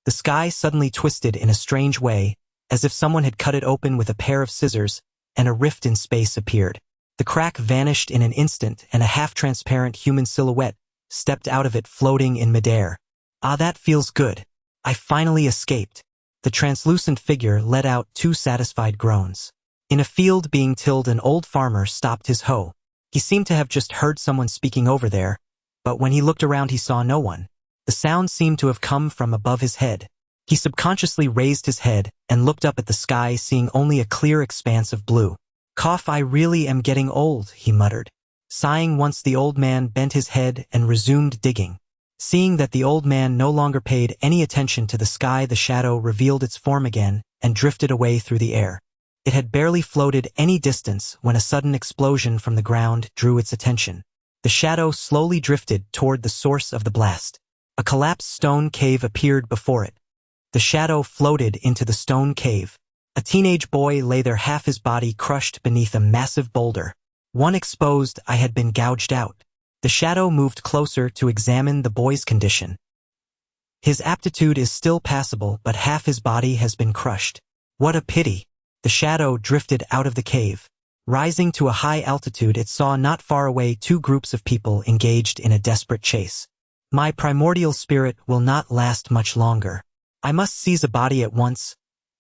The sky suddenly twisted in a strange way, as if someone had cut it open with a pair of scissors, and a rift in space appeared. The crack vanished in an instant, and a half-transparent human silhouette stepped out of it, floating in midair. Ah, that feels good. I finally escaped. The translucent figure let out 2 satisfied groans. In a field being tilled, an old farmer stopped his hoe. He seemed to have just heard someone speaking over there, but when he looked around he saw no one. The sound seemed to have come from above his head. He subconsciously raised his head and looked up at the sky, seeing only a clear expanse of blue. "Cough, I really am getting old," he muttered. Sighing once, the old man bent his head and resumed digging. Seeing that the old man no longer paid any attention to the sky, the shadow revealed its form again and drifted away through the air. It had barely floated any distance when a sudden explosion from the ground drew its attention. The shadow slowly drifted toward the source of the blast. A collapsed stone cave appeared before it. The shadow floated into the stone cave. A teenage boy lay there, half his body crushed beneath a massive boulder. One exposed eye had been gouged out. The shadow moved closer to examine the boy's condition. His aptitude is still passable, but half his body has been crushed. What a pity! The shadow drifted out of the cave. Rising to a high altitude, it saw not far away 2 groups of people engaged in a desperate chase. My primordial spirit will not last much longer. I must seize a body at once.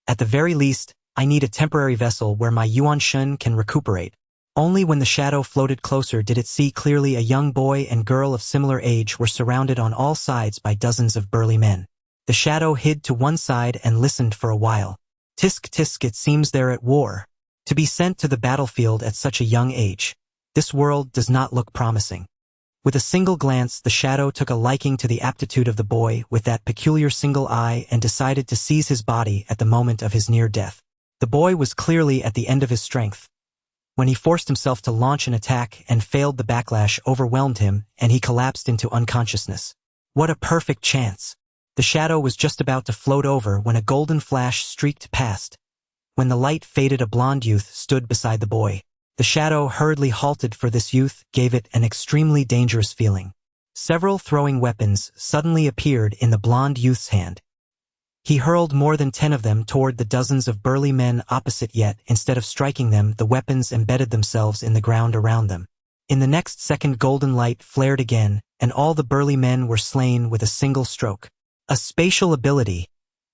At the very least, I need a temporary vessel where my Yuansheng can recuperate. Only when the shadow floated closer did it see clearly. A young boy and girl of similar age were surrounded on all sides by dozens of burly men. The shadow hid to one side and listened for a while. Tisk tisk, it seems they're at war. To be sent to the battlefield at such a young age. This world does not look promising. With a single glance, the shadow took a liking to the aptitude of the boy with that peculiar single eye and decided to seize his body at the moment of his near death. The boy was clearly at the end of his strength. When he forced himself to launch an attack and failed, the backlash overwhelmed him and he collapsed into unconsciousness. What a perfect chance! The shadow was just about to float over when a golden flash streaked past. When the light faded, a blonde youth stood beside the boy. The shadow hurriedly halted, for this youth gave it an extremely dangerous feeling. Several throwing weapons suddenly appeared in the blonde youth's hand. He hurled more than 10 of them toward the dozens of burly men opposite, yet instead of striking them, the weapons embedded themselves in the ground around them. In the next second, golden light flared again, and all the burly men were slain with a single stroke. A spatial ability!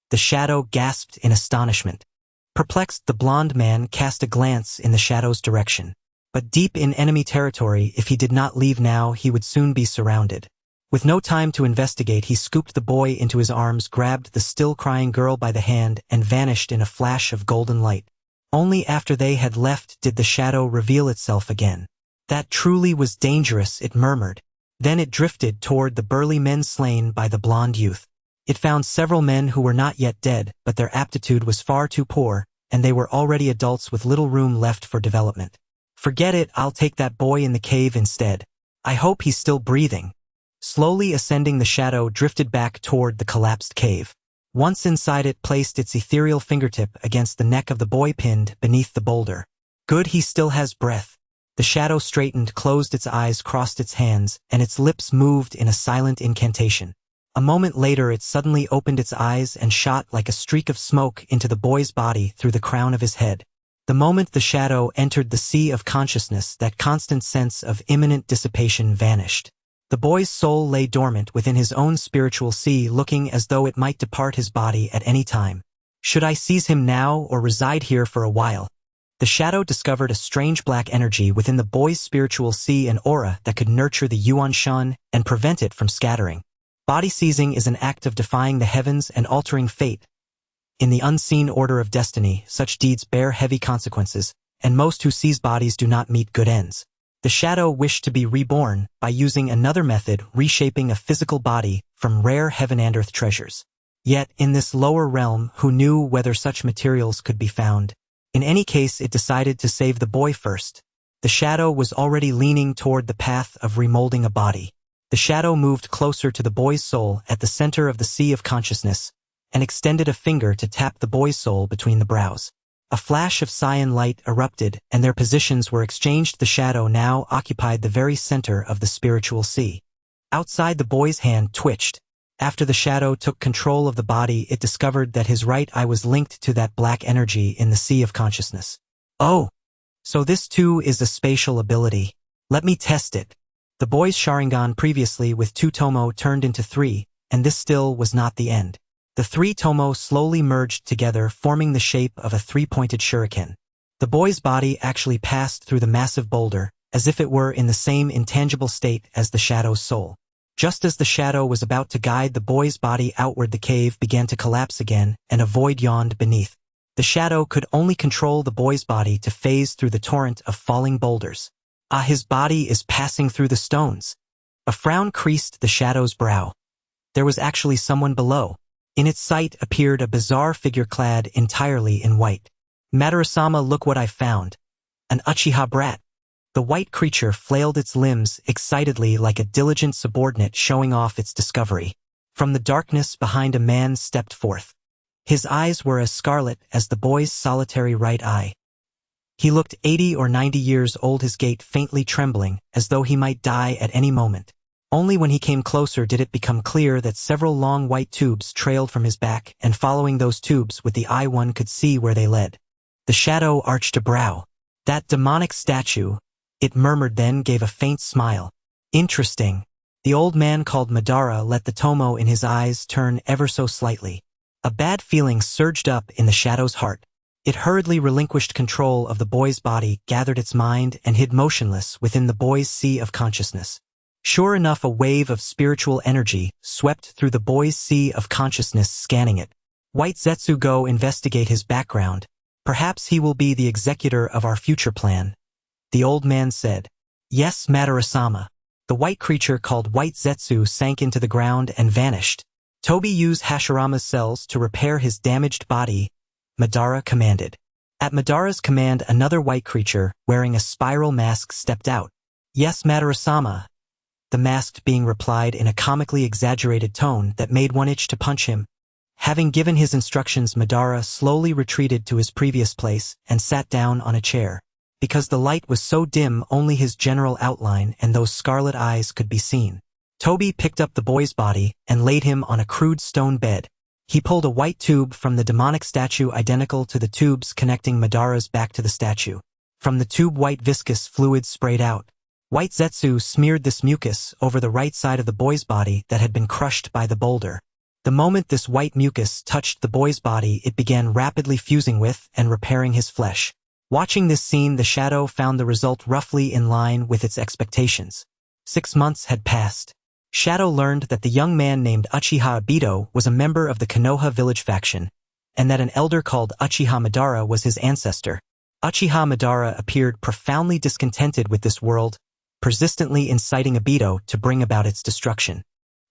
The shadow gasped in astonishment. Perplexed, the blonde man cast a glance in the shadow's direction. But deep in enemy territory, if he did not leave now, he would soon be surrounded. With no time to investigate, he scooped the boy into his arms, grabbed the still crying girl by the hand, and vanished in a flash of golden light. Only after they had left did the shadow reveal itself again. That truly was dangerous, it murmured. Then it drifted toward the burly men slain by the blonde youth. It found several men who were not yet dead, but their aptitude was far too poor, and they were already adults with little room left for development. Forget it, I'll take that boy in the cave instead. I hope he's still breathing. Slowly ascending, the shadow drifted back toward the collapsed cave. Once inside, it placed its ethereal fingertip against the neck of the boy pinned beneath the boulder. Good, he still has breath. The shadow straightened, closed its eyes, crossed its hands, and its lips moved in a silent incantation. A moment later, it suddenly opened its eyes and shot like a streak of smoke into the boy's body through the crown of his head. The moment the shadow entered the sea of consciousness, that constant sense of imminent dissipation vanished. The boy's soul lay dormant within his own spiritual sea, looking as though it might depart his body at any time. Should I seize him now or reside here for a while? The shadow discovered a strange black energy within the boy's spiritual sea, an aura that could nurture the Yuansheng and prevent it from scattering. Body seizing is an act of defying the heavens and altering fate. In the unseen order of destiny, such deeds bear heavy consequences, and most who seize bodies do not meet good ends. The shadow wished to be reborn by using another method, reshaping a physical body from rare heaven and earth treasures. Yet, in this lower realm, who knew whether such materials could be found? In any case, it decided to save the boy first. The shadow was already leaning toward the path of remolding a body. The shadow moved closer to the boy's soul at the center of the sea of consciousness, and extended a finger to tap the boy's soul between the brows. A flash of cyan light erupted, and their positions were exchanged. The shadow now occupied the very center of the spiritual sea. Outside, the boy's hand twitched. After the shadow took control of the body, it discovered that his right eye was linked to that black energy in the sea of consciousness. Oh! So this too is a spatial ability. Let me test it. The boy's Sharingan previously with 2 tomo turned into 3, and this still was not the end. The 3 tomo slowly merged together, forming the shape of a 3-pointed shuriken. The boy's body actually passed through the massive boulder, as if it were in the same intangible state as the shadow's soul. Just as the shadow was about to guide the boy's body outward, the cave began to collapse again, and a void yawned beneath. The shadow could only control the boy's body to phase through the torrent of falling boulders. Ah, his body is passing through the stones. A frown creased the shadow's brow. There was actually someone below. In its sight appeared a bizarre figure clad entirely in white. Madara-sama, look what I found. An Uchiha brat. The white creature flailed its limbs excitedly like a diligent subordinate showing off its discovery. From the darkness behind, a man stepped forth. His eyes were as scarlet as the boy's solitary right eye. He looked 80 or 90 years old, his gait faintly trembling, as though he might die at any moment. Only when he came closer did it become clear that several long white tubes trailed from his back, and following those tubes with the eye one could see where they led. The shadow arched a brow. That demonic statue, it murmured, then gave a faint smile. Interesting. The old man called Madara let the tomo in his eyes turn ever so slightly. A bad feeling surged up in the shadow's heart. It hurriedly relinquished control of the boy's body, gathered its mind, and hid motionless within the boy's sea of consciousness. Sure enough, a wave of spiritual energy swept through the boy's sea of consciousness, scanning it. White Zetsu, go investigate his background. Perhaps he will be the executor of our future plan. The old man said. Yes, Madara-sama. The white creature called White Zetsu sank into the ground and vanished. Tobi, use Hashirama's cells to repair his damaged body, Madara commanded. At Madara's command, another white creature, wearing a spiral mask, stepped out. Yes, Madara-sama. The masked being replied in a comically exaggerated tone that made one itch to punch him. Having given his instructions, Madara slowly retreated to his previous place and sat down on a chair. Because the light was so dim, only his general outline and those scarlet eyes could be seen. Tobi picked up the boy's body and laid him on a crude stone bed. He pulled a white tube from the demonic statue identical to the tubes connecting Madara's back to the statue. From the tube, white viscous fluid sprayed out. White Zetsu smeared this mucus over the right side of the boy's body that had been crushed by the boulder. The moment this white mucus touched the boy's body, it began rapidly fusing with and repairing his flesh. Watching this scene, the shadow found the result roughly in line with its expectations. 6 months had passed. Shadow learned that the young man named Uchiha Obito was a member of the Konoha village faction, and that an elder called Uchiha Madara was his ancestor. Uchiha Madara appeared profoundly discontented with this world, persistently inciting Obito to bring about its destruction.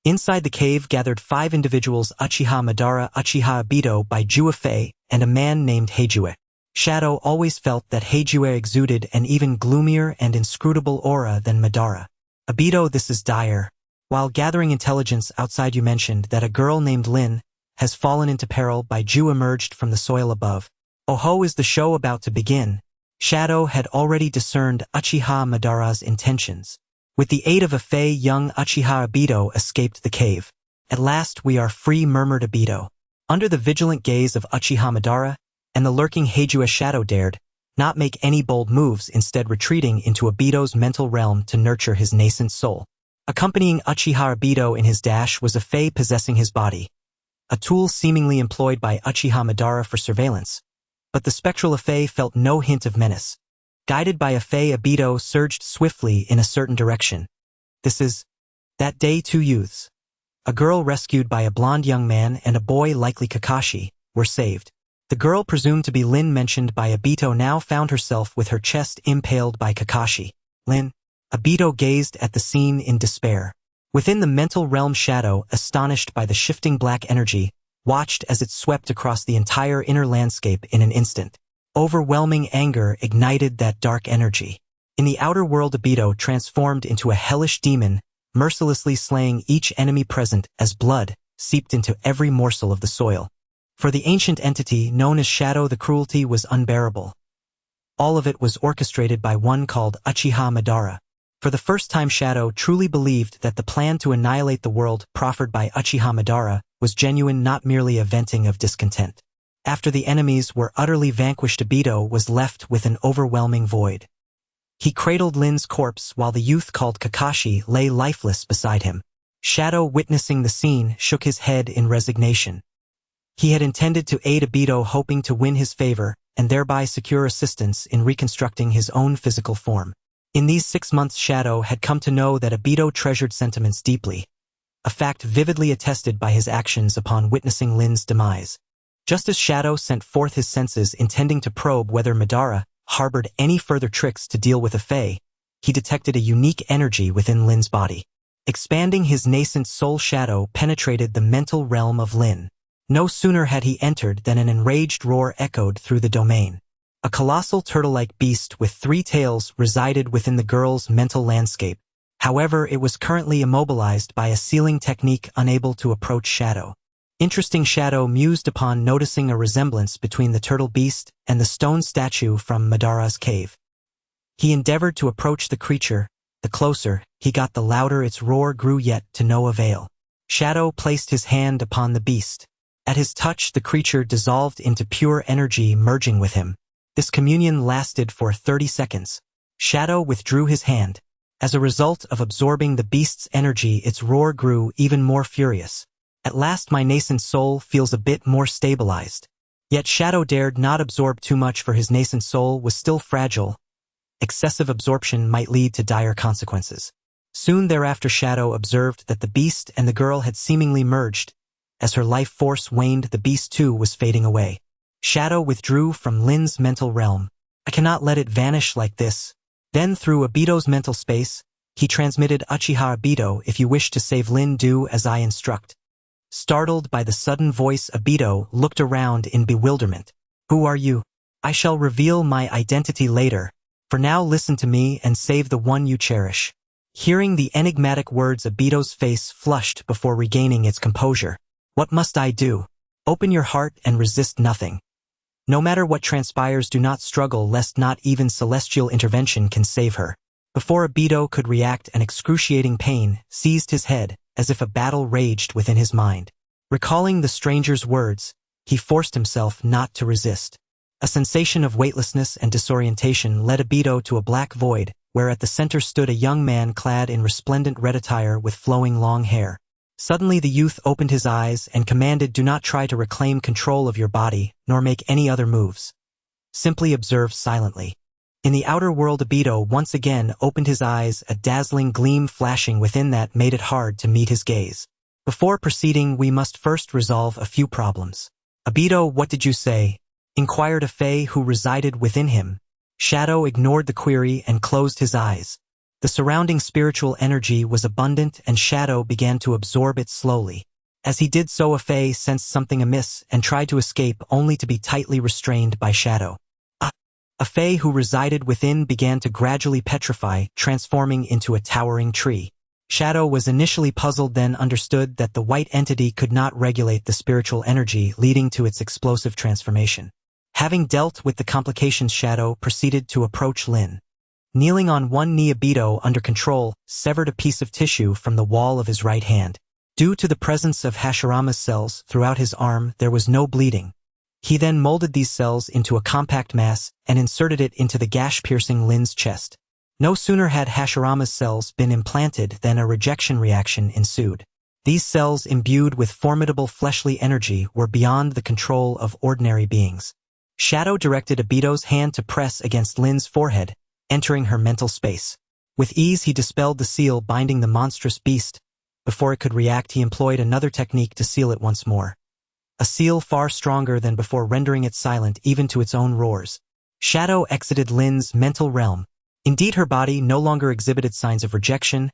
Inside the cave gathered 5 individuals: Uchiha Madara, Uchiha Obito, Baijuei, and a man named Heijuei. Shadow always felt that Heijuei exuded an even gloomier and inscrutable aura than Madara. Obito, this is dire. While gathering intelligence outside, you mentioned that a girl named Lin has fallen into peril. Baiju emerged from the soil above. Oh ho, is the show about to begin? Shadow had already discerned Uchiha Madara's intentions. With the aid of a fey, young Uchiha Obito escaped the cave. At last we are free, murmured Obito. Under the vigilant gaze of Uchiha Madara and the lurking Heijuei, Shadow dared not make any bold moves, instead retreating into Obito's mental realm to nurture his nascent soul. Accompanying Uchiha Obito in his dash was a fey possessing his body, a tool seemingly employed by Uchiha Madara for surveillance. But the spectral fey felt no hint of menace. Guided by a fey, Obito surged swiftly in a certain direction. This is that day 2 youths, a girl rescued by a blonde young man and a boy likely Kakashi, were saved. The girl presumed to be Lin, mentioned by Obito, now found herself with her chest impaled by Kakashi. Lin. Obito gazed at the scene in despair. Within the mental realm, Shadow, astonished by the shifting black energy, watched as it swept across the entire inner landscape in an instant. Overwhelming anger ignited that dark energy. In the outer world, Obito transformed into a hellish demon, mercilessly slaying each enemy present as blood seeped into every morsel of the soil. For the ancient entity known as Shadow, the cruelty was unbearable. All of it was orchestrated by one called Uchiha Madara. For the first time, Shadow truly believed that the plan to annihilate the world proffered by Uchiha Madara was genuine, not merely a venting of discontent. After the enemies were utterly vanquished, Obito was left with an overwhelming void. He cradled Lin's corpse while the youth called Kakashi lay lifeless beside him. Shadow, witnessing the scene, shook his head in resignation. He had intended to aid Obito, hoping to win his favor and thereby secure assistance in reconstructing his own physical form. In these 6 months, Shadow had come to know that Obito treasured sentiments deeply, a fact vividly attested by his actions upon witnessing Lin's demise. Just as Shadow sent forth his senses intending to probe whether Madara harbored any further tricks to deal with a Fae, he detected a unique energy within Lin's body. Expanding his nascent soul, Shadow penetrated the mental realm of Lin. No sooner had he entered than an enraged roar echoed through the domain. A colossal turtle-like beast with 3 tails resided within the girl's mental landscape. However, it was currently immobilized by a sealing technique, unable to approach Shadow. Interesting, Shadow mused upon noticing a resemblance between the turtle beast and the stone statue from Madara's cave. He endeavored to approach the creature. The closer he got, the louder its roar grew, yet to no avail. Shadow placed his hand upon the beast. At his touch, the creature dissolved into pure energy, merging with him. This communion lasted for 30 seconds. Shadow withdrew his hand. As a result of absorbing the beast's energy, its roar grew even more furious. At last, my nascent soul feels a bit more stabilized. Yet Shadow dared not absorb too much, for his nascent soul was still fragile. Excessive absorption might lead to dire consequences. Soon thereafter, Shadow observed that the beast and the girl had seemingly merged. As her life force waned, the beast too was fading away. Shadow withdrew from Lin's mental realm. I cannot let it vanish like this. Then, through Obito's mental space, he transmitted, Uchiha Obito, if you wish to save Lin, do as I instruct. Startled by the sudden voice, Obito looked around in bewilderment. Who are you? I shall reveal my identity later. For now, listen to me and save the one you cherish. Hearing the enigmatic words, Obito's face flushed before regaining its composure. What must I do? Open your heart and resist nothing. No matter what transpires, do not struggle, lest not even celestial intervention can save her. Before Obito could react, an excruciating pain seized his head, as if a battle raged within his mind. Recalling the stranger's words, he forced himself not to resist. A sensation of weightlessness and disorientation led Obito to a black void, where at the center stood a young man clad in resplendent red attire with flowing long hair. Suddenly the youth opened his eyes and commanded, do not try to reclaim control of your body, nor make any other moves. Simply observe silently. In the outer world, Obito once again opened his eyes, a dazzling gleam flashing within that made it hard to meet his gaze. Before proceeding, we must first resolve a few problems. Obito, what did you say? Inquired a Fae who resided within him. Shadow ignored the query and closed his eyes. The surrounding spiritual energy was abundant, and Shadow began to absorb it slowly. As he did so, a Fae sensed something amiss and tried to escape, only to be tightly restrained by Shadow. A Fae who resided within began to gradually petrify, transforming into a towering tree. Shadow was initially puzzled, then understood that the white entity could not regulate the spiritual energy, leading to its explosive transformation. Having dealt with the complications, Shadow proceeded to approach Lin. Kneeling on one knee, Obito, under control, severed a piece of tissue from the wall of his right hand. Due to the presence of Hashirama's cells throughout his arm, there was no bleeding. He then molded these cells into a compact mass and inserted it into the gash-piercing Lin's chest. No sooner had Hashirama's cells been implanted than a rejection reaction ensued. These cells, imbued with formidable fleshly energy, were beyond the control of ordinary beings. Shadow directed Obito's hand to press against Lin's forehead, entering her mental space. With ease, he dispelled the seal binding the monstrous beast. Before it could react, he employed another technique to seal it once more. A seal far stronger than before, rendering it silent even to its own roars. Shadow exited Lin's mental realm. Indeed, her body no longer exhibited signs of rejection.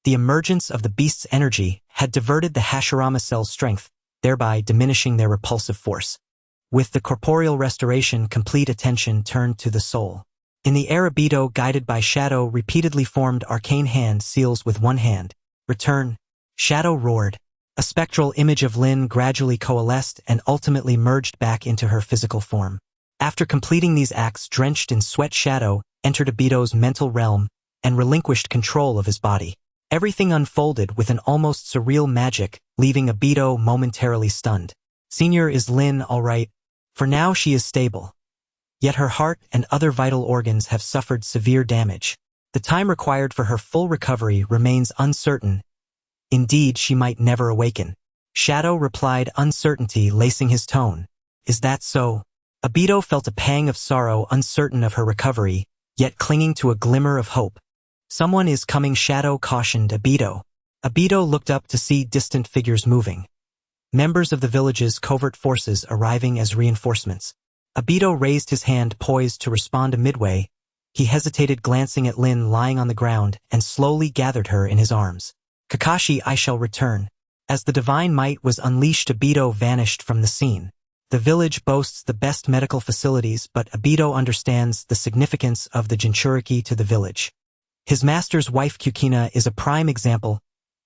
The emergence of the beast's energy had diverted the Hashirama cell's strength, thereby diminishing their repulsive force. With the corporeal restoration, complete attention turned to the soul. In the air, Obito, guided by Shadow, repeatedly formed arcane hand seals with one hand. Return. Shadow roared. A spectral image of Lin gradually coalesced and ultimately merged back into her physical form. After completing these acts, drenched in sweat, Shadow entered Obito's mental realm, and relinquished control of his body. Everything unfolded with an almost surreal magic, leaving Obito momentarily stunned. Senior, is Lin all right? For now she is stable. Yet her heart and other vital organs have suffered severe damage. The time required for her full recovery remains uncertain. Indeed, she might never awaken. Shadow replied, uncertainty lacing his tone. Is that so? Obito felt a pang of sorrow, uncertain of her recovery, yet clinging to a glimmer of hope. Someone is coming, Shadow cautioned Obito. Obito looked up to see distant figures moving. Members of the village's covert forces arriving as reinforcements. Obito raised his hand, poised to respond. Midway, he hesitated, glancing at Lin lying on the ground, and slowly gathered her in his arms. Kakashi, I shall return. As the divine might was unleashed, Obito vanished from the scene. The village boasts the best medical facilities, but Obito understands the significance of the Jinchuriki to the village. His master's wife Kukina is a prime example.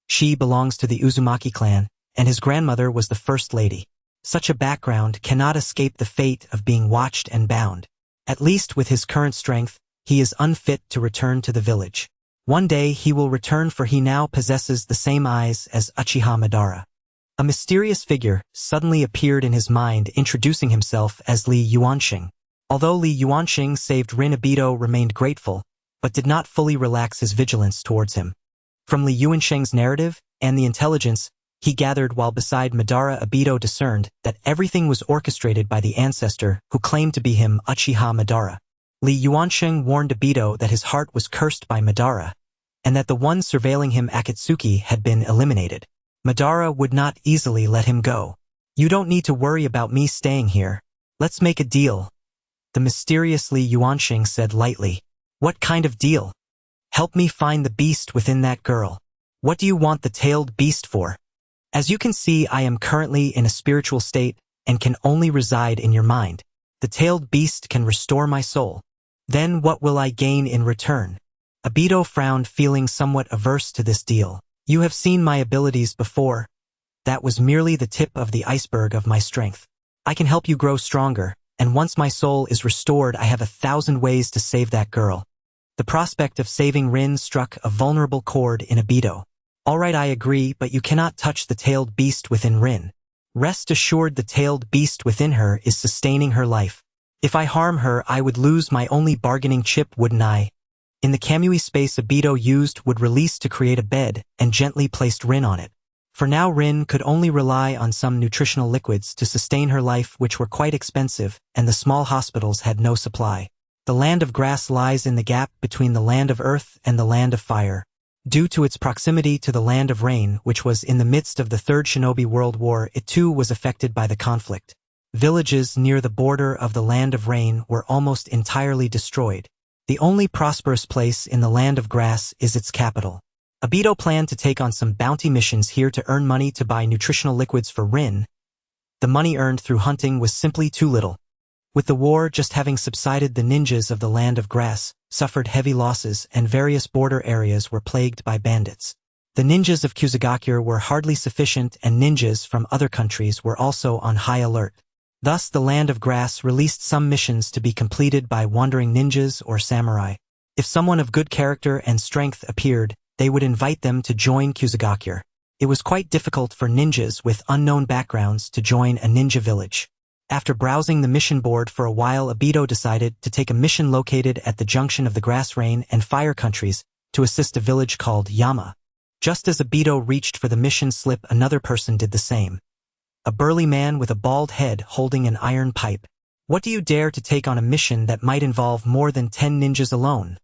She belongs to the Uzumaki clan, and his grandmother was the first lady. Such a background cannot escape the fate of being watched and bound. At least with his current strength, he is unfit to return to the village. One day he will return, for he now possesses the same eyes as Uchiha Madara. A mysterious figure suddenly appeared in his mind, introducing himself as Li Yuansheng. Although Li Yuansheng saved Rin, Obito remained grateful, but did not fully relax his vigilance towards him. From Li Yuansheng's narrative and the intelligence he gathered while beside Madara, Obito discerned that everything was orchestrated by the ancestor who claimed to be him, Uchiha Madara. Li Yuansheng warned Obito that his heart was cursed by Madara, and that the one surveilling him, Akatsuki, had been eliminated. Madara would not easily let him go. You don't need to worry about me staying here. Let's make a deal. The mysterious Li Yuansheng said lightly. What kind of deal? Help me find the beast within that girl. What do you want the tailed beast for? As you can see, I am currently in a spiritual state and can only reside in your mind. The tailed beast can restore my soul. Then what will I gain in return? Obito frowned, feeling somewhat averse to this deal. You have seen my abilities before. That was merely the tip of the iceberg of my strength. I can help you grow stronger, and once my soul is restored, I have 1,000 ways to save that girl. The prospect of saving Rin struck a vulnerable chord in Obito. All right, I agree, but you cannot touch the tailed beast within Rin. Rest assured, the tailed beast within her is sustaining her life. If I harm her, I would lose my only bargaining chip, wouldn't I? In the Kamui space Obito used would release to create a bed and gently placed Rin on it. For now, Rin could only rely on some nutritional liquids to sustain her life, which were quite expensive, and the small hospitals had no supply. The land of grass lies in the gap between the land of earth and the land of fire. Due to its proximity to the land of rain, which was in the midst of the Third Shinobi World War, it too was affected by the conflict. Villages near the border of the land of rain were almost entirely destroyed. The only prosperous place in the land of grass is its capital. Obito planned to take on some bounty missions here to earn money to buy nutritional liquids for Rin. The money earned through hunting was simply too little. With the war just having subsided, the ninjas of the land of grass suffered heavy losses, and various border areas were plagued by bandits. The ninjas of Kusagakure were hardly sufficient, and ninjas from other countries were also on high alert. Thus, the land of grass released some missions to be completed by wandering ninjas or samurai. If someone of good character and strength appeared, they would invite them to join Kusagakure. It was quite difficult for ninjas with unknown backgrounds to join a ninja village. After browsing the mission board for a while, Obito decided to take a mission located at the junction of the grass, rain, and fire countries to assist a village called Yama. Just as Obito reached for the mission slip, another person did the same. A burly man with a bald head holding an iron pipe. What do you dare to take on a mission that might involve more than 10 ninjas alone?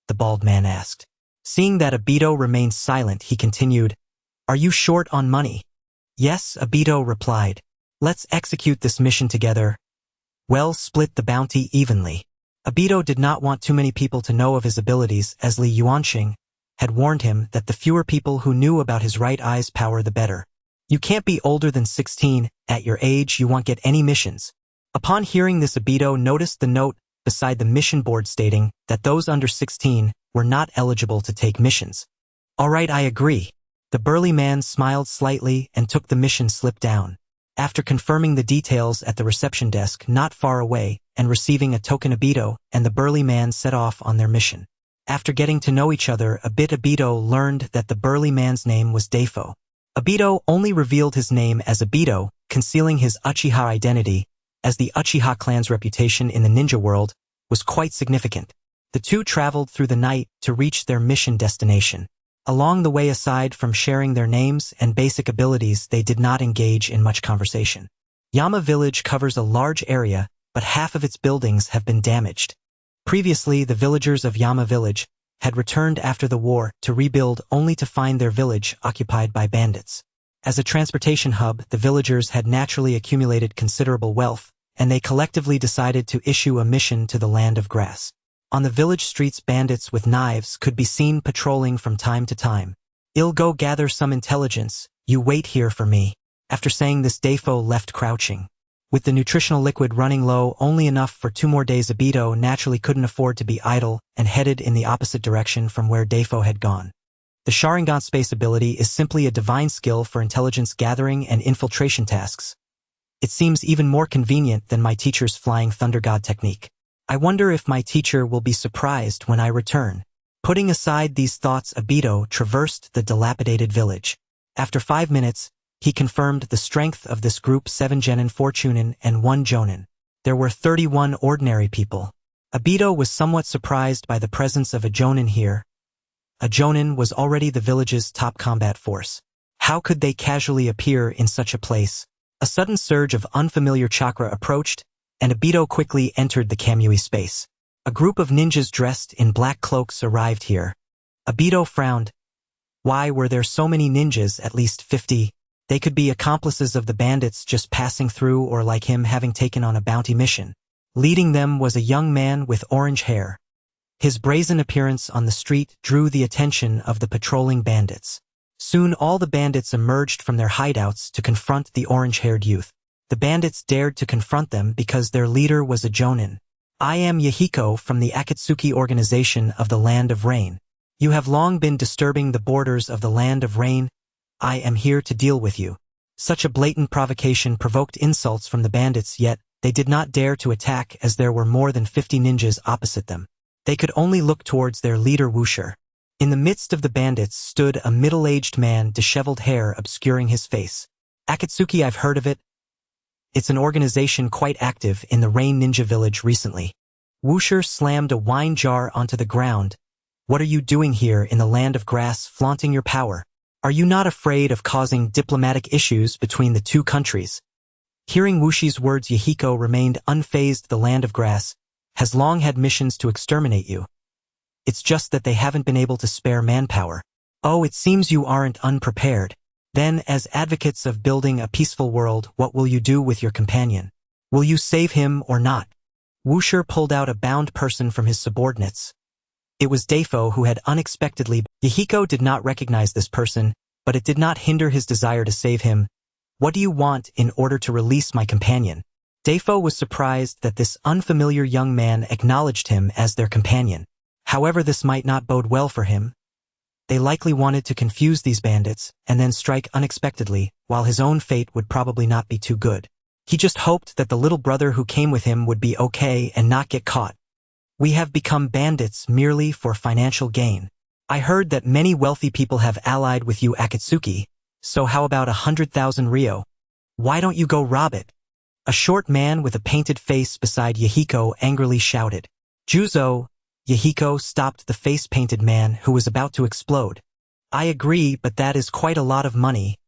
The bald man asked. Seeing that Obito remained silent, he continued, Are you short on money? Yes, Obito replied. Let's execute this mission together. Well, split the bounty evenly. Obito did not want too many people to know of his abilities, as Li Yuansheng had warned him that the fewer people who knew about his right eye's power, the better. You can't be older than 16, at your age you won't get any missions. Upon hearing this, Obito noticed the note beside the mission board stating that those under 16 were not eligible to take missions. All right, I agree. The burly man smiled slightly and took the mission slip down. After confirming the details at the reception desk not far away and receiving a token, Obito and the burly man set off on their mission. After getting to know each other a bit, Obito learned that the burly man's name was Defo. Obito only revealed his name as Obito, concealing his Uchiha identity, as the Uchiha clan's reputation in the ninja world was quite significant. The two traveled through the night to reach their mission destination. Along the way, aside from sharing their names and basic abilities, they did not engage in much conversation. Yama Village covers a large area, but half of its buildings have been damaged. Previously, the villagers of Yama Village had returned after the war to rebuild, only to find their village occupied by bandits. As a transportation hub, the villagers had naturally accumulated considerable wealth, and they collectively decided to issue a mission to the Land of Grass. On the village streets, bandits with knives could be seen patrolling from time to time. "I'll go gather some intelligence, you wait here for me." After saying this, Defo left crouching. With the nutritional liquid running low, only enough for 2 more days, Obito naturally couldn't afford to be idle and headed in the opposite direction from where Defo had gone. The Sharingan space ability is simply a divine skill for intelligence gathering and infiltration tasks. It seems even more convenient than my teacher's flying thunder god technique. I wonder if my teacher will be surprised when I return. Putting aside these thoughts, Obito traversed the dilapidated village. After 5 minutes, he confirmed the strength of this group: 7 genin, 4 chunin, and 1 jonin. There were 31 ordinary people. Obito was somewhat surprised by the presence of a jonin here. A jonin was already the village's top combat force. How could they casually appear in such a place? A sudden surge of unfamiliar chakra approached, and Obito quickly entered the Kamui space. A group of ninjas dressed in black cloaks arrived here. Obito frowned. Why were there so many ninjas? At least 50. They could be accomplices of the bandits just passing through, or like him, having taken on a bounty mission. Leading them was a young man with orange hair. His brazen appearance on the street drew the attention of the patrolling bandits. Soon all the bandits emerged from their hideouts to confront the orange-haired youth. The bandits dared to confront them because their leader was a jonin. "I am Yahiko from the Akatsuki organization of the Land of Rain. You have long been disturbing the borders of the Land of Rain. I am here to deal with you." Such a blatant provocation provoked insults from the bandits, yet they did not dare to attack as there were more than 50 ninjas opposite them. They could only look towards their leader Wusher. In the midst of the bandits stood a middle-aged man, disheveled hair obscuring his face. "Akatsuki, I've heard of it. It's an organization quite active in the Rain Ninja Village recently." Wusher slammed a wine jar onto the ground. "What are you doing here in the Land of Grass, flaunting your power? Are you not afraid of causing diplomatic issues between the 2 countries?" Hearing Wushi's words, Yahiko remained unfazed. "The Land of Grass has long had missions to exterminate you. It's just that they haven't been able to spare manpower." "Oh, it seems you aren't unprepared. Then, as advocates of building a peaceful world, what will you do with your companion? Will you save him or not?" Wusher pulled out a bound person from his subordinates. It was Defo, who had unexpectedly. Yahiko did not recognize this person, but it did not hinder his desire to save him. "What do you want in order to release my companion?" Defo was surprised that this unfamiliar young man acknowledged him as their companion. However, this might not bode well for him. They likely wanted to confuse these bandits and then strike unexpectedly, while his own fate would probably not be too good. He just hoped that the little brother who came with him would be okay and not get caught. "We have become bandits merely for financial gain. I heard that many wealthy people have allied with you, Akatsuki, so how about 100,000 Ryo? Why don't you go rob it?" A short man with a painted face beside Yahiko angrily shouted. "Juzo!" Yahiko stopped the face-painted man, who was about to explode. "I agree, but that is quite a lot of money.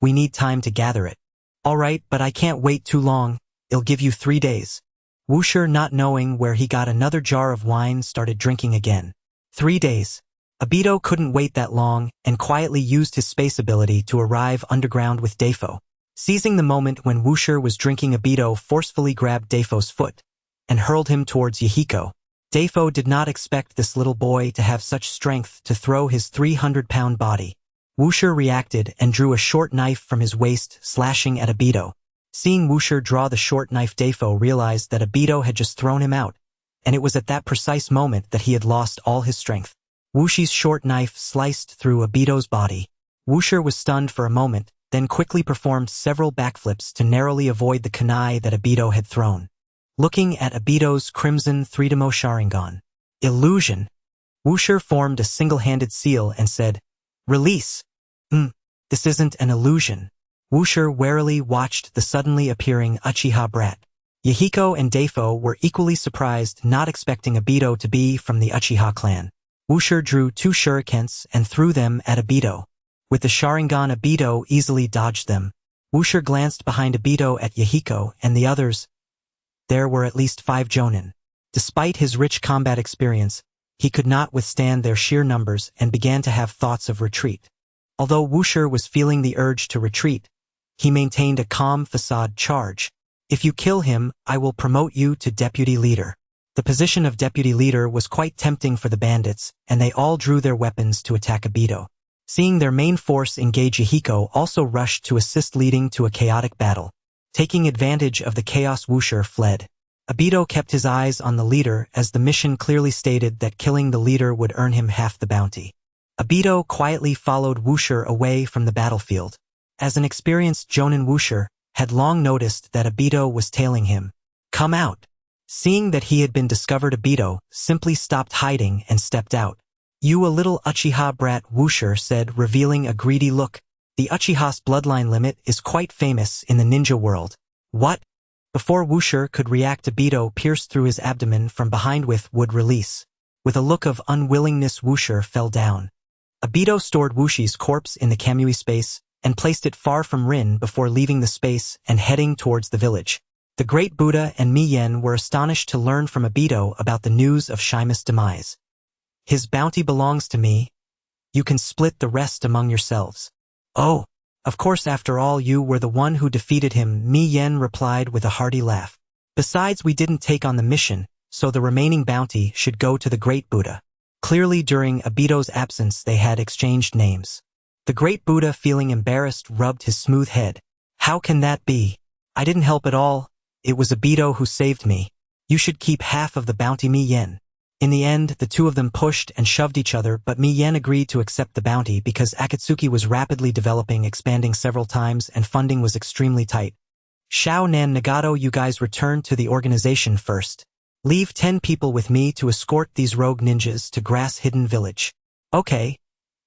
We need time to gather it." "All right, but I can't wait too long. I'll give you 3 days. Wusher, not knowing where he got another jar of wine, started drinking again. 3 days. Obito couldn't wait that long and quietly used his space ability to arrive underground with Defo. Seizing the moment when Wusher was drinking, Obito forcefully grabbed Defo's foot and hurled him towards Yahiko. Defo did not expect this little boy to have such strength to throw his 300-pound body. Wusher reacted and drew a short knife from his waist, slashing at Obito. Seeing Wusher draw the short knife, Defo realized that Obito had just thrown him out, and it was at that precise moment that he had lost all his strength. Wushi's short knife sliced through Obito's body. Wusher was stunned for a moment, then quickly performed several backflips to narrowly avoid the kunai that Obito had thrown. Looking at Obito's crimson 3-demo Sharingan. Illusion. Wuxia formed a single-handed seal and said, "Release." This isn't an illusion. Wuxia warily watched the suddenly appearing Uchiha brat. Yahiko and Dafo were equally surprised, not expecting Obito to be from the Uchiha clan. Wuxia drew 2 shurikens and threw them at Obito. With the Sharingan, Obito easily dodged them. Wuxia glanced behind Obito at Yahiko and the others. There were at least 5 jonin. Despite his rich combat experience, he could not withstand their sheer numbers and began to have thoughts of retreat. Although Wuxia was feeling the urge to retreat, he maintained a calm facade charge. "If you kill him, I will promote you to deputy leader." The position of deputy leader was quite tempting for the bandits, and they all drew their weapons to attack Obito. Seeing their main force engage, Yahiko also rushed to assist, leading to a chaotic battle. Taking advantage of the chaos, Wuxia fled. Obito kept his eyes on the leader, as the mission clearly stated that killing the leader would earn him half the bounty. Obito quietly followed Wuxia away from the battlefield. As an experienced jonin, Wuxia had long noticed that Obito was tailing him. "Come out." Seeing that he had been discovered, Obito simply stopped hiding and stepped out. "You a little Uchiha brat," Wuxia said, revealing a greedy look. "The Uchiha's bloodline limit is quite famous in the ninja world." "What?" Before Wuxia could react, Obito pierced through his abdomen from behind with would release. With a look of unwillingness, Wuxia fell down. Obito stored Wuxi's corpse in the Kamui space and placed it far from Rin before leaving the space and heading towards the village. The Great Buddha and Mi Yen were astonished to learn from Obito about the news of Shima's demise. "His bounty belongs to me. You can split the rest among yourselves." "Oh, of course, after all you were the one who defeated him," Mi Yen replied with a hearty laugh. "Besides, we didn't take on the mission, so the remaining bounty should go to the Great Buddha." Clearly during Obito's absence they had exchanged names. The Great Buddha, feeling embarrassed, rubbed his smooth head. "How can that be? I didn't help at all. It was Obito who saved me. You should keep half of the bounty, Mi Yen." In the end, the two of them pushed and shoved each other, but Mi Yen agreed to accept the bounty because Akatsuki was rapidly developing, expanding several times, and funding was extremely tight. "Shao Nan Nagato, you guys return to the organization first. Leave 10 people with me to escort these rogue ninjas to Grass Hidden Village." "Okay."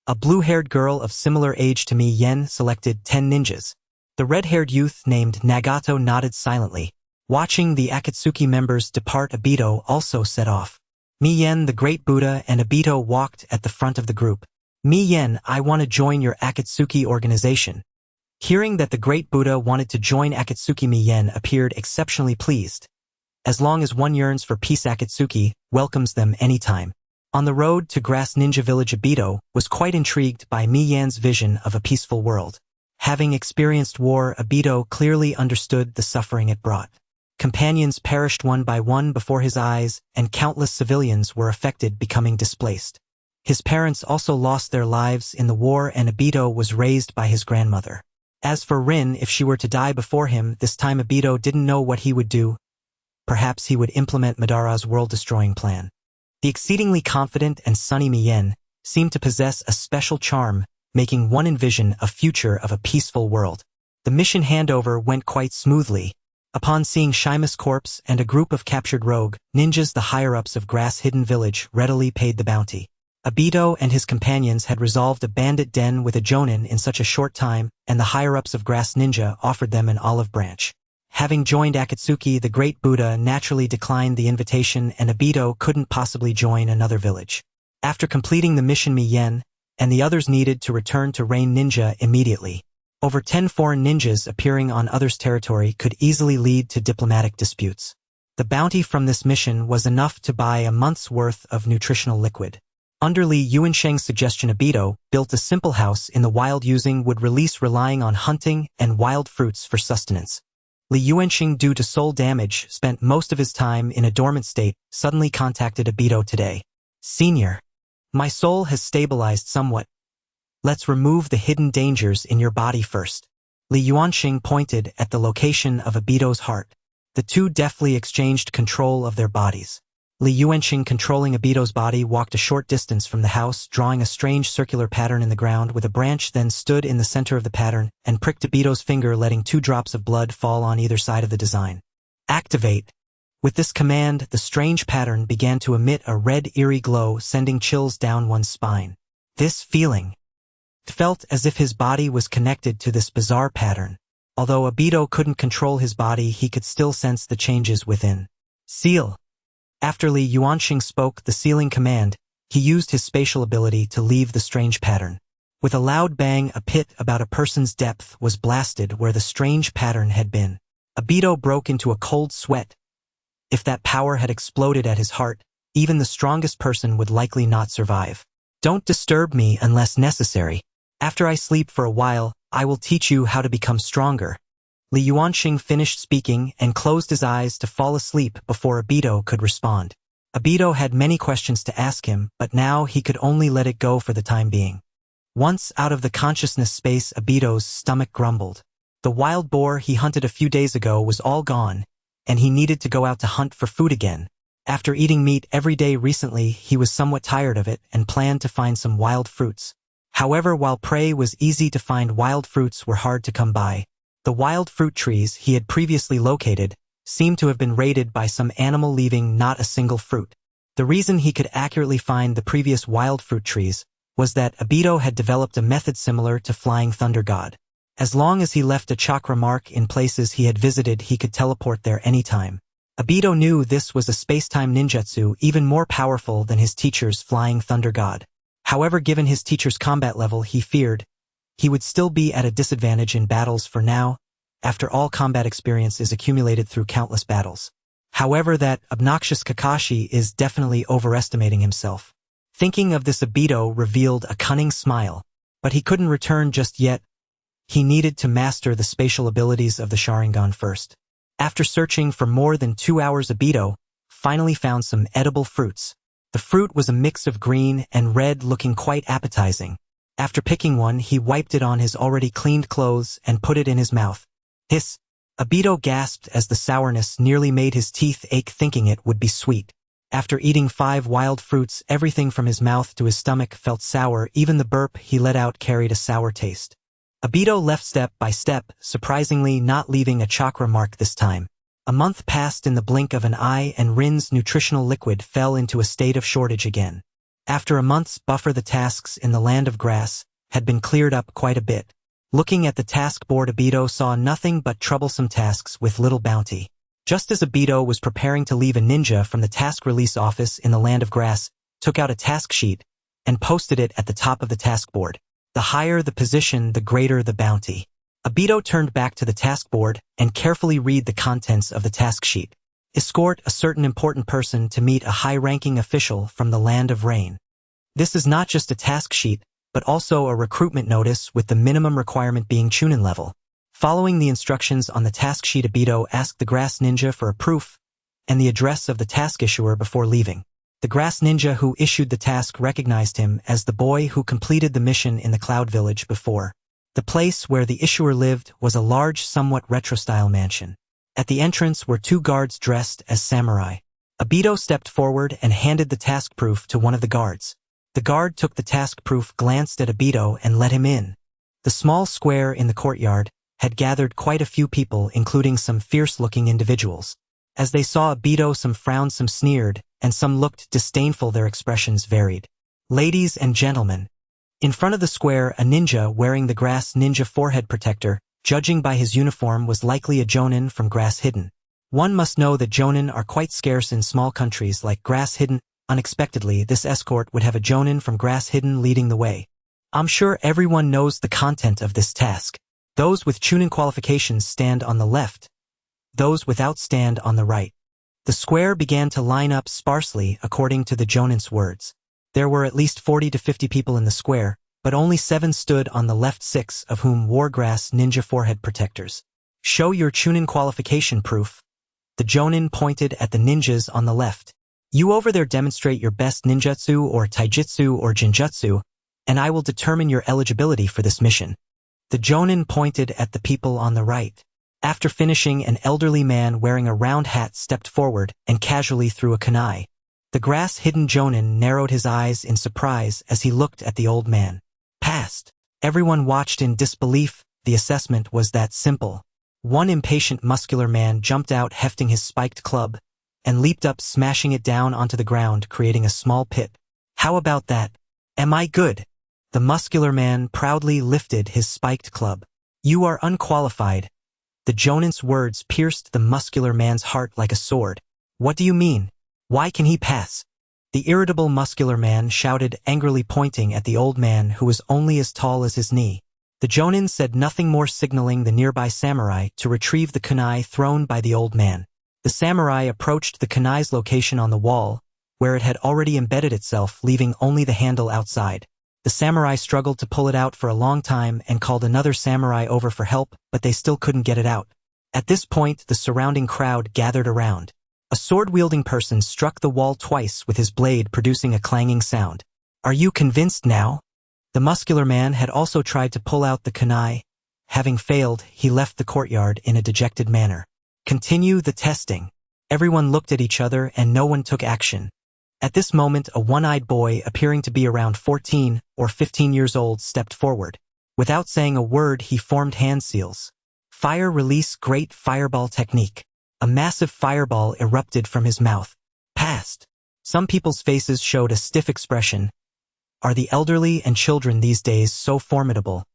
A blue-haired girl of similar age to Mi Yen selected 10 ninjas. The red-haired youth named Nagato nodded silently. Watching the Akatsuki members depart, Obito also set off. Mi Yen, the Great Buddha, and Obito walked at the front of the group. "Mi Yen, I want to join your Akatsuki organization." Hearing that the Great Buddha wanted to join Akatsuki, Mi Yen appeared exceptionally pleased. As long as one yearns for peace, Akatsuki welcomes them anytime. On the road to Grass Ninja Village, Obito was quite intrigued by Mi Yan's vision of a peaceful world. Having experienced war, Obito clearly understood the suffering it brought. Companions perished one by one before his eyes, and countless civilians were affected, becoming displaced. His parents also lost their lives in the war, and Obito was raised by his grandmother. As for Rin, if she were to die before him, this time Obito didn't know what he would do. Perhaps he would implement Madara's world-destroying plan. The exceedingly confident and sunny Mi Yen seemed to possess a special charm, making one envision a future of a peaceful world. The mission handover went quite smoothly. Upon seeing Shima's corpse and a group of captured rogue ninjas, the higher-ups of Grass Hidden Village readily paid the bounty. Obito and his companions had resolved a bandit den with a jonin in such a short time, and the higher-ups of Grass Ninja offered them an olive branch. Having joined Akatsuki, the Great Buddha naturally declined the invitation, and Obito couldn't possibly join another village. After completing the mission, Mi Yen and the others needed to return to Rain Ninja immediately. Over 10 foreign ninjas appearing on others' territory could easily lead to diplomatic disputes. The bounty from this mission was enough to buy a month's worth of nutritional liquid. Under Li Yuansheng's suggestion, Obito built a simple house in the wild using wood release, relying on hunting and wild fruits for sustenance. Li Yuansheng, due to soul damage, spent most of his time in a dormant state, suddenly contacted Obito today. "Senior, my soul has stabilized somewhat. Let's remove the hidden dangers in your body first." Li Yuansheng pointed at the location of Obito's heart. The two deftly exchanged control of their bodies. Li Yuansheng, controlling Obito's body, walked a short distance from the house, drawing a strange circular pattern in the ground with a branch, then stood in the center of the pattern and pricked Obito's finger, letting 2 drops of blood fall on either side of the design. "Activate." With this command, the strange pattern began to emit a red eerie glow, sending chills down one's spine. This feeling felt as if his body was connected to this bizarre pattern. Although Obito couldn't control his body, he could still sense the changes within. Seal. After Li Yuansheng spoke the sealing command, he used his spatial ability to leave the strange pattern. With a loud bang, a pit about a person's depth was blasted where the strange pattern had been. Obito broke into a cold sweat. If that power had exploded at his heart, even the strongest person would likely not survive. Don't disturb me unless necessary. After I sleep for a while, I will teach you how to become stronger. Li Yuansheng finished speaking and closed his eyes to fall asleep before Obito could respond. Obito had many questions to ask him, but now he could only let it go for the time being. Once out of the consciousness space, Obito's stomach grumbled. The wild boar he hunted a few days ago was all gone, and he needed to go out to hunt for food again. After eating meat every day recently, he was somewhat tired of it and planned to find some wild fruits. However, while prey was easy to find, wild fruits were hard to come by. The wild fruit trees he had previously located seemed to have been raided by some animal, leaving not a single fruit. The reason he could accurately find the previous wild fruit trees was that Obito had developed a method similar to Flying Thunder God. As long as he left a chakra mark in places he had visited, he could teleport there anytime. Obito knew this was a space-time ninjutsu even more powerful than his teacher's Flying Thunder God. However, given his teacher's combat level, he feared he would still be at a disadvantage in battles for now. After all, combat experience is accumulated through countless battles. However, that obnoxious Kakashi is definitely overestimating himself. Thinking of this, Obito revealed a cunning smile, but he couldn't return just yet. He needed to master the spatial abilities of the Sharingan first. After searching for more than 2 hours, Obito finally found some edible fruits. The fruit was a mix of green and red, looking quite appetizing. After picking one, he wiped it on his already cleaned clothes and put it in his mouth. Hiss! Obito gasped as the sourness nearly made his teeth ache, thinking it would be sweet. After eating 5 wild fruits, everything from his mouth to his stomach felt sour. Even the burp he let out carried a sour taste. Obito left step by step, surprisingly not leaving a chakra mark this time. A month passed in the blink of an eye, and Rin's nutritional liquid fell into a state of shortage again. After a month's buffer, the tasks in the land of grass had been cleared up quite a bit. Looking at the task board, Obito saw nothing but troublesome tasks with little bounty. Just as Obito was preparing to leave, a ninja from the task release office in the land of grass took out a task sheet and posted it at the top of the task board. The higher the position, the greater the bounty. Obito turned back to the task board and carefully read the contents of the task sheet. Escort a certain important person to meet a high-ranking official from the land of rain. This is not just a task sheet, but also a recruitment notice, with the minimum requirement being Chunin level. Following the instructions on the task sheet, Obito asked the grass ninja for a proof and the address of the task issuer before leaving. The grass ninja who issued the task recognized him as the boy who completed the mission in the Cloud Village before. The place where the issuer lived was a large, somewhat retro-style mansion. At the entrance were 2 guards dressed as samurai. Obito stepped forward and handed the task proof to one of the guards. The guard took the task proof, glanced at Obito, and let him in. The small square in the courtyard had gathered quite a few people, including some fierce-looking individuals. As they saw Obito, some frowned, some sneered, and some looked disdainful. Their expressions varied. Ladies and gentlemen. In front of the square, a ninja wearing the grass ninja forehead protector, judging by his uniform, was likely a jonin from Grass Hidden. One must know that jonin are quite scarce in small countries like Grass Hidden. Unexpectedly, this escort would have a jonin from Grass Hidden leading the way. I'm sure everyone knows the content of this task. Those with Chunin qualifications stand on the left. Those without stand on the right. The square began to line up sparsely according to the jonin's words. There were at least 40 to 50 people in the square, but only 7 stood on the left, 6 of whom wore grass ninja forehead protectors. Show your Chunin qualification proof. The jonin pointed at the ninjas on the left. You over there demonstrate your best ninjutsu or taijutsu or jinjutsu, and I will determine your eligibility for this mission. The jonin pointed at the people on the right. After finishing, an elderly man wearing a round hat stepped forward and casually threw a kunai. The grass-hidden jonin narrowed his eyes in surprise as he looked at the old man. Passed. Everyone watched in disbelief. The assessment was that simple. One impatient muscular man jumped out, hefting his spiked club. and leaped up, smashing it down onto the ground, creating a small pit. How about that? Am I good? The muscular man proudly lifted his spiked club. You are unqualified. The Jonin's words pierced the muscular man's heart like a sword. What do you mean? Why can he pass? The irritable muscular man shouted, angrily pointing at the old man who was only as tall as his knee. The Jonin said nothing more, signaling the nearby samurai to retrieve the kunai thrown by the old man. The samurai approached the kunai's location on the wall, where it had already embedded itself, leaving only the handle outside. The samurai struggled to pull it out for a long time and called another samurai over for help, but they still couldn't get it out. At this point, the surrounding crowd gathered around. A sword-wielding person struck the wall twice with his blade, producing a clanging sound. Are you convinced now? The muscular man had also tried to pull out the kunai. Having failed, he left the courtyard in a dejected manner. Continue the testing. Everyone looked at each other and no one took action. At this moment, a one-eyed boy, appearing to be around 14 or 15 years old, stepped forward. Without saying a word, he formed hand seals. Fire release, great fireball technique. A massive fireball erupted from his mouth. Passed. Some people's faces showed a stiff expression. Are the elderly and children these days so formidable?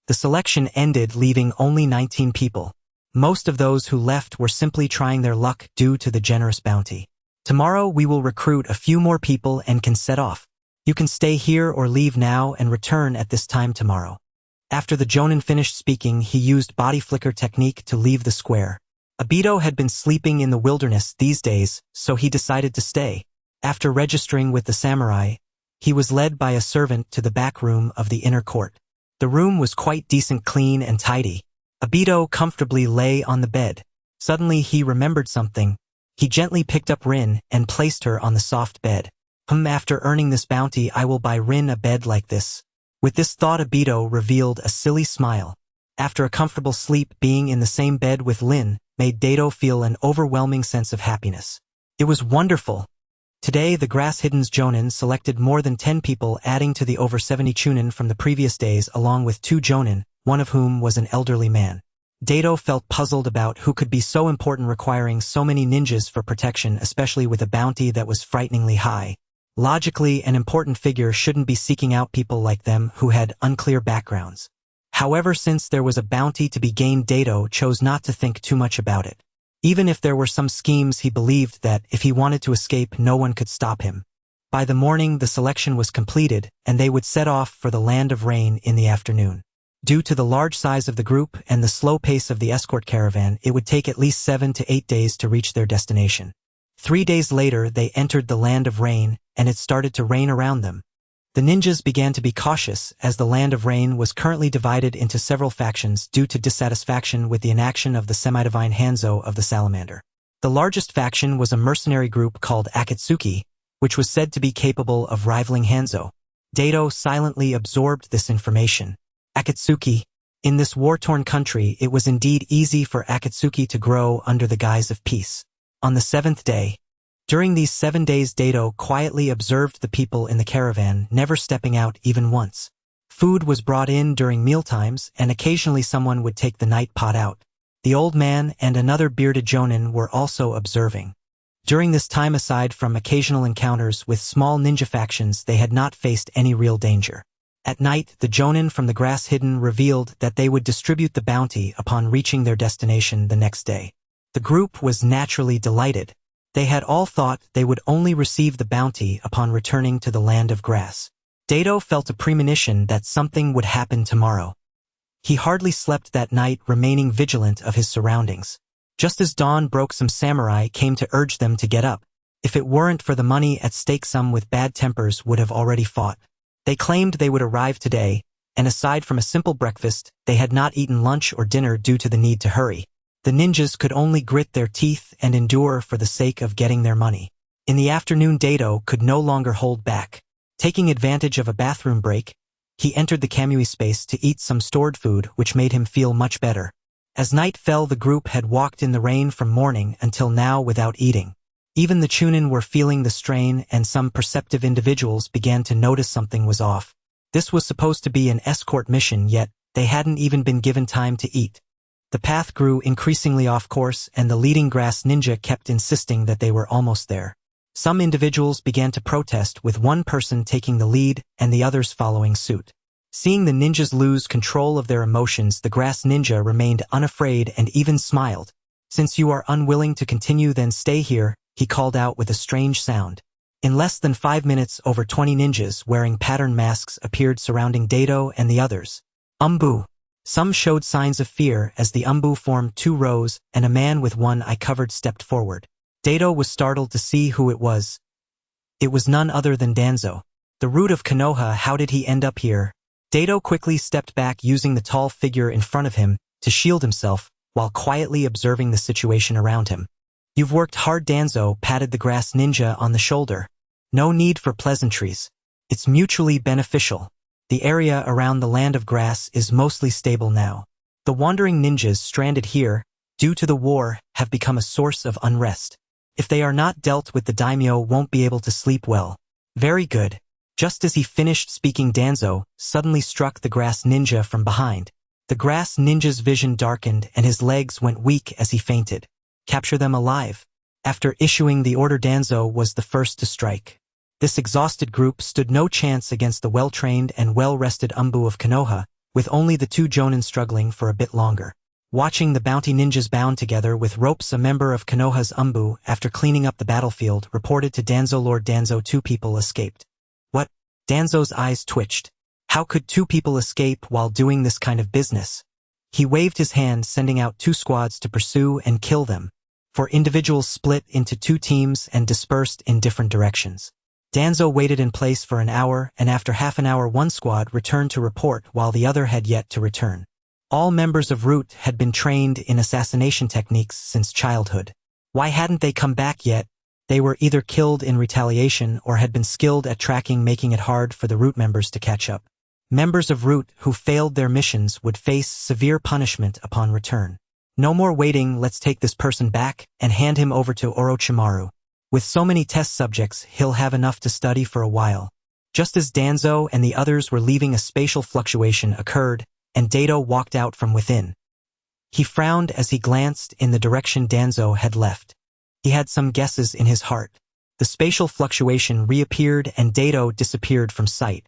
The selection ended, leaving only 19 people. Most of those who left were simply trying their luck due to the generous bounty. Tomorrow we will recruit a few more people and can set off. You can stay here or leave now and return at this time tomorrow. After the Jonin finished speaking, he used body flicker technique to leave the square. Obito had been sleeping in the wilderness these days, so he decided to stay. After registering with the samurai, he was led by a servant to the back room of the inner court. The room was quite decent, clean and tidy. Obito comfortably lay on the bed. Suddenly he remembered something. He gently picked up Rin and placed her on the soft bed. After earning this bounty, I will buy Rin a bed like this. With this thought, Obito revealed a silly smile. After a comfortable sleep, being in the same bed with Lin made Dato feel an overwhelming sense of happiness. It was wonderful. Today, the Grass Hidden's Jonin selected more than 10 people, adding to the over 70 Chunin from the previous days, along with 2 Jonin, one of whom was an elderly man. Dato felt puzzled about who could be so important, requiring so many ninjas for protection, especially with a bounty that was frighteningly high. Logically, an important figure shouldn't be seeking out people like them who had unclear backgrounds. However, since there was a bounty to be gained, Dato chose not to think too much about it. Even if there were some schemes, he believed that if he wanted to escape, no one could stop him. By the morning, the selection was completed, and they would set off for the Land of Rain in the afternoon. Due to the large size of the group and the slow pace of the escort caravan, it would take at least 7 to 8 days to reach their destination. 3 days later, they entered the Land of Rain, and it started to rain around them. The ninjas began to be cautious, as the Land of Rain was currently divided into several factions due to dissatisfaction with the inaction of the semi-divine Hanzo of the Salamander. The largest faction was a mercenary group called Akatsuki, which was said to be capable of rivaling Hanzo. Dato silently absorbed this information. Akatsuki. In this war-torn country, it was indeed easy for Akatsuki to grow under the guise of peace. On the 7th day, during these 7 days, Dato quietly observed the people in the caravan, never stepping out even once. Food was brought in during mealtimes, and occasionally someone would take the night pot out. The old man and another bearded Jonin were also observing. During this time, aside from occasional encounters with small ninja factions, they had not faced any real danger. At night, the Jonin from the Grass Hidden revealed that they would distribute the bounty upon reaching their destination the next day. The group was naturally delighted. They had all thought they would only receive the bounty upon returning to the Land of Grass. Dato felt a premonition that something would happen tomorrow. He hardly slept that night, remaining vigilant of his surroundings. Just as dawn broke, some samurai came to urge them to get up. If it weren't for the money at stake, some with bad tempers would have already fought. They claimed they would arrive today, and aside from a simple breakfast, they had not eaten lunch or dinner due to the need to hurry. The ninjas could only grit their teeth and endure for the sake of getting their money. In the afternoon, Dato could no longer hold back. Taking advantage of a bathroom break, he entered the Kamui space to eat some stored food, which made him feel much better. As night fell, the group had walked in the rain from morning until now without eating. Even the Chunin were feeling the strain, and some perceptive individuals began to notice something was off. This was supposed to be an escort mission, yet they hadn't even been given time to eat. The path grew increasingly off course, and the leading grass ninja kept insisting that they were almost there. Some individuals began to protest, with one person taking the lead and the others following suit. Seeing the ninjas lose control of their emotions, the grass ninja remained unafraid and even smiled. "Since you are unwilling to continue, then stay here," he called out with a strange sound. In less than 5 minutes, over 20 ninjas wearing patterned masks appeared surrounding Dato and the others. Umbu. Some showed signs of fear as the Umbu formed 2 rows, and a man with one eye covered stepped forward. Dato was startled to see who it was. It was none other than Danzo. The root of Konoha. How did he end up here? Dato quickly stepped back, using the tall figure in front of him to shield himself, while quietly observing the situation around him. "You've worked hard." Danzo patted the grass ninja on the shoulder. "No need for pleasantries. It's mutually beneficial. The area around the land of grass is mostly stable now. The wandering ninjas stranded here, due to the war, have become a source of unrest. If they are not dealt with, the daimyo won't be able to sleep well." "Very good." Just as he finished speaking, Danzo suddenly struck the grass ninja from behind. The grass ninja's vision darkened and his legs went weak as he fainted. "Capture them alive." After issuing the order, Danzo was the first to strike. This exhausted group stood no chance against the well-trained and well-rested Umbu of Konoha, with only the 2 jonin struggling for a bit longer. Watching the bounty ninjas bound together with ropes, a member of Konoha's Umbu, after cleaning up the battlefield, reported to Danzo, "Lord Danzo, 2 people escaped." "What?" Danzo's eyes twitched. How could 2 people escape while doing this kind of business? He waved his hand, sending out 2 squads to pursue and kill them. 4 individuals split into 2 teams and dispersed in different directions. Danzo waited in place for an hour, and after half an hour, 1 squad returned to report while the other had yet to return. All members of Root had been trained in assassination techniques since childhood. Why hadn't they come back yet? They were either killed in retaliation or had been skilled at tracking, making it hard for the Root members to catch up. Members of Root who failed their missions would face severe punishment upon return. "No more waiting, let's take this person back and hand him over to Orochimaru. With so many test subjects, he'll have enough to study for a while." Just as Danzo and the others were leaving, a spatial fluctuation occurred, and Dato walked out from within. He frowned as he glanced in the direction Danzo had left. He had some guesses in his heart. The spatial fluctuation reappeared and Dato disappeared from sight.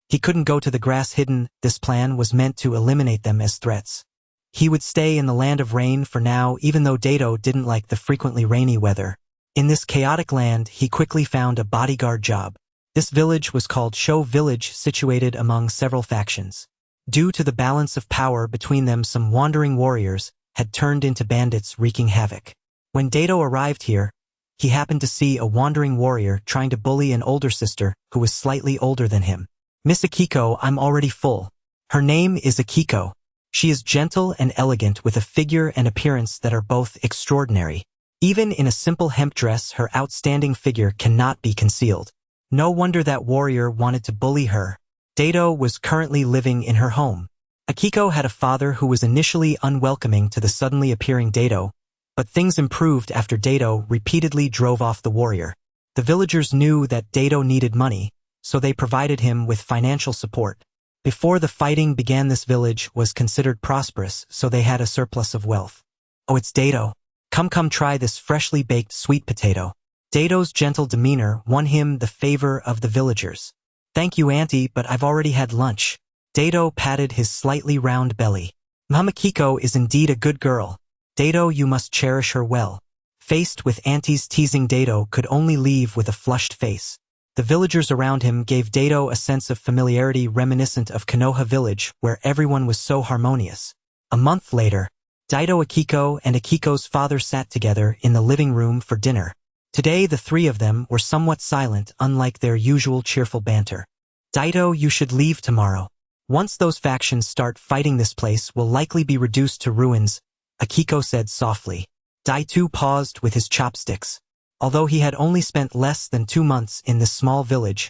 He couldn't go to the grass hidden. This plan was meant to eliminate them as threats. He would stay in the land of rain for now, even though Dato didn't like the frequently rainy weather. In this chaotic land, he quickly found a bodyguard job. This village was called Sho Village, situated among several factions. Due to the balance of power between them, some wandering warriors had turned into bandits wreaking havoc. When Dato arrived here, he happened to see a wandering warrior trying to bully an older sister who was slightly older than him. "Miss Akiko, I'm already full." Her name is Akiko. She is gentle and elegant, with a figure and appearance that are both extraordinary. Even in a simple hemp dress, her outstanding figure cannot be concealed. No wonder that warrior wanted to bully her. Dato was currently living in her home. Akiko had a father who was initially unwelcoming to the suddenly appearing Dato, but things improved after Dato repeatedly drove off the warrior. The villagers knew that Dato needed money, so they provided him with financial support. Before the fighting began, this village was considered prosperous, so they had a surplus of wealth. "Oh, it's Dato. Come try this freshly baked sweet potato." Dato's gentle demeanor won him the favor of the villagers. "Thank you, auntie, but I've already had lunch." Dato patted his slightly round belly. "Mama Kiko is indeed a good girl. Dato, you must cherish her well." Faced with auntie's teasing, Dato could only leave with a flushed face. The villagers around him gave Dato a sense of familiarity reminiscent of Konoha village, where everyone was so harmonious. A month later, Daito, Akiko, and Akiko's father sat together in the living room for dinner. Today the 3 of them were somewhat silent, unlike their usual cheerful banter. "Daito, you should leave tomorrow. Once those factions start fighting, this place will likely be reduced to ruins," Akiko said softly. Daito paused with his chopsticks. Although he had only spent less than 2 months in this small village,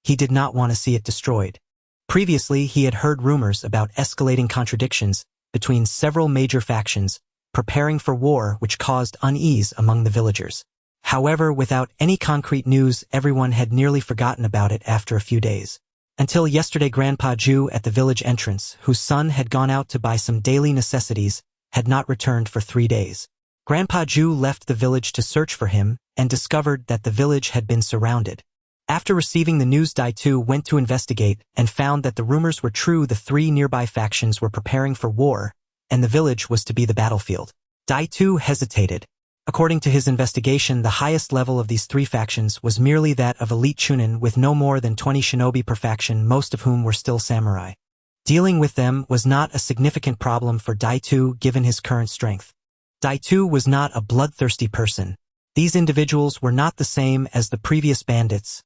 he did not want to see it destroyed. Previously, he had heard rumors about escalating contradictions between several major factions, preparing for war, which caused unease among the villagers. However, without any concrete news, everyone had nearly forgotten about it after a few days. Until yesterday, Grandpa Ju at the village entrance, whose son had gone out to buy some daily necessities, had not returned for 3 days. Grandpa Ju left the village to search for him and discovered that the village had been surrounded. After receiving the news, Daitu went to investigate and found that the rumors were true. The 3 nearby factions were preparing for war, and the village was to be the battlefield. Daitu hesitated. According to his investigation, the highest level of these 3 factions was merely that of elite chunin with no more than 20 shinobi per faction, most of whom were still samurai. Dealing with them was not a significant problem for Daitu given his current strength. Daitu was not a bloodthirsty person. These individuals were not the same as the previous bandits.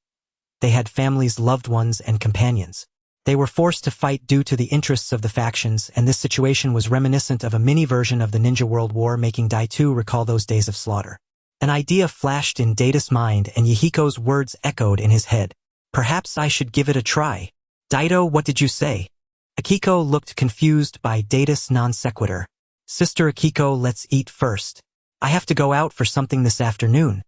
They had families, loved ones, and companions. They were forced to fight due to the interests of the factions, and this situation was reminiscent of a mini version of the Ninja World War, making Daitu recall those days of slaughter. An idea flashed in Data's mind, and Yahiko's words echoed in his head. Perhaps I should give it a try. Daito, what did you say? Akiko looked confused by Data's non sequitur. Sister Akiko, let's eat first. I have to go out for something this afternoon.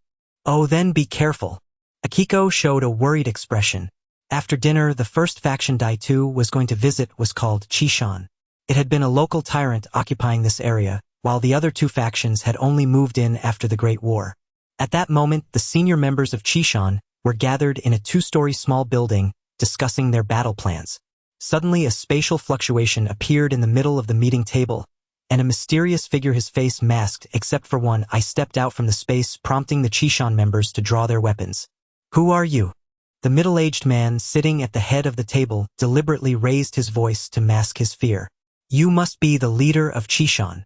Oh, then be careful. Akiko showed a worried expression. After dinner, the first faction Daitu was going to visit was called Chishan. It had been a local tyrant occupying this area, while the other 2 factions had only moved in after the Great War. At that moment, the senior members of Chishan were gathered in a 2-story small building, discussing their battle plans. Suddenly, a spatial fluctuation appeared in the middle of the meeting table, and a mysterious figure, his face masked except for one eye, stepped out from the space, prompting the Chishan members to draw their weapons. Who are you? The middle-aged man sitting at the head of the table deliberately raised his voice to mask his fear. You must be the leader of Chishan.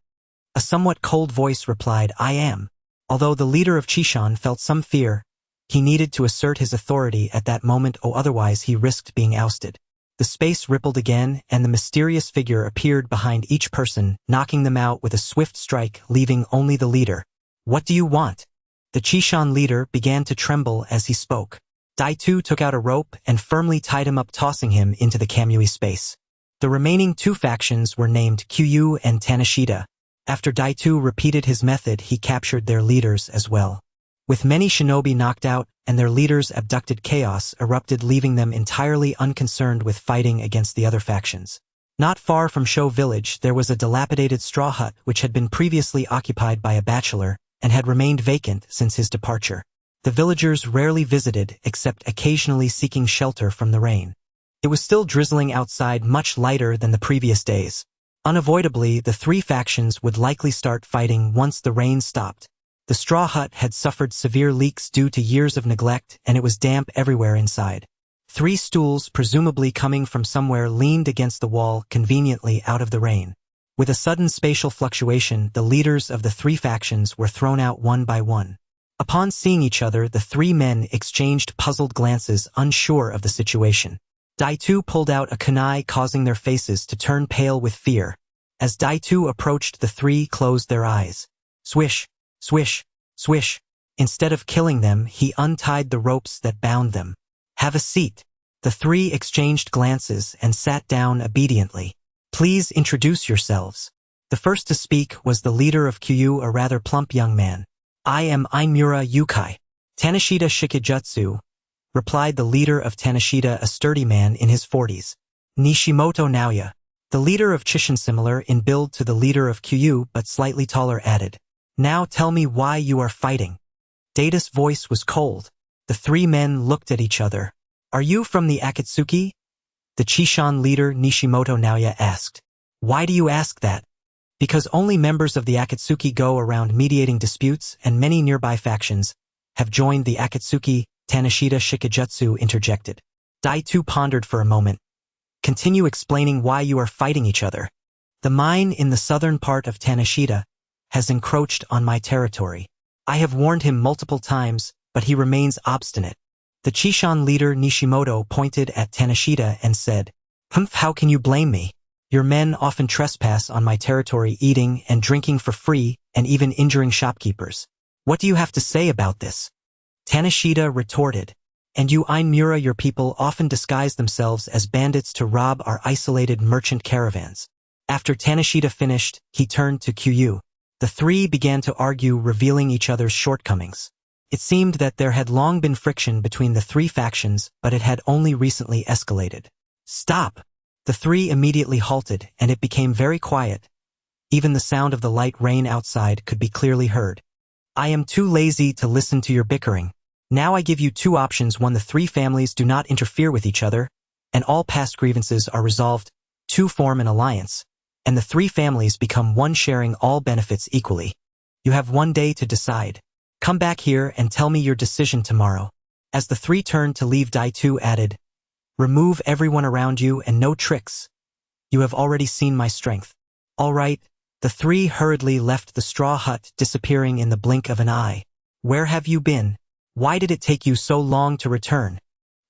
A somewhat cold voice replied, I am. Although the leader of Chishan felt some fear, he needed to assert his authority at that moment, or otherwise he risked being ousted. The space rippled again, and the mysterious figure appeared behind each person, knocking them out with a swift strike, leaving only the leader. What do you want? The Chishan leader began to tremble as he spoke. Daitu took out a rope and firmly tied him up, tossing him into the Kamui space. The remaining 2 factions were named Kyu and Tanishida. After Daitu repeated his method, he captured their leaders as well. With many shinobi knocked out and their leaders abducted, chaos erupted, leaving them entirely unconcerned with fighting against the other factions. Not far from Sho village, there was a dilapidated straw hut which had been previously occupied by a bachelor and had remained vacant since his departure. The villagers rarely visited, except occasionally seeking shelter from the rain. It was still drizzling outside, much lighter than the previous days. Unavoidably, the 3 factions would likely start fighting once the rain stopped. The straw hut had suffered severe leaks due to years of neglect, and it was damp everywhere inside. 3 stools, presumably coming from somewhere, leaned against the wall, conveniently out of the rain. With a sudden spatial fluctuation, the leaders of the 3 factions were thrown out one by one. Upon seeing each other, the 3 men exchanged puzzled glances, unsure of the situation. Daitu pulled out a kunai, causing their faces to turn pale with fear. As Daitu approached, the 3 closed their eyes. Swish, swish, swish. Instead of killing them, he untied the ropes that bound them. Have a seat. The 3 exchanged glances and sat down obediently. Please introduce yourselves. The first to speak was the leader of Kyu, a rather plump young man. I am Imura Yukai. Tanishida Shikijutsu, replied the leader of Tanishida, a sturdy man in his 40s. Nishimoto Naoya, the leader of Chishan, similar in build to the leader of Kyu but slightly taller, added. Now tell me why you are fighting. Data's voice was cold. The 3 men looked at each other. Are you from the Akatsuki? The Chishan leader Nishimoto Naoya asked. Why do you ask that? Because only members of the Akatsuki go around mediating disputes, and many nearby factions have joined the Akatsuki, Tanishida Shikijutsu interjected. Daitu pondered for a moment. Continue explaining why you are fighting each other. The mine in the southern part of Tanishida has encroached on my territory. I have warned him multiple times, but he remains obstinate. The Chishan leader Nishimoto pointed at Tanishida and said, How can you blame me? Your men often trespass on my territory, eating and drinking for free and even injuring shopkeepers. What do you have to say about this? Tanishida retorted. And you Einmura, your people often disguise themselves as bandits to rob our isolated merchant caravans. After Tanishida finished, he turned to Kyu. The 3 began to argue, revealing each other's shortcomings. It seemed that there had long been friction between the 3 factions, but it had only recently escalated. Stop! The 3 immediately halted, and it became very quiet. Even the sound of the light rain outside could be clearly heard. I am too lazy to listen to your bickering. Now I give you two options. 1. The three families do not interfere with each other, and all past grievances are resolved. 2. Form an alliance, and the three families become one, sharing all benefits equally. You have 1 day to decide. Come back here and tell me your decision tomorrow. As the three turned to leave, Daitu added, remove everyone around you and no tricks. You have already seen my strength. All right. The three hurriedly left the straw hut, disappearing in the blink of an eye. Where have you been? Why did it take you so long to return?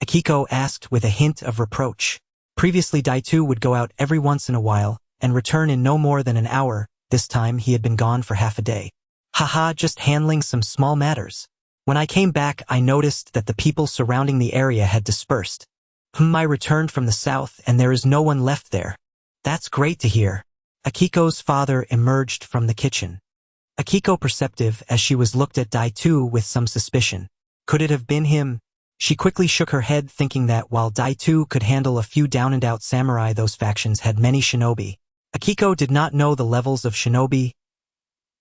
Akiko asked with a hint of reproach. Previously, Daitu would go out every once in a while and return in no more than an hour. This time he had been gone for half a day. Haha, just handling some small matters. When I came back, I noticed that the people surrounding the area had dispersed. I returned from the south and there is no one left there. That's great to hear. Akiko's father emerged from the kitchen. Akiko perceptive as she was looked at Daitu with some suspicion. Could it have been him? She quickly shook her head, thinking that while Daitu could handle a few down-and-out samurai, those factions had many shinobi. Akiko did not know the levels of shinobi.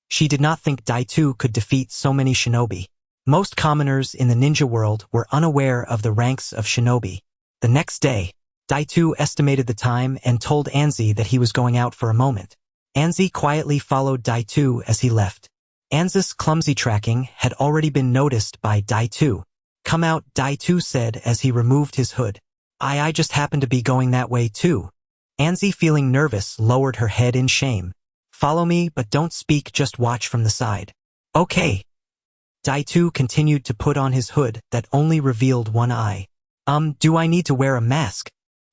She did not think Daitu could defeat so many shinobi. Most commoners in the ninja world were unaware of the ranks of shinobi. The next day, Daitu estimated the time and told Anzi that he was going out for a moment. Anzi quietly followed Daitu as he left. Anzi's clumsy tracking had already been noticed by Daitu. Come out, Daitu said as he removed his hood. I just happened to be going that way too. Anzi, feeling nervous, lowered her head in shame. Follow me, but don't speak, just watch from the side. Okay. Daitu continued to put on his hood that only revealed one eye. Do I need to wear a mask?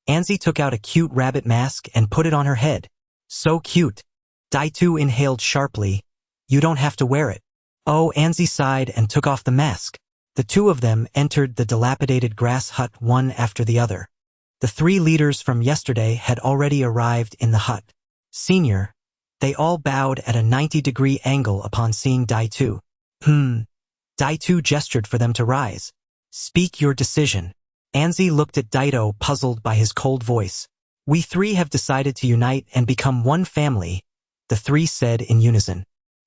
Anzi took out a cute rabbit mask and put it on her head. So cute. Daitu inhaled sharply. You don't have to wear it. Oh, Anzi sighed and took off the mask. The two of them entered the dilapidated grass hut one after the other. The three leaders from yesterday had already arrived in the hut. Senior. They all bowed at a 90-degree angle upon seeing Daitu. Daitu gestured for them to rise. Speak your decision. Anzi looked at Daito, puzzled by his cold voice. We three have decided to unite and become one family, the three said in unison.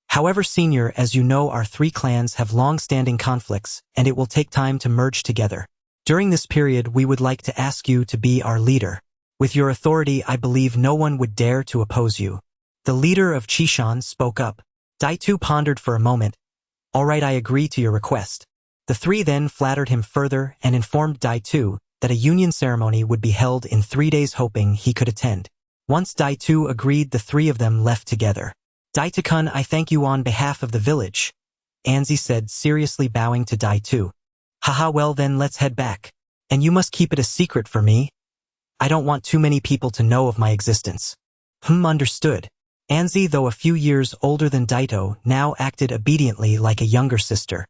However, Senior, as you know, our three clans have long-standing conflicts, and it will take time to merge together. During this period, we would like to ask you to be our leader. With your authority, I believe no one would dare to oppose you. The leader of Chishan spoke up. Daitu pondered for a moment. All right, I agree to your request. The three then flattered him further and informed Daitu that a union ceremony would be held in 3 days, hoping he could attend. Once Daitu agreed, the three of them left together. Daitu-kun, I thank you on behalf of the village, Anzi said, seriously bowing to Daitu. Haha, well then let's head back. And you must keep it a secret for me. I don't want too many people to know of my existence. Understood. Anzi, though a few years older than Daito, now acted obediently like a younger sister.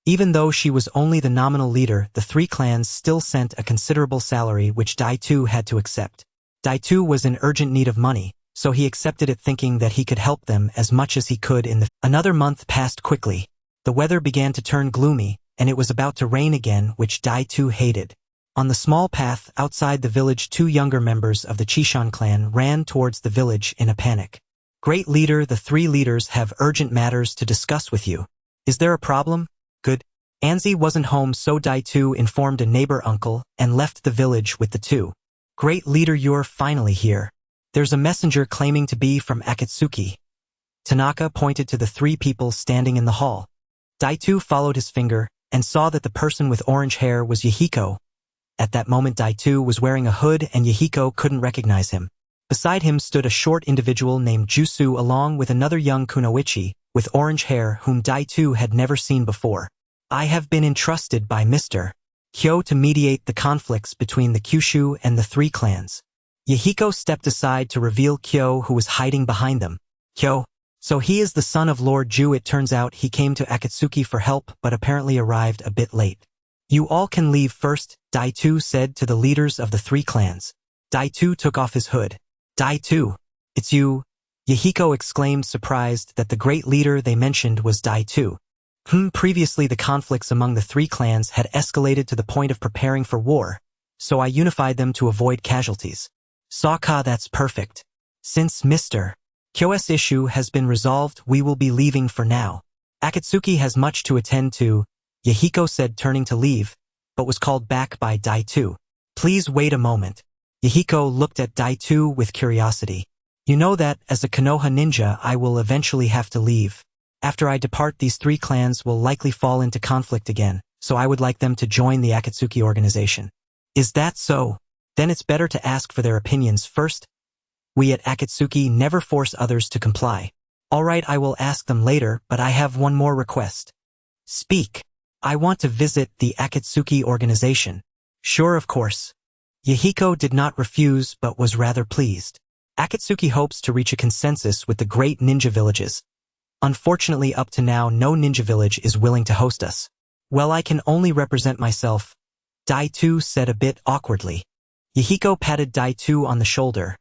Even though she was only the nominal leader, the three clans still sent a considerable salary which Daitu had to accept. Daitu was in urgent need of money, so he accepted it, thinking that he could help them as much as he could in the... Another month passed quickly. The weather began to turn gloomy, and it was about to rain again, which Daitu hated. On the small path outside the village, two younger members of the Chishan clan ran towards the village in a panic. Great leader, the three leaders have urgent matters to discuss with you. Is there a problem? Good. Anzi wasn't home, so Daitu informed a neighbor uncle and left the village with the two. Great leader, you're finally here. There's a messenger claiming to be from Akatsuki. Tanaka pointed to the three people standing in the hall. Daitu followed his finger and saw that the person with orange hair was Yahiko. At that moment, Daitu was wearing a hood and Yahiko couldn't recognize him. Beside him stood a short individual named Jusu, along with another young kunoichi with orange hair whom Daitu had never seen before. I have been entrusted by Mr. Kyo to mediate the conflicts between the Kyushu and the three clans. Yahiko stepped aside to reveal Kyo, who was hiding behind them. Kyo. So he is the son of Lord Ju. It turns out he came to Akatsuki for help but apparently arrived a bit late. You all can leave first, Daitu said to the leaders of the three clans. Daitu took off his hood. Daitu. It's you. Yahiko exclaimed, surprised that the great leader they mentioned was Daitu. Previously the conflicts among the three clans had escalated to the point of preparing for war, so I unified them to avoid casualties. Sokka, that's perfect. Since Mr. Kyo's issue has been resolved, we will be leaving for now. Akatsuki has much to attend to, Yahiko said turning to leave, but was called back by Daitu. Please wait a moment. Yahiko looked at Daitu with curiosity. You know that, as a Konoha ninja, I will eventually have to leave. After I depart, these 3 clans will likely fall into conflict again, so I would like them to join the Akatsuki organization. Is that so? Then it's better to ask for their opinions first. We at Akatsuki never force others to comply. Alright, I will ask them later, but I have one more request. Speak. I want to visit the Akatsuki organization. Sure, of course. Yahiko did not refuse but was rather pleased. Akatsuki hopes to reach a consensus with the great ninja villages. Unfortunately, up to now, no ninja village is willing to host us. Well, I can only represent myself, Daitu said a bit awkwardly. Yahiko patted Daitu on the shoulder.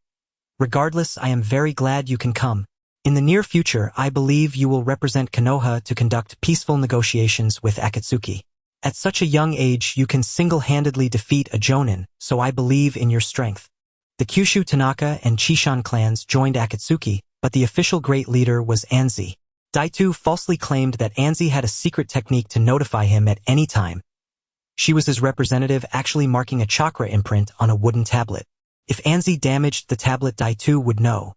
Regardless, I am very glad you can come. In the near future, I believe you will represent Konoha to conduct peaceful negotiations with Akatsuki. At such a young age, you can single-handedly defeat a Jonin, so I believe in your strength. The Kyushu Tanaka and Chishan clans joined Akatsuki, but the official great leader was Anzi. Daitu falsely claimed that Anzi had a secret technique to notify him at any time. She was his representative, actually marking a chakra imprint on a wooden tablet. If Anzi damaged the tablet, Daitu would know.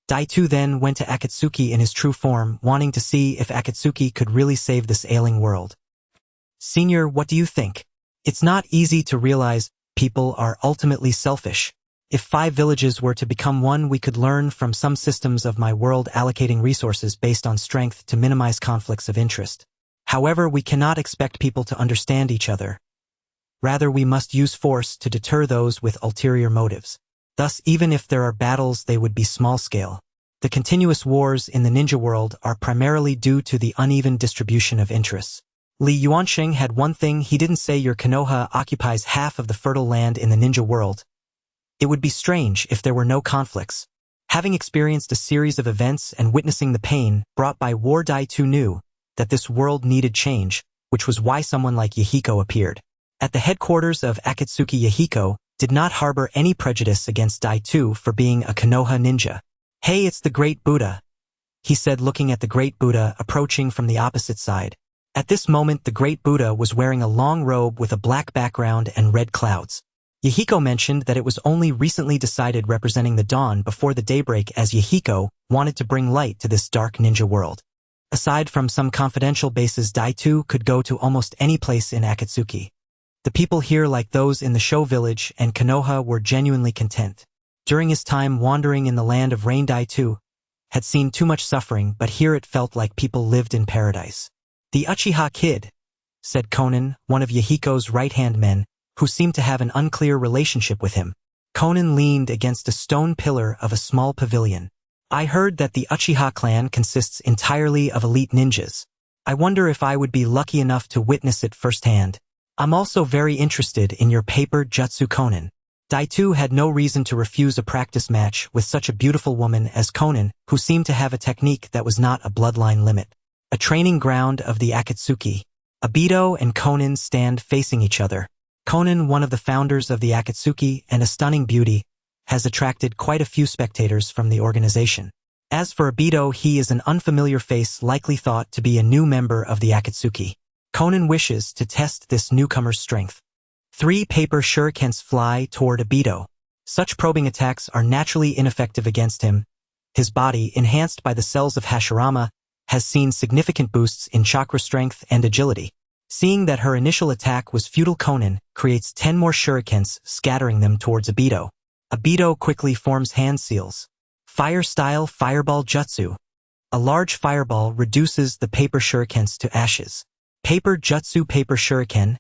Daitu then went to Akatsuki in his true form, wanting to see if Akatsuki could really save this ailing world. Senior, what do you think? It's not easy to realize people are ultimately selfish. If 5 villages were to become one, we could learn from some systems of my world allocating resources based on strength to minimize conflicts of interest. However, we cannot expect people to understand each other. Rather, we must use force to deter those with ulterior motives. Thus, even if there are battles, they would be small-scale. The continuous wars in the ninja world are primarily due to the uneven distribution of interests. Li Yuansheng had one thing he didn't say: your Konoha occupies half of the fertile land in the ninja world. It would be strange if there were no conflicts. Having experienced a series of events and witnessing the pain brought by war, Daitu knew that this world needed change, which was why someone like Yahiko appeared. At the headquarters of Akatsuki, Yahiko did not harbor any prejudice against Daitu for being a Konoha ninja. Hey, it's the Great Buddha, he said, looking at the Great Buddha approaching from the opposite side. At this moment, the Great Buddha was wearing a long robe with a black background and red clouds. Yahiko mentioned that it was only recently decided representing the dawn before the daybreak, as Yahiko wanted to bring light to this dark ninja world. Aside from some confidential bases, Daitu could go to almost any place in Akatsuki. The people here, like those in the Sho village and Konoha, were genuinely content. During his time wandering in the land of rain, Daitu had seen too much suffering, but here it felt like people lived in paradise. The Uchiha kid, said Konan, one of Yahiko's right-hand men, who seemed to have an unclear relationship with him. Konan leaned against a stone pillar of a small pavilion. I heard that the Uchiha clan consists entirely of elite ninjas. I wonder if I would be lucky enough to witness it firsthand. I'm also very interested in your paper jutsu, Konan. Daitu had no reason to refuse a practice match with such a beautiful woman as Konan, who seemed to have a technique that was not a bloodline limit. A training ground of the Akatsuki. Obito and Konan stand facing each other. Konan, one of the founders of the Akatsuki and a stunning beauty, has attracted quite a few spectators from the organization. As for Obito, he is an unfamiliar face, likely thought to be a new member of the Akatsuki. Konan wishes to test this newcomer's strength. 3 paper shurikens fly toward Obito. Such probing attacks are naturally ineffective against him. His body, enhanced by the cells of Hashirama, has seen significant boosts in chakra strength and agility. Seeing that her initial attack was futile, Konan creates 10 more shurikens, scattering them towards Obito. Obito quickly forms hand seals. Fire-style fireball jutsu. A large fireball reduces the paper shurikens to ashes. Paper jutsu, paper shuriken.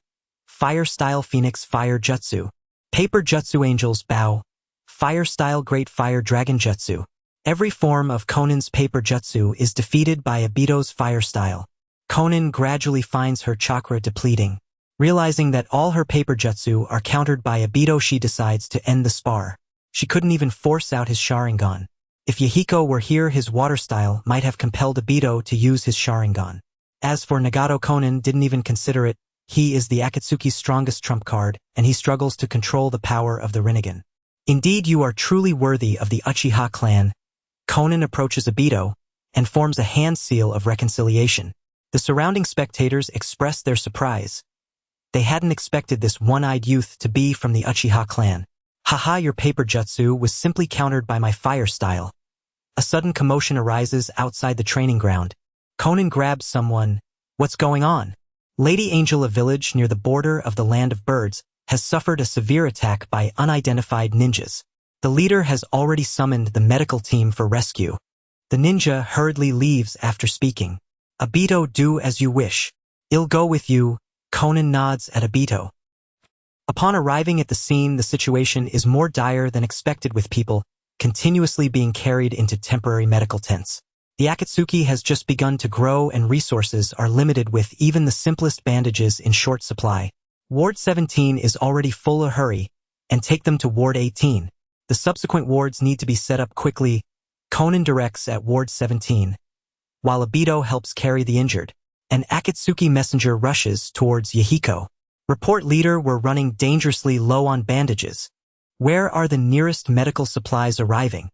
Fire-style phoenix fire jutsu. Paper jutsu angel's bow. Fire-style great fire dragon jutsu. Every form of Konan's paper jutsu is defeated by Obito's fire style. Konan gradually finds her chakra depleting. Realizing that all her paper jutsu are countered by Obito, she decides to end the spar. She couldn't even force out his Sharingan. If Yahiko were here, his water style might have compelled Obito to use his Sharingan. As for Nagato, Konan didn't even consider it. He is the Akatsuki's strongest trump card, and he struggles to control the power of the Rinnegan. Indeed, you are truly worthy of the Uchiha clan, Konan approaches Obito and forms a hand seal of reconciliation. The surrounding spectators express their surprise. They hadn't expected this one-eyed youth to be from the Uchiha clan. Haha, your paper jutsu was simply countered by my fire style. A sudden commotion arises outside the training ground. Konan grabs someone. What's going on? Lady Angel, a village near the border of the land of birds, has suffered a severe attack by unidentified ninjas. The leader has already summoned the medical team for rescue. The ninja hurriedly leaves after speaking. Obito, do as you wish. I'll go with you. Konan nods at Obito. Upon arriving at the scene, the situation is more dire than expected, with people continuously being carried into temporary medical tents. The Akatsuki has just begun to grow and resources are limited, with even the simplest bandages in short supply. Ward 17 is already full of hurry, and take them to Ward 18. The subsequent wards need to be set up quickly. Konan directs at Ward 17, while Obito helps carry the injured. An Akatsuki messenger rushes towards Yahiko. Report, leader, we're running dangerously low on bandages. Where are the nearest medical supplies arriving?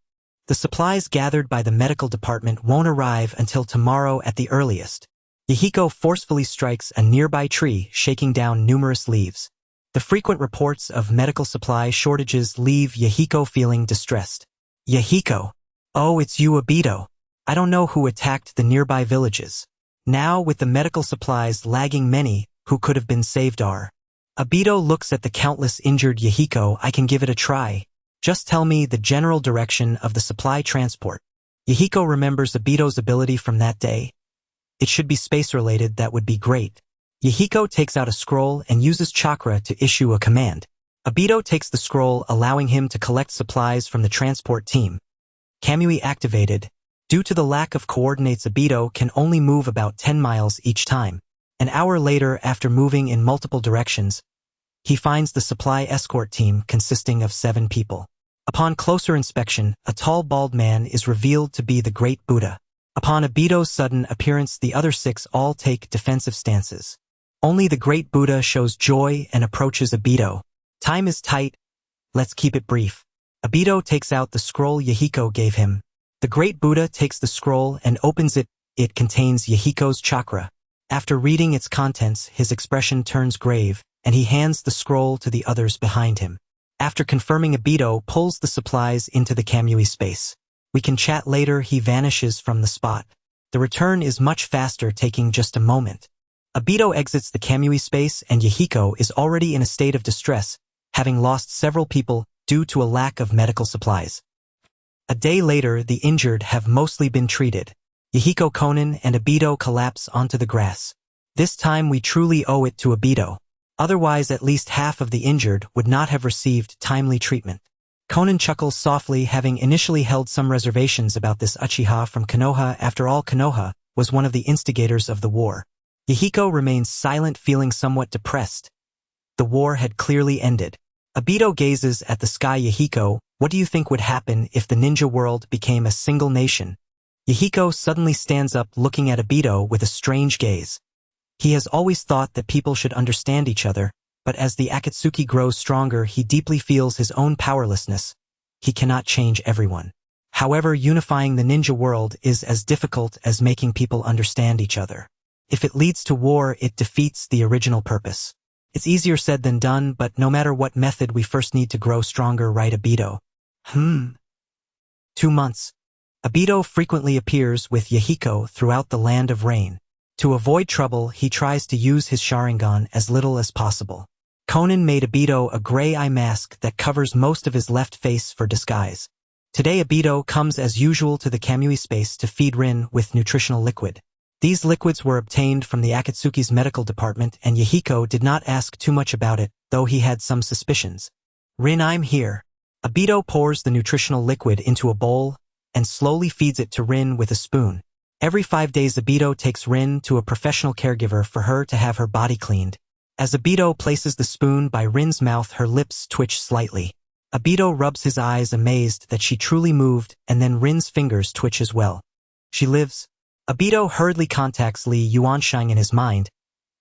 The supplies gathered by the medical department won't arrive until tomorrow at the earliest. Yahiko forcefully strikes a nearby tree, shaking down numerous leaves. The frequent reports of medical supply shortages leave Yahiko feeling distressed. Yahiko. Oh, it's you, Obito. I don't know who attacked the nearby villages. Now, with the medical supplies lagging, many who could have been saved are. Obito looks at the countless injured Yahiko. I can give it a try. Just tell me the general direction of the supply transport. Yahiko remembers Obito's ability from that day. It should be space-related, that would be great. Yahiko takes out a scroll and uses chakra to issue a command. Obito takes the scroll, allowing him to collect supplies from the transport team. Kamui activated. Due to the lack of coordinates, Obito can only move about 10 miles each time. An hour later, after moving in multiple directions, he finds the supply escort team consisting of 7 people. Upon closer inspection, a tall bald man is revealed to be the Great Buddha. Upon Obito's sudden appearance, the other 6 all take defensive stances. Only the Great Buddha shows joy and approaches Obito. Time is tight. Let's keep it brief. Obito takes out the scroll Yahiko gave him. The Great Buddha takes the scroll and opens it. It contains Yahiko's chakra. After reading its contents, his expression turns grave, and he hands the scroll to the others behind him. After confirming, Obito pulls the supplies into the Kamui space. We can chat later. He vanishes from the spot. The return is much faster, taking just a moment. Obito exits the Kamui space, and Yahiko is already in a state of distress, having lost several people due to a lack of medical supplies. A day later, the injured have mostly been treated. Yahiko, Konan, and Obito collapse onto the grass. This time we truly owe it to Obito. Otherwise, at least half of the injured would not have received timely treatment. Konan chuckles softly, having initially held some reservations about this Uchiha from Konoha. After all, Konoha was one of the instigators of the war. Yahiko remains silent, feeling somewhat depressed. The war had clearly ended. Obito gazes at the sky. Yahiko, what do you think would happen if the ninja world became a single nation? Yahiko suddenly stands up, looking at Obito with a strange gaze. He has always thought that people should understand each other, but as the Akatsuki grows stronger, he deeply feels his own powerlessness. He cannot change everyone. However, unifying the ninja world is as difficult as making people understand each other. If it leads to war, it defeats the original purpose. It's easier said than done, but no matter what method, we first need to grow stronger, right, Obito? 2 months. Obito frequently appears with Yahiko throughout the land of rain. To avoid trouble, he tries to use his Sharingan as little as possible. Konan made Obito a gray eye mask that covers most of his left face for disguise. Today, Obito comes as usual to the Kamui space to feed Rin with nutritional liquid. These liquids were obtained from the Akatsuki's medical department, and Yahiko did not ask too much about it, though he had some suspicions. Rin, I'm here. Obito pours the nutritional liquid into a bowl and slowly feeds it to Rin with a spoon. Every 5 days, Obito takes Rin to a professional caregiver for her to have her body cleaned. As Obito places the spoon by Rin's mouth, her lips twitch slightly. Obito rubs his eyes, amazed that she truly moved, and then Rin's fingers twitch as well. She lives. Obito hurriedly contacts Li Yuansheng in his mind,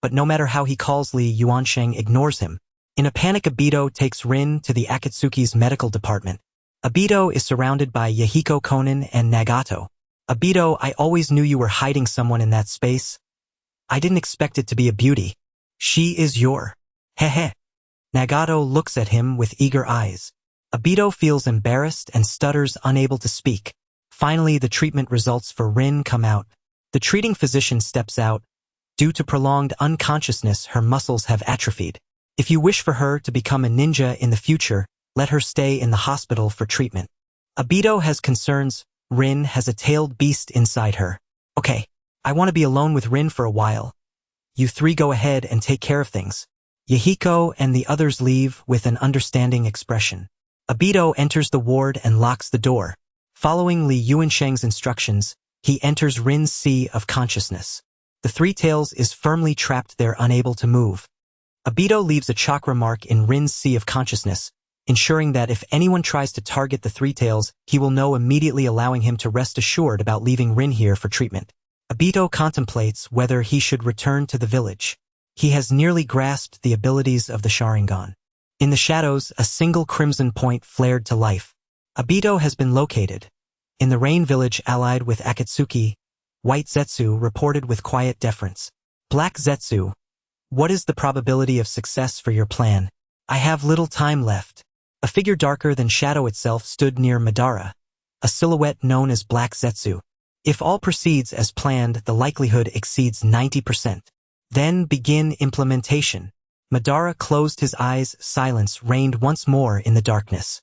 but no matter how he calls, Li Yuansheng ignores him. In a panic, Obito takes Rin to the Akatsuki's medical department. Obito is surrounded by Yahiko Konan and Nagato. Obito, I always knew you were hiding someone in that space. I didn't expect it to be a beauty. She is your. Heh. Nagato looks at him with eager eyes. Obito feels embarrassed and stutters, unable to speak. Finally, the treatment results for Rin come out. The treating physician steps out. Due to prolonged unconsciousness, her muscles have atrophied. If you wish for her to become a ninja in the future, let her stay in the hospital for treatment. Obito has concerns. Rin has a tailed beast inside her. Okay, I want to be alone with Rin for a while. You three go ahead and take care of things. Yahiko and the others leave with an understanding expression. Obito enters the ward and locks the door. Following Li Yuansheng's instructions, he enters Rin's sea of consciousness. The Three Tails is firmly trapped there, unable to move. Obito leaves a chakra mark in Rin's sea of consciousness, ensuring that if anyone tries to target the Three Tails, he will know immediately, allowing him to rest assured about leaving Rin here for treatment. Obito contemplates whether he should return to the village. He has nearly grasped the abilities of the Sharingan. In the shadows, a single crimson point flared to life. Obito has been located. In the Rain Village, allied with Akatsuki, White Zetsu reported with quiet deference. Black Zetsu, what is the probability of success for your plan? I have little time left. A figure darker than shadow itself stood near Madara, a silhouette known as Black Zetsu. If all proceeds as planned, the likelihood exceeds 90%. Then begin implementation. Madara closed his eyes. Silence reigned once more in the darkness.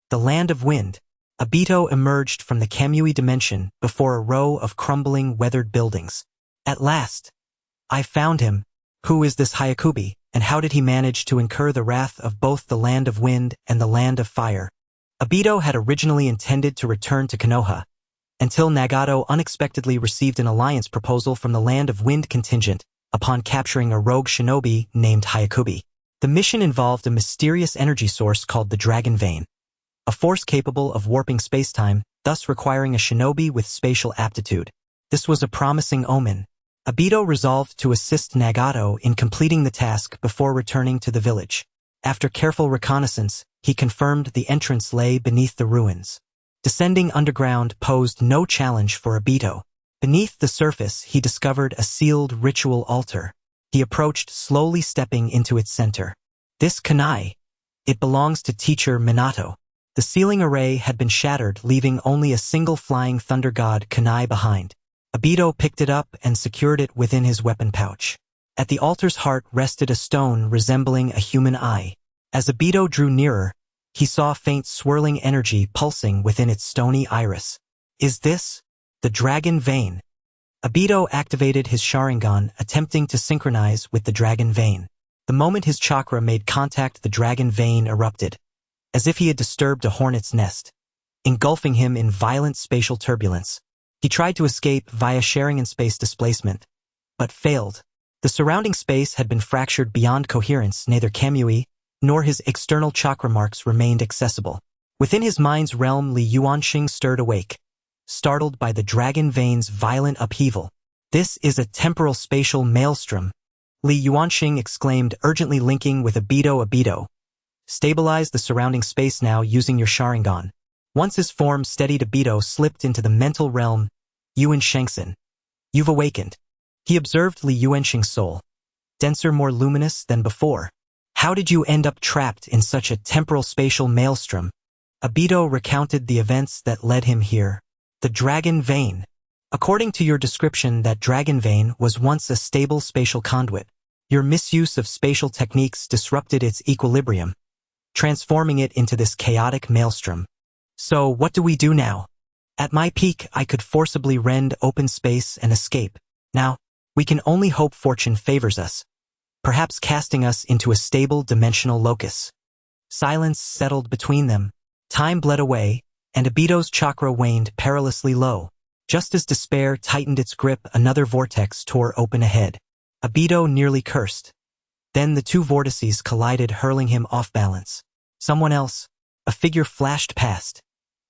The Land of Wind. Obito emerged from the Kamui dimension before a row of crumbling, weathered buildings. At last, I found him. Who is this Hyakubi, and how did he manage to incur the wrath of both the Land of Wind and the Land of Fire? Obito had originally intended to return to Konoha, until Nagato unexpectedly received an alliance proposal from the Land of Wind contingent upon capturing a rogue shinobi named Hyakubi. The mission involved a mysterious energy source called the Dragon Vein, a force capable of warping spacetime, thus requiring a shinobi with spatial aptitude. This was a promising omen. Obito resolved to assist Nagato in completing the task before returning to the village. After careful reconnaissance, he confirmed the entrance lay beneath the ruins. Descending underground posed no challenge for Obito. Beneath the surface, he discovered a sealed ritual altar. He approached, slowly stepping into its center. This kunai. It belongs to teacher Minato. The ceiling array had been shattered, leaving only a single flying thunder god kunai behind. Obito picked it up and secured it within his weapon pouch. At the altar's heart rested a stone resembling a human eye. As Obito drew nearer, he saw faint swirling energy pulsing within its stony iris. Is this the Dragon Vein? Obito activated his Sharingan, attempting to synchronize with the Dragon Vein. The moment his chakra made contact, the Dragon Vein erupted, as if he had disturbed a hornet's nest, engulfing him in violent spatial turbulence. He tried to escape via Sharingan space displacement, but failed. The surrounding space had been fractured beyond coherence. Neither Kamui nor his external chakra marks remained accessible. Within his mind's realm, Li Yuansheng stirred awake, startled by the Dragon Vein's violent upheaval. This is a temporal spatial maelstrom, Li Yuansheng exclaimed, urgently linking with Obito. Obito, stabilize the surrounding space now using your Sharingan. Once his form steadied, Obito slipped into the mental realm. Yuanshengsen, you've awakened. He observed Li Yuansheng's soul, denser, more luminous than before. How did you end up trapped in such a temporal spatial maelstrom? Obito recounted the events that led him here. The Dragon Vein. According to your description, that Dragon Vein was once a stable spatial conduit. Your misuse of spatial techniques disrupted its equilibrium, transforming it into this chaotic maelstrom. So what do we do now? At my peak, I could forcibly rend open space and escape. Now, we can only hope fortune favors us, perhaps casting us into a stable dimensional locus. Silence settled between them. Time bled away, and Obito's chakra waned perilously low. Just as despair tightened its grip, another vortex tore open ahead. Obito nearly cursed. Then the two vortices collided, hurling him off balance. Someone else, a figure, flashed past,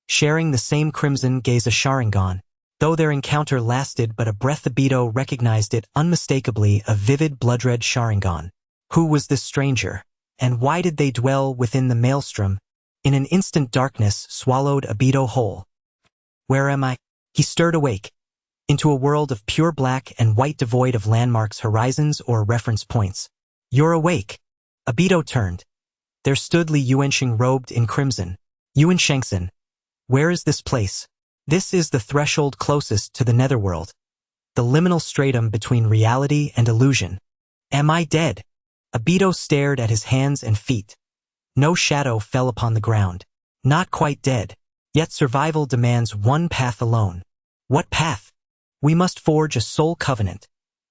sharing the same crimson gaze, a Sharingan. Though their encounter lasted but a breath, Obito recognized it unmistakably, a vivid blood-red Sharingan. Who was this stranger? And why did they dwell within the maelstrom? In an instant darkness swallowed Obito whole. Where am I? He stirred awake, into a world of pure black and white devoid of landmarks, horizons, or reference points. You're awake. Obito turned. There stood Li Yuansheng robed in crimson. Yuanshengsen. Where is this place? This is the threshold closest to the netherworld. The liminal stratum between reality and illusion. Am I dead? Obito stared at his hands and feet. No shadow fell upon the ground. Not quite dead. Yet survival demands one path alone. What path? We must forge a soul covenant,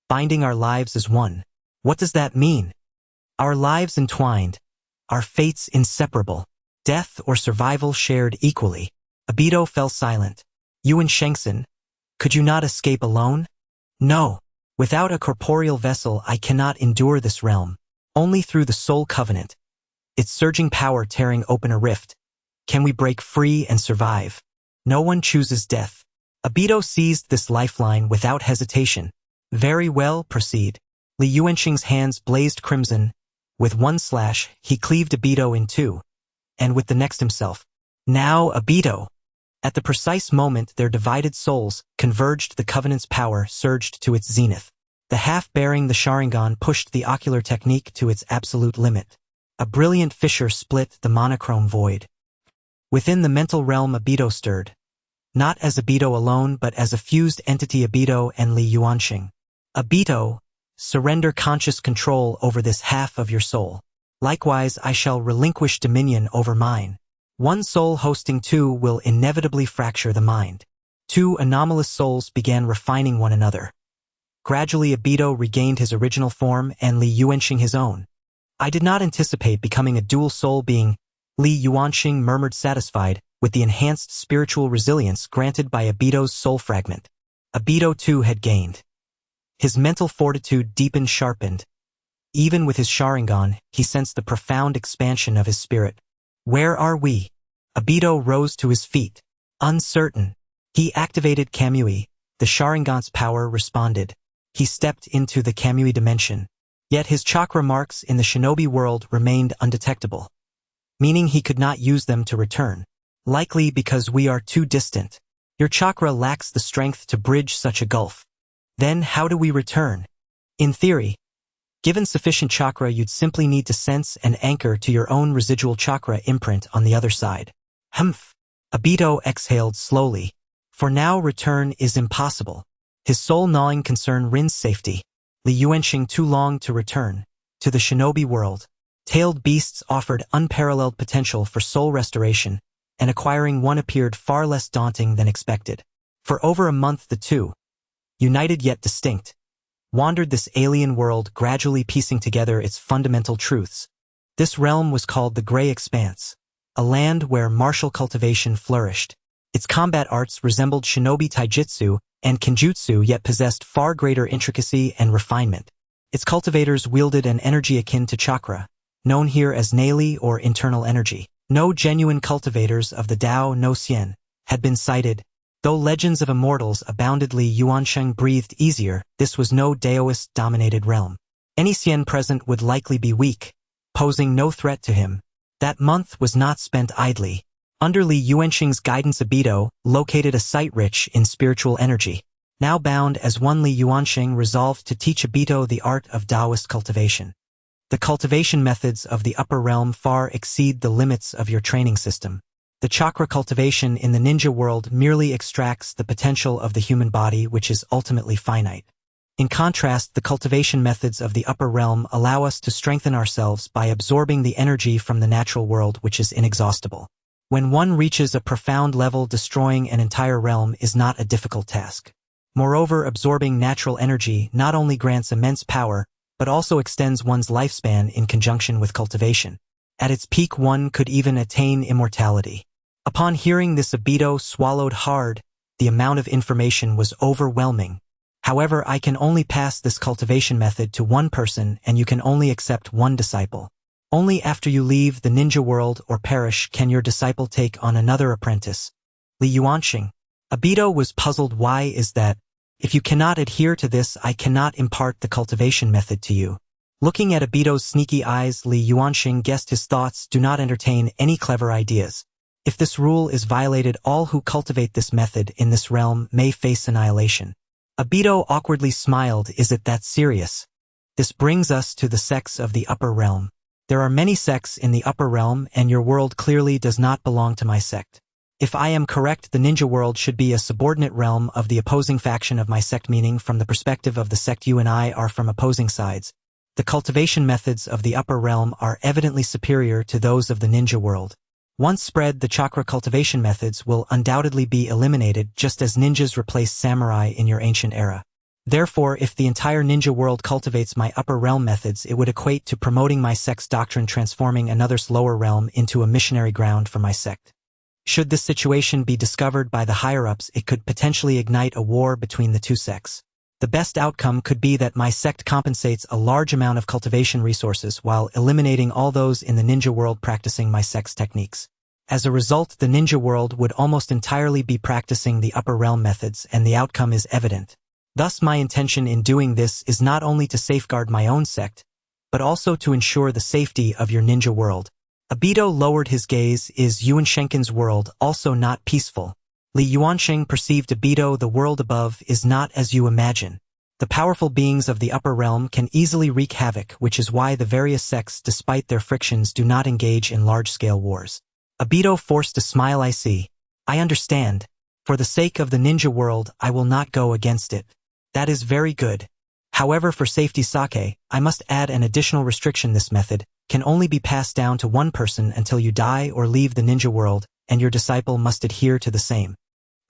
binding our lives as one. What does that mean? Our lives entwined, our fates inseparable, death or survival shared equally. Obito fell silent. Yuanshengsen, could you not escape alone? No. Without a corporeal vessel I cannot endure this realm. Only through the soul covenant, its surging power tearing open a rift, can we break free and survive. No one chooses death. Obito seized this lifeline without hesitation. Very well, proceed. Li Yuansheng's hands blazed crimson. With one slash, he cleaved Obito in two, and with the next himself. Now, Obito! At the precise moment their divided souls converged, the covenant's power surged to its zenith. The half bearing the Sharingan pushed the ocular technique to its absolute limit. A brilliant fissure split the monochrome void. Within the mental realm Obito stirred. Not as Obito alone but as a fused entity, Obito and Li Yuansheng. Obito, surrender conscious control over this half of your soul. Likewise I shall relinquish dominion over mine. One soul hosting two will inevitably fracture the mind. Two anomalous souls began refining one another. Gradually Obito regained his original form and Li Yuansheng his own. I did not anticipate becoming a dual soul being, Li Yuansheng murmured, satisfied with the enhanced spiritual resilience granted by Obito's soul fragment. Obito too had gained. His mental fortitude deepened, sharpened. Even with his Sharingan, he sensed the profound expansion of his spirit. Where are we? Obito rose to his feet. Uncertain. He activated Kamui. The Sharingan's power responded. He stepped into the Kamui dimension. Yet his chakra marks in the shinobi world remained undetectable, meaning he could not use them to return. Likely because we are too distant. Your chakra lacks the strength to bridge such a gulf. Then how do we return? In theory, given sufficient chakra, you'd simply need to sense and anchor to your own residual chakra imprint on the other side. Humph. Obito exhaled slowly. For now return is impossible. His soul gnawing concern Rin's safety. Li Yuansheng too long to return. To the shinobi world, tailed beasts offered unparalleled potential for soul restoration, and acquiring one appeared far less daunting than expected. For over a month the two, united yet distinct, wandered this alien world, gradually piecing together its fundamental truths. This realm was called the Gray Expanse, a land where martial cultivation flourished. Its combat arts resembled shinobi taijutsu and kenjutsu, yet possessed far greater intricacy and refinement. Its cultivators wielded an energy akin to chakra, known here as Neli or internal energy. No genuine cultivators of the Tao no Xian had been sighted. Though legends of immortals abounded, Li Yuansheng breathed easier. This was no Daoist-dominated realm. Any Xian present would likely be weak, posing no threat to him. That month was not spent idly. Under Li Yuansheng's guidance, Obito located a site rich in spiritual energy. Now bound as one, Li Yuansheng resolved to teach Obito the art of Taoist cultivation. The cultivation methods of the upper realm far exceed the limits of your training system. The chakra cultivation in the ninja world merely extracts the potential of the human body, which is ultimately finite. In contrast, the cultivation methods of the upper realm allow us to strengthen ourselves by absorbing the energy from the natural world, which is inexhaustible. When one reaches a profound level, destroying an entire realm is not a difficult task. Moreover, absorbing natural energy not only grants immense power, but also extends one's lifespan in conjunction with cultivation. At its peak, one could even attain immortality. Upon hearing this, Obito swallowed hard. The amount of information was overwhelming. However, I can only pass this cultivation method to one person, and you can only accept one disciple. Only after you leave the ninja world or perish can your disciple take on another apprentice. Li Yuansheng. Obito was puzzled. Why is that? If you cannot adhere to this, I cannot impart the cultivation method to you. Looking at Obito's sneaky eyes, Li Yuansheng guessed his thoughts do not entertain any clever ideas. If this rule is violated, all who cultivate this method in this realm may face annihilation. Obito awkwardly smiled. Is it that serious? This brings us to the sects of the upper realm. There are many sects in the upper realm, and your world clearly does not belong to my sect. If I am correct, the ninja world should be a subordinate realm of the opposing faction of my sect, meaning from the perspective of the sect you and I are from opposing sides. The cultivation methods of the upper realm are evidently superior to those of the ninja world. Once spread, the chakra cultivation methods will undoubtedly be eliminated, just as ninjas replaced samurai in your ancient era. Therefore, if the entire ninja world cultivates my upper realm methods, it would equate to promoting my sect's doctrine, transforming another lower realm into a missionary ground for my sect. Should this situation be discovered by the higher-ups, it could potentially ignite a war between the two sects. The best outcome could be that my sect compensates a large amount of cultivation resources while eliminating all those in the ninja world practicing my sect's techniques. As a result, the ninja world would almost entirely be practicing the upper realm methods, and the outcome is evident. Thus, my intention in doing this is not only to safeguard my own sect, but also to ensure the safety of your ninja world. Obito lowered his gaze. Is Yuansheng's world also not peaceful? Li Yuansheng perceived Obito. The world above is not as you imagine. The powerful beings of the upper realm can easily wreak havoc, which is why the various sects, despite their frictions, do not engage in large-scale wars. Obito forced a smile. I see. I understand. For the sake of the ninja world, I will not go against it. That is very good. However, for safety's sake, I must add an additional restriction. This method can only be passed down to one person until you die or leave the ninja world, and your disciple must adhere to the same.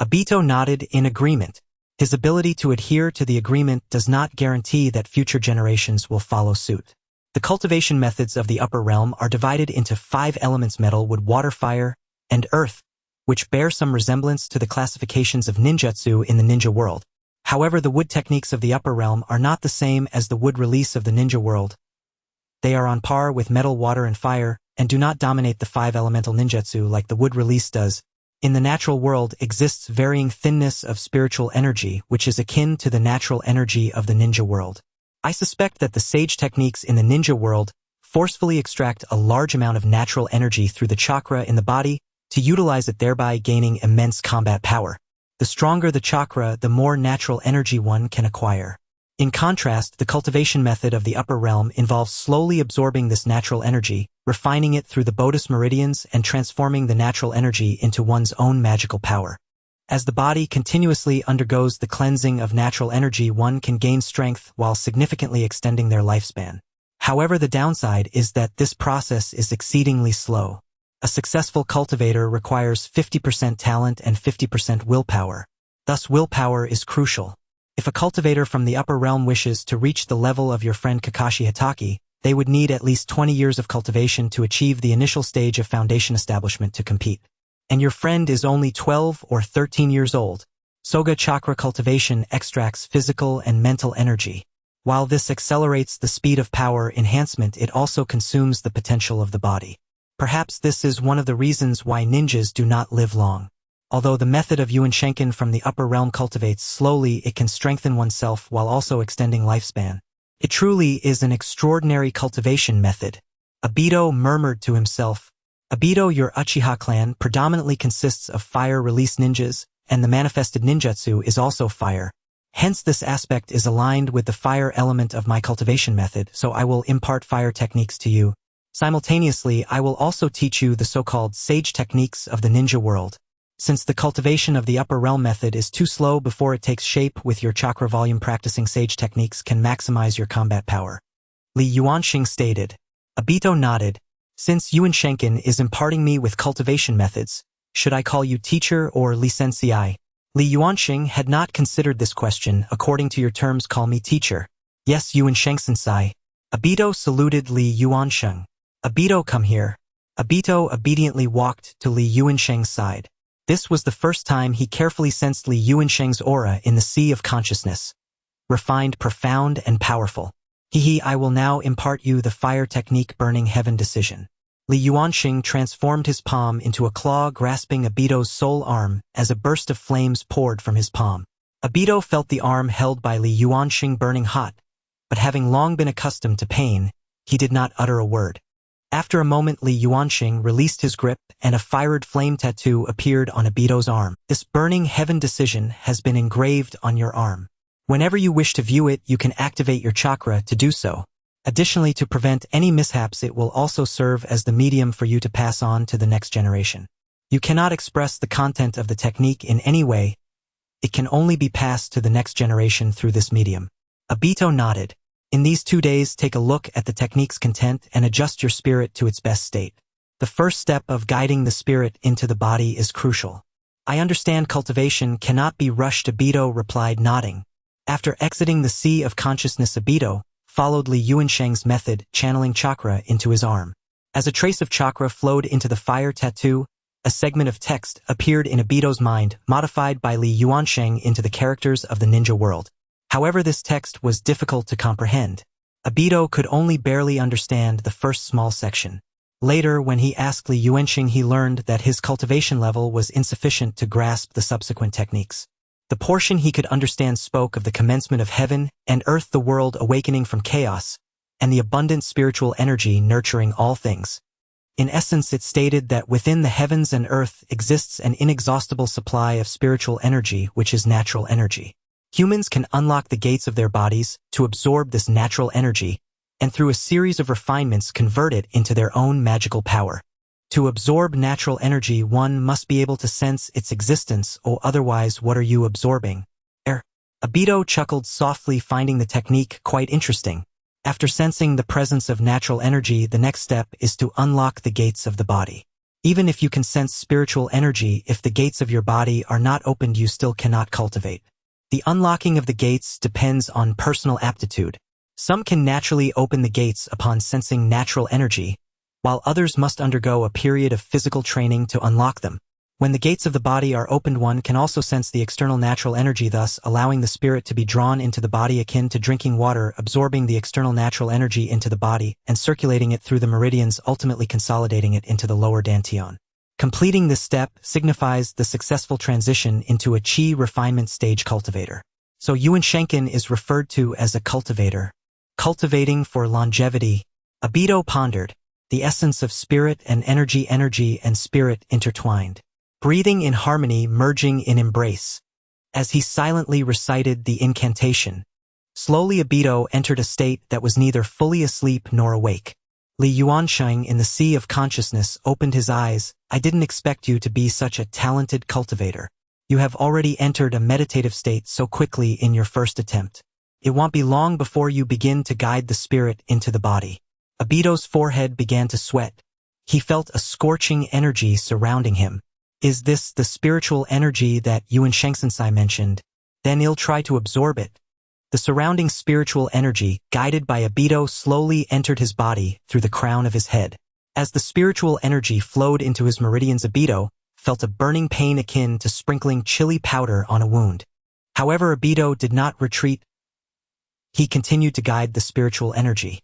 Obito nodded in agreement. His ability to adhere to the agreement does not guarantee that future generations will follow suit. The cultivation methods of the upper realm are divided into 5 elements: metal, wood, water, fire, and earth, which bear some resemblance to the classifications of ninjutsu in the ninja world. However, the wood techniques of the upper realm are not the same as the wood release of the ninja world. They are on par with metal, water, and fire, and do not dominate the 5 elemental ninjutsu like the wood release does. In the natural world exists varying thinness of spiritual energy, which is akin to the natural energy of the ninja world. I suspect that the sage techniques in the ninja world forcefully extract a large amount of natural energy through the chakra in the body to utilize it, thereby gaining immense combat power. The stronger the chakra, the more natural energy one can acquire. In contrast, the cultivation method of the upper realm involves slowly absorbing this natural energy, refining it through the Bodhis meridians, and transforming the natural energy into one's own magical power. As the body continuously undergoes the cleansing of natural energy, one can gain strength while significantly extending their lifespan. However, the downside is that this process is exceedingly slow. A successful cultivator requires 50% talent and 50% willpower. Thus, willpower is crucial. If a cultivator from the upper realm wishes to reach the level of your friend Kakashi Hatake, they would need at least 20 years of cultivation to achieve the initial stage of foundation establishment to compete. And your friend is only 12 or 13 years old. Soga chakra cultivation extracts physical and mental energy. While this accelerates the speed of power enhancement, it also consumes the potential of the body. Perhaps this is one of the reasons why ninjas do not live long. Although the method of Yuansheng from the upper realm cultivates slowly, it can strengthen oneself while also extending lifespan. It truly is an extraordinary cultivation method. Obito murmured to himself. Obito, your Uchiha clan predominantly consists of fire-release ninjas, and the manifested ninjutsu is also fire. Hence, this aspect is aligned with the fire element of my cultivation method, so I will impart fire techniques to you. Simultaneously, I will also teach you the so-called sage techniques of the ninja world. Since the cultivation of the upper realm method is too slow before it takes shape with your chakra volume, practicing sage techniques can maximize your combat power. Li Yuansheng stated. Obito nodded. Since Yuansheng is imparting me with cultivation methods, should I call you teacher or Li Sensei? Li Yuansheng had not considered this question. According to your terms, call me teacher. Yes, Yuansheng sensei. Obito saluted Li Yuansheng. Obito, come here. Obito obediently walked to Li Yuansheng's side. This was the first time he carefully sensed Li Yuansheng's aura in the sea of consciousness. Refined, profound, and powerful. I will now impart you the fire technique burning heaven decision. Li Yuansheng transformed his palm into a claw, grasping Obito's sole arm as a burst of flames poured from his palm. Obito felt the arm held by Li Yuansheng burning hot, but having long been accustomed to pain, he did not utter a word. After a moment, Li Yuansheng released his grip and a fired flame tattoo appeared on Obito's arm. This burning heaven decision has been engraved on your arm. Whenever you wish to view it, you can activate your chakra to do so. Additionally, to prevent any mishaps, it will also serve as the medium for you to pass on to the next generation. You cannot express the content of the technique in any way. It can only be passed to the next generation through this medium. Obito nodded. In these 2 days, take a look at the technique's content and adjust your spirit to its best state. The first step of guiding the spirit into the body is crucial. I understand cultivation cannot be rushed, Obito replied, nodding. After exiting the sea of consciousness, Obito followed Li Yuansheng's method, channeling chakra into his arm. As a trace of chakra flowed into the fire tattoo, a segment of text appeared in Obito's mind, modified by Li Yuansheng into the characters of the ninja world. However, this text was difficult to comprehend. Obito could only barely understand the first small section. Later, when he asked Li Yuansheng, he learned that his cultivation level was insufficient to grasp the subsequent techniques. The portion he could understand spoke of the commencement of heaven and earth, the world awakening from chaos, and the abundant spiritual energy nurturing all things. In essence, it stated that within the heavens and earth exists an inexhaustible supply of spiritual energy, which is natural energy. Humans can unlock the gates of their bodies to absorb this natural energy, and through a series of refinements convert it into their own magical power. To absorb natural energy, one must be able to sense its existence, or otherwise what are you absorbing? Obito chuckled softly, finding the technique quite interesting. After sensing the presence of natural energy, the next step is to unlock the gates of the body. Even if you can sense spiritual energy, if the gates of your body are not opened, you still cannot cultivate. The unlocking of the gates depends on personal aptitude. Some can naturally open the gates upon sensing natural energy, while others must undergo a period of physical training to unlock them. When the gates of the body are opened, one can also sense the external natural energy, thus allowing the spirit to be drawn into the body, akin to drinking water, absorbing the external natural energy into the body and circulating it through the meridians, ultimately consolidating it into the lower dantian. Completing this step signifies the successful transition into a chi refinement stage cultivator. So Yuansheng is referred to as a cultivator. Cultivating for longevity. Obito pondered. The essence of spirit and energy and spirit intertwined. Breathing in harmony, merging in embrace. As he silently recited the incantation, slowly Obito entered a state that was neither fully asleep nor awake. Li Yuansheng in the sea of consciousness opened his eyes. I didn't expect you to be such a talented cultivator. You have already entered a meditative state so quickly in your first attempt. It won't be long before you begin to guide the spirit into the body. Obito's forehead began to sweat. He felt a scorching energy surrounding him. Is this the spiritual energy that Yuansheng-sensei mentioned? Then he'll try to absorb it. The surrounding spiritual energy, guided by Obito, slowly entered his body through the crown of his head. As the spiritual energy flowed into his meridians, Obito felt a burning pain akin to sprinkling chili powder on a wound. However, Obito did not retreat. He continued to guide the spiritual energy.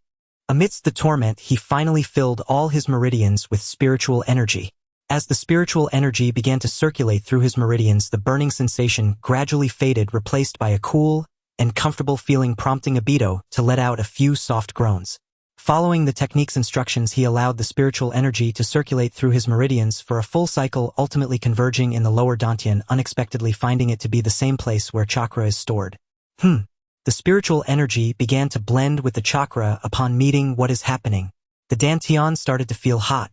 Amidst the torment, he finally filled all his meridians with spiritual energy. As the spiritual energy began to circulate through his meridians, the burning sensation gradually faded, replaced by a cool and comfortable feeling, prompting Obito to let out a few soft groans. Following the technique's instructions, he allowed the spiritual energy to circulate through his meridians for a full cycle, ultimately converging in the lower dantian, unexpectedly finding it to be the same place where chakra is stored. The spiritual energy began to blend with the chakra. Upon meeting what is happening, the dantian started to feel hot.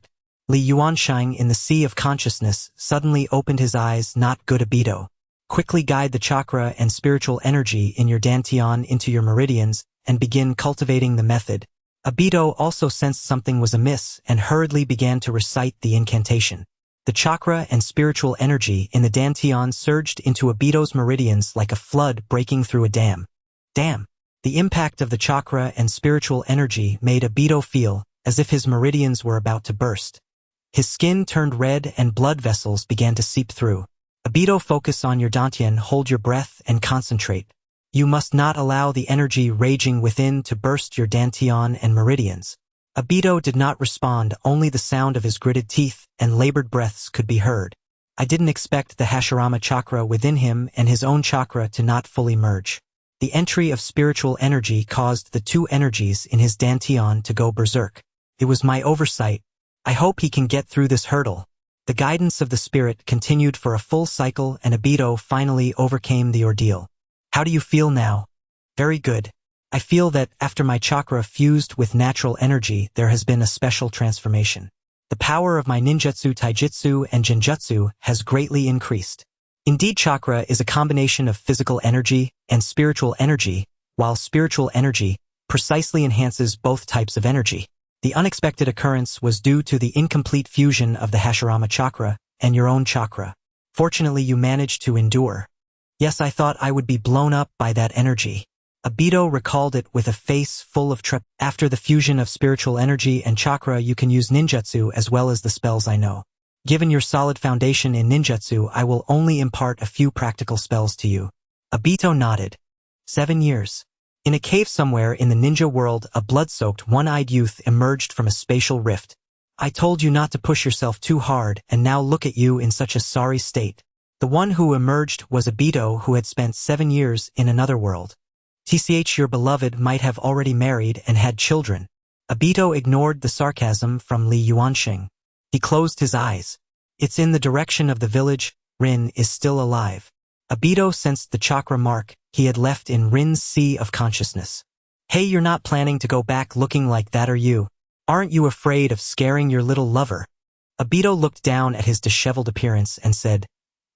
Li Yuansheng in the sea of consciousness suddenly opened his eyes. Not good, Obito. Quickly guide the chakra and spiritual energy in your dantian into your meridians and begin cultivating the method. Obito also sensed something was amiss and hurriedly began to recite the incantation. The chakra and spiritual energy in the dantian surged into Obito's meridians like a flood breaking through a dam. The impact of the chakra and spiritual energy made Obito feel as if his meridians were about to burst. His skin turned red and blood vessels began to seep through. Obito, focus on your dantian, hold your breath and concentrate. You must not allow the energy raging within to burst your dantian and meridians. Obito did not respond, only the sound of his gritted teeth and labored breaths could be heard. I didn't expect the Hashirama chakra within him and his own chakra to not fully merge. The entry of spiritual energy caused the two energies in his dantian to go berserk. It was my oversight. I hope he can get through this hurdle. The guidance of the spirit continued for a full cycle and Obito finally overcame the ordeal. How do you feel now? Very good. I feel that after my chakra fused with natural energy, there has been a special transformation. The power of my ninjutsu, taijutsu, and genjutsu has greatly increased. Indeed, chakra is a combination of physical energy and spiritual energy, while spiritual energy precisely enhances both types of energy. The unexpected occurrence was due to the incomplete fusion of the Hashirama chakra and your own chakra. Fortunately, you managed to endure. Yes, I thought I would be blown up by that energy. Obito recalled it with a face full of trepidation. After the fusion of spiritual energy and chakra, you can use ninjutsu as well as the spells I know. Given your solid foundation in ninjutsu, I will only impart a few practical spells to you. Obito nodded. 7 years. In a cave somewhere in the ninja world, a blood-soaked, one-eyed youth emerged from a spatial rift. I told you not to push yourself too hard, and now look at you in such a sorry state. The one who emerged was Obito, who had spent 7 years in another world. TCH, your beloved might have already married and had children. Obito ignored the sarcasm from Li Yuansheng. He closed his eyes. It's in the direction of the village. Rin is still alive. Obito sensed the chakra mark he had left in Rin's sea of consciousness. Hey, you're not planning to go back looking like that, are you? Aren't you afraid of scaring your little lover? Obito looked down at his disheveled appearance and said,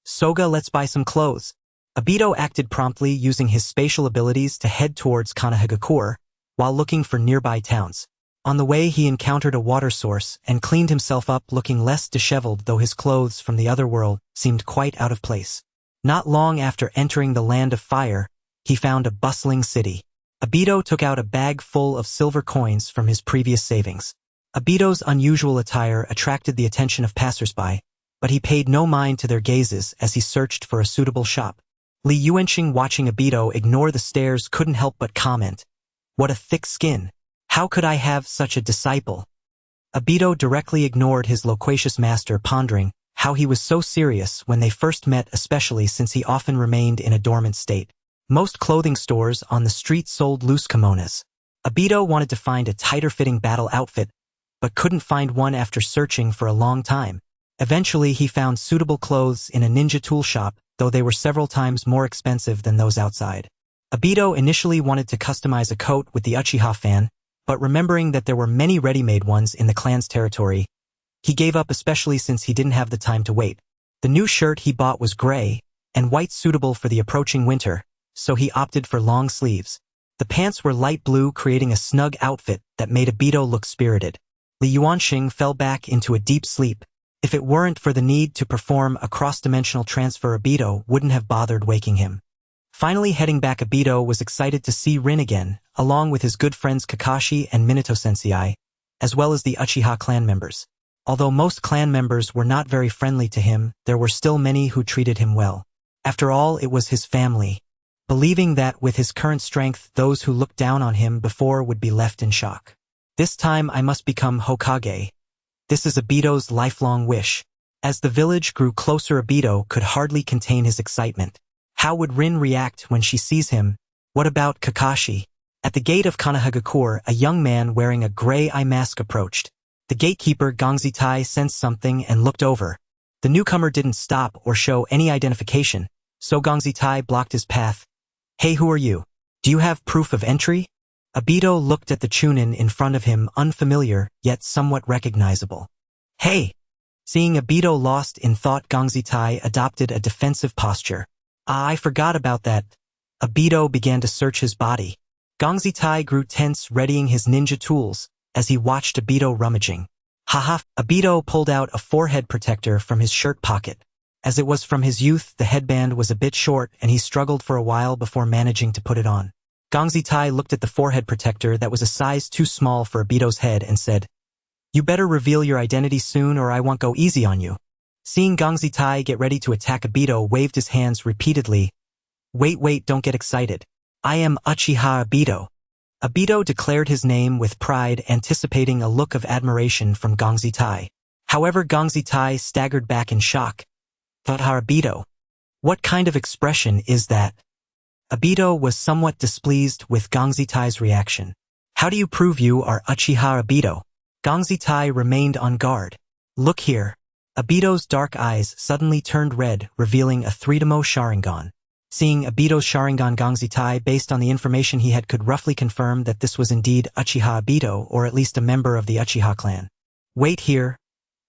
Soga, let's buy some clothes. Obito acted promptly, using his spatial abilities to head towards Konoha while looking for nearby towns. On the way, he encountered a water source and cleaned himself up, looking less disheveled, though his clothes from the other world seemed quite out of place. Not long after entering the land of fire, he found a bustling city. Obito took out a bag full of silver coins from his previous savings. Obito's unusual attire attracted the attention of passersby, but he paid no mind to their gazes as he searched for a suitable shop. Li Yuansheng, watching Obito ignore the stares, couldn't help but comment, "What a thick skin! How could I have such a disciple?" Obito directly ignored his loquacious master, pondering how he was so serious when they first met, especially since he often remained in a dormant state. Most clothing stores on the street sold loose kimonos. Obito wanted to find a tighter-fitting battle outfit, but couldn't find one after searching for a long time. Eventually, he found suitable clothes in a ninja tool shop, though they were several times more expensive than those outside. Obito initially wanted to customize a coat with the Uchiha fan, but remembering that there were many ready-made ones in the clan's territory, he gave up, especially since he didn't have the time to wait. The new shirt he bought was gray and white, suitable for the approaching winter, so he opted for long sleeves. The pants were light blue, creating a snug outfit that made Obito look spirited. Li Yuansheng fell back into a deep sleep. If it weren't for the need to perform a cross-dimensional transfer, Obito wouldn't have bothered waking him. Finally heading back, Obito was excited to see Rin again, along with his good friends Kakashi and Minato-sensei, as well as the Uchiha clan members. Although most clan members were not very friendly to him, there were still many who treated him well. After all, it was his family. Believing that with his current strength, those who looked down on him before would be left in shock. This time I must become Hokage. This is Obito's lifelong wish. As the village grew closer, Obito could hardly contain his excitement. How would Rin react when she sees him? What about Kakashi? At the gate of Konoha, a young man wearing a gray eye mask approached. The gatekeeper, Gongzitai, sensed something and looked over. The newcomer didn't stop or show any identification, so Gongzitai blocked his path. Hey, who are you? Do you have proof of entry? Obito looked at the chunin in front of him, unfamiliar, yet somewhat recognizable. Hey! Seeing Obito lost in thought, Gongzitai adopted a defensive posture. I forgot about that. Obito began to search his body. Gongzitai grew tense, readying his ninja tools, as he watched Obito rummaging. Haha! Obito pulled out a forehead protector from his shirt pocket. As it was from his youth, the headband was a bit short and he struggled for a while before managing to put it on. Gongzitai looked at the forehead protector that was a size too small for Obito's head and said, "You better reveal your identity soon or I won't go easy on you." Seeing Gongzitai get ready to attack, Obito waved his hands repeatedly. Wait, don't get excited. I am Uchiha Obito." Obito declared his name with pride, anticipating a look of admiration from Gongzitai. However, Gongzitai staggered back in shock. Uchiha Obito? What kind of expression is that? Obito was somewhat displeased with Gongzitai's reaction. How do you prove you are Uchiha Obito? Gongzitai remained on guard. Look here. Obito's dark eyes suddenly turned red, revealing a three-tomo Sharingan. Seeing Obito's Sharingan, Gongzitai, based on the information he had, could roughly confirm that this was indeed Uchiha Obito, or at least a member of the Uchiha clan. Wait here.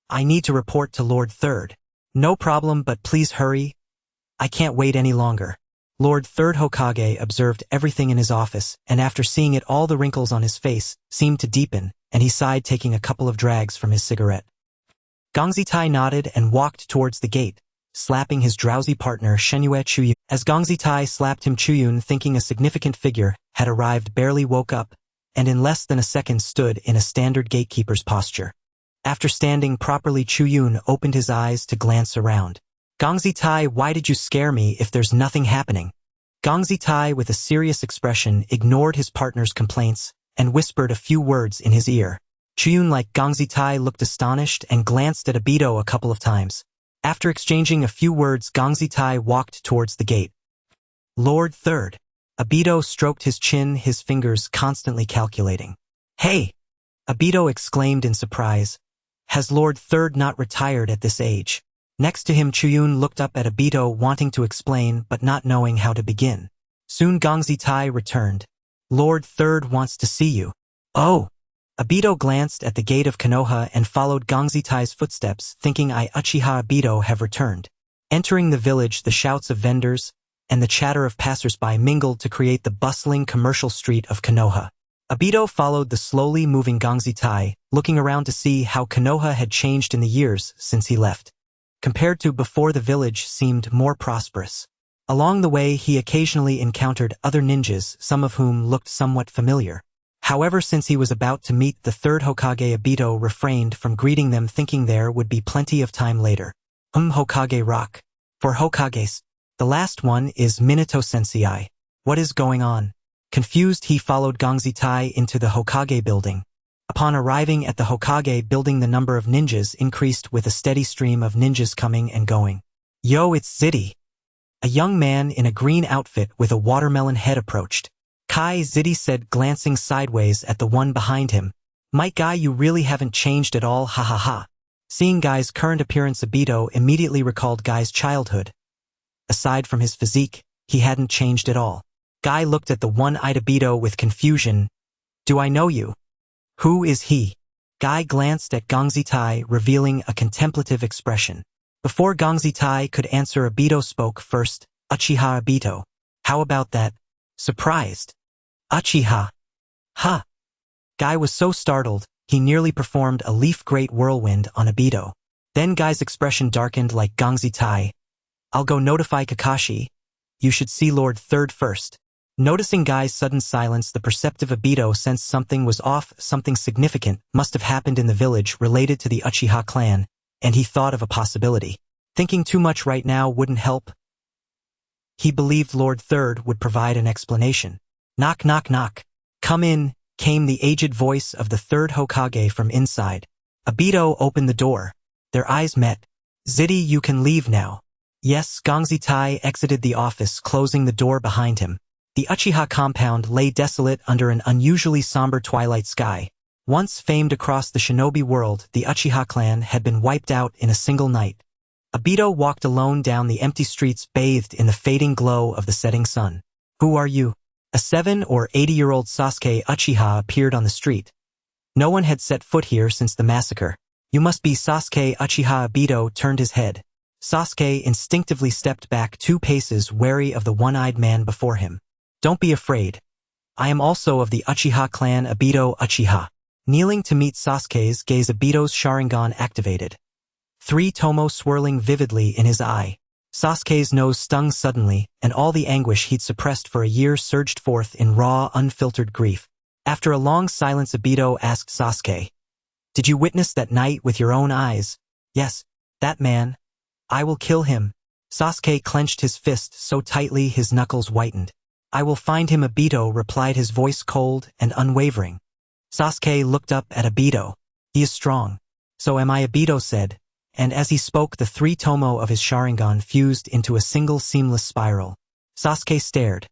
I need to report to Lord Third. No problem, but please hurry. I can't wait any longer. Lord Third Hokage observed everything in his office, and after seeing it, all the wrinkles on his face seemed to deepen, and he sighed, taking a couple of drags from his cigarette. Gongzitai nodded and walked towards the gate, slapping his drowsy partner Shenyue Chuyun. As Gongzitai slapped him, Chuyun, thinking a significant figure had arrived, barely woke up, and in less than a second stood in a standard gatekeeper's posture. After standing properly, Chuyun opened his eyes to glance around. Gongzitai, why did you scare me if there's nothing happening? Gongzitai, with a serious expression, ignored his partner's complaints and whispered a few words in his ear. Chuyun, like Gongzitai, looked astonished and glanced at Obito a couple of times. After exchanging a few words, Gongzitai walked towards the gate. Lord Third. Obito stroked his chin, his fingers constantly calculating. Hey! Obito exclaimed in surprise. Has Lord Third not retired at this age? Next to him, Chuyun looked up at Obito, wanting to explain but not knowing how to begin. Soon Gongzitai returned. Lord Third wants to see you. Oh! Obito glanced at the gate of Konoha and followed Gongzitai's footsteps, thinking Uchiha Obito have returned. Entering the village, the shouts of vendors and the chatter of passers-by mingled to create the bustling commercial street of Konoha. Obito followed the slowly moving Gongzitai, looking around to see how Konoha had changed in the years since he left. Compared to before, the village seemed more prosperous. Along the way, he occasionally encountered other ninjas, some of whom looked somewhat familiar. However, since he was about to meet the third Hokage, Obito refrained from greeting them, thinking there would be plenty of time later. Hokage rock. For Hokages. The last one is Minato Sensei. What is going on? Confused, he followed Gongzitai into the Hokage building. Upon arriving at the Hokage building, the number of ninjas increased with a steady stream of ninjas coming and going. Yo, it's Ziddy. A young man in a green outfit with a watermelon head approached. Kai, Ziddy said, glancing sideways at the one behind him. My guy, you really haven't changed at all, ha ha ha. Seeing Guy's current appearance, Obito immediately recalled Guy's childhood. Aside from his physique, he hadn't changed at all. Guy looked at the one-eyed Obito with confusion. Do I know you? Who is he? Guy glanced at Gongzitai, revealing a contemplative expression. Before Gongzitai could answer, Obito spoke first. Uchiha Obito. How about that? Surprised. Uchiha. Ha! Guy was so startled, he nearly performed a leaf great whirlwind on Obito. Then Guy's expression darkened like Gongzitai. I'll go notify Kakashi. You should see Lord Third first. Noticing Guy's sudden silence, the perceptive Obito sensed something was off, something significant must have happened in the village related to the Uchiha clan, and he thought of a possibility. Thinking too much right now wouldn't help. He believed Lord Third would provide an explanation. Knock, knock, knock. Come in, came the aged voice of the third Hokage from inside. Obito opened the door. Their eyes met. Ziddy, you can leave now. Yes, Gongzitai exited the office, closing the door behind him. The Uchiha compound lay desolate under an unusually somber twilight sky. Once famed across the shinobi world, the Uchiha clan had been wiped out in a single night. Obito walked alone down the empty streets, bathed in the fading glow of the setting sun. Who are you? A 7 or 80-year-old Sasuke Uchiha appeared on the street. No one had set foot here since the massacre. You must be Sasuke Uchiha. Obito turned his head. Sasuke instinctively stepped back 2 paces, wary of the one-eyed man before him. Don't be afraid. I am also of the Uchiha clan. Obito Uchiha. Kneeling to meet Sasuke's gaze, Obito's Sharingan activated. 3 tomo swirling vividly in his eye. Sasuke's nose stung suddenly, and all the anguish he'd suppressed for a year surged forth in raw, unfiltered grief. After a long silence, Obito asked Sasuke, "Did you witness that night with your own eyes?" "Yes, that man. I will kill him." Sasuke clenched his fist so tightly his knuckles whitened. "I will find him," Obito replied, his voice cold and unwavering. Sasuke looked up at Obito. "He is strong." "So am I," Obito said, and as he spoke, the 3 tomo of his Sharingan fused into a single seamless spiral. Sasuke stared.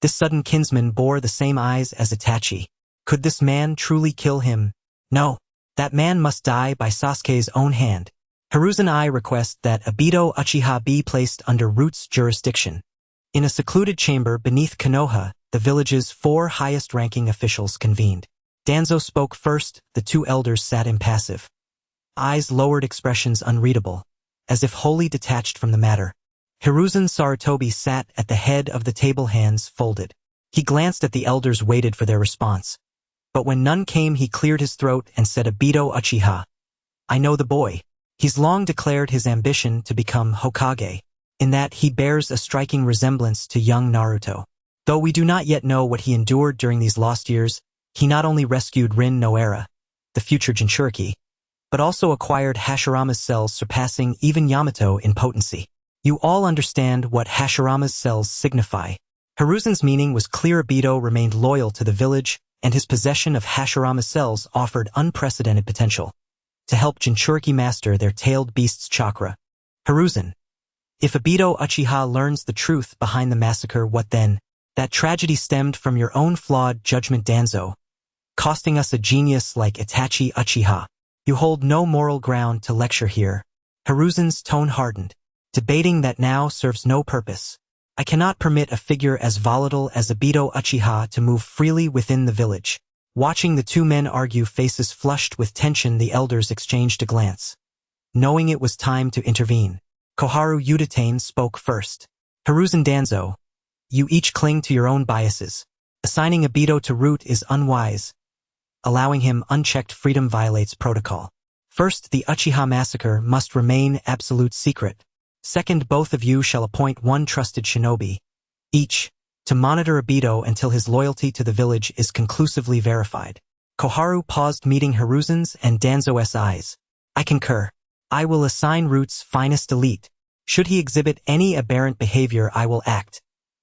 This sudden kinsman bore the same eyes as Itachi. Could this man truly kill him? No. That man must die by Sasuke's own hand. Hiruzen I request that Obito Uchiha be placed under Root's jurisdiction. In a secluded chamber beneath Konoha, the village's 4 highest-ranking officials convened. Danzo spoke first, the 2 elders sat impassive. Eyes lowered, expressions unreadable, as if wholly detached from the matter. Hiruzen Sarutobi sat at the head of the table, hands folded. He glanced at the elders, waited for their response. But when none came, he cleared his throat and said, Obito Uchiha. I know the boy. He's long declared his ambition to become Hokage, in that he bears a striking resemblance to young Naruto. Though we do not yet know what he endured during these lost years, he not only rescued Rin Nohara, the future Jinchuriki, but also acquired Hashirama's cells, surpassing even Yamato in potency. You all understand what Hashirama's cells signify. Hiruzen's meaning was clear. Obito remained loyal to the village, and his possession of Hashirama's cells offered unprecedented potential to help Jinchuriki master their tailed beast's chakra. Hiruzen. If Obito Uchiha learns the truth behind the massacre, what then? That tragedy stemmed from your own flawed judgment, Danzo, costing us a genius like Itachi Uchiha. You hold no moral ground to lecture here. Hiruzen's tone hardened. Debating that now serves no purpose. I cannot permit a figure as volatile as Obito Uchiha to move freely within the village. Watching the 2 men argue, faces flushed with tension, the elders exchanged a glance. Knowing it was time to intervene, Koharu Uchiha spoke first. Hiruzen, Danzo, you each cling to your own biases. Assigning Obito to Root is unwise. Allowing him unchecked freedom violates protocol. First, the Uchiha massacre must remain absolute secret. Second, both of you shall appoint 1 trusted shinobi, each, to monitor Obito until his loyalty to the village is conclusively verified. Koharu paused, meeting Hiruzen's and Danzo's eyes. I concur. I will assign Root's finest elite. Should he exhibit any aberrant behavior, I will act,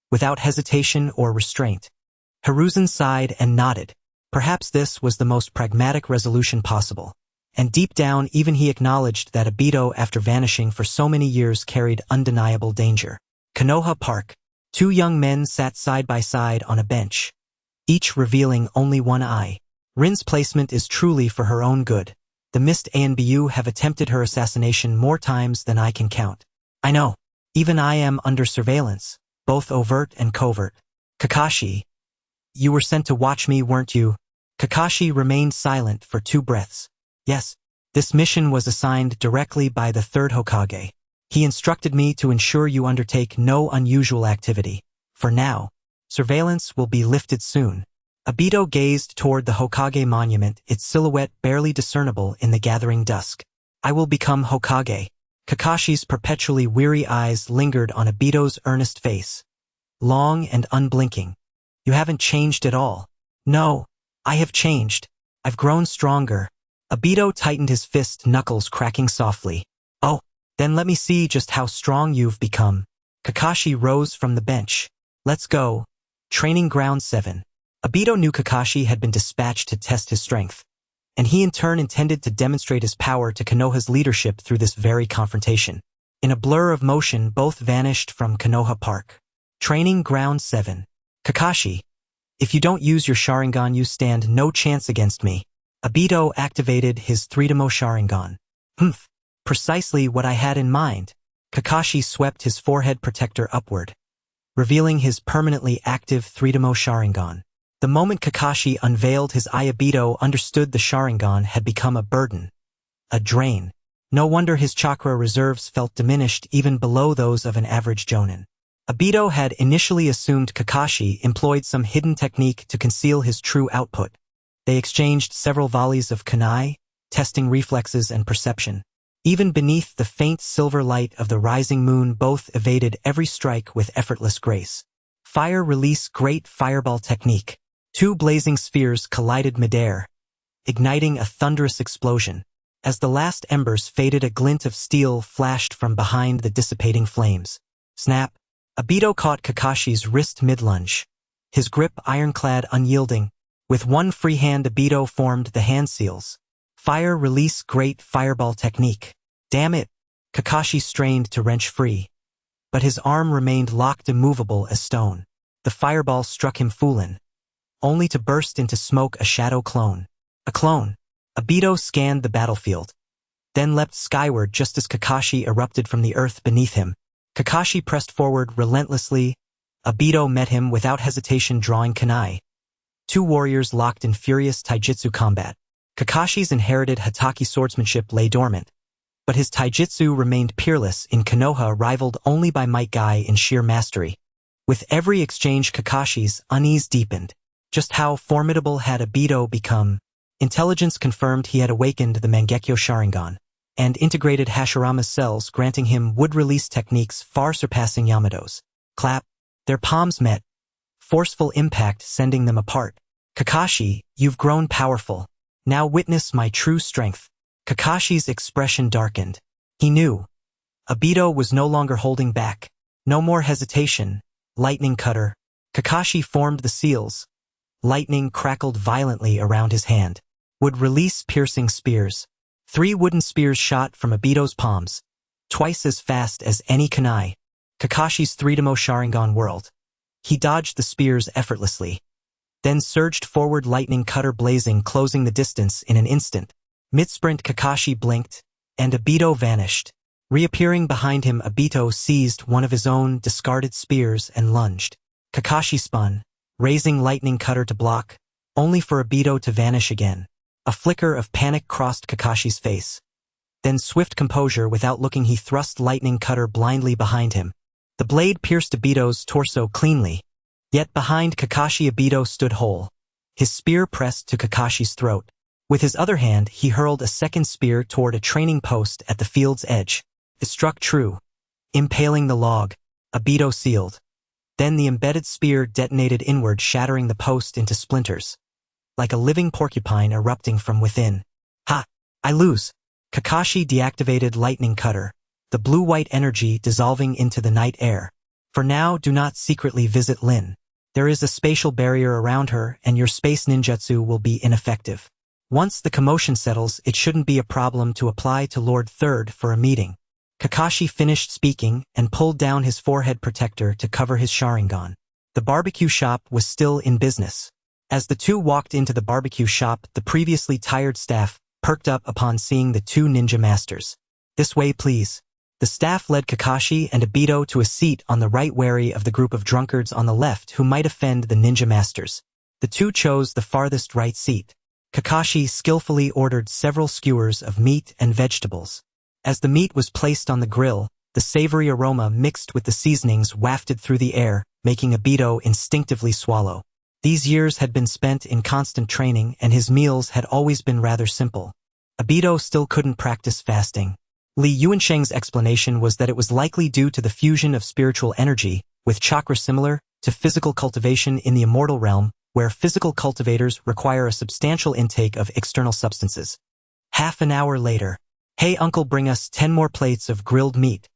without hesitation or restraint. Hiruzen sighed and nodded. Perhaps this was the most pragmatic resolution possible. And deep down, even he acknowledged that Obito, after vanishing for so many years, carried undeniable danger. Konoha Park. 2 young men sat side by side on a bench, each revealing only one eye. Rin's placement is truly for her own good. The Mist Anbu have attempted her assassination more times than I can count. I know. Even I am under surveillance, both overt and covert. Kakashi, you were sent to watch me, weren't you? Kakashi remained silent for 2 breaths. Yes, this mission was assigned directly by the 3rd Hokage. He instructed me to ensure you undertake no unusual activity. For now, surveillance will be lifted soon. Obito gazed toward the Hokage monument, its silhouette barely discernible in the gathering dusk. I will become Hokage. Kakashi's perpetually weary eyes lingered on Obito's earnest face, long and unblinking. You haven't changed at all. No, I have changed. I've grown stronger. Obito tightened his fist, knuckles cracking softly. Oh, then let me see just how strong you've become. Kakashi rose from the bench. Let's go. Training Ground 7. Obito knew Kakashi had been dispatched to test his strength, and he in turn intended to demonstrate his power to Konoha's leadership through this very confrontation. In a blur of motion, both vanished from Konoha Park. Training Ground 7. Kakashi, if you don't use your Sharingan, you stand no chance against me. Obito activated his 3-demo Sharingan. Precisely what I had in mind. Kakashi swept his forehead protector upward, revealing his permanently active 3-demo Sharingan. The moment Kakashi unveiled his eye, Obito understood the Sharingan had become a burden, a drain. No wonder his chakra reserves felt diminished even below those of an average jonin. Obito had initially assumed Kakashi employed some hidden technique to conceal his true output. They exchanged several volleys of kunai, testing reflexes and perception. Even beneath the faint silver light of the rising moon, both evaded every strike with effortless grace. Fire release, great fireball technique. 2 blazing spheres collided midair, igniting a thunderous explosion. As the last embers faded, a glint of steel flashed from behind the dissipating flames. Snap! Obito caught Kakashi's wrist mid-lunge, his grip ironclad, unyielding. With one free hand, Obito formed the hand seals. Fire release, great fireball technique. Damn it! Kakashi strained to wrench free, but his arm remained locked, immovable as stone. The fireball struck him full-in, only to burst into smoke a shadow clone. A clone. Obito scanned the battlefield, then leapt skyward just as Kakashi erupted from the earth beneath him. Kakashi pressed forward relentlessly. Obito met him without hesitation, drawing kunai. Two warriors locked in furious taijutsu combat. Kakashi's inherited Hatake swordsmanship lay dormant, but his taijutsu remained peerless. In Konoha, rivaled only by Might Guy in sheer mastery. With every exchange, Kakashi's unease deepened. Just how formidable had Obito become? Intelligence confirmed he had awakened the Mangekyo Sharingan, and integrated Hashirama's cells, granting him would-release techniques far surpassing Yamato's. Clap. Their palms met. Forceful impact sending them apart. Kakashi, you've grown powerful. Now witness my true strength. Kakashi's expression darkened. He knew. Obito was no longer holding back. No more hesitation. Lightning cutter. Kakashi formed the seals. Lightning crackled violently around his hand. Would release piercing spears. 3 wooden spears shot from Obito's palms, twice as fast as any kunai. Kakashi's 3-demo Sharingan whirled. He dodged the spears effortlessly, then surged forward, lightning cutter blazing, closing the distance in an instant. Mid-sprint, Kakashi blinked, and Obito vanished. Reappearing behind him, Obito seized one of his own discarded spears and lunged. Kakashi spun, raising lightning cutter to block, only for Obito to vanish again. A flicker of panic crossed Kakashi's face. Then swift composure, without looking, he thrust lightning cutter blindly behind him. The blade pierced Obito's torso cleanly. Yet behind Kakashi, Obito stood whole, his spear pressed to Kakashi's throat. With his other hand, he hurled a second spear toward a training post at the field's edge. It struck true, impaling the log. Obito sealed. Then the embedded spear detonated inward, shattering the post into splinters, like a living porcupine erupting from within. Ha! I lose! Kakashi deactivated lightning cutter, the blue-white energy dissolving into the night air. For now, do not secretly visit Lin. There is a spatial barrier around her, and your space ninjutsu will be ineffective. Once the commotion settles, it shouldn't be a problem to apply to Lord Third for a meeting. Kakashi finished speaking and pulled down his forehead protector to cover his Sharingan. The barbecue shop was still in business. As the two walked into the barbecue shop, the previously tired staff perked up upon seeing the two ninja masters. This way, please. The staff led Kakashi and Obito to a seat on the right, wary of the group of drunkards on the left who might offend the ninja masters. The two chose the farthest right seat. Kakashi skillfully ordered several skewers of meat and vegetables. As the meat was placed on the grill, the savory aroma mixed with the seasonings wafted through the air, making Obito instinctively swallow. These years had been spent in constant training, and his meals had always been rather simple. Obito still couldn't practice fasting. Li Yuansheng's explanation was that it was likely due to the fusion of spiritual energy, with chakra similar to physical cultivation in the immortal realm, where physical cultivators require a substantial intake of external substances. Half an hour later. Hey uncle, bring us 10 more plates of grilled meat.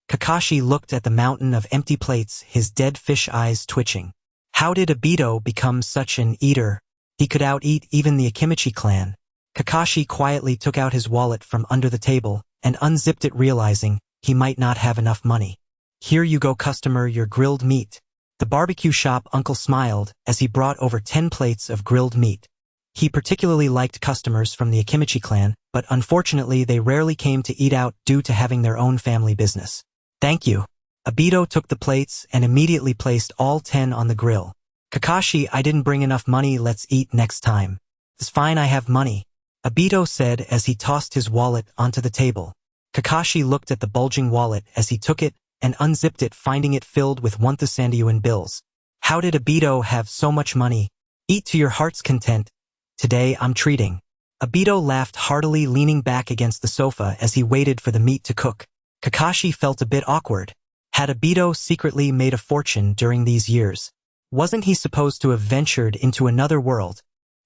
Kakashi looked at the mountain of empty plates, his dead fish eyes twitching. How did Obito become such an eater? He could out-eat even the Akimichi clan. Kakashi quietly took out his wallet from under the table and unzipped it, realizing he might not have enough money. Here you go, customer, your grilled meat. The barbecue shop uncle smiled as he brought over 10 plates of grilled meat. He particularly liked customers from the Akimichi clan, but unfortunately they rarely came to eat out due to having their own family business. Thank you. Obito took the plates and immediately placed all 10 on the grill. Kakashi, I didn't bring enough money, let's eat next time. It's fine, I have money. Obito said as he tossed his wallet onto the table. Kakashi looked at the bulging wallet as he took it and unzipped it, finding it filled with 1,000 yuan bills. How did Obito have so much money? Eat to your heart's content. Today I'm treating. Obito laughed heartily, leaning back against the sofa as he waited for the meat to cook. Kakashi felt a bit awkward. Had Obito secretly made a fortune during these years? Wasn't he supposed to have ventured into another world?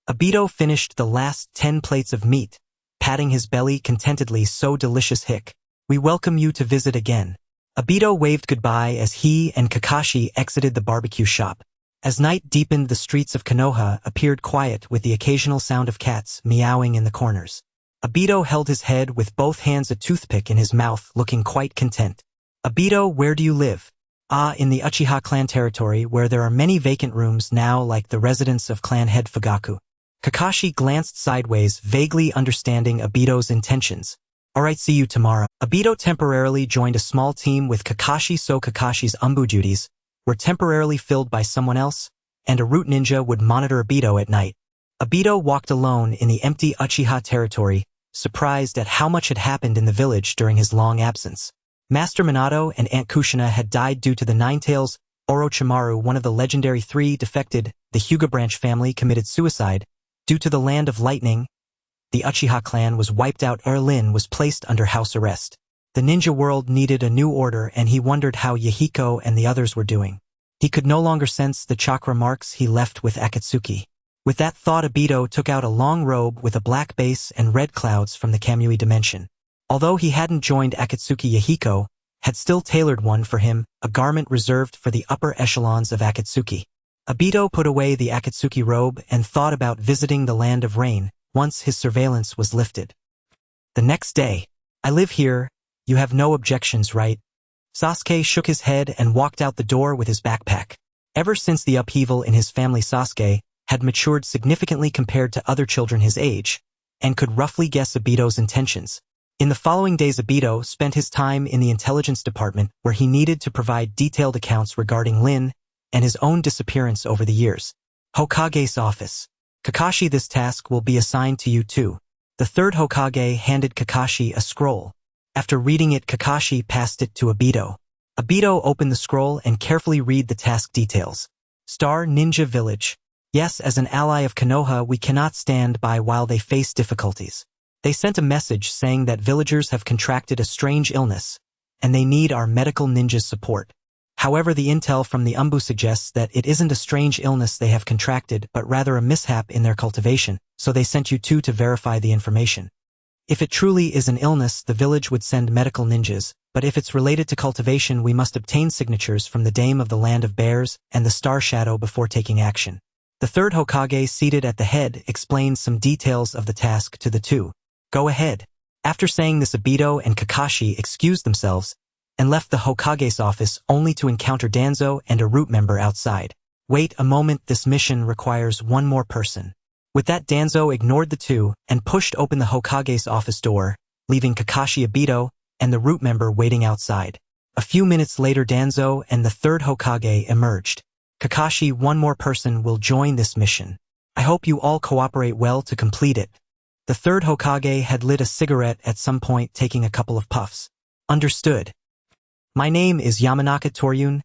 Obito finished the last 10 plates of meat, patting his belly contentedly. So delicious, hick. We welcome you to visit again. Obito waved goodbye as he and Kakashi exited the barbecue shop. As night deepened, the streets of Konoha appeared quiet, with the occasional sound of cats meowing in the corners. Obito held his head with both hands, a toothpick in his mouth, looking quite content. Obito, where do you live? In the Uchiha clan territory where there are many vacant rooms now like the residence of clan head Fugaku. Kakashi glanced sideways, vaguely understanding Obito's intentions. Alright, see you tomorrow. Obito temporarily joined a small team with Kakashi, so Kakashi's umbu duties were temporarily filled by someone else, and a root ninja would monitor Obito at night. Obito walked alone in the empty Uchiha territory, surprised at how much had happened in the village during his long absence. Master Minato and Aunt Kushina had died due to the Ninetales. Orochimaru, one of the legendary three, defected. The Hyuga branch family committed suicide. Due to the Land of Lightning, the Uchiha clan was wiped out. Erlin was placed under house arrest. The ninja world needed a new order, and he wondered how Yahiko and the others were doing. He could no longer sense the chakra marks he left with Akatsuki. With that thought, Obito took out a long robe with a black base and red clouds from the Kamui dimension. Although he hadn't joined Akatsuki, Yahiko had still tailored one for him, a garment reserved for the upper echelons of Akatsuki. Obito put away the Akatsuki robe and thought about visiting the Land of Rain once his surveillance was lifted. The next day, I live here, you have no objections, right? Sasuke shook his head and walked out the door with his backpack. Ever since the upheaval in his family, Sasuke had matured significantly compared to other children his age, and could roughly guess Obito's intentions. In the following days, Obito spent his time in the intelligence department where he needed to provide detailed accounts regarding Lin and his own disappearance over the years. Hokage's office. Kakashi, this task will be assigned to you too. The third Hokage handed Kakashi a scroll. After reading it, Kakashi passed it to Obito. Obito opened the scroll and carefully read the task details. Star Ninja Village. Yes, as an ally of Konoha, we cannot stand by while they face difficulties. They sent a message saying that villagers have contracted a strange illness, and they need our medical ninja's support. However, the intel from the Umbu suggests that it isn't a strange illness they have contracted, but rather a mishap in their cultivation, so they sent you two to verify the information. If it truly is an illness, the village would send medical ninjas, but if it's related to cultivation, we must obtain signatures from the Dame of the Land of Bears and the Star Shadow before taking action. The third Hokage, seated at the head, explained some details of the task to the two. Go ahead. After saying this, Obito and Kakashi excused themselves and left the Hokage's office only to encounter Danzo and a root member outside. Wait a moment, this mission requires one more person. With that, Danzo ignored the two and pushed open the Hokage's office door, leaving Kakashi, Obito, and the root member waiting outside. A few minutes later, Danzo and the third Hokage emerged. Kakashi, one more person will join this mission. I hope you all cooperate well to complete it. The third Hokage had lit a cigarette at some point, taking a couple of puffs. Understood. My name is Yamanaka Toryun.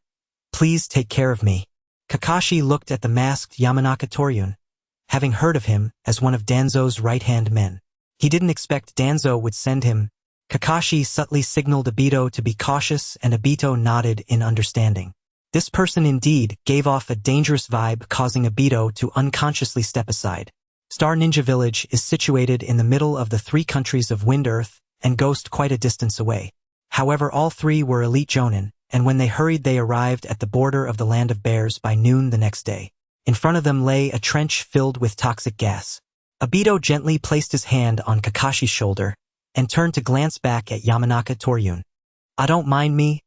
Please take care of me. Kakashi looked at the masked Yamanaka Toryun, having heard of him as one of Danzo's right-hand men. He didn't expect Danzo would send him. Kakashi subtly signaled Obito to be cautious, and Obito nodded in understanding. This person indeed gave off a dangerous vibe, causing Obito to unconsciously step aside. Star Ninja Village is situated in the middle of the three countries of Wind, Earth, and Ghost, quite a distance away. However, all three were elite jonin, and when they hurried, they arrived at the border of the Land of Bears by noon the next day. In front of them lay a trench filled with toxic gas. Obito gently placed his hand on Kakashi's shoulder and turned to glance back at Yamanaka Toryun. I don't mind me.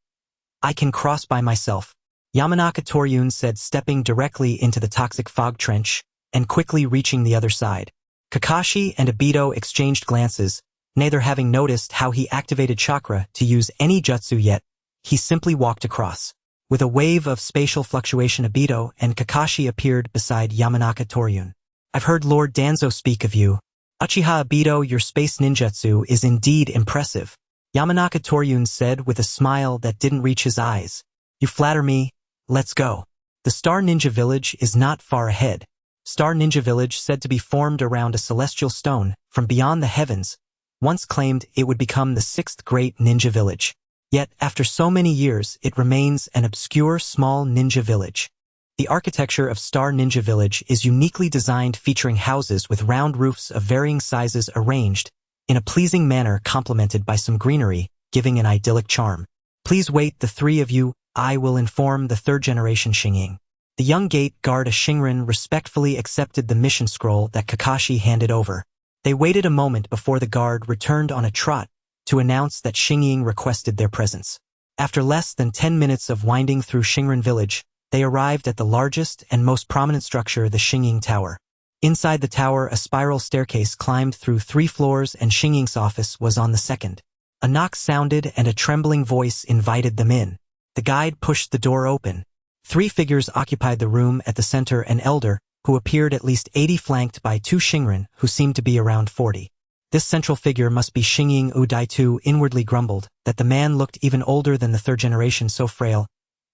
I can cross by myself. Yamanaka Toryun said, stepping directly into the toxic fog trench and quickly reaching the other side. Kakashi and Obito exchanged glances, neither having noticed how he activated chakra to use any jutsu yet. He simply walked across. With a wave of spatial fluctuation, Obito and Kakashi appeared beside Yamanaka Toryun. I've heard Lord Danzo speak of you. Uchiha Obito, your space ninjutsu is indeed impressive. Yamanaka Toryun said with a smile that didn't reach his eyes. You flatter me. Let's go. The Star Ninja Village is not far ahead. Star Ninja Village, said to be formed around a celestial stone from beyond the heavens, once claimed it would become the sixth great ninja village. Yet, after so many years, it remains an obscure small ninja village. The architecture of Star Ninja Village is uniquely designed, featuring houses with round roofs of varying sizes arranged in a pleasing manner, complemented by some greenery, giving an idyllic charm. Please wait, the three of you. I will inform the third-generation Xingying. The young gate guard, a Shinrin, respectfully accepted the mission scroll that Kakashi handed over. They waited a moment before the guard returned on a trot to announce that Xingying requested their presence. After less than 10 minutes of winding through Xingren village, they arrived at the largest and most prominent structure, the Xingying Tower. Inside the tower, a spiral staircase climbed through 3 floors and Xingying's office was on the second. A knock sounded and a trembling voice invited them in. The guide pushed the door open. 3 figures occupied the room at the center, an elder, who appeared at least 80, flanked by 2 Xingren, who seemed to be around 40. This central figure must be Xingying Daitu inwardly grumbled that the man looked even older than the 3rd generation, so frail,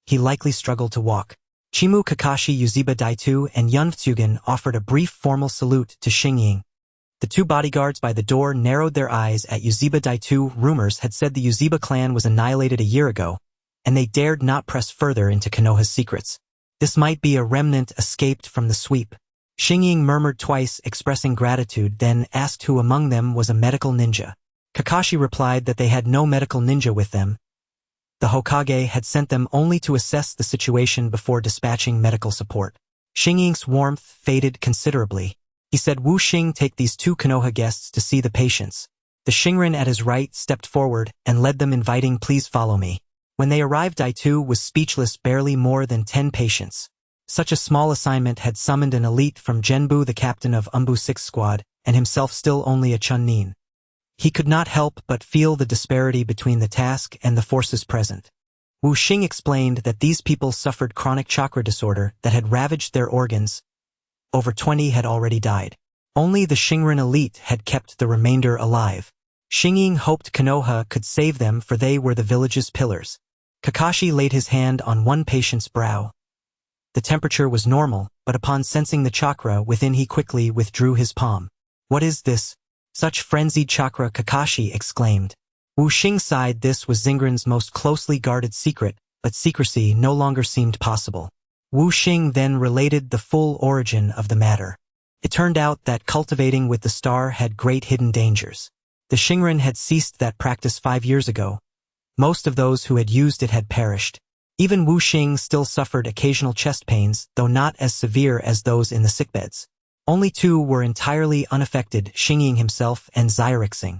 he likely struggled to walk. Chimu Kakashi Yuziba Daitu and Yunftsugen offered a brief formal salute to Xingying. The 2 bodyguards by the door narrowed their eyes at Yuziba Daitu. Rumors had said the Yuziba clan was annihilated a year ago, and they dared not press further into Konoha's secrets. This might be a remnant escaped from the sweep. Xingying murmured twice, expressing gratitude, then asked who among them was a medical ninja. Kakashi replied that they had no medical ninja with them. The Hokage had sent them only to assess the situation before dispatching medical support. Xingying's warmth faded considerably. He said, "Wu Xing, take these 2 Konoha guests to see the patients." The Xingren at his right stepped forward and led them, inviting, "Please follow me." When they arrived, Daitu was speechless. Barely more than 10 patients. Such a small assignment had summoned an elite from Genbu, the captain of Umbu 6 Squad, and himself still only a Chunnin. He could not help but feel the disparity between the task and the forces present. Wu Xing explained that these people suffered chronic chakra disorder that had ravaged their organs. Over 20 had already died. Only the Xingren elite had kept the remainder alive. Xingying hoped Konoha could save them, for they were the village's pillars. Kakashi laid his hand on one patient's brow. The temperature was normal, but upon sensing the chakra within, he quickly withdrew his palm. "What is this? Such frenzied chakra?" Kakashi exclaimed. Wu Xing sighed. This was Xingren's most closely guarded secret, but secrecy no longer seemed possible. Wu Xing then related the full origin of the matter. It turned out that cultivating with the star had great hidden dangers. The Xingren had ceased that practice 5 years ago. Most of those who had used it had perished. Even Wu Xing still suffered occasional chest pains, though not as severe as those in the sickbeds. Only 2 were entirely unaffected, Xingying himself and Xyrixing.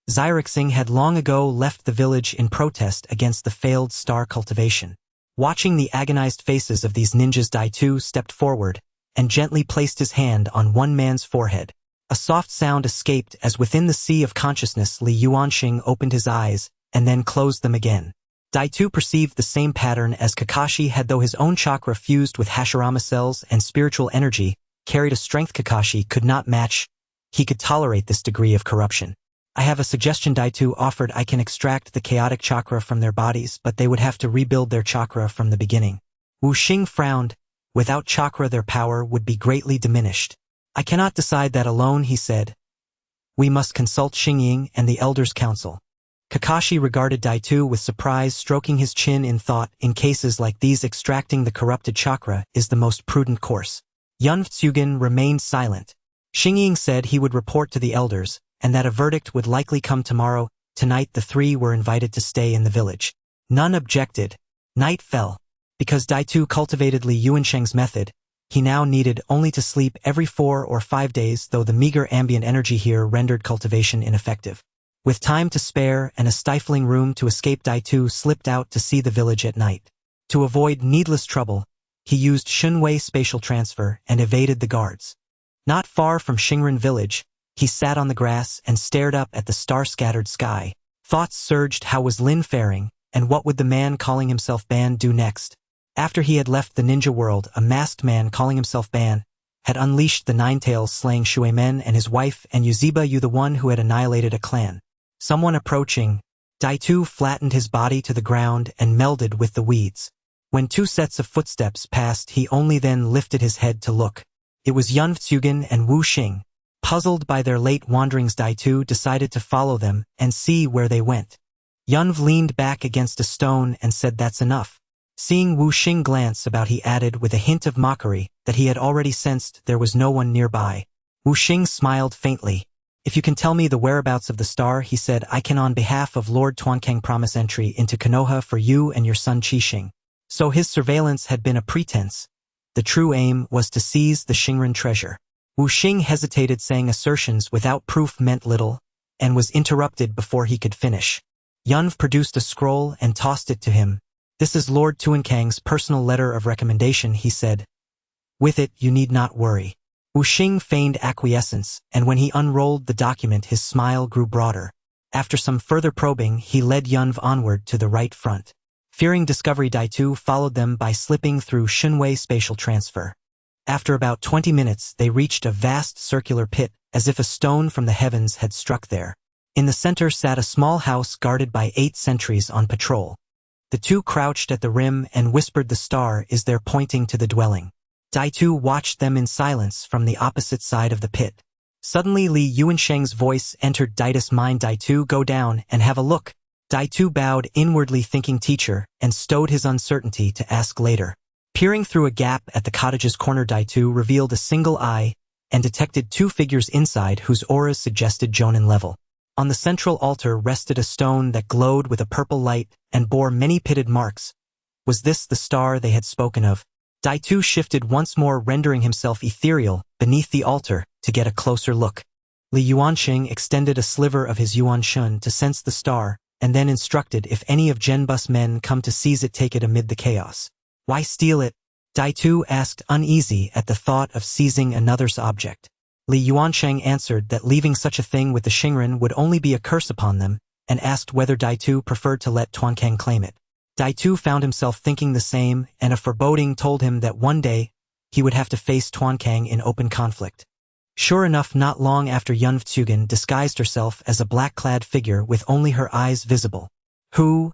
Xyrixing had long ago left the village in protest against the failed star cultivation. Watching the agonized faces of these ninjas, Daitu stepped forward and gently placed his hand on one man's forehead. A soft sound escaped as within the sea of consciousness Li Yuansheng opened his eyes and then closed them again. Daitu perceived the same pattern as Kakashi had, though his own chakra fused with Hashirama cells and spiritual energy carried a strength Kakashi could not match. He could tolerate this degree of corruption. "I have a suggestion," Daitu offered. "I can extract the chaotic chakra from their bodies, but they would have to rebuild their chakra from the beginning." Wu Xing frowned. Without chakra, their power would be greatly diminished. "I cannot decide that alone," he said. "We must consult Xingying and the Elders' Council." Kakashi regarded Daitu with surprise, stroking his chin in thought. In cases like these, extracting the corrupted chakra is the most prudent course. Yunftsugen remained silent. Xingying said he would report to the elders, and that a verdict would likely come tomorrow. Tonight the 3 were invited to stay in the village. None objected. Night fell. Because Daitu cultivated Li Yuansheng's method, he now needed only to sleep every 4 or 5 days, though the meager ambient energy here rendered cultivation ineffective. With time to spare and a stifling room to escape, Daitu slipped out to see the village at night. To avoid needless trouble, he used Shunwei spatial transfer and evaded the guards. Not far from Xingren village, he sat on the grass and stared up at the star-scattered sky. Thoughts surged. How was Lin faring, and what would the man calling himself Ban do next? After he had left the ninja world, a masked man calling himself Ban had unleashed the Nine-Tails, slaying Shuemen and his wife and Yuziba Yu, the one who had annihilated a clan. Someone approaching. Daitu flattened his body to the ground and melded with the weeds. When 2 sets of footsteps passed, he only then lifted his head to look. It was Yunftsugen and Wu Xing. Puzzled by their late wanderings, Daitu decided to follow them and see where they went. Yunv leaned back against a stone and said, "That's enough." Seeing Wu Xing glance about, he added with a hint of mockery that he had already sensed there was no one nearby. Wu Xing smiled faintly. "If you can tell me the whereabouts of the star," he said, "I can on behalf of Lord Tuankang promise entry into Konoha for you and your son Qixing." So his surveillance had been a pretense. The true aim was to seize the Xingren treasure. Wu Xing hesitated, saying assertions without proof meant little, and was interrupted before he could finish. Yunv produced a scroll and tossed it to him. "This is Lord Tuankang's personal letter of recommendation," he said. "With it, you need not worry." Wuxing feigned acquiescence, and when he unrolled the document his smile grew broader. After some further probing, he led Yunv onward to the right front. Fearing discovery, Daitu followed them by slipping through Xunwei spatial transfer. After about 20 minutes, they reached a vast circular pit, as if a stone from the heavens had struck there. In the center sat a small house guarded by 8 sentries on patrol. The two crouched at the rim and whispered, "The star is there," pointing to the dwelling. Daitu watched them in silence from the opposite side of the pit. Suddenly Li Yuansheng's voice entered Daitu's mind. "Daitu, go down and have a look." Daitu bowed, inwardly thinking teacher, and stowed his uncertainty to ask later. Peering through a gap at the cottage's corner, Daitu revealed a single eye and detected 2 figures inside whose auras suggested Jonin level. On the central altar rested a stone that glowed with a purple light and bore many pitted marks. Was this the star they had spoken of? Daitu shifted once more, rendering himself ethereal beneath the altar to get a closer look. Li Yuansheng extended a sliver of his Yuanshun to sense the star, and then instructed, "If any of Genbus men come to seize it, take it amid the chaos." "Why steal it?" Daitu asked, uneasy at the thought of seizing another's object. Li Yuansheng answered that leaving such a thing with the Shinran would only be a curse upon them, and asked whether Daitu preferred to let Tuankang claim it. Daitu found himself thinking the same, and a foreboding told him that one day he would have to face Tuankang in open conflict. Sure enough, not long after, Yunv Tsugen disguised herself as a black-clad figure with only her eyes visible. "Who?"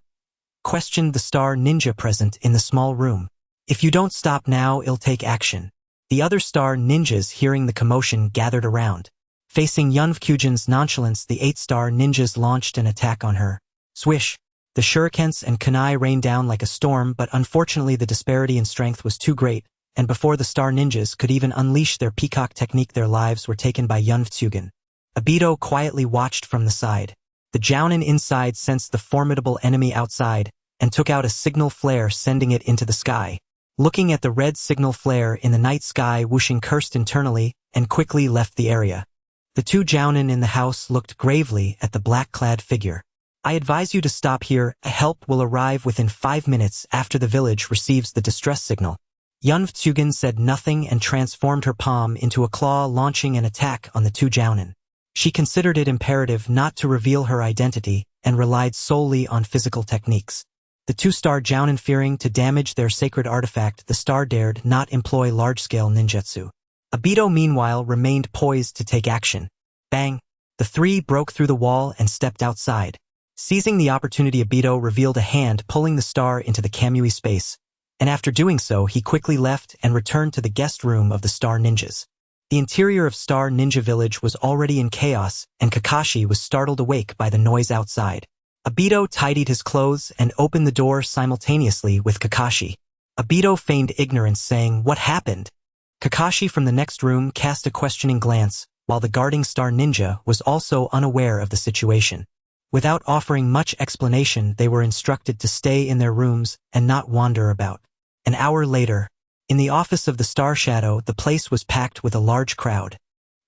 questioned the star ninja present in the small room. "If you don't stop now, I'll take action." The other star ninjas, hearing the commotion, gathered around. Facing Yunv Tsugen's nonchalance, the 8-star ninjas launched an attack on her. Swish! The shurikens and kunai rained down like a storm, but unfortunately the disparity in strength was too great, and before the star ninjas could even unleash their peacock technique, their lives were taken by Yunv Tsugen. Obito quietly watched from the side. The Jounin inside sensed the formidable enemy outside, and took out a signal flare, sending it into the sky. Looking at the red signal flare in the night sky, Wuxing cursed internally, and quickly left the area. The 2 Jounin in the house looked gravely at the black-clad figure. "I advise you to stop here. Help will arrive within 5 minutes after the village receives the distress signal." Yunv Tsugen said nothing and transformed her palm into a claw, launching an attack on the 2 Jounin. She considered it imperative not to reveal her identity and relied solely on physical techniques. The 2-star Jounin, fearing to damage their sacred artifact, the star dared not employ large-scale ninjutsu. Obito, meanwhile, remained poised to take action. Bang! The 3 broke through the wall and stepped outside. Seizing the opportunity, Obito revealed a hand, pulling the star into the Kamui space, and after doing so, he quickly left and returned to the guest room of the Star Ninjas. The interior of Star Ninja Village was already in chaos, and Kakashi was startled awake by the noise outside. Obito tidied his clothes and opened the door simultaneously with Kakashi. Obito feigned ignorance, saying, "What happened?" Kakashi from the next room cast a questioning glance, while the guarding Star Ninja was also unaware of the situation. Without offering much explanation, they were instructed to stay in their rooms and not wander about. An hour later, in the office of the Star Shadow, the place was packed with a large crowd.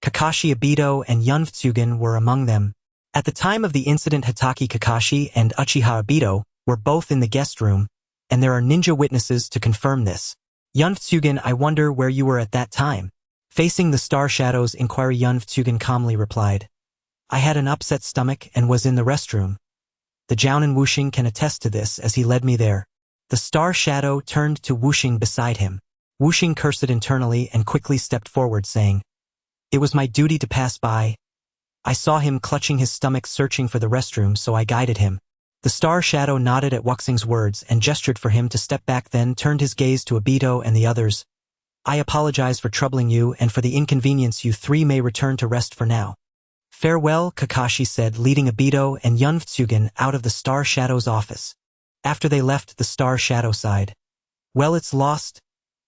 Kakashi, Obito, and Yunv Tsugen were among them. At the time of the incident, Hatake Kakashi and Uchiha Obito were both in the guest room, and there are ninja witnesses to confirm this. "Yunv Tsugen, I wonder where you were at that time." Facing the Star Shadow's inquiry, Yunv Tsugen calmly replied, "I had an upset stomach and was in the restroom. The Jounin Wuxing can attest to this, as he led me there." The Star Shadow turned to Wuxing beside him. Wuxing cursed internally and quickly stepped forward, saying, "It was my duty to pass by. I saw him clutching his stomach searching for the restroom, so I guided him." The Star Shadow nodded at Wuxing's words and gestured for him to step back, then turned his gaze to Obito and the others. "I apologize for troubling you and for the inconvenience. You 3 may return to rest for now." "Farewell," Kakashi said, leading Obito and Yunv Tsugen out of the Star Shadow's office. After they left, the Star Shadow sighed. "Well, it's lost.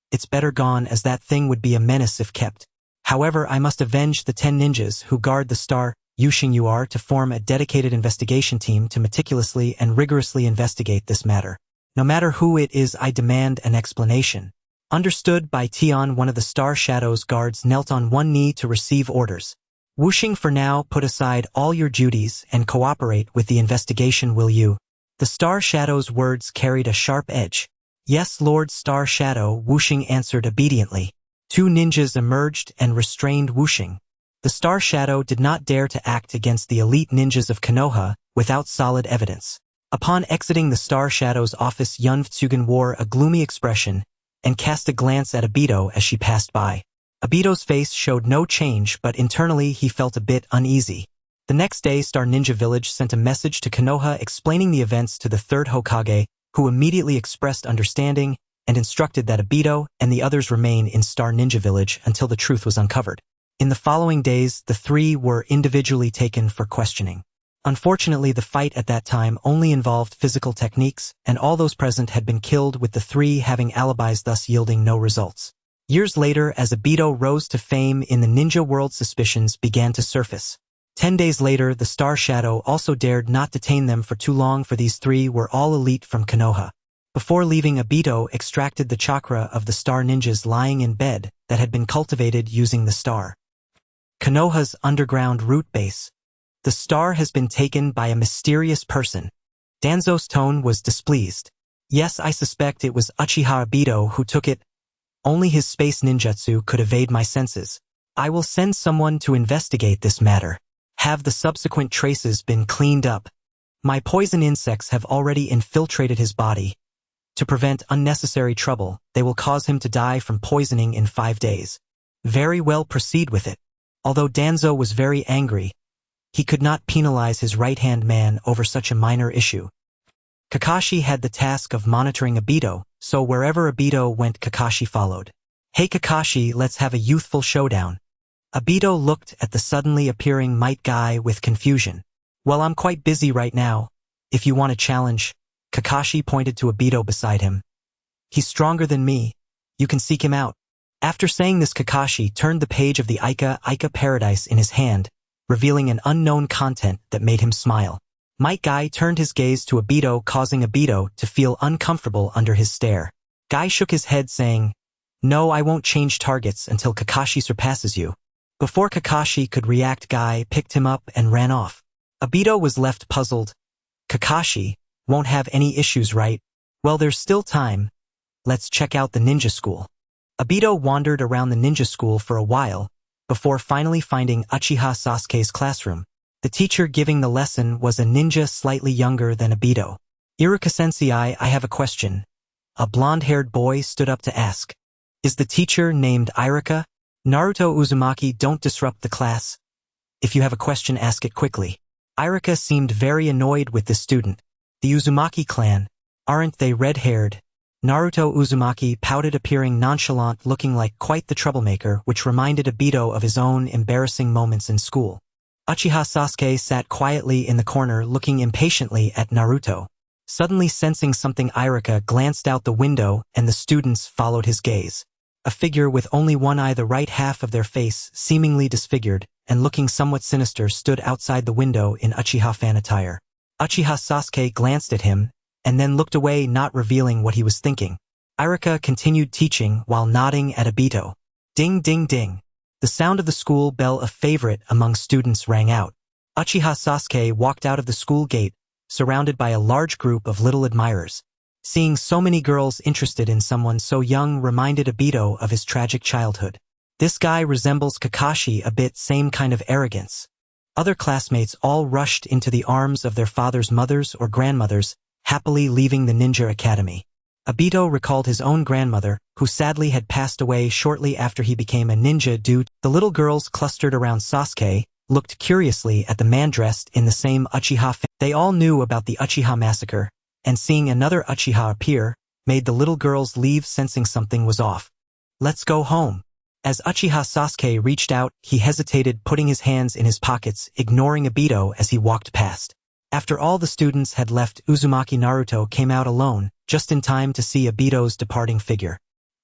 It's better gone, as that thing would be a menace if kept. However, I must avenge the 10 ninjas who guard the Star. Yuxing, you are to form a dedicated investigation team to meticulously and rigorously investigate this matter. No matter who it is, I demand an explanation." Understood by Tian. One of the Star Shadow's guards knelt on one knee to receive orders. Wuxing, for now, put aside all your duties and cooperate with the investigation, will you? The Star Shadow's words carried a sharp edge. Yes, Lord Star Shadow, Wuxing answered obediently. Two ninjas emerged and restrained Wuxing. The Star Shadow did not dare to act against the elite ninjas of Konoha without solid evidence. Upon exiting the Star Shadow's office, Yun Tsugan wore a gloomy expression and cast a glance at Obito as she passed by. Obito's face showed no change, but internally he felt a bit uneasy. The next day, Star Ninja Village sent a message to Konoha explaining the events to the third Hokage, who immediately expressed understanding and instructed that Obito and the others remain in Star Ninja Village until the truth was uncovered. In the following days, the three were individually taken for questioning. Unfortunately, the fight at that time only involved physical techniques, and all those present had been killed, with the three having alibis, thus yielding no results. Years later, as Obito rose to fame in the ninja world, suspicions began to surface. 10 days later, the Star Shadow also dared not detain them for too long, for these three were all elite from Konoha. Before leaving, Obito extracted the chakra of the Star Ninjas lying in bed that had been cultivated using the star. Konoha's underground root base. The star has been taken by a mysterious person. Danzo's tone was displeased. Yes, I suspect it was Uchiha Obito who took it. Only his space ninjutsu could evade my senses. I will send someone to investigate this matter. Have the subsequent traces been cleaned up? My poison insects have already infiltrated his body. To prevent unnecessary trouble, they will cause him to die from poisoning in 5 days. Very well, proceed with it. Although Danzo was very angry, he could not penalize his right-hand man over such a minor issue. Kakashi had the task of monitoring Obito, so wherever Obito went, Kakashi followed. Hey Kakashi, let's have a youthful showdown. Obito looked at the suddenly appearing Might Guy with confusion. Well, I'm quite busy right now. If you want a challenge, Kakashi pointed to Obito beside him. He's stronger than me. You can seek him out. After saying this, Kakashi turned the page of the Ica Paradise in his hand, revealing an unknown content that made him smile. Might Guy turned his gaze to Obito, causing Obito to feel uncomfortable under his stare. Guy shook his head, saying, No, I won't change targets until Kakashi surpasses you. Before Kakashi could react, Guy picked him up and ran off. Obito was left puzzled. Kakashi won't have any issues, right? Well, there's still time. Let's check out the ninja school. Obito wandered around the ninja school for a while, before finally finding Uchiha Sasuke's classroom. The teacher giving the lesson was a ninja slightly younger than Obito. Iruka-sensei, I have a question. A blonde-haired boy stood up to ask. Is the teacher named Iruka? Naruto Uzumaki, don't disrupt the class. If you have a question, ask it quickly. Iruka seemed very annoyed with the student. The Uzumaki clan, aren't they red-haired? Naruto Uzumaki pouted, appearing nonchalant, looking like quite the troublemaker, which reminded Obito of his own embarrassing moments in school. Uchiha Sasuke sat quietly in the corner, looking impatiently at Naruto. Suddenly sensing something, Iruka glanced out the window and the students followed his gaze. A figure with only one eye, the right half of their face seemingly disfigured, and looking somewhat sinister, stood outside the window in Uchiha fan attire. Uchiha Sasuke glanced at him, and then looked away, not revealing what he was thinking. Iruka continued teaching while nodding at Obito. Ding ding ding. The sound of the school bell, a favorite among students, rang out. Uchiha Sasuke walked out of the school gate, surrounded by a large group of little admirers. Seeing so many girls interested in someone so young reminded Obito of his tragic childhood. This guy resembles Kakashi a bit, same kind of arrogance. Other classmates all rushed into the arms of their fathers, mothers, or grandmothers, happily leaving the ninja academy. Obito recalled his own grandmother, who sadly had passed away shortly after he became a ninja. The little girls clustered around Sasuke, looked curiously at the man dressed in the same Uchiha. They all knew about the Uchiha massacre, and seeing another Uchiha appear, made the little girls leave, sensing something was off. Let's go home. As Uchiha Sasuke reached out, he hesitated, putting his hands in his pockets, ignoring Obito as he walked past. After all the students had left, Uzumaki Naruto came out alone, just in time to see Obito's departing figure.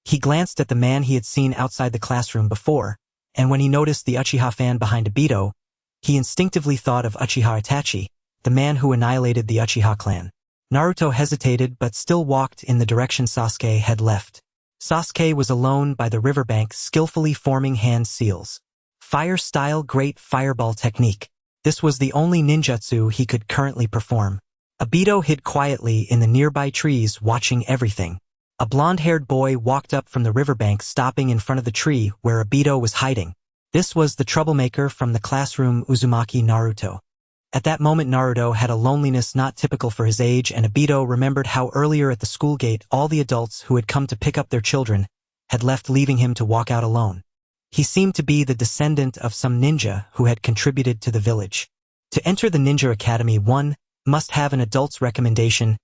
He glanced at the man he had seen outside the classroom before, and when he noticed the Uchiha fan behind Obito, he instinctively thought of Uchiha Itachi, the man who annihilated the Uchiha clan. Naruto hesitated but still walked in the direction Sasuke had left. Sasuke was alone by the riverbank, skillfully forming hand seals. Fire-style Great Fireball Technique. This was the only ninjutsu he could currently perform. Obito hid quietly in the nearby trees watching everything. A blonde-haired boy walked up from the riverbank stopping in front of the tree where Obito was hiding. This was the troublemaker from the classroom Uzumaki Naruto. At that moment Naruto had a loneliness not typical for his age, and Obito remembered how earlier at the school gate all the adults who had come to pick up their children had left, leaving him to walk out alone. He seemed to be the descendant of some ninja who had contributed to the village. To enter the Ninja Academy, one must have an adult's recommendation.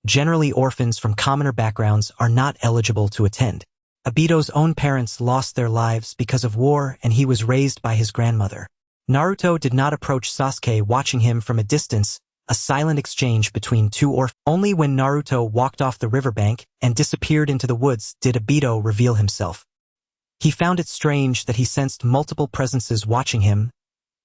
Generally, orphans from commoner backgrounds are not eligible to attend. Obito's own parents lost their lives because of war, and he was raised by his grandmother. Naruto did not approach Sasuke, watching him from a distance, a silent exchange between two orphans. Only when Naruto walked off the riverbank and disappeared into the woods did Obito reveal himself. He found it strange that he sensed multiple presences watching him.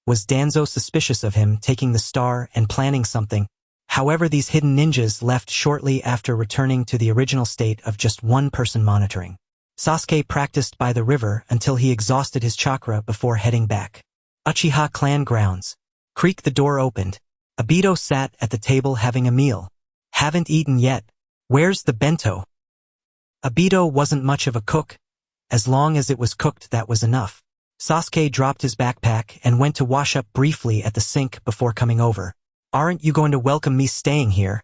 Was Danzo suspicious of him taking the star and planning something? However, these hidden ninjas left shortly after returning to the original state of just one person monitoring. Sasuke practiced by the river until he exhausted his chakra before heading back. Uchiha clan grounds. Creak, the door opened. Obito sat at the table having a meal. Haven't eaten yet. Where's the bento? Obito wasn't much of a cook. As long as it was cooked, that was enough. Sasuke dropped his backpack and went to wash up briefly at the sink before coming over. Aren't you going to welcome me staying here?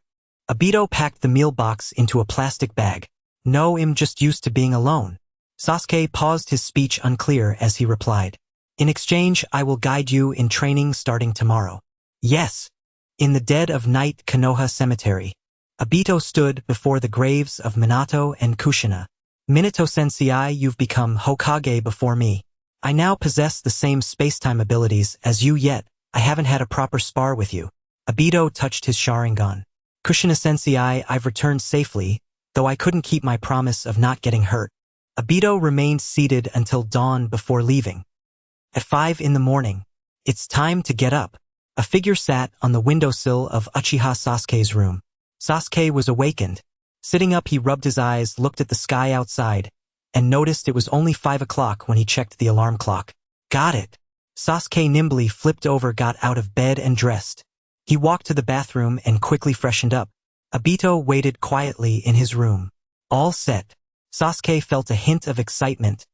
Obito packed the meal box into a plastic bag. No, I'm just used to being alone. Sasuke paused, his speech unclear as he replied. In exchange, I will guide you in training starting tomorrow. Yes. In the dead of night Konoha Cemetery. Obito stood before the graves of Minato and Kushina. Minato-sensei, you've become Hokage before me. I now possess the same space-time abilities as you, yet I haven't had a proper spar with you. Obito touched his Sharingan. Kushina-sensei, I've returned safely, though I couldn't keep my promise of not getting hurt. Obito remained seated until dawn before leaving. At 5 in the morning, it's time to get up. A figure sat on the windowsill of Uchiha Sasuke's room. Sasuke was awakened. Sitting up, he rubbed his eyes, looked at the sky outside, and noticed it was only 5 o'clock when he checked the alarm clock. Got it. Sasuke nimbly flipped over, got out of bed and dressed. He walked to the bathroom and quickly freshened up. Obito waited quietly in his room. All set. Sasuke felt a hint of excitement.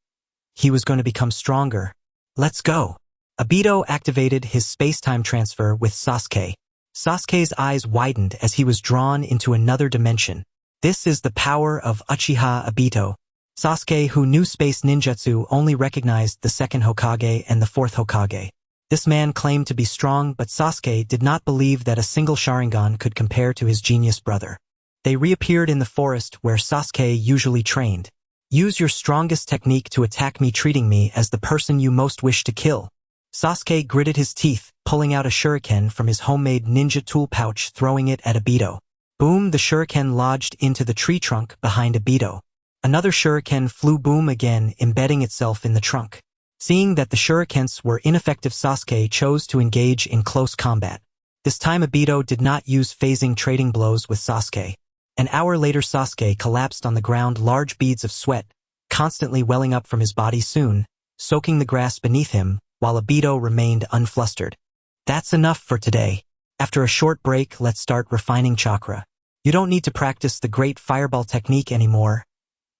He was going to become stronger. Let's go. Obito activated his space-time transfer with Sasuke. Sasuke's eyes widened as he was drawn into another dimension. This is the power of Uchiha Obito. Sasuke, who knew space ninjutsu, only recognized the second Hokage and the fourth Hokage. This man claimed to be strong, but Sasuke did not believe that a single Sharingan could compare to his genius brother. They reappeared in the forest where Sasuke usually trained. Use your strongest technique to attack me, treating me as the person you most wish to kill. Sasuke gritted his teeth, pulling out a shuriken from his homemade ninja tool pouch, throwing it at Obito. Boom! The shuriken lodged into the tree trunk behind Obito. Another shuriken flew, boom again, embedding itself in the trunk. Seeing that the shurikens were ineffective, Sasuke chose to engage in close combat. This time Obito did not use phasing, trading blows with Sasuke. An hour later, Sasuke collapsed on the ground, large beads of sweat constantly welling up from his body, soon soaking the grass beneath him, while Obito remained unflustered. That's enough for today. After a short break, let's start refining chakra. You don't need to practice the great fireball technique anymore.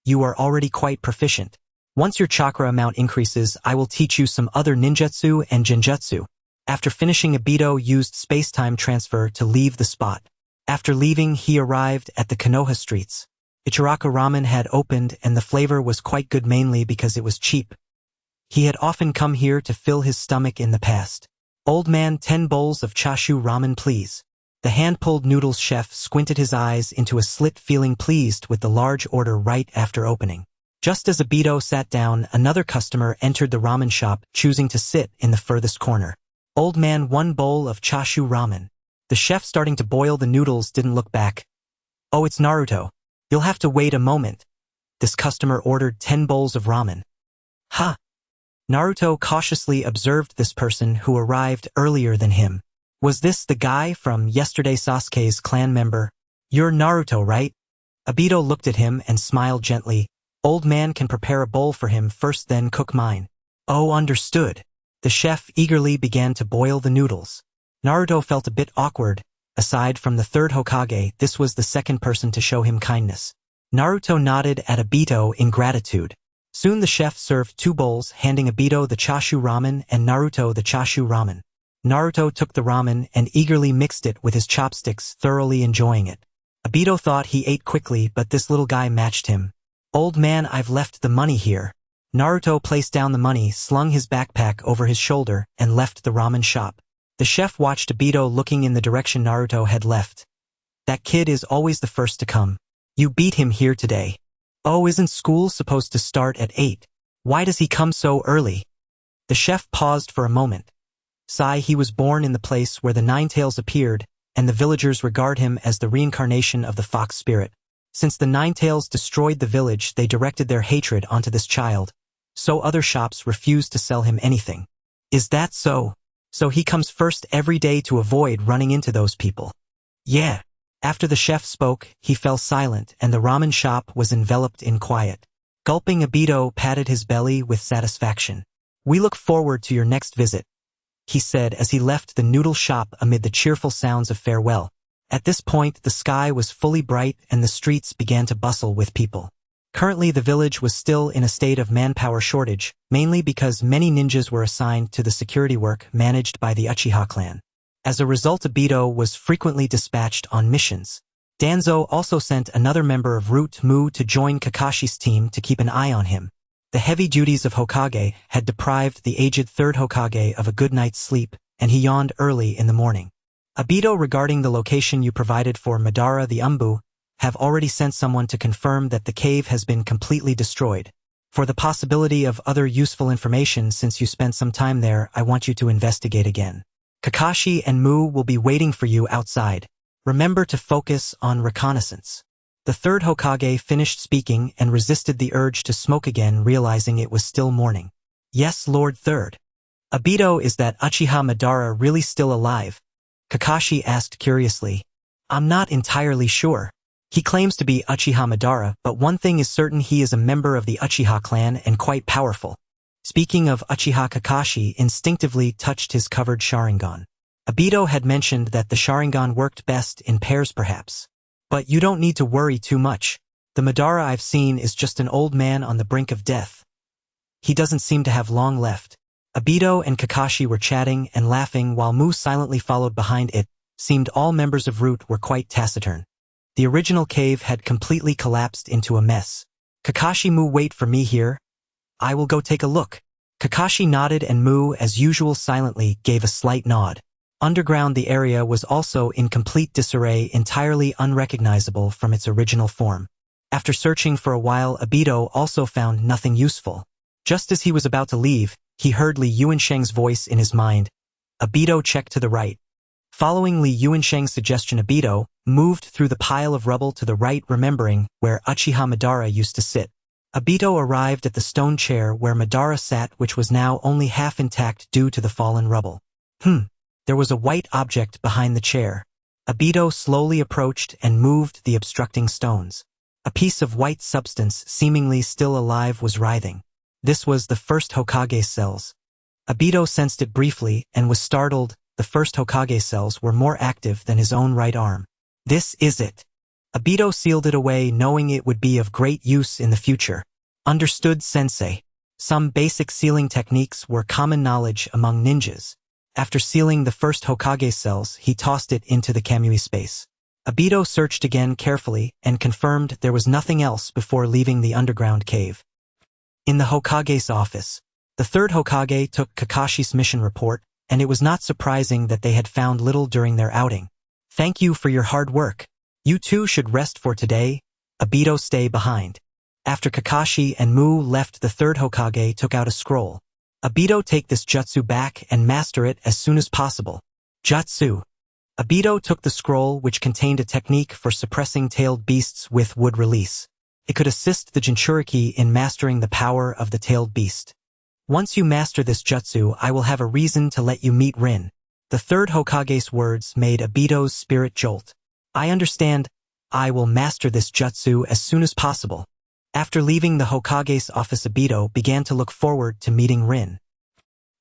You are already quite proficient. Once your chakra amount increases, I will teach you some other ninjutsu and genjutsu. After finishing, Obito used space-time transfer to leave the spot. After leaving, he arrived at the Konoha streets. Ichiraku ramen had opened, and the flavor was quite good, mainly because it was cheap. He had often come here to fill his stomach in the past. Old man, 10 bowls of chashu ramen, please. The hand-pulled noodles chef squinted his eyes into a slit, feeling pleased with the large order right after opening. Just as Obito sat down, another customer entered the ramen shop, choosing to sit in the furthest corner. Old man, 1 bowl of chashu ramen. The chef, starting to boil the noodles, didn't look back. Oh, it's Naruto. You'll have to wait a moment. This customer ordered 10 bowls of ramen. Ha! Naruto cautiously observed this person who arrived earlier than him. Was this the guy from yesterday, Sasuke's clan member? You're Naruto, right? Obito looked at him and smiled gently. Old man can prepare a bowl for him first, then cook mine. Oh, understood. The chef eagerly began to boil the noodles. Naruto felt a bit awkward. Aside from the third Hokage, this was the second person to show him kindness. Naruto nodded at Obito in gratitude. Soon the chef served 2 bowls, handing Obito the chashu ramen and Naruto the chashu ramen. Naruto took the ramen and eagerly mixed it with his chopsticks, thoroughly enjoying it. Obito thought he ate quickly, but this little guy matched him. "Old man, I've left the money here." Naruto placed down the money, slung his backpack over his shoulder, and left the ramen shop. The chef watched Obito looking in the direction Naruto had left. "That kid is always the first to come. You beat him here today." "Oh, isn't school supposed to start at 8? Why does he come so early?" The chef paused for a moment. He was born in the place where the Nine Tails appeared, and the villagers regard him as the reincarnation of the fox spirit. Since the Nine Tails destroyed the village, they directed their hatred onto this child, so other shops refused to sell him anything. "Is that so? So he comes first every day to avoid running into those people?" "Yeah." After the chef spoke, he fell silent and the ramen shop was enveloped in quiet. Gulping, Obito patted his belly with satisfaction. "We look forward to your next visit," he said as he left the noodle shop amid the cheerful sounds of farewell. At this point, the sky was fully bright and the streets began to bustle with people. Currently, the village was still in a state of manpower shortage, mainly because many ninjas were assigned to the security work managed by the Uchiha clan. As a result, Obito was frequently dispatched on missions. Danzo also sent another member of Root Mu to join Kakashi's team to keep an eye on him. The heavy duties of Hokage had deprived the aged third Hokage of a good night's sleep, and he yawned early in the morning. "Obito, regarding the location you provided for Madara the Umbu, have already sent someone to confirm that the cave has been completely destroyed. For the possibility of other useful information, since you spent some time there, I want you to investigate again. Kakashi and Mu will be waiting for you outside. Remember to focus on reconnaissance." The third Hokage finished speaking and resisted the urge to smoke again, realizing it was still morning. "Yes, Lord Third." "Obito, is that Uchiha Madara really still alive?" Kakashi asked curiously. "I'm not entirely sure. He claims to be Uchiha Madara, but one thing is certain: he is a member of the Uchiha clan and quite powerful." Speaking of Uchiha, Kakashi instinctively touched his covered Sharingan. Obito had mentioned that the Sharingan worked best in pairs perhaps. "But you don't need to worry too much. The Madara I've seen is just an old man on the brink of death. He doesn't seem to have long left." Obito and Kakashi were chatting and laughing while Mu silently followed behind. It seemed all members of Root were quite taciturn. The original cave had completely collapsed into a mess. "Kakashi, Mu, wait for me here. I will go take a look." Kakashi nodded and Mu, as usual silently, gave a slight nod. Underground, the area was also in complete disarray, entirely unrecognizable from its original form. After searching for a while, Obito also found nothing useful. Just as he was about to leave, he heard Li Yuansheng's voice in his mind. Obito checked to the right. Following Li Yuansheng's suggestion, Obito moved through the pile of rubble to the right, remembering where Uchiha Madara used to sit. Obito arrived at the stone chair where Madara sat, which was now only half intact due to the fallen rubble. There was a white object behind the chair. Obito slowly approached and moved the obstructing stones. A piece of white substance, seemingly still alive, was writhing. This was the first Hokage's cells. Obito sensed it briefly and was startled. The first Hokage cells were more active than his own right arm. "This is it." Obito sealed it away, knowing it would be of great use in the future. "Understood, sensei." Some basic sealing techniques were common knowledge among ninjas. After sealing the first Hokage cells, he tossed it into the Kamui space. Obito searched again carefully and confirmed there was nothing else before leaving the underground cave. In the Hokage's office, the third Hokage took Kakashi's mission report, and it was not surprising that they had found little during their outing. "Thank you for your hard work. You two should rest for today. Obito, stay behind." After Kakashi and Mu left, the third Hokage took out a scroll. "Obito, take this jutsu back and master it as soon as possible." Jutsu. Obito took the scroll, which contained a technique for suppressing tailed beasts with wood release. It could assist the Jinchuriki in mastering the power of the tailed beast. "Once you master this jutsu, I will have a reason to let you meet Rin." The third Hokage's words made Obito's spirit jolt. "I understand. I will master this jutsu as soon as possible." After leaving the Hokage's office, Obito began to look forward to meeting Rin.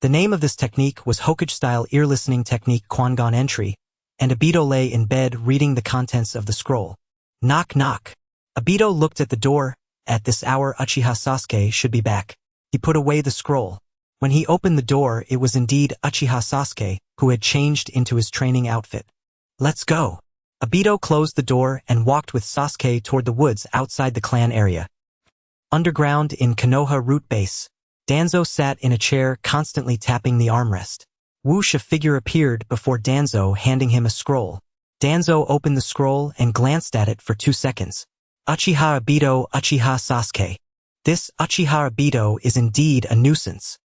The name of this technique was Hokage-style ear-listening technique Kwangon entry, and Obito lay in bed reading the contents of the scroll. Knock knock. Obito looked at the door. At this hour Uchiha Sasuke should be back. He put away the scroll. When he opened the door, it was indeed Uchiha Sasuke, who had changed into his training outfit. Let's go. Obito closed the door and walked with Sasuke toward the woods outside the clan area. Underground in Konoha root base, Danzo sat in a chair constantly tapping the armrest. Whoosh, a figure appeared before Danzo, handing him a scroll. Danzo opened the scroll and glanced at it for 2 seconds. Uchiha Obito, Uchiha Sasuke. This Uchiha Obito is indeed a nuisance.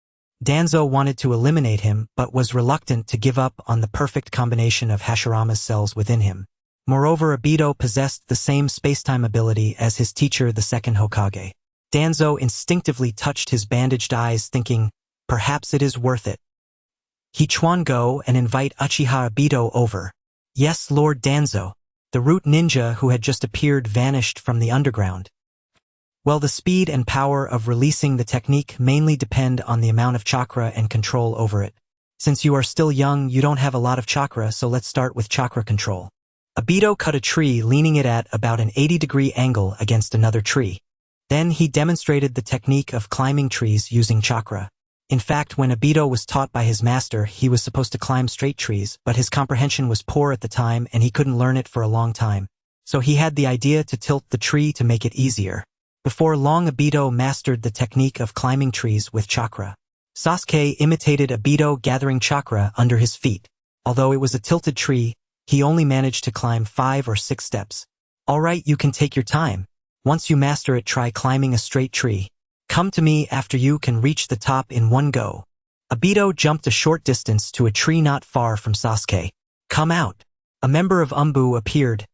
Danzo wanted to eliminate him but was reluctant to give up on the perfect combination of Hashirama's cells within him. Moreover, Obito possessed the same spacetime ability as his teacher, the second Hokage. Danzo instinctively touched his bandaged eyes, thinking, perhaps it is worth it. He Chuan go and invite Uchiha Obito over. Yes, Lord Danzo. The root ninja who had just appeared vanished from the underground. Well, the speed and power of releasing the technique mainly depend on the amount of chakra and control over it. Since you are still young, you don't have a lot of chakra, so let's start with chakra control. Obito cut a tree, leaning it at about an 80-degree angle against another tree. Then he demonstrated the technique of climbing trees using chakra. In fact, when Obito was taught by his master, he was supposed to climb straight trees, but his comprehension was poor at the time and he couldn't learn it for a long time. So he had the idea to tilt the tree to make it easier. Before long, Obito mastered the technique of climbing trees with chakra. Sasuke imitated Obito, gathering chakra under his feet. Although it was a tilted tree, he only managed to climb 5 or 6 steps. Alright, you can take your time. Once you master it, try climbing a straight tree. Come to me after you can reach the top in one go. Obito jumped a short distance to a tree not far from Sasuke. Come out. A member of Umbu appeared.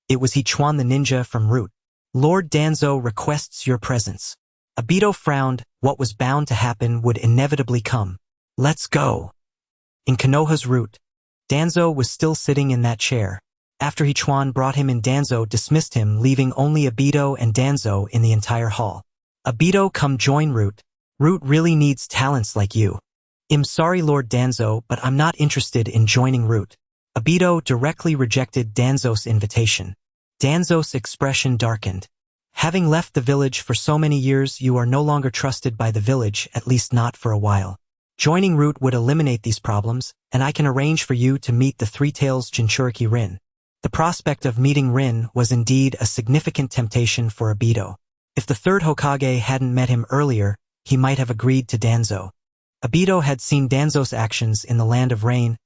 It was Hichuan the ninja from Root. Lord Danzo requests your presence. Obito frowned. What was bound to happen would inevitably come. Let's go. In Konoha's Root, Danzo was still sitting in that chair. After Hichuan brought him in, Danzo dismissed him, leaving only Obito and Danzo in the entire hall. Obito, come join Root. Root really needs talents like you. I'm sorry, Lord Danzo, but I'm not interested in joining Root. Obito directly rejected Danzo's invitation. Danzo's expression darkened. Having left the village for so many years, you are no longer trusted by the village, at least not for a while. Joining Root would eliminate these problems, and I can arrange for you to meet the Three-Tails Jinchuriki Rin. The prospect of meeting Rin was indeed a significant temptation for Obito. If the third Hokage hadn't met him earlier, he might have agreed to Danzo. Obito had seen Danzo's actions in the Land of Rain.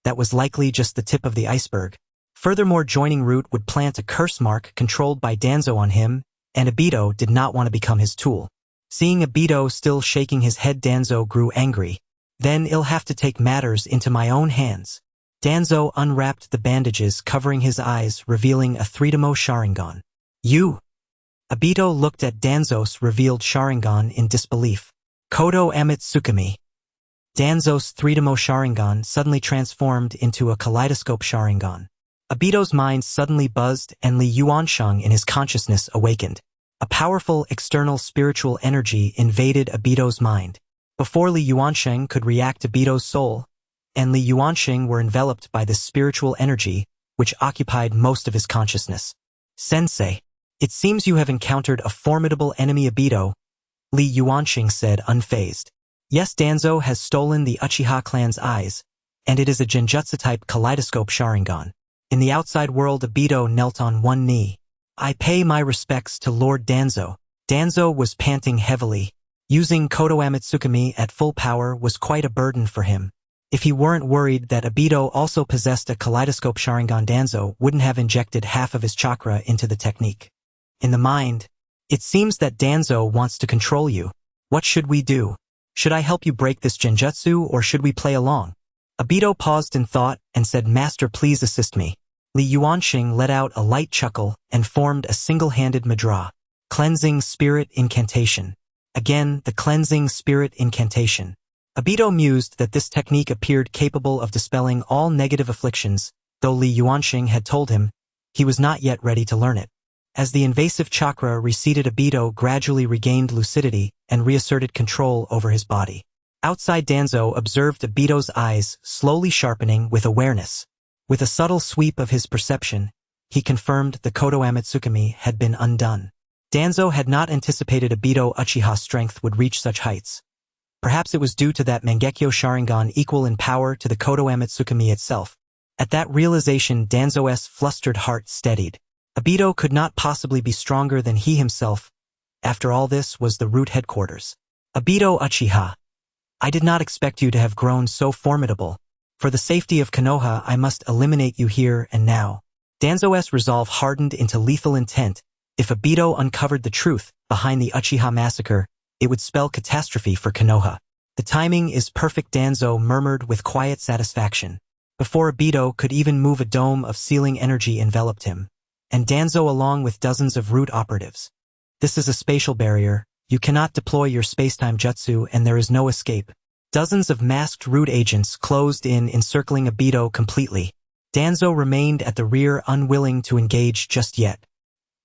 That was likely just the tip of the iceberg. Furthermore, joining Root would plant a curse mark controlled by Danzo on him, and Obito did not want to become his tool. Seeing Obito still shaking his head, Danzo grew angry. Then I'll have to take matters into my own hands. Danzo unwrapped the bandages covering his eyes, revealing a 3-demo Sharingan. You! Obito looked at Danzo's revealed Sharingan in disbelief. Kotoamatsukami. Danzo's 3-demo Sharingan suddenly transformed into a kaleidoscope Sharingan. Obito's mind suddenly buzzed and Li Yuansheng in his consciousness awakened. A powerful external spiritual energy invaded Obito's mind. Before Li Yuansheng could react, Obito's soul and Li Yuansheng were enveloped by this spiritual energy, which occupied most of his consciousness. Sensei, it seems you have encountered a formidable enemy, Obito, Li Yuansheng said, unfazed. Yes, Danzo has stolen the Uchiha clan's eyes, and it is a genjutsu-type kaleidoscope Sharingan. In the outside world, Obito knelt on one knee. I pay my respects to Lord Danzo. Danzo was panting heavily. Using Kotoamatsukami at full power was quite a burden for him. If he weren't worried that Obito also possessed a kaleidoscope Sharingan, Danzo wouldn't have injected half of his chakra into the technique. In the mind, it seems that Danzo wants to control you. What should we do? Should I help you break this genjutsu, or should we play along? Obito paused in thought and said, Master, please assist me. Li Yuansheng let out a light chuckle and formed a single-handed mudra. Cleansing Spirit Incantation. Again, the Cleansing Spirit Incantation. Obito mused that this technique appeared capable of dispelling all negative afflictions, though Li Yuansheng had told him he was not yet ready to learn it. As the invasive chakra receded, Obito gradually regained lucidity and reasserted control over his body. Outside, Danzo observed Obito's eyes slowly sharpening with awareness. With a subtle sweep of his perception, he confirmed the Kotoamatsukami had been undone. Danzo had not anticipated Obito Uchiha's strength would reach such heights. Perhaps it was due to that Mangekyo Sharingan equal in power to the Kotoamatsukami itself. At that realization, Danzo's flustered heart steadied. Obito could not possibly be stronger than he himself. After all, this was the root headquarters. Obito Uchiha, I did not expect you to have grown so formidable. For the safety of Konoha, I must eliminate you here and now. Danzo's resolve hardened into lethal intent. If Obito uncovered the truth behind the Uchiha massacre, it would spell catastrophe for Konoha. The timing is perfect, Danzo murmured with quiet satisfaction. Before Obito could even move, a dome of sealing energy enveloped him, and Danzo along with dozens of root operatives. This is a spatial barrier. You cannot deploy your spacetime jutsu and there is no escape. Dozens of masked root agents closed in, encircling Obito completely. Danzo remained at the rear, unwilling to engage just yet.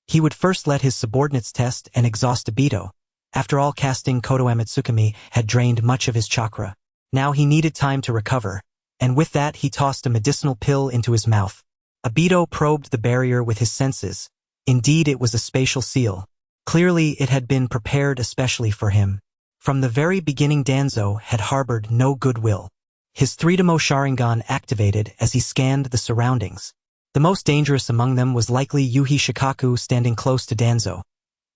He would first let his subordinates test and exhaust Obito. After all, casting Kotoamatsukami had drained much of his chakra. Now he needed time to recover, and with that he tossed a medicinal pill into his mouth. Obito probed the barrier with his senses. Indeed, it was a spatial seal. Clearly, it had been prepared especially for him. From the very beginning, Danzo had harbored no goodwill. His three-demo Sharingan activated as he scanned the surroundings. The most dangerous among them was likely Yuhi Shikaku, standing close to Danzo,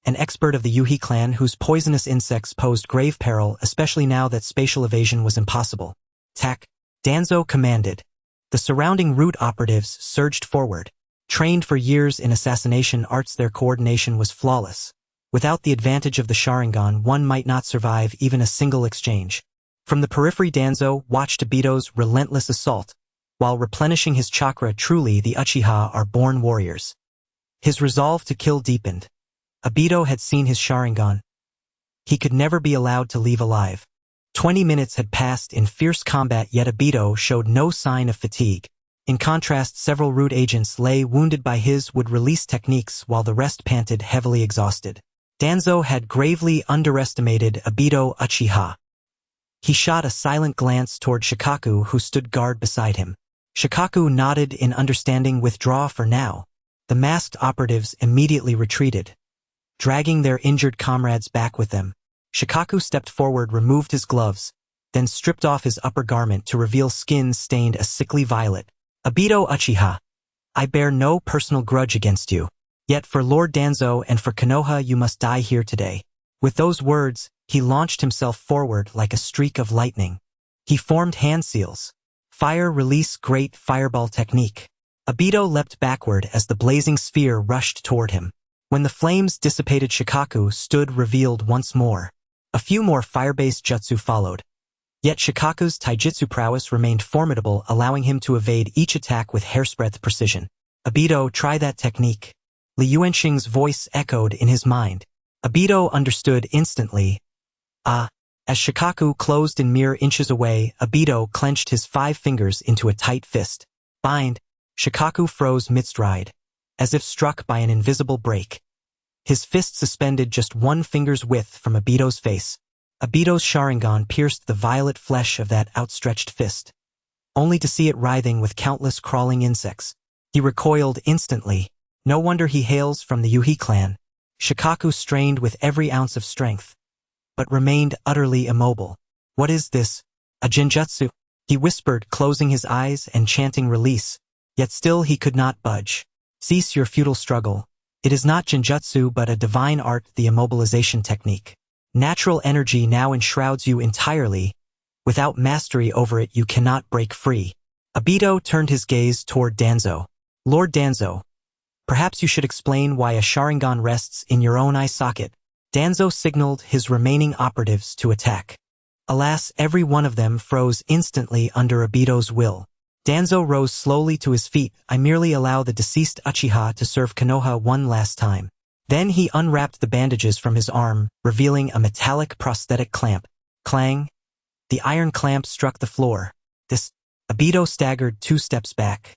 an expert of the Yuhi clan whose poisonous insects posed grave peril, especially now that spatial evasion was impossible. Attack! Danzo commanded. The surrounding root operatives surged forward. Trained for years in assassination arts, their coordination was flawless. Without the advantage of the Sharingan, one might not survive even a single exchange. From the periphery, Danzo watched Obito's relentless assault. While replenishing his chakra, truly the Uchiha are born warriors. His resolve to kill deepened. Obito had seen his Sharingan. He could never be allowed to leave alive. 20 minutes had passed in fierce combat, yet Obito showed no sign of fatigue. In contrast, several root agents lay wounded by his would release techniques while the rest panted, heavily exhausted. Danzo had gravely underestimated Obito Uchiha. He shot a silent glance toward Shikaku, who stood guard beside him. Shikaku nodded in understanding. Withdraw for now. The masked operatives immediately retreated, dragging their injured comrades back with them. Shikaku stepped forward, removed his gloves, then stripped off his upper garment to reveal skin stained a sickly violet. Obito Uchiha, I bear no personal grudge against you. Yet for Lord Danzo and for Konoha you must die here today. With those words, he launched himself forward like a streak of lightning. He formed hand seals. Fire release, great fireball technique. Obito leapt backward as the blazing sphere rushed toward him. When the flames dissipated, Shikaku stood revealed once more. A few more fire-based jutsu followed. Yet Shikaku's taijutsu prowess remained formidable, allowing him to evade each attack with hairsbreadth precision. Obito, try that technique. Li Yuansheng's voice echoed in his mind. Obito understood instantly. As Shikaku closed in mere inches away, Obito clenched his 5 fingers into a tight fist. Bind! Shikaku froze mid-stride, as if struck by an invisible break. His fist suspended just 1 finger's width from Obito's face. Obito's Sharingan pierced the violet flesh of that outstretched fist, only to see it writhing with countless crawling insects. He recoiled instantly. No wonder he hails from the Yuhi clan. Shikaku strained with every ounce of strength, but remained utterly immobile. What is this? A genjutsu? He whispered, closing his eyes and chanting release. Yet still he could not budge. Cease your futile struggle. It is not genjutsu but a divine art, the immobilization technique. Natural energy now enshrouds you entirely. Without mastery over it you cannot break free. Obito turned his gaze toward Danzo. Lord Danzo, perhaps you should explain why a Sharingan rests in your own eye socket. Danzo signaled his remaining operatives to attack. Alas, every one of them froze instantly under Obito's will. Danzo rose slowly to his feet. I merely allow the deceased Uchiha to serve Konoha one last time. Then he unwrapped the bandages from his arm, revealing a metallic prosthetic clamp. Clang! The iron clamp struck the floor. Obito staggered 2 steps back.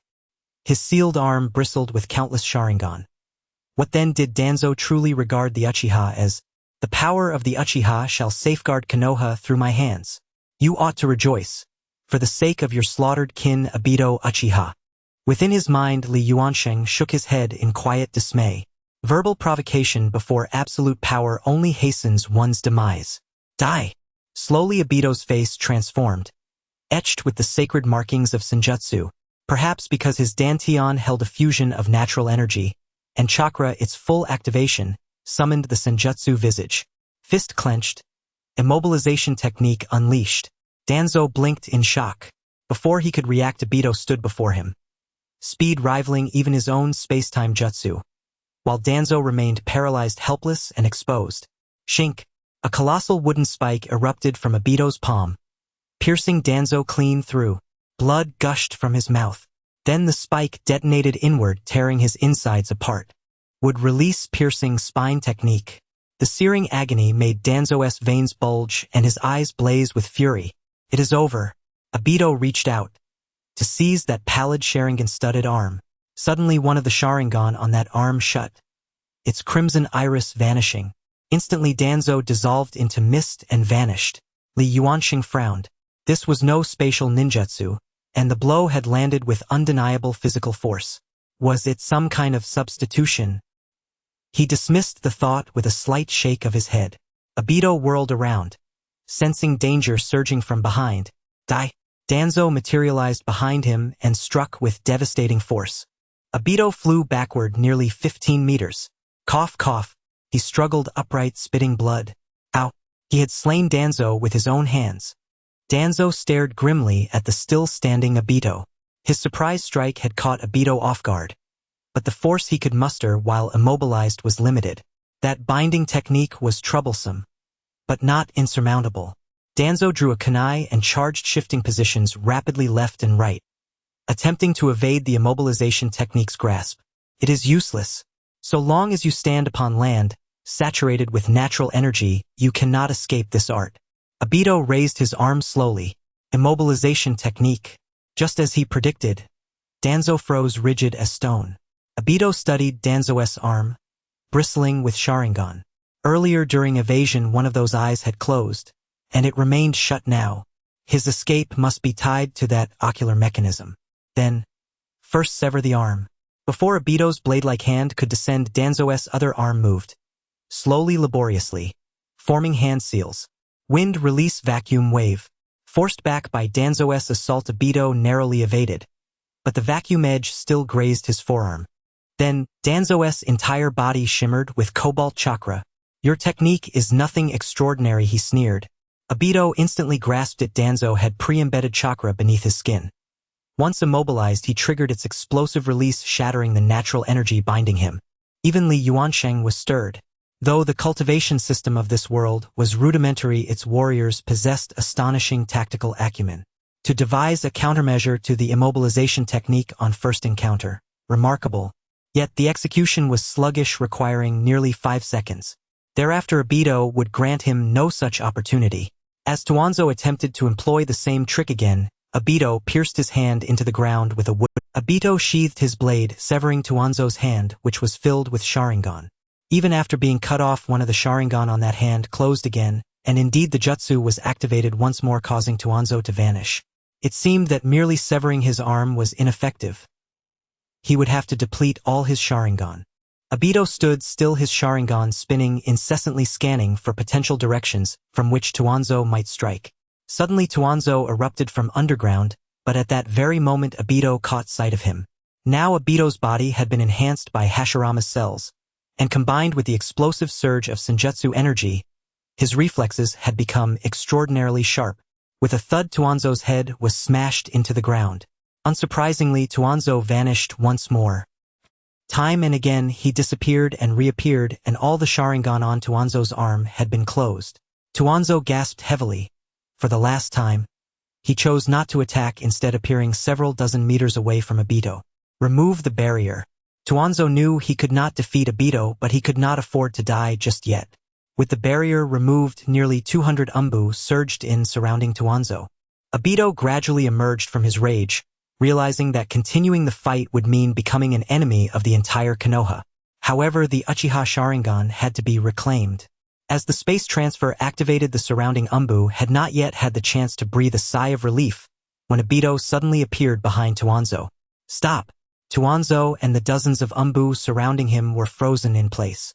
His sealed arm bristled with countless Sharingan. What then did Danzo truly regard the Uchiha as? The power of the Uchiha shall safeguard Konoha through my hands. You ought to rejoice, for the sake of your slaughtered kin Obito Uchiha. Within his mind, Li Yuansheng shook his head in quiet dismay. Verbal provocation before absolute power only hastens one's demise. Die! Slowly Obito's face transformed, etched with the sacred markings of senjutsu, perhaps because his dantian held a fusion of natural energy, and chakra, its full activation, summoned the senjutsu visage. Fist clenched, immobilization technique unleashed. Danzo blinked in shock. Before he could react, Obito stood before him, speed rivaling even his own space-time jutsu, while Danzo remained paralyzed, helpless, and exposed. Shink! A colossal wooden spike erupted from Obito's palm, piercing Danzo clean through. Blood gushed from his mouth. Then the spike detonated inward, tearing his insides apart. Would release piercing spine technique. The searing agony made Danzo's veins bulge and his eyes blaze with fury. It is over. Obito reached out to seize that pallid Sharingan-studded arm. Suddenly one of the Sharingan on that arm shut, its crimson iris vanishing. Instantly Danzo dissolved into mist and vanished. Li Yuansheng frowned. This was no spatial ninjutsu, and the blow had landed with undeniable physical force. Was it some kind of substitution? He dismissed the thought with a slight shake of his head. Obito whirled around, sensing danger surging from behind. Die! Danzo materialized behind him and struck with devastating force. Obito flew backward nearly 15 meters. Cough, cough. He struggled upright, spitting blood. Ow! He had slain Danzo with his own hands. Danzo stared grimly at the still-standing Obito. His surprise strike had caught Obito off guard, but the force he could muster while immobilized was limited. That binding technique was troublesome, but not insurmountable. Danzo drew a kunai and charged, shifting positions rapidly left and right, attempting to evade the immobilization technique's grasp. It is useless. So long as you stand upon land, saturated with natural energy, you cannot escape this art. Obito raised his arm slowly. Immobilization technique. Just as he predicted, Danzo froze rigid as stone. Obito studied Danzo's arm, bristling with Sharingan. Earlier during evasion, one of those eyes had closed, and it remained shut now. His escape must be tied to that ocular mechanism. Then, first sever the arm. Before Obito's blade-like hand could descend, Danzo's other arm moved, slowly, laboriously, forming hand seals. Wind release vacuum wave. Forced back by Danzo's assault, Obito narrowly evaded, but the vacuum edge still grazed his forearm. Then, Danzo's entire body shimmered with cobalt chakra. Your technique is nothing extraordinary, he sneered. Obito instantly grasped it. Danzo had pre-embedded chakra beneath his skin. Once immobilized, he triggered its explosive release, shattering the natural energy binding him. Even Li Yuansheng was stirred. Though the cultivation system of this world was rudimentary, its warriors possessed astonishing tactical acumen. To devise a countermeasure to the immobilization technique on first encounter. Remarkable. Yet the execution was sluggish, requiring nearly 5 seconds. Thereafter Obito would grant him no such opportunity. As Tuanzo attempted to employ the same trick again, Obito pierced his hand into the ground with a wood. Obito sheathed his blade, severing Tuanzo's hand, which was filled with Sharingan. Even after being cut off, one of the Sharingan on that hand closed again, and indeed the jutsu was activated once more, causing Tuanzo to vanish. It seemed that merely severing his arm was ineffective. He would have to deplete all his Sharingan. Obito stood still, his Sharingan spinning, incessantly scanning for potential directions from which Tuanzo might strike. Suddenly Tuanzo erupted from underground, but at that very moment Obito caught sight of him. Now Obito's body had been enhanced by Hashirama's cells, and combined with the explosive surge of senjutsu energy, his reflexes had become extraordinarily sharp. With a thud, Tuanzo's head was smashed into the ground. Unsurprisingly, Tuanzo vanished once more. Time and again he disappeared and reappeared, and all the Sharingan on Tuanzo's arm had been closed. Tuanzo gasped heavily. For the last time, he chose not to attack, instead appearing several dozen meters away from Obito. Remove the barrier. Tuanzo knew he could not defeat Obito, but he could not afford to die just yet. With the barrier removed, nearly 200 umbu surged in, surrounding Tuanzo. Obito gradually emerged from his rage, realizing that continuing the fight would mean becoming an enemy of the entire Konoha. However, the Uchiha Sharingan had to be reclaimed. As the space transfer activated, the surrounding Umbu had not yet had the chance to breathe a sigh of relief when Obito suddenly appeared behind Tuanzo. Stop! Tuanzo and the dozens of Umbu surrounding him were frozen in place.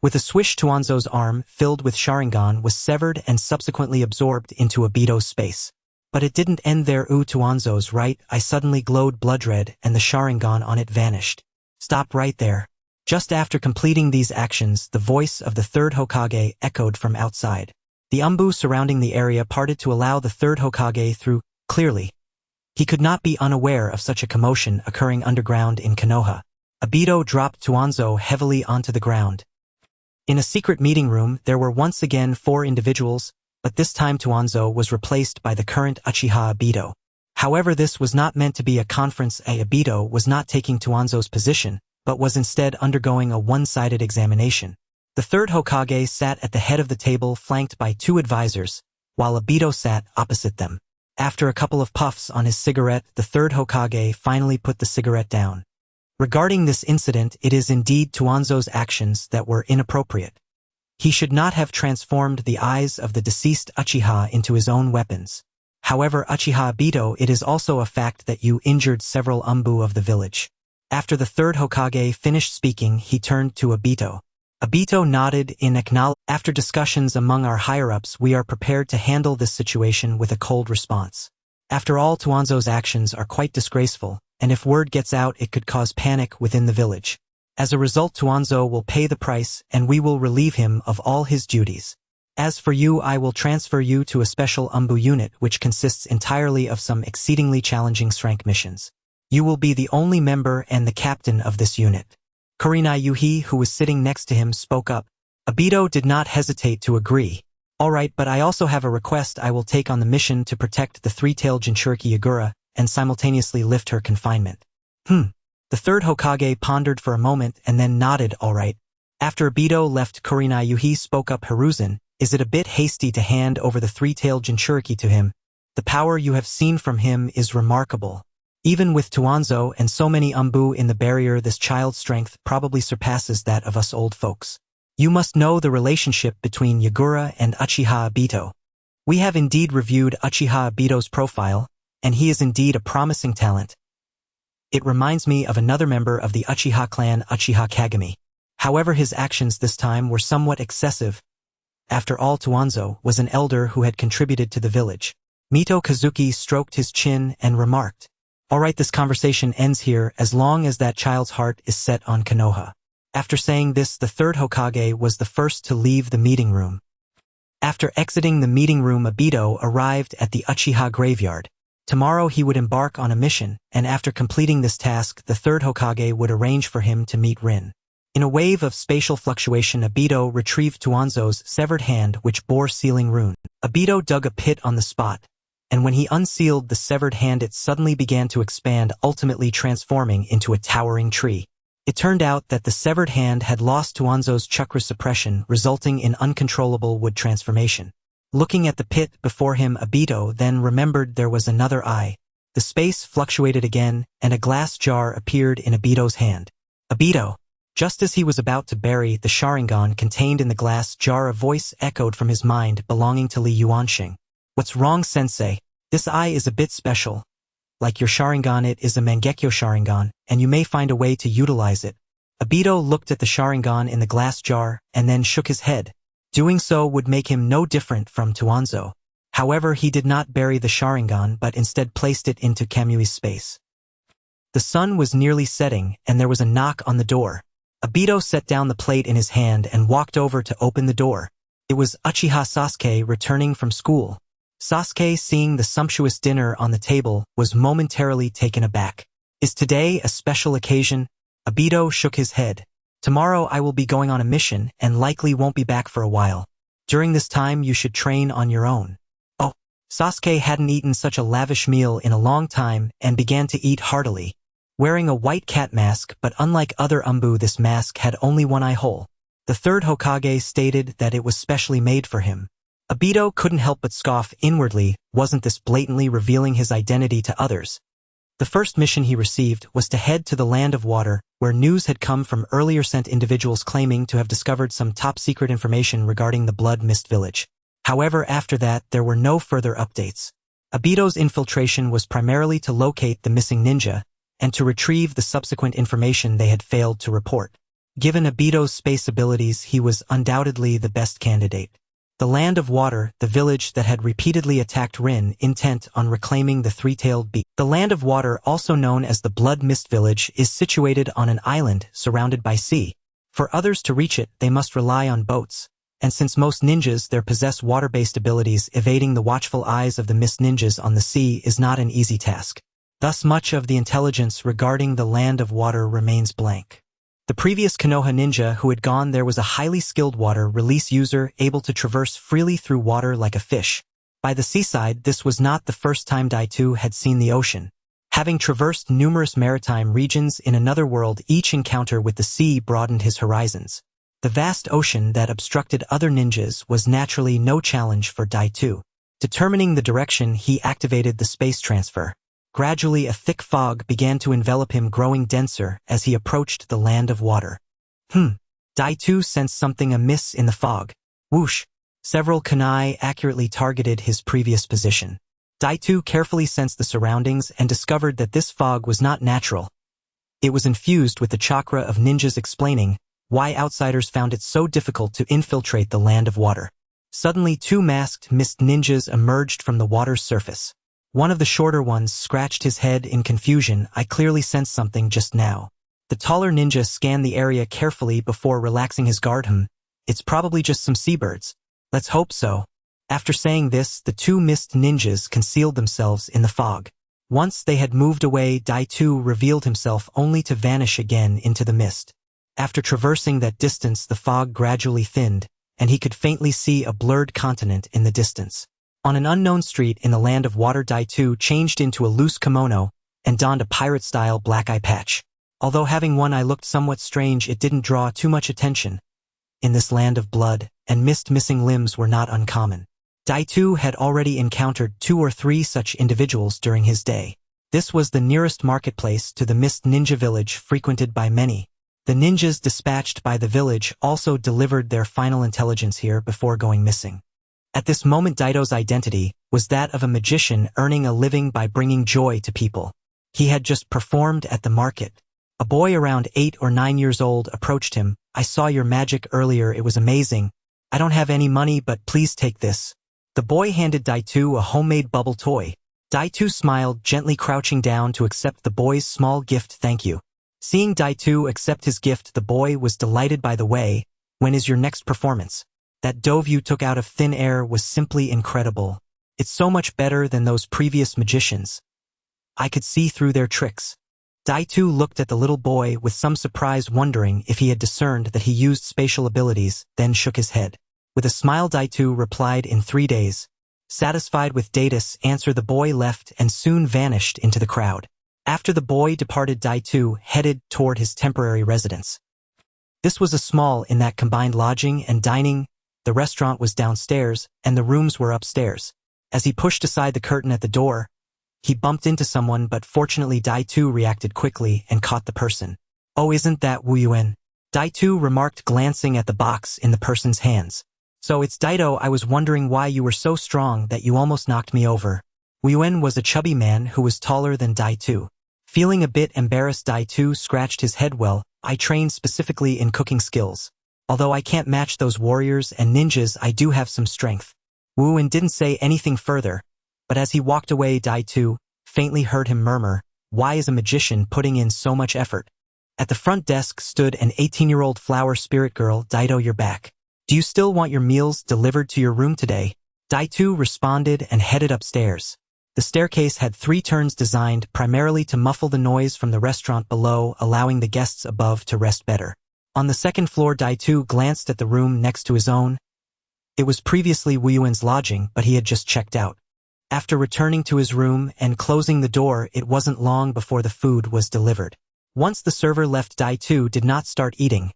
With a swish, Tuanzo's arm, filled with Sharingan, was severed and subsequently absorbed into Obito's space. But it didn't end there. Tuanzo's right eye suddenly glowed blood red and the Sharingan on it vanished. Stop right there. Just after completing these actions, the voice of the third Hokage echoed from outside. The Umbu surrounding the area parted to allow the third Hokage through. Clearly, he could not be unaware of such a commotion occurring underground in Konoha. Obito dropped Tuanzo heavily onto the ground. In a secret meeting room, there were once again 4 individuals, but this time Tuanzo was replaced by the current Uchiha Obito. However, this was not meant to be a conference. Obito was not taking Tuanzo's position, but was instead undergoing a one-sided examination. The third Hokage sat at the head of the table, flanked by 2 advisors, while Obito sat opposite them. After a couple of puffs on his cigarette, the third Hokage finally put the cigarette down. Regarding this incident, it is indeed Tuanzo's actions that were inappropriate. He should not have transformed the eyes of the deceased Uchiha into his own weapons. However, Uchiha Obito, it is also a fact that you injured several Umbu of the village. After the third Hokage finished speaking, he turned to Obito. Obito nodded in acknowledgement. After discussions among our higher-ups, we are prepared to handle this situation with a cold response. After all, Tuanzo's actions are quite disgraceful, and if word gets out, it could cause panic within the village. As a result, Tuanzo will pay the price, and we will relieve him of all his duties. As for you, I will transfer you to a special Umbu unit which consists entirely of some exceedingly challenging strength missions. You will be the only member and the captain of this unit. Kurenai Yuhi, who was sitting next to him, spoke up. Obito did not hesitate to agree. All right, but I also have a request. I will take on the mission to protect the 3-tailed Jinchuriki Yagura and simultaneously lift her confinement. The third Hokage pondered for a moment and then nodded. All right. After Obito left, Kurenai Yuhi spoke up. Hiruzen, is it a bit hasty to hand over the 3-tailed Jinchuriki to him? The power you have seen from him is remarkable. Even with Tuanzo and so many Umbu in the barrier, this child's strength probably surpasses that of us old folks. You must know the relationship between Yagura and Uchiha Obito. We have indeed reviewed Uchiha Obito's profile, and he is indeed a promising talent. It reminds me of another member of the Uchiha clan, Uchiha Kagami. However, his actions this time were somewhat excessive. After all, Tuanzo was an elder who had contributed to the village. Mito Kazuki stroked his chin and remarked, all right, this conversation ends here as long as that child's heart is set on Konoha. After saying this, the third Hokage was the first to leave the meeting room. After exiting the meeting room, Obito arrived at the Uchiha graveyard. Tomorrow he would embark on a mission, and after completing this task, the third Hokage would arrange for him to meet Rin. In a wave of spatial fluctuation, Obito retrieved Tuanzo's severed hand, which bore sealing rune. Obito dug a pit on the spot, and when he unsealed the severed hand, it suddenly began to expand, ultimately transforming into a towering tree. It turned out that the severed hand had lost Tuanzo's chakra suppression, resulting in uncontrollable wood transformation. Looking at the pit before him, Obito then remembered there was another eye. The space fluctuated again, and a glass jar appeared in Obito's hand. Obito! Just as he was about to bury the Sharingan contained in the glass jar, a voice echoed from his mind belonging to Li Yuansheng. What's wrong, sensei? This eye is a bit special. Like your Sharingan, it is a Mangekyo Sharingan, and you may find a way to utilize it. Obito looked at the Sharingan in the glass jar, and then shook his head. Doing so would make him no different from Tuanzo. However, he did not bury the Sharingan but instead placed it into Kamui's space. The sun was nearly setting, and there was a knock on the door. Obito set down the plate in his hand and walked over to open the door. It was Uchiha Sasuke returning from school. Sasuke, seeing the sumptuous dinner on the table, was momentarily taken aback. Is today a special occasion? Obito shook his head. Tomorrow I will be going on a mission and likely won't be back for a while. During this time you should train on your own. Oh, Sasuke hadn't eaten such a lavish meal in a long time and began to eat heartily. Wearing a white cat mask, but unlike other Umbu, this mask had only one eye hole. The third Hokage stated that it was specially made for him. Obito couldn't help but scoff inwardly. Wasn't this blatantly revealing his identity to others? The first mission he received was to head to the Land of Water, where news had come from earlier sent individuals claiming to have discovered some top-secret information regarding the Blood Mist Village. However, after that, there were no further updates. Obito's infiltration was primarily to locate the missing ninja, and to retrieve the subsequent information they had failed to report. Given Obito's space abilities, he was undoubtedly the best candidate. The Land of Water, the village that had repeatedly attacked Rin, intent on reclaiming the three-tailed beast. The Land of Water, also known as the Blood Mist Village, is situated on an island surrounded by sea. For others to reach it, they must rely on boats, and since most ninjas there possess water-based abilities, evading the watchful eyes of the mist ninjas on the sea is not an easy task. Thus much of the intelligence regarding the Land of Water remains blank. The previous Konoha ninja who had gone there was a highly skilled water release user able to traverse freely through water like a fish. By the seaside, this was not the first time Daitu had seen the ocean. Having traversed numerous maritime regions in another world, each encounter with the sea broadened his horizons. The vast ocean that obstructed other ninjas was naturally no challenge for Daitu. Determining the direction, he activated the space transfer. Gradually, a thick fog began to envelop him, growing denser as he approached the Land of Water. Daitu sensed something amiss in the fog. Whoosh! Several kunai accurately targeted his previous position. Daitu carefully sensed the surroundings and discovered that this fog was not natural. It was infused with the chakra of ninjas, explaining why outsiders found it so difficult to infiltrate the Land of Water. Suddenly, two masked mist ninjas emerged from the water's surface. One of the shorter ones scratched his head in confusion. I clearly sensed something just now. The taller ninja scanned the area carefully before relaxing his guard. It's probably just some seabirds. Let's hope so. After saying this, the two mist ninjas concealed themselves in the fog. Once they had moved away, Daitu revealed himself only to vanish again into the mist. After traversing that distance, the fog gradually thinned, and he could faintly see a blurred continent in the distance. On an unknown street in the Land of Water, Daitu changed into a loose kimono and donned a pirate-style black eye patch. Although having one eye looked somewhat strange, it didn't draw too much attention. In this land of blood and mist, missing limbs were not uncommon. Daitu had already encountered 2 or 3 such individuals during his day. This was the nearest marketplace to the mist ninja village, frequented by many. The ninjas dispatched by the village also delivered their final intelligence here before going missing. At this moment, Daito's identity was that of a magician earning a living by bringing joy to people. He had just performed at the market. A boy around 8 or 9 years old approached him. I saw your magic earlier, it was amazing. I don't have any money, but please take this. The boy handed Daitu a homemade bubble toy. Daitu smiled, gently crouching down to accept the boy's small gift. Thank you. Seeing Daitu accept his gift, the boy was delighted. By the way, when is your next performance? That dove you took out of thin air was simply incredible. It's so much better than those previous magicians. I could see through their tricks. Daitu looked at the little boy with some surprise, wondering if he had discerned that he used spatial abilities, then shook his head. With a smile, Daitu replied, in 3 days. Satisfied with Daitus' answer, the boy left and soon vanished into the crowd. After the boy departed, Daitu headed toward his temporary residence. This was a small inn that combined lodging and dining. The restaurant was downstairs, and the rooms were upstairs. As he pushed aside the curtain at the door, he bumped into someone, but fortunately Daitu reacted quickly and caught the person. Oh, isn't that Wu Yuan? Daitu remarked, glancing at the box in the person's hands. So it's Daito. I was wondering why you were so strong that you almost knocked me over. Wu Yuan was a chubby man who was taller than Daitu. Feeling a bit embarrassed, Daitu scratched his head. Well, I trained specifically in cooking skills. Although I can't match those warriors and ninjas, I do have some strength. Wu Yuan didn't say anything further, but as he walked away, Daitu faintly heard him murmur, why is a magician putting in so much effort? At the front desk stood an 18-year-old flower spirit girl. Daito, you're back. Do you still want your meals delivered to your room today? Daitu responded and headed upstairs. The staircase had 3 turns designed primarily to muffle the noise from the restaurant below, allowing the guests above to rest better. On the 2nd floor, Daitu glanced at the room next to his own. It was previously Wu Yuan's lodging, but he had just checked out. After returning to his room and closing the door, it wasn't long before the food was delivered. Once the server left, Daitu did not start eating.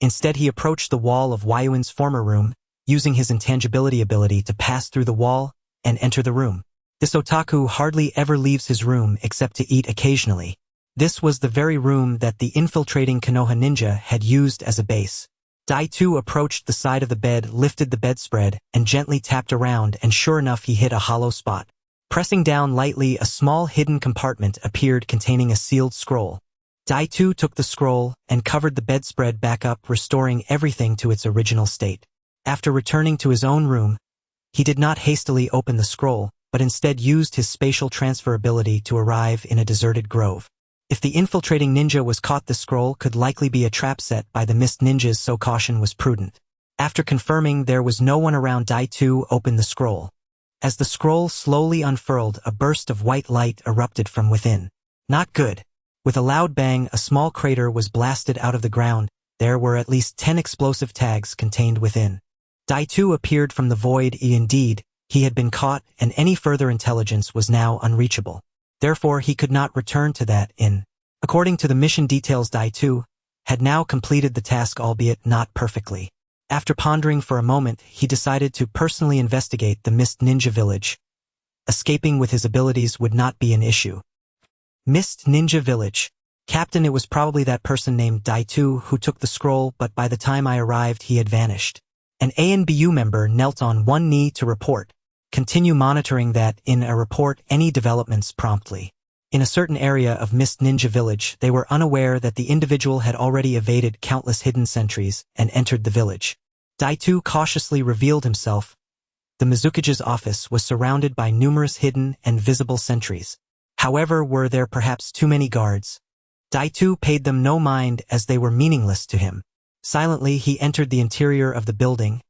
Instead, he approached the wall of Wu Yuan's former room, using his intangibility ability to pass through the wall and enter the room. This otaku hardly ever leaves his room except to eat occasionally. This was the very room that the infiltrating Konoha ninja had used as a base. Daitu approached the side of the bed, lifted the bedspread, and gently tapped around, and sure enough he hit a hollow spot. Pressing down lightly, a small hidden compartment appeared containing a sealed scroll. Daitu took the scroll and covered the bedspread back up, restoring everything to its original state. After returning to his own room, he did not hastily open the scroll, but instead used his spatial transfer ability to arrive in a deserted grove. If the infiltrating ninja was caught, the scroll could likely be a trap set by the mist ninjas, so caution was prudent. After confirming there was no one around, Daitu opened the scroll. As the scroll slowly unfurled, a burst of white light erupted from within. Not good. With a loud bang, a small crater was blasted out of the ground. There were at least 10 explosive tags contained within. Daitu appeared from the void. Indeed, he had been caught, and any further intelligence was now unreachable. Therefore, he could not return to that inn. According to the mission details, Daitu had now completed the task, albeit not perfectly. After pondering for a moment, he decided to personally investigate the Mist Ninja Village. Escaping with his abilities would not be an issue. Mist Ninja Village. Captain, it was probably that person named Daitu who took the scroll, but by the time I arrived he had vanished. An ANBU member knelt on one knee to report. Continue monitoring that in a report any developments promptly. In a certain area of Mist Ninja Village, they were unaware that the individual had already evaded countless hidden sentries and entered the village. Daitu cautiously revealed himself. The Mizukage's office was surrounded by numerous hidden and visible sentries. However, were there perhaps too many guards? Daitu paid them no mind, as they were meaningless to him. Silently, he entered the interior of the building.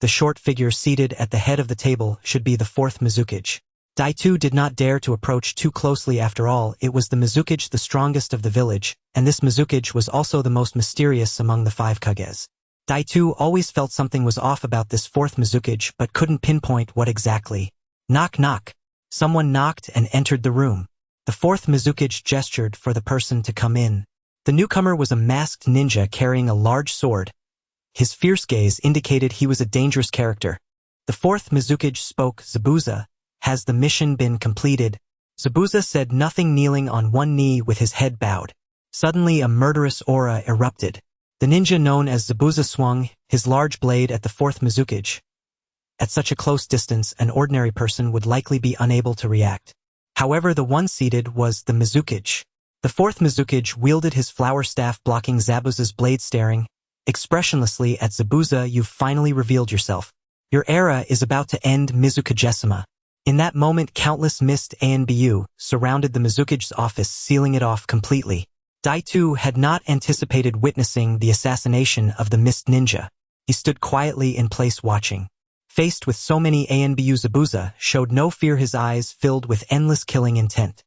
The short figure seated at the head of the table should be the fourth Mizukage. Daitu did not dare to approach too closely. After all, it was the Mizukage, the strongest of the village, and this Mizukage was also the most mysterious among the 5 Kages. Daitu always felt something was off about this fourth Mizukage, but couldn't pinpoint what exactly. Knock knock. Someone knocked and entered the room. The fourth Mizukage gestured for the person to come in. The newcomer was a masked ninja carrying a large sword. His fierce gaze indicated he was a dangerous character. The fourth Mizukage spoke. Zabuza, has the mission been completed? Zabuza said nothing, kneeling on one knee with his head bowed. Suddenly a murderous aura erupted. The ninja known as Zabuza swung his large blade at the fourth Mizukage. At such a close distance, an ordinary person would likely be unable to react. However, the one seated was the Mizukage. The fourth Mizukage wielded his flower staff, blocking Zabuza's blade, staring expressionlessly at Zabuza. You've finally revealed yourself. Your era is about to end, Mizukage-sama. In that moment, countless mist ANBU surrounded the Mizukage's office, sealing it off completely. Daitu had not anticipated witnessing the assassination of the mist ninja. He stood quietly in place watching. Faced with so many ANBU, Zabuza showed no fear, his eyes filled with endless killing intent.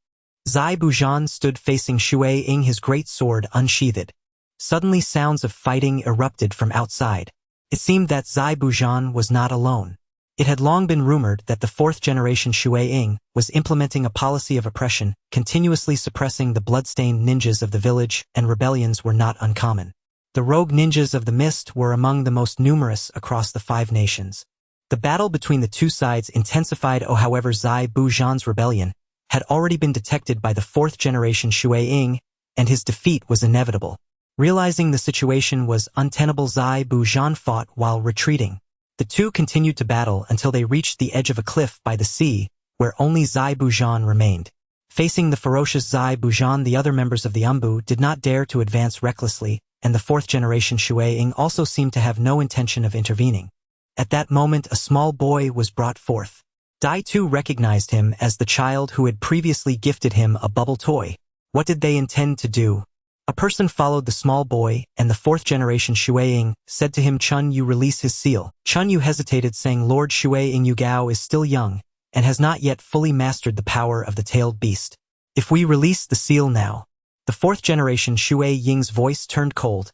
Zai Bujan stood facing Shui Ying, his great sword unsheathed. Suddenly sounds of fighting erupted from outside. It seemed that Zai Bujan was not alone. It had long been rumored that the fourth-generation Shui Ying was implementing a policy of oppression, continuously suppressing the blood-stained ninjas of the village, and rebellions were not uncommon. The rogue ninjas of the mist were among the most numerous across the 5 nations. The battle between the two sides intensified. However, Zai Bujan's rebellion had already been detected by the fourth-generation Shui Ying, and his defeat was inevitable. Realizing the situation was untenable, Zai Bujan fought while retreating. The two continued to battle until they reached the edge of a cliff by the sea, where only Zai Bujan remained. Facing the ferocious Zai Bujan, the other members of the Umbu did not dare to advance recklessly, and the fourth-generation Shui Ying also seemed to have no intention of intervening. At that moment, a small boy was brought forth. Daitu recognized him as the child who had previously gifted him a bubble toy. What did they intend to do? A person followed the small boy, and the fourth-generation Shui Ying said to him, Chun Yu, release his seal. Chun Yu hesitated, saying, Lord Shui Ying, Yu Gao is still young, and has not yet fully mastered the power of the tailed beast. If we release the seal now. The fourth-generation Shui Ying's voice turned cold.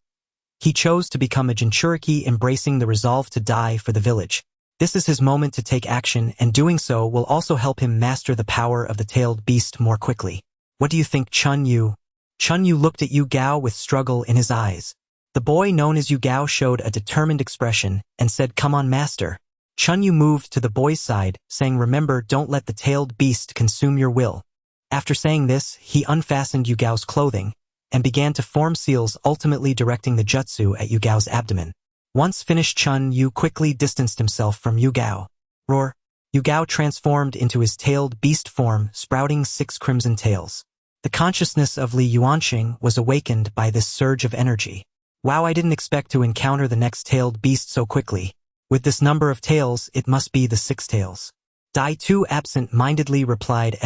He chose to become a Jinchuriki, embracing the resolve to die for the village. This is his moment to take action, and doing so will also help him master the power of the tailed beast more quickly. What do you think, Chun Yu? Chun Yu looked at Yu Gao with struggle in his eyes. The boy known as Yu Gao showed a determined expression and said, Come on, master. Chun Yu moved to the boy's side, saying, "Remember, don't let the tailed beast consume your will." After saying this, he unfastened Yugao's clothing and began to form seals, ultimately directing the jutsu at Yugao's abdomen. Once finished, Chun Yu quickly distanced himself from Yugao. Roar! Yugao transformed into his tailed beast form, sprouting 6 crimson tails. The consciousness of Li Yuansheng was awakened by this surge of energy. Wow, I didn't expect to encounter the next tailed beast so quickly. With this number of tails, it must be the 6 tails. Dai Tu absent-mindedly replied,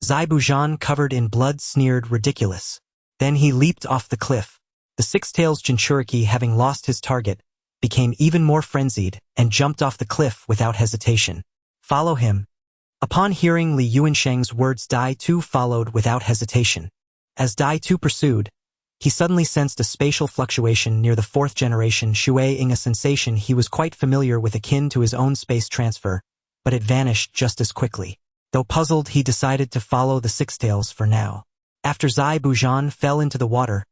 Zai Bujan, covered in blood, sneered, "Ridiculous." Then he leaped off the cliff. The 6 tails Jinchuriki, having lost his target, became even more frenzied and jumped off the cliff without hesitation. "Follow him." Upon hearing Li Yuansheng's words, Dai Tu followed without hesitation. As Dai Tu pursued, he suddenly sensed a spatial fluctuation near the 4th generation Shui-ing, a sensation he was quite familiar with, akin to his own space transfer, but it vanished just as quickly. Though puzzled, he decided to follow the 6 tails for now. After Zai Bujan fell into the water,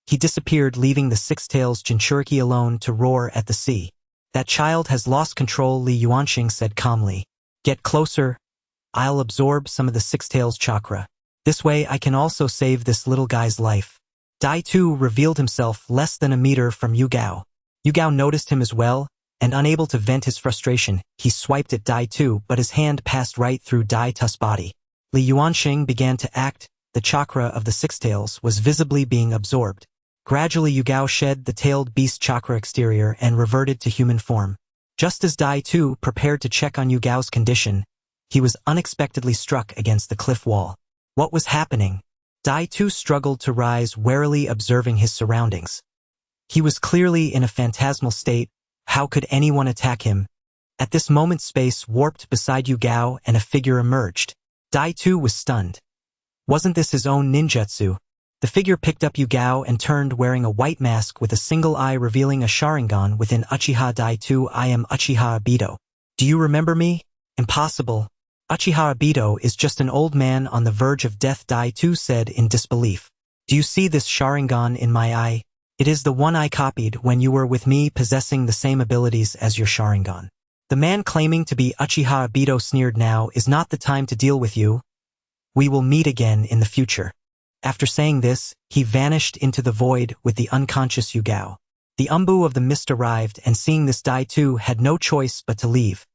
he disappeared, leaving the 6 tails Jinchuriki alone to roar at the sea. "That child has lost control," Li Yuansheng said calmly. "Get closer. I'll absorb some of the 6 tails chakra. This way I can also save this little guy's life." Dai Tu revealed himself less than a meter from Yugao. Yugao noticed him as well, and unable to vent his frustration, he swiped at Dai Tu, but his hand passed right through Dai Tu's body. Li Yuansheng began to act. The chakra of the 6 tails was visibly being absorbed. Gradually Yugao shed the tailed beast chakra exterior and reverted to human form. Just as Dai Tu prepared to check on Yugao's condition, he was unexpectedly struck against the cliff wall. What was happening? Dai Tu struggled to rise, warily observing his surroundings. He was clearly in a phantasmal state. How could anyone attack him? At this moment, space warped beside Yugao and a figure emerged. Dai Tu was stunned. Wasn't this his own ninjutsu? The figure picked up Yugao and turned, wearing a white mask with a single eye, revealing a Sharingan within Uchiha. "Dai Tu, I am Uchiha Obito. Do you remember me?" "Impossible. Uchiha Obito is just an old man on the verge of death," Dai Tu said in disbelief. "Do you see this Sharingan in my eye? It is the one I copied when you were with me, possessing the same abilities as your Sharingan." The man claiming to be Uchiha Obito sneered, "Now is not the time to deal with you. We will meet again in the future." After saying this, he vanished into the void with the unconscious Yugao. The Umbu of the mist arrived, and seeing this, Dai Tu had no choice but to leave.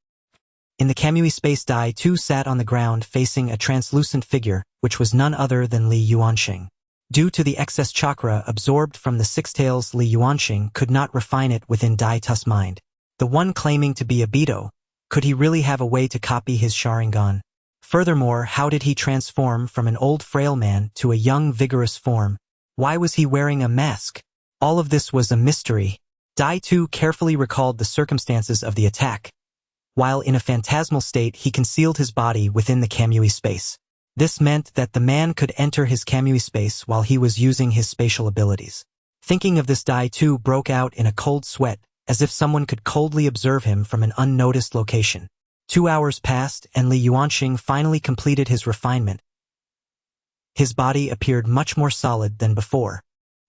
In the Kamui space, Dai Tu sat on the ground facing a translucent figure, which was none other than Li Yuansheng. Due to the excess chakra absorbed from the 6 tails, Li Yuansheng could not refine it within Dai Tu's mind. The one claiming to be Obito, could he really have a way to copy his Sharingan? Furthermore, how did he transform from an old frail man to a young vigorous form? Why was he wearing a mask? All of this was a mystery. Dai Tu carefully recalled the circumstances of the attack. While in a phantasmal state, he concealed his body within the Kamui space. This meant that the man could enter his Kamui space while he was using his spatial abilities. Thinking of this, Dai Tu broke out in a cold sweat, as if someone could coldly observe him from an unnoticed location. 2 hours passed, and Li Yuansheng finally completed his refinement. His body appeared much more solid than before.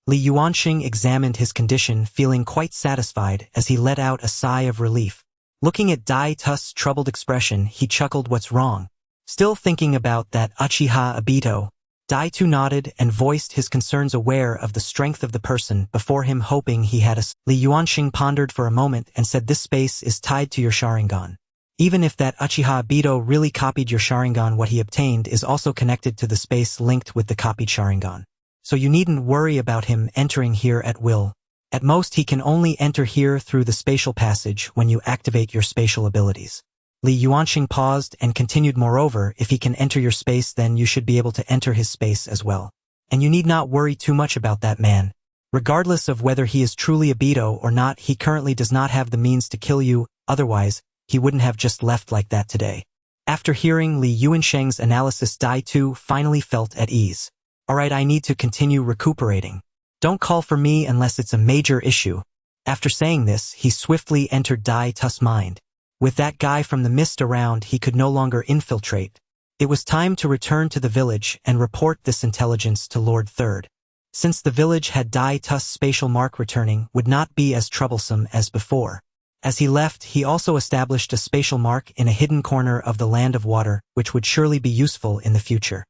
Li Yuansheng examined his condition, feeling quite satisfied as he let out a sigh of relief. Looking at Dai Tu's troubled expression, he chuckled. "What's wrong?" Still thinking about that Uchiha Obito, Dai Tu nodded and voiced his concerns, aware of the strength of the person before him, hoping he had a... Li Yuansheng pondered for a moment and said, "This space is tied to your Sharingan. Even if that Uchiha Obito really copied your Sharingan, what he obtained is also connected to the space linked with the copied Sharingan. So you needn't worry about him entering here at will. At most, he can only enter here through the spatial passage when you activate your spatial abilities." Li Yuansheng paused and continued, "Moreover, if he can enter your space, then you should be able to enter his space as well. And you need not worry too much about that man. Regardless of whether he is truly Obito or not, he currently does not have the means to kill you, otherwise, he wouldn't have just left like that today." After hearing Li Yuansheng's analysis, Dai Tu finally felt at ease. "Alright, I need to continue recuperating. Don't call for me unless it's a major issue." After saying this, he swiftly entered Dai Tu's mind. With that guy from the mist around, he could no longer infiltrate. It was time to return to the village and report this intelligence to Lord Third. Since the village had Dai Tu's spatial mark, returning would not be as troublesome as before. As he left, he also established a spatial mark in a hidden corner of the Land of Water, which would surely be useful in the future.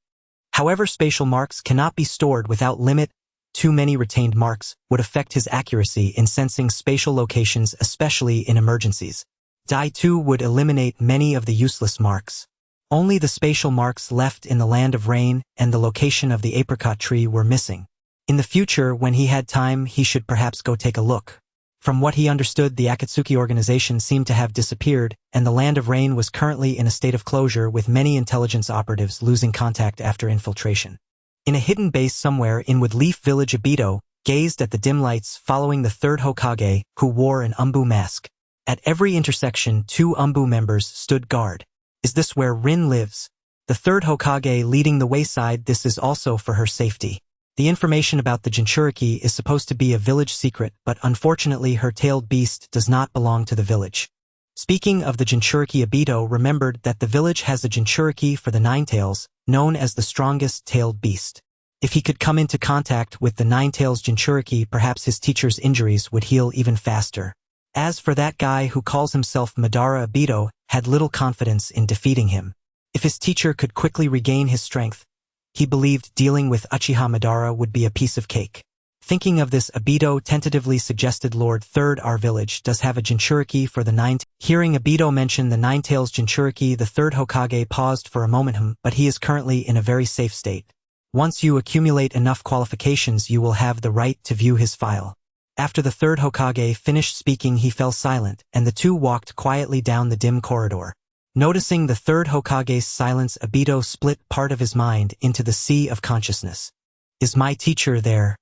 However, spatial marks cannot be stored without limit. Too many retained marks would affect his accuracy in sensing spatial locations, especially in emergencies. Dai 2 would eliminate many of the useless marks. Only the spatial marks left in the Land of Rain and the location of the apricot tree were missing. In the future, when he had time, he should perhaps go take a look. From what he understood, the Akatsuki organization seemed to have disappeared, and the Land of Rain was currently in a state of closure, with many intelligence operatives losing contact after infiltration. In a hidden base somewhere in Woodleaf Village, Obito gazed at the dim lights following the third Hokage, who wore an Umbu mask. At every intersection, 2 Umbu members stood guard. Is this where Rin lives? The third Hokage leading the wayside. This is also for her safety. The information about the Jinchuriki is supposed to be a village secret, but unfortunately her tailed beast does not belong to the village. Speaking of the Jinchuriki, Obito remembered that the village has a Jinchuriki for the Ninetails, known as the strongest tailed beast. If he could come into contact with the Ninetails Jinchuriki, perhaps his teacher's injuries would heal even faster. As for that guy who calls himself Madara, Obito had little confidence in defeating him. If his teacher could quickly regain his strength, he believed dealing with Uchiha Madara would be a piece of cake. Thinking of this, Obito tentatively suggested Lord Third, our village does have a Jinchuriki for the Ninetails. Hearing Obito mention the Ninetails Jinchuriki, the third Hokage paused for a moment, but he is currently in a very safe state. Once you accumulate enough qualifications, you will have the right to view his file. After the third Hokage finished speaking, he fell silent, and the two walked quietly down the dim corridor. Noticing the third Hokage's silence, Obito split part of his mind into the sea of consciousness. Is my teacher there?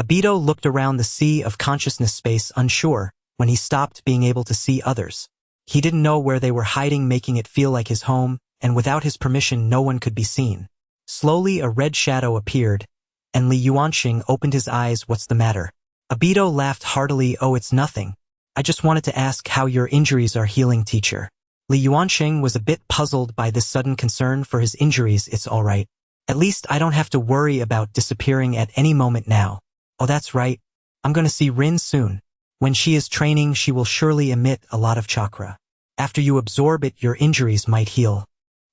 Obito looked around the sea of consciousness space, unsure, when he stopped being able to see others. He didn't know where they were hiding, making it feel like his home, and without his permission no one could be seen. Slowly a red shadow appeared, and Li Yuansheng opened his eyes. What's the matter? Obito laughed heartily. Oh, it's nothing. I just wanted to ask how your injuries are healing, teacher. Li Yuansheng was a bit puzzled by this sudden concern for his injuries. It's all right. At least I don't have to worry about disappearing at any moment now. Oh, that's right. I'm going to see Rin soon. When she is training, she will surely emit a lot of chakra. After you absorb it, your injuries might heal.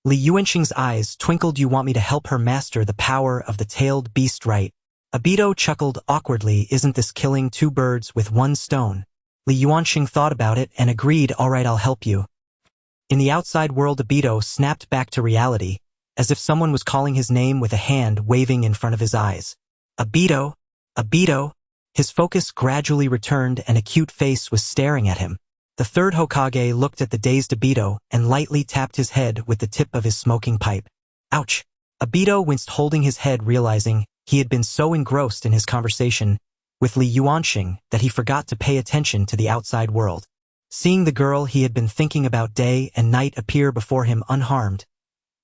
Li Yuansheng's eyes twinkled. You want me to help her master the power of the tailed beast, right? Obito chuckled awkwardly. Isn't this killing 2 birds with 1 stone? Li Yuansheng thought about it and agreed. All right, I'll help you. In the outside world, Obito snapped back to reality, as if someone was calling his name with a hand waving in front of his eyes. Obito! Obito! His focus gradually returned and a cute face was staring at him. The third Hokage looked at the dazed Obito and lightly tapped his head with the tip of his smoking pipe. Ouch! Obito winced, holding his head, realizing he had been so engrossed in his conversation with Li Yuansheng that he forgot to pay attention to the outside world. Seeing the girl he had been thinking about day and night appear before him unharmed,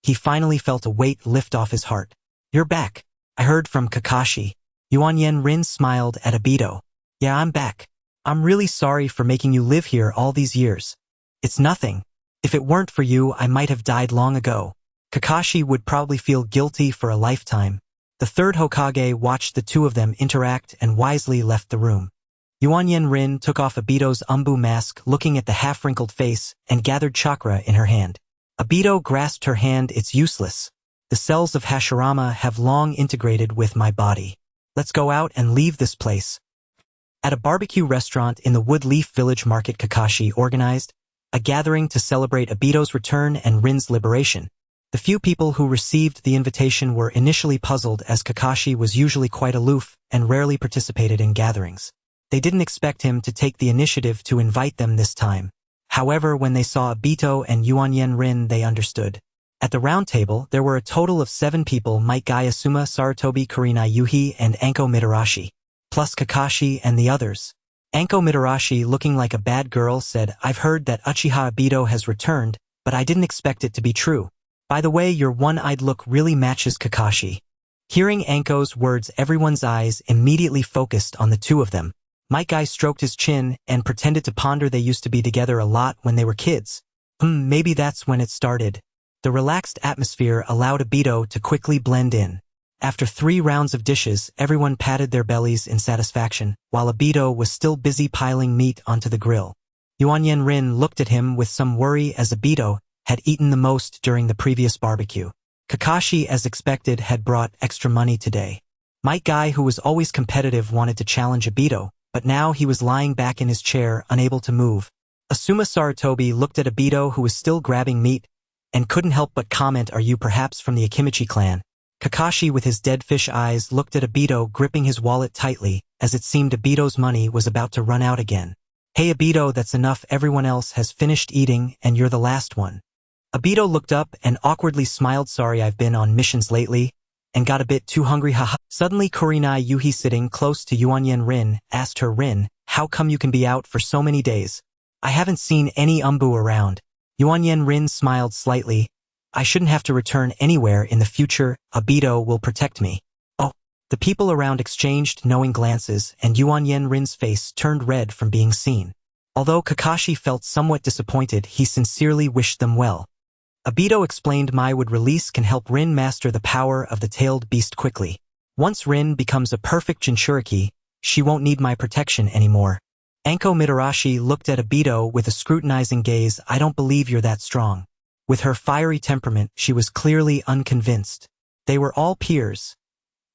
he finally felt a weight lift off his heart. You're back. I heard from Kakashi. Yuanyen. Rin smiled at Obito. Yeah, I'm back. I'm really sorry for making you live here all these years. It's nothing. If it weren't for you, I might have died long ago. Kakashi would probably feel guilty for a lifetime. The third Hokage watched the two of them interact and wisely left the room. Yuanyen. Rin took off Obito's Umbu mask, looking at the half-wrinkled face, and gathered chakra in her hand. Obito grasped her hand. It's useless. The cells of Hashirama have long integrated with my body. Let's go out and leave this place. At a barbecue restaurant in the Woodleaf Village Market, Kakashi organized a gathering to celebrate Obito's return and Rin's liberation. The few people who received the invitation were initially puzzled, as Kakashi was usually quite aloof and rarely participated in gatherings. They didn't expect him to take the initiative to invite them this time. However, when they saw Obito and Yuanyen. Rin, they understood. At the round table, there were a total of 7 people: Might Guy Asuma, Sarutobi, Kurenai Yuhi, and Anko Mitarashi, plus Kakashi and the others. Anko Mitarashi, looking like a bad girl, said, I've heard that Uchiha Obito has returned, but I didn't expect it to be true. By the way, your one-eyed look really matches Kakashi. Hearing Anko's words, everyone's eyes immediately focused on the two of them. Might Guy stroked his chin and pretended to ponder. They used to be together a lot when they were kids. Maybe that's when it started. The relaxed atmosphere allowed Obito to quickly blend in. After 3 rounds of dishes, everyone patted their bellies in satisfaction, while Obito was still busy piling meat onto the grill. Rin looked at him with some worry as Obito had eaten the most during the previous barbecue. Kakashi, as expected, had brought extra money today. Might Guy, who was always competitive, wanted to challenge Obito, but now he was lying back in his chair, unable to move. Asuma Sarutobi looked at Obito, who was still grabbing meat, and couldn't help but comment, "Are you perhaps from the Akimichi clan?" Kakashi, with his dead fish eyes, looked at Obito, gripping his wallet tightly, as it seemed Obito's money was about to run out again. "Hey Obito, that's enough. Everyone else has finished eating, and you're the last one." Obito looked up and awkwardly smiled. "Sorry, I've been on missions lately, and got a bit too hungry, haha." Suddenly Kurenai Yuhi, sitting close to Rin, asked her, "Rin, how come you can be out for so many days? I haven't seen any Umbu around." Rin smiled slightly. "I shouldn't have to return anywhere in the future. Obito will protect me." "Oh." The people around exchanged knowing glances, and Rin's face turned red from being seen. Although Kakashi felt somewhat disappointed, he sincerely wished them well. Obito explained, "My would release can help Rin master the power of the tailed beast quickly. Once Rin becomes a perfect Jinchuriki, she won't need my protection anymore." Anko Mitarashi looked at Obito with a scrutinizing gaze. "I don't believe you're that strong." With her fiery temperament, she was clearly unconvinced. They were all peers.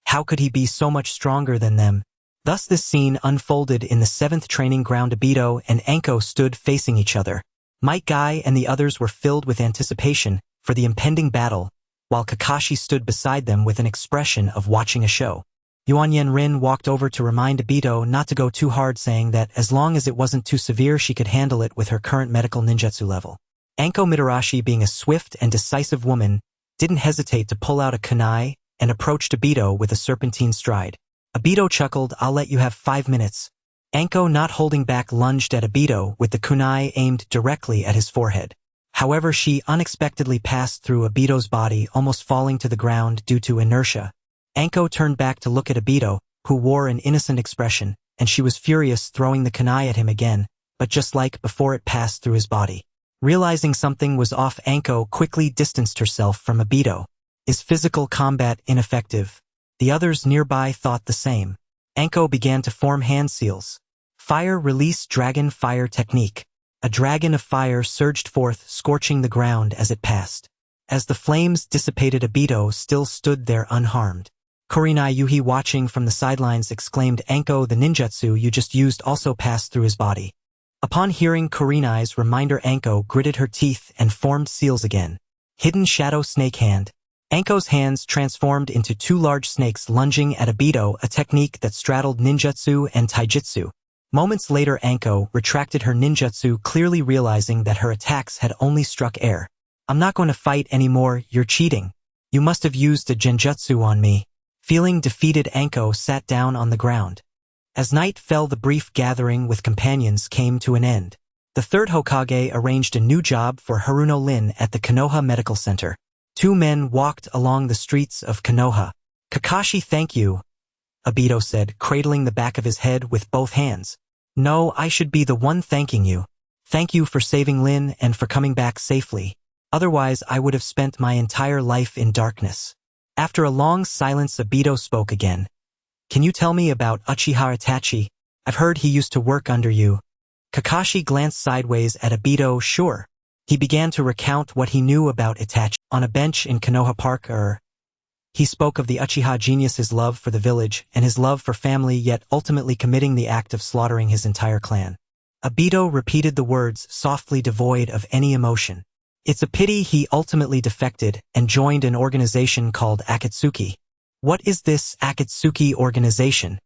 How could he be so much stronger than them? Thus this scene unfolded in the 7th training ground. Obito and Anko stood facing each other. Might Guy and the others were filled with anticipation for the impending battle, while Kakashi stood beside them with an expression of watching a show. Rin walked over to remind Obito not to go too hard, saying that as long as it wasn't too severe, she could handle it with her current medical ninjutsu level. Anko Mitarashi, being a swift and decisive woman, didn't hesitate to pull out a kunai and approached Obito with a serpentine stride. Obito chuckled, "I'll let you have 5 minutes." Anko, not holding back, lunged at Obito with the kunai aimed directly at his forehead. However, she unexpectedly passed through Obito's body, almost falling to the ground due to inertia. Anko turned back to look at Obito, who wore an innocent expression, and she was furious, throwing the kunai at him again, but just like before, it passed through his body. Realizing something was off, Anko quickly distanced herself from Obito. Is physical combat ineffective? The others nearby thought the same. Anko began to form hand seals. Fire release dragon fire technique. A dragon of fire surged forth, scorching the ground as it passed. As the flames dissipated, Obito still stood there unharmed. Kurenai Yuhi, watching from the sidelines, exclaimed, "Anko, the ninjutsu you just used also passed through his body." Upon hearing Kurenai's reminder, Anko gritted her teeth and formed seals again. Hidden shadow snake hand. Anko's hands transformed into 2 large snakes, lunging at Obito, a technique that straddled ninjutsu and taijutsu. Moments later, Anko retracted her ninjutsu, clearly realizing that her attacks had only struck air. "I'm not going to fight anymore, you're cheating. You must have used a genjutsu on me." Feeling defeated, Anko sat down on the ground. As night fell, the brief gathering with companions came to an end. The 3rd Hokage arranged a new job for Haruno Lin at the Konoha Medical Center. 2 men walked along the streets of Konoha. "Kakashi, thank you," Obito said, cradling the back of his head with both hands. "No, I should be the one thanking you. Thank you for saving Lin and for coming back safely. Otherwise, I would have spent my entire life in darkness." After a long silence, Obito spoke again. "Can you tell me about Uchiha Itachi? I've heard he used to work under you." Kakashi glanced sideways at Obito. "Sure." He began to recount what he knew about Itachi. On a bench in Konoha Park, he spoke of the Uchiha genius, his love for the village, and his love for family, yet ultimately committing the act of slaughtering his entire clan. Obito repeated the words, softly, devoid of any emotion. "It's a pity he ultimately defected and joined an organization called Akatsuki." "What is this Akatsuki organization?"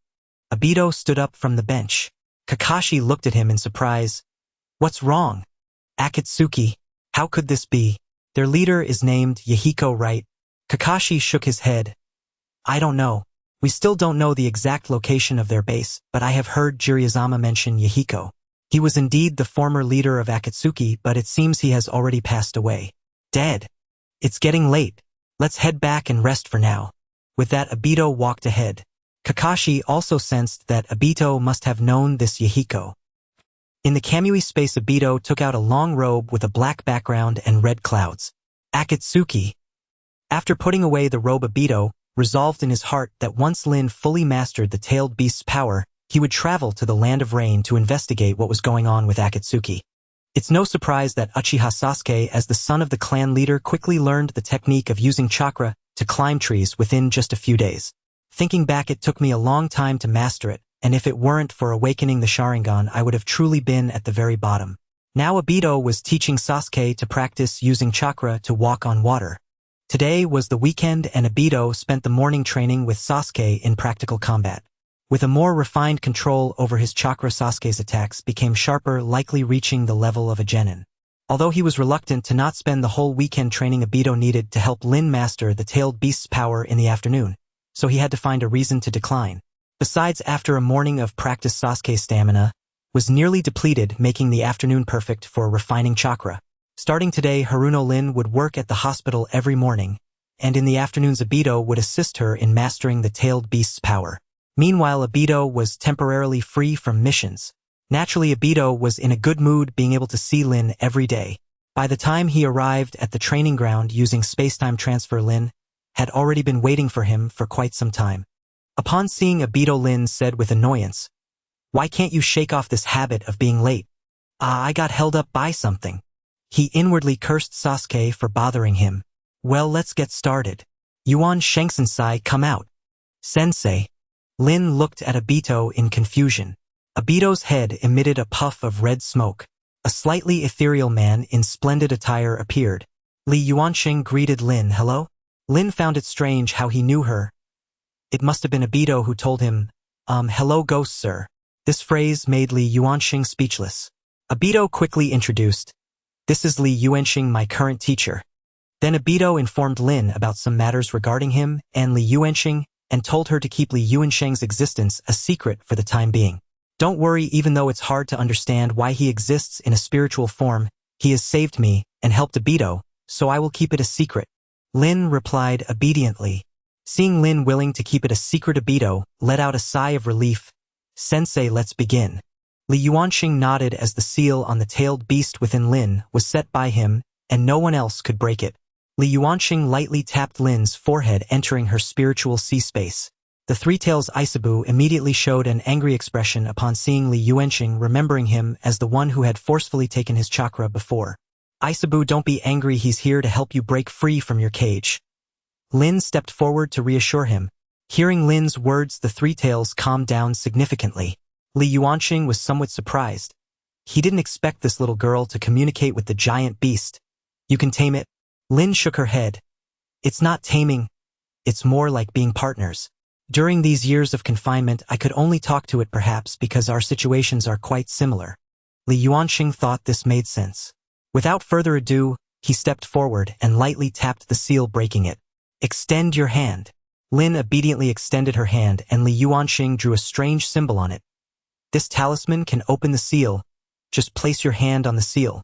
Obito stood up from the bench. Kakashi looked at him in surprise. "What's wrong?" "Akatsuki? How could this be? Their leader is named Yahiko, right?" Kakashi shook his head. "I don't know. We still don't know the exact location of their base, but I have heard Jiraiya mention Yahiko. He was indeed the former leader of Akatsuki, but it seems he has already passed away. Dead. It's getting late. Let's head back and rest for now." With that, Obito walked ahead. Kakashi also sensed that Obito must have known this Yahiko. In the Kamui space, Obito took out a long robe with a black background and red clouds. "Akatsuki." After putting away the robe, Obito resolved in his heart that once Lin fully mastered the tailed beast's power, he would travel to the Land of Rain to investigate what was going on with Akatsuki. It's no surprise that Uchiha Sasuke, as the son of the clan leader, quickly learned the technique of using chakra to climb trees within just a few days. Thinking back, it took me a long time to master it, and if it weren't for awakening the Sharingan, I would have truly been at the very bottom. Now Obito was teaching Sasuke to practice using chakra to walk on water. Today was the weekend, and Obito spent the morning training with Sasuke in practical combat. With a more refined control over his chakra, Sasuke's attacks became sharper, likely reaching the level of a genin. Although he was reluctant to not spend the whole weekend training, Obito needed to help Lin master the tailed beast's power in the afternoon, so he had to find a reason to decline. Besides, after a morning of practice, Sasuke's stamina was nearly depleted, making the afternoon perfect for refining chakra. Starting today, Haruno Lin would work at the hospital every morning, and in the afternoons Obito would assist her in mastering the tailed beast's power. Meanwhile, Obito was temporarily free from missions. Naturally, Obito was in a good mood, being able to see Lin every day. By the time he arrived at the training ground using space-time transfer, Lin had already been waiting for him for quite some time. Upon seeing Obito, Lin said with annoyance, "Why can't you shake off this habit of being late?" I got held up by something." He inwardly cursed Sasuke for bothering him. "Well, let's get started. Yuansheng sensei, come out." "Sensei." Lin looked at Obito in confusion. Obito's head emitted a puff of red smoke. A slightly ethereal man in splendid attire appeared. Li Yuansheng greeted Lin. "Hello?" Lin found it strange how he knew her. It must have been Obito who told him, "Hello, ghost sir." This phrase made Li Yuansheng speechless. Obito quickly introduced, "This is Li Yuansheng, my current teacher." Then Obito informed Lin about some matters regarding him and Li Yuansheng, and told her to keep Li Yuansheng's existence a secret for the time being. "Don't worry, even though it's hard to understand why he exists in a spiritual form, he has saved me and helped Obito, so I will keep it a secret." Lin replied obediently. Seeing Lin willing to keep it a secret, Obito let out a sigh of relief. "Sensei, let's begin." Li Yuansheng nodded as the seal on the tailed beast within Lin was set by him, and no one else could break it. Li Yuansheng lightly tapped Lin's forehead, entering her spiritual sea space. The Three Tails Aisabu immediately showed an angry expression upon seeing Li Yuansheng, remembering him as the one who had forcefully taken his chakra before. "Aisabu, don't be angry, he's here to help you break free from your cage." Lin stepped forward to reassure him. Hearing Lin's words, the Three Tails calmed down significantly. Li Yuansheng was somewhat surprised. He didn't expect this little girl to communicate with the giant beast. "You can tame it?" Lin shook her head. "It's not taming. It's more like being partners. During these years of confinement, I could only talk to it, perhaps because our situations are quite similar." Li Yuansheng thought this made sense. Without further ado, he stepped forward and lightly tapped the seal, breaking it. "Extend your hand." Lin obediently extended her hand, and Li Yuansheng drew a strange symbol on it. "This talisman can open the seal. Just place your hand on the seal."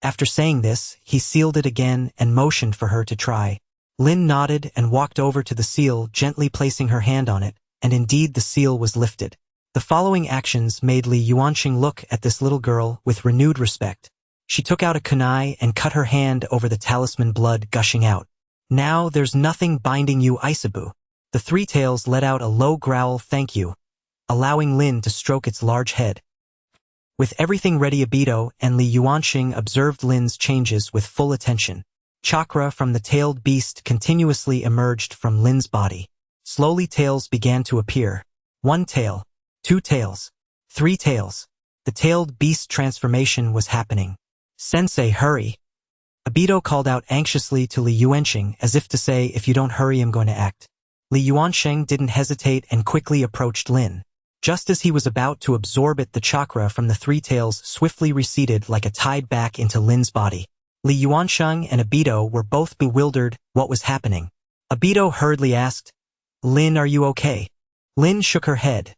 After saying this, he sealed it again and motioned for her to try. Lin nodded and walked over to the seal, gently placing her hand on it, and indeed the seal was lifted. The following actions made Li Yuansheng look at this little girl with renewed respect. She took out a kunai and cut her hand over the talisman, blood gushing out. "Now there's nothing binding you, Aisabu." The Three Tails let out a low growl, "Thank you," allowing Lin to stroke its large head. With everything ready, Obito and Li Yuansheng observed Lin's changes with full attention. Chakra from the tailed beast continuously emerged from Lin's body. Slowly tails began to appear. 1 tail, 2 tails, 3 tails. The tailed beast transformation was happening. "Sensei, hurry." Obito called out anxiously to Li Yuansheng, as if to say, "If you don't hurry, I'm going to act." Li Yuansheng didn't hesitate and quickly approached Lin. Just as he was about to absorb it, the chakra from the Three Tails swiftly receded like a tide back into Lin's body. Li Yuansheng and Obito were both bewildered what was happening. Obito hurriedly asked, "Lin, are you okay?" Lin shook her head.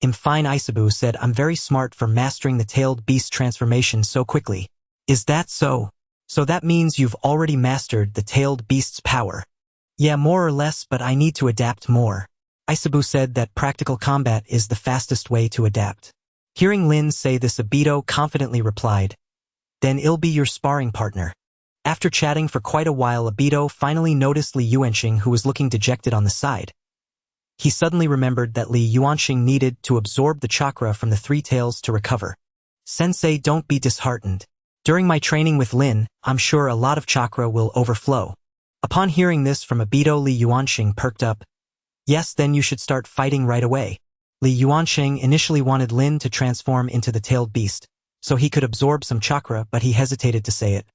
"I'm fine," Aisabu said. "I'm very smart for mastering the tailed beast transformation so quickly." "Is that so? So that means you've already mastered the tailed beast's power." "Yeah, more or less, but I need to adapt more." Aisabu said that practical combat is the fastest way to adapt. Hearing Lin say this, Obito confidently replied, "Then I'll be your sparring partner." After chatting for quite a while, Obito finally noticed Li Yuansheng, who was looking dejected on the side. He suddenly remembered that Li Yuansheng needed to absorb the chakra from the three tails to recover. Sensei, don't be disheartened. During my training with Lin, I'm sure a lot of chakra will overflow. Upon hearing this from Obito, Li Yuansheng perked up. Yes, then you should start fighting right away. Li Yuansheng initially wanted Lin to transform into the tailed beast, so he could absorb some chakra, but he hesitated to say it.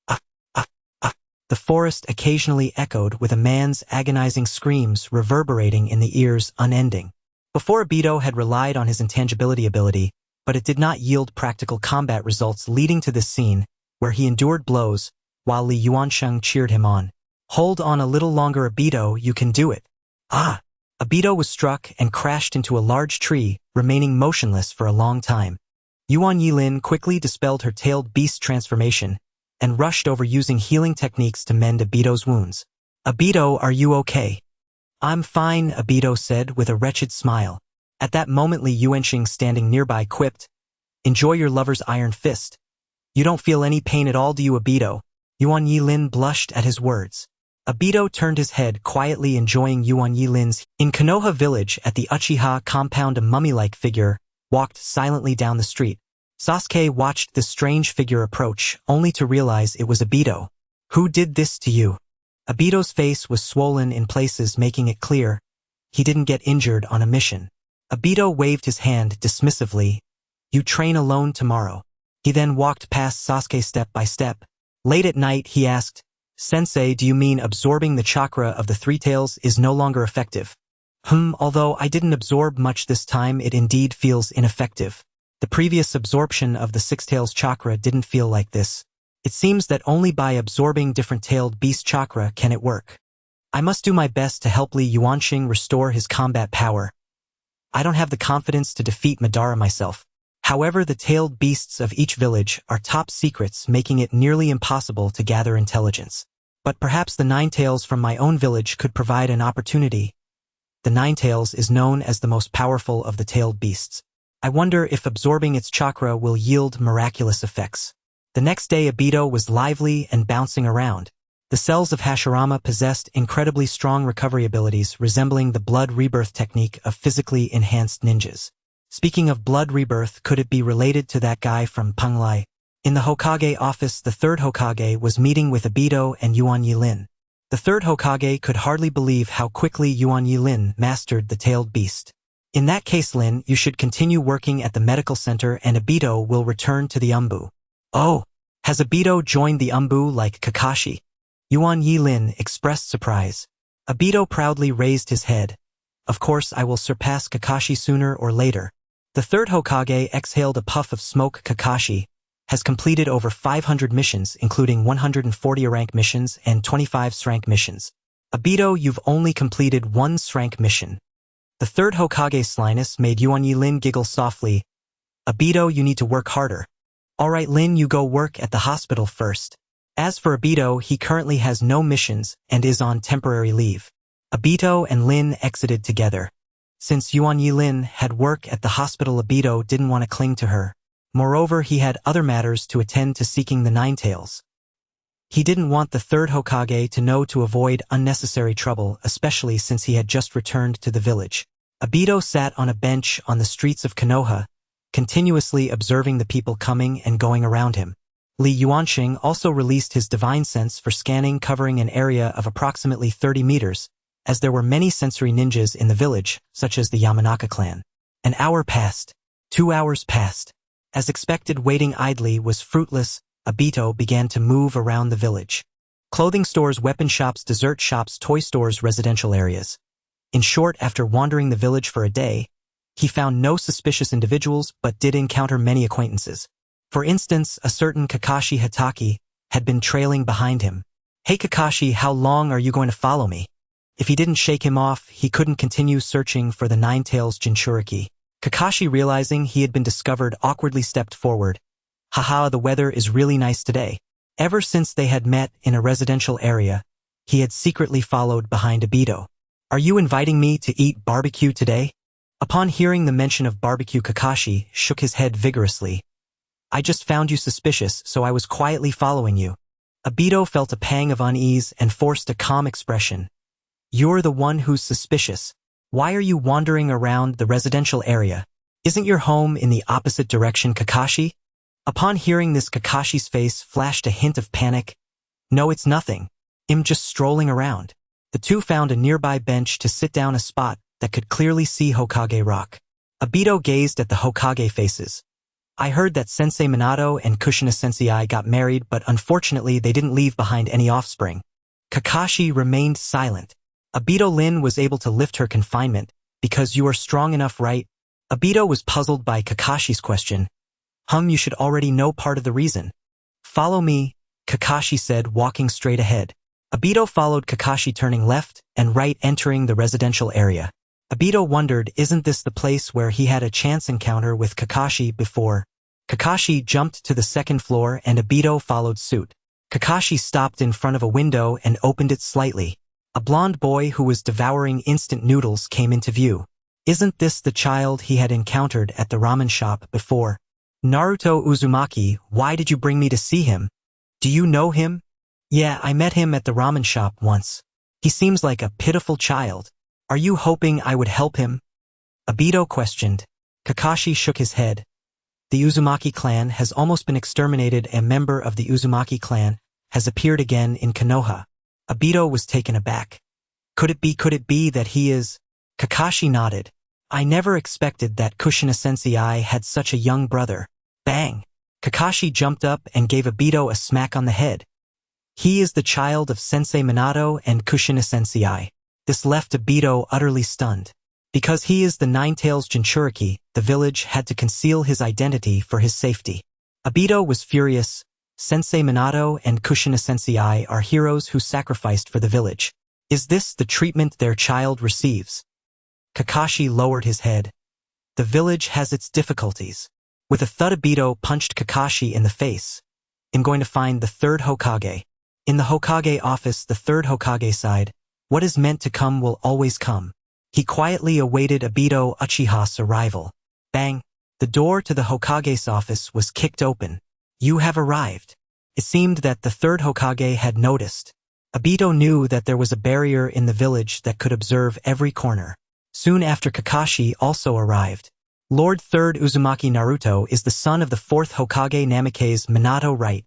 Ah, ah, ah. The forest occasionally echoed with a man's agonizing screams reverberating in the ears unending. Before, Obito had relied on his intangibility ability, but it did not yield practical combat results, leading to this scene, where he endured blows, while Li Yuansheng cheered him on. Hold on a little longer, Obito, you can do it. Ah! Obito was struck and crashed into a large tree, remaining motionless for a long time. Yuan Yilin quickly dispelled her tailed beast transformation, and rushed over using healing techniques to mend Obito's wounds. Obito, are you okay? I'm fine, Obito said with a wretched smile. At that moment, Li Yuansheng standing nearby quipped, Enjoy your lover's iron fist. You don't feel any pain at all, do you, Obito? Yuan Yilin blushed at his words. Obito turned his head, quietly enjoying Yuan Yilin's. In Konoha village at the Uchiha compound, a mummy-like figure walked silently down the street. Sasuke watched the strange figure approach, only to realize it was Obito. Who did this to you? Obito's face was swollen in places, making it clear he didn't get injured on a mission. Obito waved his hand dismissively. You train alone tomorrow. He then walked past Sasuke step by step. Late at night, he asked, Sensei, do you mean absorbing the chakra of the three tails is no longer effective? Although I didn't absorb much this time, it indeed feels ineffective. The previous absorption of the six tails chakra didn't feel like this. It seems that only by absorbing different tailed beast chakra can it work. I must do my best to help Li Yuansheng restore his combat power. I don't have the confidence to defeat Madara myself. However, the tailed beasts of each village are top secrets, making it nearly impossible to gather intelligence. But perhaps the nine tails from my own village could provide an opportunity. The nine tails is known as the most powerful of the tailed beasts. I wonder if absorbing its chakra will yield miraculous effects. The next day, Obito was lively and bouncing around. The cells of Hashirama possessed incredibly strong recovery abilities, resembling the blood rebirth technique of physically enhanced ninjas. Speaking of blood rebirth, could it be related to that guy from Penglai? In the Hokage office, the third Hokage was meeting with Obito and Yuan Yilin. The third Hokage could hardly believe how quickly Yuan Yilin mastered the tailed beast. In that case, Lin, you should continue working at the medical center and Obito will return to the Umbu. Oh, has Obito joined the Umbu like Kakashi? Yuan Yilin expressed surprise. Obito proudly raised his head. Of course, I will surpass Kakashi sooner or later. The third Hokage exhaled a puff of smoke. Kakashi has completed over 500 missions, including 140 rank missions and 25 rank missions. Obito, you've only completed one rank mission. The third Hokage's slyness made Yuan Yilin giggle softly. Obito, you need to work harder. Alright, Lin, you go work at the hospital first. As for Obito, he currently has no missions and is on temporary leave. Obito and Lin exited together. Since Yuan Yilin had work at the hospital, Obito didn't want to cling to her. Moreover, he had other matters to attend to, seeking the nine tails. He didn't want the third Hokage to know to avoid unnecessary trouble, especially since he had just returned to the village. Obito sat on a bench on the streets of Konoha, continuously observing the people coming and going around him. Li Yuansheng also released his divine sense for scanning, covering an area of approximately 30 meters, as there were many sensory ninjas in the village, such as the Yamanaka clan. An hour passed. 2 hours passed. As expected, waiting idly was fruitless. Obito began to move around the village. Clothing stores, weapon shops, dessert shops, toy stores, residential areas. In short, after wandering the village for a day, he found no suspicious individuals but did encounter many acquaintances. For instance, a certain Kakashi Hatake had been trailing behind him. Hey Kakashi, how long are you going to follow me? If he didn't shake him off, he couldn't continue searching for the nine tails Jinchuriki. Kakashi, realizing he had been discovered, awkwardly stepped forward. Haha, the weather is really nice today. Ever since they had met in a residential area, he had secretly followed behind Obito. Are you inviting me to eat barbecue today? Upon hearing the mention of barbecue, Kakashi shook his head vigorously. I just found you suspicious, so I was quietly following you. Obito felt a pang of unease and forced a calm expression. You're the one who's suspicious. Why are you wandering around the residential area? Isn't your home in the opposite direction, Kakashi? Upon hearing this, Kakashi's face flashed a hint of panic. No, it's nothing. I'm just strolling around. The two found a nearby bench to sit down, a spot that could clearly see Hokage rock. Obito gazed at the Hokage faces. I heard that Sensei Minato and Kushina Sensei got married, but unfortunately they didn't leave behind any offspring. Kakashi remained silent. Obito Lin was able to lift her confinement, because you are strong enough, right? Obito was puzzled by Kakashi's question. You should already know part of the reason. Follow me, Kakashi said, walking straight ahead. Obito followed Kakashi, turning left and right, entering the residential area. Obito wondered, isn't this the place where he had a chance encounter with Kakashi before? Kakashi jumped to the second floor and Obito followed suit. Kakashi stopped in front of a window and opened it slightly. A blonde boy who was devouring instant noodles came into view. Isn't this the child he had encountered at the ramen shop before? Naruto Uzumaki, why did you bring me to see him? Do you know him? Yeah, I met him at the ramen shop once. He seems like a pitiful child. Are you hoping I would help him? Obito questioned. Kakashi shook his head. The Uzumaki clan has almost been exterminated. A member of the Uzumaki clan has appeared again in Konoha. Obito was taken aback. Could it be that he is? Kakashi nodded. I never expected that Kushina Sensei had such a young brother. Bang! Kakashi jumped up and gave Obito a smack on the head. He is the child of Sensei Minato and Kushina Sensei. This left Obito utterly stunned. Because he is the Nine-Tails Jinchuriki, the village had to conceal his identity for his safety. Obito was furious. Sensei Minato and Kushina Sensei are heroes who sacrificed for the village. Is this the treatment their child receives? Kakashi lowered his head. The village has its difficulties. With a thud, Obito punched Kakashi in the face. I'm going to find the third Hokage. In the Hokage office, the third Hokage sighed. What is meant to come will always come. He quietly awaited Obito Uchiha's arrival. Bang! The door to the Hokage's office was kicked open. You have arrived. It seemed that the third Hokage had noticed. Obito knew that there was a barrier in the village that could observe every corner. Soon after, Kakashi also arrived. Lord Third Uzumaki Naruto is the son of the fourth Hokage Namikaze Minato, right?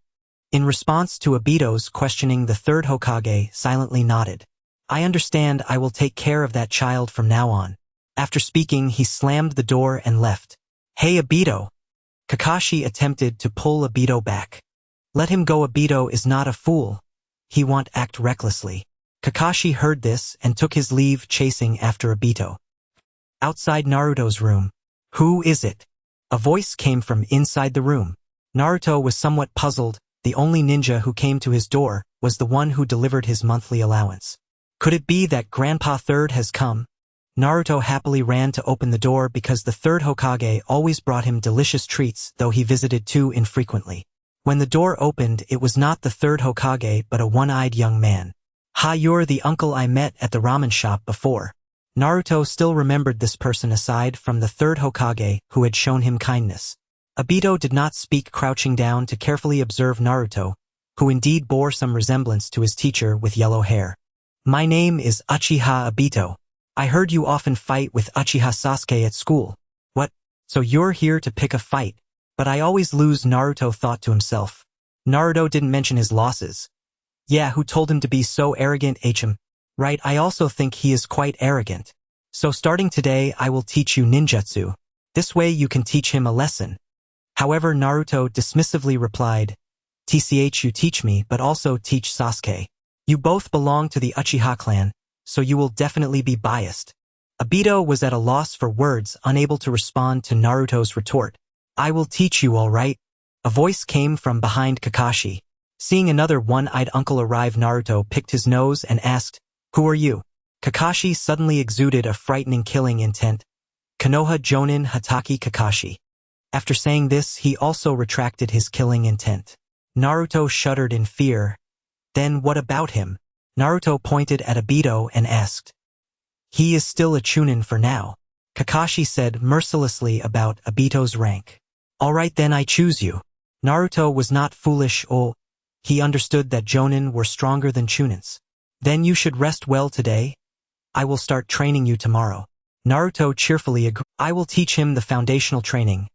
In response to Obito's questioning, the third Hokage silently nodded. I understand. I will take care of that child from now on. After speaking, he slammed the door and left. Hey, Obito! Kakashi attempted to pull Obito back. Let him go. Obito is not a fool. He won't act recklessly. Kakashi heard this and took his leave, chasing after Obito. Outside Naruto's room. Who is it? A voice came from inside the room. Naruto was somewhat puzzled. The only ninja who came to his door was the one who delivered his monthly allowance. Could it be that Grandpa Third has come? Naruto happily ran to open the door because the third Hokage always brought him delicious treats, though he visited too infrequently. When the door opened, it was not the third Hokage but a one-eyed young man. Ha, you're the uncle I met at the ramen shop before. Naruto still remembered this person aside from the third Hokage who had shown him kindness. Obito did not speak, crouching down to carefully observe Naruto, who indeed bore some resemblance to his teacher with yellow hair. My name is Uchiha Obito. I heard you often fight with Uchiha Sasuke at school. What? So you're here to pick a fight? But I always lose, Naruto thought to himself. Naruto didn't mention his losses. Yeah, who told him to be so arrogant, HM? Right, I also think he is quite arrogant. So starting today, I will teach you ninjutsu. This way you can teach him a lesson. However, Naruto dismissively replied, TCH, you teach me, but also teach Sasuke. You both belong to the Uchiha clan, so you will definitely be biased. Obito was at a loss for words, unable to respond to Naruto's retort. I will teach you, all right? A voice came from behind Kakashi. Seeing another one-eyed uncle arrive, Naruto picked his nose and asked, Who are you? Kakashi suddenly exuded a frightening killing intent. Konoha Jonin Hatake Kakashi. After saying this, he also retracted his killing intent. Naruto shuddered in fear. Then what about him? Naruto pointed at Obito and asked. He is still a chunin for now. Kakashi said mercilessly about Obito's rank. All right then, I choose you. Naruto was not foolish. He understood that jonin were stronger than chunins. Then you should rest well today. I will start training you tomorrow. Naruto cheerfully agreed. I will teach him the foundational training.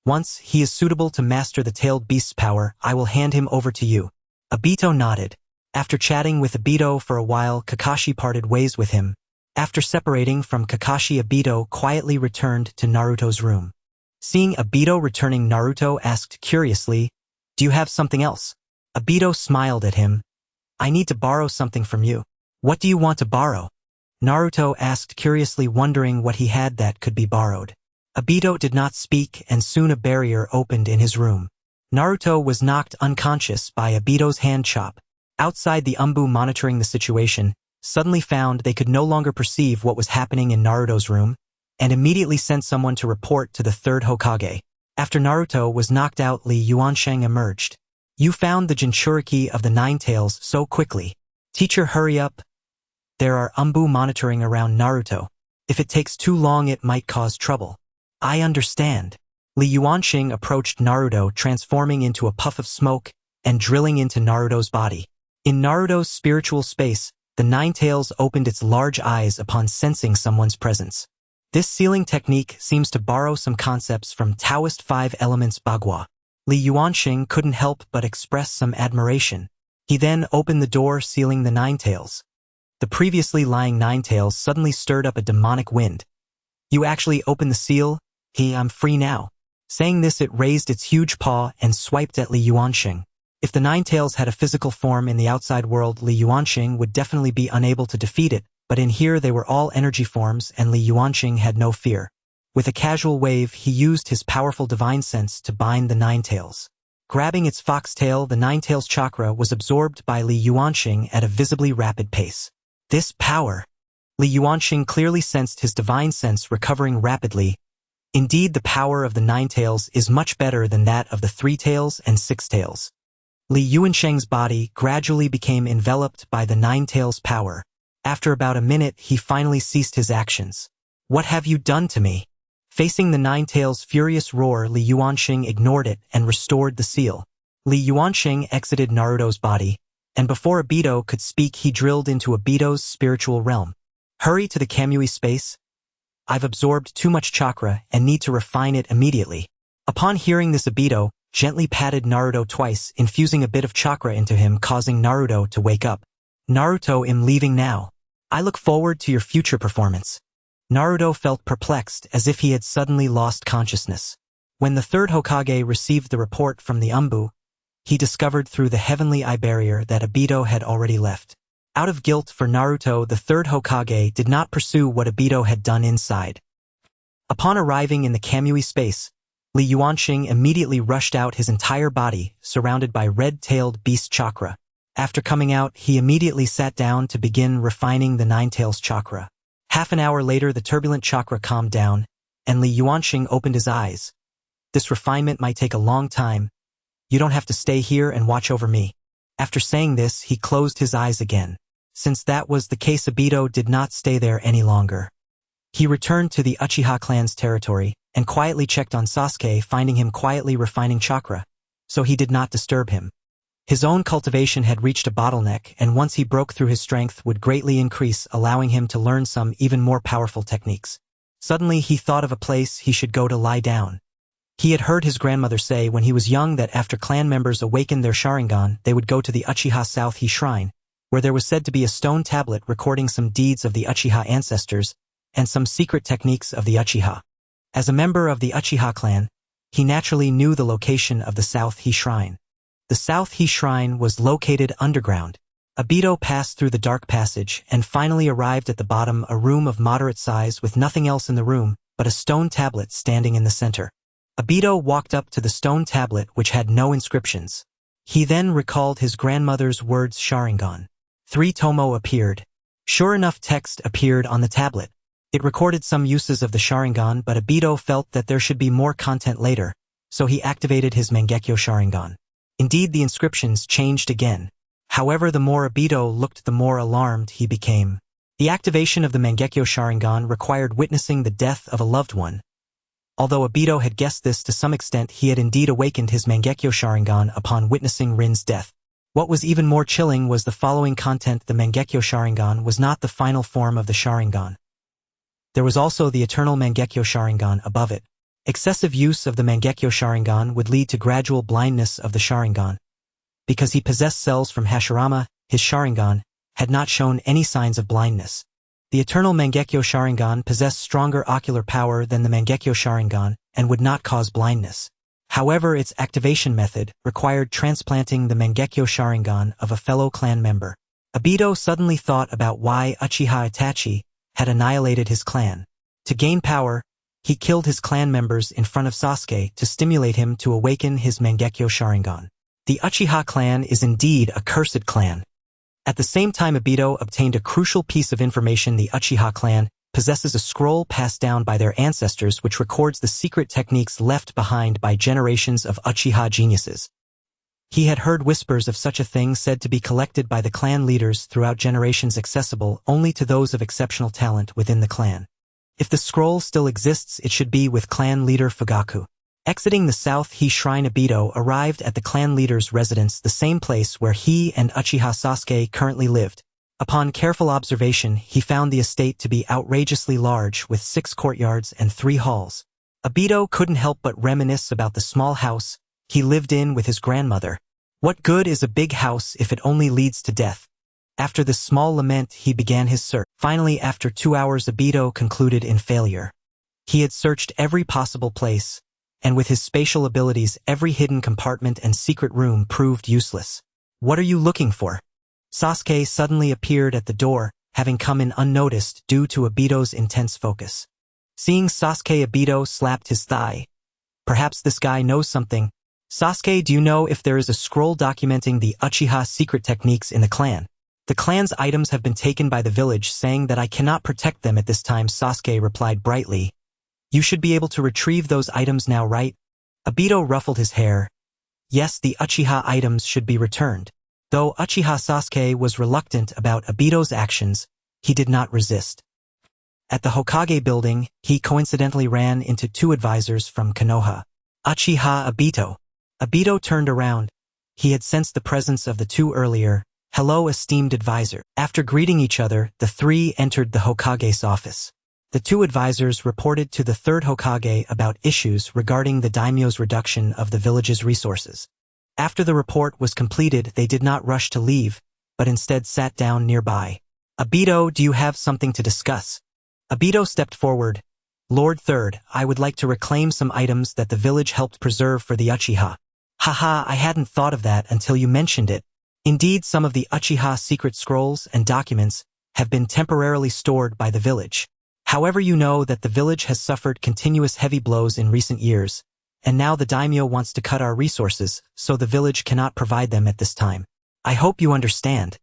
Once he is suitable to master the tailed beast's power, I will hand him over to you. Obito nodded. After chatting with Obito for a while, Kakashi parted ways with him. After separating from Kakashi, Obito quietly returned to Naruto's room. Seeing Obito returning, Naruto asked curiously, "Do you have something else?" Obito smiled at him. "I need to borrow something from you." "What do you want to borrow?" Naruto asked curiously, wondering what he had that could be borrowed. Obito did not speak, and soon a barrier opened in his room. Naruto was knocked unconscious by Obito's hand chop. Outside, the Umbu monitoring the situation suddenly found they could no longer perceive what was happening in Naruto's room, and immediately sent someone to report to the third Hokage. After Naruto was knocked out, Li Yuansheng emerged. "You found the Jinchuriki of the Nine Tails so quickly. Teacher, hurry up. There are Umbu monitoring around Naruto. If it takes too long, it might cause trouble." "I understand." Li Yuansheng approached Naruto, transforming into a puff of smoke and drilling into Naruto's body. In Naruto's spiritual space, the Nine Tails opened its large eyes upon sensing someone's presence. This sealing technique seems to borrow some concepts from Taoist Five Elements Bagua. Li Yuansheng couldn't help but express some admiration. He then opened the door, sealing the Nine Tails. The previously lying Nine Tails suddenly stirred up a demonic wind. "You actually opened the seal? I'm free now." Saying this, it raised its huge paw and swiped at Li Yuansheng. If the Nine Tails had a physical form in the outside world, Li Yuansheng would definitely be unable to defeat it, but in here they were all energy forms, and Li Yuansheng had no fear. With a casual wave, he used his powerful divine sense to bind the Nine Tails. Grabbing its foxtail, the Nine Tails chakra was absorbed by Li Yuansheng at a visibly rapid pace. This power! Li Yuansheng clearly sensed his divine sense recovering rapidly. Indeed, the power of the Nine Tails is much better than that of the Three Tails and Six Tails. Li Yuansheng's body gradually became enveloped by the Nine Tails' power. After about a minute, he finally ceased his actions. "What have you done to me?" Facing the Nine Tails' furious roar, Li Yuansheng ignored it and restored the seal. Li Yuansheng exited Naruto's body, and before Obito could speak, he drilled into Obito's spiritual realm. "Hurry to the Kamui space. I've absorbed too much chakra and need to refine it immediately." Upon hearing this, Obito gently patted Naruto twice, infusing a bit of chakra into him, causing Naruto to wake up. "Naruto, I'm leaving now. I look forward to your future performance." Naruto felt perplexed, as if he had suddenly lost consciousness. When the third Hokage received the report from the Umbu, he discovered through the heavenly eye barrier that Obito had already left. Out of guilt for Naruto, the third Hokage did not pursue what Obito had done inside. Upon arriving in the Kamui space, Li Yuansheng immediately rushed out, his entire body surrounded by red-tailed beast chakra. After coming out, he immediately sat down to begin refining the Nine Tails chakra. Half an hour later, the turbulent chakra calmed down, and Li Yuansheng opened his eyes. "This refinement might take a long time. You don't have to stay here and watch over me." After saying this, he closed his eyes again. Since that was the case, Obito did not stay there any longer. He returned to the Uchiha clan's territory and quietly checked on Sasuke, finding him quietly refining chakra, so he did not disturb him. His own cultivation had reached a bottleneck, and once he broke through, his strength would greatly increase, allowing him to learn some even more powerful techniques. Suddenly, he thought of a place he should go to lie down. He had heard his grandmother say when he was young that after clan members awakened their Sharingan, they would go to the Uchiha South He Shrine, where there was said to be a stone tablet recording some deeds of the Uchiha ancestors and some secret techniques of the Uchiha. As a member of the Uchiha clan, he naturally knew the location of the South He Shrine. The South He Shrine was located underground. Obito passed through the dark passage and finally arrived at the bottom, a room of moderate size with nothing else in the room but a stone tablet standing in the center. Obito walked up to the stone tablet, which had no inscriptions. He then recalled his grandmother's words, Sharingan. 3 tomo appeared. Sure enough, text appeared on the tablet. It recorded some uses of the Sharingan, but Obito felt that there should be more content later, so he activated his Mangekyo Sharingan. Indeed, the inscriptions changed again. However, the more Obito looked, the more alarmed he became. The activation of the Mangekyo Sharingan required witnessing the death of a loved one. Although Obito had guessed this to some extent, he had indeed awakened his Mangekyo Sharingan upon witnessing Rin's death. What was even more chilling was the following content: the Mangekyo Sharingan was not the final form of the Sharingan. There was also the eternal Mangekyo Sharingan above it. Excessive use of the Mangekyo Sharingan would lead to gradual blindness of the Sharingan. Because he possessed cells from Hashirama, his Sharingan had not shown any signs of blindness. The eternal Mangekyo Sharingan possessed stronger ocular power than the Mangekyo Sharingan and would not cause blindness. However, its activation method required transplanting the Mangekyo Sharingan of a fellow clan member. Obito suddenly thought about why Uchiha Itachi had annihilated his clan. To gain power, he killed his clan members in front of Sasuke to stimulate him to awaken his Mangekyo Sharingan. The Uchiha clan is indeed a cursed clan. At the same time, Obito obtained a crucial piece of information. The Uchiha clan possesses a scroll passed down by their ancestors which records the secret techniques left behind by generations of Uchiha geniuses. He had heard whispers of such a thing said to be collected by the clan leaders throughout generations, accessible only to those of exceptional talent within the clan. If the scroll still exists, it should be with clan leader Fugaku. Exiting the South He Shrine, Obito arrived at the clan leader's residence, the same place where he and Uchiha Sasuke currently lived. Upon careful observation, he found the estate to be outrageously large, with 6 courtyards and 3 halls. Obito couldn't help but reminisce about the small house he lived in with his grandmother. What good is a big house if it only leads to death? After this small lament, he began his search. Finally, after 2 hours, Obito concluded in failure. He had searched every possible place, and with his spatial abilities, every hidden compartment and secret room proved useless. What are you looking for? Sasuke suddenly appeared at the door, having come in unnoticed due to Obito's intense focus. Seeing Sasuke, Obito slapped his thigh. Perhaps this guy knows something. Sasuke, do you know if there is a scroll documenting the Uchiha secret techniques in the clan? The clan's items have been taken by the village, saying that I cannot protect them at this time. Sasuke replied brightly. You should be able to retrieve those items now, right? Obito ruffled his hair. Yes, the Uchiha items should be returned. Though Uchiha Sasuke was reluctant about Obito's actions, he did not resist. At the Hokage building, he coincidentally ran into 2 advisors from Konoha. Uchiha Obito. Obito turned around. He had sensed the presence of the 2 earlier. Hello, esteemed advisor. After greeting each other, the 3 entered the Hokage's office. The 2 advisors reported to the 3rd Hokage about issues regarding the daimyo's reduction of the village's resources. After the report was completed, they did not rush to leave, but instead sat down nearby. Obito, do you have something to discuss? Obito stepped forward. Lord 3rd, I would like to reclaim some items that the village helped preserve for the Uchiha. Haha, I hadn't thought of that until you mentioned it. Indeed, some of the Uchiha secret scrolls and documents have been temporarily stored by the village. However, you know that the village has suffered continuous heavy blows in recent years, and now the daimyo wants to cut our resources, so the village cannot provide them at this time. I hope you understand.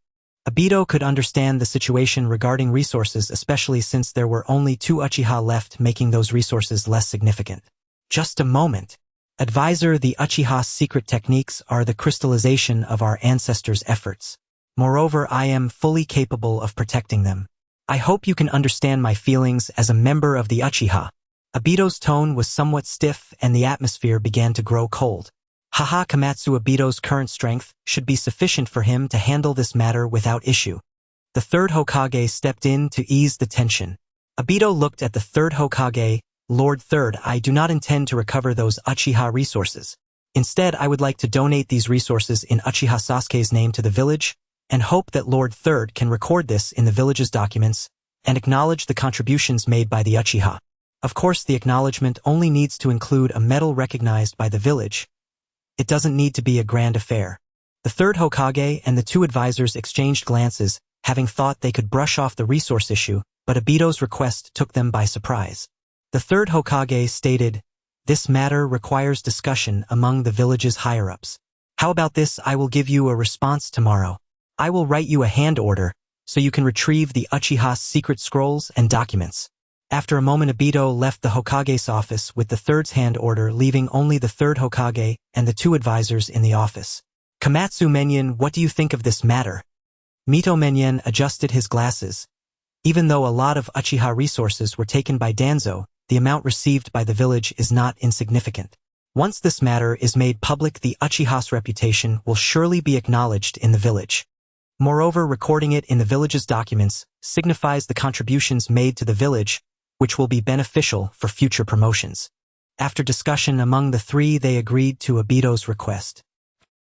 Obito could understand the situation regarding resources, especially since there were only 2 Uchiha left, making those resources less significant. Just a moment. Advisor, the Uchiha's secret techniques are the crystallization of our ancestors' efforts. Moreover, I am fully capable of protecting them. I hope you can understand my feelings as a member of the Uchiha. Obito's tone was somewhat stiff and the atmosphere began to grow cold. Haha, Komatsu, Obito's current strength should be sufficient for him to handle this matter without issue. The 3rd Hokage stepped in to ease the tension. Obito looked at the 3rd Hokage. Lord 3rd, I do not intend to recover those Uchiha resources. Instead, I would like to donate these resources in Uchiha Sasuke's name to the village, and hope that Lord 3rd can record this in the village's documents, and acknowledge the contributions made by the Uchiha. Of course, the acknowledgement only needs to include a medal recognized by the village. It doesn't need to be a grand affair. The 3rd Hokage and the 2 advisors exchanged glances, having thought they could brush off the resource issue, but Obito's request took them by surprise. The 3rd Hokage stated, this matter requires discussion among the village's higher-ups. How about this? I will give you a response tomorrow. I will write you a hand order, so you can retrieve the Uchiha's secret scrolls and documents. After a moment, Obito left the Hokage's office with the 3rd's hand order, leaving only the 3rd Hokage and the 2 advisors in the office. Komatsu Menyen, what do you think of this matter? Mito Menyen adjusted his glasses. Even though a lot of Uchiha resources were taken by Danzo, the amount received by the village is not insignificant. Once this matter is made public, the Uchiha's reputation will surely be acknowledged in the village. Moreover, recording it in the village's documents signifies the contributions made to the village, which will be beneficial for future promotions. After discussion among the three, they agreed to Obito's request.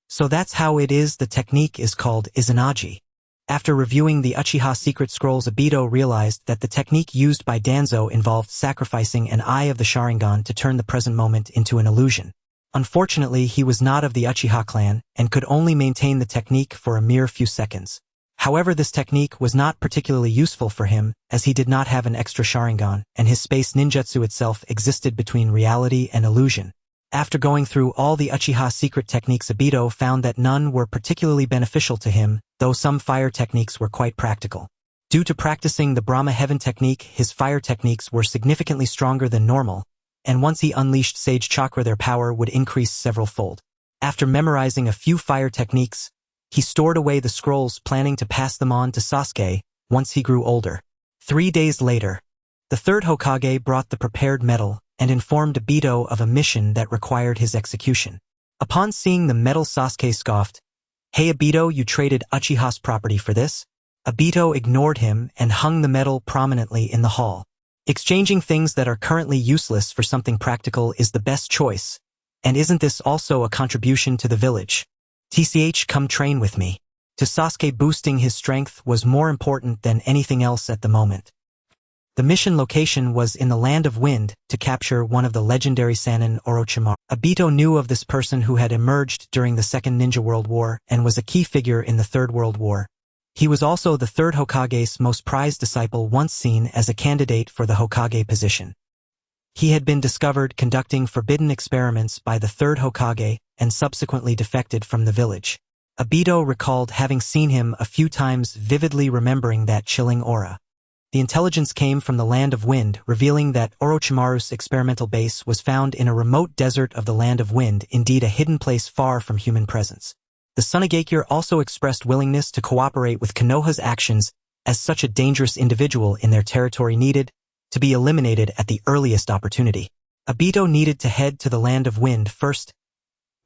So that's how it is. The technique is called Izanagi. After reviewing the Uchiha secret scrolls, Obito realized that the technique used by Danzo involved sacrificing an eye of the Sharingan to turn the present moment into an illusion. Unfortunately, he was not of the Uchiha clan and could only maintain the technique for a mere few seconds. However, this technique was not particularly useful for him, as he did not have an extra Sharingan, and his space ninjutsu itself existed between reality and illusion. After going through all the Uchiha secret techniques, Obito found that none were particularly beneficial to him, though some fire techniques were quite practical. Due to practicing the Brahma Heaven technique, his fire techniques were significantly stronger than normal, and once he unleashed Sage Chakra, their power would increase several-fold. After memorizing a few fire techniques, he stored away the scrolls, planning to pass them on to Sasuke once he grew older. 3 days later, the third Hokage brought the prepared medal and informed Obito of a mission that required his execution. Upon seeing the medal, Sasuke scoffed, "Hey Obito, you traded Uchiha's property for this?" Obito ignored him and hung the medal prominently in the hall. Exchanging things that are currently useless for something practical is the best choice, and isn't this also a contribution to the village? TCH, come train with me. To Sasuke, boosting his strength was more important than anything else at the moment. The mission location was in the Land of Wind to capture one of the legendary Sannin Orochimaru. Obito knew of this person who had emerged during the Second Ninja World War and was a key figure in the Third World War. He was also the third Hokage's most prized disciple, once seen as a candidate for the Hokage position. He had been discovered conducting forbidden experiments by the third Hokage and subsequently defected from the village. Obito recalled having seen him a few times, vividly remembering that chilling aura. The intelligence came from the Land of Wind, revealing that Orochimaru's experimental base was found in a remote desert of the Land of Wind, indeed a hidden place far from human presence. The Sunigakure also expressed willingness to cooperate with Konoha's actions, as such a dangerous individual in their territory needed to be eliminated at the earliest opportunity. Obito needed to head to the Land of Wind first.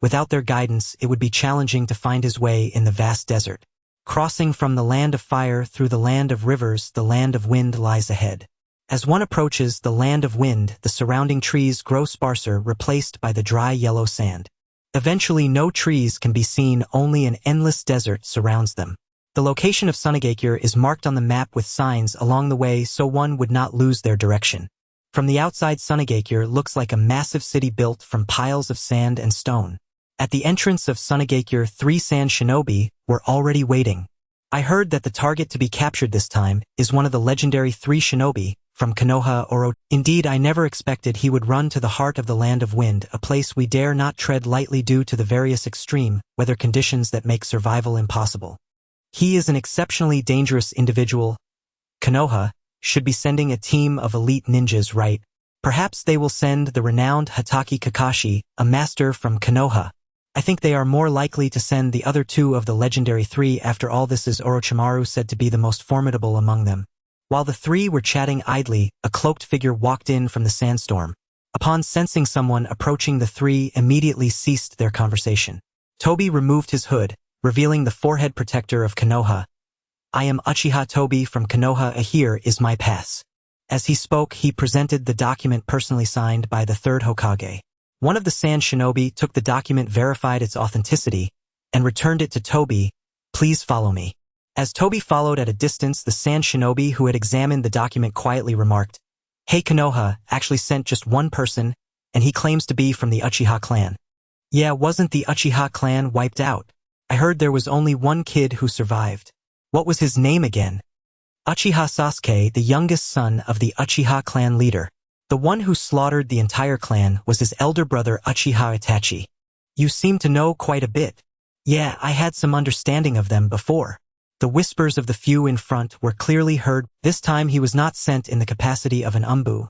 Without their guidance, it would be challenging to find his way in the vast desert. Crossing from the Land of Fire through the Land of Rivers, the Land of Wind lies ahead. As one approaches the Land of Wind, the surrounding trees grow sparser, replaced by the dry yellow sand. Eventually, no trees can be seen, only an endless desert surrounds them. The location of Sunigakure is marked on the map with signs along the way so one would not lose their direction. From the outside, Sunigakure looks like a massive city built from piles of sand and stone. At the entrance of Sunigakure, 3 sand shinobi were already waiting. I heard that the target to be captured this time is one of the legendary 3 shinobi from Konoha Oro. Indeed, I never expected he would run to the heart of the Land of Wind, a place we dare not tread lightly due to the various extreme weather conditions that make survival impossible. He is an exceptionally dangerous individual. Konoha should be sending a team of elite ninjas, right? Perhaps they will send the renowned Hatake Kakashi, a master from Konoha. I think they are more likely to send the other 2 of the legendary 3. After all, this is Orochimaru, said to be the most formidable among them. While the 3 were chatting idly, a cloaked figure walked in from the sandstorm. Upon sensing someone approaching, the 3 immediately ceased their conversation. Tobi removed his hood, revealing the forehead protector of Konoha. "I am Uchiha Tobi from Konoha. Here is my pass." As he spoke, he presented the document personally signed by the third Hokage. One of the sand shinobi took the document, verified its authenticity, and returned it to Tobi. "Please follow me." As Tobi followed at a distance, the sand shinobi who had examined the document quietly remarked, "Hey, Konoha actually sent just one person, and he claims to be from the Uchiha clan." "Yeah, wasn't the Uchiha clan wiped out? I heard there was only one kid who survived. What was his name again?" "Uchiha Sasuke, the youngest son of the Uchiha clan leader. The one who slaughtered the entire clan was his elder brother Uchiha Itachi." "You seem to know quite a bit." "Yeah, I had some understanding of them before." The whispers of the few in front were clearly heard. This time he was not sent in the capacity of an umbu.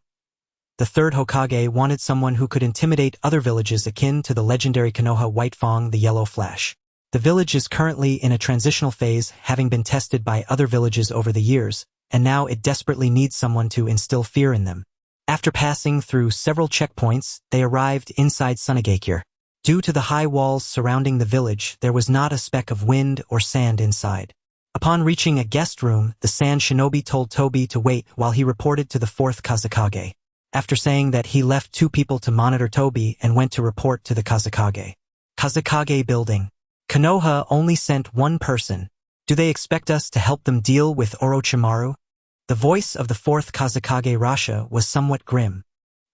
The third Hokage wanted someone who could intimidate other villages akin to the legendary Konoha White Fang, the Yellow Flash. The village is currently in a transitional phase, having been tested by other villages over the years, and now it desperately needs someone to instill fear in them. After passing through several checkpoints, they arrived inside Sunigakure. Due to the high walls surrounding the village, there was not a speck of wind or sand inside. Upon reaching a guest room, the Sand Shinobi told Tobi to wait while he reported to the 4th Kazekage. After saying that, he left 2 people to monitor Tobi and went to report to the Kazekage. Kazekage building. Konoha only sent 1 person. Do they expect us to help them deal with Orochimaru? The voice of the 4th Kazekage Rasha was somewhat grim.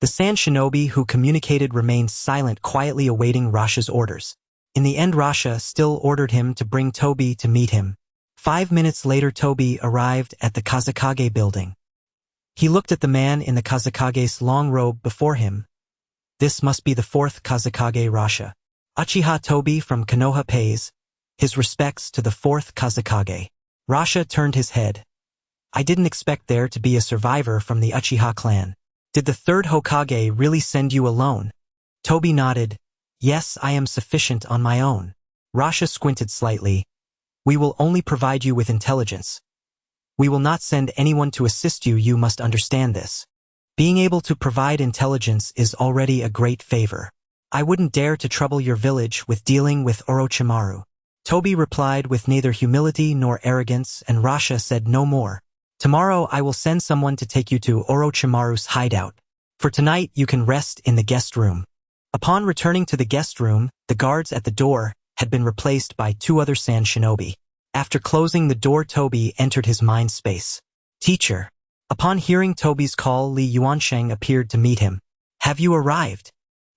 The Sand Shinobi who communicated remained silent, quietly awaiting Rasha's orders. In the end, Rasha still ordered him to bring Tobi to meet him. 5 minutes later, Tobi arrived at the Kazekage building. He looked at the man in the Kazekage's long robe before him. This must be the 4th Kazekage Rasha. Uchiha Tobi from Konoha pays his respects to the 4th Kazekage. Rasha turned his head. I didn't expect there to be a survivor from the Uchiha clan. Did the 3rd Hokage really send you alone? Tobi nodded. Yes, I am sufficient on my own. Rasha squinted slightly. We will only provide you with intelligence. We will not send anyone to assist you. You must understand this. Being able to provide intelligence is already a great favor. I wouldn't dare to trouble your village with dealing with Orochimaru. Tobi replied with neither humility nor arrogance, and Rasha said no more. Tomorrow I will send someone to take you to Orochimaru's hideout. For tonight you can rest in the guest room. Upon returning to the guest room, the guards at the door had been replaced by 2 other Sand Shinobi. After closing the door, Tobi entered his mind space. Teacher. Upon hearing Tobi's call, Li Yuansheng appeared to meet him. Have you arrived?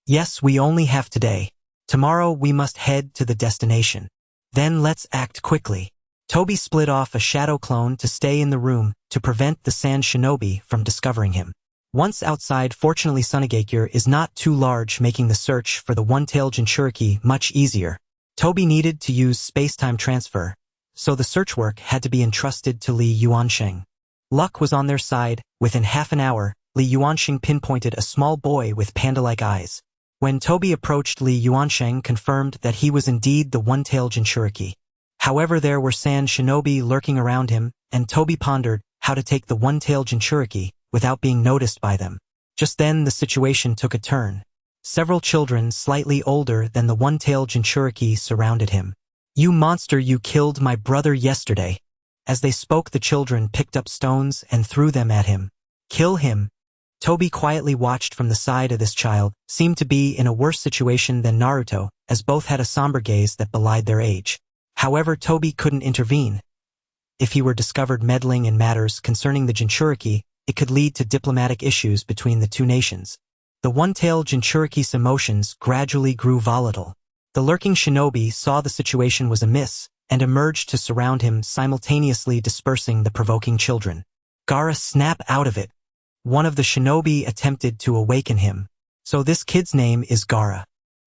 Yes, we only have today. Tomorrow we must head to the destination. Then let's act quickly. Tobi split off a shadow clone to stay in the room to prevent the Sand Shinobi from discovering him. Once outside, fortunately Sunagakure is not too large, making the search for the one-tailed Jinchuriki much easier. Tobi needed to use space-time transfer, so the search work had to be entrusted to Li Yuansheng. Luck was on their side. Within half an hour, Li Yuansheng pinpointed a small boy with panda-like eyes. When Tobi approached, Li Yuansheng confirmed that he was indeed the one-tailed Jinchuriki. However, there were Sand Shinobi lurking around him, and Tobi pondered how to take the one-tailed Jinchuriki without being noticed by them. Just then, the situation took a turn. Several children slightly older than the one-tailed Jinchuriki surrounded him. You monster, you killed my brother yesterday. As they spoke, the children picked up stones and threw them at him. Kill him. Tobi quietly watched from the side of this child, seemed to be in a worse situation than Naruto, as both had a somber gaze that belied their age. However, Tobi couldn't intervene. If he were discovered meddling in matters concerning the Jinchuriki, it could lead to diplomatic issues between the 2 nations. The one-tailed Jinchuriki's emotions gradually grew volatile. The lurking shinobi saw the situation was amiss and emerged to surround him, simultaneously dispersing the provoking children. Gaara, snap out of it. One of the shinobi attempted to awaken him. So this kid's name is Gaara.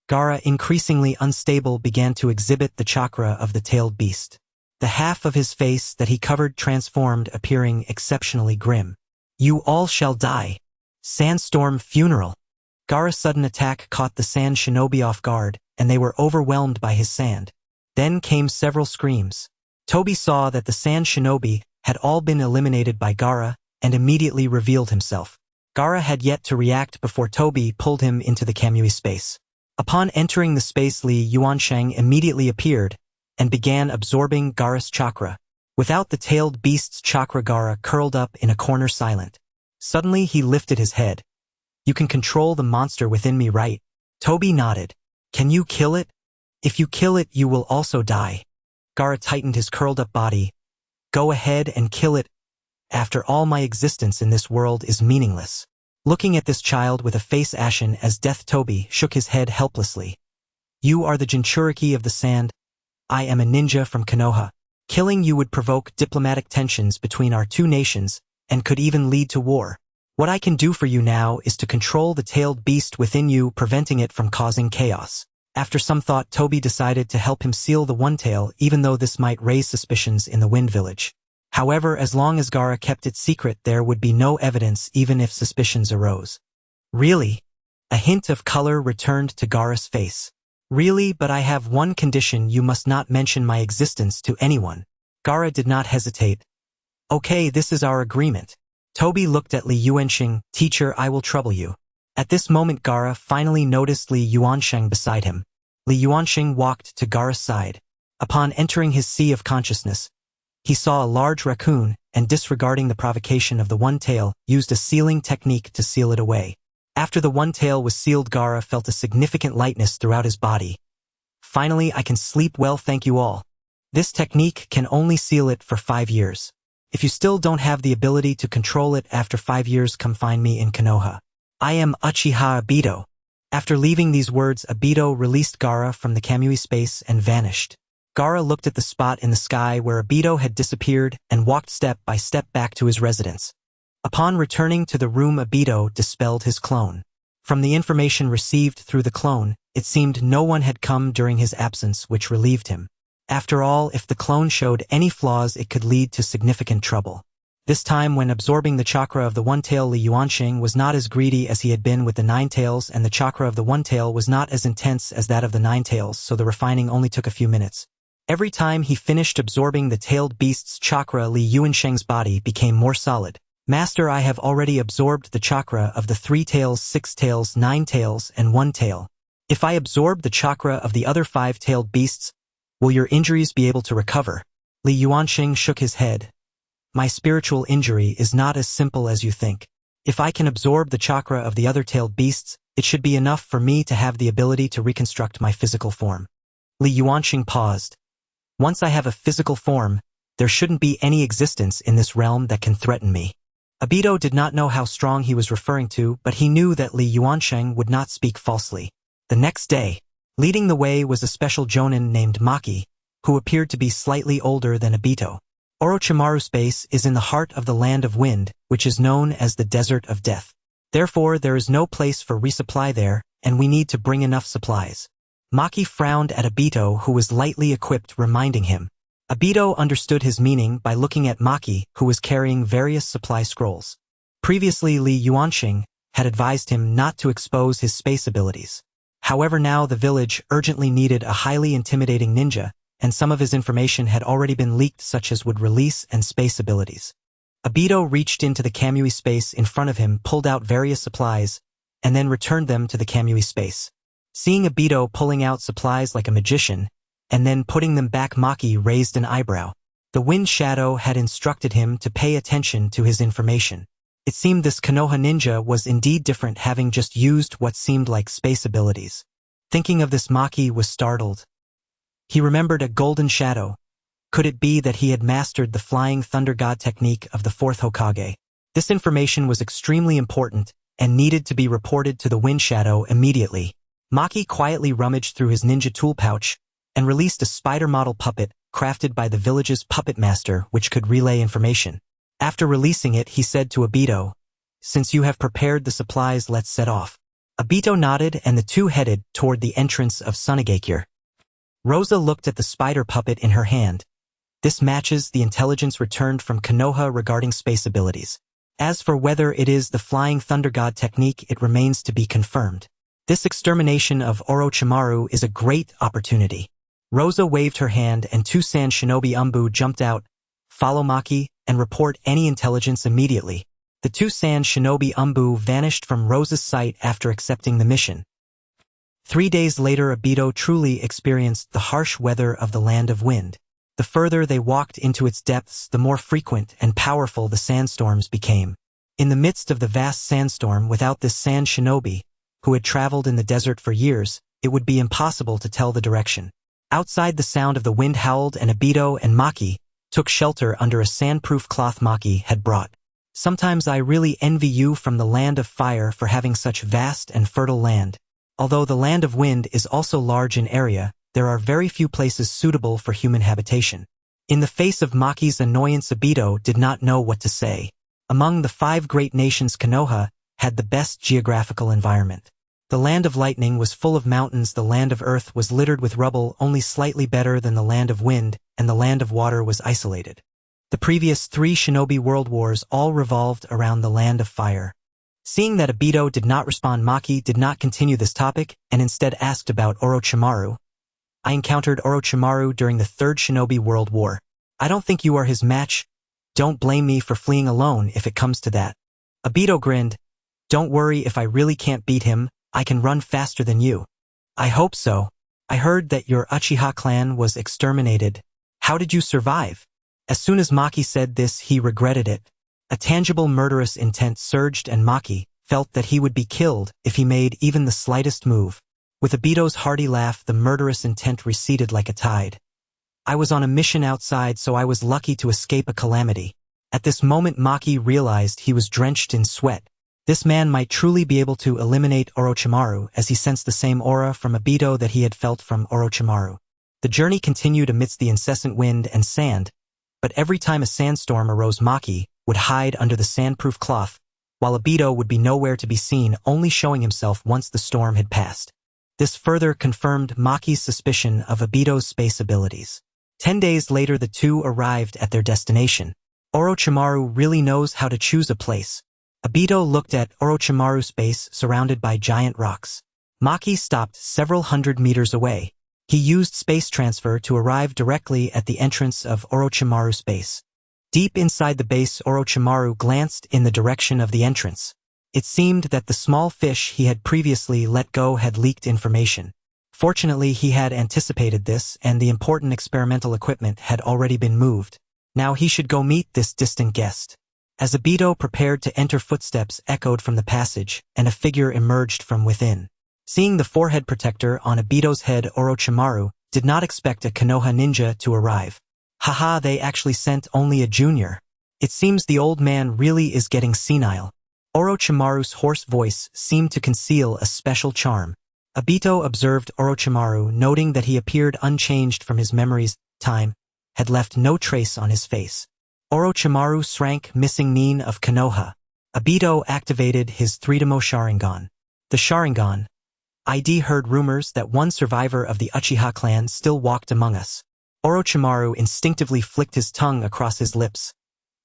Gaara, increasingly unstable, began to exhibit the chakra of the tailed beast. The half of his face that he covered transformed, appearing exceptionally grim. You all shall die. Sandstorm funeral. Gaara's sudden attack caught the sand shinobi off guard, and they were overwhelmed by his sand. Then came several screams. Tobi saw that the sand shinobi had all been eliminated by Gaara, and immediately revealed himself. Gaara had yet to react before Tobi pulled him into the Kamui space. Upon entering the space, Li Yuansheng immediately appeared and began absorbing Gaara's chakra. Without the tailed beast's chakra, Gaara curled up in a corner silent. Suddenly he lifted his head. You can control the monster within me, right? Tobi nodded. Can you kill it? If you kill it, you will also die. Gaara tightened his curled-up body. Go ahead and kill it. After all, my existence in this world is meaningless. Looking at this child with a face ashen as death, Tobi shook his head helplessly. You are the Jinchuriki of the sand. I am a ninja from Konoha. Killing you would provoke diplomatic tensions between our 2 nations and could even lead to war. What I can do for you now is to control the tailed beast within you, preventing it from causing chaos. After some thought, Tobi decided to help him seal the one-tail, even though this might raise suspicions in the Wind Village. However, as long as Gaara kept it secret, there would be no evidence even if suspicions arose. Really? A hint of color returned to Gaara's face. Really, but I have one condition: you must not mention my existence to anyone. Gaara did not hesitate. Okay, this is our agreement. Tobi looked at Li Yuansheng. Teacher, I will trouble you. At this moment, Gaara finally noticed Li Yuansheng beside him. Li Yuansheng walked to Gaara's side. Upon entering his sea of consciousness, He saw a large raccoon, and disregarding the provocation of the one tail, used a sealing technique to seal it away. After the one tail was sealed, Gaara felt a significant lightness throughout his body. Finally, I can sleep well, thank you all. This technique can only seal it for 5 years. If you still don't have the ability to control it after 5 years, come find me in Konoha. I am Uchiha Obito. After leaving these words, Obito released Gaara from the Kamui space and vanished. Gaara looked at the spot in the sky where Obito had disappeared and walked step by step back to his residence. Upon returning to the room, Obito dispelled his clone. From the information received through the clone, it seemed no one had come during his absence, which relieved him. After all, if the clone showed any flaws, it could lead to significant trouble. This time, when absorbing the chakra of the one tail, Li Yuansheng was not as greedy as he had been with the 9 tails, and the chakra of the one tail was not as intense as that of the 9 tails, so the refining only took a few minutes. Every time he finished absorbing the tailed beast's chakra, Li Yuansheng's body became more solid. Master, I have already absorbed the chakra of the 3 tails, 6 tails, 9 tails, and 1 tail. If I absorb the chakra of the other 5-tailed beasts, will your injuries be able to recover? Li Yuansheng shook his head. My spiritual injury is not as simple as you think. If I can absorb the chakra of the other tailed beasts, it should be enough for me to have the ability to reconstruct my physical form. Li Yuansheng paused. Once I have a physical form, there shouldn't be any existence in this realm that can threaten me. Obito did not know how strong he was referring to, but he knew that Li Yuansheng would not speak falsely. The next day, leading the way was a special jonin named Maki, who appeared to be slightly older than Obito. Orochimaru space is in the heart of the land of wind, which is known as the desert of death. Therefore, there is no place for resupply there, and we need to bring enough supplies. Maki frowned at Obito, who was lightly equipped, reminding him. Obito understood his meaning by looking at Maki, who was carrying various supply scrolls. Previously, Li Yuansheng had advised him not to expose his space abilities. However, now the village urgently needed a highly intimidating ninja, and some of his information had already been leaked, such as would release and space abilities. Obito reached into the Kamui space in front of him, pulled out various supplies, and then returned them to the Kamui space. Seeing Obito pulling out supplies like a magician, and then putting them back, Maki raised an eyebrow. The Wind Shadow had instructed him to pay attention to his information. It seemed this Konoha ninja was indeed different, having just used what seemed like space abilities. Thinking of this, Maki was startled. He remembered a golden shadow. Could it be that he had mastered the flying thunder god technique of the 4th Hokage? This information was extremely important and needed to be reported to the Wind Shadow immediately. Maki quietly rummaged through his ninja tool pouch and released a spider model puppet crafted by the village's puppet master, which could relay information. After releasing it, he said to Obito, "Since you have prepared the supplies, let's set off." Obito nodded, and the two headed toward the entrance of Sunagakure. Rosa looked at the spider puppet in her hand. This matches the intelligence returned from Konoha regarding space abilities. As for whether it is the flying thunder god technique, it remains to be confirmed. This extermination of Orochimaru is a great opportunity. Rosa waved her hand, and 2 Sand Shinobi Umbu jumped out. Follow Maki and report any intelligence immediately. The 2 Sand Shinobi Umbu vanished from Rosa's sight after accepting the mission. 3 days later, Obito truly experienced the harsh weather of the land of wind. The further they walked into its depths, the more frequent and powerful the sandstorms became. In the midst of the vast sandstorm, without this Sand Shinobi, who had traveled in the desert for years, it would be impossible to tell the direction. Outside, the sound of the wind howled, and Obito and Maki took shelter under a sandproof cloth Maki had brought. Sometimes I really envy you from the land of fire for having such vast and fertile land. Although the land of wind is also large in area, there are very few places suitable for human habitation. In the face of Maki's annoyance, Obito did not know what to say. Among the 5 great nations, Konoha had the best geographical environment. The land of lightning was full of mountains, the land of earth was littered with rubble, only slightly better than the land of wind, and the land of water was isolated. The previous 3 shinobi world wars all revolved around the land of fire. Seeing that Obito did not respond, Maki did not continue this topic and instead asked about Orochimaru. I encountered Orochimaru during the 3rd Shinobi World War. I don't think you are his match. Don't blame me for fleeing alone if it comes to that. Obito grinned. Don't worry, if I really can't beat him, I can run faster than you. I hope so. I heard that your Uchiha clan was exterminated. How did you survive? As soon as Maki said this, he regretted it. A tangible murderous intent surged, and Maki felt that he would be killed if he made even the slightest move. With Obito's hearty laugh, the murderous intent receded like a tide. I was on a mission outside, so I was lucky to escape a calamity. At this moment, Maki realized he was drenched in sweat. This man might truly be able to eliminate Orochimaru, as he sensed the same aura from Obito that he had felt from Orochimaru. The journey continued amidst the incessant wind and sand, but every time a sandstorm arose, Maki would hide under the sandproof cloth, while Obito would be nowhere to be seen, only showing himself once the storm had passed. This further confirmed Maki's suspicion of Obito's space abilities. 10 days later, the two arrived at their destination. Orochimaru really knows how to choose a place. Obito looked at Orochimaru's space surrounded by giant rocks. Maki stopped several hundred meters away. He used space transfer to arrive directly at the entrance of Orochimaru's space. Deep inside the base, Orochimaru glanced in the direction of the entrance. It seemed that the small fish he had previously let go had leaked information. Fortunately, he had anticipated this, and the important experimental equipment had already been moved. Now he should go meet this distant guest. As Obito prepared to enter, footsteps echoed from the passage, and a figure emerged from within. Seeing the forehead protector on Obito's head, Orochimaru did not expect a Konoha ninja to arrive. Haha, they actually sent only a junior. It seems the old man really is getting senile. Orochimaru's hoarse voice seemed to conceal a special charm. Obito observed Orochimaru, noting that he appeared unchanged from his memories. Time had left no trace on his face. Orochimaru shrank, missing mean of Konoha. Obito activated his three-demo Sharingan. The Sharingan. ID heard rumors that one survivor of the Uchiha clan still walked among us. Orochimaru instinctively flicked his tongue across his lips.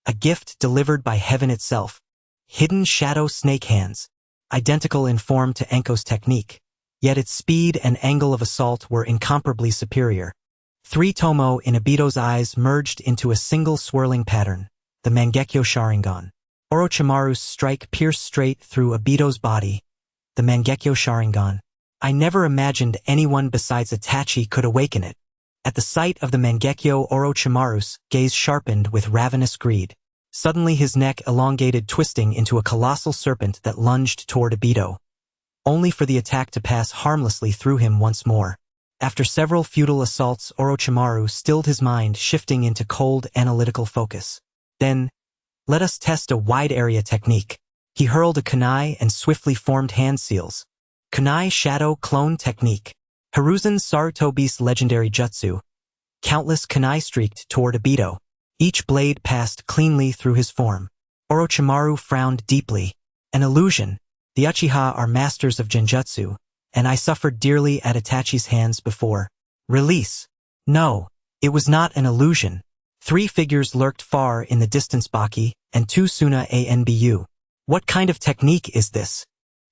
A gift delivered by heaven itself. Hidden shadow snake hands. Identical in form to Enko's technique, yet its speed and angle of assault were incomparably superior. Three tomo in Obito's eyes merged into a single swirling pattern, the Mangekyo Sharingan. Orochimaru's strike pierced straight through Obito's body. The Mangekyo Sharingan. I never imagined anyone besides Itachi could awaken it. At the sight of the Mangekyo, Orochimaru's gaze sharpened with ravenous greed. Suddenly his neck elongated, twisting into a colossal serpent that lunged toward Obito, only for the attack to pass harmlessly through him once more. After several futile assaults, Orochimaru stilled his mind, shifting into cold, analytical focus. Then, let us test a wide-area technique. He hurled a kunai and swiftly formed hand seals. Kunai Shadow Clone Technique. Hiruzen Sarutobi's legendary jutsu. Countless kunai streaked toward Obito. Each blade passed cleanly through his form. Orochimaru frowned deeply. An illusion. The Uchiha are masters of genjutsu, and I suffered dearly at Itachi's hands before. Release. No, it was not an illusion. Three figures lurked far in the distance, Baki and two Suna Anbu. What kind of technique is this?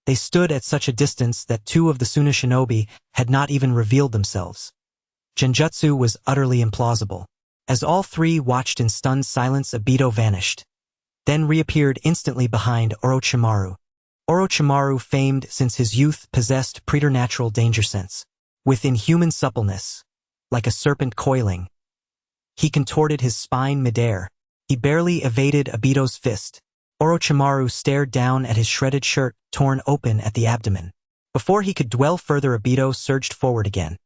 They stood at such a distance that two of the Suna shinobi had not even revealed themselves. Genjutsu was utterly implausible. As all three watched in stunned silence, Obito vanished, then reappeared instantly behind Orochimaru. Orochimaru, famed since his youth, possessed preternatural danger sense. With inhuman suppleness, like a serpent coiling, he contorted his spine midair. He barely evaded Obito's fist. Orochimaru stared down at his shredded shirt, torn open at the abdomen. Before he could dwell further, Obito surged forward again.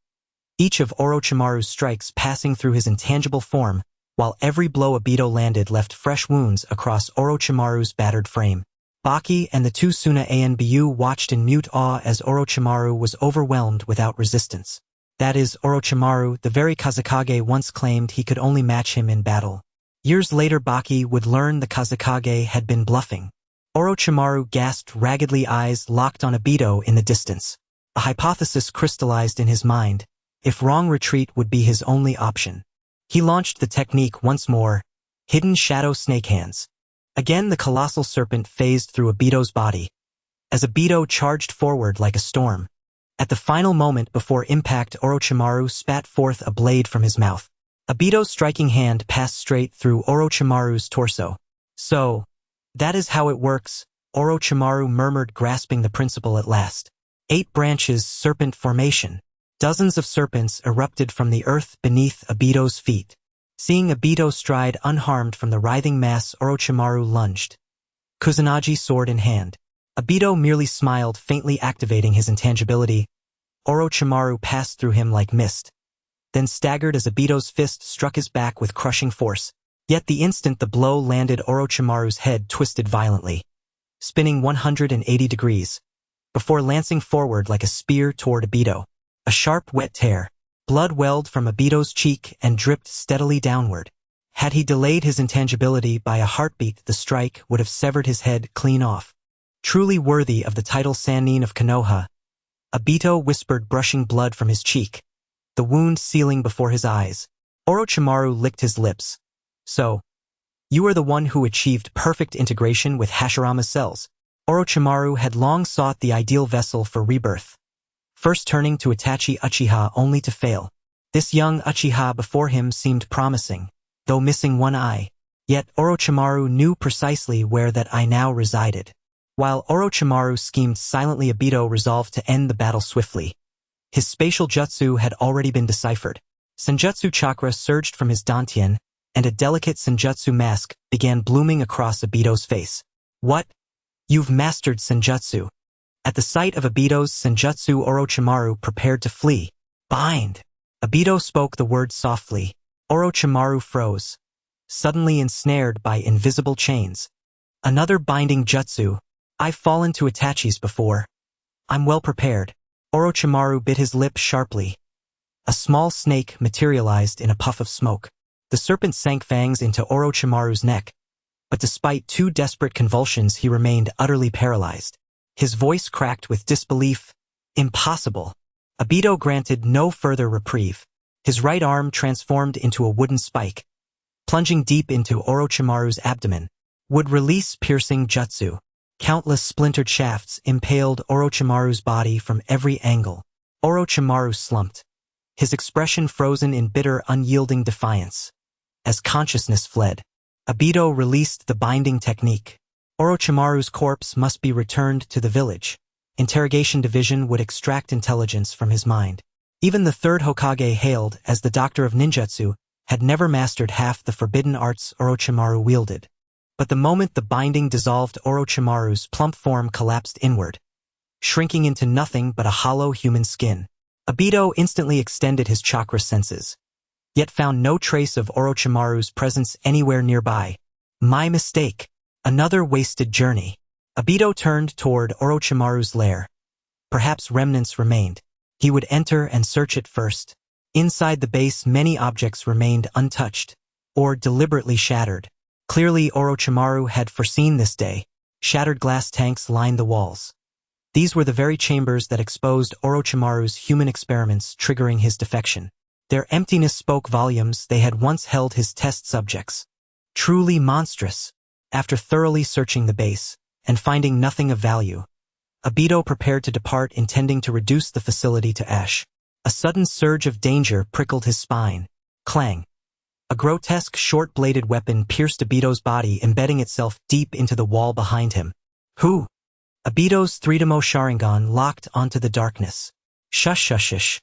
Each of Orochimaru's strikes passing through his intangible form, while every blow Obito landed left fresh wounds across Orochimaru's battered frame. Baki and the two Suna Anbu watched in mute awe as Orochimaru was overwhelmed without resistance. That is, Orochimaru, the very Kazekage, once claimed he could only match him in battle. Years later, Baki would learn the Kazekage had been bluffing. Orochimaru gasped, raggedly, eyes locked on Obito in the distance. A hypothesis crystallized in his mind. If wrong, retreat would be his only option. He launched the technique once more. Hidden shadow snake hands. Again the colossal serpent phased through Obito's body, as Obito charged forward like a storm. At the final moment before impact, Orochimaru spat forth a blade from his mouth. Obito's striking hand passed straight through Orochimaru's torso. So, that is how it works, Orochimaru murmured, grasping the principle at last. 8 branches, serpent formation. Dozens of serpents erupted from the earth beneath Obito's feet. Seeing Obito stride unharmed from the writhing mass, Orochimaru lunged, Kusanagi sword in hand. Obito merely smiled, faintly activating his intangibility. Orochimaru passed through him like mist, then staggered as Obito's fist struck his back with crushing force. Yet the instant the blow landed, Orochimaru's head twisted violently, spinning 180 degrees, before lancing forward like a spear toward Obito. A sharp, wet tear. Blood welled from Obito's cheek and dripped steadily downward. Had he delayed his intangibility by a heartbeat, the strike would have severed his head clean off. Truly worthy of the title Sannin of Konoha, Obito whispered, brushing blood from his cheek, the wound sealing before his eyes. Orochimaru licked his lips. So, you are the one who achieved perfect integration with Hashirama's cells. Orochimaru had long sought the ideal vessel for rebirth, first turning to Itachi Uchiha only to fail. This young Uchiha before him seemed promising, though missing one eye. Yet Orochimaru knew precisely where that eye now resided. While Orochimaru schemed silently, Obito resolved to end the battle swiftly. His spatial jutsu had already been deciphered. Senjutsu chakra surged from his dantian, and a delicate senjutsu mask began blooming across Obito's face. What? You've mastered senjutsu. At the sight of Obito's senjutsu, Orochimaru prepared to flee. Bind! Obito spoke the word softly. Orochimaru froze, suddenly ensnared by invisible chains. Another binding jutsu. I've fallen to Itachi's before. I'm well prepared. Orochimaru bit his lip sharply. A small snake materialized in a puff of smoke. The serpent sank fangs into Orochimaru's neck, but despite 2 desperate convulsions he remained utterly paralyzed. His voice cracked with disbelief. Impossible. Obito granted no further reprieve. His right arm transformed into a wooden spike, plunging deep into Orochimaru's abdomen. Would release piercing jutsu. Countless splintered shafts impaled Orochimaru's body from every angle. Orochimaru slumped, his expression frozen in bitter, unyielding defiance. As consciousness fled, Obito released the binding technique. Orochimaru's corpse must be returned to the village. Interrogation division would extract intelligence from his mind. Even the 3rd Hokage, hailed as the doctor of ninjutsu, had never mastered half the forbidden arts Orochimaru wielded. But the moment the binding dissolved, Orochimaru's plump form collapsed inward, shrinking into nothing but a hollow human skin. Obito instantly extended his chakra senses, yet found no trace of Orochimaru's presence anywhere nearby. My mistake. Another wasted journey. Obito turned toward Orochimaru's lair. Perhaps remnants remained. He would enter and search it first. Inside the base, many objects remained untouched, or deliberately shattered. Clearly, Orochimaru had foreseen this day. Shattered glass tanks lined the walls. These were the very chambers that exposed Orochimaru's human experiments, triggering his defection. Their emptiness spoke volumes. They had once held his test subjects. Truly monstrous. After thoroughly searching the base, and finding nothing of value, Obito prepared to depart, intending to reduce the facility to ash. A sudden surge of danger prickled his spine. Clang. A grotesque short-bladed weapon pierced Obito's body, embedding itself deep into the wall behind him. Who? Obito's 3-demo Sharingan locked onto the darkness. Shush shush shush.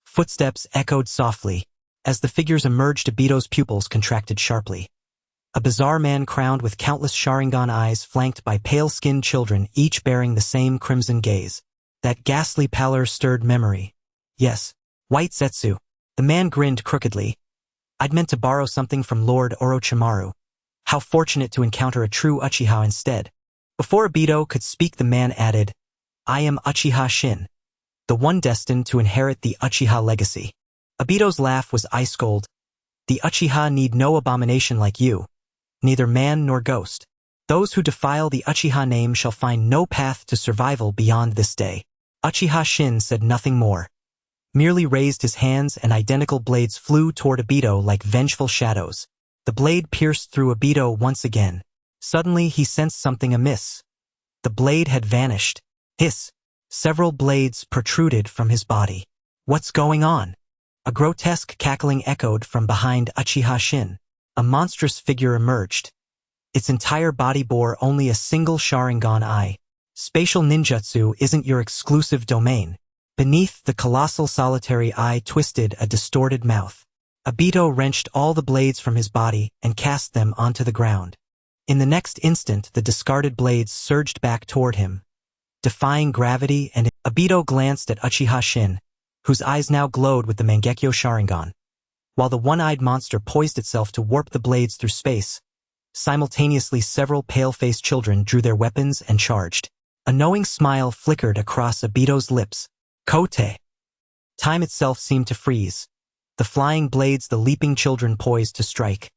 Footsteps echoed softly. As the figures emerged, Obito's pupils contracted sharply. A bizarre man crowned with countless Sharingan eyes, flanked by pale-skinned children, each bearing the same crimson gaze. That ghastly pallor stirred memory. Yes, White Zetsu. The man grinned crookedly. I'd meant to borrow something from Lord Orochimaru. How fortunate to encounter a true Uchiha instead. Before Obito could speak, the man added, I am Uchiha Shin, the one destined to inherit the Uchiha legacy. Obito's laugh was ice-cold. The Uchiha need no abomination like you. Neither man nor ghost. Those who defile the Uchiha name shall find no path to survival beyond this day. Uchiha Shin said nothing more, merely raised his hands, and identical blades flew toward Obito like vengeful shadows. The blade pierced through Obito once again. Suddenly he sensed something amiss. The blade had vanished. Hiss! Several blades protruded from his body. What's going on? A grotesque cackling echoed from behind Uchiha Shin. A monstrous figure emerged. Its entire body bore only a single Sharingan eye. Spatial ninjutsu isn't your exclusive domain. Beneath the colossal solitary eye twisted a distorted mouth. Obito wrenched all the blades from his body and cast them onto the ground. In the next instant, the discarded blades surged back toward him, defying gravity, and Obito glanced at Uchiha Shin, whose eyes now glowed with the Mangekyo Sharingan. While the one-eyed monster poised itself to warp the blades through space, simultaneously several pale-faced children drew their weapons and charged. A knowing smile flickered across Obito's lips. Kote. Time itself seemed to freeze. The flying blades, the leaping children poised to strike,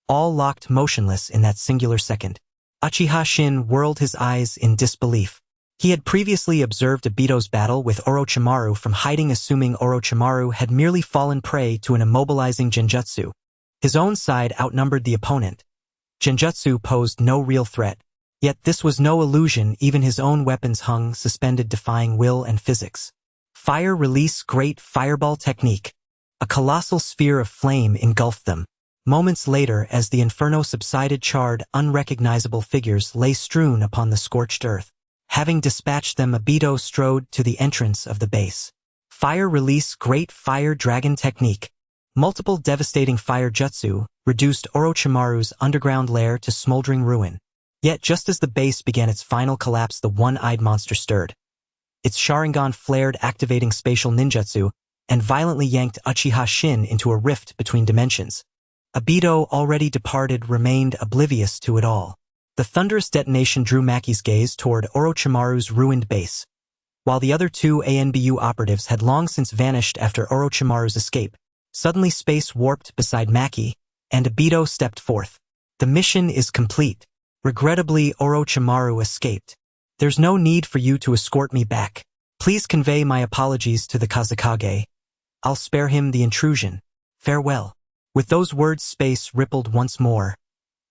all locked motionless in that singular second. Uchiha Shin whirled his eyes in disbelief. He had previously observed Obito's battle with Orochimaru from hiding, assuming Orochimaru had merely fallen prey to an immobilizing genjutsu. His own side outnumbered the opponent. Genjutsu posed no real threat. Yet this was no illusion, even his own weapons hung suspended, defying will and physics. Fire release, great fireball technique. A colossal sphere of flame engulfed them. Moments later, as the inferno subsided, charred, unrecognizable figures lay strewn upon the scorched earth. Having dispatched them, Obito strode to the entrance of the base. Fire release, great fire dragon technique. Multiple devastating fire jutsu reduced Orochimaru's underground lair to smoldering ruin. Yet just as the base began its final collapse, the one-eyed monster stirred. Its Sharingan flared, activating spatial ninjutsu, and violently yanked Uchiha Shin into a rift between dimensions. Obito, already departed, remained oblivious to it all. The thunderous detonation drew Maki's gaze toward Orochimaru's ruined base. While the other two ANBU operatives had long since vanished after Orochimaru's escape, suddenly space warped beside Maki, and Obito stepped forth. The mission is complete. Regrettably, Orochimaru escaped. There's no need for you to escort me back. Please convey my apologies to the Kazekage. I'll spare him the intrusion. Farewell. With those words, space rippled once more,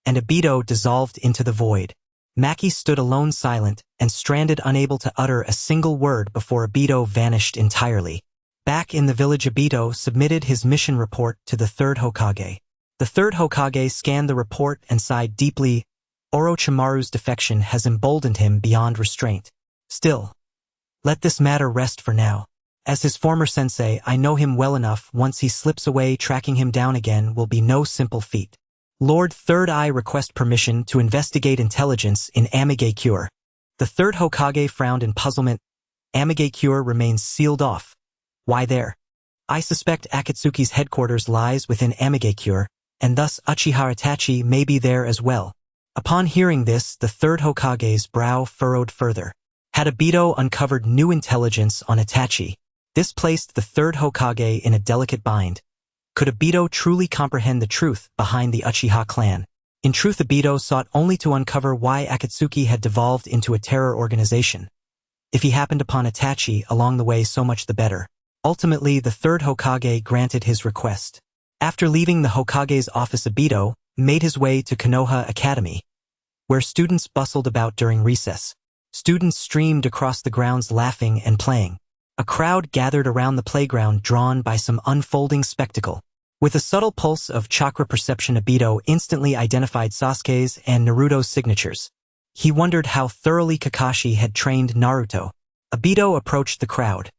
and Obito dissolved into the void. Maki stood alone, silent and stranded, unable to utter a single word before Obito vanished entirely. Back in the village, Obito submitted his mission report to the third Hokage. The third Hokage scanned the report and sighed deeply. Orochimaru's defection has emboldened him beyond restraint. Still, let this matter rest for now. As his former sensei, I know him well enough. Once he slips away, tracking him down again will be no simple feat. Lord Third Eye, request permission to investigate intelligence in Amigakure. The third Hokage frowned in puzzlement. Amigakure remains sealed off. Why there? I suspect Akatsuki's headquarters lies within Amigakure, and thus Uchiha Itachi may be there as well. Upon hearing this, the third Hokage's brow furrowed further. Had Obito uncovered new intelligence on Itachi? This placed the third Hokage in a delicate bind. Could Obito truly comprehend the truth behind the Uchiha clan? In truth, Obito sought only to uncover why Akatsuki had devolved into a terror organization. If he happened upon Itachi along the way, so much the better. Ultimately, the third Hokage granted his request. After leaving the Hokage's office, Obito made his way to Konoha Academy, where students bustled about during recess. Students streamed across the grounds laughing and playing. A crowd gathered around the playground, drawn by some unfolding spectacle. With a subtle pulse of chakra perception, Obito instantly identified Sasuke's and Naruto's signatures. He wondered how thoroughly Kakashi had trained Naruto. Obito approached the crowd,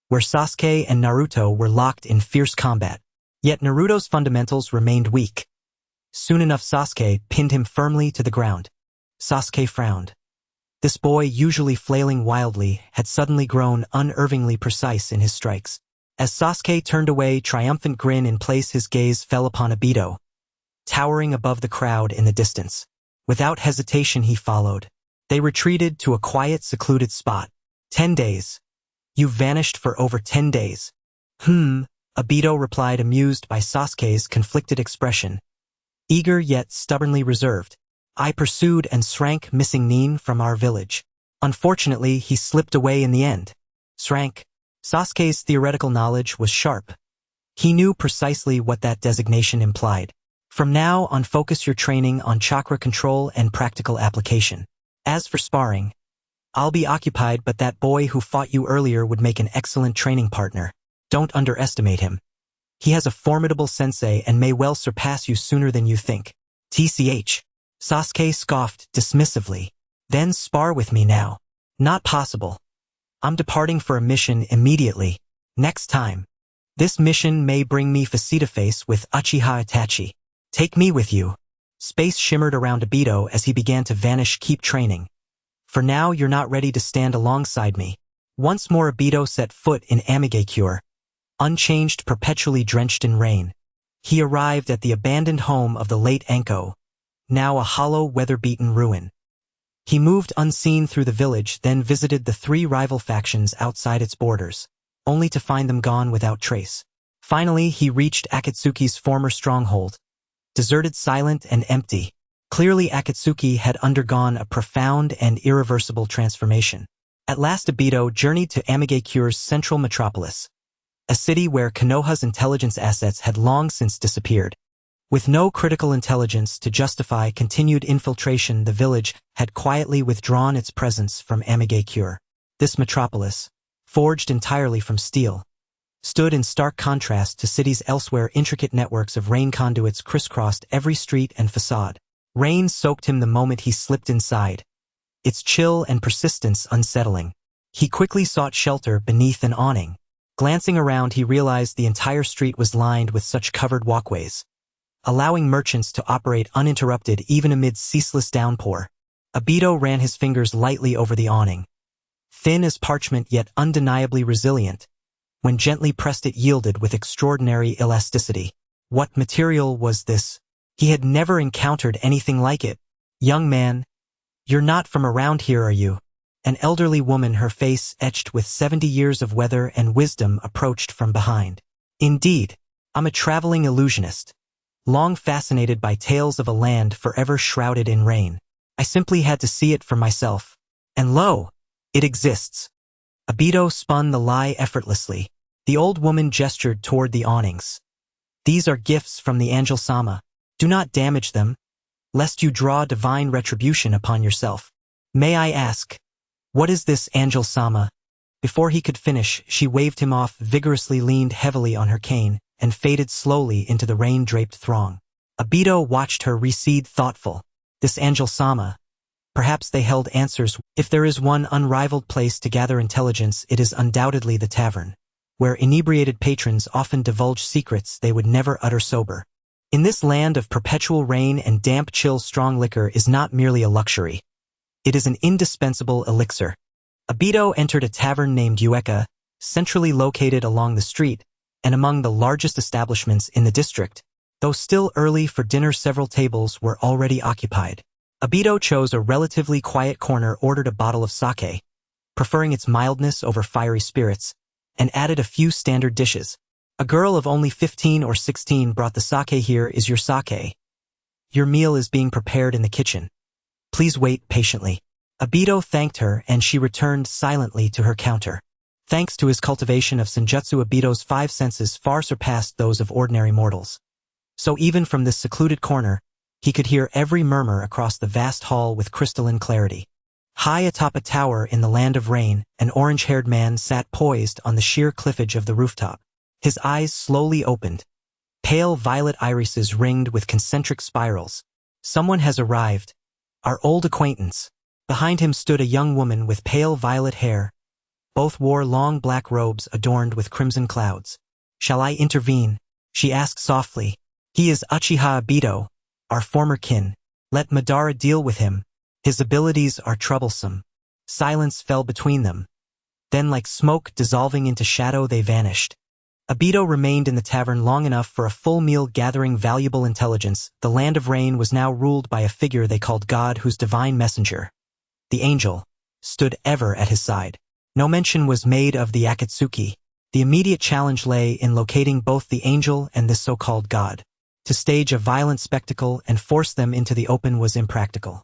where Sasuke and Naruto were locked in fierce combat. Yet Naruto's fundamentals remained weak. Soon enough, Sasuke pinned him firmly to the ground. Sasuke frowned. This boy, usually flailing wildly, had suddenly grown unervingly precise in his strikes. As Sasuke turned away, triumphant grin in place, his gaze fell upon Obito, towering above the crowd in the distance. Without hesitation, he followed. They retreated to a quiet, secluded spot. 10 days. You've vanished for over 10 days. Obito replied, amused by Sasuke's conflicted expression. Eager yet stubbornly reserved. I pursued and shrank, missing Nin from our village. Unfortunately, he slipped away in the end. Shrank. Sasuke's theoretical knowledge was sharp. He knew precisely what that designation implied. From now on, focus your training on chakra control and practical application. As for sparring, I'll be occupied, but that boy who fought you earlier would make an excellent training partner. Don't underestimate him. He has a formidable sensei and may well surpass you sooner than you think. TCH. Sasuke scoffed dismissively. Then spar with me now. Not possible. I'm departing for a mission immediately. Next time. This mission may bring me face-to-face with Uchiha Itachi. Take me with you. Space shimmered around Obito as he began to vanish. Keep training. For now you're not ready to stand alongside me. Once more Obito set foot in Amigakure, unchanged, perpetually drenched in rain. He arrived at the abandoned home of the late Anko, now a hollow, weather-beaten ruin. He moved unseen through the village, then visited the three rival factions outside its borders, only to find them gone without trace. Finally, he reached Akatsuki's former stronghold, deserted, silent, and empty. Clearly Akatsuki had undergone a profound and irreversible transformation. At last Obito journeyed to Amigakure's central metropolis, a city where Konoha's intelligence assets had long since disappeared. With no critical intelligence to justify continued infiltration, the village had quietly withdrawn its presence from Amigakure. This metropolis, forged entirely from steel, stood in stark contrast to cities elsewhere. Intricate networks of rain conduits crisscrossed every street and facade. Rain soaked him the moment he slipped inside, its chill and persistence unsettling. He quickly sought shelter beneath an awning. Glancing around, he realized the entire street was lined with such covered walkways, allowing merchants to operate uninterrupted even amid ceaseless downpour. Obito ran his fingers lightly over the awning. Thin as parchment yet undeniably resilient, when gently pressed it yielded with extraordinary elasticity. What material was this? He had never encountered anything like it. Young man, you're not from around here, are you? An elderly woman, her face etched with 70 years of weather and wisdom, approached from behind. Indeed, I'm a traveling illusionist, long fascinated by tales of a land forever shrouded in rain. I simply had to see it for myself. And lo, it exists. Obito spun the lie effortlessly. The old woman gestured toward the awnings. These are gifts from the Angel-sama. Do not damage them, lest you draw divine retribution upon yourself. May I ask, what is this Angel-sama? Before he could finish, she waved him off, vigorously leaned heavily on her cane, and faded slowly into the rain-draped throng. Obito watched her recede, thoughtful. This Angel-sama, perhaps they held answers. If there is one unrivaled place to gather intelligence, it is undoubtedly the tavern, where inebriated patrons often divulge secrets they would never utter sober. In this land of perpetual rain and damp chill, strong liquor is not merely a luxury. It is an indispensable elixir. Obito entered a tavern named Ueka, centrally located along the street, and among the largest establishments in the district. Though still early for dinner, several tables were already occupied. Obito chose a relatively quiet corner, ordered a bottle of sake, preferring its mildness over fiery spirits, and added a few standard dishes. A girl of only 15 or 16 brought the sake. Here is your sake. Your meal is being prepared in the kitchen. Please wait patiently. Obito thanked her and she returned silently to her counter. Thanks to his cultivation of ninjutsu, Obito's 5 senses far surpassed those of ordinary mortals. So even from this secluded corner, he could hear every murmur across the vast hall with crystalline clarity. High atop a tower in the land of rain, an orange-haired man sat poised on the sheer cliffage of the rooftop. His eyes slowly opened, pale violet irises ringed with concentric spirals. Someone has arrived. Our old acquaintance. Behind him stood a young woman with pale violet hair. Both wore long black robes adorned with crimson clouds. Shall I intervene? She asked softly. He is Uchiha Obito, our former kin. Let Madara deal with him. His abilities are troublesome. Silence fell between them. Then, like smoke dissolving into shadow, they vanished. Obito remained in the tavern long enough for a full meal, gathering valuable intelligence. The land of rain was now ruled by a figure they called God, whose divine messenger, the angel, stood ever at his side. No mention was made of the Akatsuki. The immediate challenge lay in locating both the angel and this so-called God. To stage a violent spectacle and force them into the open was impractical.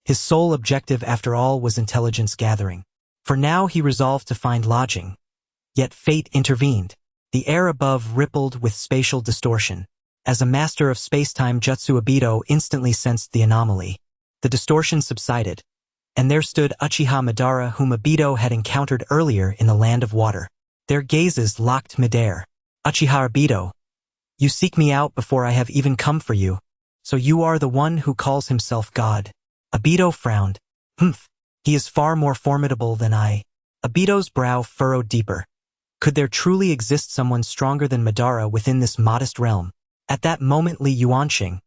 His sole objective, after all, was intelligence gathering. For now he resolved to find lodging. Yet fate intervened. The air above rippled with spatial distortion. As a master of space-time jutsu, Obito instantly sensed the anomaly. The distortion subsided, and there stood Uchiha Madara, whom Obito had encountered earlier in the land of water. Their gazes locked midair. Uchiha Obito, you seek me out before I have even come for you. So you are the one who calls himself God. Obito frowned. He is far more formidable than I. Obito's brow furrowed deeper. Could there truly exist someone stronger than Madara within this modest realm? At that moment Li Yuansheng,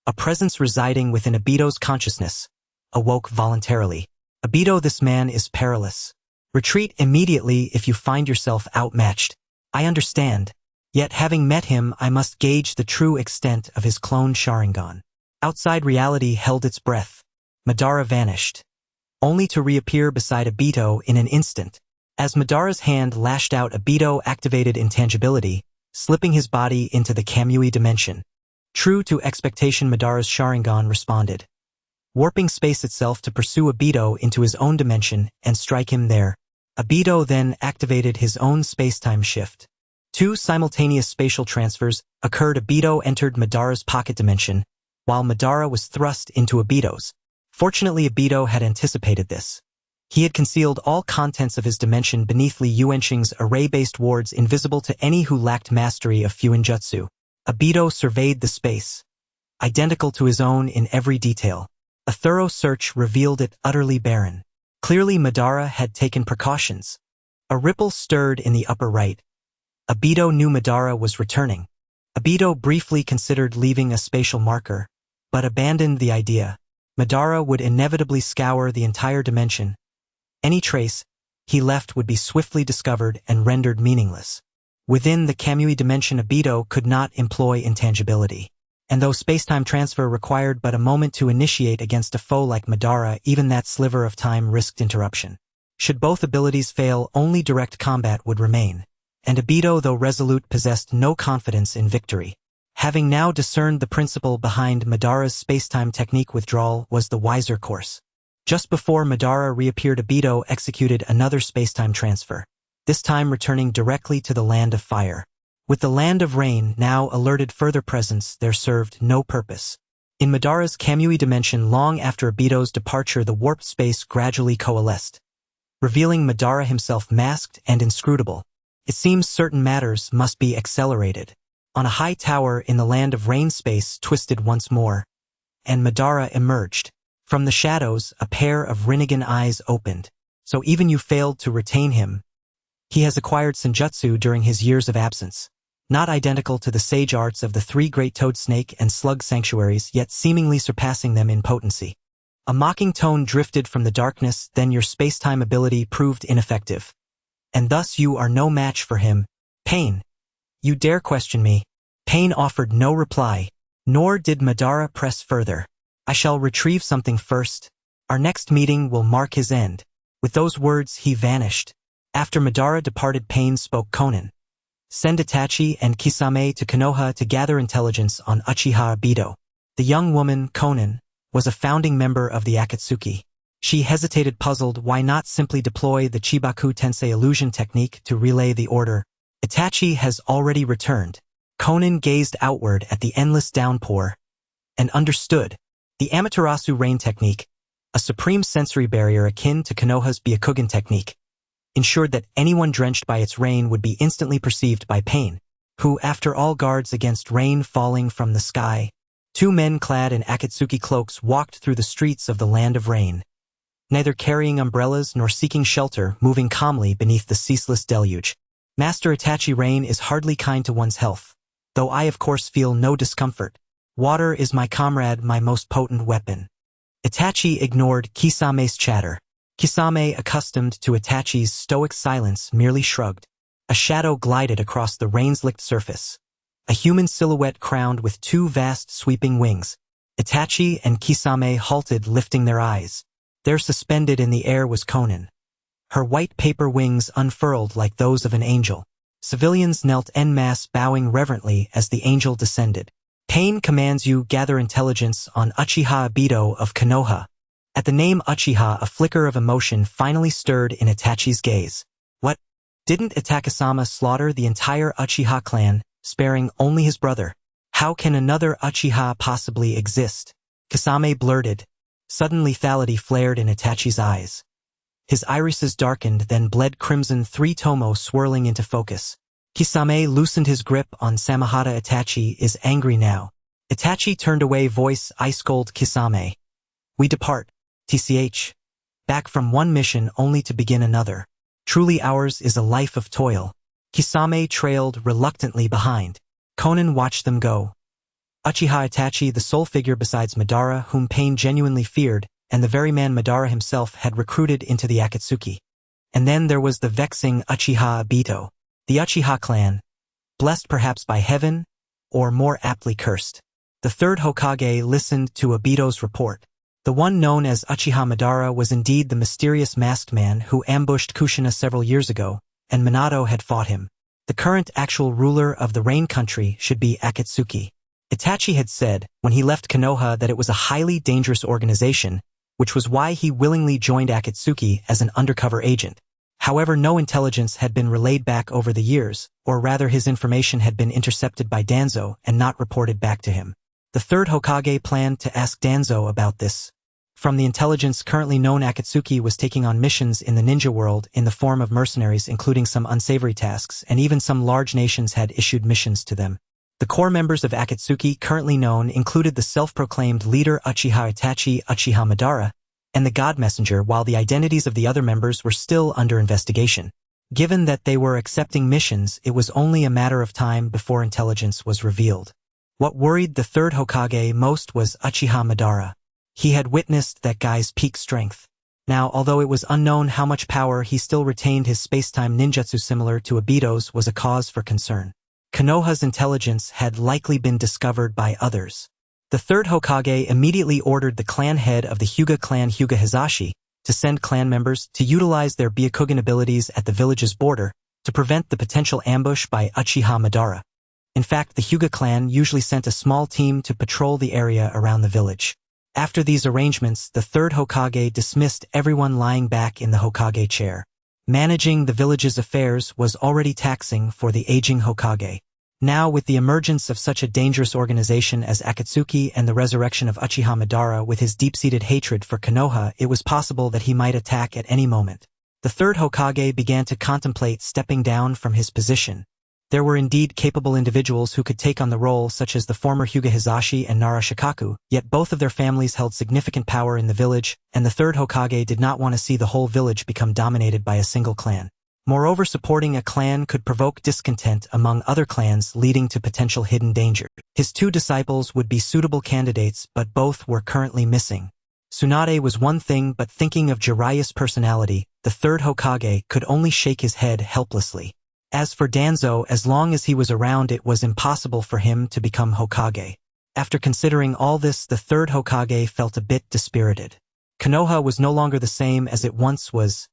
a presence residing within Obito's consciousness, awoke voluntarily. Obito, this man is perilous. Retreat immediately if you find yourself outmatched. I understand. Yet having met him, I must gauge the true extent of his clone Sharingan. Outside reality held its breath. Madara vanished, only to reappear beside Obito in an instant. As Madara's hand lashed out, Obito activated intangibility, slipping his body into the Kamui dimension. True to expectation, Madara's Sharingan responded, warping space itself to pursue Obito into his own dimension and strike him there. Obito then activated his own space-time shift. Two simultaneous spatial transfers occurred. Obito entered Madara's pocket dimension, while Madara was thrust into Obito's. Fortunately, Obito had anticipated this. He had concealed all contents of his dimension beneath Li Yuansheng's array-based wards, invisible to any who lacked mastery of Fuinjutsu. Obito surveyed the space, identical to his own in every detail. A thorough search revealed it utterly barren. Clearly, Madara had taken precautions. A ripple stirred in the upper right. Obito knew Madara was returning. Obito briefly considered leaving a spatial marker, but abandoned the idea. Madara would inevitably scour the entire dimension. Any trace he left would be swiftly discovered and rendered meaningless. Within the Kamui dimension, Obito could not employ intangibility. And though space-time transfer required but a moment to initiate against a foe like Madara, even that sliver of time risked interruption. Should both abilities fail, only direct combat would remain. And Obito, though resolute, possessed no confidence in victory. Having now discerned the principle behind Madara's space-time technique, withdrawal was the wiser course. Just before Madara reappeared, Obito executed another space-time transfer, this time returning directly to the Land of Fire. With the Land of Rain now alerted, further presence there served no purpose. In Madara's Kamui dimension, long after Obito's departure, the warped space gradually coalesced, revealing Madara himself masked and inscrutable. It seems certain matters must be accelerated. On a high tower in the Land of Rain, space twisted once more, and Madara emerged. From the shadows, a pair of Rinnegan eyes opened. So even you failed to retain him. He has acquired Senjutsu during his years of absence. Not identical to the sage arts of the three great toad, snake, and slug sanctuaries, yet seemingly surpassing them in potency. A mocking tone drifted from the darkness. Then your space-time ability proved ineffective. And thus you are no match for him. Pain. You dare question me? Pain offered no reply, nor did Madara press further. I shall retrieve something first. Our next meeting will mark his end. With those words he vanished. After Madara departed, Pain spoke. Konan, send Itachi and Kisame to Konoha to gather intelligence on Uchiha Obito. The young woman, Konan, was a founding member of the Akatsuki. She hesitated, puzzled. Why not simply deploy the Chibaku Tensei illusion technique to relay the order? Itachi has already returned. Konan gazed outward at the endless downpour and understood. The Amaterasu rain technique, a supreme sensory barrier akin to Konoha's Byakugan technique, ensured that anyone drenched by its rain would be instantly perceived by Pain, who, after all, guards against rain falling from the sky. Two men clad in Akatsuki cloaks walked through the streets of the Land of Rain, neither carrying umbrellas nor seeking shelter, moving calmly beneath the ceaseless deluge. Master Itachi, rain is hardly kind to one's health, though I of course feel no discomfort. Water is my comrade, my most potent weapon. Itachi ignored Kisame's chatter. Kisame, accustomed to Itachi's stoic silence, merely shrugged. A shadow glided across the rain-slicked surface. A human silhouette crowned with two vast sweeping wings. Itachi and Kisame halted, lifting their eyes. There, suspended in the air, was Konan. Her white paper wings unfurled like those of an angel. Civilians knelt en masse, bowing reverently as the angel descended. Pain commands you gather intelligence on Uchiha Obito of Konoha. At the name Uchiha, a flicker of emotion finally stirred in Itachi's gaze. What? Didn't Itakasama slaughter the entire Uchiha clan, sparing only his brother? How can another Uchiha possibly exist? Kisame blurted. Sudden lethality flared in Itachi's eyes. His irises darkened, then bled crimson, three tomo swirling into focus. Kisame loosened his grip on Samahata. Itachi is angry now. Itachi turned away, voice ice-cold. Kisame. We depart. TCH. Back from one mission only to begin another. Truly ours is a life of toil. Kisame trailed reluctantly behind. Konan watched them go. Uchiha Itachi, the sole figure besides Madara whom Pain genuinely feared, and the very man Madara himself had recruited into the Akatsuki. And then there was the vexing Uchiha Obito. The Uchiha clan, blessed perhaps by heaven, or more aptly cursed. The third Hokage listened to Obito's report. The one known as Uchiha Madara was indeed the mysterious masked man who ambushed Kushina several years ago, and Minato had fought him. The current actual ruler of the Rain Country should be Akatsuki. Itachi had said, when he left Konoha, that it was a highly dangerous organization, which was why he willingly joined Akatsuki as an undercover agent. However, no intelligence had been relayed back over the years, or rather his information had been intercepted by Danzo and not reported back to him. The third Hokage planned to ask Danzo about this. From the intelligence currently known, Akatsuki was taking on missions in the ninja world in the form of mercenaries, including some unsavory tasks, and even some large nations had issued missions to them. The core members of Akatsuki currently known included the self-proclaimed leader Uchiha Itachi, Uchiha Madara, and the God Messenger, while the identities of the other members were still under investigation. Given that they were accepting missions, it was only a matter of time before intelligence was revealed. What worried the third Hokage most was Uchiha Madara. He had witnessed that guy's peak strength. Now, although it was unknown how much power he still retained, his space-time ninjutsu similar to Obito's was a cause for concern. Konoha's intelligence had likely been discovered by others. The third Hokage immediately ordered the clan head of the Hyuga clan, Hyuga Hizashi, to send clan members to utilize their Byakugan abilities at the village's border to prevent the potential ambush by Uchiha Madara. In fact, the Hyuga clan usually sent a small team to patrol the area around the village. After these arrangements, the third Hokage dismissed everyone lying back in the Hokage chair. Managing the village's affairs was already taxing for the aging Hokage. Now, with the emergence of such a dangerous organization as Akatsuki and the resurrection of Uchiha Madara with his deep-seated hatred for Konoha, it was possible that he might attack at any moment. The third Hokage began to contemplate stepping down from his position. There were indeed capable individuals who could take on the role, such as the former Hyuga Hizashi and Nara Shikaku, yet both of their families held significant power in the village, and the third Hokage did not want to see the whole village become dominated by a single clan. Moreover, supporting a clan could provoke discontent among other clans, leading to potential hidden danger. His two disciples would be suitable candidates, but both were currently missing. Tsunade was one thing, but thinking of Jiraiya's personality, the third Hokage could only shake his head helplessly. As for Danzo, as long as he was around, it was impossible for him to become Hokage. After considering all this, the third Hokage felt a bit dispirited. Konoha was no longer the same as it once was.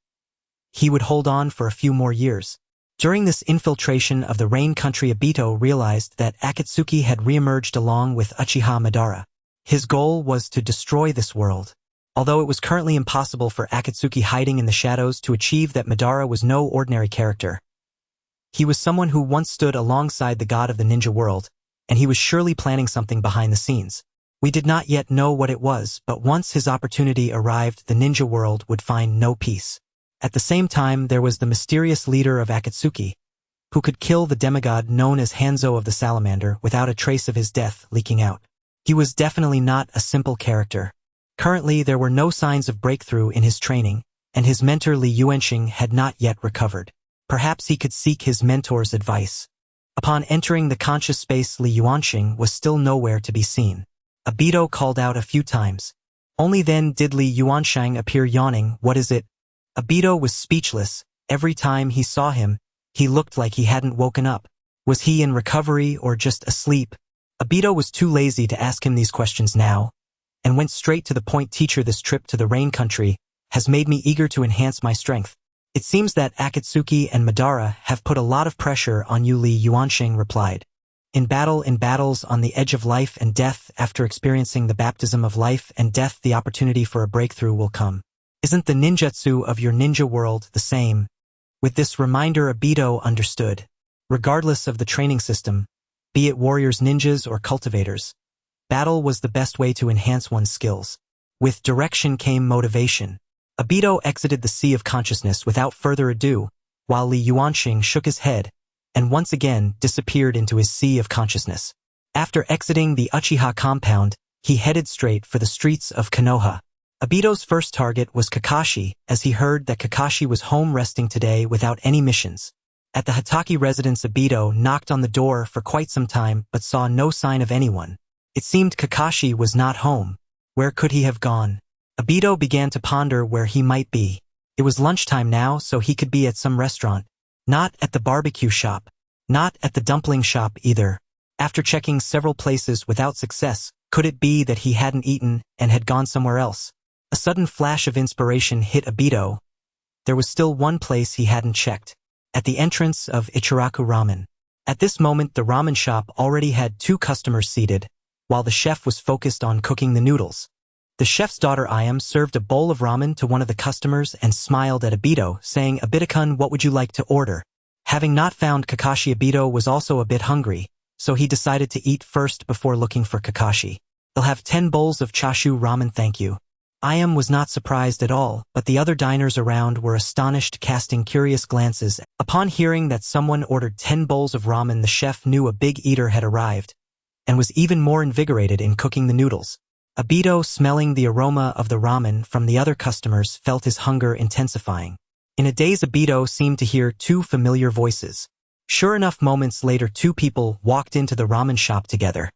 He would hold on for a few more years. During this infiltration of the Rain Country, Obito realized that Akatsuki had reemerged along with Uchiha Madara. His goal was to destroy this world. Although it was currently impossible for Akatsuki hiding in the shadows to achieve that, Madara was no ordinary character. He was someone who once stood alongside the god of the ninja world, and he was surely planning something behind the scenes. We did not yet know what it was, but once his opportunity arrived, the ninja world would find no peace. At the same time, there was the mysterious leader of Akatsuki, who could kill the demigod known as Hanzo of the Salamander without a trace of his death leaking out. He was definitely not a simple character. Currently, there were no signs of breakthrough in his training, and his mentor Li Yuansheng had not yet recovered. Perhaps he could seek his mentor's advice. Upon entering the conscious space, Li Yuansheng was still nowhere to be seen. Obito called out a few times. Only then did Li Yuansheng appear, yawning. "What is it?" Obito was speechless. Every time he saw him, he looked like he hadn't woken up. Was he in recovery or just asleep? Obito was too lazy to ask him these questions now, and went straight to the point. "Teacher, this trip to the Rain Country has made me eager to enhance my strength. It seems that Akatsuki and Madara have put a lot of pressure on you," Li Yuansheng replied. In battles on the edge of life and death, after experiencing the baptism of life and death, the opportunity for a breakthrough will come. Isn't the ninjutsu of your ninja world the same?" With this reminder, Obito understood. Regardless of the training system, be it warriors, ninjas, or cultivators, battle was the best way to enhance one's skills. With direction came motivation. Obito exited the sea of consciousness without further ado, while Li Yuansheng shook his head and once again disappeared into his sea of consciousness. After exiting the Uchiha compound, he headed straight for the streets of Konoha. Obito's first target was Kakashi, as he heard that Kakashi was home resting today without any missions. At the Hokage residence, Obito knocked on the door for quite some time but saw no sign of anyone. It seemed Kakashi was not home. Where could he have gone? Obito began to ponder where he might be. It was lunchtime now, so he could be at some restaurant. Not at the barbecue shop. Not at the dumpling shop either. After checking several places without success, could it be that he hadn't eaten and had gone somewhere else? A sudden flash of inspiration hit Obito. There was still one place he hadn't checked. At the entrance of Ichiraku Ramen. At this moment, the ramen shop already had 2 customers seated, while the chef was focused on cooking the noodles. The chef's daughter Ayam served a bowl of ramen to one of the customers and smiled at Obito, saying, "Obito-kun, what would you like to order?" Having not found Kakashi, Obito was also a bit hungry, so he decided to eat first before looking for Kakashi. "I'll have 10 bowls of chashu ramen, thank you." Ayam was not surprised at all, but the other diners around were astonished, casting curious glances. Upon hearing that someone ordered 10 bowls of ramen, the chef knew a big eater had arrived, and was even more invigorated in cooking the noodles. Obito, smelling the aroma of the ramen from the other customers, felt his hunger intensifying. In a daze, Obito seemed to hear 2 familiar voices. Sure enough, moments later 2 people walked into the ramen shop together.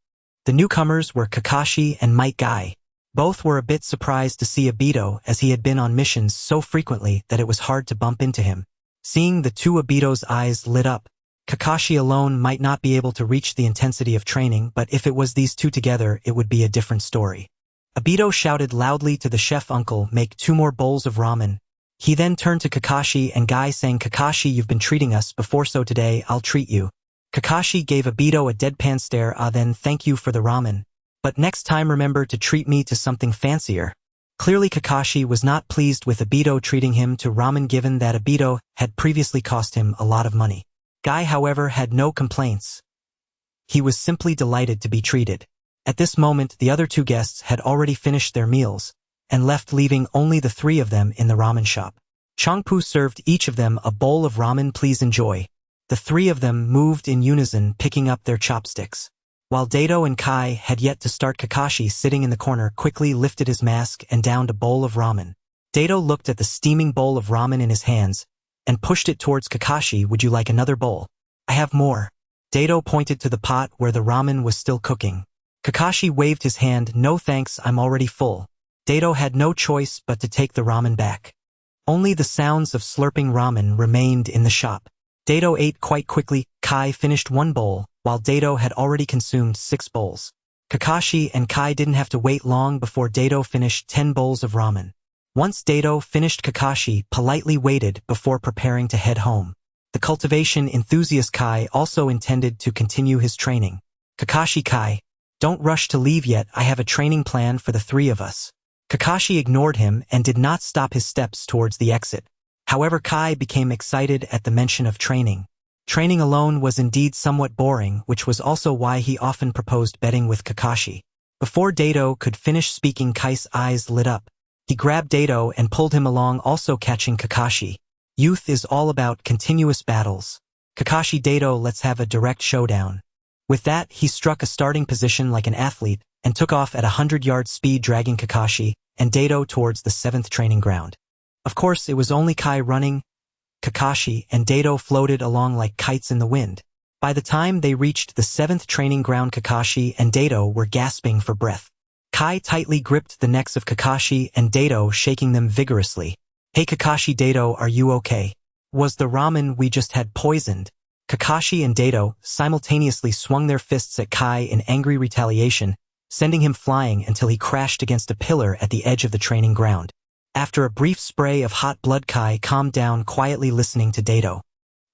The newcomers were Kakashi and Might Guy. Both were a bit surprised to see Obito, as he had been on missions so frequently that it was hard to bump into him. Seeing the 2, Obito's eyes lit up. Kakashi alone might not be able to reach the intensity of training, but if it was these 2 together, it would be a different story. Obito shouted loudly to the chef, "Uncle, make 2 more bowls of ramen." He then turned to Kakashi and Guy, saying, "Kakashi, you've been treating us before, so today I'll treat you." Kakashi gave Obito a deadpan stare. Then thank you for the ramen. But next time remember to treat me to something fancier." Clearly Kakashi was not pleased with Obito treating him to ramen, given that Obito had previously cost him a lot of money. Guy, however, had no complaints. He was simply delighted to be treated. At this moment, the other 2 guests had already finished their meals and left, leaving only the 3 of them in the ramen shop. Changpu served each of them a bowl of ramen. "Please enjoy." The 3 of them moved in unison, picking up their chopsticks. While Dato and Kai had yet to start, Kakashi, sitting in the corner, quickly lifted his mask and downed a bowl of ramen. Dato looked at the steaming bowl of ramen in his hands and pushed it towards Kakashi. "Would you like another bowl?" "I have more." Dato pointed to the pot where the ramen was still cooking. Kakashi waved his hand. "No thanks, I'm already full." Dato had no choice but to take the ramen back. Only the sounds of slurping ramen remained in the shop. Dato ate quite quickly. Kai finished 1 bowl, while Dato had already consumed 6 bowls. Kakashi and Kai didn't have to wait long before Dato finished 10 bowls of ramen. Once Dato finished, Kakashi politely waited before preparing to head home. The cultivation enthusiast Kai also intended to continue his training. "Kakashi, Kai, don't rush to leave yet, I have a training plan for the 3 of us." Kakashi ignored him and did not stop his steps towards the exit. However, Kai became excited at the mention of training. Training alone was indeed somewhat boring, which was also why he often proposed betting with Kakashi. Before Dato could finish speaking, Kai's eyes lit up. He grabbed Dato and pulled him along, also catching Kakashi. Youth is all about continuous battles. "Kakashi, Dato, let's have a direct showdown." With that, he struck a starting position like an athlete and took off at 100-yard speed, dragging Kakashi and Dato towards the 7th training ground. Of course, it was only Kai running. Kakashi and Dato floated along like kites in the wind. By the time they reached the 7th training ground, Kakashi and Dato were gasping for breath. Kai tightly gripped the necks of Kakashi and Dato, shaking them vigorously. "Hey Kakashi, Dato, are you okay? Was the ramen we just had poisoned?" Kakashi and Dato simultaneously swung their fists at Kai in angry retaliation, sending him flying until he crashed against a pillar at the edge of the training ground. After a brief spray of hot blood, Kai calmed down, quietly listening to Dato.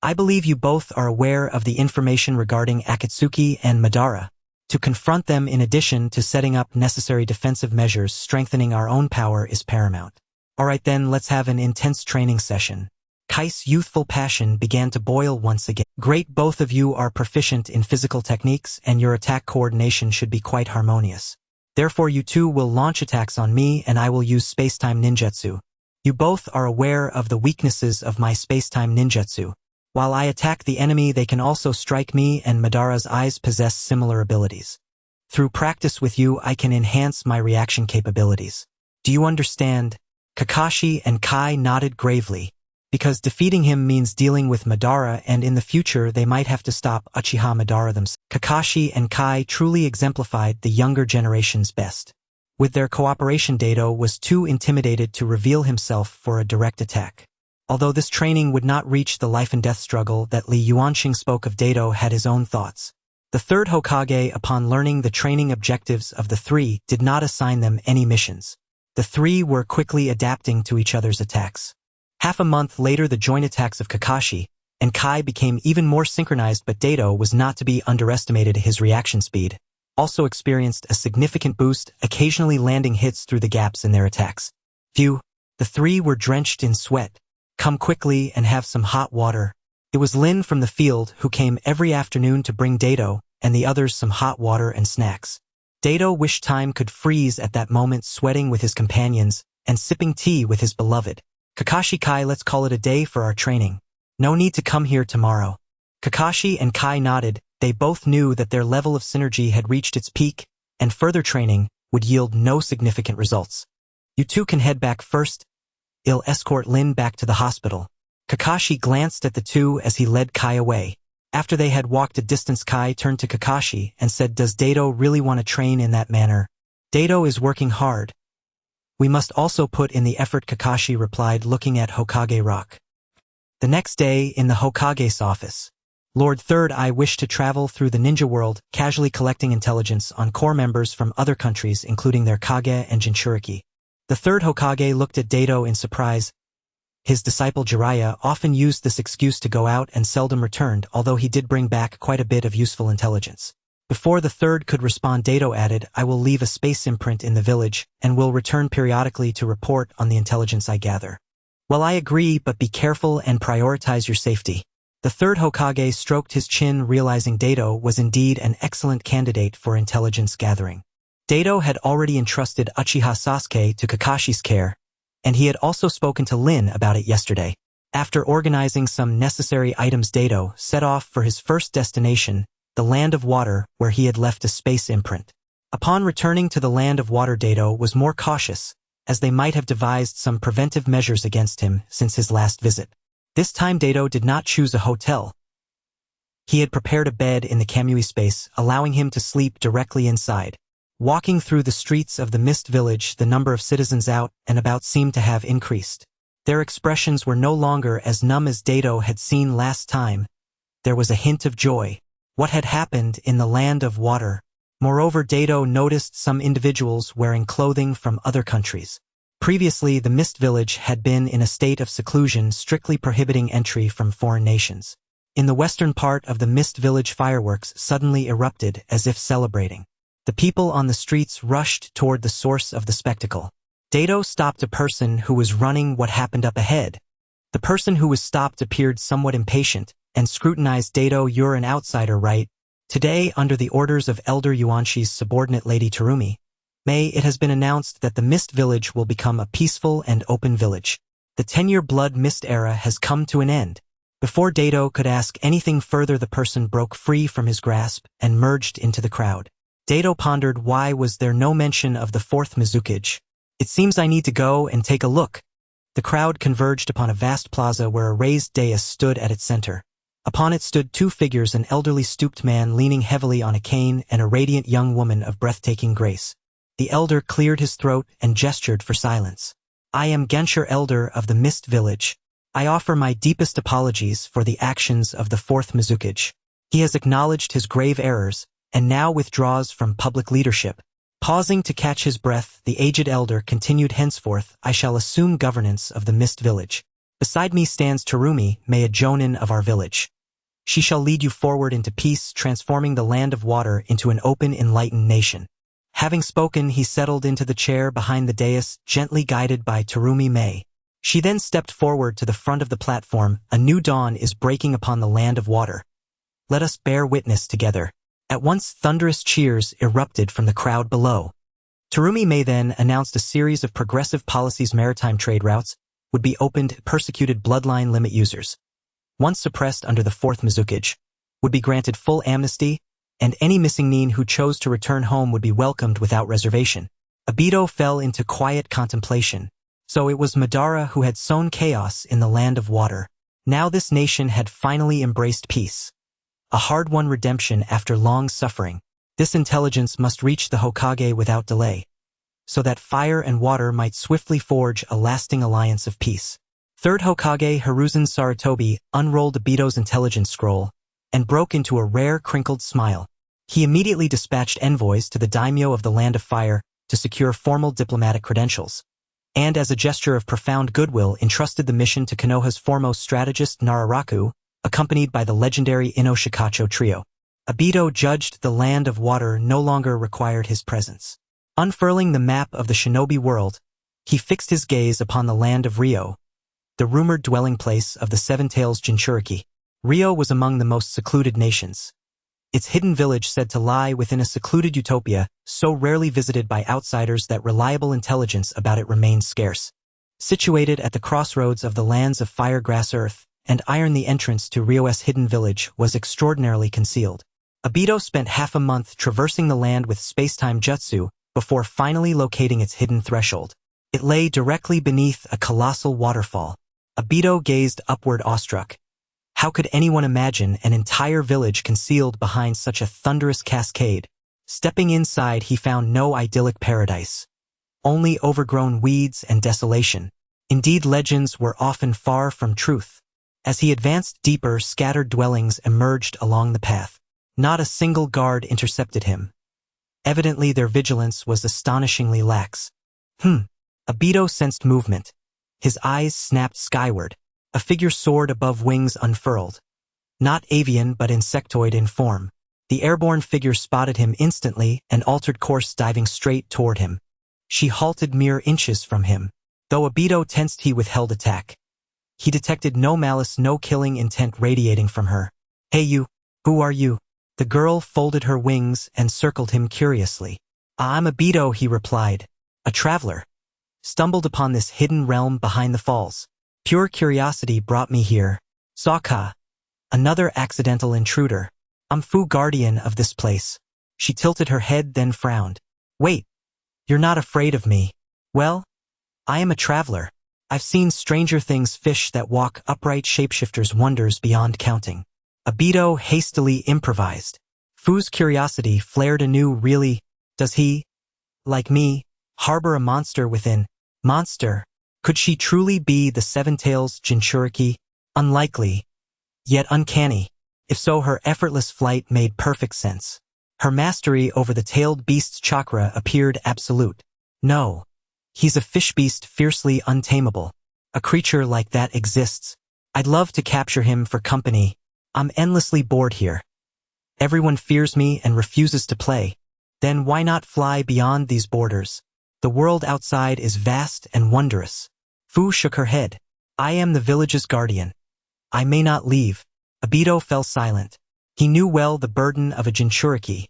"I believe you both are aware of the information regarding Akatsuki and Madara. To confront them in addition to setting up necessary defensive measures, strengthening our own power is paramount. Alright then, let's have an intense training session." Kai's youthful passion began to boil once again. "Great, both of you are proficient in physical techniques and your attack coordination should be quite harmonious. Therefore you 2 will launch attacks on me and I will use space-time ninjutsu. You both are aware of the weaknesses of my space-time ninjutsu. While I attack the enemy, they can also strike me, and Madara's eyes possess similar abilities. Through practice with you, I can enhance my reaction capabilities. Do you understand?" Kakashi and Kai nodded gravely. because defeating him means dealing with Madara, and in the future they might have to stop Uchiha Madara themselves. Kakashi and Kai truly exemplified the younger generation's best. With their cooperation, Dato was too intimidated to reveal himself for a direct attack. Although this training would not reach the life-and-death struggle that Li Yuansheng spoke of, Dato had his own thoughts. The third Hokage, upon learning the training objectives of the three, did not assign them any missions. The three were quickly adapting to each other's attacks. Half a month later, the joint attacks of Kakashi and Kai became even more synchronized, but Dato was not to be underestimated. His reaction speed also experienced a significant boost, occasionally landing hits through the gaps in their attacks. The three were drenched in sweat. Come quickly and have some hot water. It was Lin from the field who came every afternoon to bring Dato and the others some hot water and snacks. Dato wished time could freeze at that moment, sweating with his companions and sipping tea with his beloved. Kakashi, Kai, let's call it a day for our training. No need to come here tomorrow. Kakashi and Kai nodded. They both knew that their level of synergy had reached its peak, and further training would yield no significant results. You two can head back first. I'll escort Lin back to the hospital. Kakashi glanced at the two as he led Kai away. After they had walked a distance, Kai turned to Kakashi and said, "Does Dato really want to train in that manner? Dato is working hard. We must also put in the effort," Kakashi replied, looking at Hokage Rock. The next day, in the Hokage's office, Lord Third Eye wished to travel through the ninja world, casually collecting intelligence on core members from other countries, including their Kage and Jinchuriki. The third Hokage looked at Dato in surprise. His disciple Jiraiya often used this excuse to go out and seldom returned, although he did bring back quite a bit of useful intelligence. Before the third could respond, Dato added, "I will leave a space imprint in the village, and will return periodically to report on the intelligence I gather." "Well, I agree, but be careful and prioritize your safety." The third Hokage stroked his chin, realizing Dato was indeed an excellent candidate for intelligence gathering. Dato had already entrusted Uchiha Sasuke to Kakashi's care, and he had also spoken to Lin about it yesterday. After organizing some necessary items, Dato set off for his first destination, the Land of Water, where he had left a space imprint. Upon returning to the Land of Water, Dato was more cautious, as they might have devised some preventive measures against him since his last visit. This time Dato did not choose a hotel. He had prepared a bed in the Kamui space, allowing him to sleep directly inside. Walking through the streets of the Mist Village, the number of citizens out and about seemed to have increased. Their expressions were no longer as numb as Dato had seen last time. There was a hint of joy. What had happened in the Land of Water? Moreover, Dato noticed some individuals wearing clothing from other countries. Previously, the Mist Village had been in a state of seclusion, strictly prohibiting entry from foreign nations. In the western part of the Mist Village, fireworks suddenly erupted as if celebrating. The people on the streets rushed toward the source of the spectacle. Dato stopped a person who was running. "What happened up ahead?" The person who was stopped appeared somewhat impatient and scrutinized Dato. "You're an outsider, right? Today, under the orders of Elder Yuanshi's subordinate Lady Terumi, it has been announced that the Mist Village will become a peaceful and open village. The 10-year Blood Mist era has come to an end." Before Dato could ask anything further, the person broke free from his grasp and merged into the crowd. Dato pondered, why was there no mention of the fourth Mizukage? "It seems I need to go and take a look." The crowd converged upon a vast plaza where a raised dais stood at its center. Upon it stood two figures, an elderly stooped man leaning heavily on a cane and a radiant young woman of breathtaking grace. The elder cleared his throat and gestured for silence. "I am Gensher, Elder of the Mist Village. I offer my deepest apologies for the actions of the fourth Mizukage. He has acknowledged his grave errors and now withdraws from public leadership." Pausing to catch his breath, the aged elder continued, "Henceforth, I shall assume governance of the Mist Village. Beside me stands Terumi, a jonin of our village. She shall lead you forward into peace, transforming the Land of Water into an open, enlightened nation." Having spoken, he settled into the chair behind the dais, gently guided by Terumi Mei. She then stepped forward to the front of the platform. "A new dawn is breaking upon the Land of Water. Let us bear witness together." At once, thunderous cheers erupted from the crowd below. Terumi Mei then announced a series of progressive policies. Maritime trade routes would be opened, persecuted bloodline limit users, once suppressed under the fourth Mizukage, would be granted full amnesty, and any missing nin who chose to return home would be welcomed without reservation. Obito fell into quiet contemplation. So it was Madara who had sown chaos in the land of water. Now this nation had finally embraced peace. A hard-won redemption after long suffering. This intelligence must reach the Hokage without delay, so that fire and water might swiftly forge a lasting alliance of peace. Third Hokage Hiruzen Sarutobi unrolled Obito's intelligence scroll and broke into a rare crinkled smile. He immediately dispatched envoys to the daimyo of the Land of Fire to secure formal diplomatic credentials, and as a gesture of profound goodwill entrusted the mission to Konoha's foremost strategist Nararaku, accompanied by the legendary Inoshikacho trio. Obito judged the Land of Water no longer required his presence. Unfurling the map of the shinobi world, he fixed his gaze upon the land of Ryo, the rumored dwelling place of the Seven Tails Jinchuriki. Ryo was among the most secluded nations. Its hidden village said to lie within a secluded utopia so rarely visited by outsiders that reliable intelligence about it remained scarce. Situated at the crossroads of the lands of fire, grass, earth, and iron, the entrance to Ryo's hidden village was extraordinarily concealed. Obito spent half a month traversing the land with space-time jutsu before finally locating its hidden threshold. It lay directly beneath a colossal waterfall. Obito gazed upward awestruck. How could anyone imagine an entire village concealed behind such a thunderous cascade? Stepping inside, he found no idyllic paradise. Only overgrown weeds and desolation. Indeed, legends were often far from truth. As he advanced deeper, scattered dwellings emerged along the path. Not a single guard intercepted him. Evidently, their vigilance was astonishingly lax. Obito sensed movement. His eyes snapped skyward. A figure soared above, wings unfurled. Not avian but insectoid in form. The airborne figure spotted him instantly and altered course, diving straight toward him. She halted mere inches from him. Though Obito tensed, he withheld attack. He detected no malice, no killing intent radiating from her. "Hey you, who are you?" The girl folded her wings and circled him curiously. "I'm Obito," he replied. "A traveler. Stumbled upon this hidden realm behind the falls. Pure curiosity brought me here. Sokka, another accidental intruder. I'm Fu, guardian of this place." She tilted her head, then frowned. "Wait, you're not afraid of me?" "Well, I am a traveler. I've seen stranger things, fish that walk upright, shapeshifters, wonders beyond counting." Obito hastily improvised. Fu's curiosity flared anew. Really? Does he, like me, harbor a monster within? Monster? Could she truly be the Seven Tails Jinchuriki? Unlikely, yet uncanny. If so, her effortless flight made perfect sense. Her mastery over the tailed beast's chakra appeared absolute. No, he's a fish beast, fiercely untamable. A creature like that exists. I'd love to capture him for company. I'm endlessly bored here. Everyone fears me and refuses to play. Then why not fly beyond these borders? The world outside is vast and wondrous. Fu shook her head. "I am the village's guardian. I may not leave." Obito fell silent. He knew well the burden of a Jinchuriki.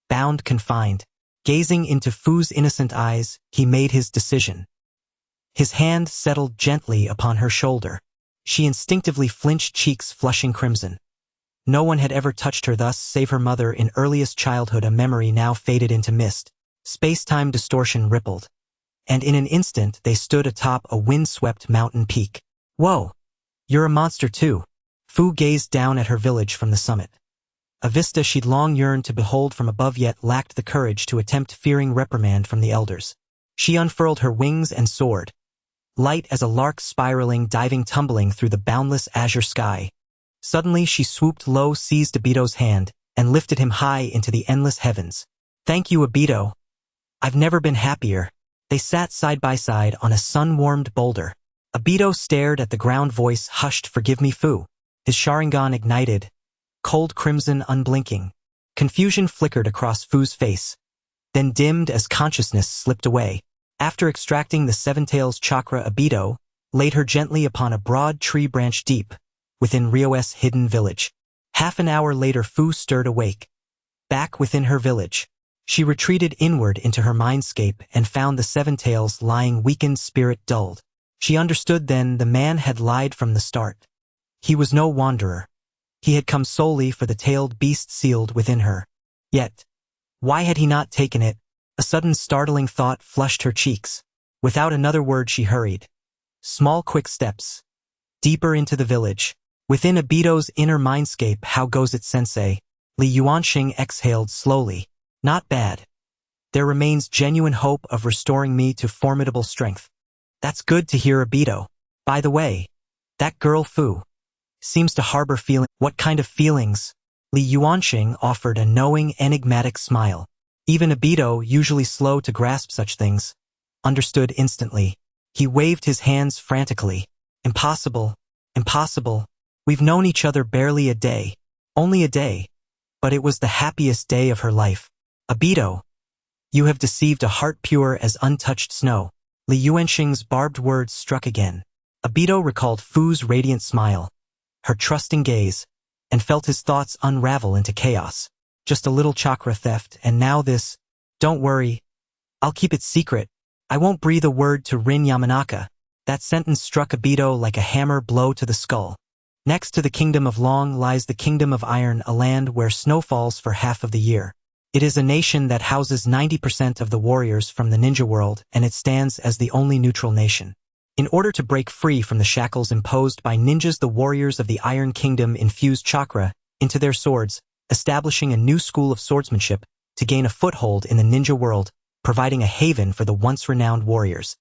Bound, confined. Gazing into Fu's innocent eyes, he made his decision. His hand settled gently upon her shoulder. She instinctively flinched, cheeks flushing crimson. No one had ever touched her thus, save her mother in earliest childhood, a memory now faded into mist. Space-time distortion rippled, and in an instant they stood atop a wind-swept mountain peak. "Whoa, you're a monster too." Fu gazed down at her village from the summit. A vista she'd long yearned to behold from above, yet lacked the courage to attempt, fearing reprimand from the elders. She unfurled her wings and soared, light as a lark, spiraling, diving, tumbling through the boundless azure sky. Suddenly she swooped low, seized Obito's hand, and lifted him high into the endless heavens. "Thank you, Obito. I've never been happier." They sat side by side on a sun-warmed boulder. Obito stared at the ground, voice hushed. "Forgive me, Fu." His Sharingan ignited, cold crimson unblinking. Confusion flickered across Fu's face, then dimmed as consciousness slipped away. After extracting the Seven Tails chakra, Obito laid her gently upon a broad tree branch deep within Ryo's hidden village. Half an hour later, Fu stirred awake. Back within her village, she retreated inward into her mindscape and found the Seven Tails lying, weakened, spirit dulled. She understood then the man had lied from the start. He was no wanderer. He had come solely for the tailed beast sealed within her. Yet, why had he not taken it? A sudden startling thought flushed her cheeks. Without another word she hurried. Small quick steps. Deeper into the village. Within Obito's inner mindscape, how goes it, sensei? Li Yuansheng exhaled slowly. Not bad. There remains genuine hope of restoring me to formidable strength. That's good to hear, Obito. By the way, that girl Fu seems to harbor feeling. What kind of feelings? Li Yuansheng offered a knowing, enigmatic smile. Even Obito, usually slow to grasp such things, understood instantly. He waved his hands frantically. Impossible. Impossible. We've known each other barely a day. Only a day. But it was the happiest day of her life. Obito, you have deceived a heart pure as untouched snow. Li Yuansheng's barbed words struck again. Obito recalled Fu's radiant smile, her trusting gaze, and felt his thoughts unravel into chaos. Just a little chakra theft, and now this. Don't worry. I'll keep it secret. I won't breathe a word to Rin Yamanaka. That sentence struck Obito like a hammer blow to the skull. Next to the Kingdom of Long lies the Kingdom of Iron, a land where snow falls for half of the year. It is a nation that houses 90% of the warriors from the ninja world, and it stands as the only neutral nation. In order to break free from the shackles imposed by ninjas, the warriors of the Iron Kingdom infused chakra into their swords, establishing a new school of swordsmanship to gain a foothold in the ninja world, providing a haven for the once-renowned warriors.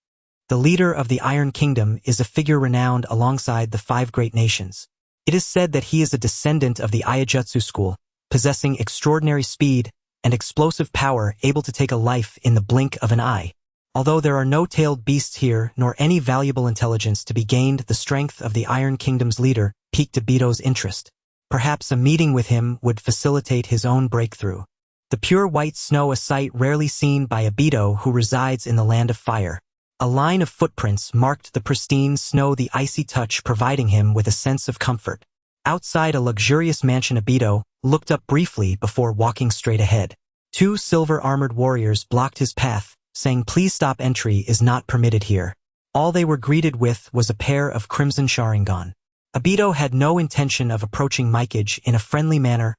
The leader of the Iron Kingdom is a figure renowned alongside the 5 great nations. It is said that he is a descendant of the Iaijutsu school, possessing extraordinary speed and explosive power, able to take a life in the blink of an eye. Although there are no tailed beasts here nor any valuable intelligence to be gained, the strength of the Iron Kingdom's leader piqued Obito's interest. Perhaps a meeting with him would facilitate his own breakthrough. The pure white snow, a sight rarely seen by Obito, who resides in the land of fire. A line of footprints marked the pristine snow, the icy touch providing him with a sense of comfort. Outside a luxurious mansion, Obito looked up briefly before walking straight ahead. 2 silver-armored warriors blocked his path, saying, "Please stop, entry is not permitted here." All they were greeted with was a pair of crimson Sharingan. Obito had no intention of approaching Hokage in a friendly manner.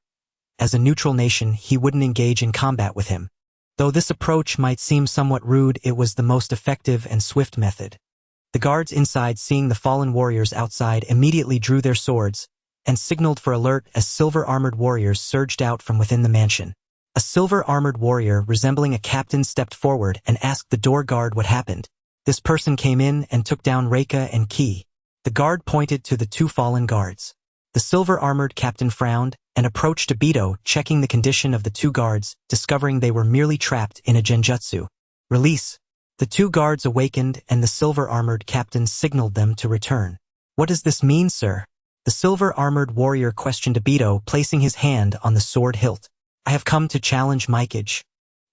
As a neutral nation, he wouldn't engage in combat with him. Though this approach might seem somewhat rude, it was the most effective and swift method. The guards inside, seeing the fallen warriors outside, immediately drew their swords and signaled for alert as silver-armored warriors surged out from within the mansion. A silver-armored warrior resembling a captain stepped forward and asked the door guard what happened. This person came in and took down Reika and Ki. The guard pointed to the 2 fallen guards. The silver-armored captain frowned and approached Obito, checking the condition of the 2 guards, discovering they were merely trapped in a genjutsu. Release. The 2 guards awakened and the silver-armored captain signaled them to return. What does this mean, sir? The silver-armored warrior questioned Obito, placing his hand on the sword hilt. I have come to challenge Hokage.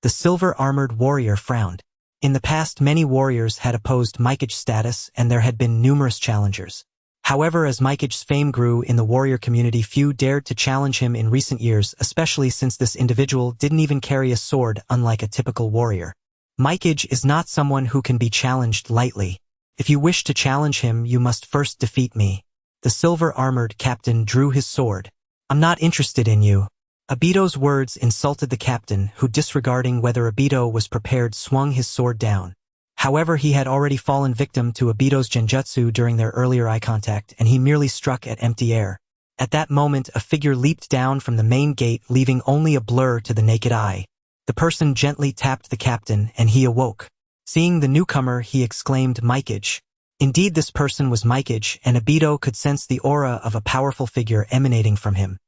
The silver-armored warrior frowned. In the past, many warriors had opposed Hokage's status, and there had been numerous challengers. However, as Hokage's fame grew in the warrior community, few dared to challenge him in recent years, especially since this individual didn't even carry a sword, unlike a typical warrior. Hokage is not someone who can be challenged lightly. If you wish to challenge him, you must first defeat me. The silver-armored captain drew his sword. I'm not interested in you. Obito's words insulted the captain, who, disregarding whether Obito was prepared, swung his sword down. However, he had already fallen victim to Obito's genjutsu during their earlier eye contact, and he merely struck at empty air. At that moment, a figure leaped down from the main gate, leaving only a blur to the naked eye. The person gently tapped the captain, and he awoke. Seeing the newcomer, he exclaimed, Hokage. Indeed, this person was Hokage, and Obito could sense the aura of a powerful figure emanating from him.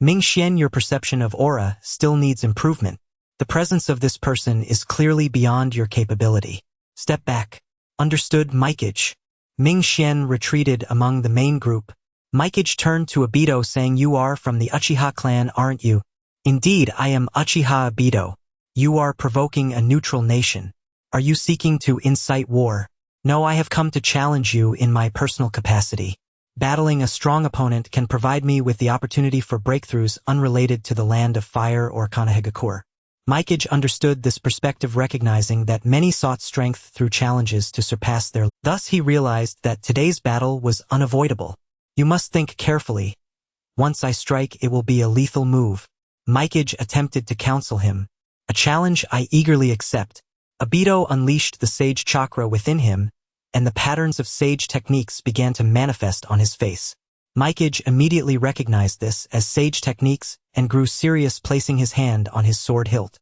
Ming-Xian, your perception of aura still needs improvement. The presence of this person is clearly beyond your capability. Step back. Understood, Hokage. Ming-Xian retreated among the main group. Hokage turned to Obito, saying, You are from the Uchiha clan, aren't you? Indeed, I am Uchiha Obito. You are provoking a neutral nation. Are you seeking to incite war? No, I have come to challenge you in my personal capacity. Battling a strong opponent can provide me with the opportunity for breakthroughs unrelated to the land of fire or Konoha. Hokage understood this perspective, recognizing that many sought strength through challenges to surpass their. Thus he realized that today's battle was unavoidable. You must think carefully. Once I strike, it will be a lethal move. Hokage attempted to counsel him. A challenge I eagerly accept. Obito unleashed the sage chakra within him, and the patterns of sage techniques began to manifest on his face. Mikage immediately recognized this as sage techniques and grew serious, placing his hand on his sword hilt.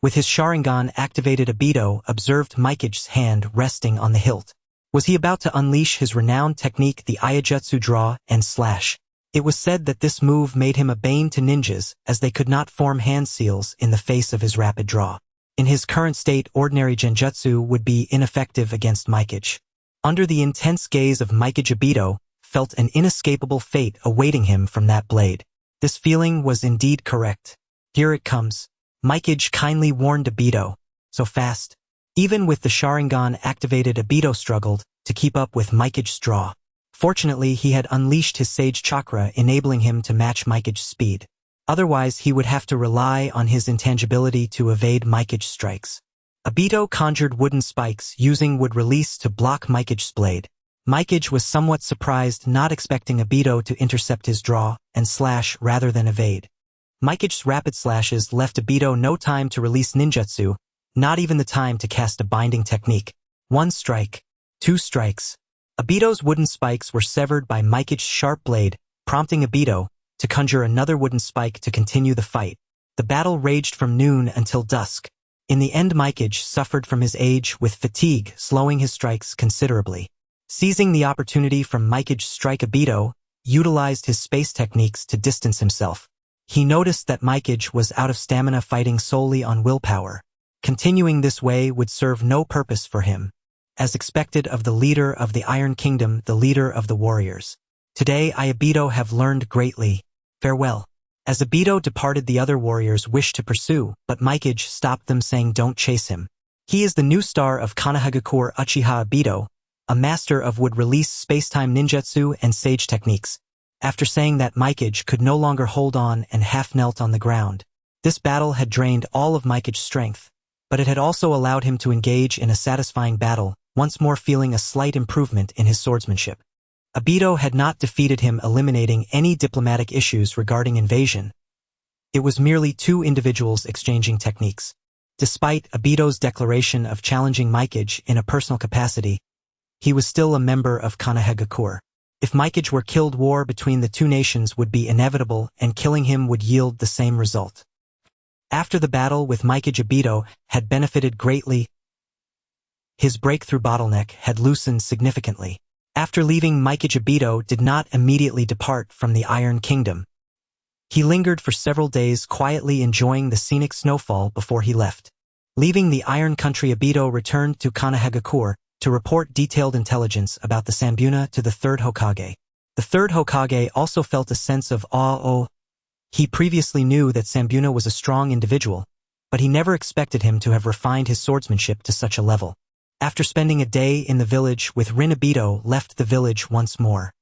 With his Sharingan activated, Obito observed Mikage's hand resting on the hilt. Was he about to unleash his renowned technique, the Iajutsu draw and slash? It was said that this move made him a bane to ninjas, as they could not form hand seals in the face of his rapid draw. In his current state, ordinary genjutsu would be ineffective against Mikage. Under the intense gaze of Mikage, Obito felt an inescapable fate awaiting him from that blade. This feeling was indeed correct. Here it comes. Mikage kindly warned Obito. So fast. Even with the Sharingan activated, Obito struggled to keep up with Mikage's draw. Fortunately, he had unleashed his sage chakra, enabling him to match Mikage's speed. Otherwise, he would have to rely on his intangibility to evade Mikage's strikes. Obito conjured wooden spikes using wood release to block Mikage's blade. Mikage was somewhat surprised, not expecting Obito to intercept his draw and slash rather than evade. Mikage's rapid slashes left Obito no time to release ninjutsu, not even the time to cast a binding technique. 1 strike. 2 strikes. Obito's wooden spikes were severed by Mikage's sharp blade, prompting Obito to conjure another wooden spike to continue the fight. The battle raged from noon until dusk. In the end, Mikage suffered from his age with fatigue, slowing his strikes considerably. Seizing the opportunity from Mikage's strike, Obito utilized his space techniques to distance himself. He noticed that Mikage was out of stamina, fighting solely on willpower. Continuing this way would serve no purpose for him, as expected of the leader of the Iron Kingdom, the leader of the warriors. Today I, Obito, have learned greatly. Farewell. As Obito departed, the other warriors wished to pursue, but Mikage stopped them, saying, "Don't chase him. He is the new star of Konoha Uchiha Obito, a master of wood-release spacetime ninjutsu and sage techniques." After saying that, Mikage could no longer hold on and half-knelt on the ground. This battle had drained all of Mikage's strength, but it had also allowed him to engage in a satisfying battle, once more feeling a slight improvement in his swordsmanship. Obito had not defeated him, eliminating any diplomatic issues regarding invasion. It was merely 2 individuals exchanging techniques. Despite Obito's declaration of challenging Mikage in a personal capacity, he was still a member of Konoha. If Mikage were killed, war between the 2 nations would be inevitable, and killing him would yield the same result. After the battle with Mikage, Obito had benefited greatly. His breakthrough bottleneck had loosened significantly. After leaving Mikage, Obito did not immediately depart from the Iron Kingdom. He lingered for several days, quietly enjoying the scenic snowfall before he left. Leaving the Iron Country, Obito returned to Konoha to report detailed intelligence about the Sanbuna to the 3rd Hokage. The 3rd Hokage also felt a sense of awe. He previously knew that Sanbuna was a strong individual, but he never expected him to have refined his swordsmanship to such a level. After spending a day in the village with Rin, Obito left the village once more.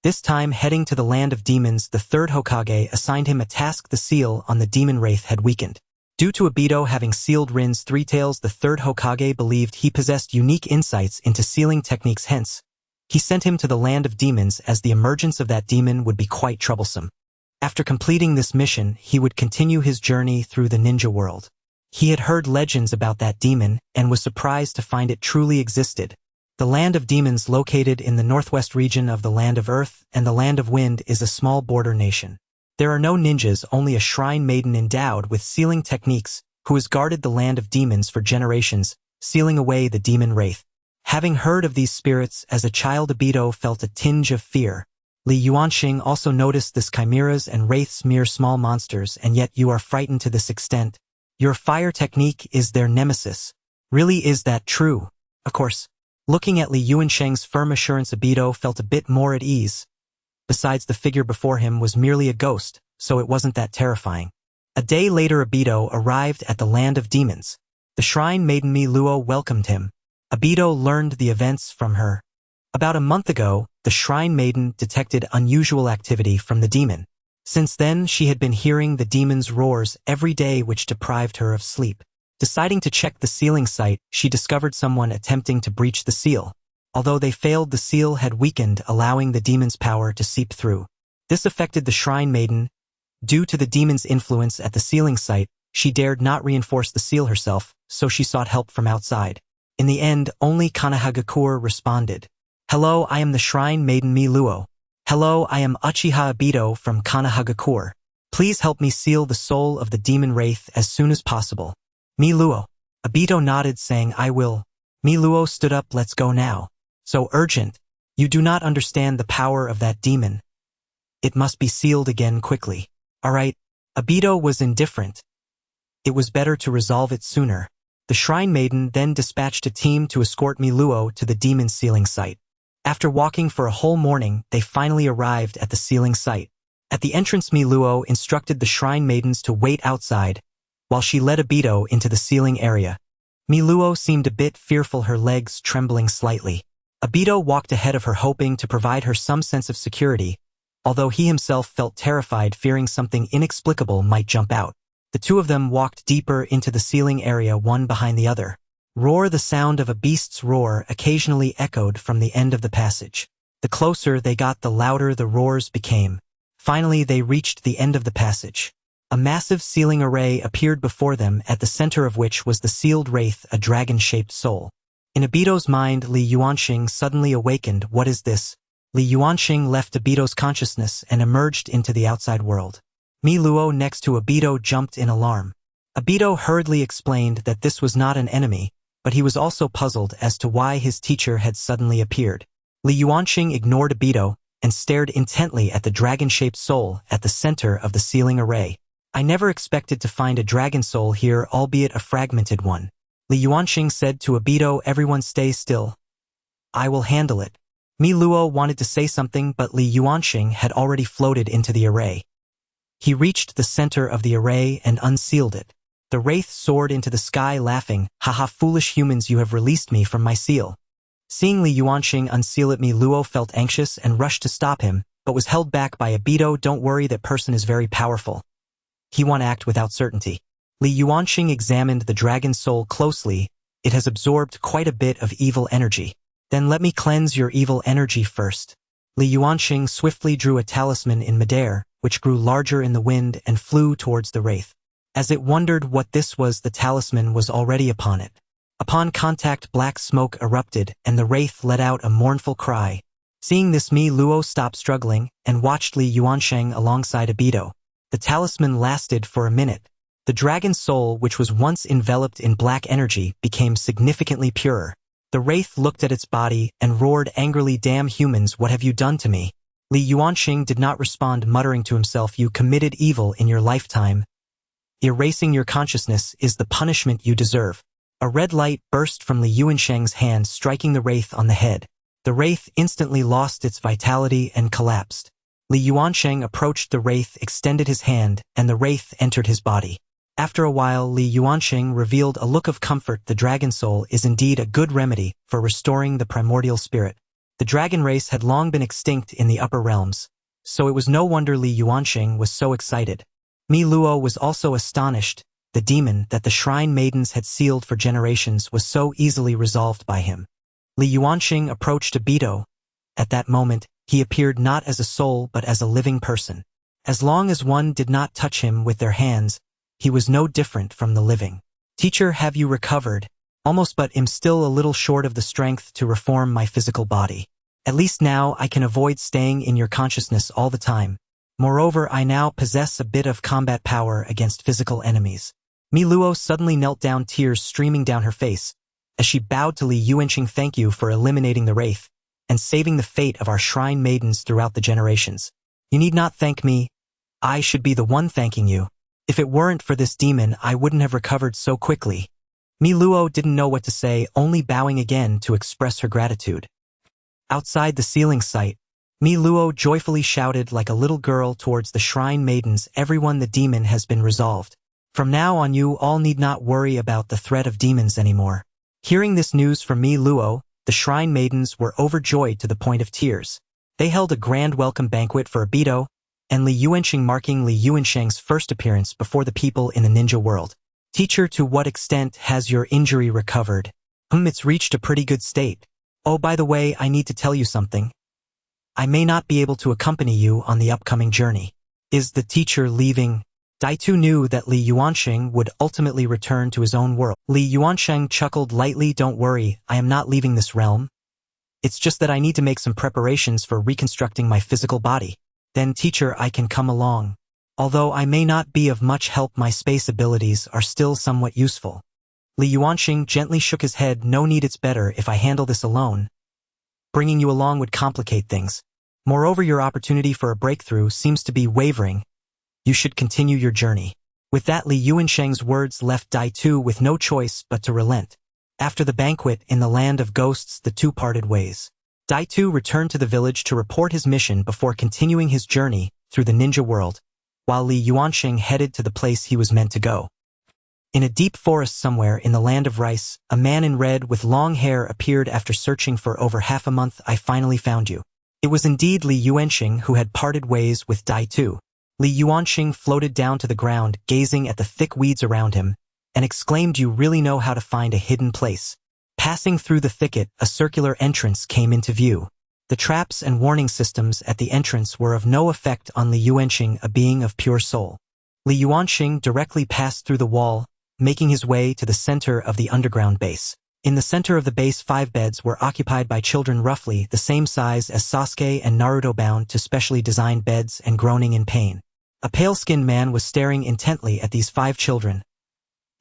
This time, heading to the land of demons, the 3rd Hokage assigned him a task. The seal on the demon wraith had weakened. Due to Obito having sealed Rin's 3 tails, the 3rd Hokage believed he possessed unique insights into sealing techniques. Hence, he sent him to the land of demons, as the emergence of that demon would be quite troublesome. After completing this mission, he would continue his journey through the ninja world. He had heard legends about that demon and was surprised to find it truly existed. The land of demons, located in the northwest region of the land of earth and the land of wind, is a small border nation. There are no ninjas, only a shrine maiden endowed with sealing techniques, who has guarded the land of demons for generations, sealing away the demon wraith. Having heard of these spirits as a child, Obito felt a tinge of fear. Li Yuansheng also noticed this: chimeras and wraiths, mere small monsters, and yet you are frightened to this extent. Your fire technique is their nemesis. Really, is that true? Of course. Looking at Li Yuansheng's firm assurance, Obito felt a bit more at ease. Besides, the figure before him was merely a ghost, so it wasn't that terrifying. A day later, Obito arrived at the land of demons. The shrine maiden Mi Luo welcomed him. Obito learned the events from her. About a month ago, the shrine maiden detected unusual activity from the demon. Since then, she had been hearing the demon's roars every day, which deprived her of sleep. Deciding to check the sealing site, she discovered someone attempting to breach the seal. Although they failed, the seal had weakened, allowing the demon's power to seep through. This affected the shrine maiden. Due to the demon's influence at the sealing site, she dared not reinforce the seal herself, so she sought help from outside. In the end, only Konoha responded. Hello, I am the Shrine Maiden Luo. Hello, I am Uchiha Obito from Konoha. Please help me seal the soul of the demon wraith as soon as possible. Luo. Obito nodded, saying, I will. Luo stood up, let's go now. So urgent. You do not understand the power of that demon. It must be sealed again quickly. Alright. Obito was indifferent. It was better to resolve it sooner. The Shrine Maiden then dispatched a team to escort Luo to the demon sealing site. After walking for a whole morning, they finally arrived at the sealing site. At the entrance, Luo instructed the Shrine Maidens to wait outside, while she led Obito into the sealing area. Luo seemed a bit fearful, her legs trembling slightly. Obito walked ahead of her, hoping to provide her some sense of security, although he himself felt terrified, fearing something inexplicable might jump out. The two of them walked deeper into the sealing area, one behind the other. Roar, the sound of a beast's roar occasionally echoed from the end of the passage. The closer they got, the louder the roars became. Finally, they reached the end of the passage. A massive sealing array appeared before them, at the center of which was the sealed wraith, a dragon-shaped soul. In Obito's mind, Li Yuansheng suddenly awakened. What is this? Li Yuansheng left Obito's consciousness and emerged into the outside world. Luo next to Obito jumped in alarm. Obito hurriedly explained that this was not an enemy, but he was also puzzled as to why his teacher had suddenly appeared. Li Yuansheng ignored Obito and stared intently at the dragon-shaped soul at the center of the sealing array. I never expected to find a dragon soul here, albeit a fragmented one. Li Yuansheng said to Obito, everyone stay still. I will handle it. Luo wanted to say something, but Li Yuansheng had already floated into the array. He reached the center of the array and unsealed it. The wraith soared into the sky, laughing, haha, foolish humans, you have released me from my seal. Seeing Li Yuansheng unseal it, Luo felt anxious and rushed to stop him, but was held back by Obito. Don't worry, that person is very powerful. He won't act without certainty. Li Yuansheng examined the dragon soul closely. It has absorbed quite a bit of evil energy. Then let me cleanse your evil energy first. Li Yuansheng swiftly drew a talisman in midair, which grew larger in the wind and flew towards the wraith. As it wondered what this was, the talisman was already upon it. Upon contact, black smoke erupted, and the wraith let out a mournful cry. Seeing this, Luo stopped struggling and watched Li Yuansheng alongside Obito. The talisman lasted for a minute. The dragon soul, which was once enveloped in black energy, became significantly purer. The wraith looked at its body and roared angrily, damn humans, what have you done to me? Li Yuansheng did not respond, muttering to himself, you committed evil in your lifetime. Erasing your consciousness is the punishment you deserve. A red light burst from Li Yuansheng's hand, striking the wraith on the head. The wraith instantly lost its vitality and collapsed. Li Yuansheng approached the wraith, extended his hand, and the wraith entered his body. After a while, Li Yuansheng revealed a look of comfort. The dragon soul is indeed a good remedy for restoring the primordial spirit. The dragon race had long been extinct in the upper realms, so it was no wonder Li Yuansheng was so excited. Luo was also astonished. The demon that the Shrine Maidens had sealed for generations was so easily resolved by him. Li Yuansheng approached Obito. At that moment, he appeared not as a soul but as a living person. As long as one did not touch him with their hands, he was no different from the living. Teacher, have you recovered? Almost, but am still a little short of the strength to reform my physical body. At least now I can avoid staying in your consciousness all the time. Moreover, I now possess a bit of combat power against physical enemies. Luo suddenly knelt down, tears streaming down her face, as she bowed to Li Yuansheng. Thank you for eliminating the wraith and saving the fate of our Shrine Maidens throughout the generations. You need not thank me. I should be the one thanking you. If it weren't for this demon, I wouldn't have recovered so quickly. Luo didn't know what to say, only bowing again to express her gratitude. Outside the sealing site, Luo joyfully shouted like a little girl towards the Shrine Maidens, everyone, the demon has been resolved. From now on you all need not worry about the threat of demons anymore. Hearing this news from Luo, the Shrine Maidens were overjoyed to the point of tears. They held a grand welcome banquet for Obito and Li Yuansheng, marking Li Yuansheng's first appearance before the people in the ninja world. Teacher, to what extent has your injury recovered? It's reached a pretty good state. Oh, by the way, I need to tell you something. I may not be able to accompany you on the upcoming journey. Is the teacher leaving Daitu knew that Li Yuansheng would ultimately return to his own world. Li Yuansheng chuckled lightly. Don't worry, I am not leaving this realm. It's just that I need to make some preparations for reconstructing my physical body. Then, teacher, I can come along. Although I may not be of much help, my space abilities are still somewhat useful. Li Yuansheng gently shook his head. No need, it's better if I handle this alone. Bringing you along would complicate things. Moreover, your opportunity for a breakthrough seems to be wavering. You should continue your journey. With that, Li Yuansheng's words left Daitu with no choice but to relent. After the banquet in the land of ghosts, the two parted ways. Daitu returned to the village to report his mission before continuing his journey through the ninja world, while Li Yuansheng headed to the place he was meant to go. In a deep forest somewhere in the land of rice, a man in red with long hair appeared after searching for over half a month. I finally found you. It was indeed Li Yuansheng who had parted ways with Daitu. Li Yuansheng floated down to the ground, gazing at the thick weeds around him, and exclaimed, you really know how to find a hidden place. Passing through the thicket, a circular entrance came into view. The traps and warning systems at the entrance were of no effect on Li Yuansheng, a being of pure soul. Li Yuansheng directly passed through the wall, making his way to the center of the underground base. In the center of the base, 5 beds were occupied by children roughly the same size as Sasuke and Naruto, bound to specially designed beds and groaning in pain. A pale-skinned man was staring intently at these 5 children.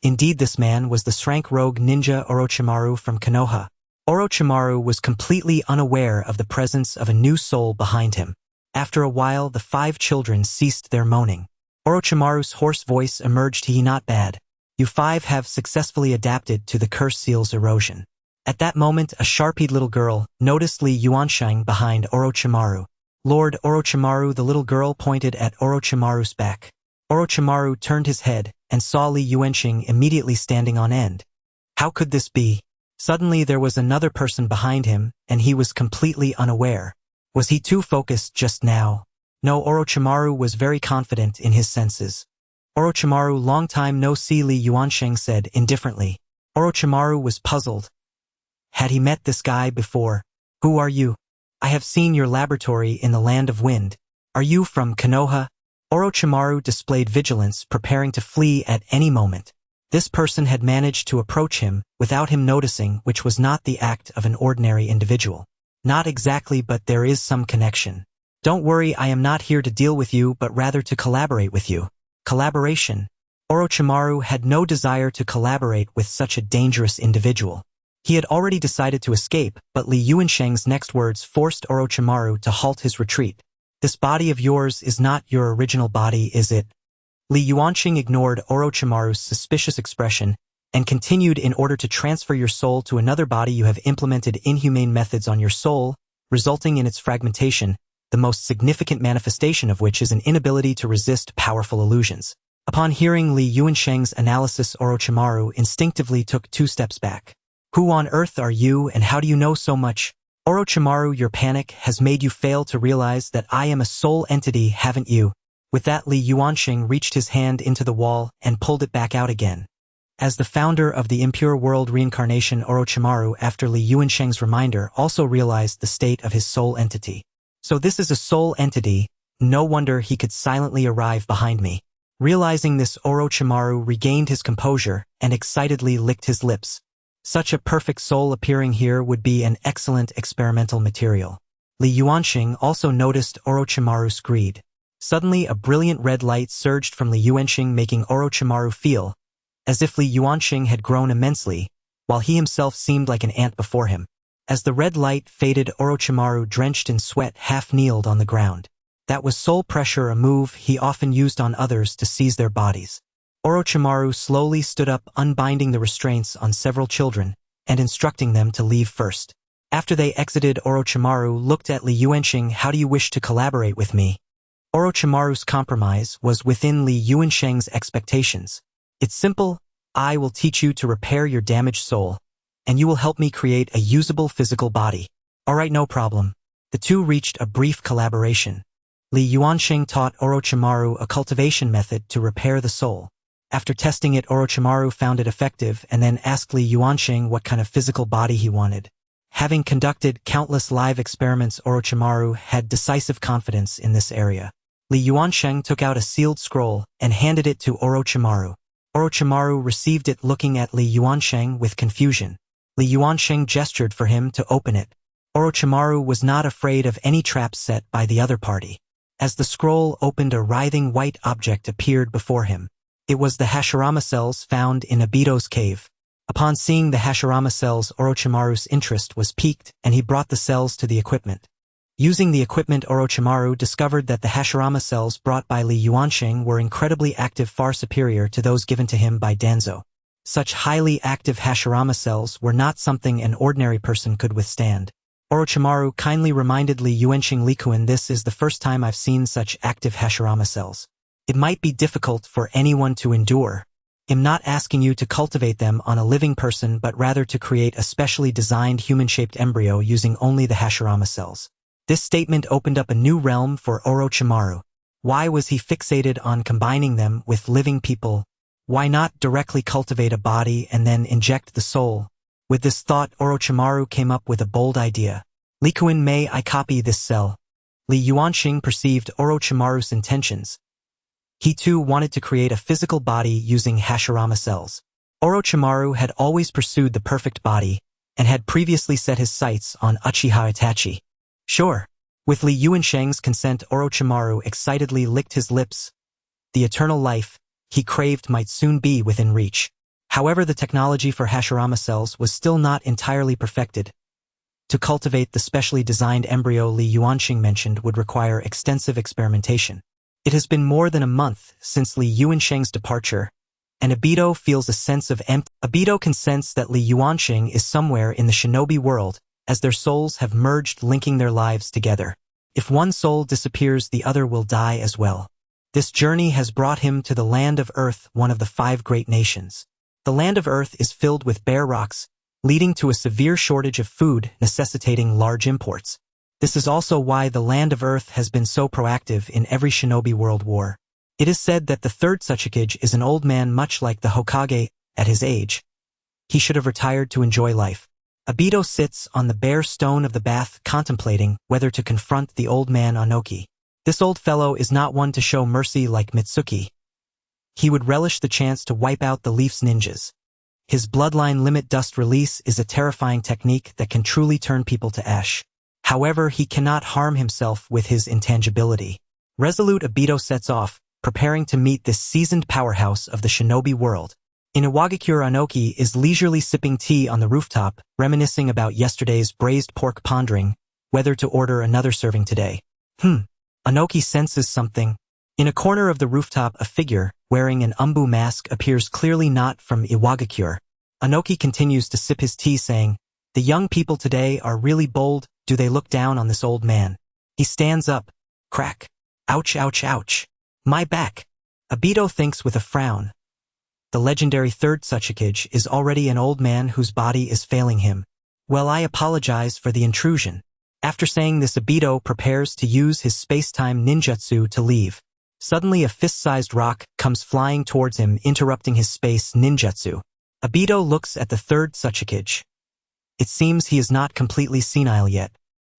Indeed, this man was the srank rogue ninja Orochimaru from Konoha. Orochimaru was completely unaware of the presence of a new soul behind him. After a while, the 5 children ceased their moaning. Orochimaru's hoarse voice emerged. He not bad. You 5 have successfully adapted to the curse seal's erosion. At that moment, a sharp-eyed little girl noticed Li Yuansheng behind Orochimaru. Lord Orochimaru, the little girl pointed at Orochimaru's back. Orochimaru turned his head and saw Li Yuansheng immediately standing on end. How could this be? Suddenly there was another person behind him, and he was completely unaware. Was he too focused just now? No, Orochimaru was very confident in his senses. Orochimaru, long time no see, Li Yuansheng said indifferently. Orochimaru was puzzled. Had he met this guy before? Who are you? I have seen your laboratory in the land of wind. Are you from Konoha? Orochimaru displayed vigilance, preparing to flee at any moment. This person had managed to approach him without him noticing, which was not the act of an ordinary individual. Not exactly, but there is some connection. Don't worry, I am not here to deal with you, but rather to collaborate with you. Collaboration. Orochimaru had no desire to collaborate with such a dangerous individual. He had already decided to escape, but Li Yuansheng's next words forced Orochimaru to halt his retreat. This body of yours is not your original body, is it? Li Yuansheng ignored Orochimaru's suspicious expression and continued, in order to transfer your soul to another body you have implemented inhumane methods on your soul, resulting in its fragmentation, the most significant manifestation of which is an inability to resist powerful illusions. Upon hearing Li Yuansheng's analysis, Orochimaru instinctively took 2 steps back. Who on earth are you, and how do you know so much? Orochimaru, your panic has made you fail to realize that I am a soul entity, haven't you? With that, Li Yuansheng reached his hand into the wall and pulled it back out again. As the founder of the impure world reincarnation, Orochimaru, after Li Yuansheng's reminder, also realized the state of his soul entity. So this is a soul entity, no wonder he could silently arrive behind me. Realizing this, Orochimaru regained his composure and excitedly licked his lips. Such a perfect soul appearing here would be an excellent experimental material. Li Yuansheng also noticed Orochimaru's greed. Suddenly, a brilliant red light surged from Li Yuansheng, making Orochimaru feel as if Li Yuansheng had grown immensely, while he himself seemed like an ant before him. As the red light faded, Orochimaru, drenched in sweat, half-kneeled on the ground. That was soul pressure, a move he often used on others to seize their bodies. Orochimaru slowly stood up, unbinding the restraints on several children and instructing them to leave first. After they exited, Orochimaru looked at Li Yuansheng. How do you wish to collaborate with me? Orochimaru's compromise was within Li Yuansheng's expectations. It's simple. I will teach you to repair your damaged soul, and you will help me create a usable physical body. Alright, no problem. The two reached a brief collaboration. Li Yuansheng taught Orochimaru a cultivation method to repair the soul. After testing it, Orochimaru found it effective and then asked Li Yuansheng what kind of physical body he wanted. Having conducted countless live experiments, Orochimaru had decisive confidence in this area. Li Yuansheng took out a sealed scroll and handed it to Orochimaru. Orochimaru received it looking at Li Yuansheng with confusion. Li Yuansheng gestured for him to open it. Orochimaru was not afraid of any traps set by the other party. As the scroll opened, a writhing white object appeared before him. It was the Hashirama cells found in Obito's cave. Upon seeing the Hashirama cells, Orochimaru's interest was piqued and he brought the cells to the equipment. Using the equipment, Orochimaru discovered that the Hashirama cells brought by Li Yuansheng were incredibly active, far superior to those given to him by Danzo. Such highly active Hashirama cells were not something an ordinary person could withstand. Orochimaru kindly reminded Li Yuansheng, Likuan, this is the first time I've seen such active Hashirama cells. It might be difficult for anyone to endure. I'm not asking you to cultivate them on a living person, but rather to create a specially designed human-shaped embryo using only the Hashirama cells. This statement opened up a new realm for Orochimaru. Why was he fixated on combining them with living people? Why not directly cultivate a body and then inject the soul? With this thought, Orochimaru came up with a bold idea. Likuan, may I copy this cell? Li Yuansheng perceived Orochimaru's intentions. He too wanted to create a physical body using Hashirama cells. Orochimaru had always pursued the perfect body and had previously set his sights on Uchiha Itachi. Sure. With Li Yuansheng's consent, Orochimaru excitedly licked his lips. The eternal life he craved might soon be within reach. However, the technology for Hashirama cells was still not entirely perfected. To cultivate the specially designed embryo Li Yuansheng mentioned would require extensive experimentation. It has been more than a month since Li Yuansheng's departure, and Obito feels a sense of empty. Obito can sense that Li Yuansheng is somewhere in the shinobi world, as their souls have merged, linking their lives together. If one soul disappears, the other will die as well. This journey has brought him to the land of Earth, one of the 5 great nations. The land of Earth is filled with bare rocks, leading to a severe shortage of food, necessitating large imports. This is also why the land of Earth has been so proactive in every shinobi world war. It is said that the third Hokage is an old man much like the Hokage. At his age, he should have retired to enjoy life. Obito sits on the bare stone of the bath, contemplating whether to confront the old man Anoki. This old fellow is not one to show mercy like Mitsuki. He would relish the chance to wipe out the Leaf's ninjas. His bloodline limit dust release is a terrifying technique that can truly turn people to ash. However, he cannot harm himself with his intangibility. Resolute, Obito sets off, preparing to meet this seasoned powerhouse of the shinobi world. In Iwagakure, Anoki is leisurely sipping tea on the rooftop, reminiscing about yesterday's braised pork, pondering whether to order another serving today. Anoki senses something. In a corner of the rooftop, a figure, wearing an umbu mask, appears, clearly not from Iwagakure. Anoki continues to sip his tea, saying, "The young people today are really bold. Do they look down on this old man?" He stands up. Crack. Ouch, ouch, ouch. My back. Obito thinks with a frown. The legendary third Hokage is already an old man whose body is failing him. Well, I apologize for the intrusion. After saying this, Obito prepares to use his space-time ninjutsu to leave. Suddenly, a fist-sized rock comes flying towards him, interrupting his space ninjutsu. Obito looks at the third Hokage. It seems he is not completely senile yet.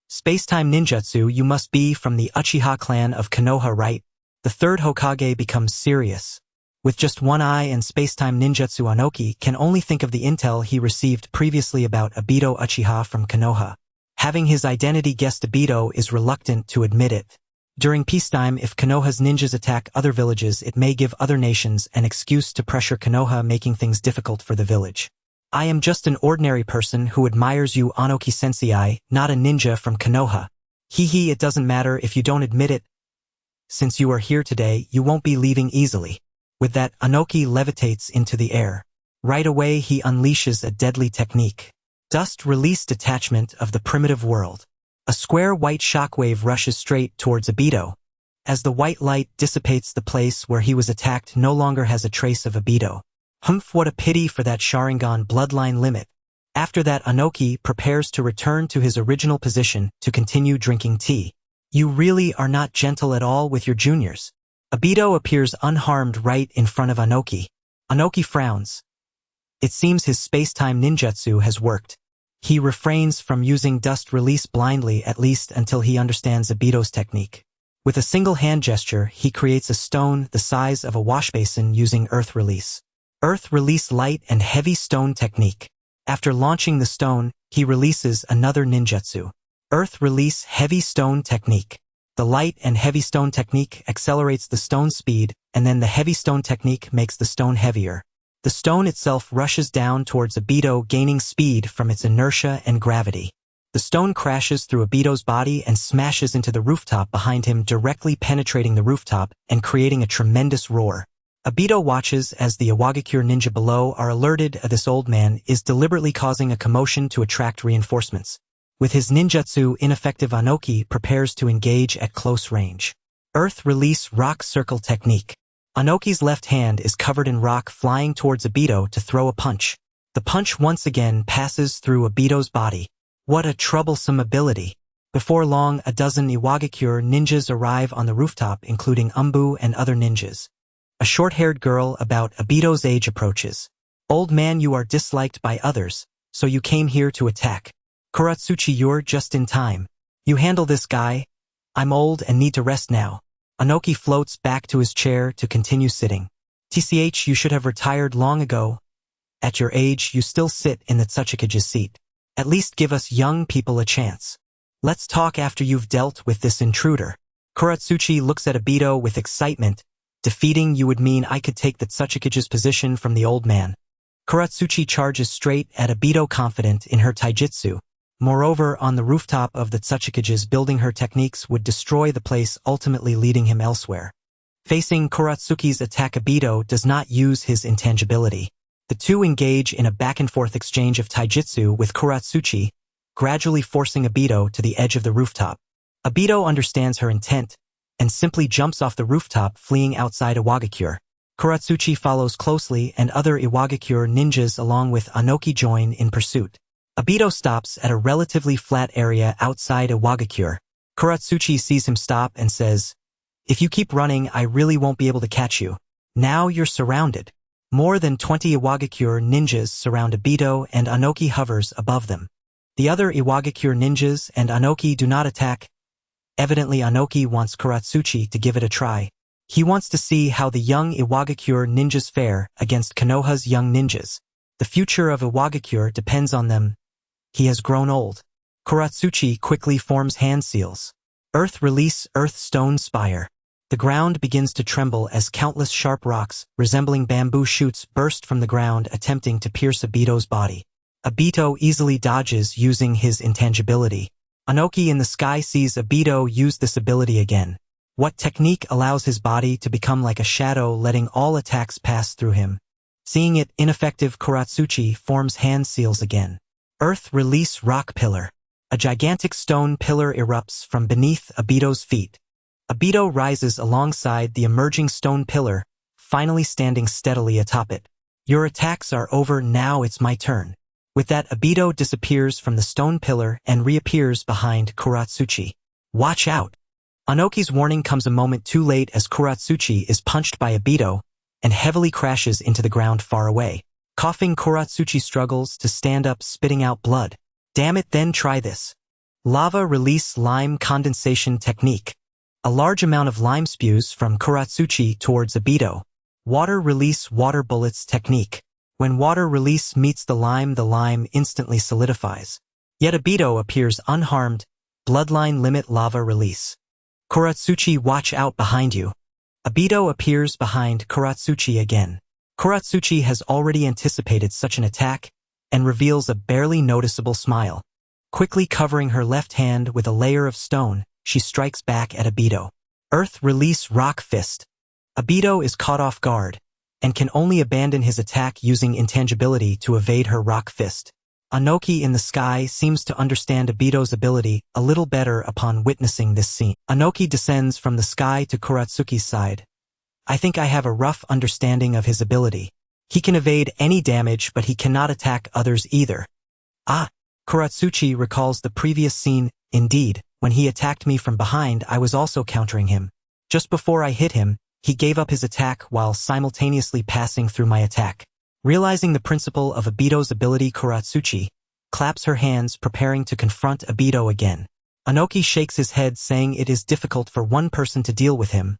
Space-time ninjutsu, you must be from the Uchiha clan of Konoha, right? The third Hokage becomes serious. With just one eye and space-time ninjutsu, Anoki can only think of the intel he received previously about Obito Uchiha from Konoha. Having his identity guessed, Obito is reluctant to admit it. During peacetime, if Konoha's ninjas attack other villages, it may give other nations an excuse to pressure Konoha, making things difficult for the village. I am just an ordinary person who admires you, Anoki-sensei, not a ninja from Konoha. Hee, it doesn't matter if you don't admit it. Since you are here today, you won't be leaving easily. With that, Anoki levitates into the air. Right away, he unleashes a deadly technique. Dust release detachment of the primitive world. A square white shockwave rushes straight towards Obito. As the white light dissipates, the place where he was attacked no longer has a trace of Obito. Humph, what a pity for that Sharingan bloodline limit. After that, Anoki prepares to return to his original position to continue drinking tea. You really are not gentle at all with your juniors. Obito appears unharmed right in front of Anoki. Anoki frowns. It seems his space-time ninjutsu has worked. He refrains from using dust release blindly, at least until he understands Obito's technique. With a single hand gesture, he creates a stone the size of a washbasin using Earth Release. Earth Release Light and Heavy Stone Technique. After launching the stone, he releases another ninjutsu. Earth Release Heavy Stone Technique. The light and heavy stone technique accelerates the stone's speed, and then the heavy stone technique makes the stone heavier. The stone itself rushes down towards Obito, gaining speed from its inertia and gravity. The stone crashes through Obito's body and smashes into the rooftop behind him, directly penetrating the rooftop and creating a tremendous roar. Obito watches as the Iwagakure ninja below are alerted this old man is deliberately causing a commotion to attract reinforcements. With his ninjutsu, ineffective Anoki prepares to engage at close range. Earth Release Rock Circle Technique. Anoki's left hand is covered in rock, flying towards Obito to throw a punch. The punch once again passes through Obito's body. What a troublesome ability. Before long, a dozen Iwagakure ninjas arrive on the rooftop, including Umbu and other ninjas. A short-haired girl about Obito's age approaches. Old man, you are disliked by others, so you came here to attack. Kuratsuchi, you're just in time. You handle this guy. I'm old and need to rest now. Anoki floats back to his chair to continue sitting. TCH, you should have retired long ago. At your age, you still sit in the Tsuchikage's seat. At least give us young people a chance. Let's talk after you've dealt with this intruder. Kuratsuchi looks at Obito with excitement. Defeating you would mean I could take the Tsuchikage's position from the old man. Kuratsuchi charges straight at Obito, confident in her taijutsu. Moreover, on the rooftop of the Tsuchikage's building, her techniques would destroy the place, ultimately leading him elsewhere. Facing Kuratsuki's attack, Obito does not use his intangibility. The two engage in a back-and-forth exchange of taijutsu, with Kuratsuchi gradually forcing Obito to the edge of the rooftop. Obito understands her intent and simply jumps off the rooftop, fleeing outside Iwagakure. Kuratsuchi follows closely, and other Iwagakure ninjas along with Anoki join in pursuit. Obito stops at a relatively flat area outside Iwagakure. Kuratsuchi sees him stop and says, "If you keep running, I really won't be able to catch you. Now you're surrounded." More than 20 Iwagakure ninjas surround Obito, and Anoki hovers above them. The other Iwagakure ninjas and Anoki do not attack. Evidently, Anoki wants Kuratsuchi to give it a try. He wants to see how the young Iwagakure ninjas fare against Konoha's young ninjas. The future of Iwagakure depends on them. He has grown old. Kuratsuchi quickly forms hand seals. Earth Release Earth Stone Spire. The ground begins to tremble as countless sharp rocks, resembling bamboo shoots, burst from the ground, attempting to pierce Obito's body. Obito easily dodges using his intangibility. Anoki in the sky sees Obito use this ability again. What technique allows his body to become like a shadow, letting all attacks pass through him? Seeing it ineffective, Kuratsuchi forms hand seals again. Earth Release Rock Pillar. A gigantic stone pillar erupts from beneath Obito's feet. Obito rises alongside the emerging stone pillar, finally standing steadily atop it. Your attacks are over, now it's my turn. With that, Obito disappears from the stone pillar and reappears behind Kuratsuchi. Watch out! Anoki's warning comes a moment too late, as Kuratsuchi is punched by Obito and heavily crashes into the ground far away. Coughing, Kuratsuchi struggles to stand up, spitting out blood. Damn it, then try this. Lava Release Lime Condensation Technique. A large amount of lime spews from Kuratsuchi towards Obito. Water Release Water Bullets Technique. When water release meets the lime instantly solidifies. Yet Obito appears unharmed. Bloodline Limit Lava Release. Kuratsuchi, watch out behind you. Obito appears behind Kuratsuchi again. Kuratsuchi has already anticipated such an attack and reveals a barely noticeable smile. Quickly covering her left hand with a layer of stone, she strikes back at Obito. Earth Release Rock Fist. Obito is caught off guard and can only abandon his attack using intangibility to evade her rock fist. Anoki in the sky seems to understand Obito's ability a little better upon witnessing this scene. Anoki descends from the sky to Kuratsuki's side. I think I have a rough understanding of his ability. He can evade any damage, but he cannot attack others either. Ah! Kuratsuchi recalls the previous scene. Indeed, when he attacked me from behind, I was also countering him. Just before I hit him, he gave up his attack while simultaneously passing through my attack. Realizing the principle of Obito's ability, Kuratsuchi claps her hands, preparing to confront Obito again. Anoki shakes his head, saying it is difficult for one person to deal with him.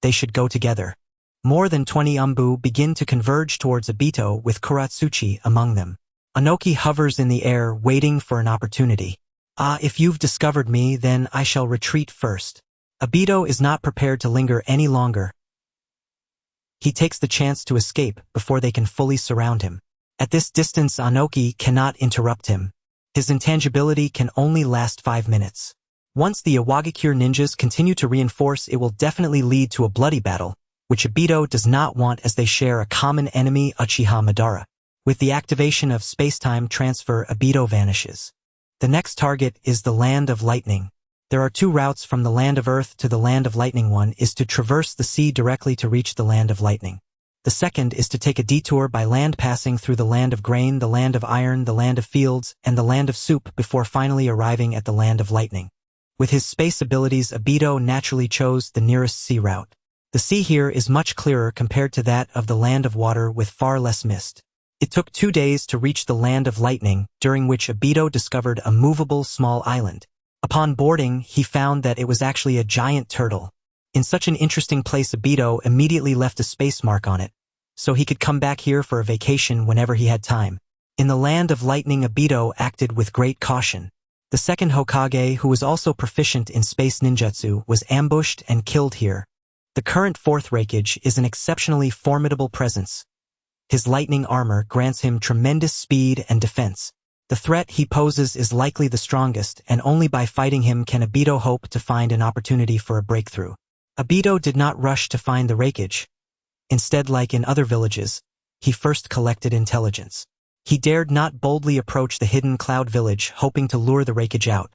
They should go together. More than 20 Umbu begin to converge towards Obito, with Kuratsuchi among them. Anoki hovers in the air, waiting for an opportunity. If you've discovered me, then I shall retreat first. Obito is not prepared to linger any longer. He takes the chance to escape before they can fully surround him. At this distance, Anoki cannot interrupt him. His intangibility can only last 5 minutes. Once the Iwagakure ninjas continue to reinforce, it will definitely lead to a bloody battle, which Obito does not want, as they share a common enemy, Uchiha Madara. With the activation of space-time transfer, Obito vanishes. The next target is the Land of Lightning. There are 2 routes from the Land of Earth to the Land of Lightning. One is to traverse the sea directly to reach the Land of Lightning. The second is to take a detour by land, passing through the Land of Grain, the Land of Iron, the Land of Fields, and the Land of Soup before finally arriving at the Land of Lightning. With his space abilities, Obito naturally chose the nearest sea route. The sea here is much clearer compared to that of the Land of Water, with far less mist. It took 2 days to reach the Land of Lightning, during which Obito discovered a movable small island. Upon boarding, he found that it was actually a giant turtle. In such an interesting place, Obito immediately left a space mark on it, so he could come back here for a vacation whenever he had time. In the Land of Lightning, Obito acted with great caution. The second Hokage, who was also proficient in space ninjutsu, was ambushed and killed here. The current 4th Hokage is an exceptionally formidable presence. His lightning armor grants him tremendous speed and defense. The threat he poses is likely the strongest, and only by fighting him can Obito hope to find an opportunity for a breakthrough. Obito did not rush to find the Hokage. Instead, like in other villages, he first collected intelligence. He dared not boldly approach the hidden cloud village, hoping to lure the Hokage out.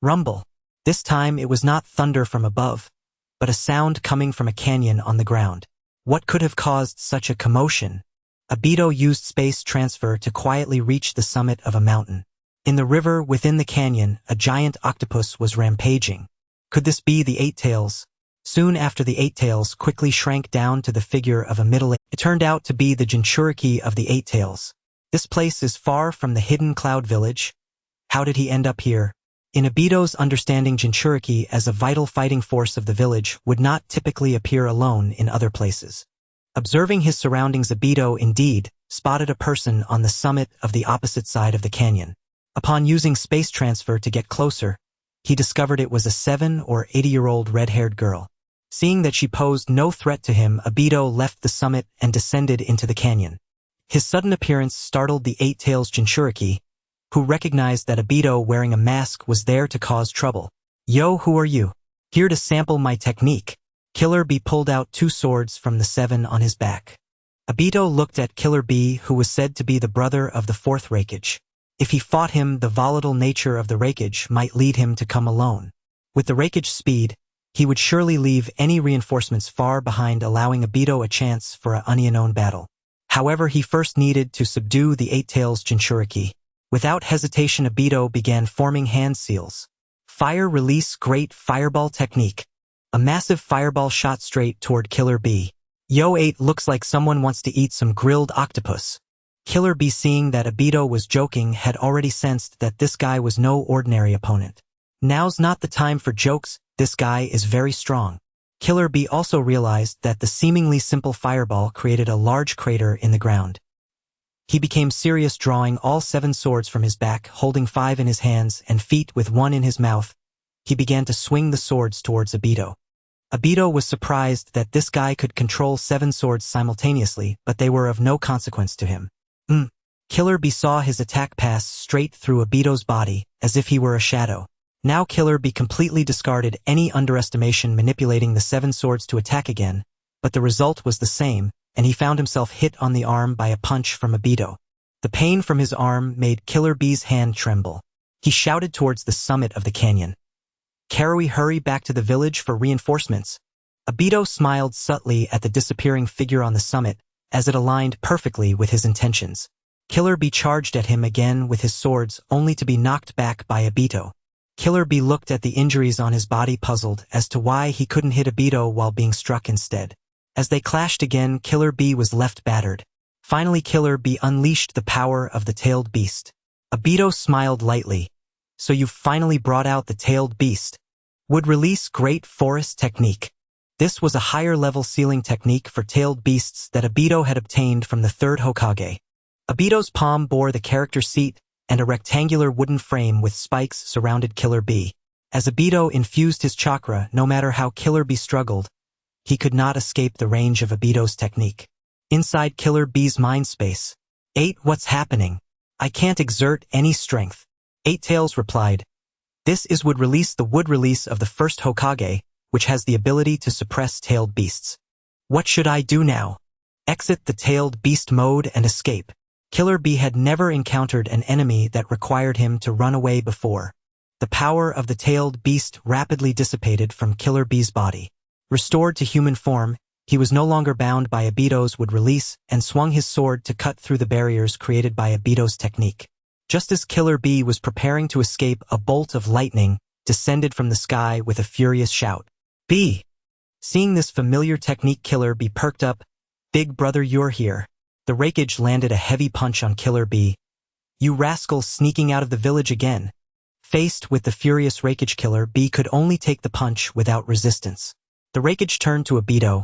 Rumble. This time it was not thunder from above, but a sound coming from a canyon on the ground. What could have caused such a commotion? Obito used space transfer to quietly reach the summit of a mountain. In the river within the canyon, a giant octopus was rampaging. Could this be the 8 Tails? Soon after, the 8 Tails quickly shrank down to the figure of a middle-aged. It turned out to be the Jinchuriki of the 8 Tails. This place is far from the hidden cloud village. How did he end up here? In Obito's understanding, Jinchuriki, as a vital fighting force of the village, would not typically appear alone in other places. Observing his surroundings, Obito indeed spotted a person on the summit of the opposite side of the canyon. Upon using space transfer to get closer, he discovered it was a 7 or 8-year-old red-haired girl. Seeing that she posed no threat to him, Obito left the summit and descended into the canyon. His sudden appearance startled the 8 Tails Jinchuriki, who recognized that Obito wearing a mask was there to cause trouble. "Yo, who are you? Here to sample my technique." Killer Bee pulled out 2 swords from the 7 on his back. Obito looked at Killer Bee, who was said to be the brother of the 4th Hokage. If he fought him, the volatile nature of the Hokage might lead him to come alone. With the Hokage's speed, he would surely leave any reinforcements far behind, allowing Obito a chance for an unknown battle. However, he first needed to subdue the 8 Tails Jinchuriki. Without hesitation, Obito began forming hand seals. Fire release, great fireball technique. A massive fireball shot straight toward Killer Bee. "Yo, 8, looks like someone wants to eat some grilled octopus." Killer Bee, seeing that Obito was joking, had already sensed that this guy was no ordinary opponent. Now's not the time for jokes, this guy is very strong. Killer Bee also realized that the seemingly simple fireball created a large crater in the ground. He became serious, drawing all 7 swords from his back, holding 5 in his hands and feet with 1 in his mouth. He began to swing the swords towards Obito. Obito was surprised that this guy could control 7 swords simultaneously, but they were of no consequence to him. Killer Bee saw his attack pass straight through Obito's body, as if he were a shadow. Now Killer Bee completely discarded any underestimation, manipulating the 7 swords to attack again, but the result was the same, and he found himself hit on the arm by a punch from Obito. The pain from his arm made Killer Bee's hand tremble. He shouted towards the summit of the canyon. "Karui, hurry back to the village for reinforcements." Obito smiled subtly at the disappearing figure on the summit, as it aligned perfectly with his intentions. Killer Bee charged at him again with his swords, only to be knocked back by Obito. Killer Bee looked at the injuries on his body, puzzled as to why he couldn't hit Obito while being struck instead. As they clashed again, Killer Bee was left battered. Finally, Killer Bee unleashed the power of the tailed beast. Obito smiled lightly. So you've finally brought out the tailed beast. Would release Great Forest Technique. This was a higher-level sealing technique for tailed beasts that Obito had obtained from the third Hokage. Obito's palm bore the character seat, and a rectangular wooden frame with spikes surrounded Killer Bee. As Obito infused his chakra, no matter how Killer Bee struggled, he could not escape the range of Obito's technique. Inside Killer Bee's mind space. What's happening? I can't exert any strength. Eight Tails replied. This would release the wood release of the first Hokage, which has the ability to suppress tailed beasts. What should I do now? Exit the tailed beast mode and escape. Killer Bee had never encountered an enemy that required him to run away before. The power of the tailed beast rapidly dissipated from Killer Bee's body. Restored to human form, he was no longer bound by Obito's wood release and swung his sword to cut through the barriers created by Obito's technique. Just as Killer Bee was preparing to escape, a bolt of lightning descended from the sky with a furious shout. Bee! Seeing this familiar technique, Killer Bee perked up. Big brother, you're here. The Raikage landed a heavy punch on Killer Bee. You rascal, sneaking out of the village again. Faced with the furious Raikage, Killer Bee could only take the punch without resistance. The Raikage turned to Obito.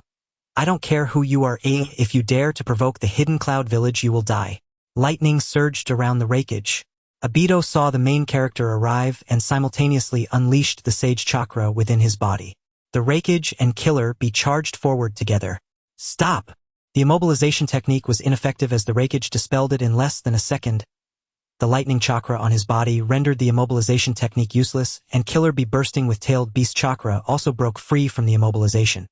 I don't care who you are, if you dare to provoke the Hidden Cloud Village, you will die. Lightning surged around the Raikage. Obito saw the main character arrive and simultaneously unleashed the Sage Chakra within his body. The Raikage and Killer Bee charged forward together. Stop! The immobilization technique was ineffective as the Raikage dispelled it in less than a second. The lightning chakra on his body rendered the immobilization technique useless, and Killer Bee, bursting with tailed beast chakra, also broke free from the immobilization.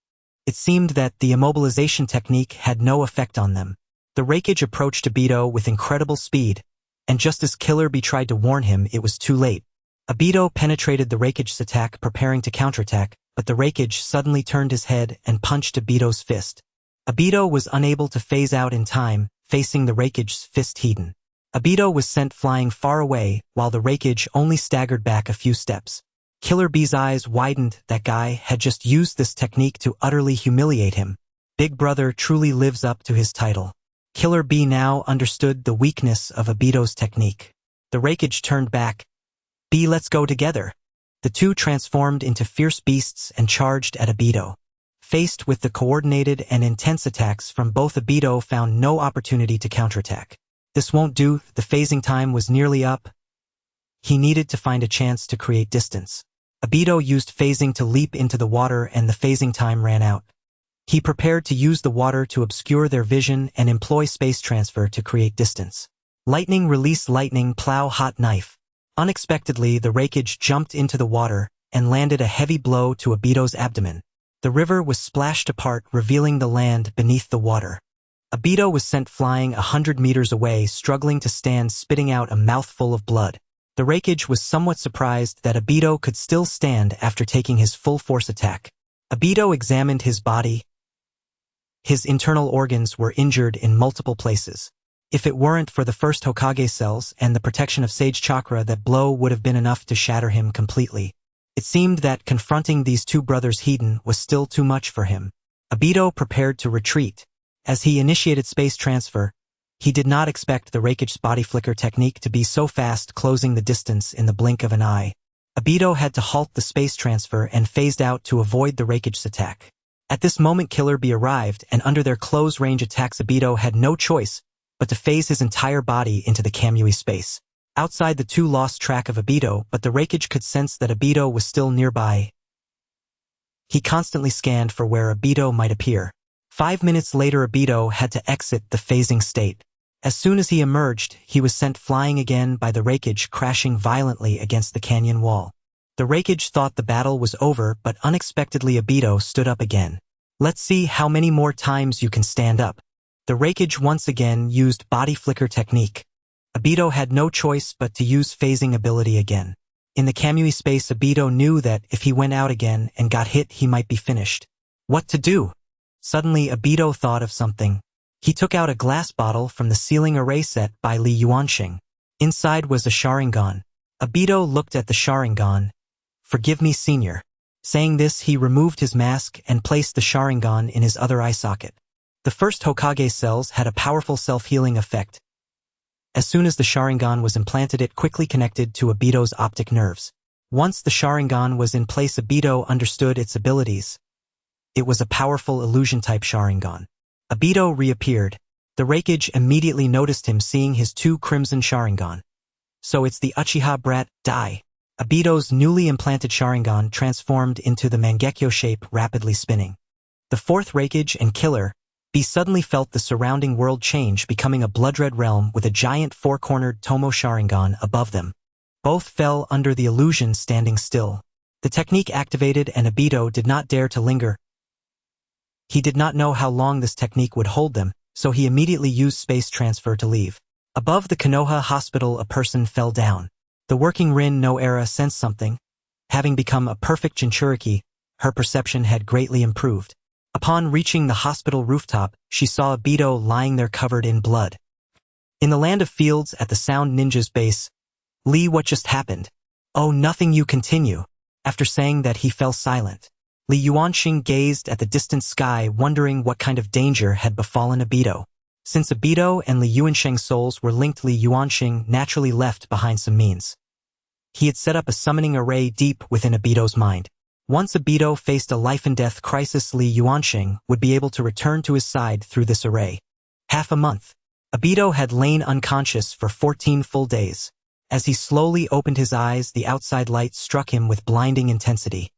It seemed that the immobilization technique had no effect on them. The Raikage approached Obito with incredible speed, and just as Killer Bee tried to warn him, it was too late. Obito penetrated the Raikage's attack, preparing to counterattack, but the Raikage suddenly turned his head and punched Obito's fist. Obito was unable to phase out in time, facing the Raikage's fist hidden. Obito was sent flying far away, while the Raikage only staggered back a few steps. Killer Bee's eyes widened. That guy had just used this technique to utterly humiliate him. Big brother truly lives up to his title. Killer Bee now understood the weakness of Obito's technique. The Raikage turned back. Bee, let's go together. The two transformed into fierce beasts and charged at Obito. Faced with the coordinated and intense attacks from both, Obito found no opportunity to counterattack. This won't do, the phasing time was nearly up. He needed to find a chance to create distance. Obito used phasing to leap into the water, and the phasing time ran out. He prepared to use the water to obscure their vision and employ space transfer to create distance. Lightning release, lightning plow, hot knife. Unexpectedly, the Raikage jumped into the water and landed a heavy blow to Obito's abdomen. The river was splashed apart, revealing the land beneath the water. Obito was sent flying 100 meters away, struggling to stand, spitting out a mouthful of blood. The Raikage was somewhat surprised that Obito could still stand after taking his full force attack. Obito examined his body. His internal organs were injured in multiple places. If it weren't for the first Hokage cells and the protection of Sage Chakra, that blow would have been enough to shatter him completely. It seemed that confronting these two brothers hidden was still too much for him. Obito prepared to retreat. As he initiated space transfer, he did not expect the Raikage's body flicker technique to be so fast, closing the distance in the blink of an eye. Obito had to halt the space transfer and phased out to avoid the Raikage's attack. At this moment, Killer Bee arrived, and under their close-range attacks, Obito had no choice but to phase his entire body into the Kamui space. Outside, the two lost track of Obito, but the Raikage could sense that Obito was still nearby. He constantly scanned for where Obito might appear. 5 minutes later, Obito had to exit the phasing state. As soon as he emerged, he was sent flying again by the Raikage, crashing violently against the canyon wall. The Raikage thought the battle was over, but unexpectedly Obito stood up again. Let's see how many more times you can stand up. The Raikage once again used body flicker technique. Obito had no choice but to use phasing ability again. In the Kamui space, Obito knew that if he went out again and got hit, he might be finished. What to do? Suddenly, Obito thought of something. He took out a glass bottle from the ceiling array set by Li Yuansheng. Inside was a Sharingan. Obito looked at the Sharingan. Forgive me, senior. Saying this, he removed his mask and placed the Sharingan in his other eye socket. The first Hokage cells had a powerful self-healing effect. As soon as the Sharingan was implanted, it quickly connected to Obito's optic nerves. Once the Sharingan was in place, Obito understood its abilities. It was a powerful illusion-type Sharingan. Obito reappeared. The Raikage immediately noticed him, seeing his two crimson Sharingan. So it's the Uchiha brat, die. Obito's newly implanted Sharingan transformed into the Mangekyo shape, rapidly spinning. The fourth Raikage and killer, B, suddenly felt the surrounding world change, becoming a blood-red realm with a giant four-cornered Tomo Sharingan above them. Both fell under the illusion, standing still. The technique activated, and Obito did not dare to linger. He did not know how long this technique would hold them, so he immediately used space transfer to leave. Above the Konoha hospital, a person fell down. The working Rin Nohara sensed something. Having become a perfect Jinchuriki, her perception had greatly improved. Upon reaching the hospital rooftop, she saw Obito lying there covered in blood. In the land of fields at the Sound Ninja's base, Li, what just happened? Oh, nothing, you continue. After saying that, he fell silent. Li Yuansheng gazed at the distant sky, wondering what kind of danger had befallen Obito. Since Obito and Li Yuansheng's souls were linked, Li Yuansheng naturally left behind some means. He had set up a summoning array deep within Obito's mind. Once Obito faced a life-and-death crisis, Li Yuansheng would be able to return to his side through this array. Half a month. Obito had lain unconscious for 14 full days. As he slowly opened his eyes, the outside light struck him with blinding intensity,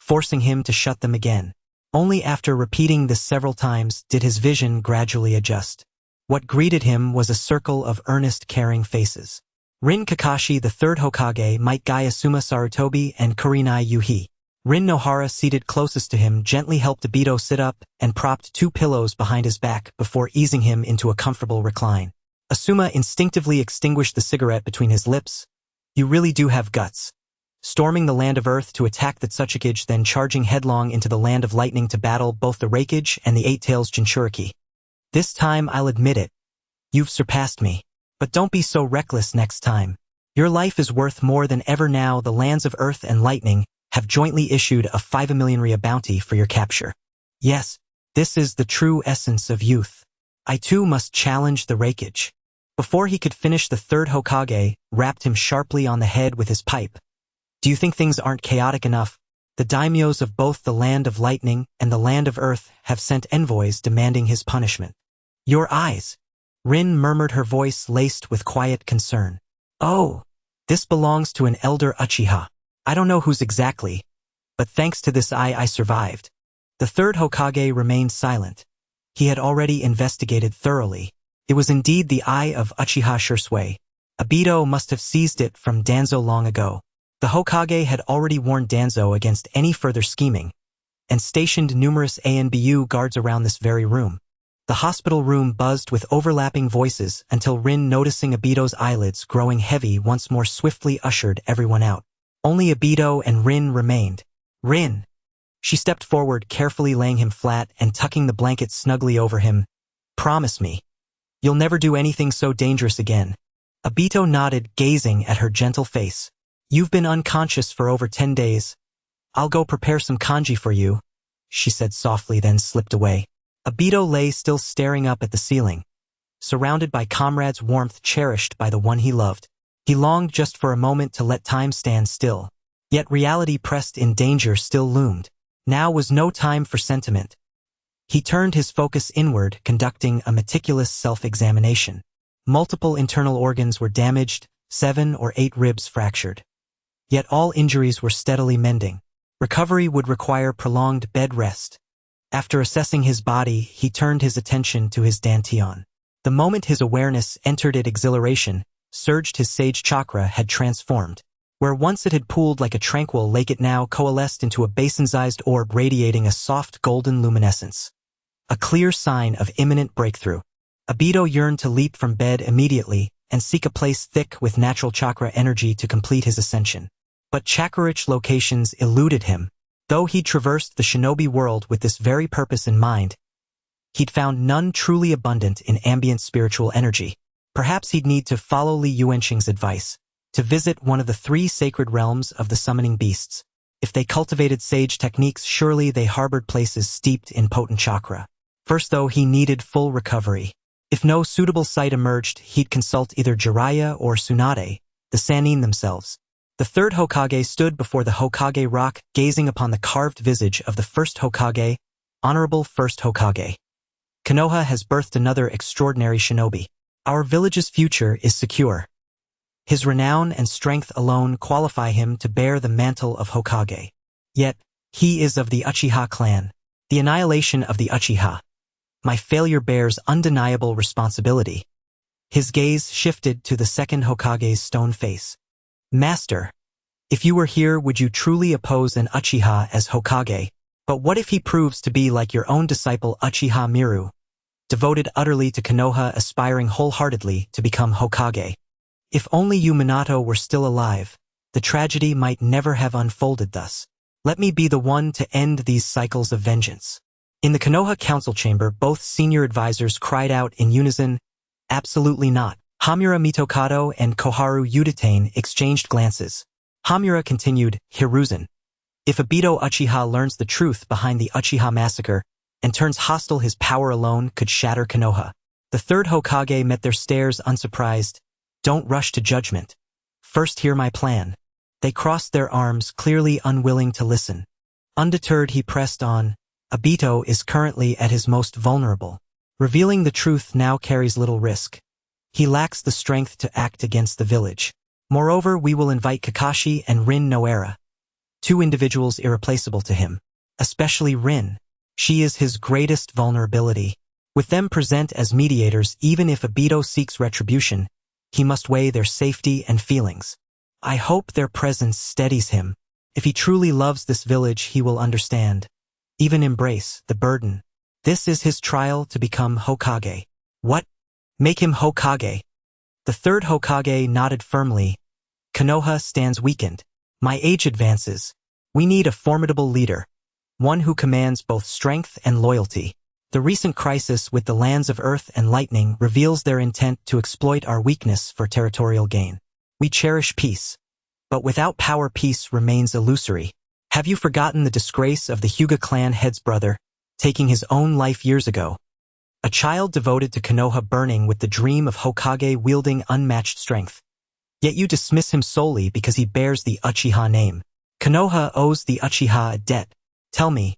forcing him to shut them again. Only after repeating this several times did his vision gradually adjust. What greeted him was a circle of earnest, caring faces. Rin Kakashi, the third Hokage, Might Guy Asuma Sarutobi, and Kurenai Yuhi. Rin Nohara, seated closest to him, gently helped Obito sit up and propped two pillows behind his back before easing him into a comfortable recline. Asuma instinctively extinguished the cigarette between his lips. You really do have guts. Storming the land of Earth to attack the Tsuchikage, then charging headlong into the land of lightning to battle both the Raikage and the Eight-Tails Jinchuriki. This time, I'll admit it. You've surpassed me. But don't be so reckless next time. Your life is worth more than ever now. The lands of Earth and Lightning have jointly issued a 5 million Ria bounty for your capture. Yes, this is the true essence of youth. I too must challenge the Raikage. Before he could finish, the third Hokage rapped him sharply on the head with his pipe. Do you think things aren't chaotic enough? The daimyos of both the land of Lightning and the land of Earth have sent envoys demanding his punishment. Your eyes. Rin murmured, her voice laced with quiet concern. Oh, this belongs to an elder Uchiha. I don't know whose exactly, but thanks to this eye I survived. The third Hokage remained silent. He had already investigated thoroughly. It was indeed the eye of Uchiha Shursui. Obito must have seized it from Danzo long ago. The Hokage had already warned Danzo against any further scheming, and stationed numerous ANBU guards around this very room. The hospital room buzzed with overlapping voices until Rin, noticing Obito's eyelids growing heavy, once more swiftly ushered everyone out. Only Obito and Rin remained. Rin! She stepped forward, carefully laying him flat and tucking the blanket snugly over him. Promise me. You'll never do anything so dangerous again. Obito nodded, gazing at her gentle face. You've been unconscious for over 10 days. I'll go prepare some kanji for you, she said softly, then slipped away. Obito lay still, staring up at the ceiling, surrounded by comrades' warmth, cherished by the one he loved. He longed just for a moment to let time stand still. Yet reality pressed in, danger still loomed. Now was no time for sentiment. He turned his focus inward, conducting a meticulous self-examination. Multiple internal organs were damaged, 7 or 8 ribs fractured. Yet all injuries were steadily mending. Recovery would require prolonged bed rest. After assessing his body, he turned his attention to his dantian. The moment his awareness entered it, exhilaration surged. His sage chakra had transformed. Where once it had pooled like a tranquil lake, it now coalesced into a basin-sized orb radiating a soft golden luminescence. A clear sign of imminent breakthrough. Obito yearned to leap from bed immediately and seek a place thick with natural chakra energy to complete his ascension. But chakra-rich locations eluded him. Though he'd traversed the shinobi world with this very purpose in mind, he'd found none truly abundant in ambient spiritual energy. Perhaps he'd need to follow Li Yuansheng's advice, to visit one of the 3 sacred realms of the summoning beasts. If they cultivated sage techniques, surely they harbored places steeped in potent chakra. First, though, he needed full recovery. If no suitable site emerged, he'd consult either Jiraiya or Tsunade, the Sannin themselves. The third Hokage stood before the Hokage rock, gazing upon the carved visage of the first Hokage, Honorable First Hokage. Konoha has birthed another extraordinary shinobi. Our village's future is secure. His renown and strength alone qualify him to bear the mantle of Hokage. Yet, he is of the Uchiha clan. The annihilation of the Uchiha. My failure bears undeniable responsibility. His gaze shifted to the second Hokage's stone face. Master, if you were here, would you truly oppose an Uchiha as Hokage? But what if he proves to be like your own disciple Uchiha Miru, devoted utterly to Konoha, aspiring wholeheartedly to become Hokage? If only you Minato were still alive, the tragedy might never have unfolded thus. Let me be the one to end these cycles of vengeance. In the Konoha council chamber, both senior advisors cried out in unison, absolutely not. Hamura Mitokado and Koharu Uchiha exchanged glances. Hamura continued, Hiruzen. If Obito Uchiha learns the truth behind the Uchiha massacre and turns hostile, his power alone could shatter Konoha. The third Hokage met their stares unsurprised. Don't rush to judgment. First hear my plan. They crossed their arms, clearly unwilling to listen. Undeterred, he pressed on. Obito is currently at his most vulnerable. Revealing the truth now carries little risk. He lacks the strength to act against the village. Moreover, we will invite Kakashi and Rin Nohara, two individuals irreplaceable to him. Especially Rin. She is his greatest vulnerability. With them present as mediators, even if Obito seeks retribution, he must weigh their safety and feelings. I hope their presence steadies him. If he truly loves this village, he will understand. Even embrace the burden. This is his trial to become Hokage. What? Make him Hokage. The third Hokage nodded firmly. Konoha stands weakened. My age advances. We need a formidable leader. One who commands both strength and loyalty. The recent crisis with the lands of Earth and Lightning reveals their intent to exploit our weakness for territorial gain. We cherish peace. But without power, peace remains illusory. Have you forgotten the disgrace of the Hyuga clan head's brother, taking his own life years ago? A child devoted to Konoha, burning with the dream of Hokage, wielding unmatched strength. Yet you dismiss him solely because he bears the Uchiha name. Konoha owes the Uchiha a debt. Tell me,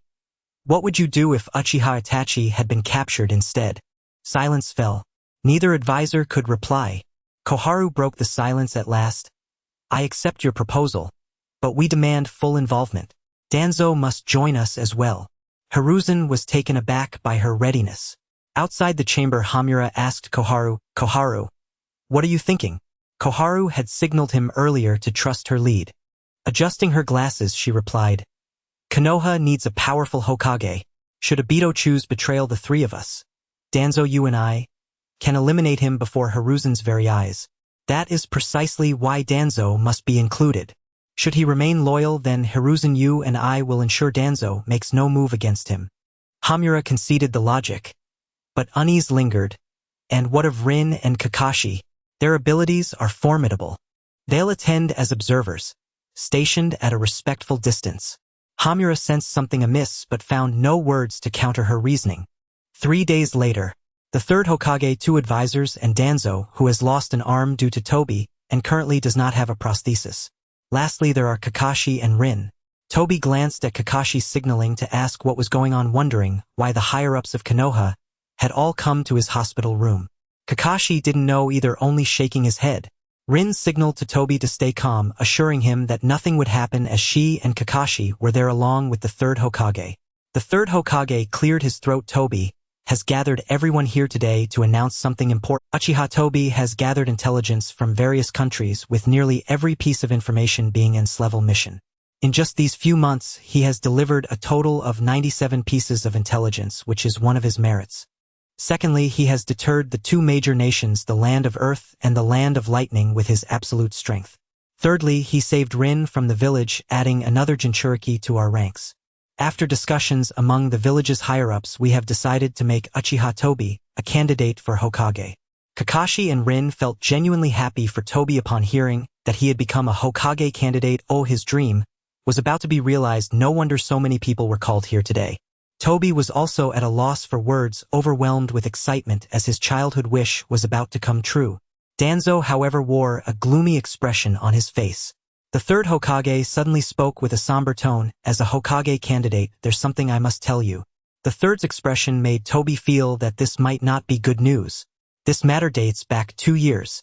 what would you do if Uchiha Itachi had been captured instead? Silence fell. Neither advisor could reply. Koharu broke the silence at last. I accept your proposal, but we demand full involvement. Danzo must join us as well. Hiruzen was taken aback by her readiness. Outside the chamber, Hamura asked Koharu, Koharu, what are you thinking? Koharu had signaled him earlier to trust her lead. Adjusting her glasses, she replied, Konoha needs a powerful Hokage. Should Obito choose betrayal, the three of us, Danzo, you and I, can eliminate him before Hiruzen's very eyes. That is precisely why Danzo must be included. Should he remain loyal, then Hiruzen, you and I will ensure Danzo makes no move against him. Hamura conceded the logic. But unease lingered. And what of Rin and Kakashi? Their abilities are formidable. They'll attend as observers, stationed at a respectful distance. Hamura sensed something amiss but found no words to counter her reasoning. 3 days later, the third Hokage, 2 advisors, and Danzo, who has lost an arm due to Tobi and currently does not have a prosthesis. Lastly, there are Kakashi and Rin. Tobi glanced at Kakashi's signaling to ask what was going on, wondering why the higher-ups of Konoha had all come to his hospital room. Kakashi didn't know either, only shaking his head. Rin signaled to Tobi to stay calm, assuring him that nothing would happen as she and Kakashi were there along with the third Hokage. The third Hokage cleared his throat. Tobi has gathered everyone here today to announce something important. Uchiha Tobi has gathered intelligence from various countries, with nearly every piece of information being N-level mission. In just these few months, he has delivered a total of 97 pieces of intelligence, which is one of his merits. Secondly, he has deterred the 2 major nations, the Land of Earth and the Land of Lightning, with his absolute strength. Thirdly, he saved Rin from the village, adding another Jinchuriki to our ranks. After discussions among the village's higher-ups, we have decided to make Uchiha Tobi a candidate for Hokage. Kakashi and Rin felt genuinely happy for Tobi upon hearing that he had become a Hokage candidate. Oh, his dream was about to be realized. No wonder so many people were called here today. Toby was also at a loss for words, overwhelmed with excitement as his childhood wish was about to come true. Danzo, however, wore a gloomy expression on his face. The third Hokage suddenly spoke with a somber tone. As a Hokage candidate, there's something I must tell you. The third's expression made Toby feel that this might not be good news. This matter dates back 2 years.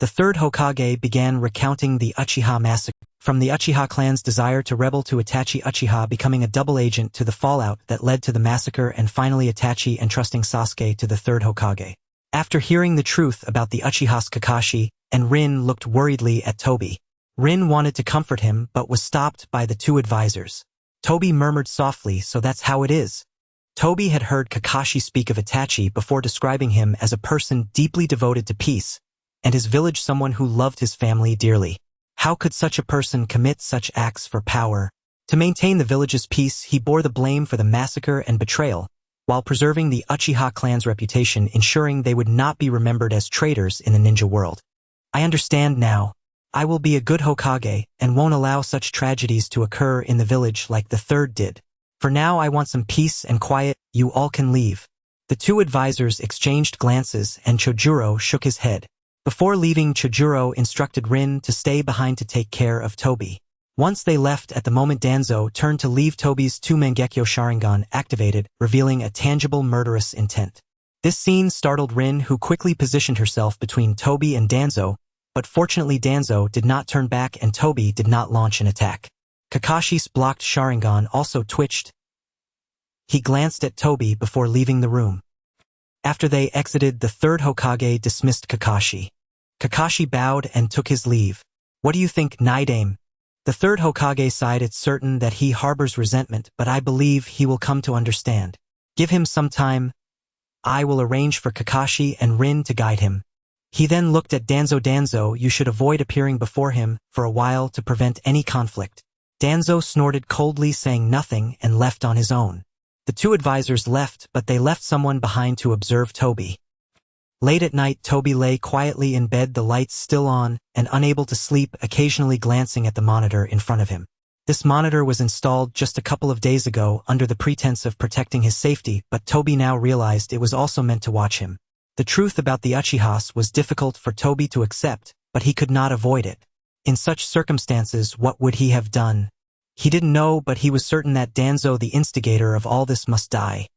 The third Hokage began recounting the Uchiha massacre, from the Uchiha clan's desire to rebel to Itachi Uchiha becoming a double agent to the fallout that led to the massacre and finally Itachi entrusting Sasuke to the third Hokage. After hearing the truth about the Uchiha's Kakashi, and Rin looked worriedly at Toby. Rin wanted to comfort him but was stopped by the two advisors. Toby murmured softly, so that's how it is. Toby had heard Kakashi speak of Itachi before describing him as a person deeply devoted to peace, and his village someone who loved his family dearly. How could such a person commit such acts for power? To maintain the village's peace, he bore the blame for the massacre and betrayal, while preserving the Uchiha clan's reputation, ensuring they would not be remembered as traitors in the ninja world. I understand now. I will be a good Hokage and won't allow such tragedies to occur in the village like the third did. For now I want some peace and quiet. You all can leave. The two advisors exchanged glances and Chojuro shook his head. Before leaving, Chojuro instructed Rin to stay behind to take care of Toby. Once they left, at the moment Danzo turned to leave, Toby's two Mangekyo Sharingan activated, revealing a tangible murderous intent. This scene startled Rin, who quickly positioned herself between Toby and Danzo, but fortunately Danzo did not turn back and Toby did not launch an attack. Kakashi's blocked Sharingan also twitched. He glanced at Toby before leaving the room. After they exited, the third Hokage dismissed Kakashi. Kakashi bowed and took his leave. What do you think, Naidame? The third Hokage sighed. It's certain that he harbors resentment, but I believe he will come to understand. Give him some time. I will arrange for Kakashi and Rin to guide him. He then looked at Danzo. Danzo, you should avoid appearing before him for a while to prevent any conflict. Danzo snorted coldly, saying nothing, and left on his own. The two advisors left, but they left someone behind to observe Toby. Late at night, Toby lay quietly in bed, the lights still on, and unable to sleep, occasionally glancing at the monitor in front of him. This monitor was installed just a couple of days ago under the pretense of protecting his safety, but Toby now realized it was also meant to watch him. The truth about the Uchihas was difficult for Toby to accept, but he could not avoid it. In such circumstances, what would he have done? He didn't know, but he was certain that Danzo, the instigator of all this, must die.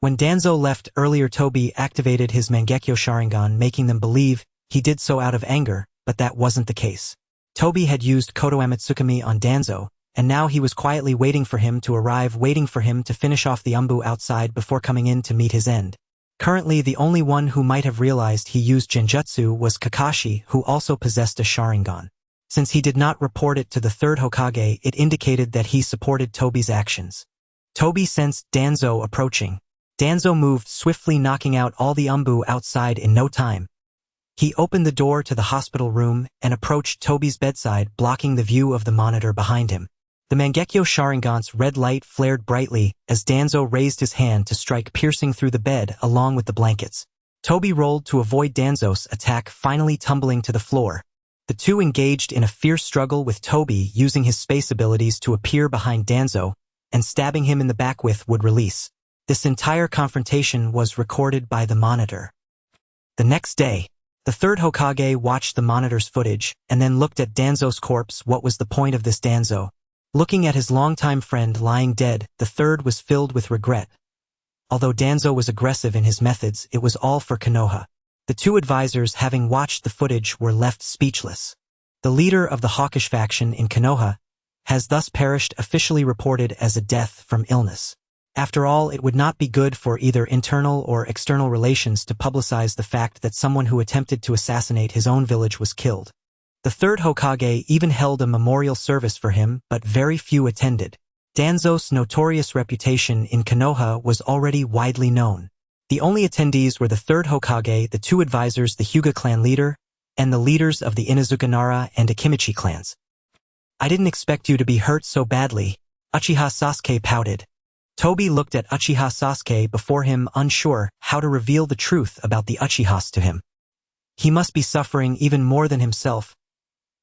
When Danzo left earlier, Toby activated his Mangekyo Sharingan, making them believe he did so out of anger, but that wasn't the case. Toby had used Kotoamatsukami on Danzo, and now he was quietly waiting for him to arrive, waiting for him to finish off the Umbu outside before coming in to meet his end. Currently, the only one who might have realized he used genjutsu was Kakashi, who also possessed a Sharingan. Since he did not report it to the third Hokage, it indicated that he supported Toby's actions. Toby sensed Danzo approaching. Danzo moved swiftly, knocking out all the Umbu outside in no time. He opened the door to the hospital room and approached Toby's bedside, blocking the view of the monitor behind him. The Mangekyo Sharingan's red light flared brightly as Danzo raised his hand to strike, piercing through the bed along with the blankets. Toby rolled to avoid Danzo's attack, finally tumbling to the floor. The two engaged in a fierce struggle, with Toby using his space abilities to appear behind Danzo and stabbing him in the back with would release. This entire confrontation was recorded by the monitor. The next day, the third Hokage watched the monitor's footage and then looked at Danzo's corpse. What was the point of this? Danzo, looking at his longtime friend lying dead, the third was filled with regret. Although Danzo was aggressive in his methods, it was all for Konoha. The two advisors, having watched the footage, were left speechless. The leader of the Hokage faction in Konoha has thus perished, officially reported as a death from illness. After all, it would not be good for either internal or external relations to publicize the fact that someone who attempted to assassinate his own village was killed. The third Hokage even held a memorial service for him, but very few attended. Danzo's notorious reputation in Konoha was already widely known. The only attendees were the third Hokage, the two advisors, the Hyuga clan leader, and the leaders of the Inuzuka Nara and Akimichi clans. I didn't expect you to be hurt so badly, Uchiha Sasuke pouted. Toby looked at Uchiha Sasuke before him, unsure how to reveal the truth about the Uchihas to him. He must be suffering even more than himself.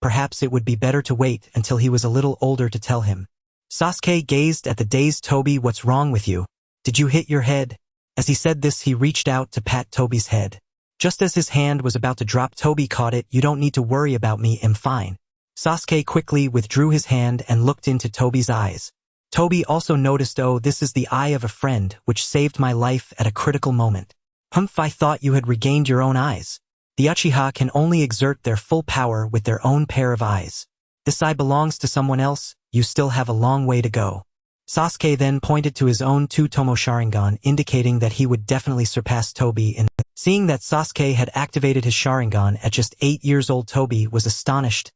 Perhaps it would be better to wait until he was a little older to tell him. Sasuke gazed at the dazed Toby. What's wrong with you? Did you hit your head? As he said this, he reached out to pat Toby's head. Just as his hand was about to drop, Toby caught it. You don't need to worry about me, I'm fine. Sasuke quickly withdrew his hand and looked into Toby's eyes. Toby also noticed, oh, this is the eye of a friend, which saved my life at a critical moment. Humph, I thought you had regained your own eyes. The Uchiha can only exert their full power with their own pair of eyes. This eye belongs to someone else, you still have a long way to go. Sasuke then pointed to his own two-tomo Sharingan, indicating that he would definitely surpass Toby in. Seeing that Sasuke had activated his Sharingan at just 8 years old, Toby was astonished.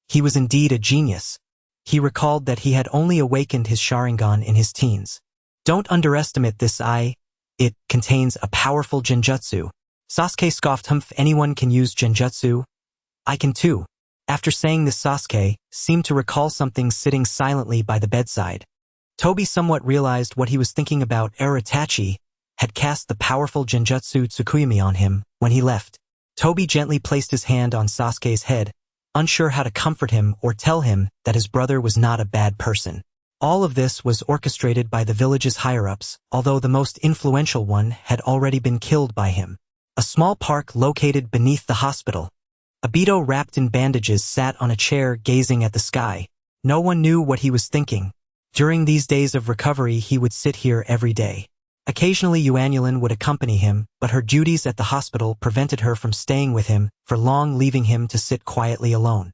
He was indeed a genius. He recalled that he had only awakened his Sharingan in his teens. Don't underestimate this eye. It contains a powerful genjutsu. Sasuke scoffed. Humph, anyone can use genjutsu? I can too. After saying this, Sasuke seemed to recall something sitting silently by the bedside. Toby somewhat realized what he was thinking about. Itachi had cast the powerful genjutsu Tsukuyami on him when he left. Toby gently placed his hand on Sasuke's head, unsure how to comfort him or tell him that his brother was not a bad person. All of this was orchestrated by the village's higher-ups, although the most influential one had already been killed by him. A small park located beneath the hospital. Obito, wrapped in bandages, sat on a chair gazing at the sky. No one knew what he was thinking. During these days of recovery, he would sit here every day. Occasionally Yuanlin would accompany him, but her duties at the hospital prevented her from staying with him for long, leaving him to sit quietly alone.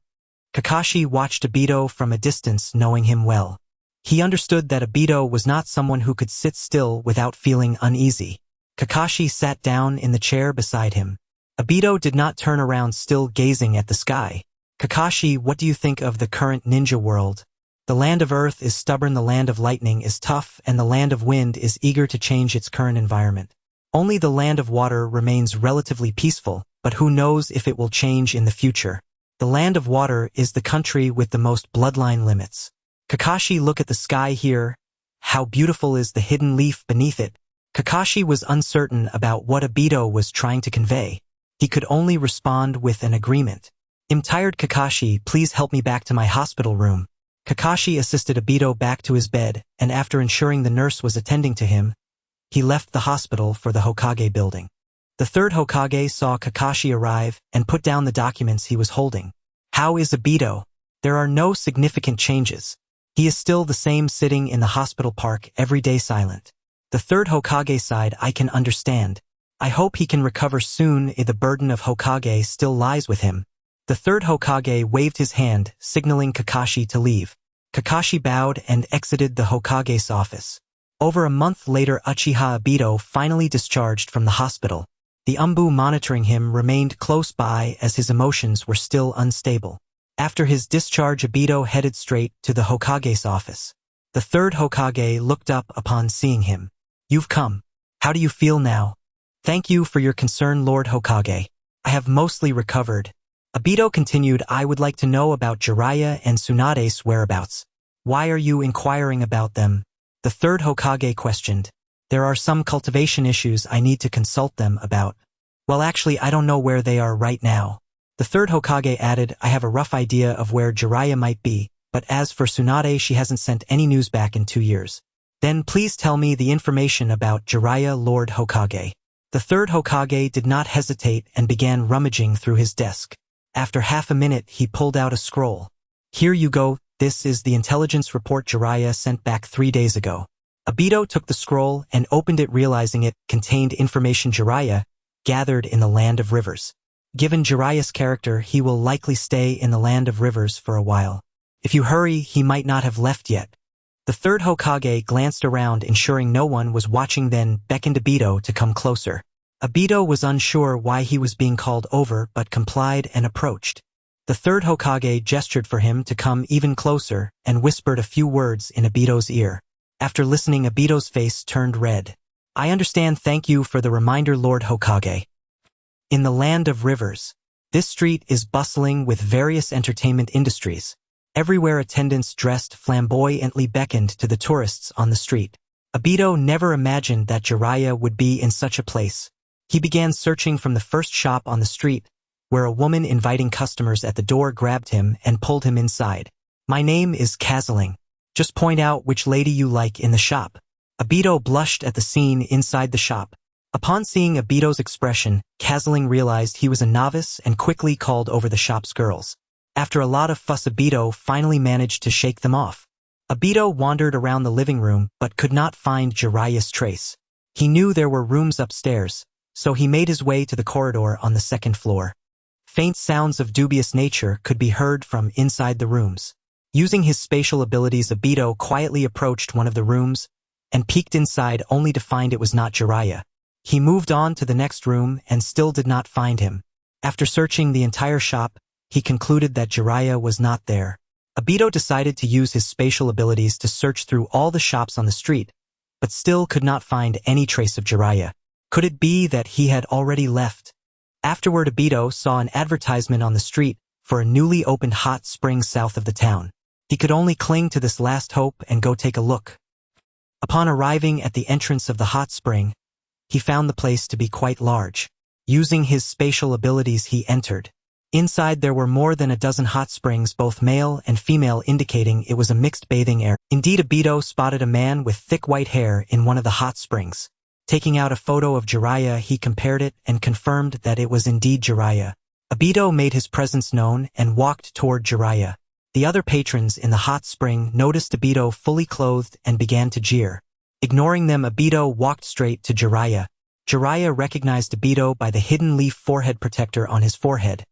Kakashi watched Obito from a distance, knowing him well. He understood that Obito was not someone who could sit still without feeling uneasy. Kakashi sat down in the chair beside him. Obito did not turn around, still gazing at the sky. Kakashi, what do you think of the current ninja world? The land of earth is stubborn, the land of lightning is tough, and the land of wind is eager to change its current environment. Only the land of water remains relatively peaceful, but who knows if it will change in the future. The land of water is the country with the most bloodline limits. Kakashi, look at the sky here. How beautiful is the hidden leaf beneath it? Kakashi was uncertain about what Obito was trying to convey. He could only respond with an agreement. I'm tired, Kakashi, please help me back to my hospital room. Kakashi assisted Obito back to his bed, and after ensuring the nurse was attending to him, he left the hospital for the Hokage building. The third Hokage saw Kakashi arrive and put down the documents he was holding. How is Obito? There are no significant changes. He is still the same, sitting in the hospital park every day, silent. The third Hokage sighed. I can understand. I hope he can recover soon. The burden of Hokage still lies with him. The third Hokage waved his hand, signaling Kakashi to leave. Kakashi bowed and exited the Hokage's office. Over a month later, Uchiha Obito finally discharged from the hospital. The Umbu monitoring him remained close by as his emotions were still unstable. After his discharge, Obito headed straight to the Hokage's office. The third Hokage looked up upon seeing him. You've come. How do you feel now? Thank you for your concern, Lord Hokage. I have mostly recovered. Obito continued, I would like to know about Jiraiya and Tsunade's whereabouts. Why are you inquiring about them? The third Hokage questioned. There are some cultivation issues I need to consult them about. Well, actually, I don't know where they are right now. The third Hokage added, I have a rough idea of where Jiraiya might be, but as for Tsunade, she hasn't sent any news back in 2 years. Then please tell me the information about Jiraiya, Lord Hokage. The third Hokage did not hesitate and began rummaging through his desk. After half a minute, he pulled out a scroll. Here you go, this is the intelligence report Jiraiya sent back 3 days ago. Obito took the scroll and opened it, realizing it contained information Jiraiya gathered in the land of rivers. Given Jiraiya's character, he will likely stay in the land of rivers for a while. If you hurry, he might not have left yet. The third Hokage glanced around, ensuring no one was watching, then beckoned Obito to come closer. Obito was unsure why he was being called over, but complied and approached. The third Hokage gestured for him to come even closer and whispered a few words in Obito's ear. After listening, Obito's face turned red. I understand, thank you for the reminder, Lord Hokage. In the land of rivers, this street is bustling with various entertainment industries. Everywhere attendants dressed flamboyantly beckoned to the tourists on the street. Obito never imagined that Jiraiya would be in such a place. He began searching from the first shop on the street, where a woman inviting customers at the door grabbed him and pulled him inside. My name is Kazeling. Just point out which lady you like in the shop. Obito blushed at the scene inside the shop. Upon seeing Obito's expression, Kazling realized he was a novice and quickly called over the shop's girls. After a lot of fuss, Obito finally managed to shake them off. Obito wandered around the living room but could not find Jiraiya's trace. He knew there were rooms upstairs, so he made his way to the corridor on the second floor. Faint sounds of dubious nature could be heard from inside the rooms. Using his spatial abilities, Obito quietly approached one of the rooms and peeked inside only to find it was not Jiraiya. He moved on to the next room and still did not find him. After searching the entire shop, he concluded that Jiraiya was not there. Obito decided to use his spatial abilities to search through all the shops on the street, but still could not find any trace of Jiraiya. Could it be that he had already left? Afterward, Obito saw an advertisement on the street for a newly opened hot spring south of the town. He could only cling to this last hope and go take a look. Upon arriving at the entrance of the hot spring, he found the place to be quite large. Using his spatial abilities, he entered. Inside there were more than a dozen hot springs, both male and female, indicating it was a mixed bathing area. Indeed, Obito spotted a man with thick white hair in one of the hot springs. Taking out a photo of Jiraiya, he compared it and confirmed that it was indeed Jiraiya. Obito made his presence known and walked toward Jiraiya. The other patrons in the hot spring noticed Obito fully clothed and began to jeer. Ignoring them, Obito walked straight to Jiraiya. Jiraiya recognized Obito by the hidden leaf forehead protector on his forehead,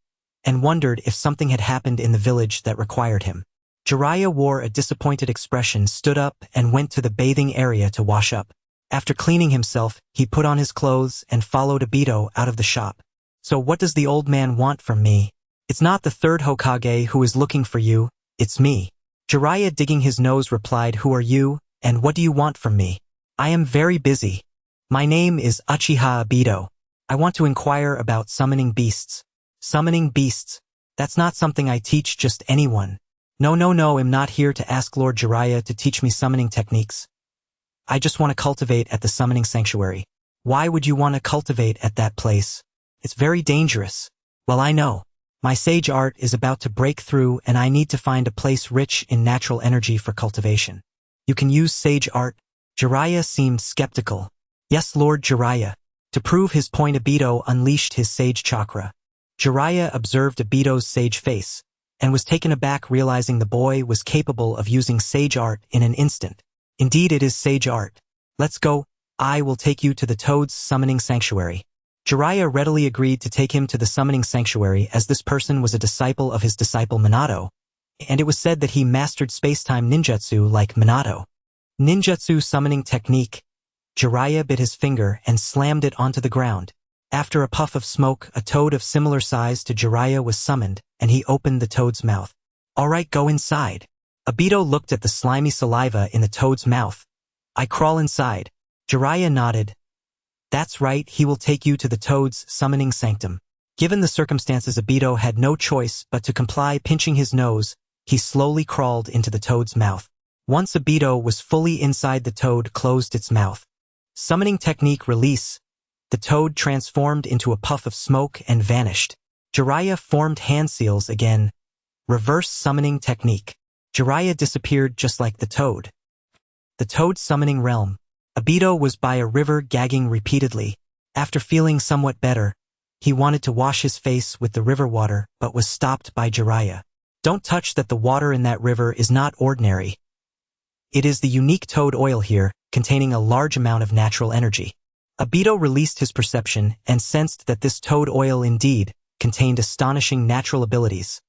and wondered if something had happened in the village that required him. Jiraiya wore a disappointed expression, stood up, and went to the bathing area to wash up. After cleaning himself, he put on his clothes and followed Obito out of the shop. So what does the old man want from me? It's not the third Hokage who is looking for you, it's me. Jiraiya, digging his nose, replied, "Who are you, and what do you want from me?" "I am very busy. My name is Uchiha Obito. I want to inquire about summoning beasts." "Summoning beasts? That's not something I teach just anyone." No, I'm not here to ask Lord Jiraiya to teach me summoning techniques. I just want to cultivate at the summoning sanctuary." "Why would you want to cultivate at that place?" "It's very dangerous." "Well, I know. My sage art is about to break through and I need to find a place rich in natural energy for cultivation." "You can use sage art?" Jiraiya seemed skeptical. "Yes, Lord Jiraiya." To prove his point, Obito unleashed his sage chakra. Jiraiya observed Obito's sage face, and was taken aback realizing the boy was capable of using sage art in an instant. "Indeed, it is sage art. Let's go. I will take you to the Toad's summoning sanctuary." Jiraiya readily agreed to take him to the summoning sanctuary, as this person was a disciple of his disciple Minato, and it was said that he mastered space-time ninjutsu like Minato. Ninjutsu summoning technique. Jiraiya bit his finger and slammed it onto the ground. After a puff of smoke, a toad of similar size to Jiraiya was summoned, and he opened the toad's mouth. "All right, go inside." Obito looked at the slimy saliva in the toad's mouth. "I crawl inside." Jiraiya nodded. "That's right, he will take you to the Toad's summoning sanctum." Given the circumstances, Obito had no choice but to comply. Pinching his nose, he slowly crawled into the Toad's mouth. Once Obito was fully inside, the Toad closed its mouth. Summoning technique release. The Toad transformed into a puff of smoke and vanished. Jiraiya formed hand seals again. Reverse summoning technique. Jiraiya disappeared just like the Toad. The Toad summoning realm. Obito was by a river, gagging repeatedly. After feeling somewhat better, he wanted to wash his face with the river water but was stopped by Jiraiya. "Don't touch that, the water in that river is not ordinary. It is the unique toad oil here, containing a large amount of natural energy." Obito released his perception and sensed that this toad oil indeed contained astonishing natural abilities.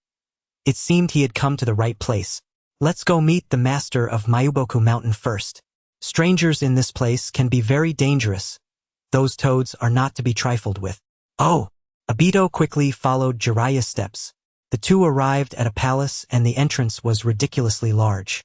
It seemed he had come to the right place. "Let's go meet the master of Mayuboku Mountain first. Strangers in this place can be very dangerous. Those toads are not to be trifled with." "Oh!" Obito quickly followed Jiraiya's steps. The two arrived at a palace and the entrance was ridiculously large.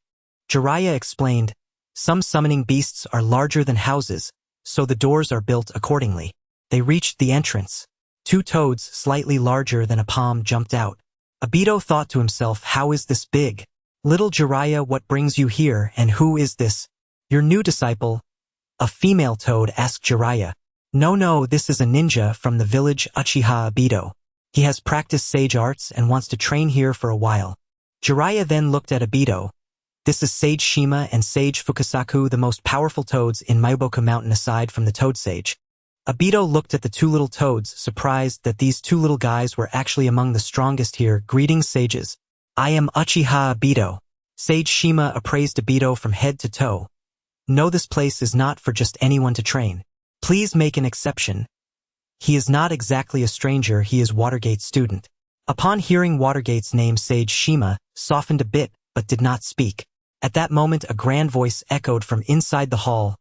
Jiraiya explained, "Some summoning beasts are larger than houses, so the doors are built accordingly." They reached the entrance. Two toads slightly larger than a palm jumped out. Obito thought to himself, "How is this big? Little Jiraiya, what brings you here and who is this?" "Your new disciple?" a female toad asked Jiraiya. No, this is a ninja from the village Uchiha Obito. He has practiced sage arts and wants to train here for a while." Jiraiya then looked at Obito. This is Sage Shima and Sage Fukasaku, the most powerful toads in Mayuboku Mountain aside from the Toad Sage. Obito looked at the two little toads, surprised that these two little guys were actually among the strongest here. Greetings, sages. I am Uchiha Obito. Sage Shima appraised Obito from head to toe. No, this place is not for just anyone to train. Please make an exception. He is not exactly a stranger, he is Watergate's student. Upon hearing Watergate's name, Sage Shima softened a bit, but did not speak. At that moment a grand voice echoed from inside the hall.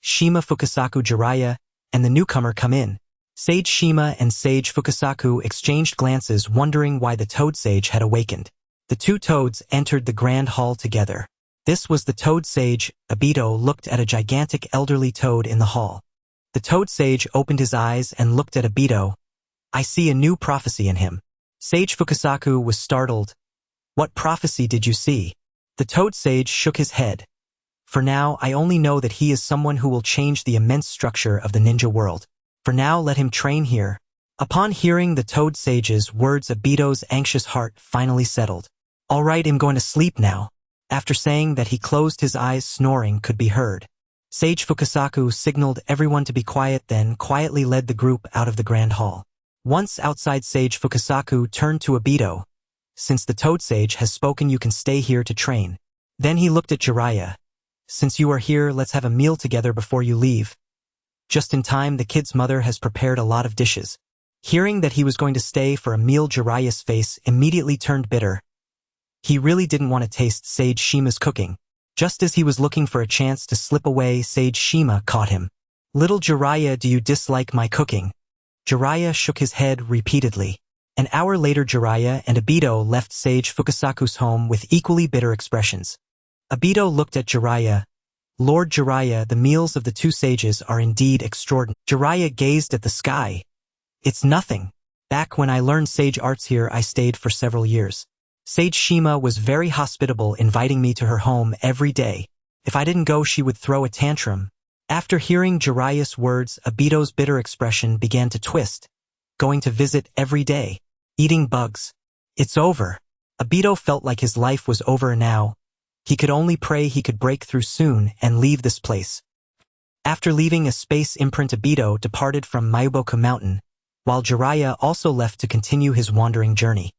Shima, Fukasaku, Jiraiya, and the newcomer come in. Sage Shima and Sage Fukasaku exchanged glances, wondering why the Toad Sage had awakened. The two toads entered the grand hall together. This was the Toad Sage. Obito looked at a gigantic elderly toad in the hall. The Toad Sage opened his eyes and looked at Obito. I see a new prophecy in him. Sage Fukasaku was startled. What prophecy did you see? The Toad Sage shook his head. For now, I only know that he is someone who will change the immense structure of the ninja world. For now, let him train here. Upon hearing the Toad Sage's words, Obito's anxious heart finally settled. All right, I'm going to sleep now. After saying that, he closed his eyes. Snoring could be heard. Sage Fukasaku signaled everyone to be quiet, then quietly led the group out of the grand hall. Once outside, Sage Fukasaku turned to Obito. Since the Toad Sage has spoken, you can stay here to train. Then he looked at Jiraiya. Since you are here, let's have a meal together before you leave. Just in time, the kid's mother has prepared a lot of dishes. Hearing that he was going to stay for a meal, Jiraiya's face immediately turned bitter. He really didn't want to taste Sage Shima's cooking. Just as he was looking for a chance to slip away, Sage Shima caught him. Little Jiraiya, do you dislike my cooking? Jiraiya shook his head repeatedly. An hour later, Jiraiya and Obito left Sage Fukasaku's home with equally bitter expressions. Obito looked at Jiraiya. Lord Jiraiya, the meals of the two sages are indeed extraordinary. Jiraiya gazed at the sky. It's nothing. Back when I learned sage arts here, I stayed for several years. Sage Shima was very hospitable, inviting me to her home every day. If I didn't go, she would throw a tantrum. After hearing Jiraiya's words, Obito's bitter expression began to twist. Going to visit every day. Eating bugs. It's over. Obito felt like his life was over now. He could only pray he could break through soon and leave this place. After leaving a space imprint, Obito departed from Mayuboku Mountain, while Jiraiya also left to continue his wandering journey.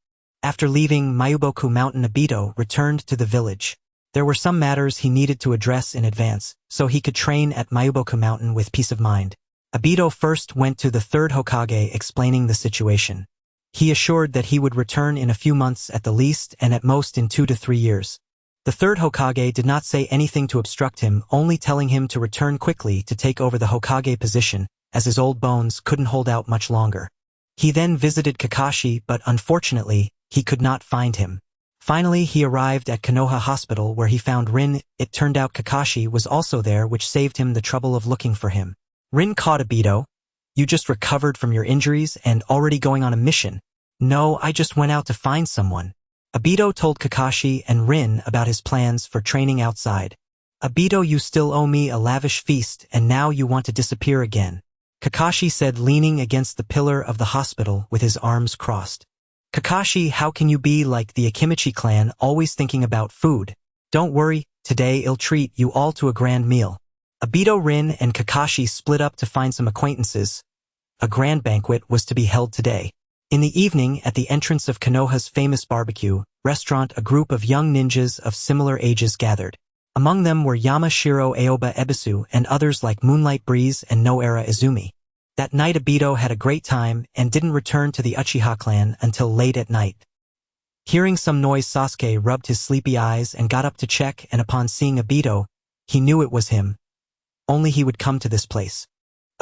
After leaving Mayuboku Mountain, Obito returned to the village. There were some matters he needed to address in advance, so he could train at Mayuboku Mountain with peace of mind. Obito first went to the third Hokage, explaining the situation. He assured that he would return in a few months at the least, and at most in 2 to 3 years. The third Hokage did not say anything to obstruct him, only telling him to return quickly to take over the Hokage position, as his old bones couldn't hold out much longer. He then visited Kakashi, but unfortunately, he could not find him. Finally, he arrived at Konoha Hospital, where he found Rin. It turned out Kakashi was also there, which saved him the trouble of looking for him. Rin caught Obito. You just recovered from your injuries and already going on a mission. No, I just went out to find someone. Obito told Kakashi and Rin about his plans for training outside. Obito, you still owe me a lavish feast, and now you want to disappear again. Kakashi said, leaning against the pillar of the hospital with his arms crossed. Kakashi, how can you be like the Akimichi clan, always thinking about food? Don't worry, today I'll treat you all to a grand meal. Obito, Rin, and Kakashi split up to find some acquaintances. A grand banquet was to be held today. In the evening, at the entrance of Konoha's famous barbecue restaurant, a group of young ninjas of similar ages gathered. Among them were Yamashiro Aoba Ebisu and others like Moonlight Breeze and Noara Izumi. That night, Obito had a great time and didn't return to the Uchiha clan until late at night. Hearing some noise, Sasuke rubbed his sleepy eyes and got up to check, and upon seeing Obito, he knew it was him. Only he would come to this place.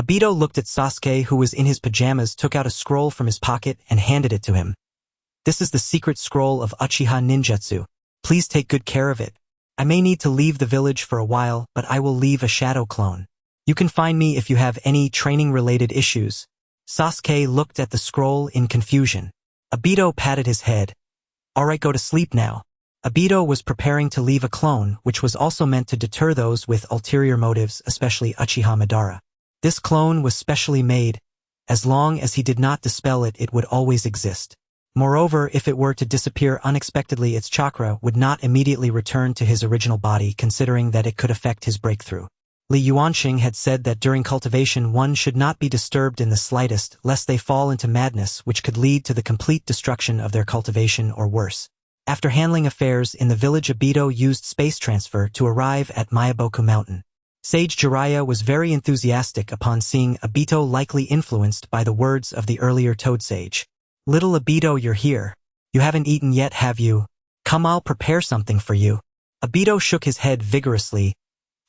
Obito looked at Sasuke, who was in his pajamas, took out a scroll from his pocket and handed it to him. This is the secret scroll of Uchiha ninjutsu. Please take good care of it. I may need to leave the village for a while, but I will leave a shadow clone. You can find me if you have any training-related issues. Sasuke looked at the scroll in confusion. Obito patted his head. Alright, go to sleep now. Obito was preparing to leave a clone, which was also meant to deter those with ulterior motives, especially Uchiha Madara. This clone was specially made. As long as he did not dispel it, it would always exist. Moreover, if it were to disappear unexpectedly, its chakra would not immediately return to his original body, considering that it could affect his breakthrough. Li Yuansheng had said that during cultivation one should not be disturbed in the slightest, lest they fall into madness, which could lead to the complete destruction of their cultivation or worse. After handling affairs in the village, Obito used space transfer to arrive at Miyaboku Mountain. Sage Jiraiya was very enthusiastic upon seeing Obito, likely influenced by the words of the earlier Toad Sage. "Little Obito, you're here. You haven't eaten yet, have you? Come, I'll prepare something for you." Obito shook his head vigorously.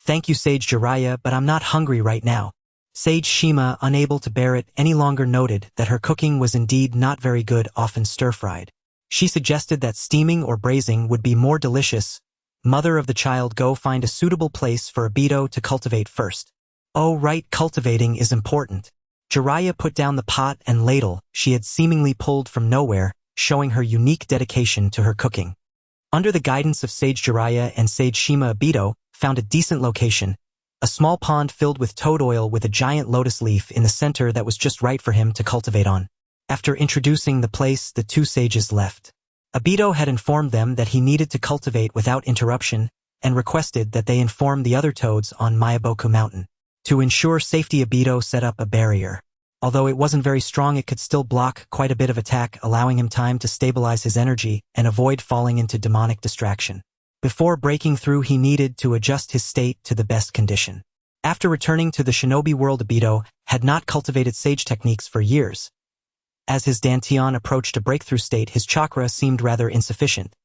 "Thank you, Sage Jiraiya, but I'm not hungry right now." Sage Shima, unable to bear it any longer, noted that her cooking was indeed not very good, often stir-fried. She suggested that steaming or braising would be more delicious. "Mother of the child, go find a suitable place for Obito to cultivate first." "Oh right, cultivating is important." Jiraiya put down the pot and ladle she had seemingly pulled from nowhere, showing her unique dedication to her cooking. Under the guidance of Sage Jiraiya and Sage Shima, Obito found a decent location, a small pond filled with toad oil with a giant lotus leaf in the center that was just right for him to cultivate on. After introducing the place, the two sages left. Obito had informed them that he needed to cultivate without interruption and requested that they inform the other toads on Miyaboku Mountain. To ensure safety, Obito set up a barrier. Although it wasn't very strong, it could still block quite a bit of attack, allowing him time to stabilize his energy and avoid falling into demonic distraction. Before breaking through, he needed to adjust his state to the best condition. After returning to the shinobi world, Obito had not cultivated sage techniques for years. As his dantian approached a breakthrough state, his chakra seemed rather insufficient.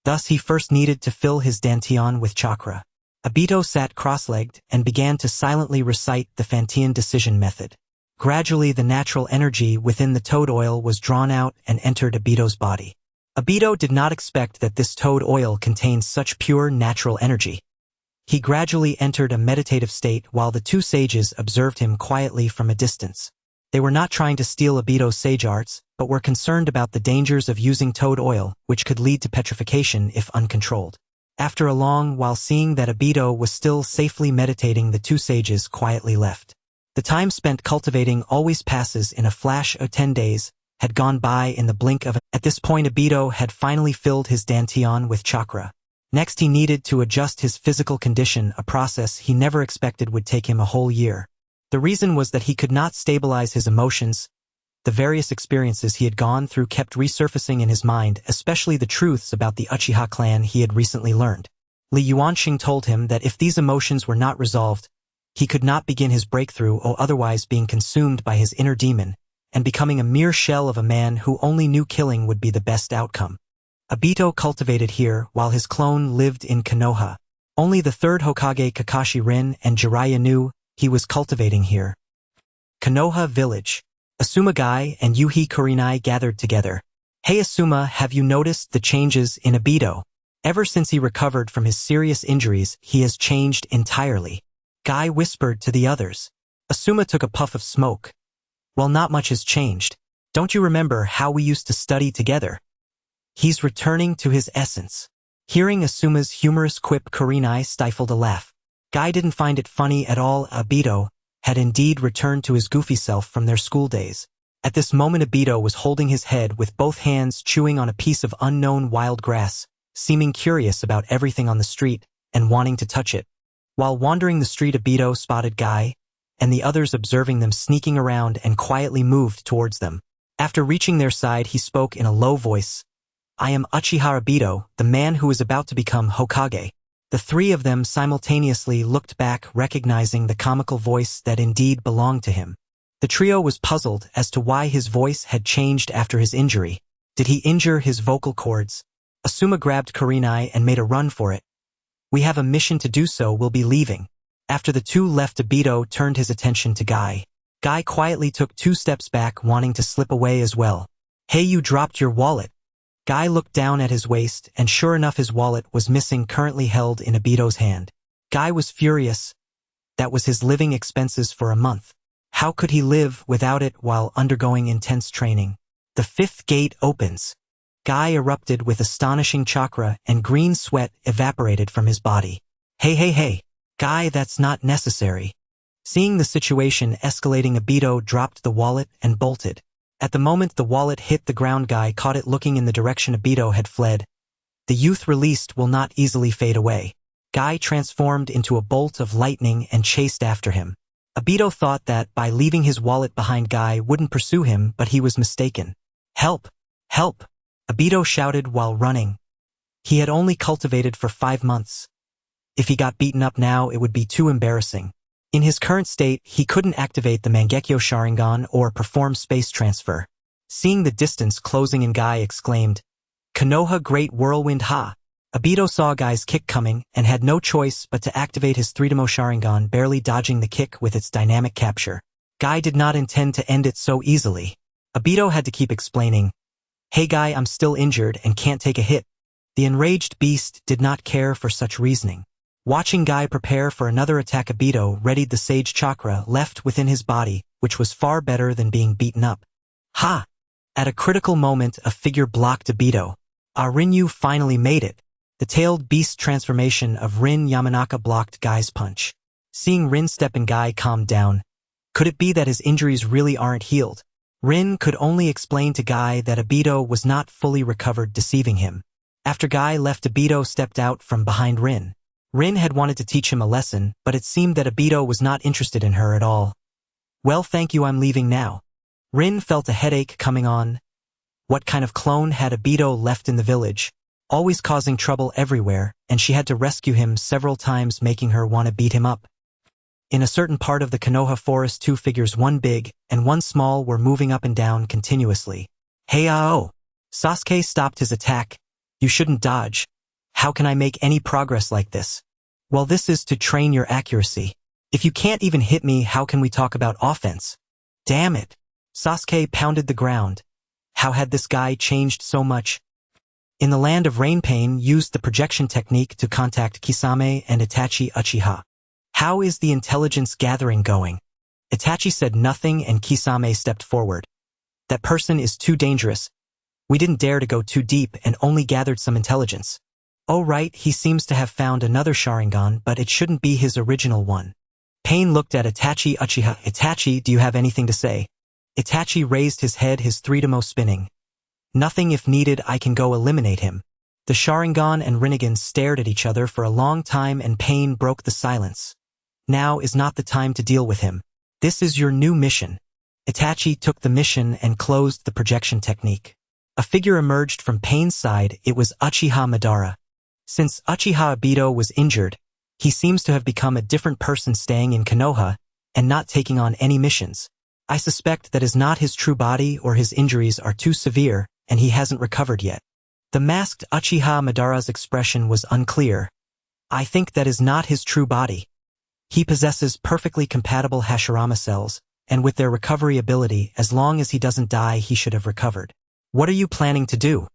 Thus, he first needed to fill his dantian with chakra. Obito sat cross-legged and began to silently recite the Fantian decision method. Gradually, the natural energy within the toad oil was drawn out and entered Obito's body. Obito did not expect that this toad oil contained such pure natural energy. He gradually entered a meditative state while the two sages observed him quietly from a distance. They were not trying to steal Obito's sage arts, but were concerned about the dangers of using toad oil, which could lead to petrification if uncontrolled. After a long while, seeing that Obito was still safely meditating, the two sages quietly left. The time spent cultivating always passes in a flash. 10 days had gone by in the blink of an. At this point, Obito had finally filled his dantian with chakra. Next, he needed to adjust his physical condition, a process he never expected would take him a whole year. The reason was that he could not stabilize his emotions. The various experiences he had gone through kept resurfacing in his mind, especially the truths about the Uchiha clan he had recently learned. Li Yuansheng told him that if these emotions were not resolved, he could not begin his breakthrough, or otherwise being consumed by his inner demon and becoming a mere shell of a man who only knew killing would be the best outcome. Obito cultivated here while his clone lived in Konoha. Only the third Hokage, Kakashi Rin and Jiraiya, knew he was cultivating here. Konoha Village. Asuma Gai and Yuhi Kurinai gathered together. "Hey Asuma, have you noticed the changes in Obito? Ever since he recovered from his serious injuries, he has changed entirely." Gai whispered to the others. Asuma took a puff of smoke. "Well, not much has changed. Don't you remember how we used to study together? He's returning to his essence." Hearing Asuma's humorous quip, Kurinai stifled a laugh. Gai didn't find it funny at all. Obito had indeed returned to his goofy self from their school days. At this moment, Obito was holding his head with both hands, chewing on a piece of unknown wild grass, seeming curious about everything on the street and wanting to touch it. While wandering the street, Obito spotted Gai and the others, observing them sneaking around, and quietly moved towards them. After reaching their side, he spoke in a low voice. "I am Uchiha Obito, the man who is about to become Hokage." The three of them simultaneously looked back, recognizing the comical voice that indeed belonged to him. The trio was puzzled as to why his voice had changed after his injury. Did he injure his vocal cords? Asuma grabbed Kurinai and made a run for it. "We have a mission to do, so we'll be leaving." After the two left, Obito turned his attention to Gai. Gai quietly took 2 steps back, wanting to slip away as well. "Hey, you dropped your wallet." Gai looked down at his waist, and sure enough, his wallet was missing, currently held in Obito's hand. Gai was furious. That was his living expenses for a month. How could he live without it while undergoing intense training? The 5th gate opens. Gai erupted with astonishing chakra, and green sweat evaporated from his body. Hey, Gai, that's not necessary." Seeing the situation escalating, Obito dropped the wallet and bolted. At the moment the wallet hit the ground, Guy caught it looking in the direction Obito had fled. The youth released will not easily fade away. Guy transformed into a bolt of lightning and chased after him. Obito thought that by leaving his wallet behind, Guy wouldn't pursue him, but he was mistaken. Help! Help! Obito shouted while running. He had only cultivated for 5 months. If he got beaten up now, it would be too embarrassing. In his current state, he couldn't activate the Mangekyo Sharingan or perform space transfer. Seeing the distance closing in, Guy exclaimed, "Konoha Great Whirlwind Ha!" Obito saw Guy's kick coming and had no choice but to activate his 3-demo Sharingan, barely dodging the kick with its dynamic capture. Guy did not intend to end it so easily. Obito had to keep explaining, "Hey Guy, I'm still injured and can't take a hit." The enraged beast did not care for such reasoning. Watching Guy prepare for another attack, Obito readied the sage chakra left within his body, which was far better than being beaten up. Ha! At a critical moment, a figure blocked Obito. Rinyu finally made it. The tailed beast transformation of Rin Yamanaka blocked Guy's punch. Seeing Rin step in, Guy calmed down. Could it be that his injuries really aren't healed? Rin could only explain to Guy that Obito was not fully recovered, deceiving him. After Guy left, Obito stepped out from behind Rin. Rin had wanted to teach him a lesson, but it seemed that Obito was not interested in her at all. "Well, thank you, I'm leaving now." Rin felt a headache coming on. What kind of clone had Obito left in the village? Always causing trouble everywhere, and she had to rescue him several times, making her want to beat him up. In a certain part of the Konoha forest, 2 figures, one big and one small, were moving up and down continuously. "Hey, oh!" Sasuke stopped his attack. "You shouldn't dodge. How can I make any progress like this?" "Well, this is to train your accuracy. If you can't even hit me, how can we talk about offense?" "Damn it!" Sasuke pounded the ground. How had this guy changed so much? In the land of Rain, Pain used the projection technique to contact Kisame and Itachi Uchiha. "How is the intelligence gathering going?" Itachi said nothing and Kisame stepped forward. "That person is too dangerous. We didn't dare to go too deep and only gathered some intelligence." "Oh right, he seems to have found another Sharingan, but it shouldn't be his original one." Pain looked at Itachi Uchiha. "Itachi, do you have anything to say?" Itachi raised his head, his 3-demo spinning. "Nothing. If needed, I can go eliminate him." The Sharingan and Rinnegan stared at each other for a long time, and Pain broke the silence. "Now is not the time to deal with him. This is your new mission." Itachi took the mission and closed the projection technique. A figure emerged from Pain's side. It was Uchiha Madara. Since Uchiha Obito was injured, he seems to have become a different person, staying in Konoha and not taking on any missions. I suspect that is not his true body, or his injuries are too severe and he hasn't recovered yet. The masked Uchiha Madara's expression was unclear. I think that is not his true body. He possesses perfectly compatible Hashirama cells, and with their recovery ability, as long as he doesn't die, he should have recovered. What are you planning to do?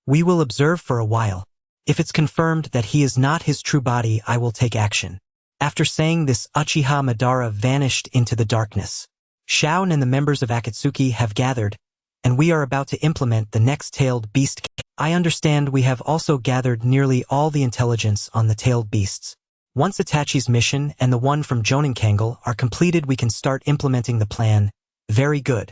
We will observe for a while. If it's confirmed that he is not his true body, I will take action. After saying this, Uchiha Madara vanished into the darkness. Shaun and the members of Akatsuki have gathered, and we are about to implement the next tailed beast. I understand we have also gathered nearly all the intelligence on the tailed beasts. Once Itachi's mission and the one from Joninkangle are completed, we can start implementing the plan. Very good.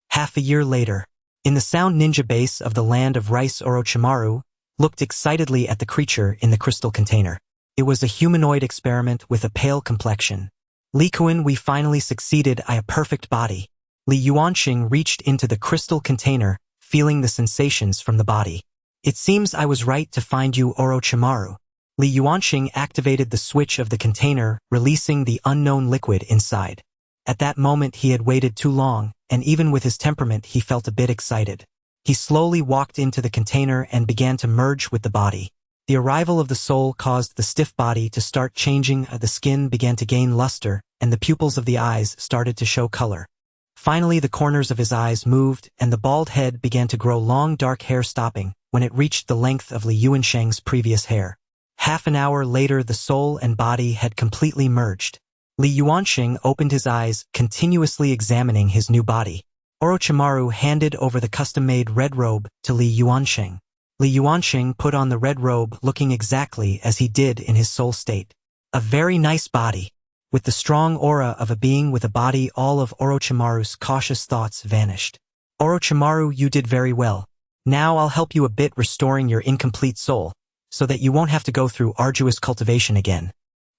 Half a year later, in the sound ninja base of the land of Rice, Orochimaru looked excitedly at the creature in the crystal container. It was a humanoid experiment with a pale complexion. "Li Kuan, we finally succeeded. I have a perfect body." Li Yuansheng reached into the crystal container, feeling the sensations from the body. "It seems I was right to find you, Orochimaru." Li Yuansheng activated the switch of the container, releasing the unknown liquid inside. At that moment he had waited too long, and even with his temperament he felt a bit excited. He slowly walked into the container and began to merge with the body. The arrival of the soul caused the stiff body to start changing, the skin began to gain luster, and the pupils of the eyes started to show color. Finally the corners of his eyes moved, and the bald head began to grow long dark hair, stopping when it reached the length of Li Yuansheng's previous hair. Half an hour later the soul and body had completely merged. Li Yuansheng opened his eyes, continuously examining his new body. Orochimaru handed over the custom-made red robe to Li Yuansheng. Li Yuansheng put on the red robe, looking exactly as he did in his soul state. A very nice body. With the strong aura of a being with a body, all of Orochimaru's cautious thoughts vanished. Orochimaru, you did very well. Now I'll help you a bit restoring your incomplete soul, so that you won't have to go through arduous cultivation again.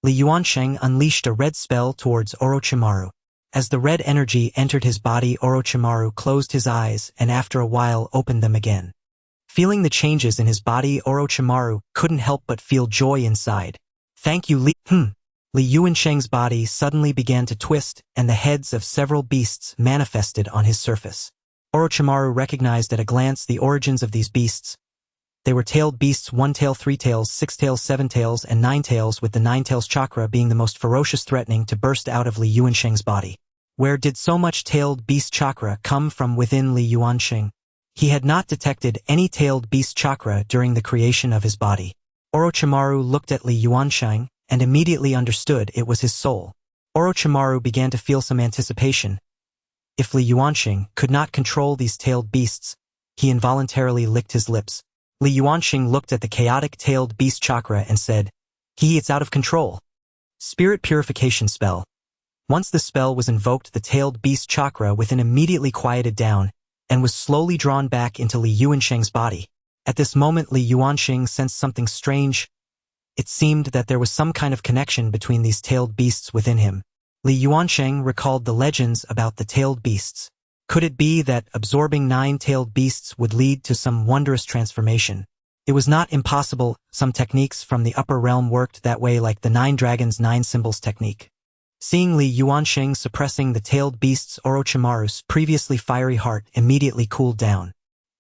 Li Yuansheng unleashed a red spell towards Orochimaru. As the red energy entered his body, Orochimaru closed his eyes and after a while opened them again. Feeling the changes in his body, Orochimaru couldn't help but feel joy inside. Thank you, Li Yuansheng's body suddenly began to twist and the heads of several beasts manifested on his surface. Orochimaru recognized at a glance the origins of these beasts. They were tailed beasts, 1 tail, 3 tails, 6 tails, 7 tails, and 9 tails, with the 9 tails chakra being the most ferocious, threatening to burst out of Li Yuansheng's body. Where did so much tailed beast chakra come from within Li Yuansheng? He had not detected any tailed beast chakra during the creation of his body. Orochimaru looked at Li Yuansheng and immediately understood it was his soul. Orochimaru began to feel some anticipation. If Li Yuansheng could not control these tailed beasts, he involuntarily licked his lips. Li Yuansheng looked at the chaotic tailed beast chakra and said, It's out of control. Spirit Purification Spell. Once the spell was invoked, the tailed beast chakra within immediately quieted down and was slowly drawn back into Li Yuansheng's body. At this moment, Li Yuansheng sensed something strange. It seemed that there was some kind of connection between these tailed beasts within him. Li Yuansheng recalled the legends about the tailed beasts. Could it be that absorbing 9 tailed beasts would lead to some wondrous transformation? It was not impossible. Some techniques from the upper realm worked that way, like the 9 dragons 9 symbols technique. Seeing Li Yuansheng suppressing the tailed beasts, Orochimaru's previously fiery heart immediately cooled down.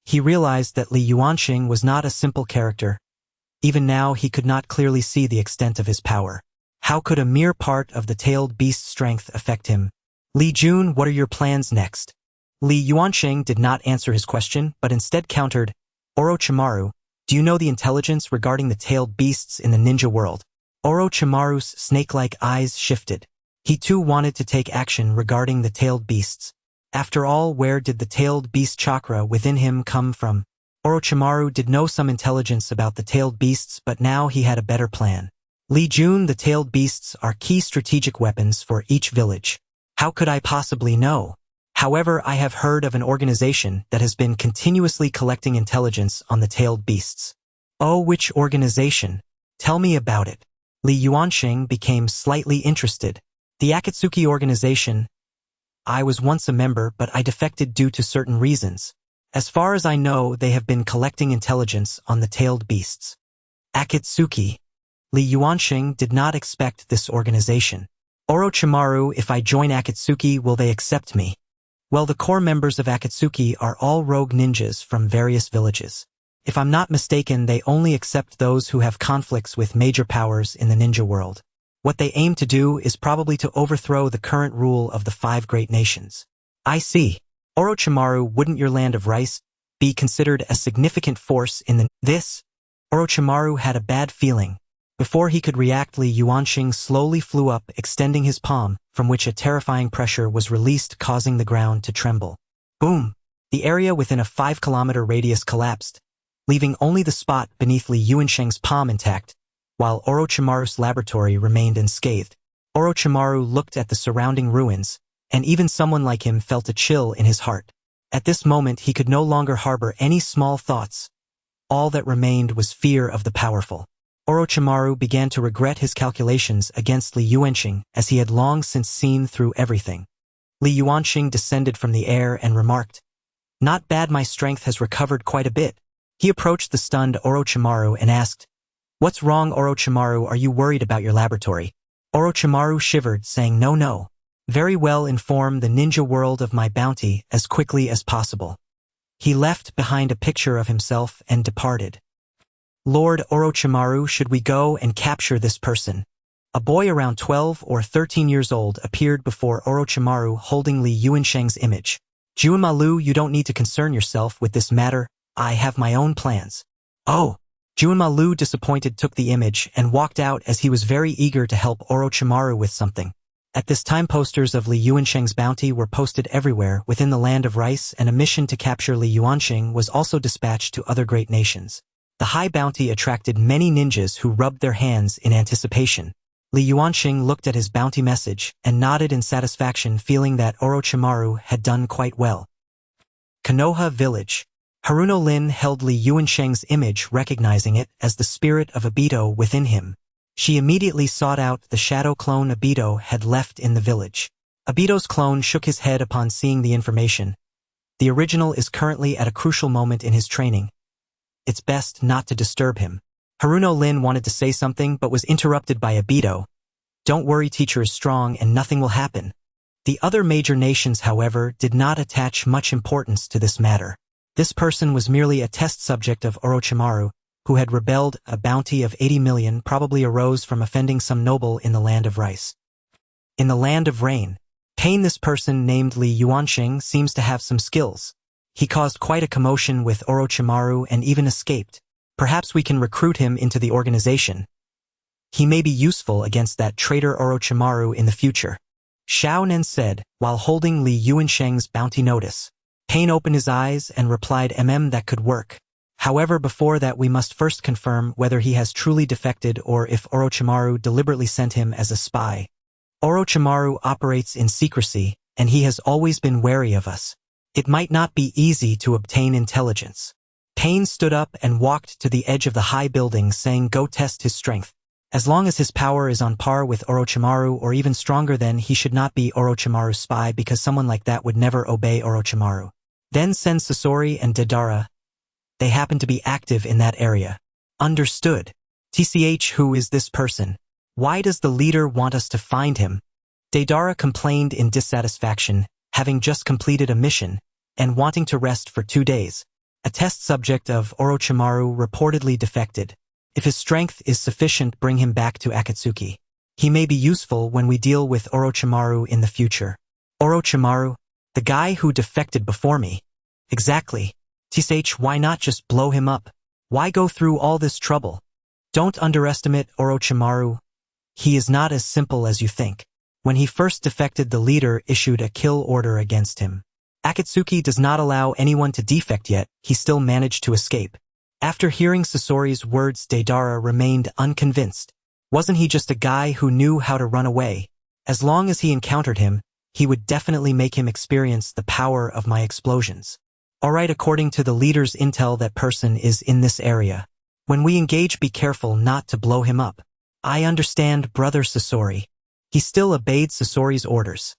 He realized that Li Yuansheng was not a simple character. Even now he could not clearly see the extent of his power. How could a mere part of the tailed beast's strength affect him? Li Jun, what are your plans next? Li Yuansheng did not answer his question, but instead countered, Orochimaru, do you know the intelligence regarding the tailed beasts in the ninja world? Orochimaru's snake-like eyes shifted. He too wanted to take action regarding the tailed beasts. After all, where did the tailed beast chakra within him come from? Orochimaru did know some intelligence about the tailed beasts, but now he had a better plan. Li Jun, the tailed beasts are key strategic weapons for each village. How could I possibly know? However, I have heard of an organization that has been continuously collecting intelligence on the tailed beasts. Oh, which organization? Tell me about it. Li Yuansheng became slightly interested. The Akatsuki organization. I was once a member, but I defected due to certain reasons. As far as I know, they have been collecting intelligence on the tailed beasts. Akatsuki. Li Yuansheng did not expect this organization. Orochimaru, if I join Akatsuki, will they accept me? Well, the core members of Akatsuki are all rogue ninjas from various villages. If I'm not mistaken, they only accept those who have conflicts with major powers in the ninja world. What they aim to do is probably to overthrow the current rule of the 5 great nations. I see. Orochimaru, wouldn't your land of rice be considered a significant force in this? Orochimaru had a bad feeling. Before he could react, Li Yuansheng slowly flew up, extending his palm, from which a terrifying pressure was released, causing the ground to tremble. Boom! The area within a 5-kilometer radius collapsed, leaving only the spot beneath Li Yuansheng's palm intact, while Orochimaru's laboratory remained unscathed. Orochimaru looked at the surrounding ruins, and even someone like him felt a chill in his heart. At this moment he could no longer harbor any small thoughts. All that remained was fear of the powerful. Orochimaru began to regret his calculations against Li Yuansheng, as he had long since seen through everything. Li Yuansheng descended from the air and remarked, Not bad, my strength has recovered quite a bit. He approached the stunned Orochimaru and asked, What's wrong, Orochimaru? Are you worried about your laboratory? Orochimaru shivered, saying, No. Very well, inform the ninja world of my bounty as quickly as possible. He left behind a picture of himself and departed. Lord Orochimaru, should we go and capture this person? A boy around 12 or 13 years old appeared before Orochimaru holding Li Yuansheng's image. Juanmalu, you don't need to concern yourself with this matter. I have my own plans. Oh! Juanmalu, disappointed, took the image and walked out as he was very eager to help Orochimaru with something. At this time, posters of Li Yuansheng's bounty were posted everywhere within the land of rice, and a mission to capture Li Yuansheng was also dispatched to other great nations. The high bounty attracted many ninjas who rubbed their hands in anticipation. Li Yuansheng looked at his bounty message and nodded in satisfaction, feeling that Orochimaru had done quite well. Konoha village. Haruno Lin held Li Yuansheng's image, recognizing it as the spirit of Obito within him. She immediately sought out the shadow clone Obito had left in the village. Obito's clone shook his head upon seeing the information. The original is currently at a crucial moment in his training. It's best not to disturb him. Haruno Lin wanted to say something but was interrupted by Obito. Don't worry, teacher is strong and nothing will happen. The other major nations, however, did not attach much importance to this matter. This person was merely a test subject of Orochimaru, who had rebelled. A bounty of 80 million probably arose from offending some noble in the land of rice. In the land of rain, Pain, this person named Li Yuansheng seems to have some skills. He caused quite a commotion with Orochimaru and even escaped. Perhaps we can recruit him into the organization. He may be useful against that traitor Orochimaru in the future. Xiao Nen said, while holding Li Yuansheng's bounty notice. Pain opened his eyes and replied, that could work. However, before that we must first confirm whether he has truly defected or if Orochimaru deliberately sent him as a spy. Orochimaru operates in secrecy, and he has always been wary of us. It might not be easy to obtain intelligence. Pain stood up and walked to the edge of the high building, saying, go test his strength. As long as his power is on par with Orochimaru or even stronger, then he should not be Orochimaru's spy, because someone like that would never obey Orochimaru. Then send Sasori and Deidara. They happen to be active in that area. Understood. TCH, who is this person? Why does the leader want us to find him? Deidara complained in dissatisfaction, having just completed a mission, and wanting to rest for 2 days. A test subject of Orochimaru reportedly defected. If his strength is sufficient, bring him back to Akatsuki. He may be useful when we deal with Orochimaru in the future. Orochimaru? The guy who defected before me. Exactly. TCH, why not just blow him up? Why go through all this trouble? Don't underestimate Orochimaru. He is not as simple as you think. When he first defected, the leader issued a kill order against him. Akatsuki does not allow anyone to defect, yet he still managed to escape. After hearing Sasori's words, Deidara remained unconvinced. Wasn't he just a guy who knew how to run away? As long as he encountered him, he would definitely make him experience the power of my explosions. Alright, according to the leader's intel, that person is in this area. When we engage, be careful not to blow him up. I understand, brother Sasori. He still obeyed Sasori's orders.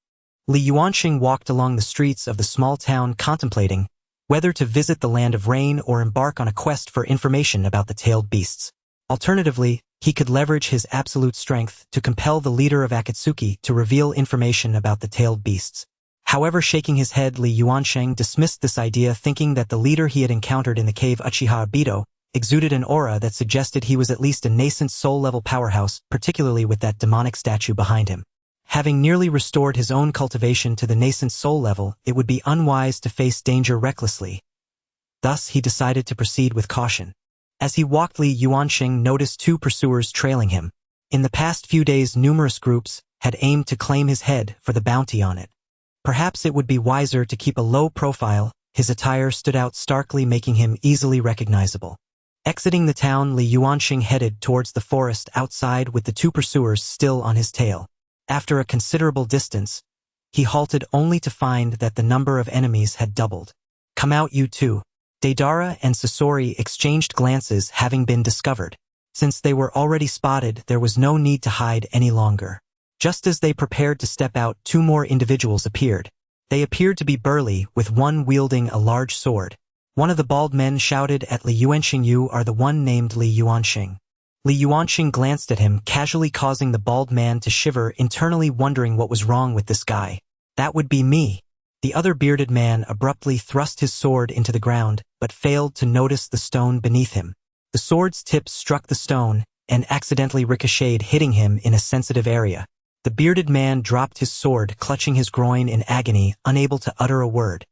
Li Yuansheng walked along the streets of the small town, contemplating whether to visit the land of rain or embark on a quest for information about the tailed beasts. Alternatively, he could leverage his absolute strength to compel the leader of Akatsuki to reveal information about the tailed beasts. However, shaking his head, Li Yuansheng dismissed this idea, thinking that the leader he had encountered in the cave, Uchiha Obito, exuded an aura that suggested he was at least a nascent soul-level powerhouse, particularly with that demonic statue behind him. Having nearly restored his own cultivation to the nascent soul level, it would be unwise to face danger recklessly. Thus, he decided to proceed with caution. As he walked, Li Yuansheng noticed 2 pursuers trailing him. In the past few days, numerous groups had aimed to claim his head for the bounty on it. Perhaps it would be wiser to keep a low profile. His attire stood out starkly, making him easily recognizable. Exiting the town, Li Yuansheng headed towards the forest outside with the 2 pursuers still on his tail. After a considerable distance, he halted only to find that the number of enemies had doubled. Come out, you two. Deidara and Sasori exchanged glances, having been discovered. Since they were already spotted, there was no need to hide any longer. Just as they prepared to step out, 2 more individuals appeared. They appeared to be burly, with one wielding a large sword. One of the bald men shouted at Li Yuansheng, "You are the one named Li Yuansheng." Li Yuansheng glanced at him, casually, causing the bald man to shiver, internally wondering what was wrong with this guy. That would be me. The other bearded man abruptly thrust his sword into the ground, but failed to notice the stone beneath him. The sword's tip struck the stone and accidentally ricocheted, hitting him in a sensitive area. The bearded man dropped his sword, clutching his groin in agony, unable to utter a word.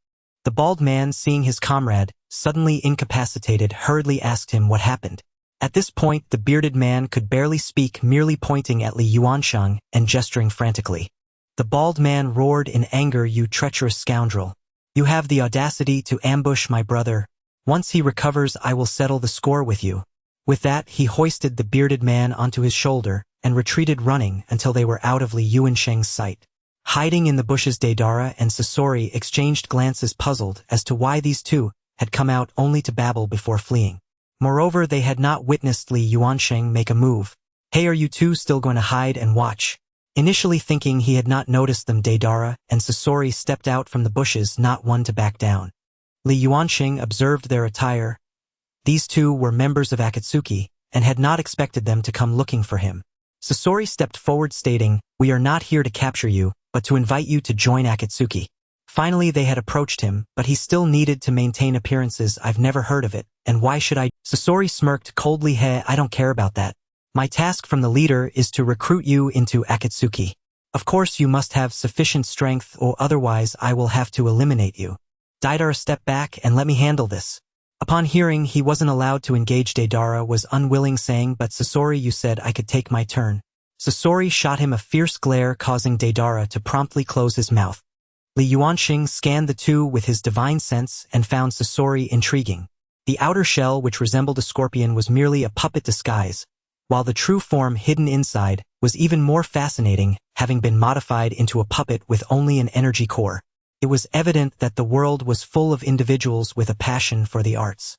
The bald man, seeing his comrade suddenly incapacitated, hurriedly asked him what happened. At this point, the bearded man could barely speak, merely pointing at Li Yuansheng and gesturing frantically. The bald man roared in anger, "You treacherous scoundrel! You have the audacity to ambush my brother. Once he recovers, I will settle the score with you." With that, he hoisted the bearded man onto his shoulder and retreated, running until they were out of Li Yuansheng's sight. Hiding in the bushes, Deidara and Sasori exchanged glances, puzzled as to why these two had come out only to babble before fleeing. Moreover, they had not witnessed Li Yuansheng make a move. "Hey, are you two still going to hide and watch?" Initially thinking he had not noticed them, Deidara and Sasori stepped out from the bushes, not one to back down. Li Yuansheng observed their attire. These two were members of Akatsuki, and had not expected them to come looking for him. Sasori stepped forward, stating, "We are not here to capture you, but to invite you to join Akatsuki." Finally they had approached him, but he still needed to maintain appearances. "I've never heard of it, and why should I?" Sasori smirked coldly. "Hey, I don't care about that. My task from the leader is to recruit you into Akatsuki. Of course you must have sufficient strength, or otherwise I will have to eliminate you. Deidara, step back and let me handle this." Upon hearing he wasn't allowed to engage, Deidara was unwilling, saying, "But Sasori, you said I could take my turn." Sasori shot him a fierce glare, causing Deidara to promptly close his mouth. Li Yuansheng scanned the two with his divine sense and found Sasori intriguing. The outer shell, which resembled a scorpion, was merely a puppet disguise, while the true form hidden inside was even more fascinating, having been modified into a puppet with only an energy core. It was evident that the world was full of individuals with a passion for the arts.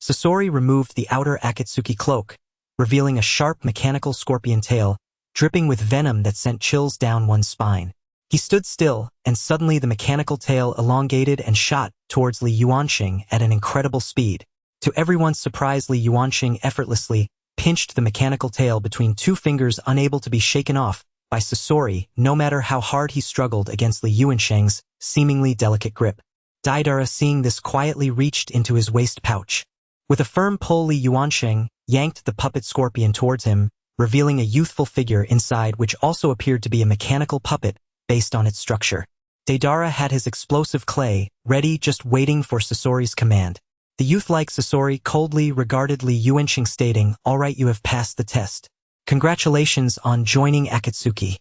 Sasori removed the outer Akatsuki cloak, revealing a sharp mechanical scorpion tail, dripping with venom that sent chills down one's spine. He stood still, and suddenly the mechanical tail elongated and shot towards Li Yuansheng at an incredible speed. To everyone's surprise, Li Yuansheng effortlessly pinched the mechanical tail between two fingers, unable to be shaken off by Sasori, no matter how hard he struggled against Li Yuansheng's seemingly delicate grip. Deidara, seeing this, quietly reached into his waist pouch. With a firm pull, Li Yuansheng yanked the puppet scorpion towards him, revealing a youthful figure inside which also appeared to be a mechanical puppet based on its structure. Deidara had his explosive clay ready, just waiting for Sasori's command. The youth-like Sasori coldly regarded Li Yuansheng, stating, "All right, you have passed the test. Congratulations on joining Akatsuki."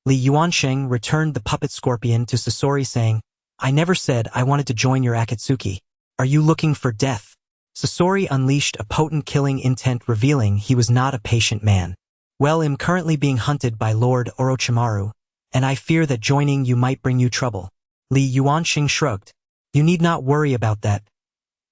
Li Yuansheng returned the puppet scorpion to Sasori, saying, "I never said I wanted to join your Akatsuki. Are you looking for death?" Sasori unleashed a potent killing intent, revealing he was not a patient man. "Well, I'm currently being hunted by Lord Orochimaru, and I fear that joining you might bring you trouble." Li Yuansheng shrugged. "You need not worry about that.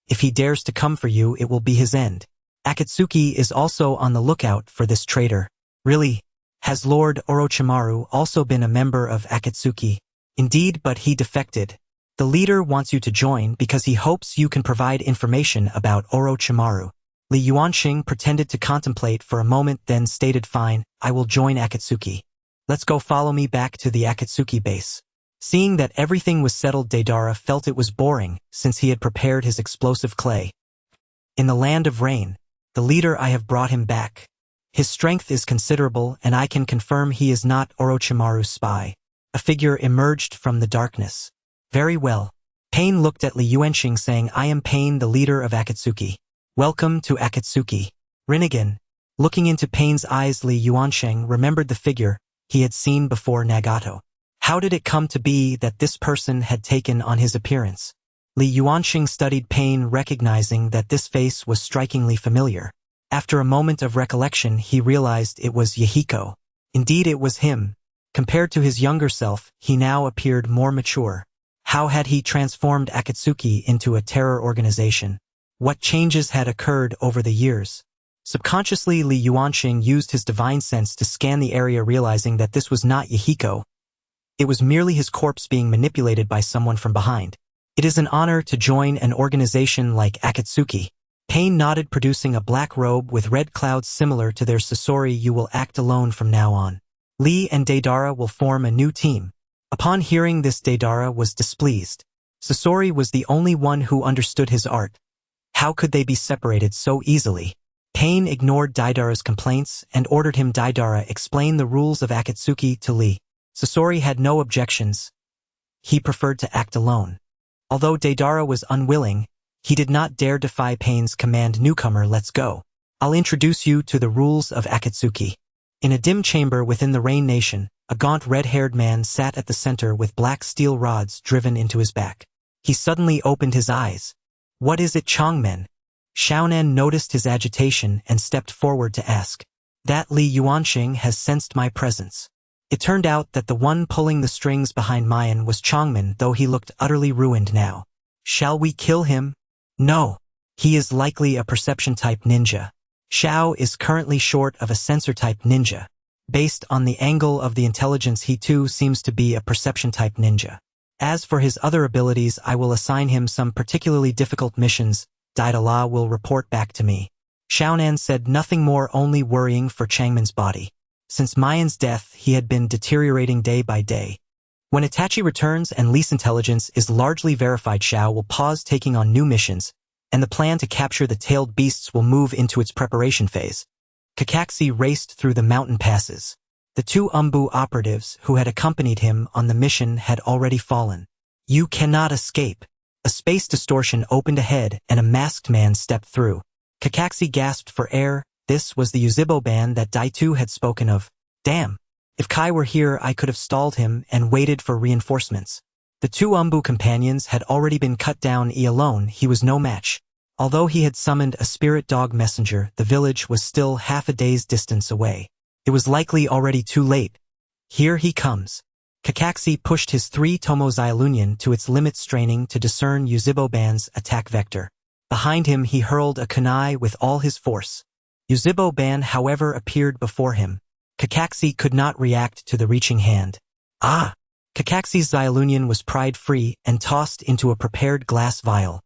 If he dares to come for you, it will be his end. Akatsuki is also on the lookout for this traitor." "Really? Has Lord Orochimaru also been a member of Akatsuki?" "Indeed, but he defected. The leader wants you to join because he hopes you can provide information about Orochimaru." Li Yuansheng pretended to contemplate for a moment, then stated, "Fine, I will join Akatsuki. Let's go, follow me back to the Akatsuki base." Seeing that everything was settled, Deidara felt it was boring since he had prepared his explosive clay. "In the land of rain, the leader, I have brought him back. His strength is considerable, and I can confirm he is not Orochimaru's spy." A figure emerged from the darkness. "Very well." Pain looked at Li Yuansheng, saying, "I am Pain, the leader of Akatsuki. Welcome to Akatsuki." Rinnegan. Looking into Pain's eyes, Li Yuansheng remembered the figure he had seen before, Nagato. How did it come to be that this person had taken on his appearance? Li Yuansheng studied Pain, recognizing that this face was strikingly familiar. After a moment of recollection, he realized it was Yahiko. Indeed, it was him. Compared to his younger self, he now appeared more mature. How had he transformed Akatsuki into a terror organization? What changes had occurred over the years? Subconsciously, Li Yuansheng used his divine sense to scan the area, realizing that this was not Yahiko. It was merely his corpse being manipulated by someone from behind. "It is an honor to join an organization like Akatsuki." Pain nodded, producing a black robe with red clouds similar to their Sasori. "You will act alone from now on. Li and Deidara will form a new team." Upon hearing this, Deidara was displeased. Sasori was the only one who understood his art. How could they be separated so easily? Pain ignored Deidara's complaints and ordered him, "Deidara, explain the rules of Akatsuki to Li." Sasori had no objections. He preferred to act alone. Although Deidara was unwilling, he did not dare defy Pain's command. "Newcomer, let's go. I'll introduce you to the rules of Akatsuki." In a dim chamber within the Rain Nation, a gaunt red-haired man sat at the center with black steel rods driven into his back. He suddenly opened his eyes. "What is it, Chongmen?" Xiaonan noticed his agitation and stepped forward to ask. "That Li Yuansheng has sensed my presence. It turned out that the one pulling the strings behind Mayan was Changmin, though he looked utterly ruined now. Shall we kill him? No. He is likely a perception-type ninja. Xiao is currently short of a sensor-type ninja. Based on the angle of the intelligence, he too seems to be a perception-type ninja. As for his other abilities, I will assign him some particularly difficult missions. Daidala will report back to me. Xiaonan said nothing more, only worrying for Changmin's body. Since Mayan's death, he had been deteriorating day by day. When Itachi returns and Li's intelligence is largely verified, Xiao will pause taking on new missions, and the plan to capture the tailed beasts will move into its preparation phase. Kakashi raced through the mountain passes. The two Umbu operatives who had accompanied him on the mission had already fallen. You cannot escape. A space distortion opened ahead and a masked man stepped through. Kakashi gasped for air. This was the Yuzhibo band that Daitu had spoken of. Damn. If Kai were here, I could have stalled him and waited for reinforcements. The two Umbu companions had already been cut down. Alone, he was no match. Although he had summoned a spirit dog messenger, the village was still half a day's distance away. It was likely already too late. Here he comes. Kakashi pushed his 3 Tomo Xiaolunian to its limit, straining to discern Yuzhibo Ban's attack vector. Behind him he hurled a kunai with all his force. Yuzhibo Ban, however, appeared before him. Kakashi could not react to the reaching hand. Ah! Kakashi's Xiaolunian was pried free and tossed into a prepared glass vial.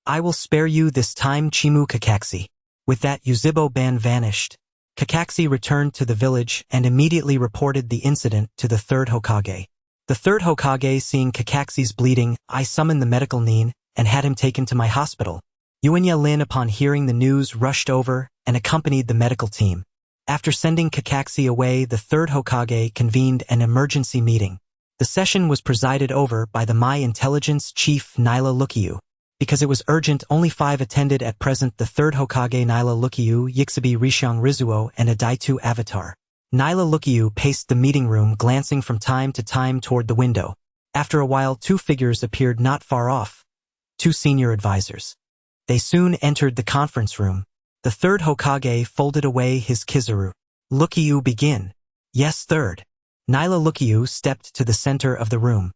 I will spare you this time, Chimu Kakashi. With that, Yuzhibo Ban vanished. Kakashi returned to the village and immediately reported the incident to the third Hokage. The third Hokage, seeing Kakashi's bleeding, I summoned the medical nin and had him taken to my hospital. Yuanya Lin, upon hearing the news, rushed over and accompanied the medical team. After sending Kakashi away, the third Hokage convened an emergency meeting. The session was presided over by the Mai Intelligence Chief Nyla Lukiyu. Because it was urgent, only 5 attended at present: the third Hokage Nyla Lukiyu, Yixabi Rishiang Rizuo, and a Daitu avatar. Nyla Lukiyu paced the meeting room, glancing from time to time toward the window. After a while, 2 figures appeared not far off. 2 senior advisors. They soon entered the conference room. The third Hokage folded away his kizaru. Lukiyu, begin. Yes, third. Nyla Lukiyu stepped to the center of the room.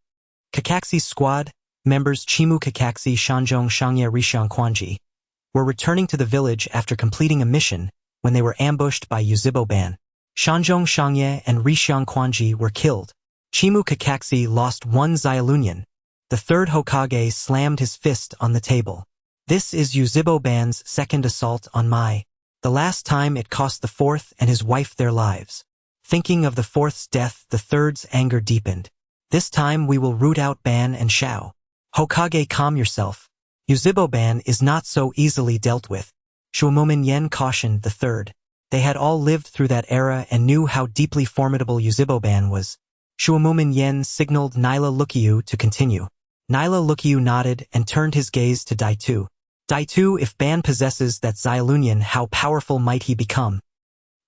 Kakashi's squad members Chimu Kakashi, Shanzhong Shangye, Rishiang Quanji were returning to the village after completing a mission when they were ambushed by Yuzhibo Ban. Shanzhong Shangye and Rishiang Quanji were killed. Chimu Kakashi lost 1 Xiaolunian. The third Hokage slammed his fist on the table. This is Yuzhibo Ban's second assault on Mai. The last time it cost the fourth and his wife their lives. Thinking of the fourth's death, the third's anger deepened. This time we will root out Ban and Xiao. Hokage, calm yourself. Yuzhibo Ban is not so easily dealt with. Shuomomin Yen cautioned the third. They had all lived through that era and knew how deeply formidable Yuzhibo Ban was. Shuomomin Yen signaled Nyla Lukiyu to continue. Nyla Lukiyu nodded and turned his gaze to Daitu. Daitu, if Ban possesses that Xiaolunian, how powerful might he become?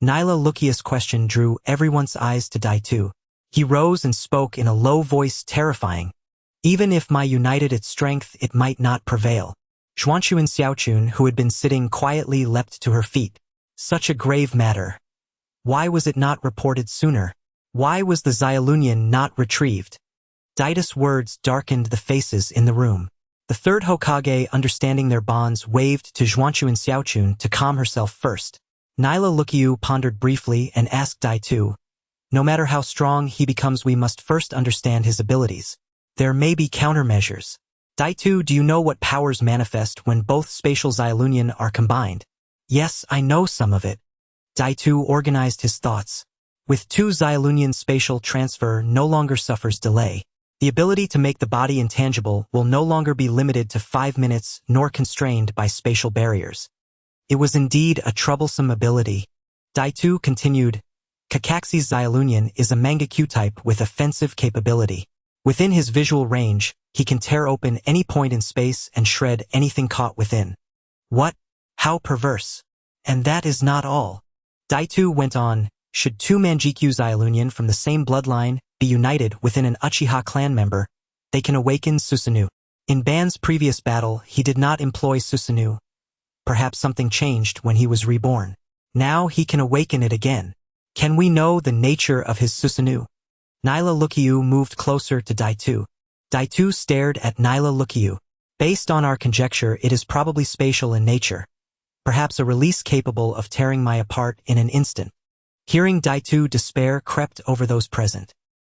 Nyla Lukiyu's question drew everyone's eyes to Daitu. He rose and spoke in a low voice, terrifying. Even if Mai united its strength, it might not prevail. Xuanxuan Xiaochun, who had been sitting quietly, leapt to her feet. Such a grave matter. Why was it not reported sooner? Why was the Xiaolunian not retrieved? Daida's words darkened the faces in the room. The third Hokage, understanding their bonds, waved to Xuanxuan Xiaochun to calm herself first. Nyla Lukiyu pondered briefly and asked Daitu, no matter how strong he becomes, we must first understand his abilities. There may be countermeasures. Daitu, do you know what powers manifest when both spatial Xiaolunian are combined? Yes, I know some of it. Daitu organized his thoughts. With 2 Xiaolunian, spatial transfer no longer suffers delay. The ability to make the body intangible will no longer be limited to 5 minutes nor constrained by spatial barriers. It was indeed a troublesome ability. Daitu continued, Kakashi's Xiaolunian is a Mangekyu type with offensive capability. Within his visual range, he can tear open any point in space and shred anything caught within. What? How perverse. And that is not all. Daitu went on, should 2 Mangekyu Xiaolunian from the same bloodline be united within an Uchiha clan member, they can awaken Susanoo. In Ban's previous battle, he did not employ Susanoo. Perhaps something changed when he was reborn. Now he can awaken it again. Can we know the nature of his Susanoo? Nyla Lukyu moved closer to Daitu. Daitu stared at Nyla Lukyu. Based on our conjecture, it is probably spatial in nature. Perhaps a release capable of tearing my apart in an instant. Hearing Daitu, despair crept over those present.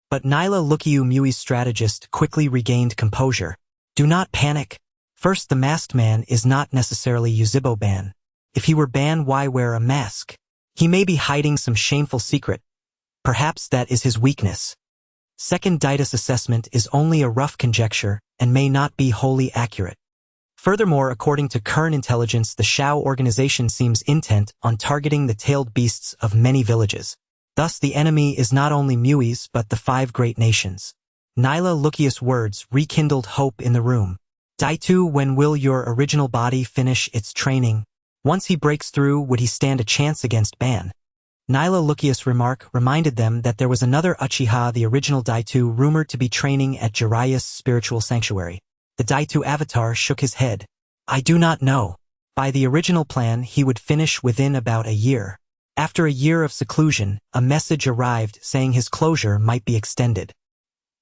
But Nyla Lukyu, Mui's strategist, quickly regained composure. Do not panic. First, the masked man is not necessarily Yuzhibo Ban. If he were Ban, why wear a mask? He may be hiding some shameful secret. Perhaps that is his weakness. Second, Daitus' assessment is only a rough conjecture and may not be wholly accurate. Furthermore, according to current intelligence, the Shao organization seems intent on targeting the tailed beasts of many villages. Thus, the enemy is not only Mui's but the 5 great nations. Nyla Lukyu's words rekindled hope in the room. Daitu, when will your original body finish its training? Once he breaks through, would he stand a chance against Ban? Nyla Lukyu's remark reminded them that there was another Uchiha, the original Daitu, rumored to be training at Jiraiya's spiritual sanctuary. The Daitu avatar shook his head. I do not know. By the original plan, he would finish within about a year. After a year of seclusion, a message arrived saying his closure might be extended.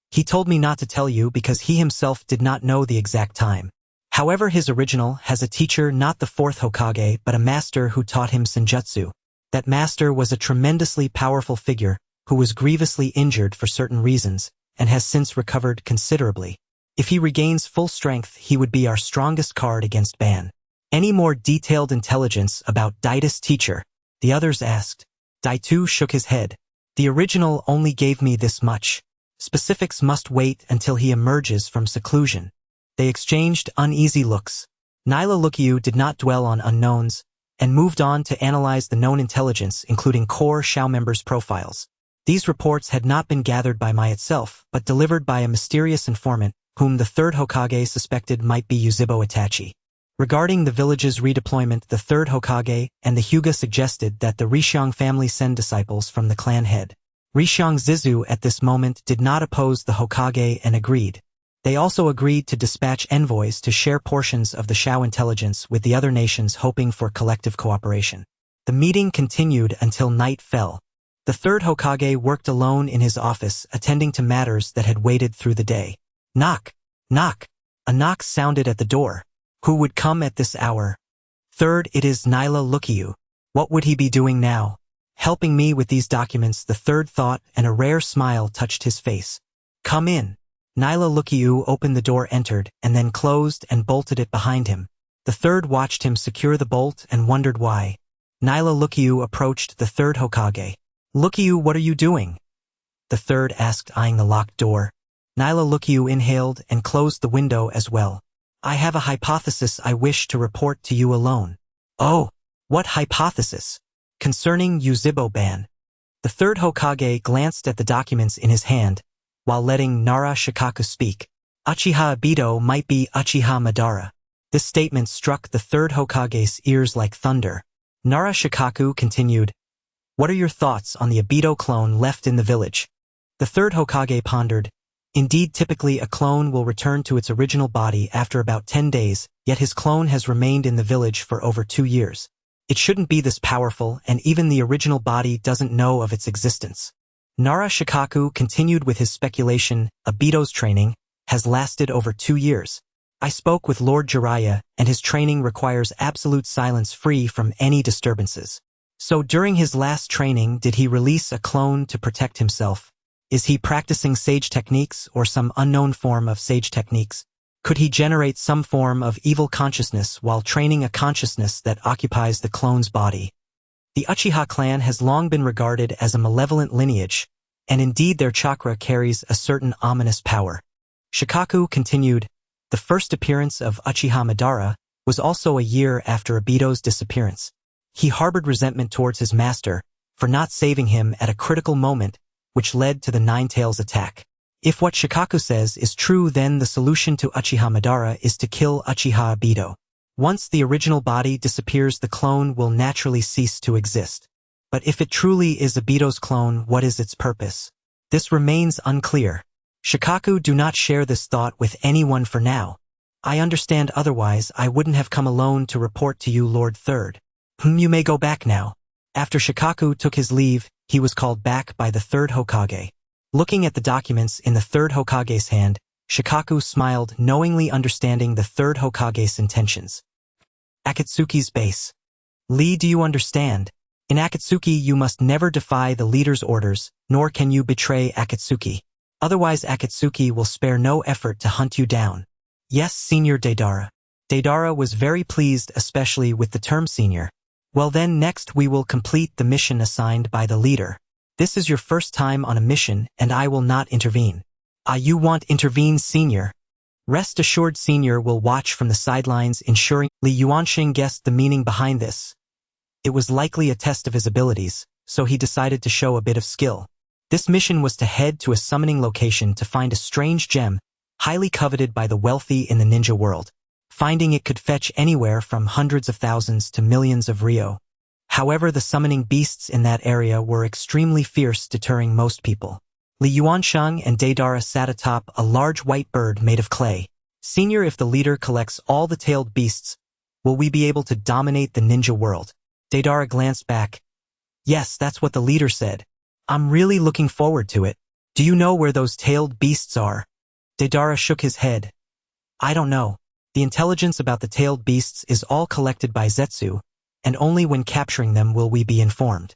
He told me not to tell you because he himself did not know the exact time. However, his original has a teacher, not the 4th Hokage, but a master who taught him senjutsu. That master was a tremendously powerful figure who was grievously injured for certain reasons and has since recovered considerably. If he regains full strength, he would be our strongest card against Ban. Any more detailed intelligence about Daitus' teacher? The others asked. Daitu shook his head. The original only gave me this much. Specifics must wait until he emerges from seclusion. They exchanged uneasy looks. Nyla Lukyu did not dwell on unknowns and moved on to analyze the known intelligence, including core Shao members' profiles. These reports had not been gathered by Mai itself, but delivered by a mysterious informant whom the 3rd Hokage suspected might be Yuzhibo Itachi. Regarding the village's redeployment, the 3rd Hokage and the Hyuga suggested that the Rishiang family send disciples from the clan head. Rishiang Zizu at this moment did not oppose the Hokage and agreed. They also agreed to dispatch envoys to share portions of the Shao intelligence with the other nations, hoping for collective cooperation. The meeting continued until night fell. The 3rd Hokage worked alone in his office, attending to matters that had waited through the day. Knock, knock. A knock sounded at the door. Who would come at this hour? Third, it is Nyla Lukyu. What would he be doing now? Helping me with these documents, the 3rd thought, and a rare smile touched his face. Come in. Nyla Lukyu opened the door, entered, and then closed and bolted it behind him. The 3rd watched him secure the bolt and wondered why. Nyla Lukyu approached the 3rd Hokage. Lukyu, what are you doing? The 3rd asked, eyeing the locked door. Nyla Lukyu inhaled and closed the window as well. I have a hypothesis I wish to report to you alone. Oh, what hypothesis? Concerning Yuzhibo Ban. The 3rd Hokage glanced at the documents in his hand, while letting Nara Shikaku speak. Uchiha Obito might be Uchiha Madara. This statement struck the 3rd Hokage's ears like thunder. Nara Shikaku continued, What are your thoughts on the Obito clone left in the village? The 3rd Hokage pondered. Indeed, typically a clone will return to its original body after about 10 days, yet his clone has remained in the village for over 2 years. It shouldn't be this powerful, and even the original body doesn't know of its existence. Nara Shikaku continued with his speculation. Obito's training has lasted over 2 years. I spoke with Lord Jiraiya, and his training requires absolute silence free from any disturbances. So during his last training, did he release a clone to protect himself? Is he practicing sage techniques or some unknown form of sage techniques? Could he generate some form of evil consciousness while training a consciousness that occupies the clone's body? The Uchiha clan has long been regarded as a malevolent lineage, and indeed their chakra carries a certain ominous power. Shikaku continued, the first appearance of Uchiha Madara was also a year after Obito's disappearance. He harbored resentment towards his master for not saving him at a critical moment, which led to the Nine-Tails attack. If what Shikaku says is true, then the solution to Uchiha Madara is to kill Uchiha Obito. Once the original body disappears, the clone will naturally cease to exist. But if it truly is Obito's clone, what is its purpose? This remains unclear. Shikaku, do not share this thought with anyone for now. I understand, otherwise I wouldn't have come alone to report to you, Lord 3rd. You may go back now. After Shikaku took his leave, he was called back by the 3rd Hokage. Looking at the documents in the third Hokage's hand, Shikaku smiled, knowingly understanding the third Hokage's intentions. Akatsuki's base. Lee, do you understand? In Akatsuki you must never defy the leader's orders, nor can you betray Akatsuki. Otherwise Akatsuki will spare no effort to hunt you down. Yes, Senior Deidara. Deidara was very pleased, especially with the term senior. Well then, next we will complete the mission assigned by the leader. This is your first time on a mission, and I will not intervene. You won't intervene, Senior? Rest assured, Senior will watch from the sidelines, ensuring. Li Yuansheng guessed the meaning behind this. It was likely a test of his abilities, so he decided to show a bit of skill. This mission was to head to a summoning location to find a strange gem, highly coveted by the wealthy in the ninja world. Finding it could fetch anywhere from hundreds of thousands to millions of ryo. However, the summoning beasts in that area were extremely fierce, deterring most people. Li Yuansheng and Deidara sat atop a large white bird made of clay. Senior, if the leader collects all the tailed beasts, will we be able to dominate the ninja world? Deidara glanced back. Yes, that's what the leader said. I'm really looking forward to it. Do you know where those tailed beasts are? Deidara shook his head. I don't know. The intelligence about the tailed beasts is all collected by Zetsu, and only when capturing them will we be informed.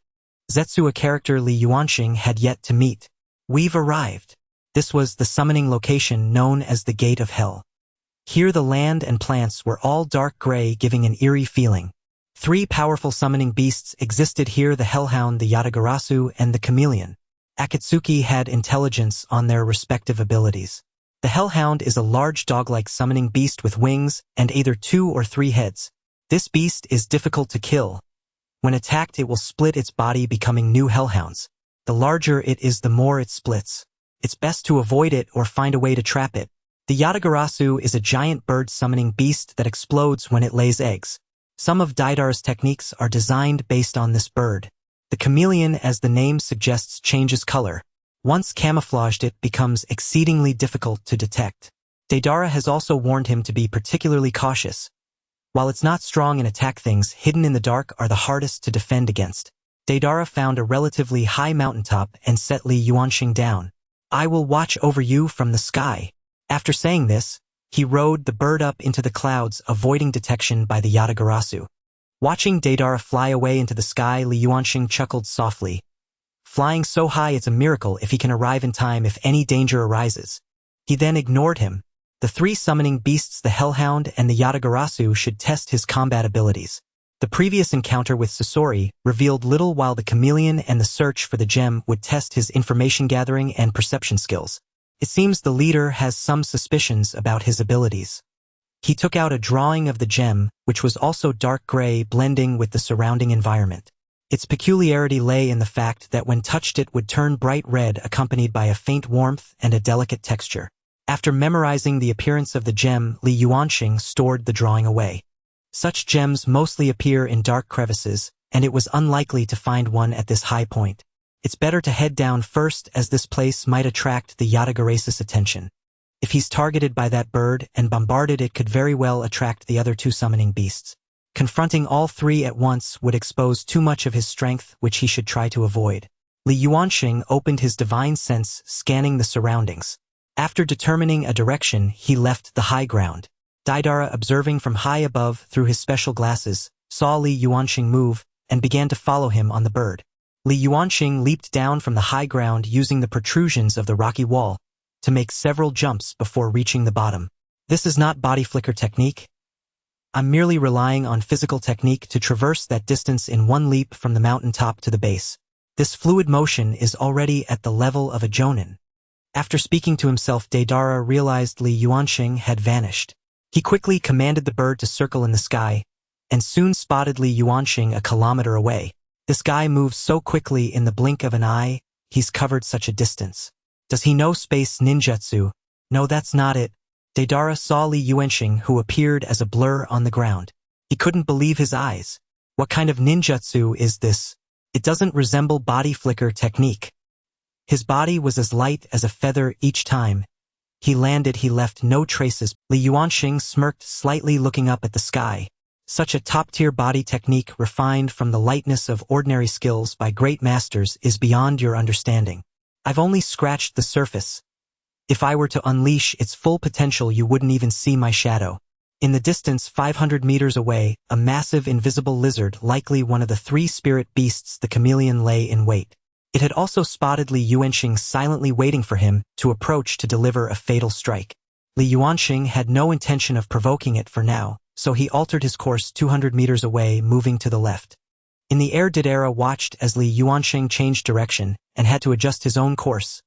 Zetsu, a character Li Yuansheng had yet to meet. We've arrived. This was the summoning location known as the Gate of Hell. Here the land and plants were all dark gray, giving an eerie feeling. 3 powerful summoning beasts existed here: the Hellhound, the Yatagarasu, and the Chameleon. Akatsuki had intelligence on their respective abilities. The Hellhound is a large dog-like summoning beast with wings and either 2 or 3 heads. This beast is difficult to kill. When attacked, it will split its body, becoming new Hellhounds. The larger it is, the more it splits. It's best to avoid it or find a way to trap it. The Yatagarasu is a giant bird summoning beast that explodes when it lays eggs. Some of Deidara's techniques are designed based on this bird. The Chameleon, as the name suggests, changes color. Once camouflaged, it becomes exceedingly difficult to detect. Deidara has also warned him to be particularly cautious. While it's not strong in attack, things hidden in the dark are the hardest to defend against. Deidara found a relatively high mountaintop and set Li Yuansheng down. I will watch over you from the sky. After saying this, he rode the bird up into the clouds, avoiding detection by the Yatagarasu. Watching Deidara fly away into the sky, Li Yuansheng chuckled softly. Flying so high, it's a miracle if he can arrive in time if any danger arises. He then ignored him. The 3 summoning beasts, the Hellhound and the Yatagarasu, should test his combat abilities. The previous encounter with Sasori revealed little, while the Chameleon and the search for the gem would test his information gathering and perception skills. It seems the leader has some suspicions about his abilities. He took out a drawing of the gem, which was also dark gray, blending with the surrounding environment. Its peculiarity lay in the fact that when touched it would turn bright red, accompanied by a faint warmth and a delicate texture. After memorizing the appearance of the gem, Li Yuansheng stored the drawing away. Such gems mostly appear in dark crevices, and it was unlikely to find one at this high point. It's better to head down first, as this place might attract the Yatagarasu's attention. If he's targeted by that bird and bombarded, it could very well attract the other 2 summoning beasts. Confronting all 3 at once would expose too much of his strength, which he should try to avoid. Li Yuansheng opened his divine sense, scanning the surroundings. After determining a direction, he left the high ground. Deidara, observing from high above through his special glasses, saw Li Yuansheng move and began to follow him on the bird. Li Yuansheng leaped down from the high ground using the protrusions of the rocky wall to make several jumps before reaching the bottom. This is not body flicker technique. I'm merely relying on physical technique to traverse that distance in one leap from the mountaintop to the base. This fluid motion is already at the level of a jonin. After speaking to himself, Deidara realized Li Yuansheng had vanished. He quickly commanded the bird to circle in the sky, and soon spotted Li Yuansheng a kilometer away. This guy moves so quickly, in the blink of an eye, he's covered such a distance. Does he know space ninjutsu? No, that's not it. Deidara saw Li Yuansheng, who appeared as a blur on the ground. He couldn't believe his eyes. What kind of ninjutsu is this? It doesn't resemble body flicker technique. His body was as light as a feather each time he landed. He left no traces. Li Yuansheng smirked slightly, looking up at the sky. Such a top-tier body technique, refined from the lightness of ordinary skills by great masters, is beyond your understanding. I've only scratched the surface. If I were to unleash its full potential, you wouldn't even see my shadow." In the distance, 500 meters away, a massive invisible lizard, likely one of the 3 spirit beasts the chameleon, lay in wait. It had also spotted Li Yuansheng silently waiting for him to approach to deliver a fatal strike. Li Yuansheng had no intention of provoking it for now, so he altered his course 200 meters away, moving to the left. In the air, Didera watched as Li Yuansheng changed direction and had to adjust his own course.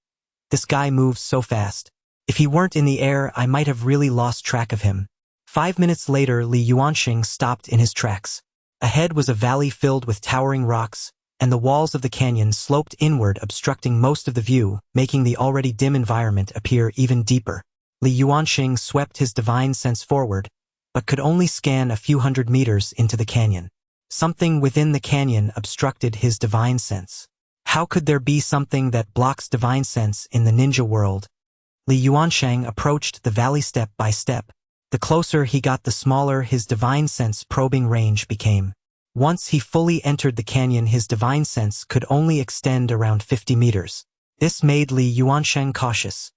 This guy moves so fast. If he weren't in the air, I might have really lost track of him. 5 minutes later, Li Yuansheng stopped in his tracks. Ahead was a valley filled with towering rocks, and the walls of the canyon sloped inward, obstructing most of the view, making the already dim environment appear even deeper. Li Yuansheng swept his divine sense forward, but could only scan a few hundred meters into the canyon. Something within the canyon obstructed his divine sense. How could there be something that blocks divine sense in the ninja world? Li Yuansheng approached the valley step by step. The closer he got, the smaller his divine sense probing range became. Once he fully entered the canyon, his divine sense could only extend around 50 meters. This made Li Yuansheng cautious.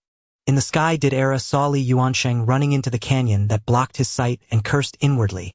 In the sky, Didera saw Li Yuansheng running into the canyon that blocked his sight and cursed inwardly.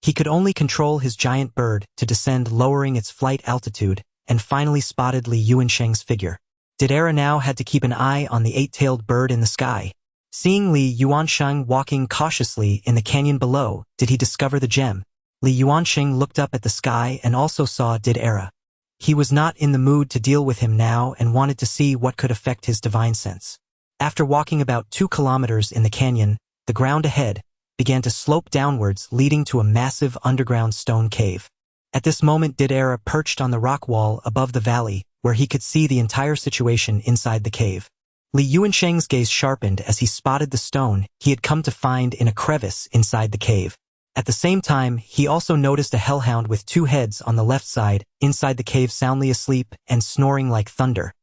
He could only control his giant bird to descend, lowering its flight altitude, and finally spotted Li Yuansheng's figure. Didera now had to keep an eye on the 8-tailed bird in the sky. Seeing Li Yuansheng walking cautiously in the canyon below, did he discover the gem? Li Yuansheng looked up at the sky and also saw Didera. He was not in the mood to deal with him now and wanted to see what could affect his divine sense. After walking about 2 kilometers in the canyon, the ground ahead began to slope downwards, leading to a massive underground stone cave. At this moment, Didera perched on the rock wall above the valley, where he could see the entire situation inside the cave. Li Yuansheng's gaze sharpened as he spotted the stone he had come to find in a crevice inside the cave. At the same time, he also noticed a hellhound with 2 heads on the left side, inside the cave, soundly asleep and snoring like thunder.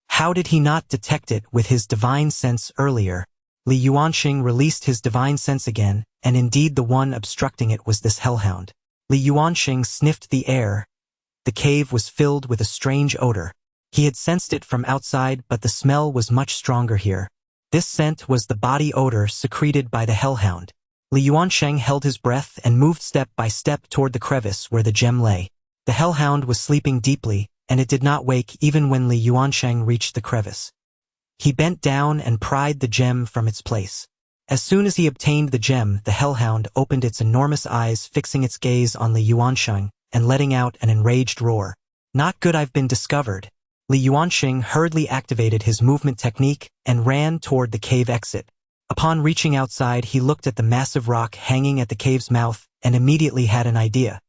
How did he not detect it with his divine sense earlier? Li Yuansheng released his divine sense again, and indeed the one obstructing it was this hellhound. Li Yuansheng sniffed the air. The cave was filled with a strange odor. He had sensed it from outside, but the smell was much stronger here. This scent was the body odor secreted by the hellhound. Li Yuansheng held his breath and moved step by step toward the crevice where the gem lay. The hellhound was sleeping deeply, and it did not wake even when Li Yuansheng reached the crevice. He bent down and pried the gem from its place. As soon as he obtained the gem, the hellhound opened its enormous eyes, fixing its gaze on Li Yuansheng and letting out an enraged roar. "Not good, I've been discovered." Li Yuansheng hurriedly activated his movement technique and ran toward the cave exit. Upon reaching outside, he looked at the massive rock hanging at the cave's mouth and immediately had an idea.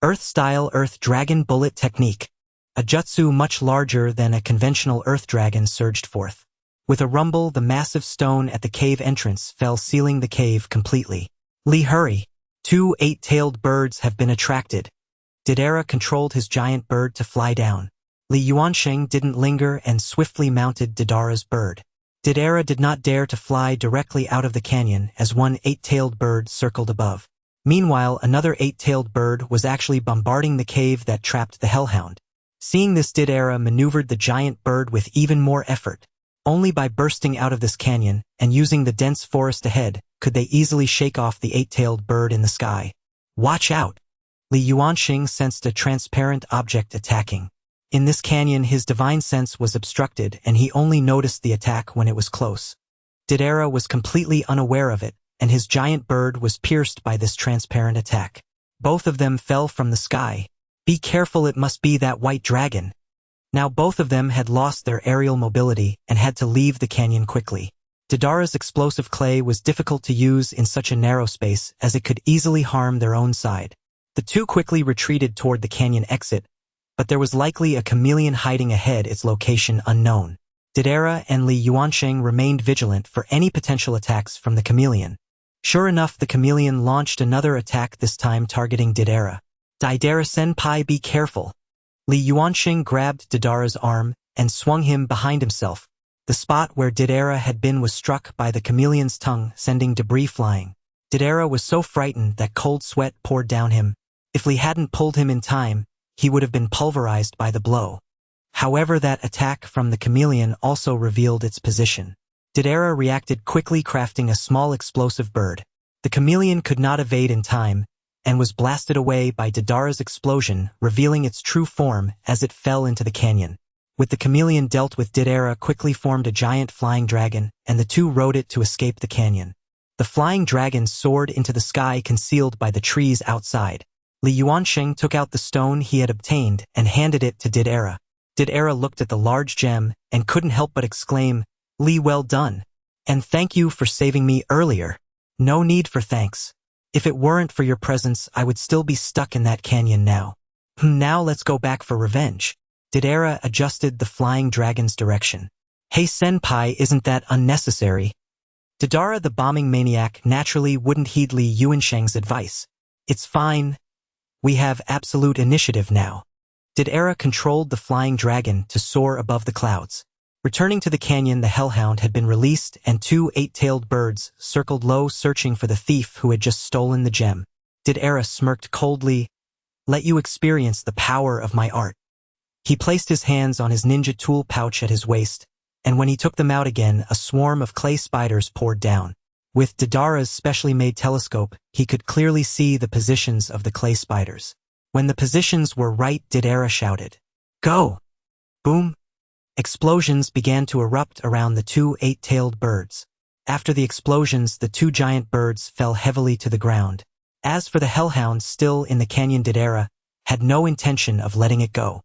Earth-style Earth Dragon Bullet Technique. A jutsu much larger than a conventional Earth Dragon surged forth. With a rumble, the massive stone at the cave entrance fell, sealing the cave completely. "Li, hurry! 2 8-tailed birds have been attracted." Didera controlled his giant bird to fly down. Li Yuansheng didn't linger and swiftly mounted Didera's bird. Didera did not dare to fly directly out of the canyon as one 8-tailed bird circled above. Meanwhile, another 8-tailed bird was actually bombarding the cave that trapped the hellhound. Seeing this, Didera maneuvered the giant bird with even more effort. Only by bursting out of this canyon and using the dense forest ahead could they easily shake off the 8-tailed bird in the sky. "Watch out!" Li Yuansheng sensed a transparent object attacking. In this canyon, his divine sense was obstructed, and he only noticed the attack when it was close. Didera was completely unaware of it, and his giant bird was pierced by this transparent attack. Both of them fell from the sky. "Be careful, it must be that white dragon." Now both of them had lost their aerial mobility and had to leave the canyon quickly. Didera's explosive clay was difficult to use in such a narrow space, as it could easily harm their own side. The two quickly retreated toward the canyon exit, but there was likely a chameleon hiding ahead, its location unknown. Didera and Li Yuansheng remained vigilant for any potential attacks from the chameleon. Sure enough, the chameleon launched another attack, this time targeting Didera. "Didera-senpai, be careful." Li Yuansheng grabbed Didera's arm and swung him behind himself. The spot where Didera had been was struck by the chameleon's tongue, sending debris flying. Didera was so frightened that cold sweat poured down him. If Li hadn't pulled him in time, he would have been pulverized by the blow. However, that attack from the chameleon also revealed its position. Deidara reacted quickly, crafting a small explosive bird. The chameleon could not evade in time, and was blasted away by Deidara's explosion, revealing its true form as it fell into the canyon. With the chameleon dealt with, Deidara quickly formed a giant flying dragon, and the two rode it to escape the canyon. The flying dragon soared into the sky, concealed by the trees outside. Li Yuansheng took out the stone he had obtained and handed it to Deidara. Deidara looked at the large gem and couldn't help but exclaim, "Li, well done. And thank you for saving me earlier." "No need for thanks. If it weren't for your presence, I would still be stuck in that canyon now." Now let's go back for revenge." Deidara adjusted the flying dragon's direction. "Hey senpai, isn't that unnecessary?" Deidara the bombing maniac naturally wouldn't heed Li Yuansheng's advice. "It's fine. We have absolute initiative now." Deidara controlled the flying dragon to soar above the clouds. Returning to the canyon, the hellhound had been released and 2 8-tailed birds circled low, searching for the thief who had just stolen the gem. Deidara smirked coldly, "Let you experience the power of my art." He placed his hands on his ninja tool pouch at his waist, and when he took them out again, a swarm of clay spiders poured down. With Deidara's specially made telescope, he could clearly see the positions of the clay spiders. When the positions were right, Deidara shouted, "Go!" Boom! Explosions began to erupt around the 2 8-tailed birds. After the explosions, the 2 giant birds fell heavily to the ground. As for the hellhound still in the canyon, Deidara had no intention of letting it go.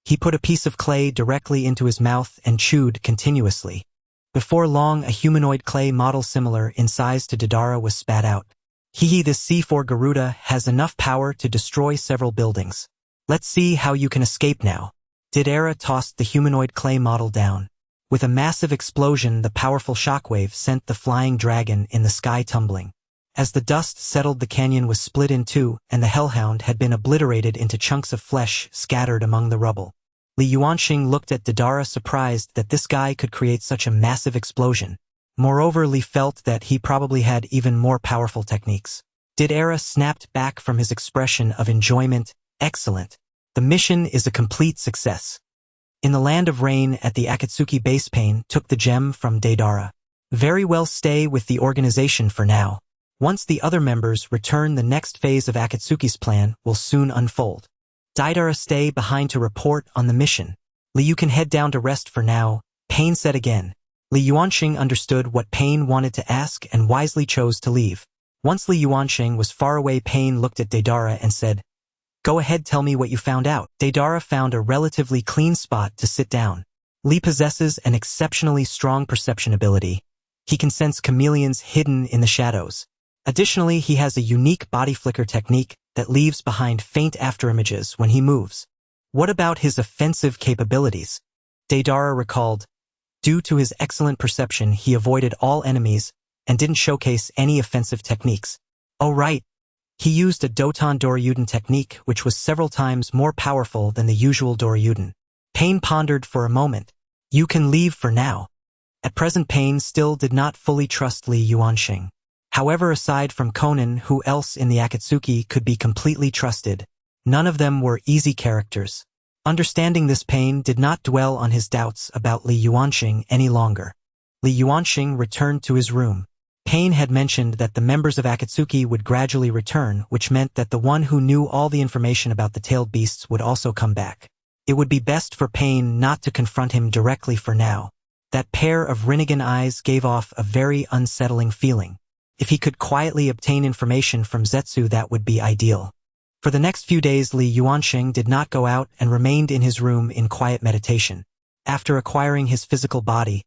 He put a piece of clay directly into his mouth and chewed continuously. Before long, a humanoid clay model similar in size to Deidara was spat out. This C4 Garuda has enough power to destroy several buildings. Let's see how you can escape now." Deidara tossed the humanoid clay model down. With a massive explosion, the powerful shockwave sent the flying dragon in the sky tumbling. As the dust settled, the canyon was split in two, and the hellhound had been obliterated into chunks of flesh scattered among the rubble. Li Yuansheng looked at Deidara, surprised that this guy could create such a massive explosion. Moreover, Li felt that he probably had even more powerful techniques. Deidara snapped back from his expression of enjoyment. "Excellent. The mission is a complete success." In the land of rain at the Akatsuki base, Pain took the gem from Deidara. "Very well, stay with the organization for now. Once the other members return, the next phase of Akatsuki's plan will soon unfold. Deidara, stay behind to report on the mission. Li, you can head down to rest for now," Pain said again. Li Yuansheng understood what Pain wanted to ask and wisely chose to leave. Once Li Yuansheng was far away, Pain looked at Deidara and said, "Go ahead, tell me what you found out." Deidara found a relatively clean spot to sit down. Li possesses an exceptionally strong perception ability. He can sense chameleons hidden in the shadows. Additionally, he has a unique body flicker technique that leaves behind faint afterimages when he moves. What about his offensive capabilities? Deidara recalled. Due to his excellent perception, he avoided all enemies and didn't showcase any offensive techniques. Oh right. He used a Doton Doryuden technique, which was several times more powerful than the usual Doryuden. Pain pondered for a moment. "You can leave for now." At present, Pain still did not fully trust Li Yuansheng. However, aside from Conan, who else in the Akatsuki could be completely trusted? None of them were easy characters. Understanding this, Pain did not dwell on his doubts about Li Yuansheng any longer. Li Yuansheng returned to his room. Pain had mentioned that the members of Akatsuki would gradually return, which meant that the one who knew all the information about the tailed beasts would also come back. It would be best for Pain not to confront him directly for now. That pair of Rinnegan eyes gave off a very unsettling feeling. If he could quietly obtain information from Zetsu, that would be ideal. For the next few days, Li Yuansheng did not go out and remained in his room in quiet meditation. After acquiring his physical body,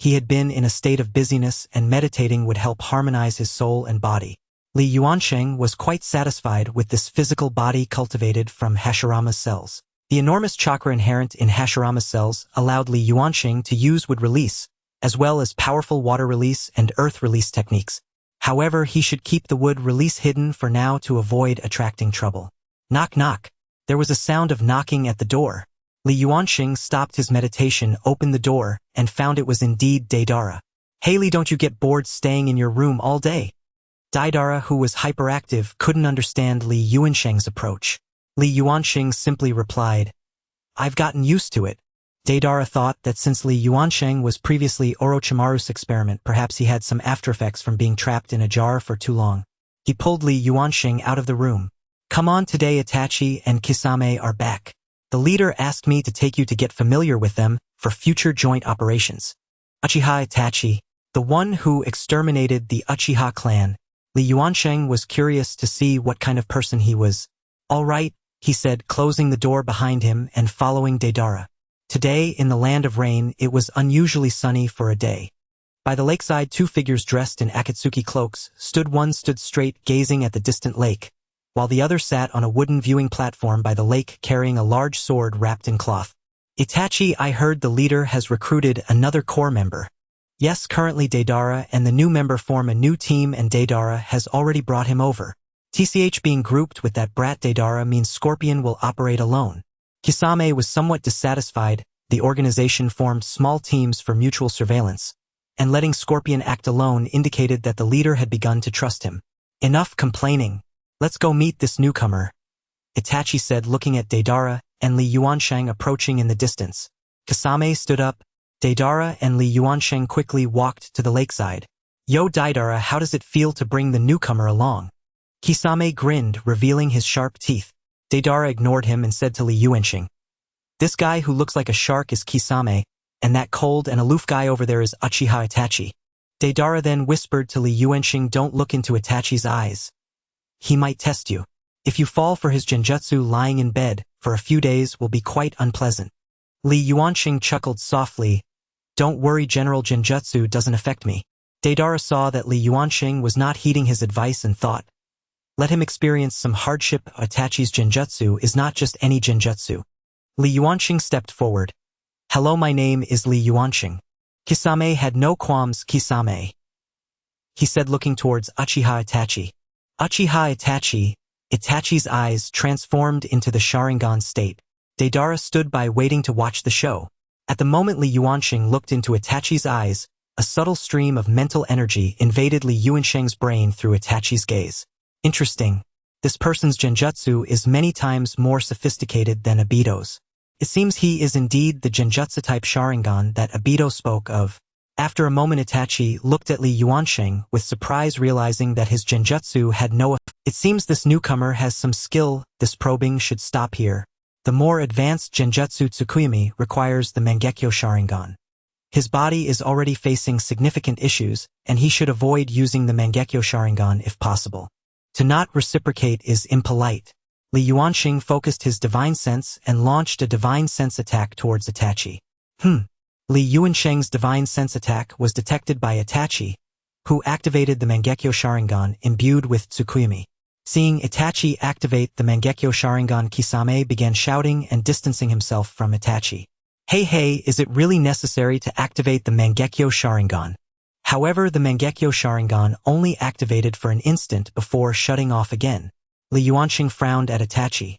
he had been in a state of busyness, and meditating would help harmonize his soul and body. Li Yuansheng was quite satisfied with this physical body cultivated from Hashirama's cells. The enormous chakra inherent in Hashirama's cells allowed Li Yuansheng to use wood release, as well as powerful water release and earth release techniques. However, he should keep the wood release hidden for now to avoid attracting trouble. Knock knock. There was a sound of knocking at the door. Li Yuansheng stopped his meditation, opened the door, and found it was indeed Deidara. "Hey Li, don't you get bored staying in your room all day?" Deidara, who was hyperactive, couldn't understand Li Yuansheng's approach. Li Yuansheng simply replied, I've gotten used to it. Deidara thought that since Li Yuansheng was previously Orochimaru's experiment, perhaps he had some aftereffects from being trapped in a jar for too long. He pulled Li Yuansheng out of the room. Come on, today Itachi and Kisame are back. The leader asked me to take you to get familiar with them for future joint operations. Uchiha Itachi, the one who exterminated the Uchiha clan. Li Yuansheng was curious to see what kind of person he was. All right, he said, closing the door behind him and following Deidara. Today, in the land of rain, it was unusually sunny for a day. By the lakeside, two figures dressed in Akatsuki cloaks stood. One stood straight, gazing at the distant lake, while the other sat on a wooden viewing platform by the lake carrying a large sword wrapped in cloth. Itachi, I heard the leader has recruited another core member. Yes, currently Deidara and the new member form a new team and Deidara has already brought him over. TCH being grouped with that brat Deidara means Scorpion will operate alone. Kisame was somewhat dissatisfied. The organization formed small teams for mutual surveillance, and letting Scorpion act alone indicated that the leader had begun to trust him. Enough complaining. Let's go meet this newcomer, Itachi said, looking at Deidara and Li Yuansheng approaching in the distance. Kisame stood up. Deidara and Li Yuansheng quickly walked to the lakeside. Yo Deidara, how does it feel to bring the newcomer along? Kisame grinned, revealing his sharp teeth. Deidara ignored him and said to Li Yuansheng, this guy who looks like a shark is Kisame, and that cold and aloof guy over there is Uchiha Itachi. Deidara then whispered to Li Yuansheng, don't look into Itachi's eyes. He might test you. If you fall for his genjutsu, lying in bed for a few days will be quite unpleasant. Li Yuansheng chuckled softly. Don't worry, General, genjutsu doesn't affect me. Deidara saw that Li Yuansheng was not heeding his advice and thought, let him experience some hardship. Itachi's genjutsu is not just any genjutsu. Li Yuansheng stepped forward. Hello, my name is Li Yuansheng. Kisame had no qualms. Kisame, he said, looking towards Uchiha Itachi. Uchiha Itachi. Itachi's eyes transformed into the Sharingan state. Deidara stood by waiting to watch the show. At the moment Li Yuansheng looked into Itachi's eyes, a subtle stream of mental energy invaded Li Yuansheng's brain through Itachi's gaze. Interesting. This person's genjutsu is many times more sophisticated than Obito's. It seems he is indeed the genjutsu-type Sharingan that Obito spoke of. After a moment Itachi looked at Li Yuansheng with surprise, realizing that his genjutsu had no effect. It seems this newcomer has some skill. This probing should stop here. The more advanced genjutsu Tsukuyami requires the Mangekyo Sharingan. His body is already facing significant issues, and he should avoid using the Mangekyo Sharingan if possible. To not reciprocate is impolite. Li Yuansheng focused his divine sense and launched a divine sense attack towards Itachi. Li Yuansheng's divine sense attack was detected by Itachi, who activated the Mangekyo Sharingan imbued with Tsukuyami. Seeing Itachi activate the Mangekyo Sharingan, Kisame began shouting and distancing himself from Itachi. Hey, is it really necessary to activate the Mangekyo Sharingan? However, the Mangekyo Sharingan only activated for an instant before shutting off again. Li Yuansheng frowned at Itachi.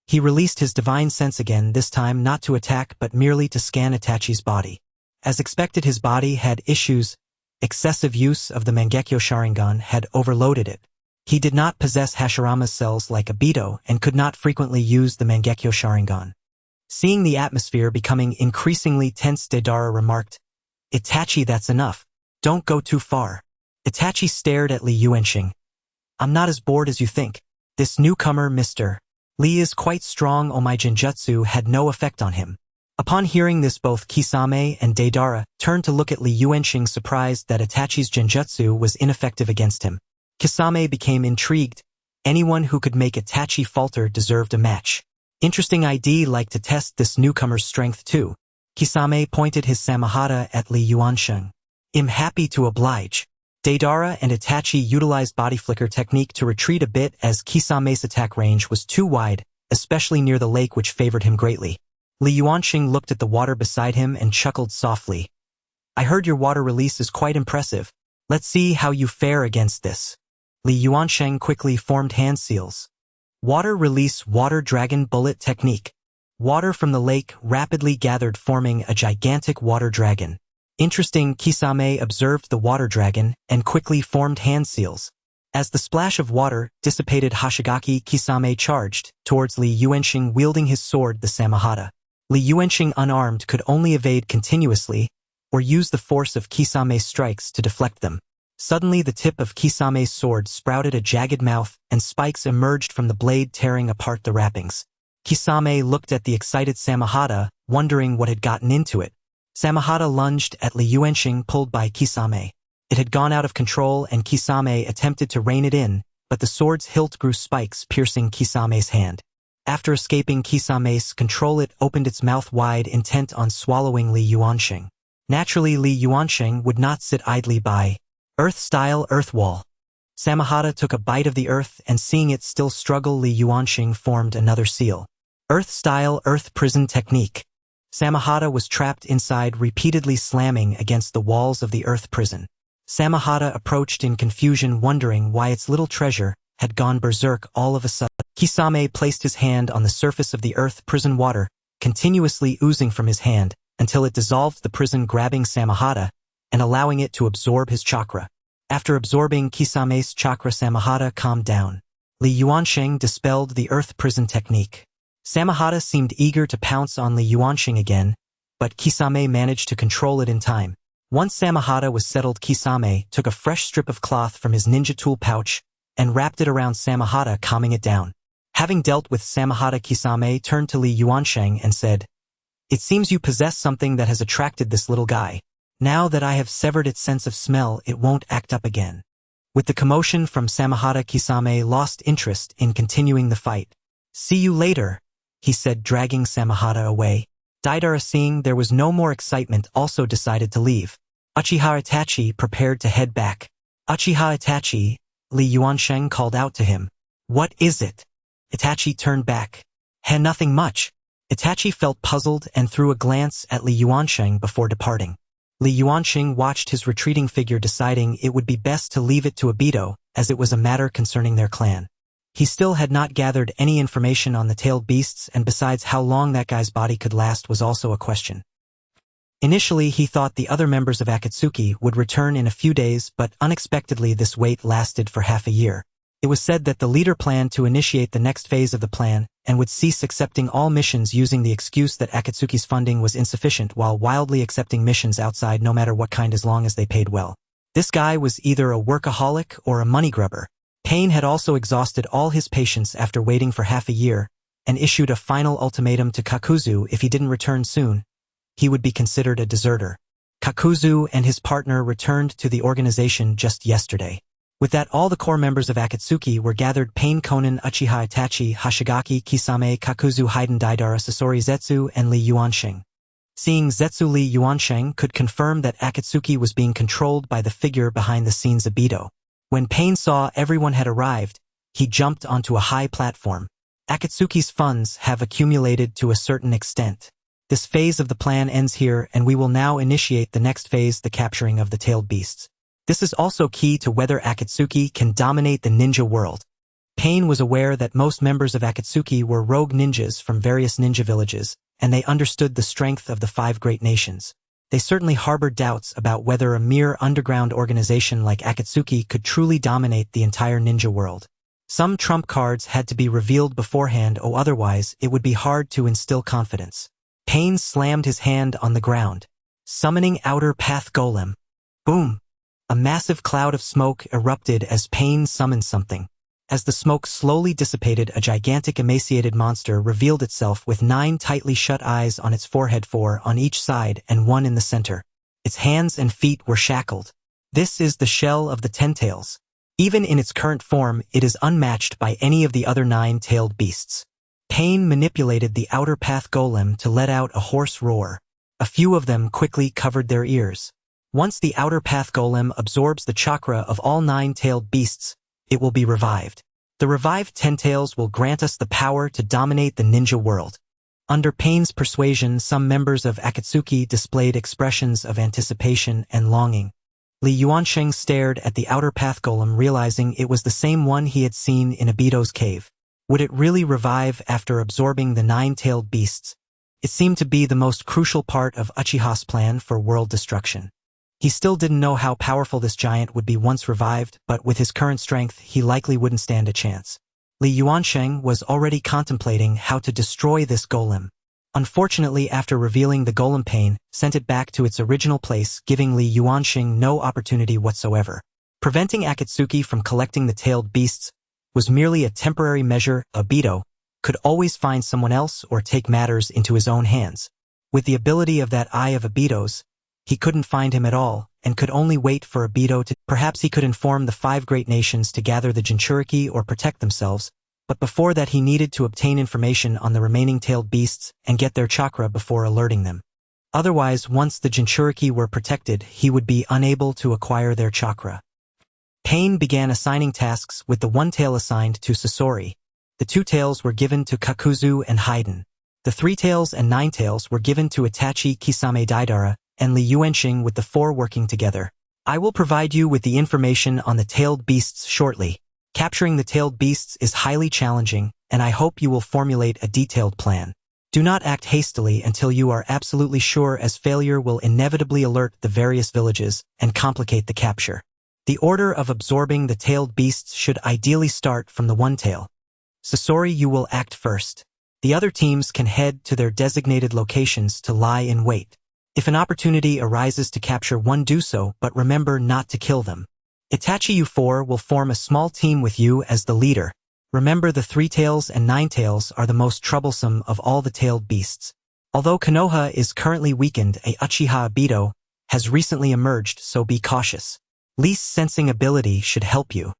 He released his divine sense again, this time not to attack but merely to scan Itachi's body. As expected, his body had issues. Excessive use of the Mangekyo Sharingan had overloaded it. He did not possess Hashirama's cells like Obito and could not frequently use the Mangekyo Sharingan. Seeing the atmosphere becoming increasingly tense, Deidara remarked, Itachi, that's enough. Don't go too far. Itachi stared at Li Yuansheng. I'm not as bored as you think. This newcomer, Mr. Li, is quite strong. Oh, my genjutsu had no effect on him. Upon hearing this, both Kisame and Deidara turned to look at Li Yuansheng, surprised that Itachi's genjutsu was ineffective against him. Kisame became intrigued. Anyone who could make Itachi falter deserved a match. Interesting idea, like to test this newcomer's strength too. Kisame pointed his samahata at Li Yuansheng. I'm happy to oblige. Deidara and Itachi utilized body flicker technique to retreat a bit as Kisame's attack range was too wide, especially near the lake, which favored him greatly. Li Yuansheng looked at the water beside him and chuckled softly. I heard your water release is quite impressive. Let's see how you fare against this. Li Yuansheng quickly formed hand seals. Water release, water dragon bullet technique. Water from the lake rapidly gathered, forming a gigantic water dragon. Interesting. Kisame observed the water dragon and quickly formed hand seals. As the splash of water dissipated, Hoshigaki Kisame charged towards Li Yuansheng wielding his sword the Samahata. Li Yuansheng unarmed could only evade continuously or use the force of Kisame's strikes to deflect them. Suddenly the tip of Kisame's sword sprouted a jagged mouth and spikes emerged from the blade tearing apart the wrappings. Kisame looked at the excited Samahata, wondering what had gotten into it. Samahata lunged at Li Yuansheng pulled by Kisame. It had gone out of control and Kisame attempted to rein it in, but the sword's hilt grew spikes piercing Kisame's hand. After escaping Kisame's control, it opened its mouth wide, intent on swallowing Li Yuansheng. Naturally, Li Yuansheng would not sit idly by. Earth-style earth wall. Samahata took a bite of the earth and seeing it still struggle, Li Yuansheng formed another seal. Earth-style earth prison technique. Samahata was trapped inside, repeatedly slamming against the walls of the earth prison. Samahata approached in confusion, wondering why its little treasure had gone berserk all of a sudden. Kisame placed his hand on the surface of the earth prison, water continuously oozing from his hand until it dissolved the prison, grabbing Samahata and allowing it to absorb his chakra. After absorbing Kisame's chakra, Samahata calmed down. Li Yuansheng dispelled the earth prison technique. Samahata seemed eager to pounce on Li Yuansheng again, but Kisame managed to control it in time. Once Samahata was settled, Kisame took a fresh strip of cloth from his ninja tool pouch and wrapped it around Samahata, calming it down. Having dealt with Samahata, Kisame turned to Li Yuansheng and said, "It seems you possess something that has attracted this little guy. Now that I have severed its sense of smell, it won't act up again." With the commotion from Samahata, Kisame lost interest in continuing the fight. "See you later," he said, dragging Samahata away. Deidara, seeing there was no more excitement, also decided to leave. Uchiha Itachi prepared to head back. "Uchiha Itachi," Li Yuansheng called out to him. "What is it?" Itachi turned back. Nothing much." Itachi felt puzzled and threw a glance at Li Yuansheng before departing. Li Yuansheng watched his retreating figure, deciding it would be best to leave it to Obito, as it was a matter concerning their clan. He still had not gathered any information on the tailed beasts, and besides, how long that guy's body could last was also a question. Initially, he thought the other members of Akatsuki would return in a few days, but unexpectedly this wait lasted for half a year. It was said that the leader planned to initiate the next phase of the plan and would cease accepting all missions, using the excuse that Akatsuki's funding was insufficient, while wildly accepting missions outside no matter what kind as long as they paid well. This guy was either a workaholic or a money grubber. Pain had also exhausted all his patience after waiting for half a year and issued a final ultimatum to Kakuzu. If he didn't return soon, he would be considered a deserter. Kakuzu and his partner returned to the organization just yesterday. With that, all the core members of Akatsuki were gathered: Pain, Konan, Uchiha Itachi, Hoshigaki, Kisame, Kakuzu, Haiden, Deidara, Sasori, Zetsu, and Li Yuansheng. Seeing Zetsu, Li Yuansheng could confirm that Akatsuki was being controlled by the figure behind the scenes, Obito. When Pain saw everyone had arrived, he jumped onto a high platform. Akatsuki's funds have accumulated to a certain extent. This phase of the plan ends here, and we will now initiate the next phase, the capturing of the tailed beasts. This is also key to whether Akatsuki can dominate the ninja world. Pain was aware that most members of Akatsuki were rogue ninjas from various ninja villages, and they understood the strength of the 5 great nations. They certainly harbored doubts about whether a mere underground organization like Akatsuki could truly dominate the entire ninja world. Some trump cards had to be revealed beforehand, or otherwise it would be hard to instill confidence. Pain slammed his hand on the ground. Summoning Outer Path Golem. Boom! A massive cloud of smoke erupted as Pain summoned something. As the smoke slowly dissipated, a gigantic emaciated monster revealed itself with 9 tightly shut eyes on its forehead, 4 on each side and 1 in the center. Its hands and feet were shackled. This is the shell of the Ten-Tails. Even in its current form, it is unmatched by any of the other 9-tailed beasts. Pain manipulated the Outer Path Golem to let out a hoarse roar. A few of them quickly covered their ears. Once the Outer Path Golem absorbs the chakra of all 9-tailed beasts, it will be revived. The revived Ten-Tails will grant us the power to dominate the ninja world. Under Pain's persuasion, some members of Akatsuki displayed expressions of anticipation and longing. Li Yuansheng stared at the Outer Path Golem, realizing it was the same one he had seen in Obito's cave. Would it really revive after absorbing the 9-tailed beasts? It seemed to be the most crucial part of Uchiha's plan for world destruction. He still didn't know how powerful this giant would be once revived, but with his current strength, he likely wouldn't stand a chance. Li Yuansheng was already contemplating how to destroy this golem. Unfortunately, after revealing the golem pain, sent it back to its original place, giving Li Yuansheng no opportunity whatsoever. Preventing Akatsuki from collecting the tailed beasts was merely a temporary measure. Obito could always find someone else or take matters into his own hands. With the ability of that eye of Obito's, he couldn't find him at all, and could only wait for Obito to— Perhaps he could inform the 5 great nations to gather the Jinchuriki or protect themselves, but before that he needed to obtain information on the remaining tailed beasts and get their chakra before alerting them. Otherwise, once the Jinchuriki were protected, he would be unable to acquire their chakra. Pain began assigning tasks with the 1 tail assigned to Sasori. The 2 tails were given to Kakuzu and Haiden. The 3 tails and 9 tails were given to Itachi Kisame Daidara and Li Yuansheng, with the 4 working together. I will provide you with the information on the tailed beasts shortly. Capturing the tailed beasts is highly challenging, and I hope you will formulate a detailed plan. Do not act hastily until you are absolutely sure, as failure will inevitably alert the various villages and complicate the capture. The order of absorbing the tailed beasts should ideally start from the 1 tail. Sasori, you will act first. The other teams can head to their designated locations to lie in wait. If an opportunity arises to capture one, do so, but remember not to kill them. Itachi, you 4 will form a small team with you as the leader. Remember, the 3 tails and 9 tails are the most troublesome of all the tailed beasts. Although Konoha is currently weakened, a Uchiha Obito has recently emerged, so be cautious. Li's sensing ability should help you.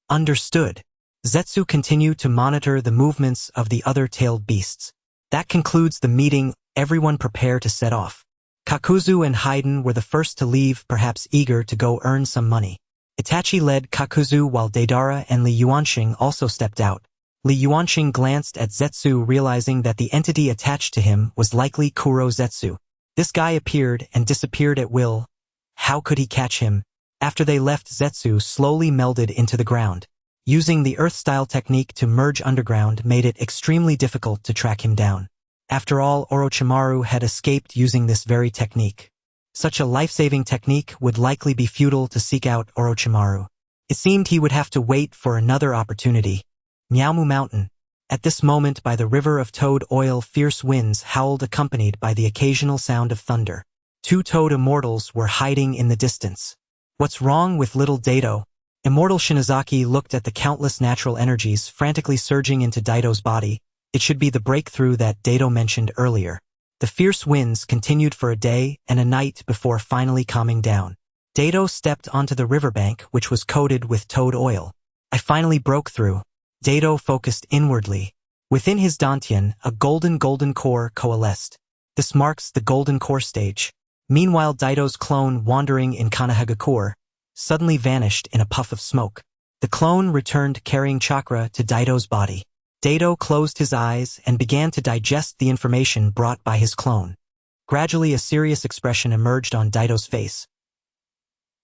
Understood. Zetsu, continue to monitor the movements of the other tailed beasts. That concludes the meeting. Everyone prepare to set off. Kakuzu and Haiden were the first to leave, perhaps eager to go earn some money. Itachi led Kakuzu while Deidara and Li Yuansheng also stepped out. Li Yuansheng glanced at Zetsu, realizing that the entity attached to him was likely Kuro Zetsu. This guy appeared and disappeared at will. How could he catch him? After they left, Zetsu slowly melded into the ground. Using the Earth-style technique to merge underground made it extremely difficult to track him down. After all, Orochimaru had escaped using this very technique. Such a life-saving technique would likely be futile to seek out Orochimaru. It seemed he would have to wait for another opportunity. Miaomu Mountain. At this moment, by the river of toad oil, fierce winds howled, accompanied by the occasional sound of thunder. 2 toad immortals were hiding in the distance. What's wrong with little Daito? Immortal Shinozaki looked at the countless natural energies frantically surging into Daito's body. It should be the breakthrough that Daito mentioned earlier. The fierce winds continued for a day and a night before finally calming down. Daito stepped onto the riverbank, which was coated with toad oil. I finally broke through. Daito focused inwardly. Within his dantian, a golden core coalesced. This marks the golden core stage. Meanwhile, Daito's clone, wandering in Konoha, suddenly vanished in a puff of smoke. The clone returned carrying chakra to Daito's body. Daito closed his eyes and began to digest the information brought by his clone. Gradually, a serious expression emerged on Daito's face.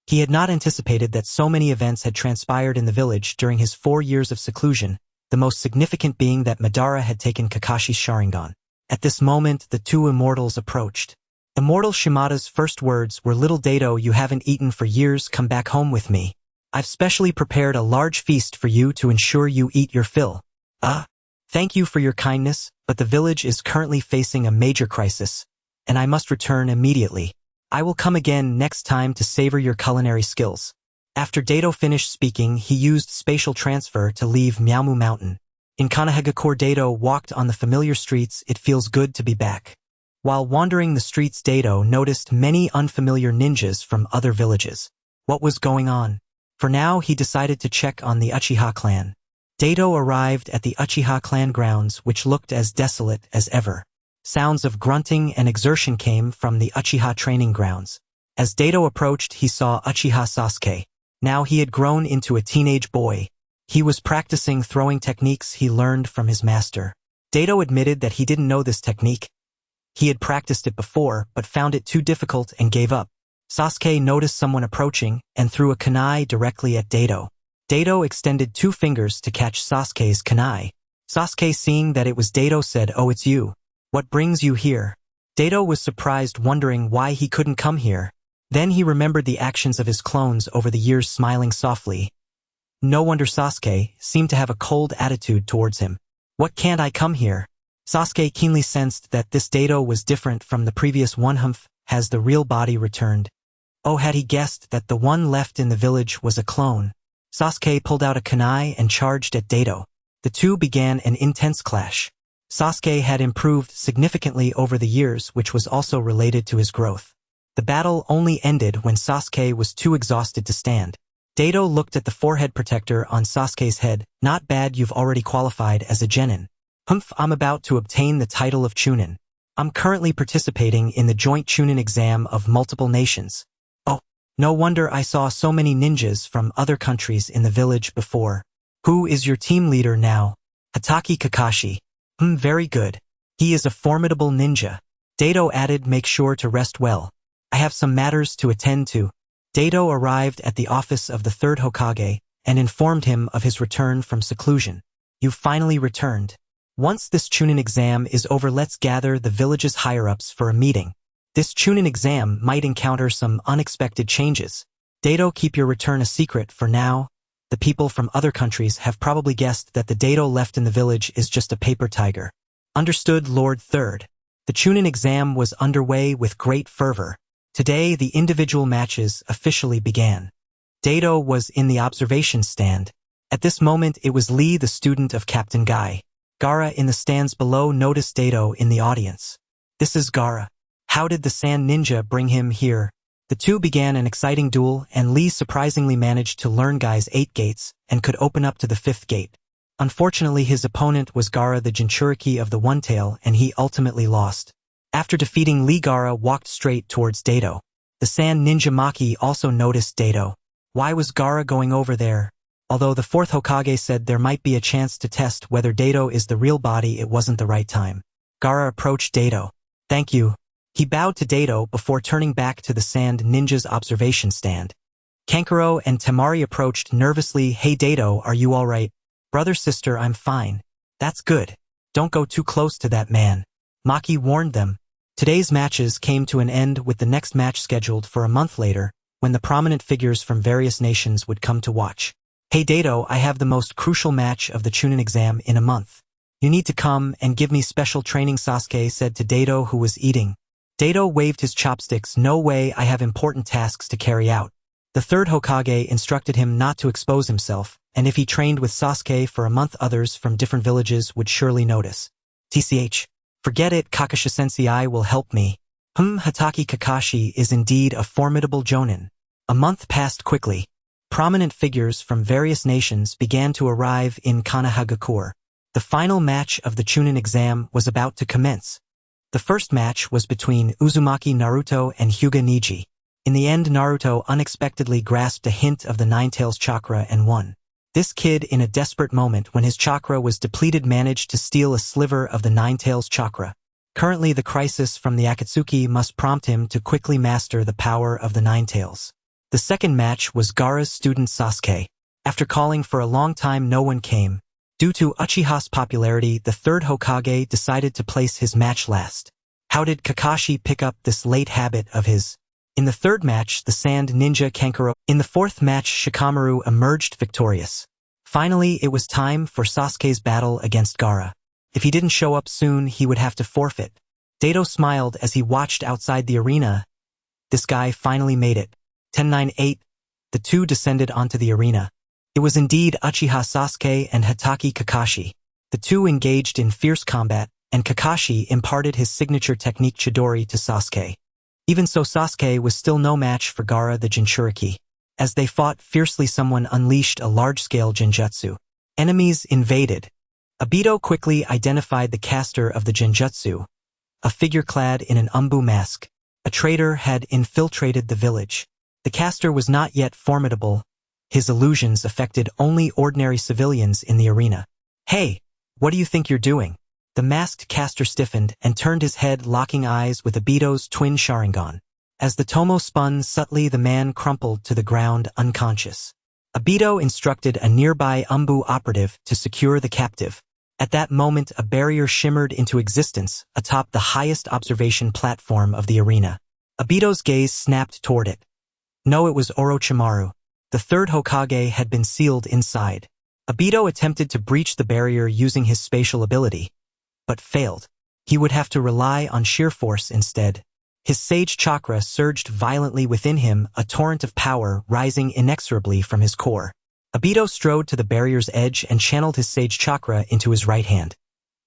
He had not anticipated that so many events had transpired in the village during his 4 years of seclusion, the most significant being that Madara had taken Kakashi's Sharingan. At this moment, the 2 immortals approached. Immortal Shimada's first words were, "Little Daito, you haven't eaten for years, come back home with me. I've specially prepared a large feast for you to ensure you eat your fill." Thank you for your kindness, but the village is currently facing a major crisis, and I must return immediately. I will come again next time to savor your culinary skills. After Daito finished speaking, he used spatial transfer to leave Miaomu Mountain. In Konoha, Daito walked on the familiar streets. It feels good to be back. While wandering the streets, Daito noticed many unfamiliar ninjas from other villages. What was going on? For now, he decided to check on the Uchiha clan. Daito arrived at the Uchiha clan grounds, which looked as desolate as ever. Sounds of grunting and exertion came from the Uchiha training grounds. As Daito approached, he saw Uchiha Sasuke. Now he had grown into a teenage boy. He was practicing throwing techniques he learned from his master. Daito admitted that he didn't know this technique. He had practiced it before, but found it too difficult and gave up. Sasuke noticed someone approaching and threw a kunai directly at Daito. Daito extended 2 fingers to catch Sasuke's kunai. Sasuke, seeing that it was Daito, said, "Oh, it's you. What brings you here?" Daito was surprised, wondering why he couldn't come here. Then he remembered the actions of his clones over the years, smiling softly. No wonder Sasuke seemed to have a cold attitude towards him. What can't I come here? Sasuke keenly sensed that this Dato was different from the previous one. Has the real body returned? Oh, had he guessed that the one left in the village was a clone? Sasuke pulled out a kunai and charged at Dato. The two began an intense clash. Sasuke had improved significantly over the years, which was also related to his growth. The battle only ended when Sasuke was too exhausted to stand. Dato looked at the forehead protector on Sasuke's head. Not bad, you've already qualified as a genin. I'm about to obtain the title of Chunin. I'm currently participating in the joint Chunin exam of multiple nations. Oh, no wonder I saw so many ninjas from other countries in the village before. Who is your team leader now? Hatake Kakashi. Very good. He is a formidable ninja. Dato added, make sure to rest well. I have some matters to attend to. Dato arrived at the office of the third Hokage and informed him of his return from seclusion. You've finally returned. Once this Chunin exam is over, let's gather the village's higher-ups for a meeting. This Chunin exam might encounter some unexpected changes. Dato, keep your return a secret for now. The people from other countries have probably guessed that the Dato left in the village is just a paper tiger. Understood, Lord Third. The Chunin exam was underway with great fervor. Today, the individual matches officially began. Dato was in the observation stand. At this moment, it was Lee, the student of Captain Guy. Gaara in the stands below noticed Dato in the audience. This is Gaara. How did the Sand Ninja bring him here? The two began an exciting duel, and Lee surprisingly managed to learn Guy's 8 gates and could open up to the 5th gate. Unfortunately, his opponent was Gaara, the Jinchuriki of the One Tail, and he ultimately lost. After defeating Lee, Gaara walked straight towards Dato. The Sand Ninja Maki also noticed Dato. Why was Gaara going over there? Although the 4th Hokage said there might be a chance to test whether Dato is the real body, it wasn't the right time. Gaara approached Dato. Thank you. He bowed to Dato before turning back to the Sand Ninja's observation stand. Kankuro and Temari approached nervously. Hey Dato, are you alright? Brother, sister, I'm fine. That's good. Don't go too close to that man. Maki warned them. Today's matches came to an end with the next match scheduled for a month later, when the prominent figures from various nations would come to watch. Hey Dato, I have the most crucial match of the Chunin exam in a month. You need to come and give me special training, Sasuke said to Dato, who was eating. Dato waved his chopsticks. No way, I have important tasks to carry out. The 3rd Hokage instructed him not to expose himself, and if he trained with Sasuke for a month, others from different villages would surely notice. TCH. Forget it, Kakashi-sensei will help me. Hatake Kakashi is indeed a formidable jonin. A month passed quickly. Prominent figures from various nations began to arrive in Konoha. The final match of the Chunin exam was about to commence. The first match was between Uzumaki Naruto and Hyuga Neji. In the end, Naruto unexpectedly grasped a hint of the Ninetales chakra and won. This kid, in a desperate moment when his chakra was depleted, managed to steal a sliver of the Ninetales chakra. Currently, the crisis from the Akatsuki must prompt him to quickly master the power of the Ninetales. The second match was Gaara's student Sasuke. After calling for a long time, no one came. Due to Uchiha's popularity, the 3rd Hokage decided to place his match last. How did Kakashi pick up this late habit of his? In the 3rd match, the Sand Ninja Kankuro. In the 4th match, Shikamaru emerged victorious. Finally, it was time for Sasuke's battle against Gaara. If he didn't show up soon, he would have to forfeit. Dato smiled as he watched outside the arena. This guy finally made it. 10-9-8. The two descended onto the arena. It was indeed Uchiha Sasuke and Hatake Kakashi. The two engaged in fierce combat, and Kakashi imparted his signature technique Chidori to Sasuke. Even so, Sasuke was still no match for Gaara the Jinchuriki. As they fought fiercely, someone unleashed a large-scale genjutsu. Enemies invaded. Obito quickly identified the caster of the genjutsu, a figure clad in an umbu mask. A traitor had infiltrated the village. The caster was not yet formidable. His illusions affected only ordinary civilians in the arena. Hey, what do you think you're doing? The masked caster stiffened and turned his head, locking eyes with Obito's twin Sharingan. As the tomo spun subtly, the man crumpled to the ground unconscious. Obito instructed a nearby umbu operative to secure the captive. At that moment, a barrier shimmered into existence atop the highest observation platform of the arena. Obito's gaze snapped toward it. No, it was Orochimaru. The third Hokage had been sealed inside. Obito attempted to breach the barrier using his spatial ability, but failed. He would have to rely on sheer force instead. His sage chakra surged violently within him, a torrent of power rising inexorably from his core. Obito strode to the barrier's edge and channeled his sage chakra into his right hand.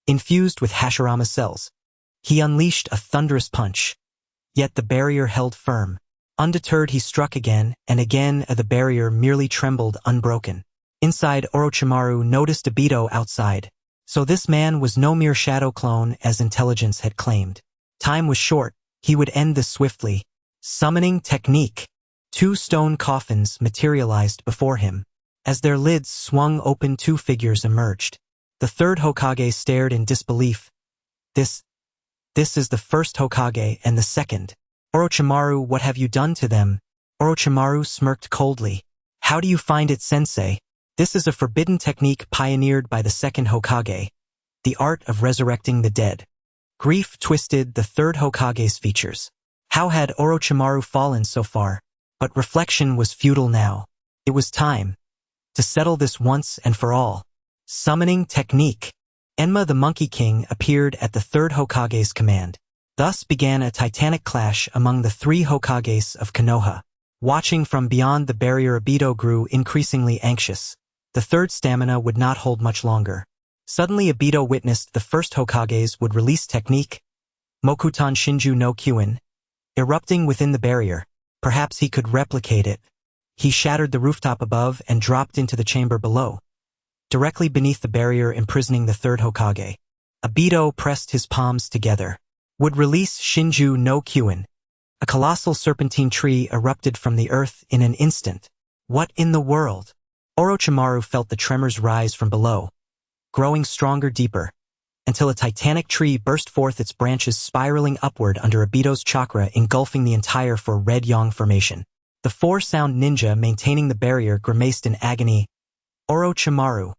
Infused with Hashirama cells, he unleashed a thunderous punch. Yet the barrier held firm. Undeterred, he struck again, and again the barrier merely trembled unbroken. Inside, Orochimaru noticed Obito outside. So this man was no mere shadow clone as intelligence had claimed. Time was short. He would end this swiftly. Summoning technique. 2 stone coffins materialized before him. As their lids swung open, 2 figures emerged. The third Hokage stared in disbelief. This is the first Hokage and the second. Orochimaru, what have you done to them? Orochimaru smirked coldly. How do you find it, sensei? This is a forbidden technique pioneered by the second Hokage. The art of resurrecting the dead. Grief twisted the third Hokage's features. How had Orochimaru fallen so far? But reflection was futile now. It was time to settle this once and for all. Summoning technique. Enma the Monkey King appeared at the third Hokage's command. Thus began a titanic clash among the 3 Hokages of Konoha. Watching from beyond the barrier, Obito grew increasingly anxious. The third stamina would not hold much longer. Suddenly Obito witnessed the first Hokages would release technique, Mokutan Shinju no Kyuin, erupting within the barrier. Perhaps he could replicate it. He shattered the rooftop above and dropped into the chamber below, directly beneath the barrier imprisoning the third Hokage. Obito pressed his palms together. Would release Shinju no Kyuin. A colossal serpentine tree erupted from the earth in an instant. What in the world? Orochimaru felt the tremors rise from below, growing stronger, deeper, until a titanic tree burst forth, its branches spiraling upward under Obito's chakra, engulfing the entire Red Yang formation. The 4-sound ninja maintaining the barrier grimaced in agony. Orochimaru,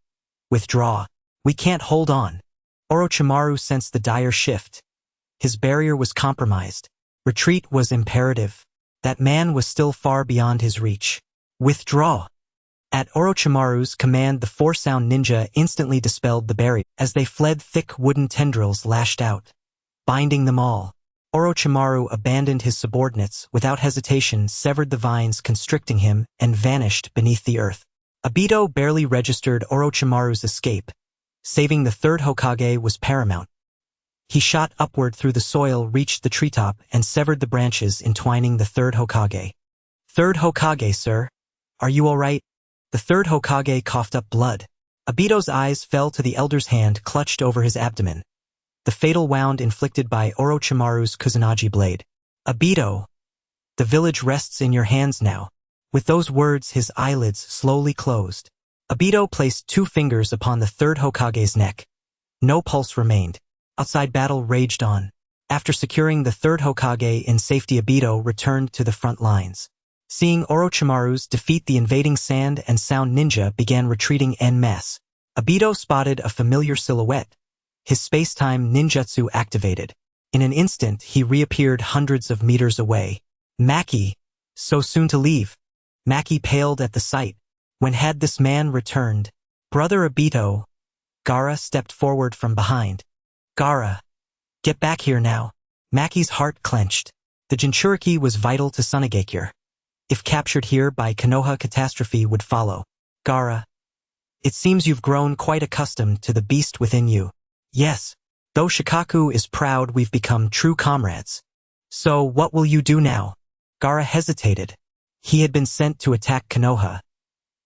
withdraw. We can't hold on. Orochimaru sensed the dire shift. His barrier was compromised. Retreat was imperative. That man was still far beyond his reach. Withdraw. At Orochimaru's command, the 4-sound ninja instantly dispelled the barrier. As they fled, thick wooden tendrils lashed out, binding them all. Orochimaru abandoned his subordinates, without hesitation severed the vines constricting him, and vanished beneath the earth. Obito barely registered Orochimaru's escape. Saving the third Hokage was paramount. He shot upward through the soil, reached the treetop, and severed the branches entwining the third Hokage. Third Hokage, sir. Are you all right? The third Hokage coughed up blood. Obito's eyes fell to the elder's hand clutched over his abdomen. The fatal wound inflicted by Orochimaru's Kusanagi blade. Obito, the village rests in your hands now. With those words, his eyelids slowly closed. Obito placed 2 fingers upon the third Hokage's neck. No pulse remained. Outside, battle raged on. After securing the third Hokage in safety, Obito returned to the front lines. Seeing Orochimaru's defeat, the invading sand and sound ninja began retreating en masse. Obito spotted a familiar silhouette. His space-time ninjutsu activated. In an instant, he reappeared hundreds of meters away. Maki, so soon to leave. Maki paled at the sight. When had this man returned? Brother Obito. Gaara stepped forward from behind. Gaara, get back here now. Maki's heart clenched. The Jinchuriki was vital to Sunagakure. If captured here by Konoha, catastrophe would follow. Gaara, it seems you've grown quite accustomed to the beast within you. Yes, though Shikaku is proud, we've become true comrades. So what will you do now? Gaara hesitated. He had been sent to attack Konoha,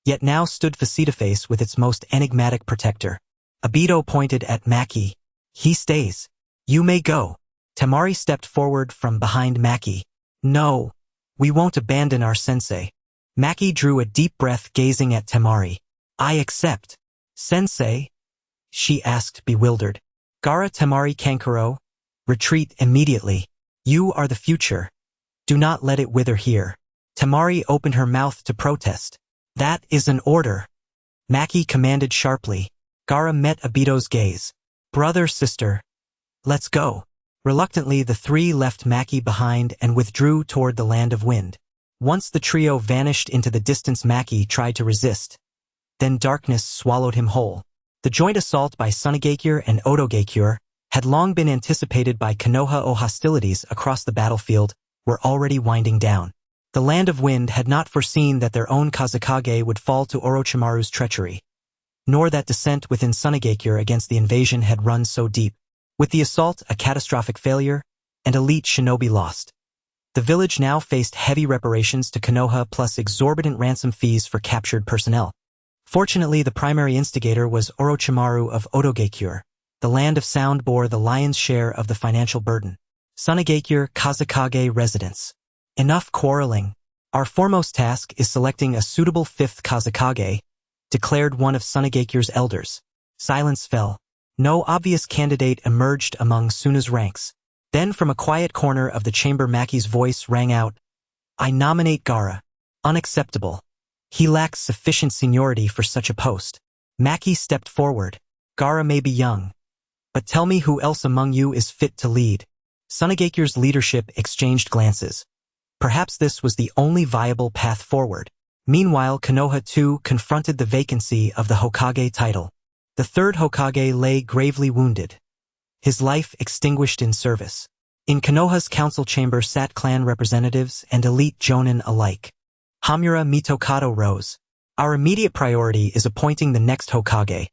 yet now stood face-to-face with its most enigmatic protector. Obito pointed at Maki. He stays. You may go. Temari stepped forward from behind Maki. No. We won't abandon our sensei. Maki drew a deep breath, gazing at Temari. I accept. Sensei? She asked, bewildered. Gaara, Temari Kankuro. Retreat immediately. You are the future. Do not let it wither here. Temari opened her mouth to protest. That is an order. Maki commanded sharply. Gaara met Obito's gaze. Brother, sister. Let's go. Reluctantly, the three left Maki behind and withdrew toward the land of wind. Once the trio vanished into the distance, Maki tried to resist. Then darkness swallowed him whole. The joint assault by Sunagakure and Otogakure had long been anticipated by Konoha. Hostilities across the battlefield were already winding down. The land of wind had not foreseen that their own Kazekage would fall to Orochimaru's treachery, nor that descent within Sunagakure against the invasion had run so deep. With the assault a catastrophic failure, and elite shinobi lost, the village now faced heavy reparations to Konoha plus exorbitant ransom fees for captured personnel. Fortunately, the primary instigator was Orochimaru of Otogakure. The land of sound bore the lion's share of the financial burden. Sunagakure Kazekage residence. Enough quarreling. Our foremost task is selecting a suitable fifth Kazekage, declared one of Sunagakure's elders. Silence fell. No obvious candidate emerged among Suna's ranks. Then from a quiet corner of the chamber Maki's voice rang out, "I nominate Gaara." Unacceptable. He lacks sufficient seniority for such a post. Maki stepped forward. "Gaara may be young, but tell me who else among you is fit to lead." Sunagakure's leadership exchanged glances. Perhaps this was the only viable path forward. Meanwhile, Konoha too confronted the vacancy of the Hokage title. The third Hokage lay gravely wounded, his life extinguished in service. In Konoha's council chamber sat clan representatives and elite jonin alike. Hamura Mitokado rose. "Our immediate priority is appointing the next Hokage,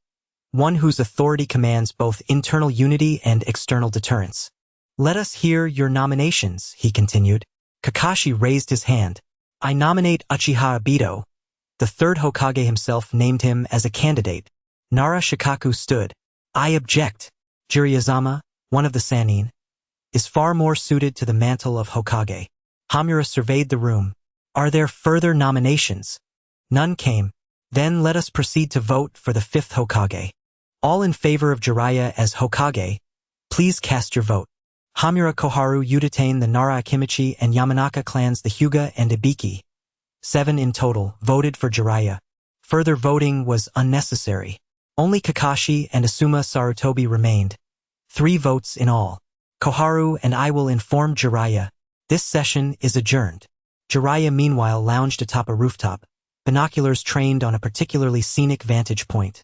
one whose authority commands both internal unity and external deterrence." "Let us hear your nominations," he continued. Kakashi raised his hand. "I nominate Uchiha Obito." The third Hokage himself named him as a candidate. Nara Shikaku stood. "I object. Jiraiya, one of the Sannin, is far more suited to the mantle of Hokage." Hamura surveyed the room. "Are there further nominations?" None came. "Then let us proceed to vote for the fifth Hokage. All in favor of Jiraiya as Hokage, please cast your vote." Hamura Koharu Udatain, the Nara Akimichi and Yamanaka clans, the Hyuga and Ibiki, 7 in total, voted for Jiraiya. Further voting was unnecessary. Only Kakashi and Asuma Sarutobi remained. 3 votes in all. "Koharu and I will inform Jiraiya. This session is adjourned." Jiraiya meanwhile lounged atop a rooftop, binoculars trained on a particularly scenic vantage point.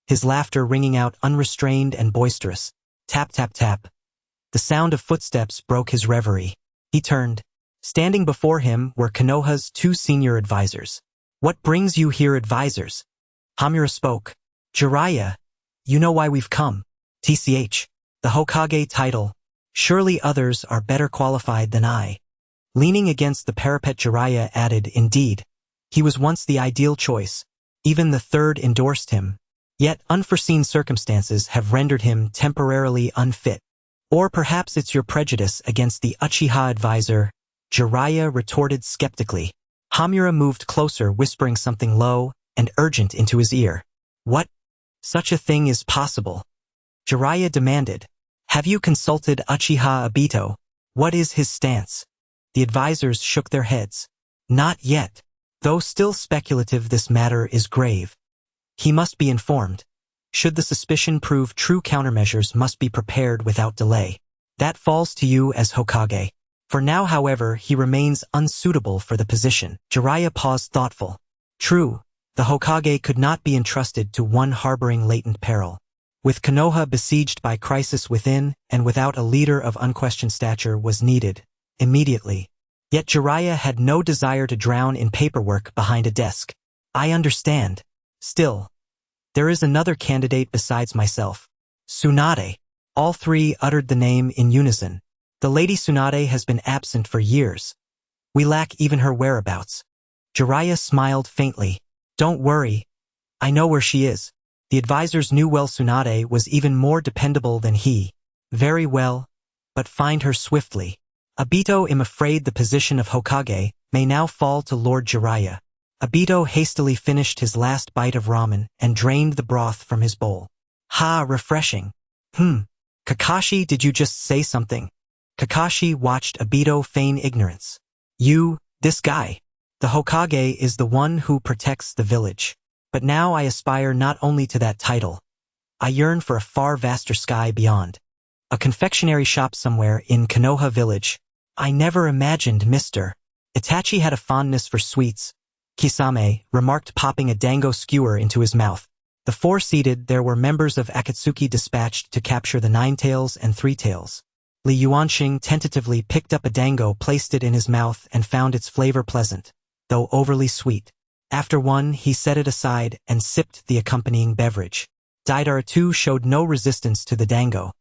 His laughter ringing out unrestrained and boisterous. Tap tap tap. The sound of footsteps broke his reverie. He turned. Standing before him were Konoha's 2 senior advisors. "What brings you here, advisors?" Hamura spoke. "Jiraiya, you know why we've come. TCH, the Hokage title. Surely others are better qualified than I." Leaning against the parapet, Jiraiya added, "Indeed, he was once the ideal choice. Even the third endorsed him. Yet unforeseen circumstances have rendered him temporarily unfit. Or perhaps it's your prejudice against the Uchiha advisor," Jiraiya retorted skeptically. Hamura moved closer, whispering something low and urgent into his ear. "What? Such a thing is possible?" Jiraiya demanded. "Have you consulted Uchiha Obito? What is his stance?" The advisors shook their heads. "Not yet. Though still speculative, this matter is grave. He must be informed. Should the suspicion prove true, countermeasures must be prepared without delay. That falls to you as Hokage. For now, however, he remains unsuitable for the position." Jiraiya paused, thoughtful. True, the Hokage could not be entrusted to one harboring latent peril. With Konoha besieged by crisis within, and without a leader of unquestioned stature was needed, immediately. Yet Jiraiya had no desire to drown in paperwork behind a desk. "I understand. Still, there is another candidate besides myself. Tsunade." All 3 uttered the name in unison. "The Lady Tsunade has been absent for years. We lack even her whereabouts." Jiraiya smiled faintly. "Don't worry. I know where she is." The advisors knew well Tsunade was even more dependable than he. "Very well, but find her swiftly. Obito, I'm afraid the position of Hokage may now fall to Lord Jiraiya." Obito hastily finished his last bite of ramen and drained the broth from his bowl. "Ha, refreshing. Kakashi, did you just say something?" Kakashi watched Obito feign ignorance. This guy. The Hokage is the one who protects the village. But now I aspire not only to that title. I yearn for a far vaster sky beyond." A confectionery shop somewhere in Konoha village. I never imagined Mr. Itachi had a fondness for sweets, Kisame remarked, popping a dango skewer into his mouth. The four seated there were members of Akatsuki dispatched to capture the Nine Tails and Three Tails. Li Yuansheng tentatively picked up a dango, placed it in his mouth, and found its flavor pleasant, though overly sweet. After one, he set it aside and sipped the accompanying beverage. Deidara too showed no resistance to the dango,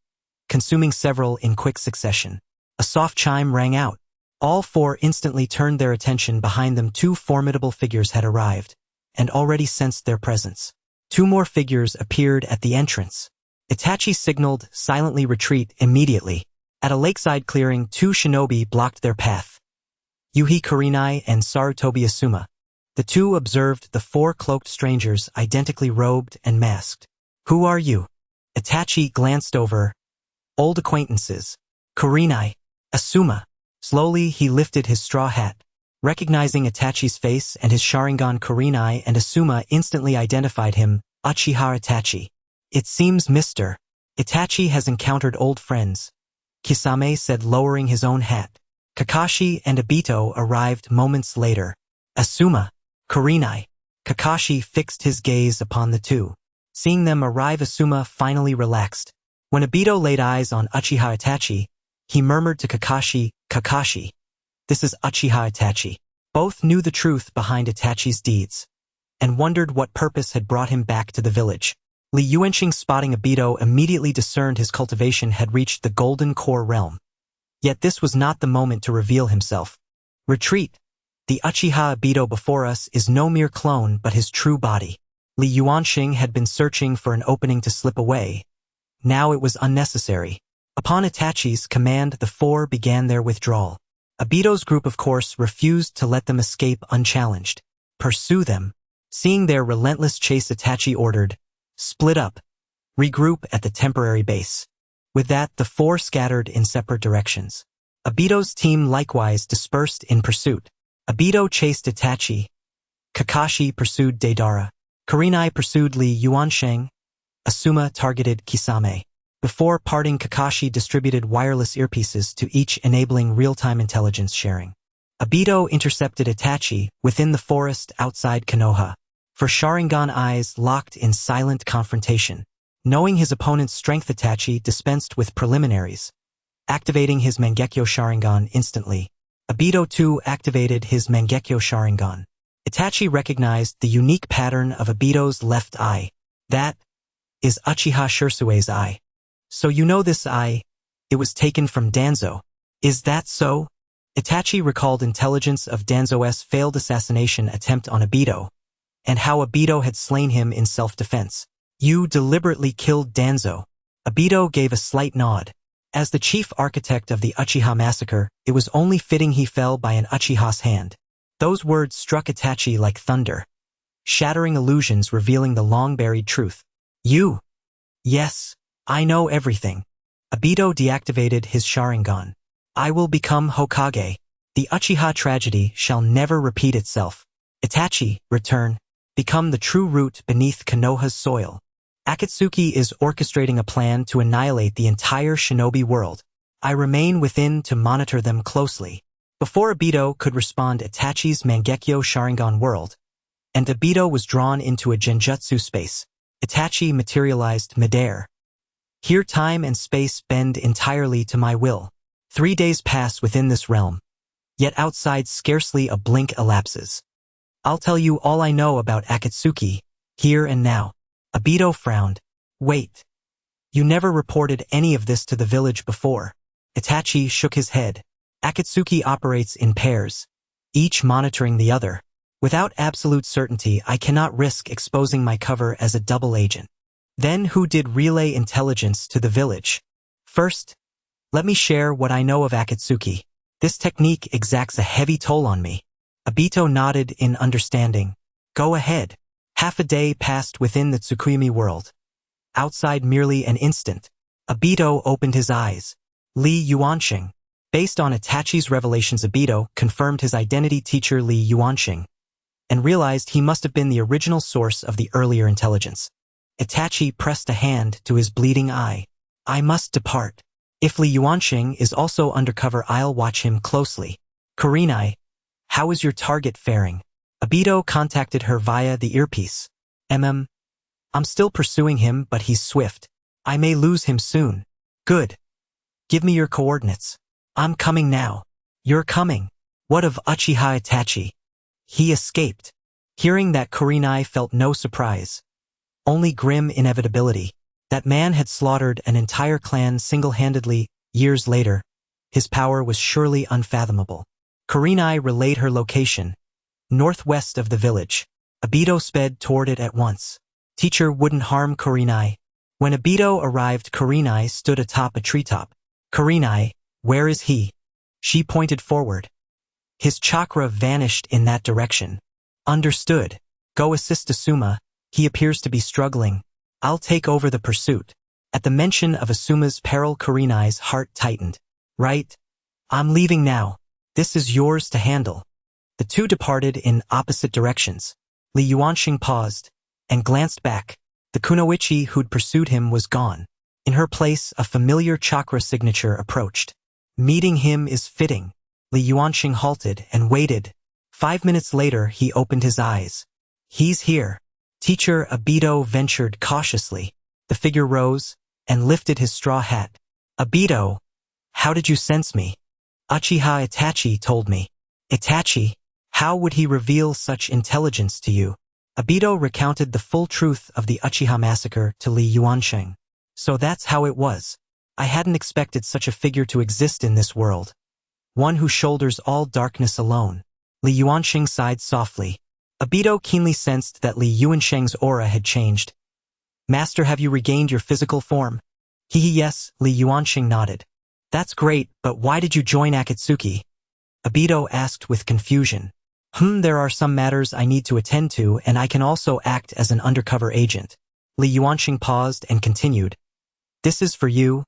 consuming several in quick succession. A soft chime rang out. All four instantly turned their attention behind them. Two formidable figures had arrived, and already sensed their presence. Two more figures appeared at the entrance. Itachi signaled silently retreat immediately. At a lakeside clearing, two shinobi blocked their path. Yuhi Kurenai and Sarutobi Asuma. The two observed the four cloaked strangers, identically robed and masked. Who are you? Itachi glanced over. Old acquaintances. Kurenai. Asuma. Slowly he lifted his straw hat. Recognizing Itachi's face and his Sharingan, Kurenai and Asuma instantly identified him, Uchiha Itachi. It seems Mr. Itachi has encountered old friends, Kisame said, lowering his own hat. Kakashi and Obito arrived moments later. Asuma. Kurenai. Kakashi fixed his gaze upon the two. Seeing them arrive, Asuma finally relaxed. When Obito laid eyes on Uchiha Itachi, he murmured to Kakashi, Kakashi. This is Uchiha Itachi. Both knew the truth behind Itachi's deeds, and wondered what purpose had brought him back to the village. Li Yuansheng, spotting Obito, immediately discerned his cultivation had reached the golden core realm. Yet this was not the moment to reveal himself. Retreat. The Uchiha Obito before us is no mere clone but his true body. Li Yuansheng had been searching for an opening to slip away. Now it was unnecessary. Upon Itachi's command, the four began their withdrawal. Obito's group, of course, refused to let them escape unchallenged. Pursue them. Seeing their relentless chase, Itachi ordered, split up. Regroup at the temporary base. With that, the four scattered in separate directions. Obito's team likewise dispersed in pursuit. Obito chased Itachi. Kakashi pursued Deidara. Kurenai pursued Li Yuansheng. Asuma targeted Kisame. Before parting, Kakashi distributed wireless earpieces to each, enabling real-time intelligence sharing. Obito intercepted Itachi within the forest outside Konoha. For Sharingan eyes locked in silent confrontation. Knowing his opponent's strength, Itachi dispensed with preliminaries, activating his Mangekyo Sharingan instantly. Obito too activated his Mangekyo Sharingan. Itachi recognized the unique pattern of Obito's left eye. That is Uchiha Shirsue's eye. So you know this eye? It was taken from Danzo. Is that so? Itachi recalled intelligence of Danzo's failed assassination attempt on Obito, and how Obito had slain him in self-defense. You deliberately killed Danzo. Obito gave a slight nod. As the chief architect of the Uchiha massacre, it was only fitting he fell by an Uchiha's hand. Those words struck Itachi like thunder, shattering illusions, revealing the long-buried truth. You? Yes. I know everything. Obito deactivated his Sharingan. I will become Hokage. The Uchiha tragedy shall never repeat itself. Itachi, return. Become the true root beneath Konoha's soil. Akatsuki is orchestrating a plan to annihilate the entire shinobi world. I remain within to monitor them closely. Before Obito could respond, Itachi's Mangekyo Sharingan whirled, and Obito was drawn into a genjutsu space. Itachi materialized midair. Here time and space bend entirely to my will. 3 days pass within this realm, yet outside scarcely a blink elapses. I'll tell you all I know about Akatsuki, here and now. Obito frowned. Wait. You never reported any of this to the village before. Itachi shook his head. Akatsuki operates in pairs, each monitoring the other. Without absolute certainty, I cannot risk exposing my cover as a double agent. Then who did relay intelligence to the village? First, let me share what I know of Akatsuki. This technique exacts a heavy toll on me. Obito nodded in understanding. Go ahead. Half a day passed within the Tsukuyami world. Outside merely an instant. Obito opened his eyes. Li Yuansheng. Based on Itachi's revelations, Obito confirmed his identity, teacher Li Yuansheng, and realized he must have been the original source of the earlier intelligence. Itachi pressed a hand to his bleeding eye. I must depart. If Li Yuansheng is also undercover, I'll watch him closely. Kurenai, how is your target faring? Obito contacted her via the earpiece. I'm still pursuing him, but he's swift. I may lose him soon. Good. Give me your coordinates. I'm coming now. You're coming. What of Uchiha Itachi? He escaped. Hearing that, Kurenai felt no surprise. Only grim inevitability. That man had slaughtered an entire clan single-handedly. Years later, his power was surely unfathomable. Kurenai relayed her location. Northwest of the village. Obito sped toward it at once. Teacher wouldn't harm Kurenai. When Obito arrived, Kurenai stood atop a treetop. Kurenai, where is he? She pointed forward. His chakra vanished in that direction. Understood. Go assist Asuma. He appears to be struggling. I'll take over the pursuit. At the mention of Asuma's peril, Kurenai's heart tightened. Right? I'm leaving now. This is yours to handle. The two departed in opposite directions. Li Yuansheng paused and glanced back. The kunoichi who'd pursued him was gone. In her place, a familiar chakra signature approached. Meeting him is fitting. Li Yuansheng halted and waited. 5 minutes later, he opened his eyes. He's here. Teacher Obito ventured cautiously. The figure rose and lifted his straw hat. Obito, how did you sense me? Uchiha Itachi told me. Itachi? How would he reveal such intelligence to you? Obito recounted the full truth of the Uchiha massacre to Li Yuansheng. So that's how it was. I hadn't expected such a figure to exist in this world. One who shoulders all darkness alone. Li Yuansheng sighed softly. Obito keenly sensed that Li Yuansheng's aura had changed. Master, have you regained your physical form? Yes, Li Yuansheng nodded. That's great, but why did you join Akatsuki? Obito asked with confusion. There are some matters I need to attend to, and I can also act as an undercover agent. Li Yuansheng paused and continued. This is for you.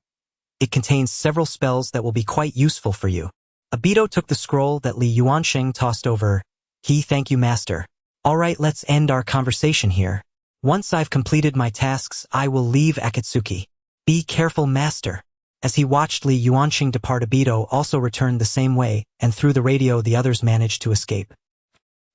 It contains several spells that will be quite useful for you. Obito took the scroll that Li Yuansheng tossed over. Thank you, master. Alright, let's end our conversation here. Once I've completed my tasks, I will leave Akatsuki. Be careful, master. As he watched Li Yuansheng depart, Obito also returned the same way, and through the radio the others managed to escape.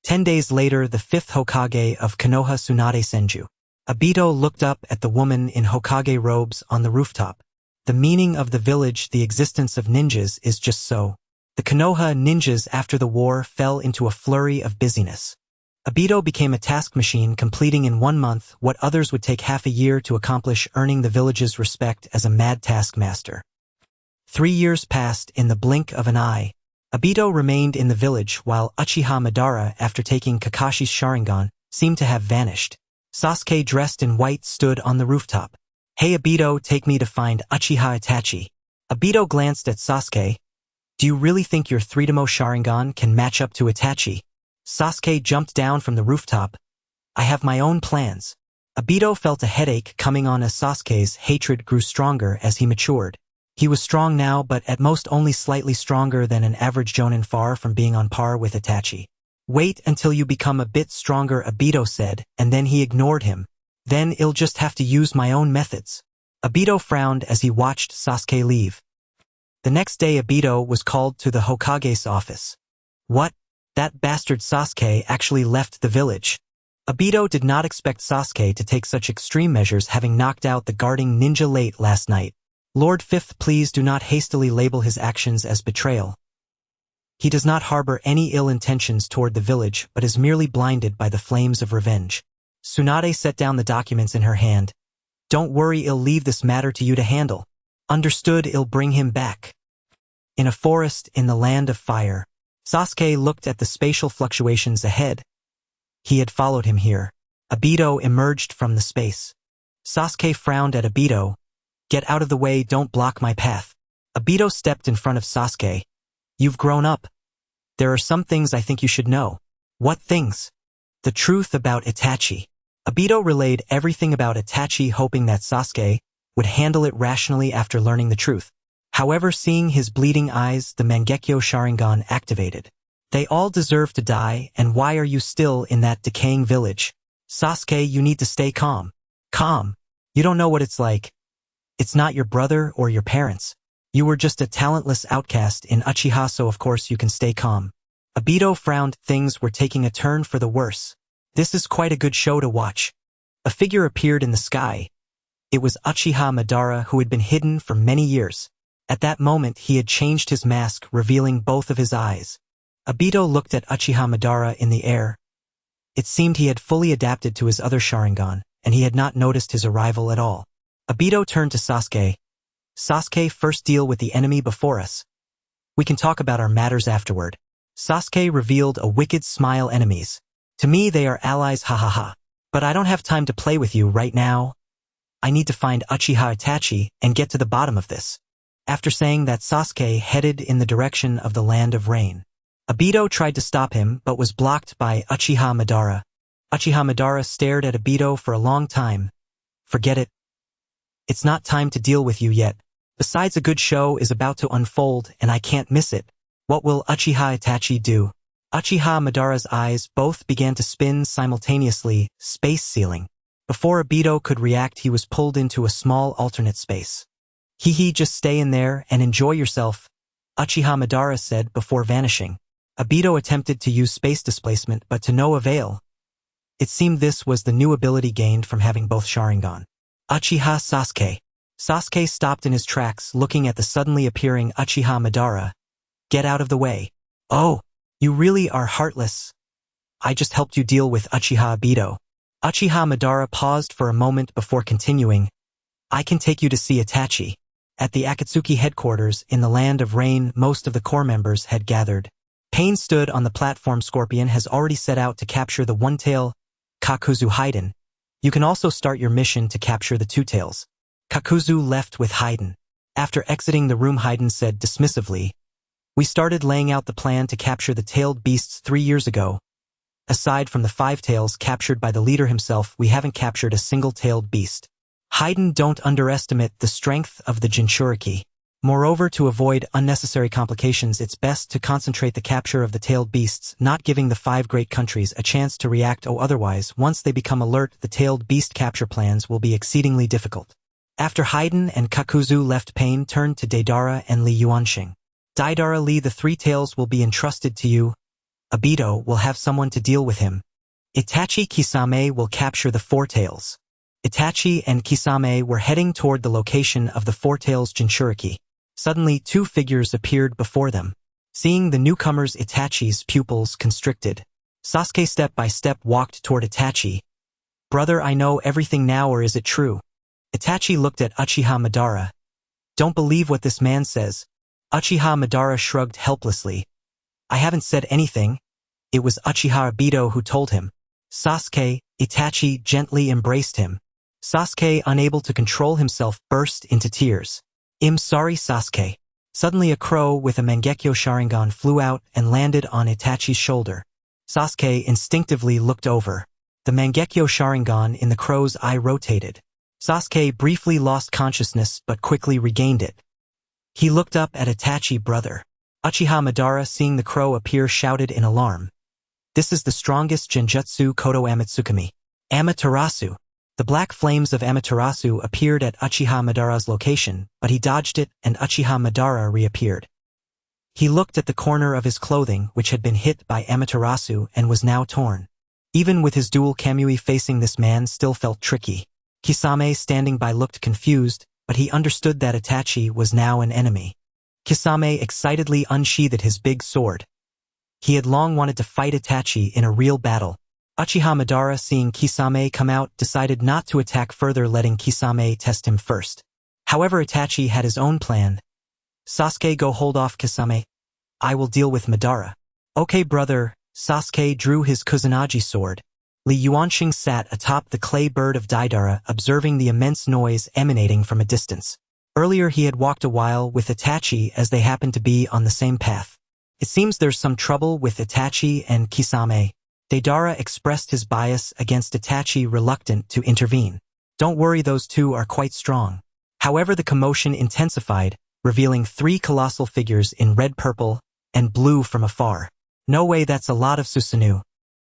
10 days later, the 5th Hokage of Konoha, Tsunade Senju. Obito looked up at the woman in Hokage robes on the rooftop. The meaning of the village, the existence of ninjas, is just so. The Konoha ninjas after the war fell into a flurry of busyness. Obito became a task machine, completing in 1 month what others would take half a year to accomplish, earning the village's respect as a mad taskmaster. 3 years passed in the blink of an eye. Obito remained in the village while Uchiha Madara, after taking Kakashi's Sharingan, seemed to have vanished. Sasuke, dressed in white, stood on the rooftop. Hey Obito, take me to find Uchiha Itachi. Obito glanced at Sasuke. Do you really think your 3-demo Sharingan can match up to Itachi? Sasuke jumped down from the rooftop. I have my own plans. Obito felt a headache coming on as Sasuke's hatred grew stronger as he matured. He was strong now, but at most only slightly stronger than an average jonin, far from being on par with Itachi. Wait until you become a bit stronger, Obito said, and then he ignored him. Then I'll just have to use my own methods. Obito frowned as he watched Sasuke leave. The next day, Obito was called to the Hokage's office. What? That bastard Sasuke actually left the village. Obito did not expect Sasuke to take such extreme measures, having knocked out the guarding ninja late last night. Lord Fifth, please do not hastily label his actions as betrayal. He does not harbor any ill intentions toward the village, but is merely blinded by the flames of revenge. Tsunade set down the documents in her hand. Don't worry, I'll leave this matter to you to handle. Understood, I'll bring him back. In a forest in the land of fire, Sasuke looked at the spatial fluctuations ahead. He had followed him here. Obito emerged from the space. Sasuke frowned at Obito. Get out of the way, don't block my path. Obito stepped in front of Sasuke. You've grown up. There are some things I think you should know. What things? The truth about Itachi. Obito relayed everything about Itachi, hoping that Sasuke would handle it rationally after learning the truth. However, seeing his bleeding eyes, the Mangekyo Sharingan activated. They all deserve to die, and why are you still in that decaying village? Sasuke, you need to stay calm. Calm? You don't know what it's like. It's not your brother or your parents. You were just a talentless outcast in Uchiha, so of course you can stay calm. Obito frowned. Things were taking a turn for the worse. This is quite a good show to watch. A figure appeared in the sky. It was Uchiha Madara, who had been hidden for many years. At that moment he had changed his mask, revealing both of his eyes. Obito looked at Uchiha Madara in the air. It seemed he had fully adapted to his other Sharingan, and he had not noticed his arrival at all. Obito turned to Sasuke. Sasuke, first deal with the enemy before us. We can talk about our matters afterward. Sasuke revealed a wicked smile. Enemies. To me they are allies, ha ha ha. But I don't have time to play with you right now. I need to find Uchiha Itachi and get to the bottom of this. After saying that, Sasuke headed in the direction of the Land of Rain. Obito tried to stop him but was blocked by Uchiha Madara. Uchiha Madara stared at Obito for a long time. Forget it. It's not time to deal with you yet. Besides, a good show is about to unfold and I can't miss it. What will Uchiha Itachi do? Uchiha Madara's eyes both began to spin simultaneously, space ceiling. Before Obito could react, he was pulled into a small alternate space. Hee, just stay in there and enjoy yourself, Uchiha Madara said before vanishing. Obito attempted to use space displacement but to no avail. It seemed this was the new ability gained from having both Sharingan. Uchiha Sasuke. Sasuke stopped in his tracks, looking at the suddenly appearing Uchiha Madara. Get out of the way. Oh, you really are heartless. I just helped you deal with Uchiha Obito. Uchiha Madara paused for a moment before continuing. I can take you to see Itachi. At the Akatsuki headquarters in the Land of Rain, most of the core members had gathered. Pain stood on the platform. Scorpion has already set out to capture the one-tail Kakuzu Haiden. You can also start your mission to capture the two-tails. Kakuzu left with Haiden. After exiting the room, Haiden said dismissively, we started laying out the plan to capture the tailed beasts 3 years ago. Aside from the 5 tails captured by the leader himself, we haven't captured a single tailed beast. Haiden, don't underestimate the strength of the Jinchuriki. Moreover, to avoid unnecessary complications, it's best to concentrate the capture of the tailed beasts, not giving the 5 great countries a chance to react. Otherwise, once they become alert, the tailed beast capture plans will be exceedingly difficult. After Haiden and Kakuzu left, Pain turned to Deidara and Li Yuansheng. Deidara, Li, the 3 tails will be entrusted to you. Obito will have someone to deal with him. Itachi Kisame will capture the 4 tails. Itachi and Kisame were heading toward the location of the 4 tails Jinchuriki. Suddenly 2 figures appeared before them. Seeing the newcomers, Itachi's pupils constricted. Sasuke step by step walked toward Itachi. Brother, I know everything now, or is it true? Itachi looked at Uchiha Madara. Don't believe what this man says. Uchiha Madara shrugged helplessly. I haven't said anything. It was Uchiha Obito who told him. Sasuke, Itachi gently embraced him. Sasuke, unable to control himself, burst into tears. I'm sorry, Sasuke. Suddenly a crow with a Mangekyo Sharingan flew out and landed on Itachi's shoulder. Sasuke instinctively looked over. The Mangekyo Sharingan in the crow's eye rotated. Sasuke briefly lost consciousness but quickly regained it. He looked up at Itachi. Brother. Uchiha Madara, seeing the crow appear, shouted in alarm. This is the strongest genjutsu Kotoamatsukami. Amaterasu. The black flames of Amaterasu appeared at Uchiha Madara's location, but he dodged it and Uchiha Madara reappeared. He looked at the corner of his clothing, which had been hit by Amaterasu and was now torn. Even with his dual Kamui, facing this man still felt tricky. Kisame, standing by, looked confused, but he understood that Itachi was now an enemy. Kisame excitedly unsheathed his big sword. He had long wanted to fight Itachi in a real battle. Uchiha Madara, seeing Kisame come out, decided not to attack further, letting Kisame test him first. However, Itachi had his own plan. Sasuke, go hold off Kisame. I will deal with Madara. Okay, brother. Sasuke drew his Kusanagi sword. Li Yuansheng sat atop the clay bird of Deidara, observing the immense noise emanating from a distance. Earlier he had walked a while with Itachi, as they happened to be on the same path. It seems there's some trouble with Itachi and Kisame. Deidara expressed his bias against Itachi, reluctant to intervene. Don't worry, those two are quite strong. However, the commotion intensified, revealing 3 colossal figures in red, purple, and blue from afar. No way, that's a lot of Susanoo.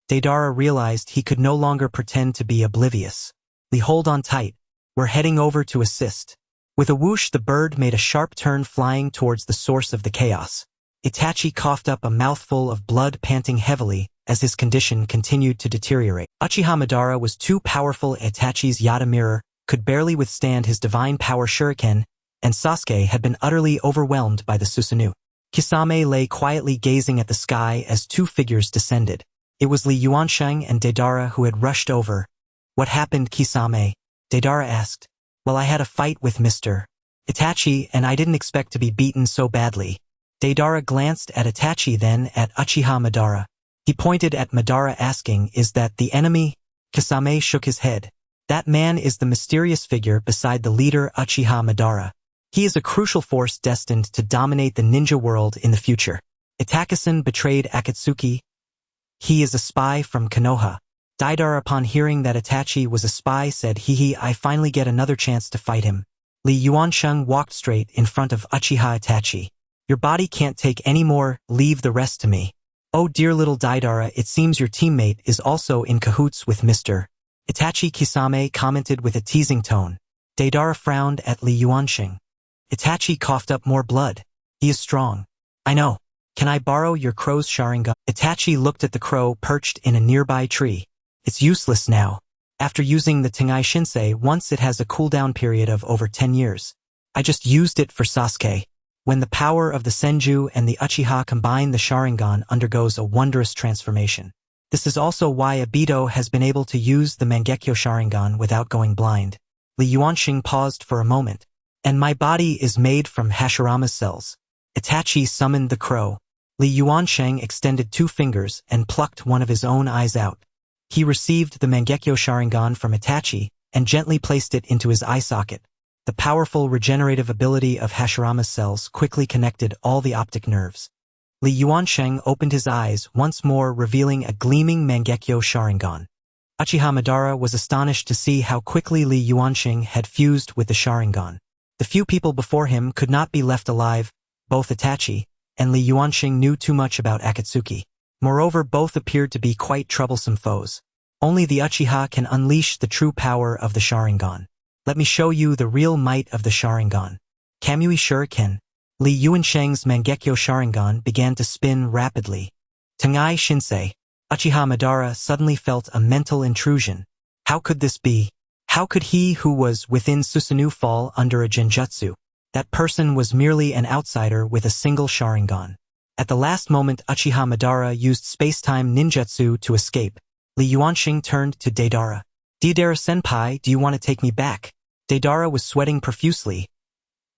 Deidara realized he could no longer pretend to be oblivious. Lee, hold on tight. We're heading over to assist. With a whoosh, the bird made a sharp turn, flying towards the source of the chaos. Itachi coughed up a mouthful of blood, panting heavily as his condition continued to deteriorate. Uchiha Madara was too powerful. Itachi's Yata mirror could barely withstand his divine power shuriken, and Sasuke had been utterly overwhelmed by the Susanoo. Kisame lay quietly gazing at the sky as two figures descended. It was Li Yuansheng and Deidara who had rushed over. "What happened, Kisame?" Deidara asked. "Well, I had a fight with Mr. Itachi, and I didn't expect to be beaten so badly." Deidara glanced at Itachi, then at Uchiha Madara. He pointed at Madara, asking, "Is that the enemy?" Kisame shook his head. "That man is the mysterious figure beside the leader, Uchiha Madara. He is a crucial force destined to dominate the ninja world in the future. Itachi betrayed Akatsuki. He is a spy from Konoha." Deidara, upon hearing that Itachi was a spy, said, "Hee, I finally get another chance to fight him." Li Yuansheng walked straight in front of Uchiha Itachi. "Your body can't take any more, leave the rest to me." "Oh dear little Deidara, it seems your teammate is also in cahoots with Mr. Itachi," Kisame commented with a teasing tone. Deidara frowned at Li Yuansheng. Itachi coughed up more blood. "He is strong." "I know. Can I borrow your crow's Sharingan?" Itachi looked at the crow perched in a nearby tree. "It's useless now. After using the Tengai Shinsei once, it has a cooldown period of over 10 years. I just used it for Sasuke. When the power of the Senju and the Uchiha combine, the Sharingan undergoes a wondrous transformation. This is also why Obito has been able to use the Mangekyo Sharingan without going blind." Li Yuansheng paused for a moment. "And my body is made from Hashirama's cells." Itachi summoned the crow. Li Yuansheng extended two fingers and plucked one of his own eyes out. He received the Mangekyo Sharingan from Itachi and gently placed it into his eye socket. The powerful regenerative ability of Hashirama's cells quickly connected all the optic nerves. Li Yuansheng opened his eyes once more, revealing a gleaming Mangekyo Sharingan. Uchiha Madara was astonished to see how quickly Li Yuansheng had fused with the Sharingan. The few people before him could not be left alive. Both Itachi and Li Yuansheng knew too much about Akatsuki. Moreover, both appeared to be quite troublesome foes. Only the Uchiha can unleash the true power of the Sharingan. "Let me show you the real might of the Sharingan." Kamui Shuriken. Li Yuansheng's Mangekyo Sharingan began to spin rapidly. Tengai Shinsei. Uchiha Madara suddenly felt a mental intrusion. How could this be? How could he who was within Susanoo fall under a genjutsu? That person was merely an outsider with a single Sharingan. At the last moment, Uchiha Madara used space-time ninjutsu to escape. Li Yuansheng turned to Deidara. "Deidara-senpai, do you want to take me back?" Deidara was sweating profusely.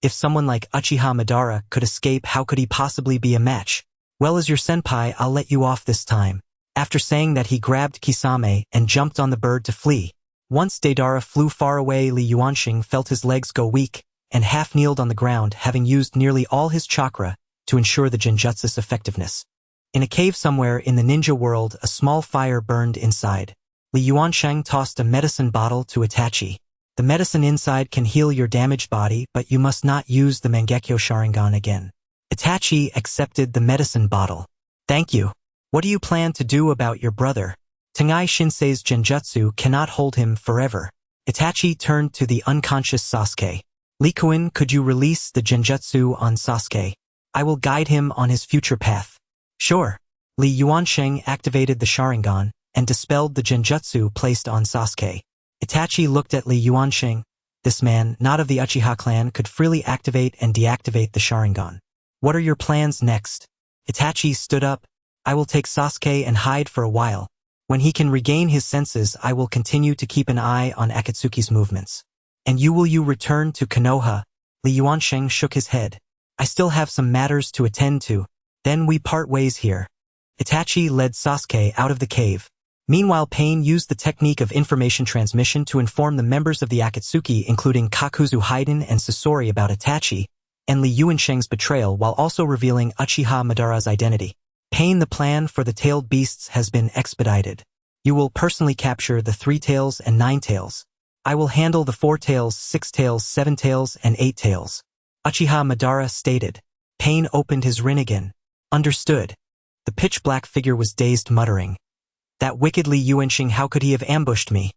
If someone like Uchiha Madara could escape, how could he possibly be a match? "Well, as your senpai, I'll let you off this time." After saying that, he grabbed Kisame and jumped on the bird to flee. Once Deidara flew far away, Li Yuansheng felt his legs go weak and half-kneeled on the ground, having used nearly all his chakra to ensure the genjutsu's effectiveness. In a cave somewhere in the ninja world, a small fire burned inside. Li Yuansheng tossed a medicine bottle to Itachi. "The medicine inside can heal your damaged body, but you must not use the Mangekyo Sharingan again." Itachi accepted the medicine bottle. "Thank you. What do you plan to do about your brother?" Tengai Shinsei's genjutsu cannot hold him forever. Itachi turned to the unconscious Sasuke. "Likuin, could you release the genjutsu on Sasuke? I will guide him on his future path." "Sure." Li Yuansheng activated the Sharingan and dispelled the genjutsu placed on Sasuke. Itachi looked at Li Yuansheng. This man, not of the Uchiha clan, could freely activate and deactivate the Sharingan. "What are your plans next?" Itachi stood up. "I will take Sasuke and hide for a while. When he can regain his senses, I will continue to keep an eye on Akatsuki's movements." "And will you return to Konoha?" Li Yuansheng shook his head. "I still have some matters to attend to. Then we part ways here." Itachi led Sasuke out of the cave. Meanwhile, Pain used the technique of information transmission to inform the members of the Akatsuki, including Kakuzu Haiden and Sasori, about Itachi and Li Yuansheng's betrayal, while also revealing Uchiha Madara's identity. "Pain, the plan for the tailed beasts has been expedited. You will personally capture the 3 tails and 9 tails. I will handle the 4 tails, 6 tails, 7 tails, and 8 tails." Uchiha Madara stated. Pain opened his Rin again. "Understood." The pitch-black figure was dazed, muttering, "That wicked Li Yuansheng, how could he have ambushed me?"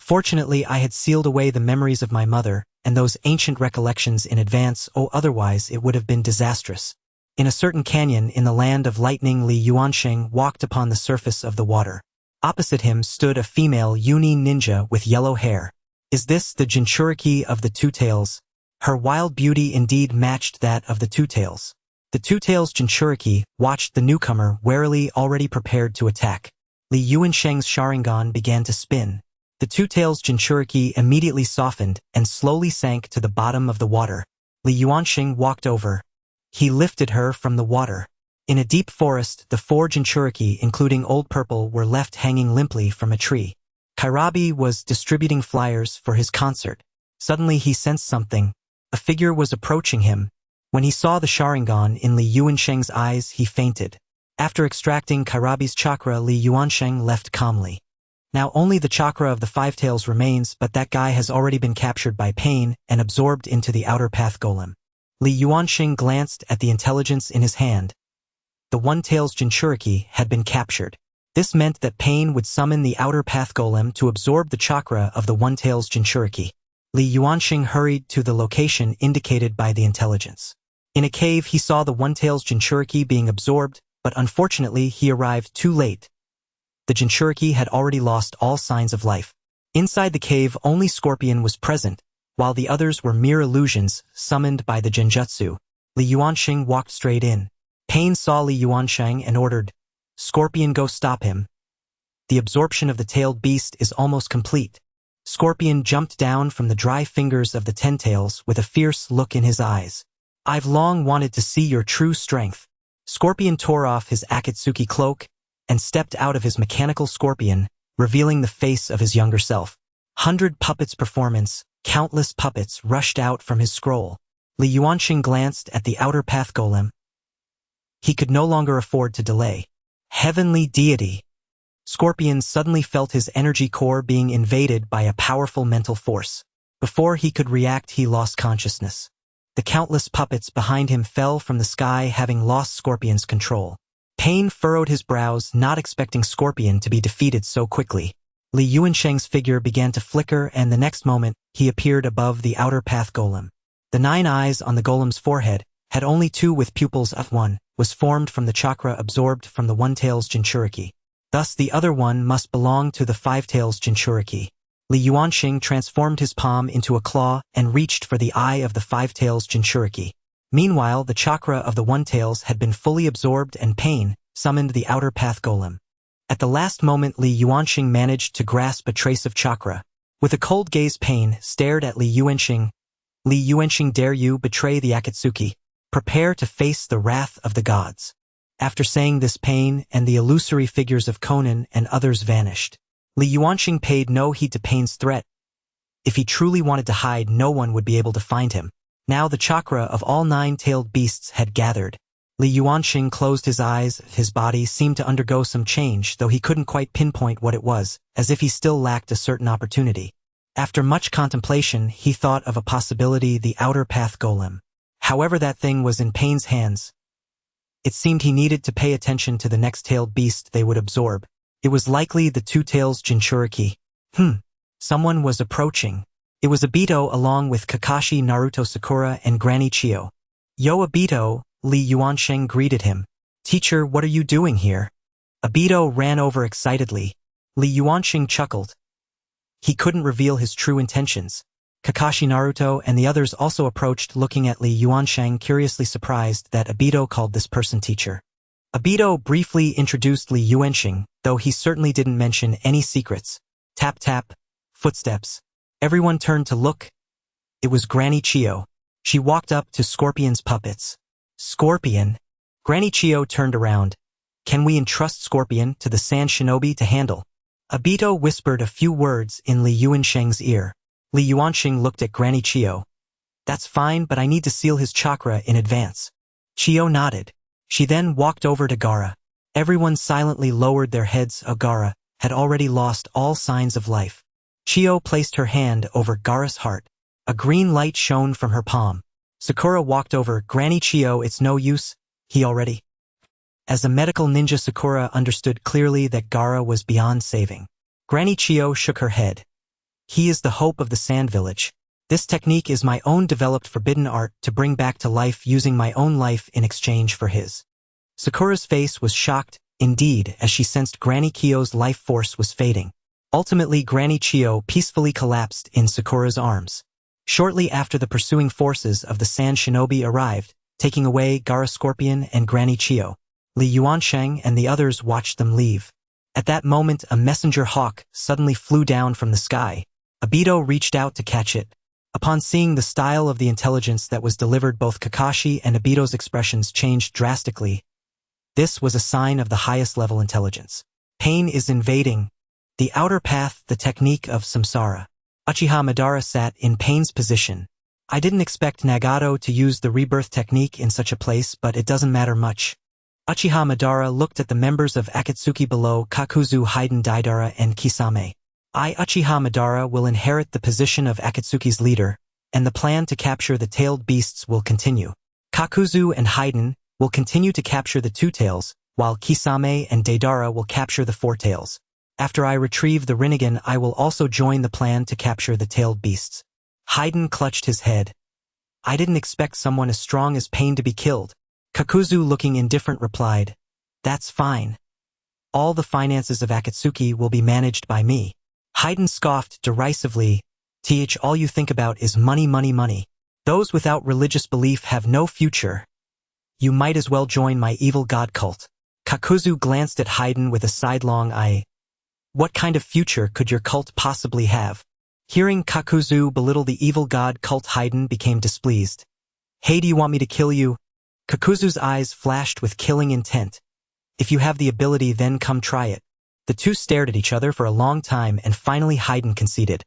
Fortunately, I had sealed away the memories of my mother and those ancient recollections in advance, otherwise it would have been disastrous. In a certain canyon in the land of lightning, Li Yuansheng walked upon the surface of the water. Opposite him stood a female uni ninja with yellow hair. Is this the Jinchuriki of the Two Tails? Her wild beauty indeed matched that of the Two Tails. The Two Tails Jinchuriki watched the newcomer warily, already prepared to attack. Li Yuansheng's Sharingan began to spin. The Two Tails Jinchuriki immediately softened and slowly sank to the bottom of the water. Li Yuansheng walked over. He lifted her from the water. In a deep forest, the 4 Jinchuriki, including Old Purple, were left hanging limply from a tree. Kairabi was distributing flyers for his concert. Suddenly he sensed something. A figure was approaching him. When he saw the Sharingan in Li Yuansheng's eyes, he fainted. After extracting Kairabi's chakra, Li Yuansheng left calmly. Now only the chakra of the 5 tails remains, but that guy has already been captured by pain and absorbed into the outer path golem. Li Yuansheng glanced at the intelligence in his hand. The 1 tails Jinchuriki had been captured. This meant that pain would summon the outer path golem to absorb the chakra of the 1 tails Jinchuriki. Li Yuansheng hurried to the location indicated by the intelligence. In a cave he saw the 1 tails Jinchuriki being absorbed, but unfortunately he arrived too late. The Jinchuriki had already lost all signs of life. Inside the cave only Scorpion was present, while the others were mere illusions summoned by the genjutsu. Li Yuansheng walked straight in. Pain saw Li Yuansheng and ordered, "Scorpion, go stop him." The absorption of the tailed beast is almost complete. Scorpion jumped down from the dry fingers of the 10 tails with a fierce look in his eyes. "I've long wanted to see your true strength." Scorpion tore off his Akatsuki cloak and stepped out of his mechanical scorpion, revealing the face of his younger self. 100 puppets performance, countless puppets rushed out from his scroll. Li Yuansheng glanced at the outer path golem. He could no longer afford to delay. Heavenly deity. Scorpion suddenly felt his energy core being invaded by a powerful mental force. Before he could react, he lost consciousness. The countless puppets behind him fell from the sky, having lost Scorpion's control. Pain furrowed his brows, not expecting Scorpion to be defeated so quickly. Li Yuansheng's figure began to flicker, and the next moment, he appeared above the outer path golem. The 9 eyes on the golem's forehead had only 2 with pupils of 1, was formed from the chakra absorbed from the 1 tails Jinchuriki. Thus the other one must belong to the 5 tails Jinchuriki. Li Yuansheng transformed his palm into a claw and reached for the eye of the 5 tails Jinchuriki. Meanwhile, the chakra of the 1 tails had been fully absorbed and pain summoned the outer path golem. At the last moment, Li Yuansheng managed to grasp a trace of chakra. With a cold gaze, Pain stared at Li Yuansheng. "Li Yuansheng, dare you betray the Akatsuki? Prepare to face the wrath of the gods." After saying this, Pain and the illusory figures of Conan and others vanished. Li Yuansheng paid no heed to Pain's threat. If he truly wanted to hide, no one would be able to find him. Now the chakra of all 9-tailed beasts had gathered. Li Yuansheng closed his eyes. His body seemed to undergo some change, though he couldn't quite pinpoint what it was, as if he still lacked a certain opportunity. After much contemplation, he thought of a possibility: the outer path golem. However, that thing was in Pain's hands. It seemed he needed to pay attention to the next tailed beast they would absorb. It was likely the 2 tails Jinchuriki. Someone was approaching. It was Obito along with Kakashi, Naruto, Sakura, and Granny Chiyo. "Yo, Obito," Li Yuansheng greeted him. "Teacher, what are you doing here?" Obito ran over excitedly. Li Yuansheng chuckled. He couldn't reveal his true intentions. Kakashi, Naruto, and the others also approached, looking at Li Yuansheng, curiously surprised that Obito called this person teacher. Obito briefly introduced Li Yuansheng, though he certainly didn't mention any secrets. Tap tap, footsteps. Everyone turned to look. It was Granny Chiyo. She walked up to Scorpion's puppets. "Scorpion?" Granny Chiyo turned around. "Can we entrust Scorpion to the Sand Shinobi to handle?" Obito whispered a few words in Li Yuansheng's ear. Li Yuansheng looked at Granny Chiyo. "That's fine, but I need to seal his chakra in advance." Chiyo nodded. She then walked over to Gaara. Everyone silently lowered their heads. Gaara had already lost all signs of life. Chiyo placed her hand over Gaara's heart. A green light shone from her palm. Sakura walked over. "Granny Chiyo, it's no use. He already..." As a medical ninja, Sakura understood clearly that Gaara was beyond saving. Granny Chiyo shook her head. He is the hope of the Sand Village. This technique is my own developed forbidden art to bring back to life using my own life in exchange for his. Sakura's face was shocked, indeed, as she sensed Granny Kyo's life force was fading. Ultimately, Granny Kyo peacefully collapsed in Sakura's arms. Shortly after the pursuing forces of the Sand Shinobi arrived, taking away Gaara Scorpion and Granny Kyo, Li Yuansheng and the others watched them leave. At that moment, a messenger hawk suddenly flew down from the sky. Obito reached out to catch it. Upon seeing the style of the intelligence that was delivered, both Kakashi and Obito's expressions changed drastically. This was a sign of the highest level intelligence. Pain is invading. The outer path, the technique of samsara. Uchiha Madara sat in Pain's position. I didn't expect Nagato to use the rebirth technique in such a place, but it doesn't matter much. Uchiha Madara looked at the members of Akatsuki below Kakuzu, Haiden, Deidara, and Kisame. I, Uchiha Madara, will inherit the position of Akatsuki's leader, and the plan to capture the tailed beasts will continue. Kakuzu and Haiden will continue to capture the two tails, while Kisame and Deidara will capture the four tails. After I retrieve the Rinnegan, I will also join the plan to capture the tailed beasts. Haiden clutched his head. I didn't expect someone as strong as Pain to be killed. Kakuzu, looking indifferent, replied, "That's fine. All the finances of Akatsuki will be managed by me." Haiden scoffed derisively, "All you think about is money, money, money. Those without religious belief have no future. You might as well join my evil god cult." Kakuzu glanced at Haiden with a sidelong eye. "What kind of future could your cult possibly have?" Hearing Kakuzu belittle the evil god cult, Haiden became displeased. "Hey, do you want me to kill you?" Kakuzu's eyes flashed with killing intent. "If you have the ability, then come try it." The two stared at each other for a long time, and finally Haiden conceded.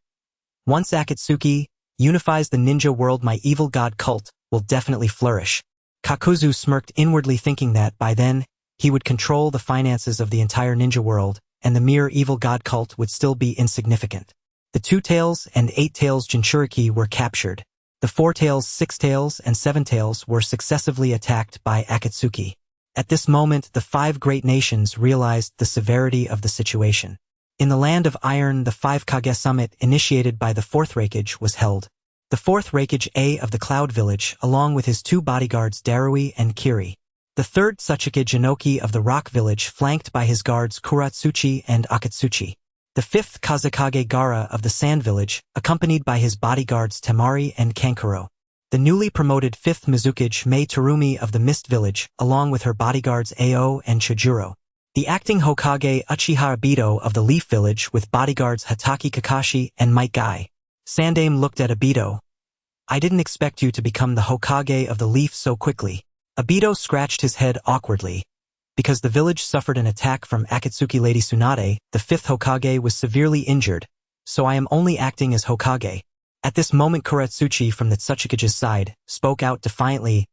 "Once Akatsuki unifies the ninja world, my evil god cult will definitely flourish." Kakuzu smirked inwardly, thinking that, by then, he would control the finances of the entire ninja world, and the mere evil god cult would still be insignificant. The 2 tails and 8 tails Jinchuriki were captured. The 4 tails, 6 tails, and 7 tails were successively attacked by Akatsuki. At this moment, the 5 great nations realized the severity of the situation. In the Land of Iron, the 5 Kage summit initiated by the 4th Raikage was held. The 4th Raikage A of the Cloud Village, along with his 2 bodyguards Darui and Kiri. The 3rd Tsuchika Jinoki of the Rock Village, flanked by his guards Kuratsuchi and Akatsuchi. The 5th Kazekage Gaara of the Sand Village, accompanied by his bodyguards Temari and Kankuro. The newly promoted 5th Mizukage Mei Terumi of the Mist Village, along with her bodyguards Ao and Chojuro. The acting Hokage Uchiha Obito of the Leaf Village with bodyguards Hataki Kakashi and Might Guy. Sandaime looked at Obito. "I didn't expect you to become the Hokage of the Leaf so quickly." Obito scratched his head awkwardly. Because the village suffered an attack from Akatsuki Lady Tsunade, the 5th Hokage was severely injured, so I am only acting as Hokage. At this moment, Kuratsuchi from the Tsuchikage's side spoke out defiantly.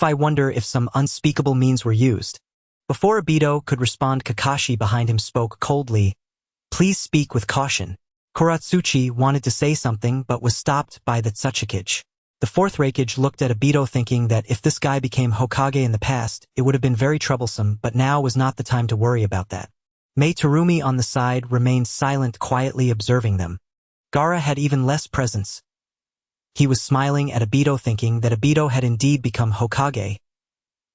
I wonder if some unspeakable means were used. Before Obito could respond, Kakashi behind him spoke coldly. "Please speak with caution." Kuratsuchi wanted to say something but was stopped by the Tsuchikage. The 4th Raikage looked at Obito, thinking that if this guy became Hokage in the past, it would have been very troublesome, but now was not the time to worry about that. Mei Terumi on the side remained silent, quietly observing them. Gaara had even less presence. He was smiling at Obito, thinking that Obito had indeed become Hokage.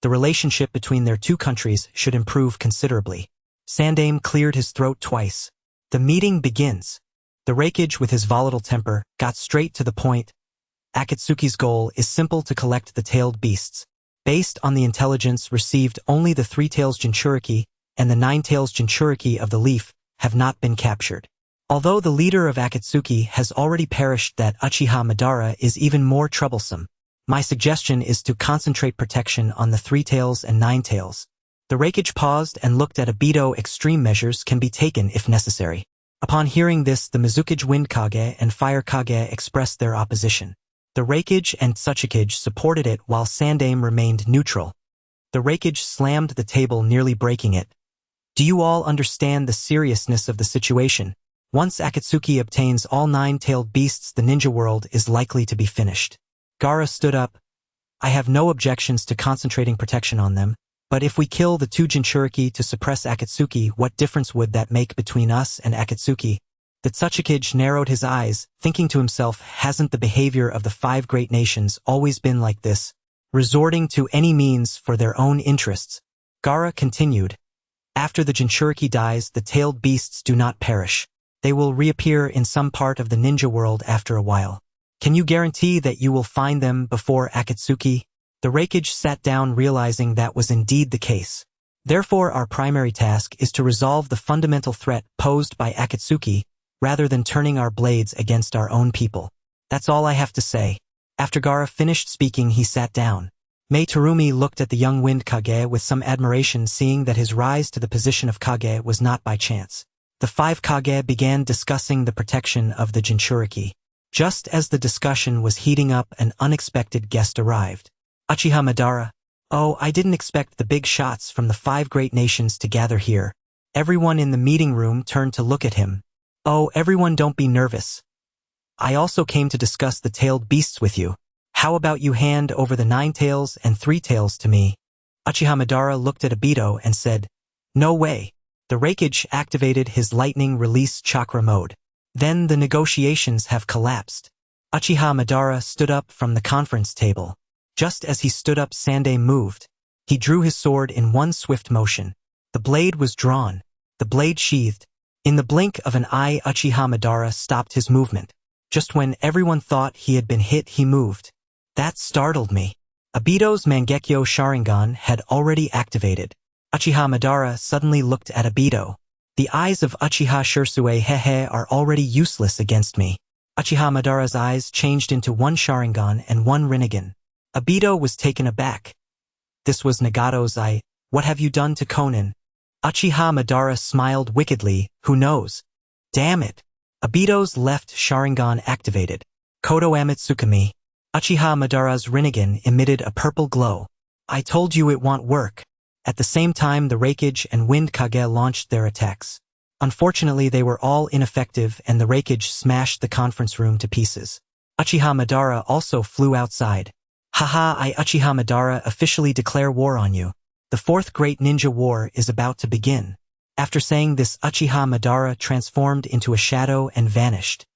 The relationship between their 2 countries should improve considerably. Sandaime cleared his throat twice. "The meeting begins." The Raikage, with his volatile temper, got straight to the point. "Akatsuki's goal is simple: to collect the tailed beasts. Based on the intelligence received, only the 3 tails Jinchuriki and the 9 tails Jinchuriki of the Leaf have not been captured. Although the leader of Akatsuki has already perished, that Uchiha Madara is even more troublesome. My suggestion is to concentrate protection on the 3 tails and 9 tails." The Raikage paused and looked at Obito. "Extreme measures can be taken if necessary." Upon hearing this, the Mizukage Wind Kage and Fire Kage expressed their opposition. The Raikage and Tsuchikage supported it, while Sandaime remained neutral. The Raikage slammed the table, nearly breaking it. "Do you all understand the seriousness of the situation? Once Akatsuki obtains all 9-tailed beasts, the ninja world is likely to be finished." Gaara stood up. "I have no objections to concentrating protection on them, but if we kill the 2 Jinchuriki to suppress Akatsuki, what difference would that make between us and Akatsuki?" The Tsuchikage narrowed his eyes, thinking to himself, hasn't the behavior of the 5 great nations always been like this, resorting to any means for their own interests? Gaara continued, after the Jinchuriki dies, the tailed beasts do not perish. They will reappear in some part of the ninja world after a while. Can you guarantee that you will find them before Akatsuki? The Raikage sat down, realizing that was indeed the case. Therefore, our primary task is to resolve the fundamental threat posed by Akatsuki, rather than turning our blades against our own people. That's all I have to say. After Gaara finished speaking, he sat down. Mei Terumi looked at the young Wind Kage with some admiration, seeing that his rise to the position of Kage was not by chance. The 5 Kage began discussing the protection of the Jinchuriki. Just as the discussion was heating up, an unexpected guest arrived. Uchiha Madara. Oh, I didn't expect the big shots from the 5 great nations to gather here. Everyone in the meeting room turned to look at him. Oh, everyone, don't be nervous. I also came to discuss the tailed beasts with you. How about you hand over the 9 tails and 3 tails to me? Uchiha Madara looked at Obito and said, no way. The Raikage activated his lightning release chakra mode. Then the negotiations have collapsed. Uchiha Madara stood up from the conference table. Just as he stood up, Sande moved. He drew his sword in one swift motion. The blade was drawn. The blade sheathed. In the blink of an eye, Uchiha Madara stopped his movement. Just when everyone thought he had been hit, he moved. That startled me. Obito's Mangekyo Sharingan had already activated. Uchiha Madara suddenly looked at Obito. The eyes of Uchiha Shursue Hehe are already useless against me. Uchiha Madara's eyes changed into 1 Sharingan and 1 Rinnegan. Obito was taken aback. This was Nagato's eye. What have you done to Konan? Uchiha Madara smiled wickedly. Who knows? Damn it. Obito's left Sharingan activated. Kotoamatsukami. Uchiha Madara's Rinnegan emitted a purple glow. I told you it won't work. At the same time, the Raikage and Wind Kage launched their attacks. Unfortunately, they were all ineffective, and the Raikage smashed the conference room to pieces. Uchiha Madara also flew outside. Haha, I Uchiha Madara officially declare war on you. The 4th Great Ninja War is about to begin. After saying this, Uchiha Madara transformed into a shadow and vanished.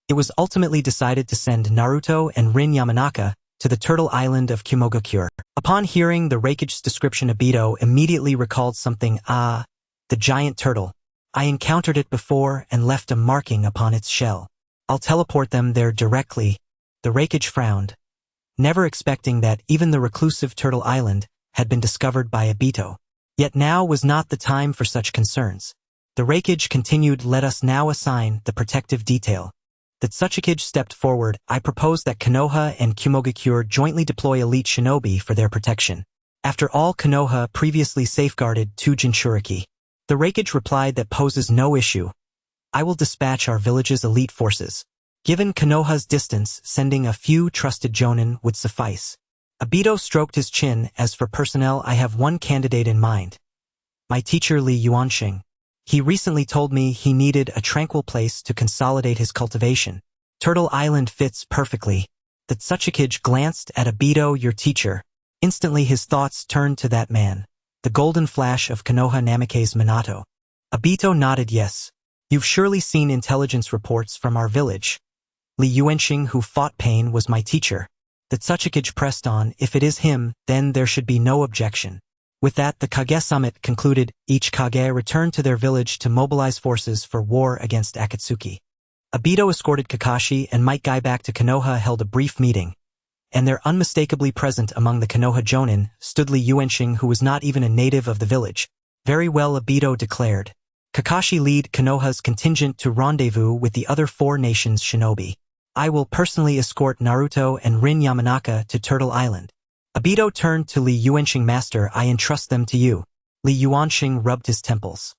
It was ultimately decided to send Naruto and Rin Yamanaka to the turtle island of Kumogakure. Upon hearing the Raikage's description, Obito immediately recalled something. Ah, the giant turtle. I encountered it before and left a marking upon its shell. I'll teleport them there directly. The Raikage frowned, never expecting that even the reclusive turtle island had been discovered by Obito. Yet now was not the time for such concerns. The Raikage continued, let us now assign the protective detail. The Tsuchikage stepped forward. I propose that Konoha and Kumogakure jointly deploy elite shinobi for their protection. After all, Konoha previously safeguarded 2 Jinchuriki. The Raikage replied, that poses no issue. I will dispatch our village's elite forces. Given Konoha's distance, sending a few trusted jonin would suffice. Obito stroked his chin. As for personnel, I have 1 candidate in mind. My teacher Li Yuansheng. He recently told me he needed a tranquil place to consolidate his cultivation. Turtle Island fits perfectly. The Tsuchikage glanced at Obito, your teacher. Instantly his thoughts turned to that man. The golden flash of Konoha Namake's Minato. Obito nodded yes. You've surely seen intelligence reports from our village. Li Yuansheng, who fought pain, was my teacher. The Tsuchikage pressed on. If it is him, then there should be no objection. With that, the Kage summit concluded. Each Kage returned to their village to mobilize forces for war against Akatsuki. Obito escorted Kakashi and Might Guy back to Konoha, held a brief meeting. And there, unmistakably present among the Konoha jonin, stood Li Yuansheng, who was not even a native of the village. Very well, Obito declared. Kakashi, lead Konoha's contingent to rendezvous with the other 4 nations' shinobi. I will personally escort Naruto and Rin Yamanaka to Turtle Island. Obito turned to Li Yuansheng. Master, I entrust them to you. Li Yuansheng rubbed his temples.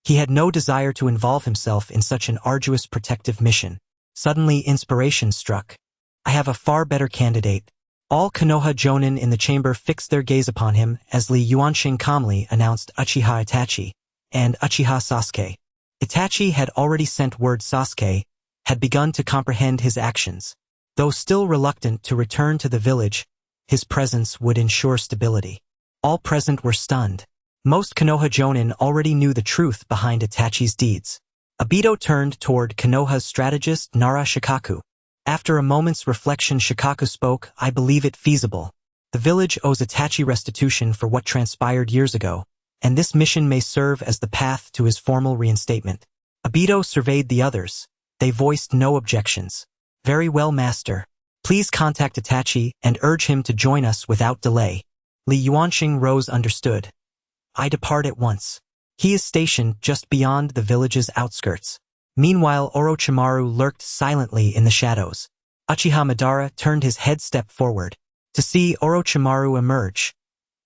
He had no desire to involve himself in such an arduous protective mission. Suddenly inspiration struck. I have a far better candidate. All Konoha jonin in the chamber fixed their gaze upon him as Li Yuansheng calmly announced Uchiha Itachi and Uchiha Sasuke. Itachi had already sent word. Sasuke had begun to comprehend his actions. Though still reluctant to return to the village, his presence would ensure stability. All present were stunned. Most Konoha jonin already knew the truth behind Itachi's deeds. Obito turned toward Konoha's strategist Nara Shikaku. After a moment's reflection, Shikaku spoke, "I believe it feasible. The village owes Itachi restitution for what transpired years ago, and this mission may serve as the path to his formal reinstatement." Obito surveyed the others. They voiced no objections. "Very well, master. Please contact Itachi and urge him to join us without delay." Li Yuansheng rose. "Understood. I depart at once." He is stationed just beyond the village's outskirts. Meanwhile, Orochimaru lurked silently in the shadows. Uchiha Madara turned his head step forward. To see Orochimaru emerge,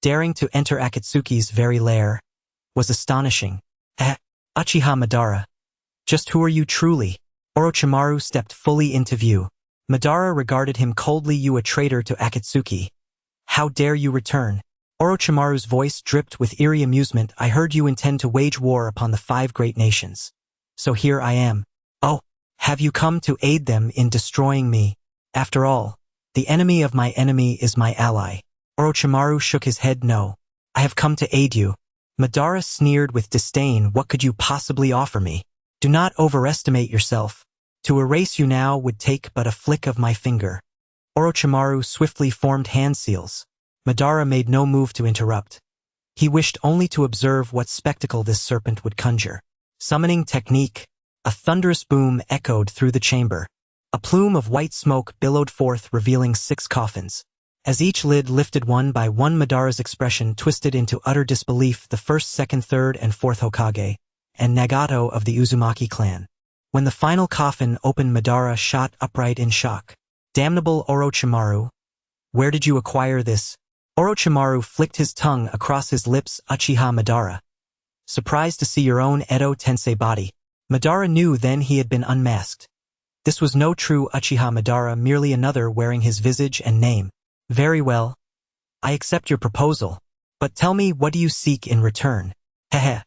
daring to enter Akatsuki's very lair, was astonishing. Uchiha Madara. Just who are you truly? Orochimaru stepped fully into view. Madara regarded him coldly. "You a traitor to Akatsuki. How dare you return?" Orochimaru's voice dripped with eerie amusement. "I heard you intend to wage war upon the 5 great nations. So here I am." "Oh, have you come to aid them in destroying me? After all, the enemy of my enemy is my ally." Orochimaru shook his head. "No. I have come to aid you." Madara sneered with disdain. "What could you possibly offer me? Do not overestimate yourself. To erase you now would take but a flick of my finger." Orochimaru swiftly formed hand seals. Madara made no move to interrupt. He wished only to observe what spectacle this serpent would conjure. Summoning technique. A thunderous boom echoed through the chamber. A plume of white smoke billowed forth, revealing 6 coffins. As each lid lifted one by one, Madara's expression twisted into utter disbelief. The 1st, 2nd, 3rd, and 4th Hokage, and Nagato of the Uzumaki clan. When the final coffin opened, Madara shot upright in shock. "Damnable Orochimaru! Where did you acquire this?" Orochimaru flicked his tongue across his lips. "Uchiha Madara. Surprised to see your own Edo Tensei body." Madara knew then he had been unmasked. This was no true Uchiha Madara, merely another wearing his visage and name. "Very well. I accept your proposal. But tell me, what do you seek in return?" "Heh.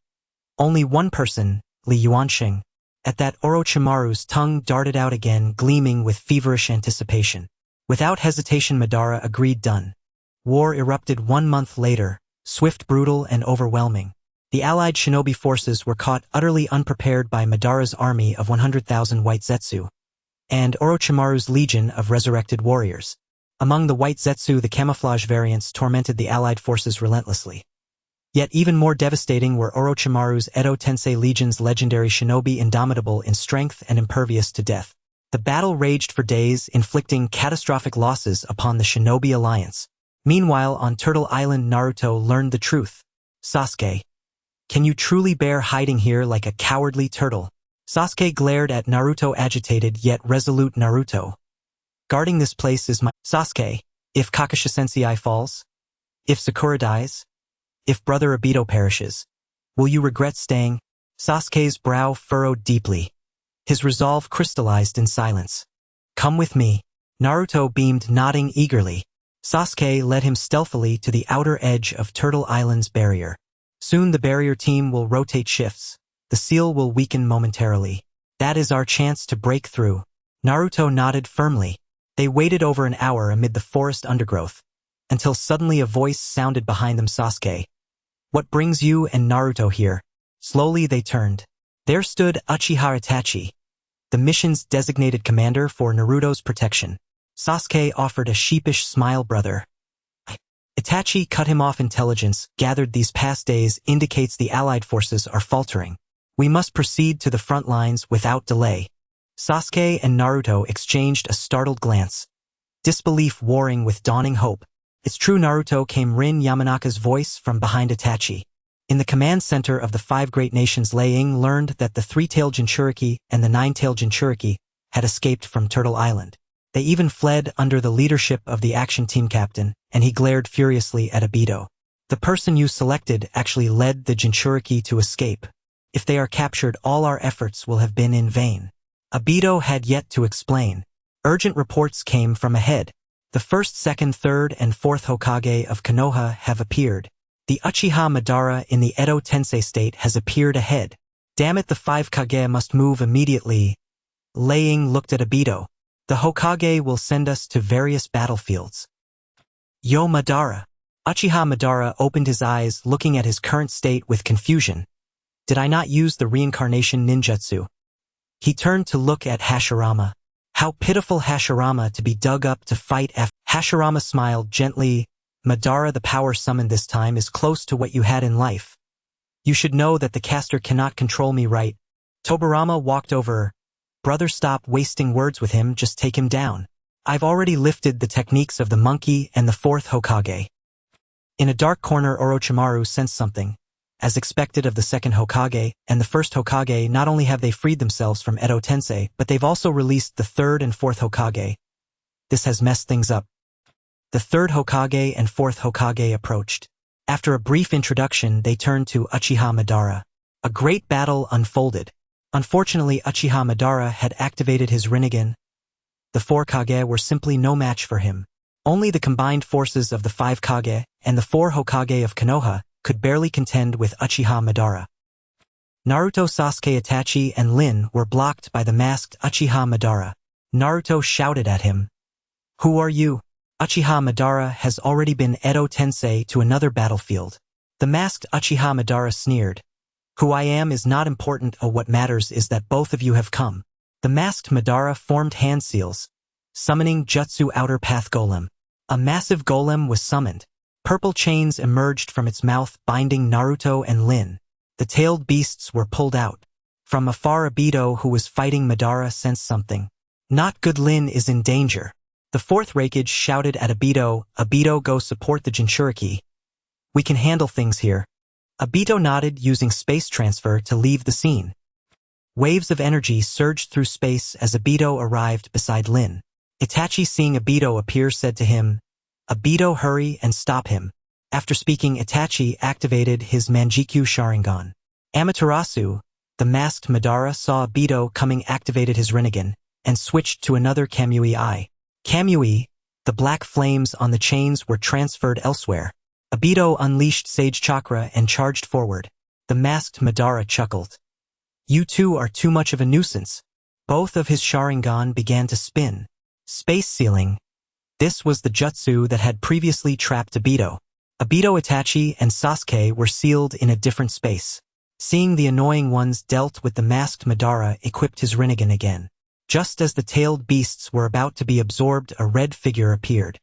Only one person, Li Yuansheng." At that, Orochimaru's tongue darted out again, gleaming with feverish anticipation. Without hesitation, Madara agreed. "Done." War erupted 1 month later, swift, brutal, and overwhelming. The allied shinobi forces were caught utterly unprepared by Madara's army of 100,000 white Zetsu and Orochimaru's legion of resurrected warriors. Among the white Zetsu, the camouflage variants tormented the allied forces relentlessly. Yet even more devastating were Orochimaru's Edo Tensei Legion's legendary shinobi, indomitable in strength and impervious to death. The battle raged for days, inflicting catastrophic losses upon the shinobi alliance. Meanwhile, on Turtle Island, Naruto learned the truth. "Sasuke, can you truly bear hiding here like a cowardly turtle?" Sasuke glared at Naruto, agitated yet resolute. "Naruto, guarding this place is my— Sasuke, if Kakashi Sensei falls? If Sakura dies? If Brother Obito perishes? Will you regret staying?" Sasuke's brow furrowed deeply. His resolve crystallized in silence. "Come with me." Naruto beamed, nodding eagerly. Sasuke led him stealthily to the outer edge of Turtle Island's barrier. "Soon the barrier team will rotate shifts. The seal will weaken momentarily. That is our chance to break through." Naruto nodded firmly. They waited over an hour amid the forest undergrowth, until suddenly a voice sounded behind them. "Sasuke, what brings you and Naruto here?" Slowly they turned. There stood Uchiha Itachi, the mission's designated commander for Naruto's protection. Sasuke offered a sheepish smile. "Brother." Itachi cut him off. "Intelligence gathered these past days indicates the allied forces are faltering. We must proceed to the front lines without delay." Sasuke and Naruto exchanged a startled glance, disbelief warring with dawning hope. "It's true, Naruto," came Rin Yamanaka's voice from behind Itachi. In the command center of the 5 great nations, Lei Ying learned that the 3-tailed Jinchuriki and the 9-tailed Jinchuriki had escaped from Turtle Island. They even fled under the leadership of the action team captain, and he glared furiously at Obito. "The person you selected actually led the Jinchuriki to escape. If they are captured, all our efforts will have been in vain." Obito had yet to explain. Urgent reports came from ahead. "The 1st, 2nd, 3rd, and 4th Hokage of Konoha have appeared. The Uchiha Madara in the Edo Tensei state has appeared ahead. Damn it, the 5 Kage must move immediately." Lei Ying looked at Obito. "The Hokage will send us to various battlefields." "Yo, Madara." Uchiha Madara opened his eyes, looking at his current state with confusion. "Did I not use the reincarnation ninjutsu?" He turned to look at Hashirama. How pitiful Hashirama to be dug up to fight after. Hashirama smiled gently. Madara, the power summoned this time is close to what you had in life. You should know that the caster cannot control me, right? Tobirama walked over. Brother, stop wasting words with him, just take him down. I've already lifted the techniques of the monkey and the fourth Hokage. In a dark corner, Orochimaru sensed something. As expected of the second Hokage and the first Hokage, not only have they freed themselves from Edo Tensei, but they've also released the third and fourth Hokage. This has messed things up. The third Hokage and fourth Hokage approached. After a brief introduction, they turned to Uchiha Madara. A great battle unfolded. Unfortunately, Uchiha Madara had activated his Rinnegan. The four Kage were simply no match for him. Only the combined forces of the five Kage and the four Hokage of Konoha could barely contend with Uchiha Madara. Naruto, Sasuke, Itachi, and Lin were blocked by the masked Uchiha Madara. Naruto shouted at him. Who are you? Uchiha Madara has already been Edo Tensei to another battlefield. The masked Uchiha Madara sneered. Who I am is not important. What matters is that both of you have come. The masked Madara formed hand seals, summoning Jutsu Outer Path Golem. A massive golem was summoned. Purple chains emerged from its mouth, binding Naruto and Lin. The tailed beasts were pulled out. From afar, Obito, who was fighting Madara, sensed something. Not good, Lin is in danger. The fourth Raikage shouted at Obito, Obito, go support the Jinchuriki. We can handle things here. Obito nodded, using space transfer to leave the scene. Waves of energy surged through space as Obito arrived beside Lin. Itachi, seeing Obito appear, said to him, Obito, hurry and stop him. After speaking, Itachi activated his Manjikyu Sharingan. Amaterasu, the masked Madara, saw Obito coming, activated his Rinnegan, and switched to another Kamui Eye. Kamui, the black flames on the chains were transferred elsewhere. Obito unleashed Sage Chakra and charged forward. The masked Madara chuckled. You two are too much of a nuisance. Both of his Sharingan began to spin. Space sealing. This was the jutsu that had previously trapped Obito. Obito, Itachi, and Sasuke were sealed in a different space. Seeing the annoying ones dealt with, the masked Madara equipped his Rinnegan again. Just as the tailed beasts were about to be absorbed, a red figure appeared.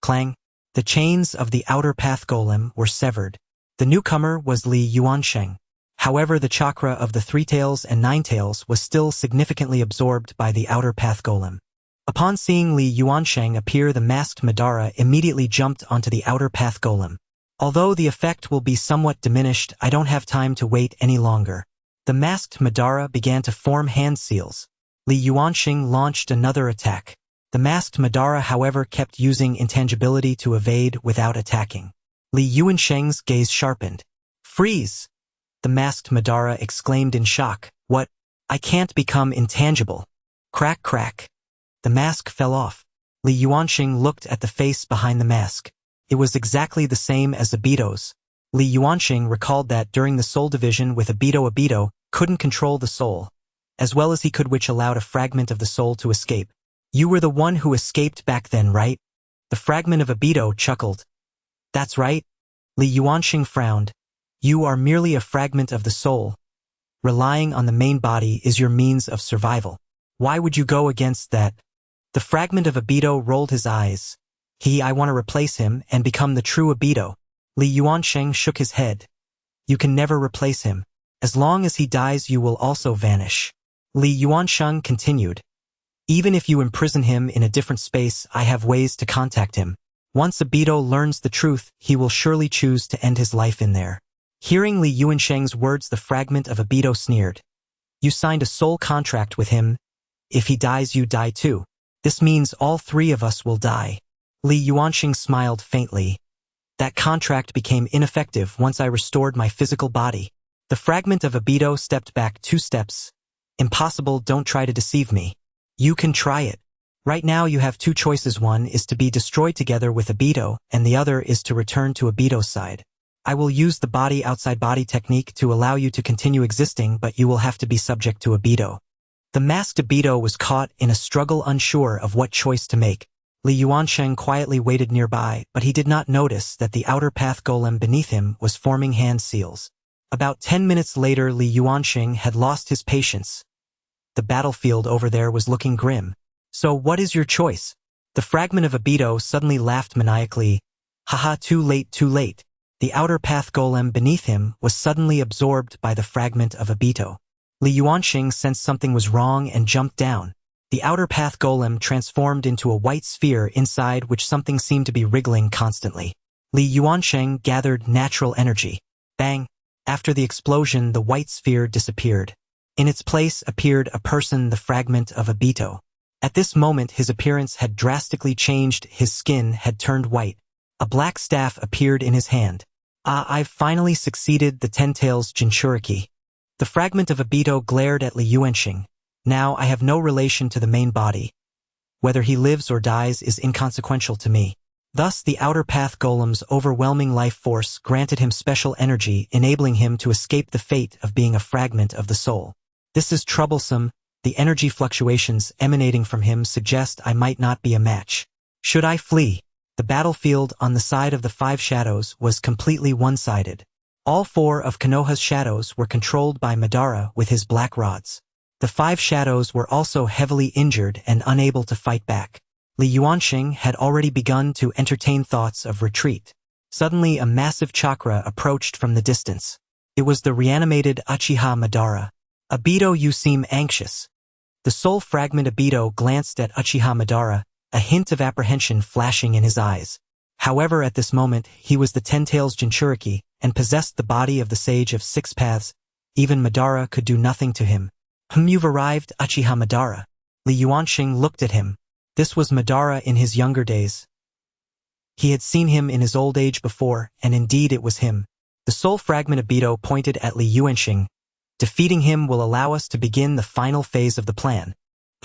Clang! The chains of the Outer Path Golem were severed. The newcomer was Li Yuansheng. However, the chakra of the Three Tails and Nine Tails was still significantly absorbed by the Outer Path Golem. Upon seeing Li Yuansheng appear, the masked Madara immediately jumped onto the Outer Path Golem. Although the effect will be somewhat diminished, I don't have time to wait any longer. The masked Madara began to form hand seals. Li Yuansheng launched another attack. The masked Madara, however, kept using intangibility to evade without attacking. Li Yuansheng's gaze sharpened. Freeze! The masked Madara exclaimed in shock. What? I can't become intangible. Crack, crack. The mask fell off. Li Yuansheng looked at the face behind the mask. It was exactly the same as Obito's. Li Yuansheng recalled that during the soul division with Obito couldn't control the soul, as well as he could, which allowed a fragment of the soul to escape. You were the one who escaped back then, right? The fragment of Obito chuckled. That's right. Li Yuansheng frowned. You are merely a fragment of the soul. Relying on the main body is your means of survival. Why would you go against that? The fragment of Obito rolled his eyes. I want to replace him and become the true Obito. Li Yuansheng shook his head. You can never replace him. As long as he dies, you will also vanish. Li Yuansheng continued. Even if you imprison him in a different space, I have ways to contact him. Once Obito learns the truth, he will surely choose to end his life in there. Hearing Li Yuansheng's words, the fragment of Obito sneered. You signed a soul contract with him. If he dies, you die too. This means all three of us will die. Li Yuansheng smiled faintly. That contract became ineffective once I restored my physical body. The fragment of Obito stepped back 2 steps. Impossible, don't try to deceive me. You can try it. Right now you have 2 choices. One is to be destroyed together with Obito, and the other is to return to Obito's side. I will use the body outside body technique to allow you to continue existing, but you will have to be subject to Obito. The masked Obito was caught in a struggle, unsure of what choice to make. Li Yuansheng quietly waited nearby, but he did not notice that the Outer Path Golem beneath him was forming hand seals. About 10 minutes later, Li Yuansheng had lost his patience. the battlefield over there was looking grim. So what is your choice? The fragment of Obito suddenly laughed maniacally. Haha, too late, too late. The outer path golem beneath him was suddenly absorbed by the fragment of Obito. Li Yuansheng sensed something was wrong and jumped down. The outer path golem transformed into a white sphere inside which something seemed to be wriggling constantly. Li Yuansheng gathered natural energy. Bang! After the explosion, the white sphere disappeared. In its place appeared a person, the fragment of Obito. At this moment his appearance had drastically changed, his skin had turned white. A black staff appeared in his hand. Ah, I've finally succeeded, the Ten Tails Jinchuriki. The fragment of Obito glared at Li Yuansheng. Now I have no relation to the main body. Whether he lives or dies is inconsequential to me. Thus the outer path golem's overwhelming life force granted him special energy, enabling him to escape the fate of being a fragment of the soul. This is troublesome. The energy fluctuations emanating from him suggest I might not be a match. Should I flee? The battlefield on the side of the five shadows was completely one-sided. All four of Konoha's shadows were controlled by Madara with his black rods. The five shadows were also heavily injured and unable to fight back. Li Yuansheng had already begun to entertain thoughts of retreat. Suddenly a massive chakra approached from the distance. It was the reanimated Uchiha Madara. Obito, you seem anxious. The soul fragment Obito glanced at Uchiha Madara, a hint of apprehension flashing in his eyes. However, at this moment, he was the Ten Tails Jinchuriki and possessed the body of the Sage of Six Paths. Even Madara could do nothing to him. You've arrived, Uchiha Madara. Li Yuansheng looked at him. This was Madara in his younger days. He had seen him in his old age before, and indeed it was him. The soul fragment Obito pointed at Li Yuansheng. Defeating him will allow us to begin the final phase of the plan.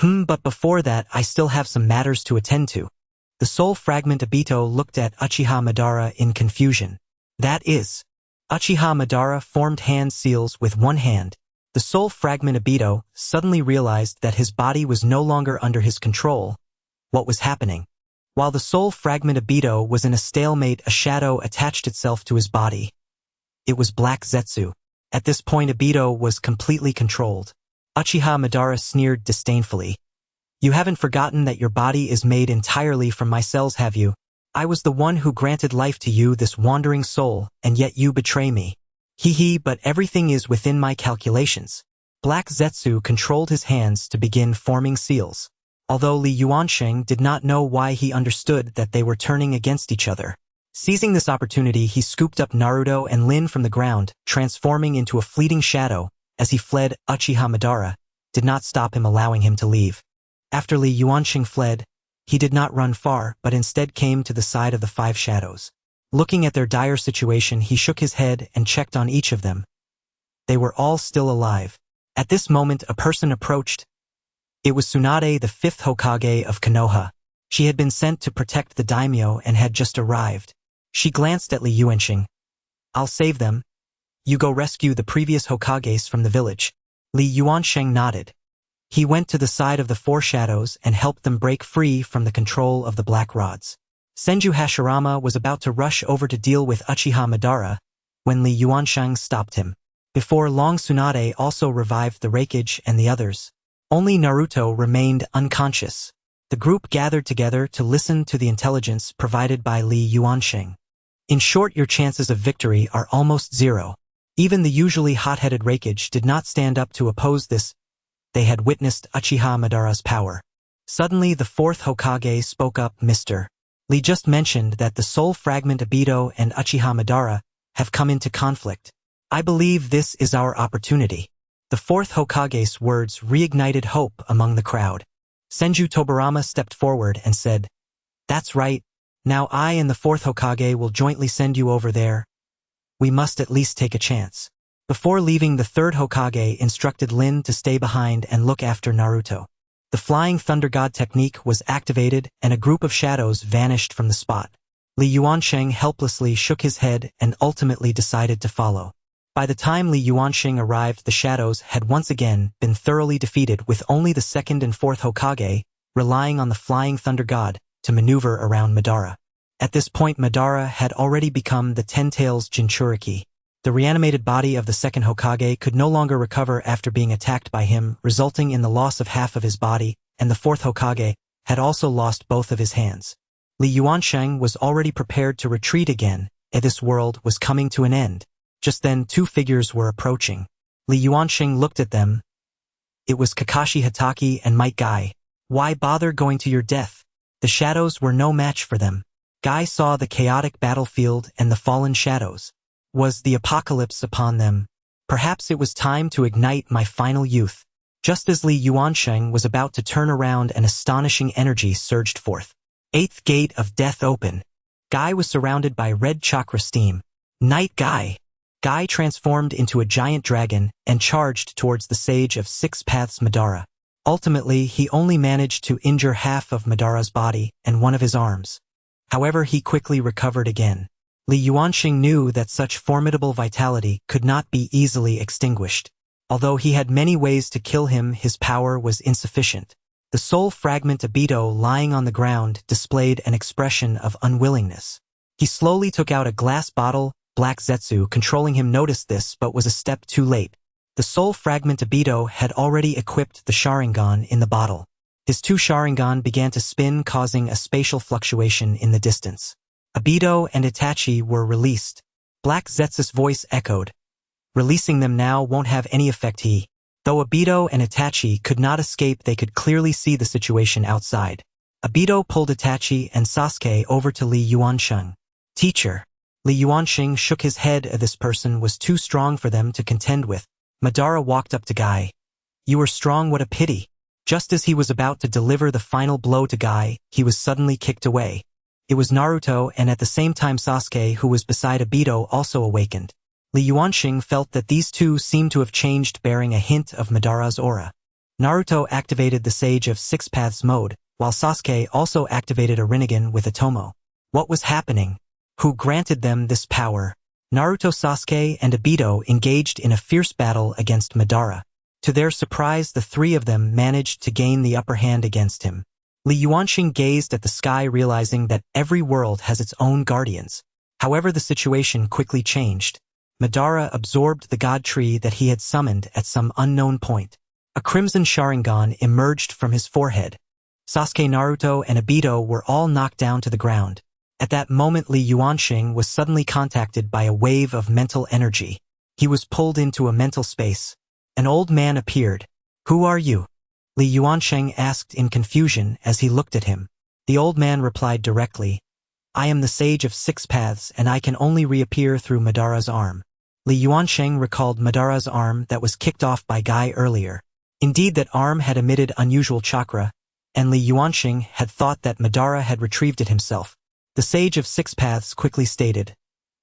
But before that I still have some matters to attend to. The soul fragment Obito looked at Uchiha Madara in confusion. That is. Uchiha Madara formed hand seals with one hand. The soul fragment Obito suddenly realized that his body was no longer under his control. What was happening? While the soul fragment Obito was in a stalemate, a shadow attached itself to his body. It was Black Zetsu. At this point Obito was completely controlled. Uchiha Madara sneered disdainfully. You haven't forgotten that your body is made entirely from my cells, have you? I was the one who granted life to you, this wandering soul, and yet you betray me. Hee, but everything is within my calculations. Black Zetsu controlled his hands to begin forming seals. Although Li Yuansheng did not know why, he understood that they were turning against each other. Seizing this opportunity, he scooped up Naruto and Lin from the ground, transforming into a fleeting shadow. As he fled, Uchiha Madara did not stop him, allowing him to leave. After Li Yuansheng fled, he did not run far, but instead came to the side of the five shadows. Looking at their dire situation, he shook his head and checked on each of them. They were all still alive. At this moment, a person approached. It was Tsunade, the fifth Hokage of Konoha. She had been sent to protect the daimyo and had just arrived. She glanced at Li Yuansheng. I'll save them. You go rescue the previous Hokages from the village. Li Yuansheng nodded. He went to the side of the four shadows and helped them break free from the control of the black rods. Senju Hashirama was about to rush over to deal with Uchiha Madara when Li Yuansheng stopped him. Before long, Tsunade also revived the Raikage and the others. Only Naruto remained unconscious. The group gathered together to listen to the intelligence provided by Li Yuansheng. In short, your chances of victory are almost zero. Even the usually hot-headed Raikage did not stand up to oppose this. They had witnessed Uchiha Madara's power. Suddenly, the fourth Hokage spoke up. Mr. Li just mentioned that the soul fragment Obito and Uchiha Madara have come into conflict. I believe this is our opportunity. The fourth Hokage's words reignited hope among the crowd. Senju Tobirama stepped forward and said, That's right. Now I and the fourth Hokage will jointly send you over there. We must at least take a chance. Before leaving, the third Hokage instructed Lin to stay behind and look after Naruto. The Flying Thunder God technique was activated and a group of shadows vanished from the spot. Li Yuansheng helplessly shook his head and ultimately decided to follow. By the time Li Yuansheng arrived, the shadows had once again been thoroughly defeated, with only the second and fourth Hokage relying on the Flying Thunder God to maneuver around Madara. At this point, Madara had already become the Ten Tails Jinchuriki. The reanimated body of the second Hokage could no longer recover after being attacked by him, resulting in the loss of half of his body, and the fourth Hokage had also lost both of his hands. Li Yuansheng was already prepared to retreat again, and this world was coming to an end. Just then 2 figures were approaching. Li Yuansheng looked at them. It was Kakashi Hatake and Might Guy. Why bother going to your death? The shadows were no match for them. Guy saw the chaotic battlefield and the fallen shadows. Was the apocalypse upon them? Perhaps it was time to ignite my final youth. Just as Li Yuansheng was about to turn around, an astonishing energy surged forth. 8th gate of death open. Guy was surrounded by red chakra steam. Night Guy. Guy transformed into a giant dragon and charged towards the Sage of 6 Paths Madara. Ultimately, he only managed to injure half of Madara's body and one of his arms. However, he quickly recovered again. Li Yuansheng knew that such formidable vitality could not be easily extinguished. Although he had many ways to kill him, his power was insufficient. The soul fragment Obito lying on the ground displayed an expression of unwillingness. He slowly took out a glass bottle. Black Zetsu, controlling him, noticed this but was a step too late. The soul fragment Obito had already equipped the Sharingan in the bottle. His 2 Sharingan began to spin, causing a spatial fluctuation in the distance. Obito and Itachi were released. Black Zetsu's voice echoed. Releasing them now won't have any effect. Though Obito and Itachi could not escape, they could clearly see the situation outside. Obito pulled Itachi and Sasuke over to Li Yuansheng. Teacher. Li Yuansheng shook his head. This person was too strong for them to contend with. Madara walked up to Guy. You are strong, what a pity. Just as he was about to deliver the final blow to Guy, he was suddenly kicked away. It was Naruto, and at the same time Sasuke, who was beside Obito, also awakened. Li Yuansheng felt that these two seemed to have changed, bearing a hint of Madara's aura. Naruto activated the Sage of 6 Paths mode, while Sasuke also activated a Rinnegan with Atomo. What was happening? Who granted them this power? Naruto, Sasuke, and Obito engaged in a fierce battle against Madara. To their surprise, the 3 of them managed to gain the upper hand against him. Li Yuansheng gazed at the sky, realizing that every world has its own guardians. However, the situation quickly changed. Madara absorbed the god tree that he had summoned at some unknown point. A crimson Sharingan emerged from his forehead. Sasuke, Naruto, and Obito were all knocked down to the ground. At that moment, Li Yuansheng was suddenly contacted by a wave of mental energy. He was pulled into a mental space. An old man appeared. Who are you? Li Yuansheng asked in confusion as he looked at him. The old man replied directly, I am the Sage of 6 Paths, and I can only reappear through Madara's arm. Li Yuansheng recalled Madara's arm that was kicked off by Guy earlier. Indeed, that arm had emitted unusual chakra, and Li Yuansheng had thought that Madara had retrieved it himself. The Sage of 6 Paths quickly stated,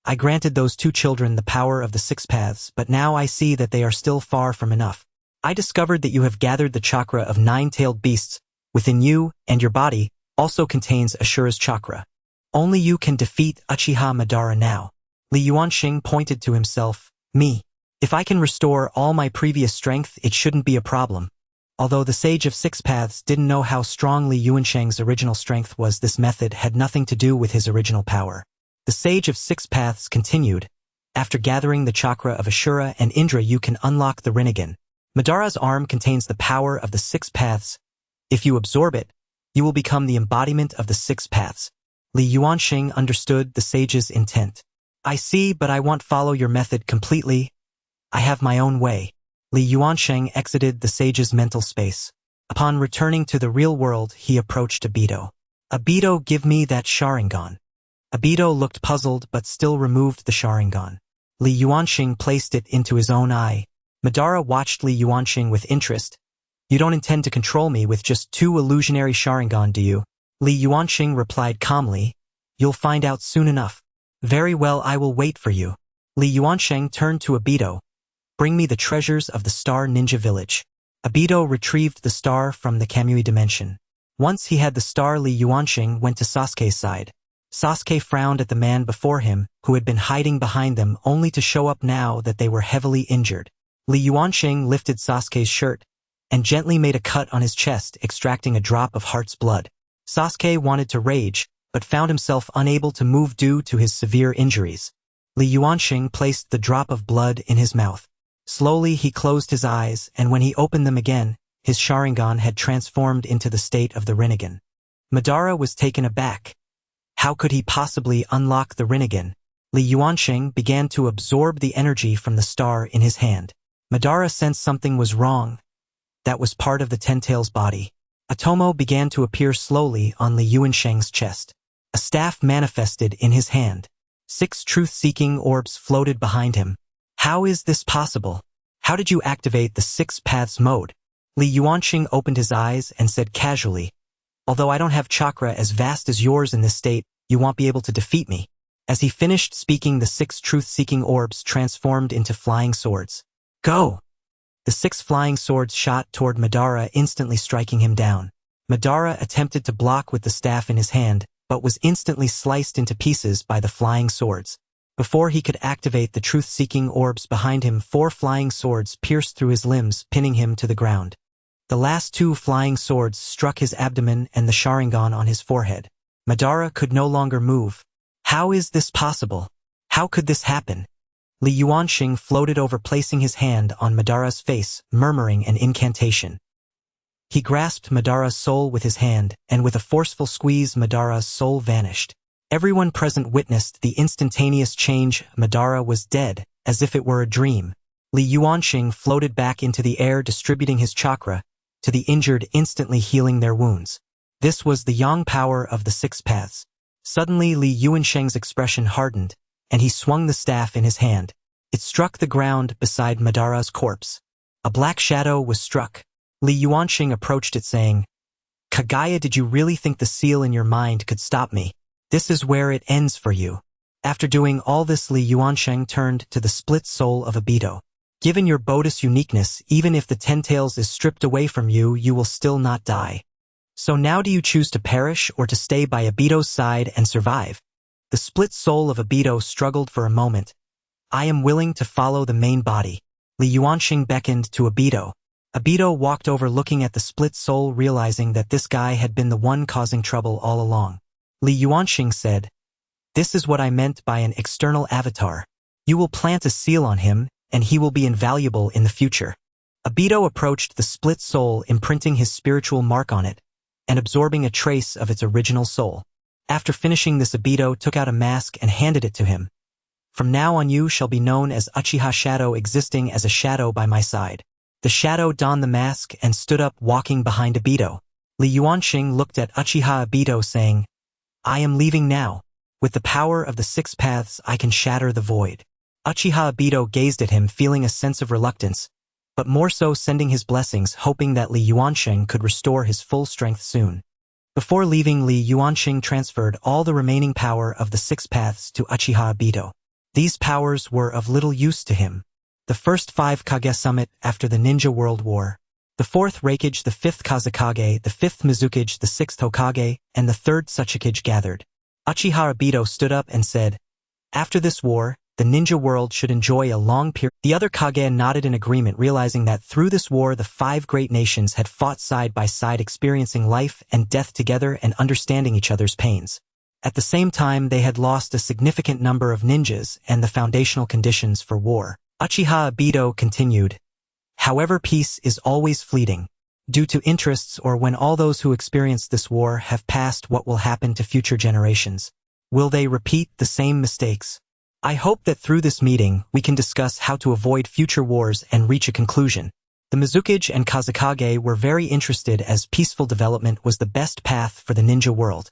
I granted those 2 children the power of the 6 Paths, but now I see that they are still far from enough. I discovered that you have gathered the chakra of 9-tailed beasts within you, and your body also contains Ashura's chakra. Only you can defeat Uchiha Madara now. Li Yuansheng pointed to himself. Me. If I can restore all my previous strength, it shouldn't be a problem. Although the Sage of 6 Paths didn't know how strong Li Yuansheng's original strength was, this method had nothing to do with his original power. The Sage of 6 Paths continued. After gathering the chakra of Ashura and Indra, you can unlock the Rinnegan. Madara's arm contains the power of the 6 Paths. If you absorb it, you will become the embodiment of the 6 Paths. Li Yuansheng understood the sage's intent. I see, but I won't follow your method completely. I have my own way. Li Yuansheng exited the sage's mental space. Upon returning to the real world, he approached Obito. Obito, give me that Sharingan. Obito looked puzzled but still removed the Sharingan. Li Yuansheng placed it into his own eye. Madara watched Li Yuansheng with interest. You don't intend to control me with just 2 illusionary Sharingan, do you? Li Yuansheng replied calmly. You'll find out soon enough. Very well, I will wait for you. Li Yuansheng turned to Obito. Bring me the treasures of the Star Ninja Village. Obito retrieved the star from the Kamui dimension. Once he had the star, Li Yuansheng went to Sasuke's side. Sasuke frowned at the man before him, who had been hiding behind them, only to show up now that they were heavily injured. Li Yuansheng lifted Sasuke's shirt and gently made a cut on his chest, extracting a drop of heart's blood. Sasuke wanted to rage, but found himself unable to move due to his severe injuries. Li Yuansheng placed the drop of blood in his mouth. Slowly he closed his eyes, and when he opened them again, his Sharingan had transformed into the state of the Rinnegan. Madara was taken aback. How could he possibly unlock the Rinnegan? Li Yuansheng began to absorb the energy from the star in his hand. Madara sensed something was wrong. That was part of the Ten-Tail's body. A tomo began to appear slowly on Li Yuansheng's chest. A staff manifested in his hand. 6 truth-seeking orbs floated behind him. How is this possible? How did you activate the 6 paths mode? Li Yuansheng opened his eyes and said casually, although I don't have chakra as vast as yours in this state, you won't be able to defeat me. As he finished speaking, the 6 truth-seeking orbs transformed into flying swords. Go! The 6 flying swords shot toward Madara, instantly striking him down. Madara attempted to block with the staff in his hand, but was instantly sliced into pieces by the flying swords. Before he could activate the truth-seeking orbs behind him, 4 flying swords pierced through his limbs, pinning him to the ground. The last 2 flying swords struck his abdomen and the Sharingan on his forehead. Madara could no longer move. How is this possible? How could this happen? Li Yuansheng floated over, placing his hand on Madara's face, murmuring an incantation. He grasped Madara's soul with his hand, and with a forceful squeeze, Madara's soul vanished. Everyone present witnessed the instantaneous change. Madara was dead, as if it were a dream. Li Yuansheng floated back into the air, distributing his chakra to the injured, instantly healing their wounds. This was the yang power of the 6 paths. Suddenly Li Yuansheng's expression hardened, and he swung the staff in his hand. It struck the ground beside Madara's corpse. A black shadow was struck. Li Yuansheng approached it, saying, Kagaya, did you really think the seal in your mind could stop me? This is where it ends for you. After doing all this, Li Yuansheng turned to the split soul of Obito. Given your Bodhi's uniqueness, even if the Ten-Tails is stripped away from you, you will still not die. So now do you choose to perish or to stay by Obito's side and survive? The split soul of Obito struggled for a moment. I am willing to follow the main body. Li Yuansheng beckoned to Obito. Obito walked over, looking at the split soul, realizing that this guy had been the one causing trouble all along. Li Yuansheng said, This is what I meant by an external avatar. You will plant a seal on him, and he will be invaluable in the future. Obito approached the split soul, imprinting his spiritual mark on it, and absorbing a trace of its original soul. After finishing this, Obito took out a mask and handed it to him. From now on you shall be known as Uchiha Shadow, existing as a shadow by my side. The shadow donned the mask and stood up, walking behind Obito. Li Yuansheng looked at Uchiha Obito, saying, I am leaving now. With the power of the 6 paths, I can shatter the void. Uchiha Obito gazed at him, feeling a sense of reluctance, but more so sending his blessings, hoping that Li Yuansheng could restore his full strength soon. Before leaving, Li Yuansheng transferred all the remaining power of the 6 paths to Uchiha Obito. These powers were of little use to him. The first 5 Kage summit after the Ninja World War. The 4th Raikage, the 5th Kazekage, the 5th Mizukage, the 6th Hokage, and the 3rd Tsuchikage gathered. Uchiha Obito stood up and said, After this war, the ninja world should enjoy a long period. The other Kage nodded in agreement, realizing that through this war the 5 great nations had fought side by side, experiencing life and death together and understanding each other's pains. At the same time, they had lost a significant number of ninjas and the foundational conditions for war. Uchiha Obito continued, However, peace is always fleeting. Due to interests, or when all those who experienced this war have passed, what will happen to future generations? Will they repeat the same mistakes? I hope that through this meeting, we can discuss how to avoid future wars and reach a conclusion. The Mizukage and Kazekage were very interested, as peaceful development was the best path for the ninja world.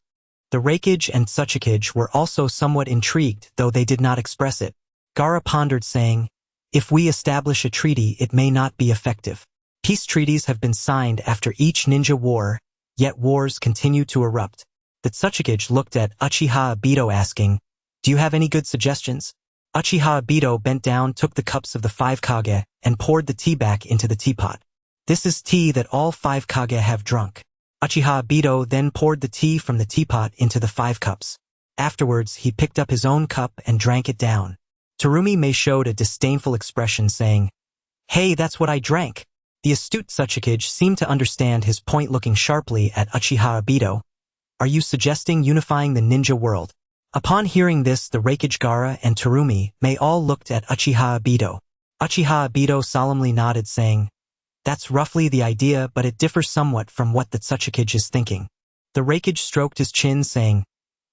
The Raikage and Tsuchikage were also somewhat intrigued, though they did not express it. Gaara pondered, saying, If we establish a treaty, it may not be effective. Peace treaties have been signed after each ninja war, yet wars continue to erupt. The Tsuchikage looked at Uchiha Obito, asking, Do you have any good suggestions? Uchiha Obito bent down, took the cups of the 5 Kage, and poured the tea back into the teapot. This is tea that all 5 Kage have drunk. Uchiha Obito then poured the tea from the teapot into the 5 cups. Afterwards, he picked up his own cup and drank it down. Terumi Mei showed a disdainful expression, saying, Hey, that's what I drank. The astute Tsuchikage seemed to understand his point, looking sharply at Uchiha Obito. Are you suggesting unifying the ninja world? Upon hearing this, the Raikage Gaara and Terumi may all looked at Uchiha Obito. Uchiha Obito solemnly nodded, saying, "That's roughly the idea, but it differs somewhat from what the Tsuchikage is thinking." The Raikage stroked his chin, saying,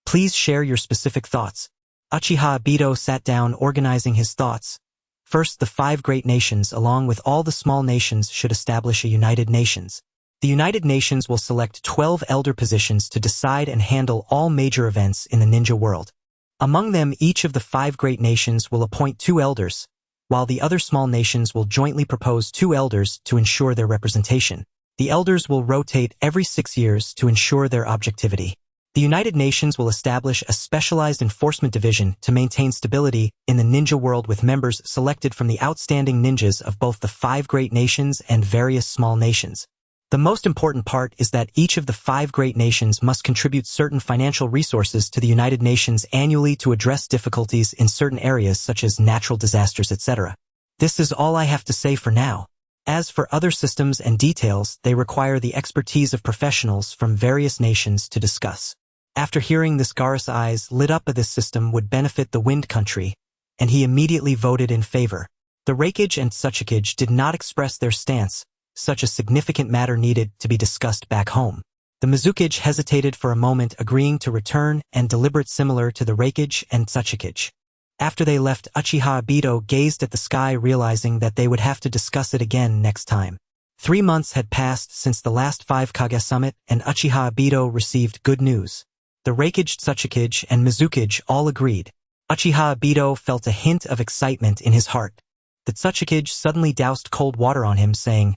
"Please share your specific thoughts." Uchiha Obito sat down, organizing his thoughts. First, the 5 great nations along with all the small nations should establish a United Nations. The United Nations will select 12 elder positions to decide and handle all major events in the ninja world. Among them, each of the 5 great nations will appoint 2 elders, while the other small nations will jointly propose 2 elders to ensure their representation. The elders will rotate every 6 years to ensure their objectivity. The United Nations will establish a specialized enforcement division to maintain stability in the ninja world with members selected from the outstanding ninjas of both the 5 great nations and various small nations. The most important part is that each of the 5 great nations must contribute certain financial resources to the United Nations annually to address difficulties in certain areas such as natural disasters, etc. This is all I have to say for now. As for other systems and details, they require the expertise of professionals from various nations to discuss. After hearing this, Gaara's eyes lit up. This system would benefit the Wind Country, and he immediately voted in favor. The Raikage and Tsuchikage did not express their stance. Such a significant matter needed to be discussed back home. The Mizukage hesitated for a moment, agreeing to return and deliberate, similar to the Raikage and Tsuchikage. After they left, Uchiha Obito gazed at the sky, realizing that they would have to discuss it again next time. 3 months had passed since the last 5 Kage Summit, and Uchiha Obito received good news. The Raikage, Tsuchikage, and Mizukage all agreed. Uchiha Obito felt a hint of excitement in his heart. The Tsuchikage suddenly doused cold water on him, saying,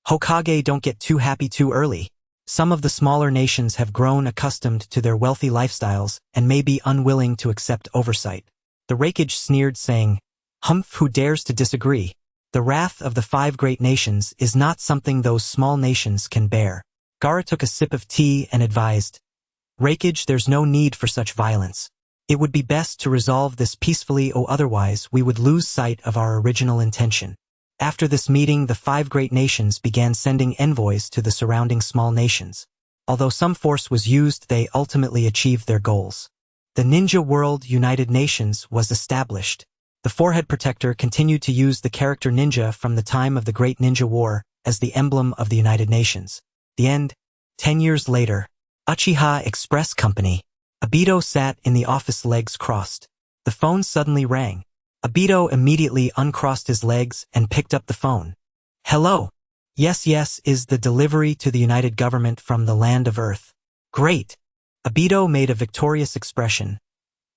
"Hokage, don't get too happy too early. Some of the smaller nations have grown accustomed to their wealthy lifestyles and may be unwilling to accept oversight." The Raikage sneered, saying, "Humph, who dares to disagree? The wrath of the 5 great nations is not something those small nations can bear." Gaara took a sip of tea and advised, "Raikage, there's no need for such violence. It would be best to resolve this peacefully, or otherwise we would lose sight of our original intention." After this meeting, the 5 great nations began sending envoys to the surrounding small nations. Although some force was used, they ultimately achieved their goals. The Ninja World United Nations was established. The Forehead Protector continued to use the character ninja from the time of the Great Ninja War as the emblem of the United Nations. The end. 10 years later. Uchiha Express Company. Obito sat in the office, legs crossed. The phone suddenly rang. Obito immediately uncrossed his legs and picked up the phone. "Hello. Yes, is the delivery to the United Government from the land of Earth." "Great." Obito made a victorious expression.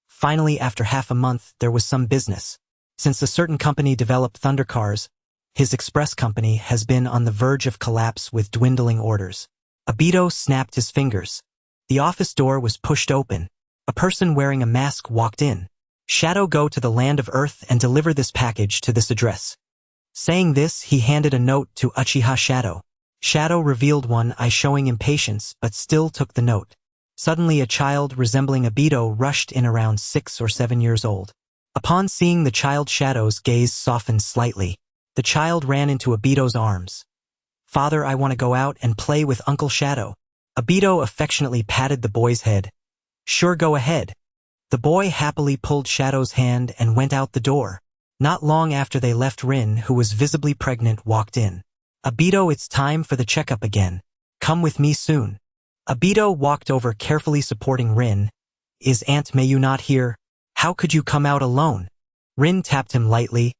Finally, after half a month, there was some business. Since a certain company developed thunder cars, his express company has been on the verge of collapse with dwindling orders. Obito snapped his fingers. The office door was pushed open. A person wearing a mask walked in. "Shadow, go to the land of Earth and deliver this package to this address." Saying this, he handed a note to Uchiha Shadow. Shadow revealed one eye, showing impatience, but still took the note. Suddenly, a child resembling Obito rushed in, around 6 or 7 years old. Upon seeing the child, Shadow's gaze softened slightly. The child ran into Obito's arms. "Father, I want to go out and play with Uncle Shadow." Obito affectionately patted the boy's head. "Sure, go ahead." The boy happily pulled Shadow's hand and went out the door. Not long after they left, Rin, who was visibly pregnant, walked in. "Obito, it's time for the checkup again. Come with me soon." Obito walked over, carefully supporting Rin. "Is Aunt Mayu not here? How could you come out alone?" Rin tapped him lightly.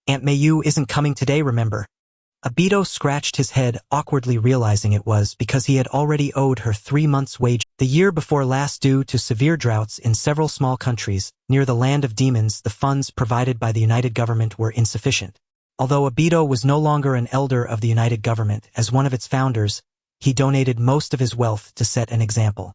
"Aunt Mayu isn't coming today, remember?" Obito scratched his head, awkwardly realizing it was because he had already owed her 3 months' wage the year before last. Due to severe droughts in several small countries near the land of demons, the funds provided by the United Government were insufficient. Although Obito was no longer an elder of the United Government, as one of its founders, he donated most of his wealth to set an example.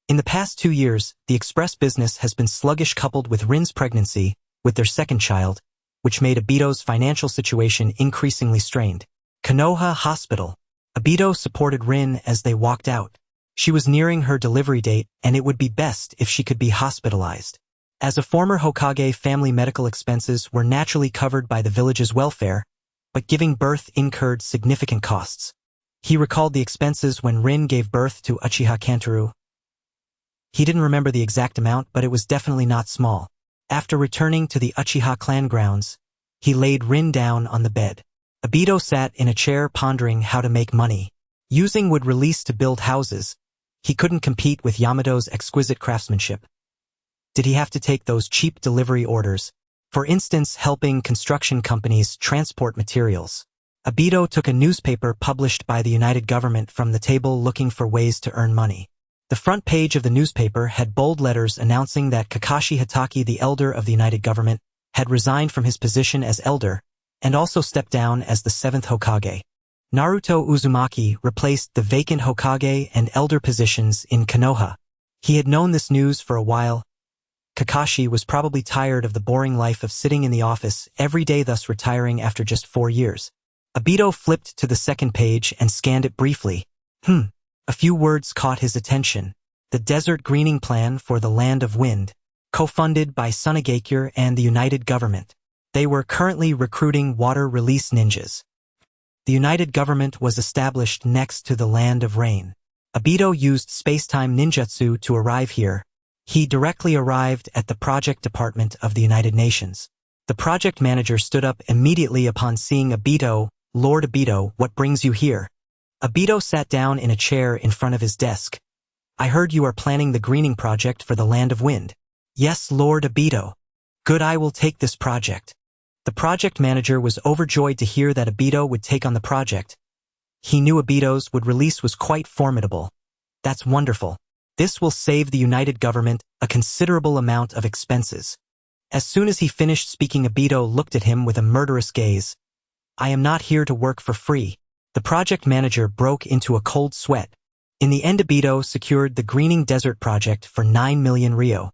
In the past 2 years, the express business has been sluggish, coupled with Rin's pregnancy with their second child, which made Obito's financial situation increasingly strained. Konoha Hospital. Obito supported Rin as they walked out. She was nearing her delivery date, and it would be best if she could be hospitalized. As a former Hokage, family medical expenses were naturally covered by the village's welfare, but giving birth incurred significant costs. He recalled the expenses when Rin gave birth to Uchiha Kantaro. He didn't remember the exact amount, but it was definitely not small. After returning to the Uchiha clan grounds, he laid Rin down on the bed. Obito sat in a chair pondering how to make money. Using wood release to build houses, he couldn't compete with Yamato's exquisite craftsmanship. Did he have to take those cheap delivery orders? For instance, helping construction companies transport materials. Obito took a newspaper published by the United Government from the table looking for ways to earn money. The front page of the newspaper had bold letters announcing that Kakashi Hatake, the elder of the United Government, had resigned from his position as elder, and also stepped down as the 7th Hokage. Naruto Uzumaki replaced the vacant Hokage and elder positions in Konoha. He had known this news for a while. Kakashi was probably tired of the boring life of sitting in the office every day, thus retiring after just 4 years. Obito flipped to the second page and scanned it briefly. A few words caught his attention. The Desert Greening Plan for the Land of Wind, co-funded by Sunagakure and the United Government. They were currently recruiting water release ninjas. The United Government was established next to the Land of Rain. Obito used space-time ninjutsu to arrive here. He directly arrived at the project department of the United Nations. The project manager stood up immediately upon seeing Obito. "Lord Obito, what brings you here?" Obito sat down in a chair in front of his desk. "I heard you are planning the greening project for the Land of Wind." "Yes, Lord Obito." "Good, I will take this project." The project manager was overjoyed to hear that Obito would take on the project. He knew Obito's wood release was quite formidable. "That's wonderful. This will save the United Government a considerable amount of expenses." As soon as he finished speaking, Obito looked at him with a murderous gaze. "I am not here to work for free." The project manager broke into a cold sweat. In the end, Obito secured the Greening Desert project for 9 million Ryo.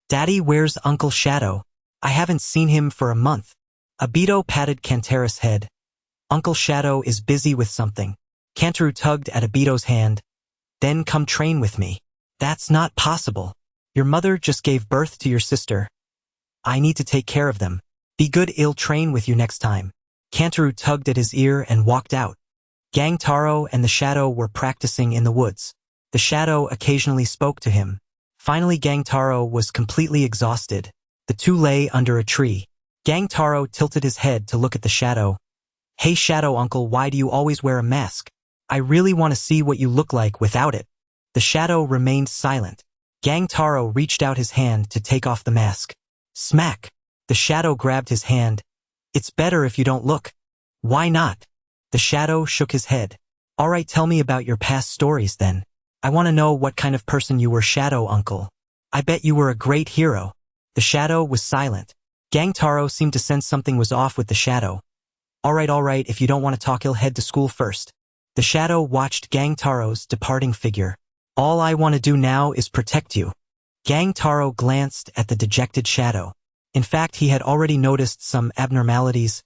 "Daddy, where's Uncle Shadow? I haven't seen him for a month." Obito patted Kantara's head. "Uncle Shadow is busy with something." Kantaro tugged at Obito's hand. "Then come train with me." "That's not possible. Your mother just gave birth to your sister. I need to take care of them." "Be good, I'll train with you next time." Kantaro tugged at his ear and walked out. Gang Taro and the Shadow were practicing in the woods. The Shadow occasionally spoke to him. Finally, Gang Taro was completely exhausted. The two lay under a tree. Gang Taro tilted his head to look at the Shadow. "Hey Shadow Uncle, why do you always wear a mask? I really want to see what you look like without it." The Shadow remained silent. Gang Taro reached out his hand to take off the mask. Smack! The Shadow grabbed his hand. "It's better if you don't look." "Why not?" The Shadow shook his head. "All right, tell me about your past stories then. I want to know what kind of person you were, Shadow Uncle. I bet you were a great hero." The Shadow was silent. Gang Taro seemed to sense something was off with the Shadow. All right, if you don't want to talk, I'll head to school first." The Shadow watched Gang Taro's departing figure. "All I want to do now is protect you." Gang Taro glanced at the dejected Shadow. In fact, he had already noticed some abnormalities.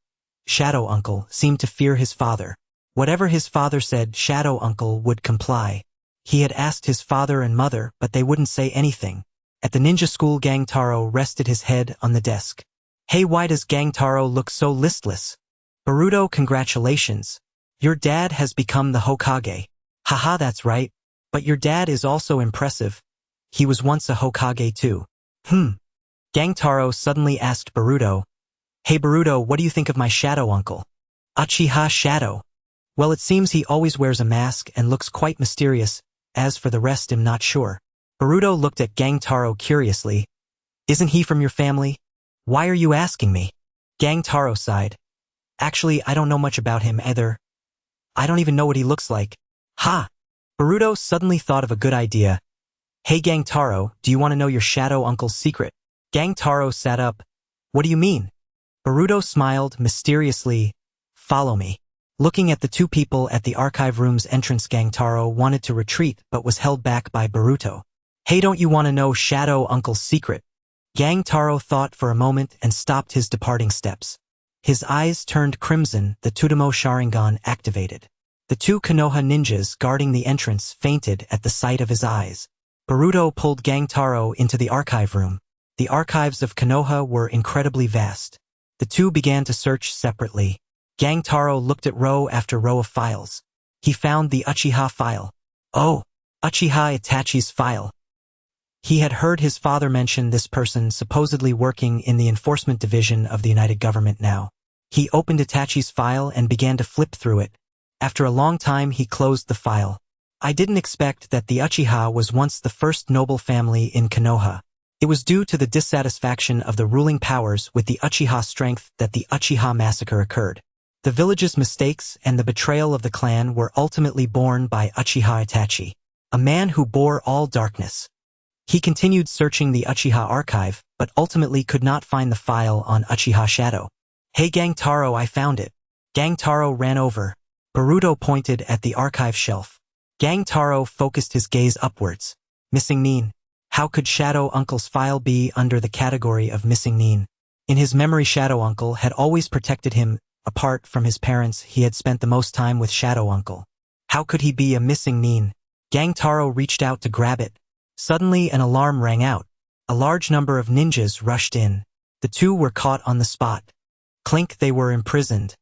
Shadow Uncle seemed to fear his father. Whatever his father said, Shadow Uncle would comply. He had asked his father and mother, but they wouldn't say anything. At the ninja school, Gang Taro rested his head on the desk. "Hey, why does Gang Taro look so listless?" "Boruto, congratulations. Your dad has become the Hokage." "Haha, that's right. But your dad is also impressive. He was once a Hokage too." Gang Taro suddenly asked Boruto, "Hey Boruto, what do you think of my Shadow Uncle?" "Uchiha Shadow. Well, it seems he always wears a mask and looks quite mysterious. As for the rest, I'm not sure." Boruto looked at Gang Taro curiously. "Isn't he from your family? Why are you asking me?" Gang Taro sighed. "Actually, I don't know much about him either. I don't even know what he looks like." "Ha!" Boruto suddenly thought of a good idea. "Hey Gang Taro, do you want to know your Shadow Uncle's secret?" Gang Taro sat up. "What do you mean?" Boruto smiled mysteriously. "Follow me." Looking at the two people at the archive room's entrance, Gang Taro wanted to retreat but was held back by Boruto. "Hey, don't you want to know Shadow Uncle's secret?" Gang Taro thought for a moment and stopped his departing steps. His eyes turned crimson, the Tudamo Sharingan activated. The two Konoha ninjas guarding the entrance fainted at the sight of his eyes. Boruto pulled Gang Taro into the archive room. The archives of Konoha were incredibly vast. The two began to search separately. Gang Taro looked at row after row of files. He found the Uchiha file. "Oh, Uchiha Itachi's file. He had heard his father mention this person supposedly working in the enforcement division of the United Government now. He opened Itachi's file and began to flip through it. After a long time he closed the file. I didn't expect that the Uchiha was once the first noble family in Konoha. It was due to the dissatisfaction of the ruling powers with the Uchiha strength that the Uchiha massacre occurred. The village's mistakes and the betrayal of the clan were ultimately borne by Uchiha Itachi, a man who bore all darkness. He continued searching the Uchiha archive, but ultimately could not find the file on Uchiha Shadow. "Hey Gang Taro, I found it." Gang Taro ran over. Boruto pointed at the archive shelf. Gang Taro focused his gaze upwards. Missing Nin. How could Shadow Uncle's file be under the category of missing Nin? In his memory, Shadow Uncle had always protected him. Apart from his parents, he had spent the most time with Shadow Uncle. How could he be a missing Nin? Gang Taro reached out to grab it. Suddenly an alarm rang out. A large number of ninjas rushed in. The two were caught on the spot. Clink, they were imprisoned.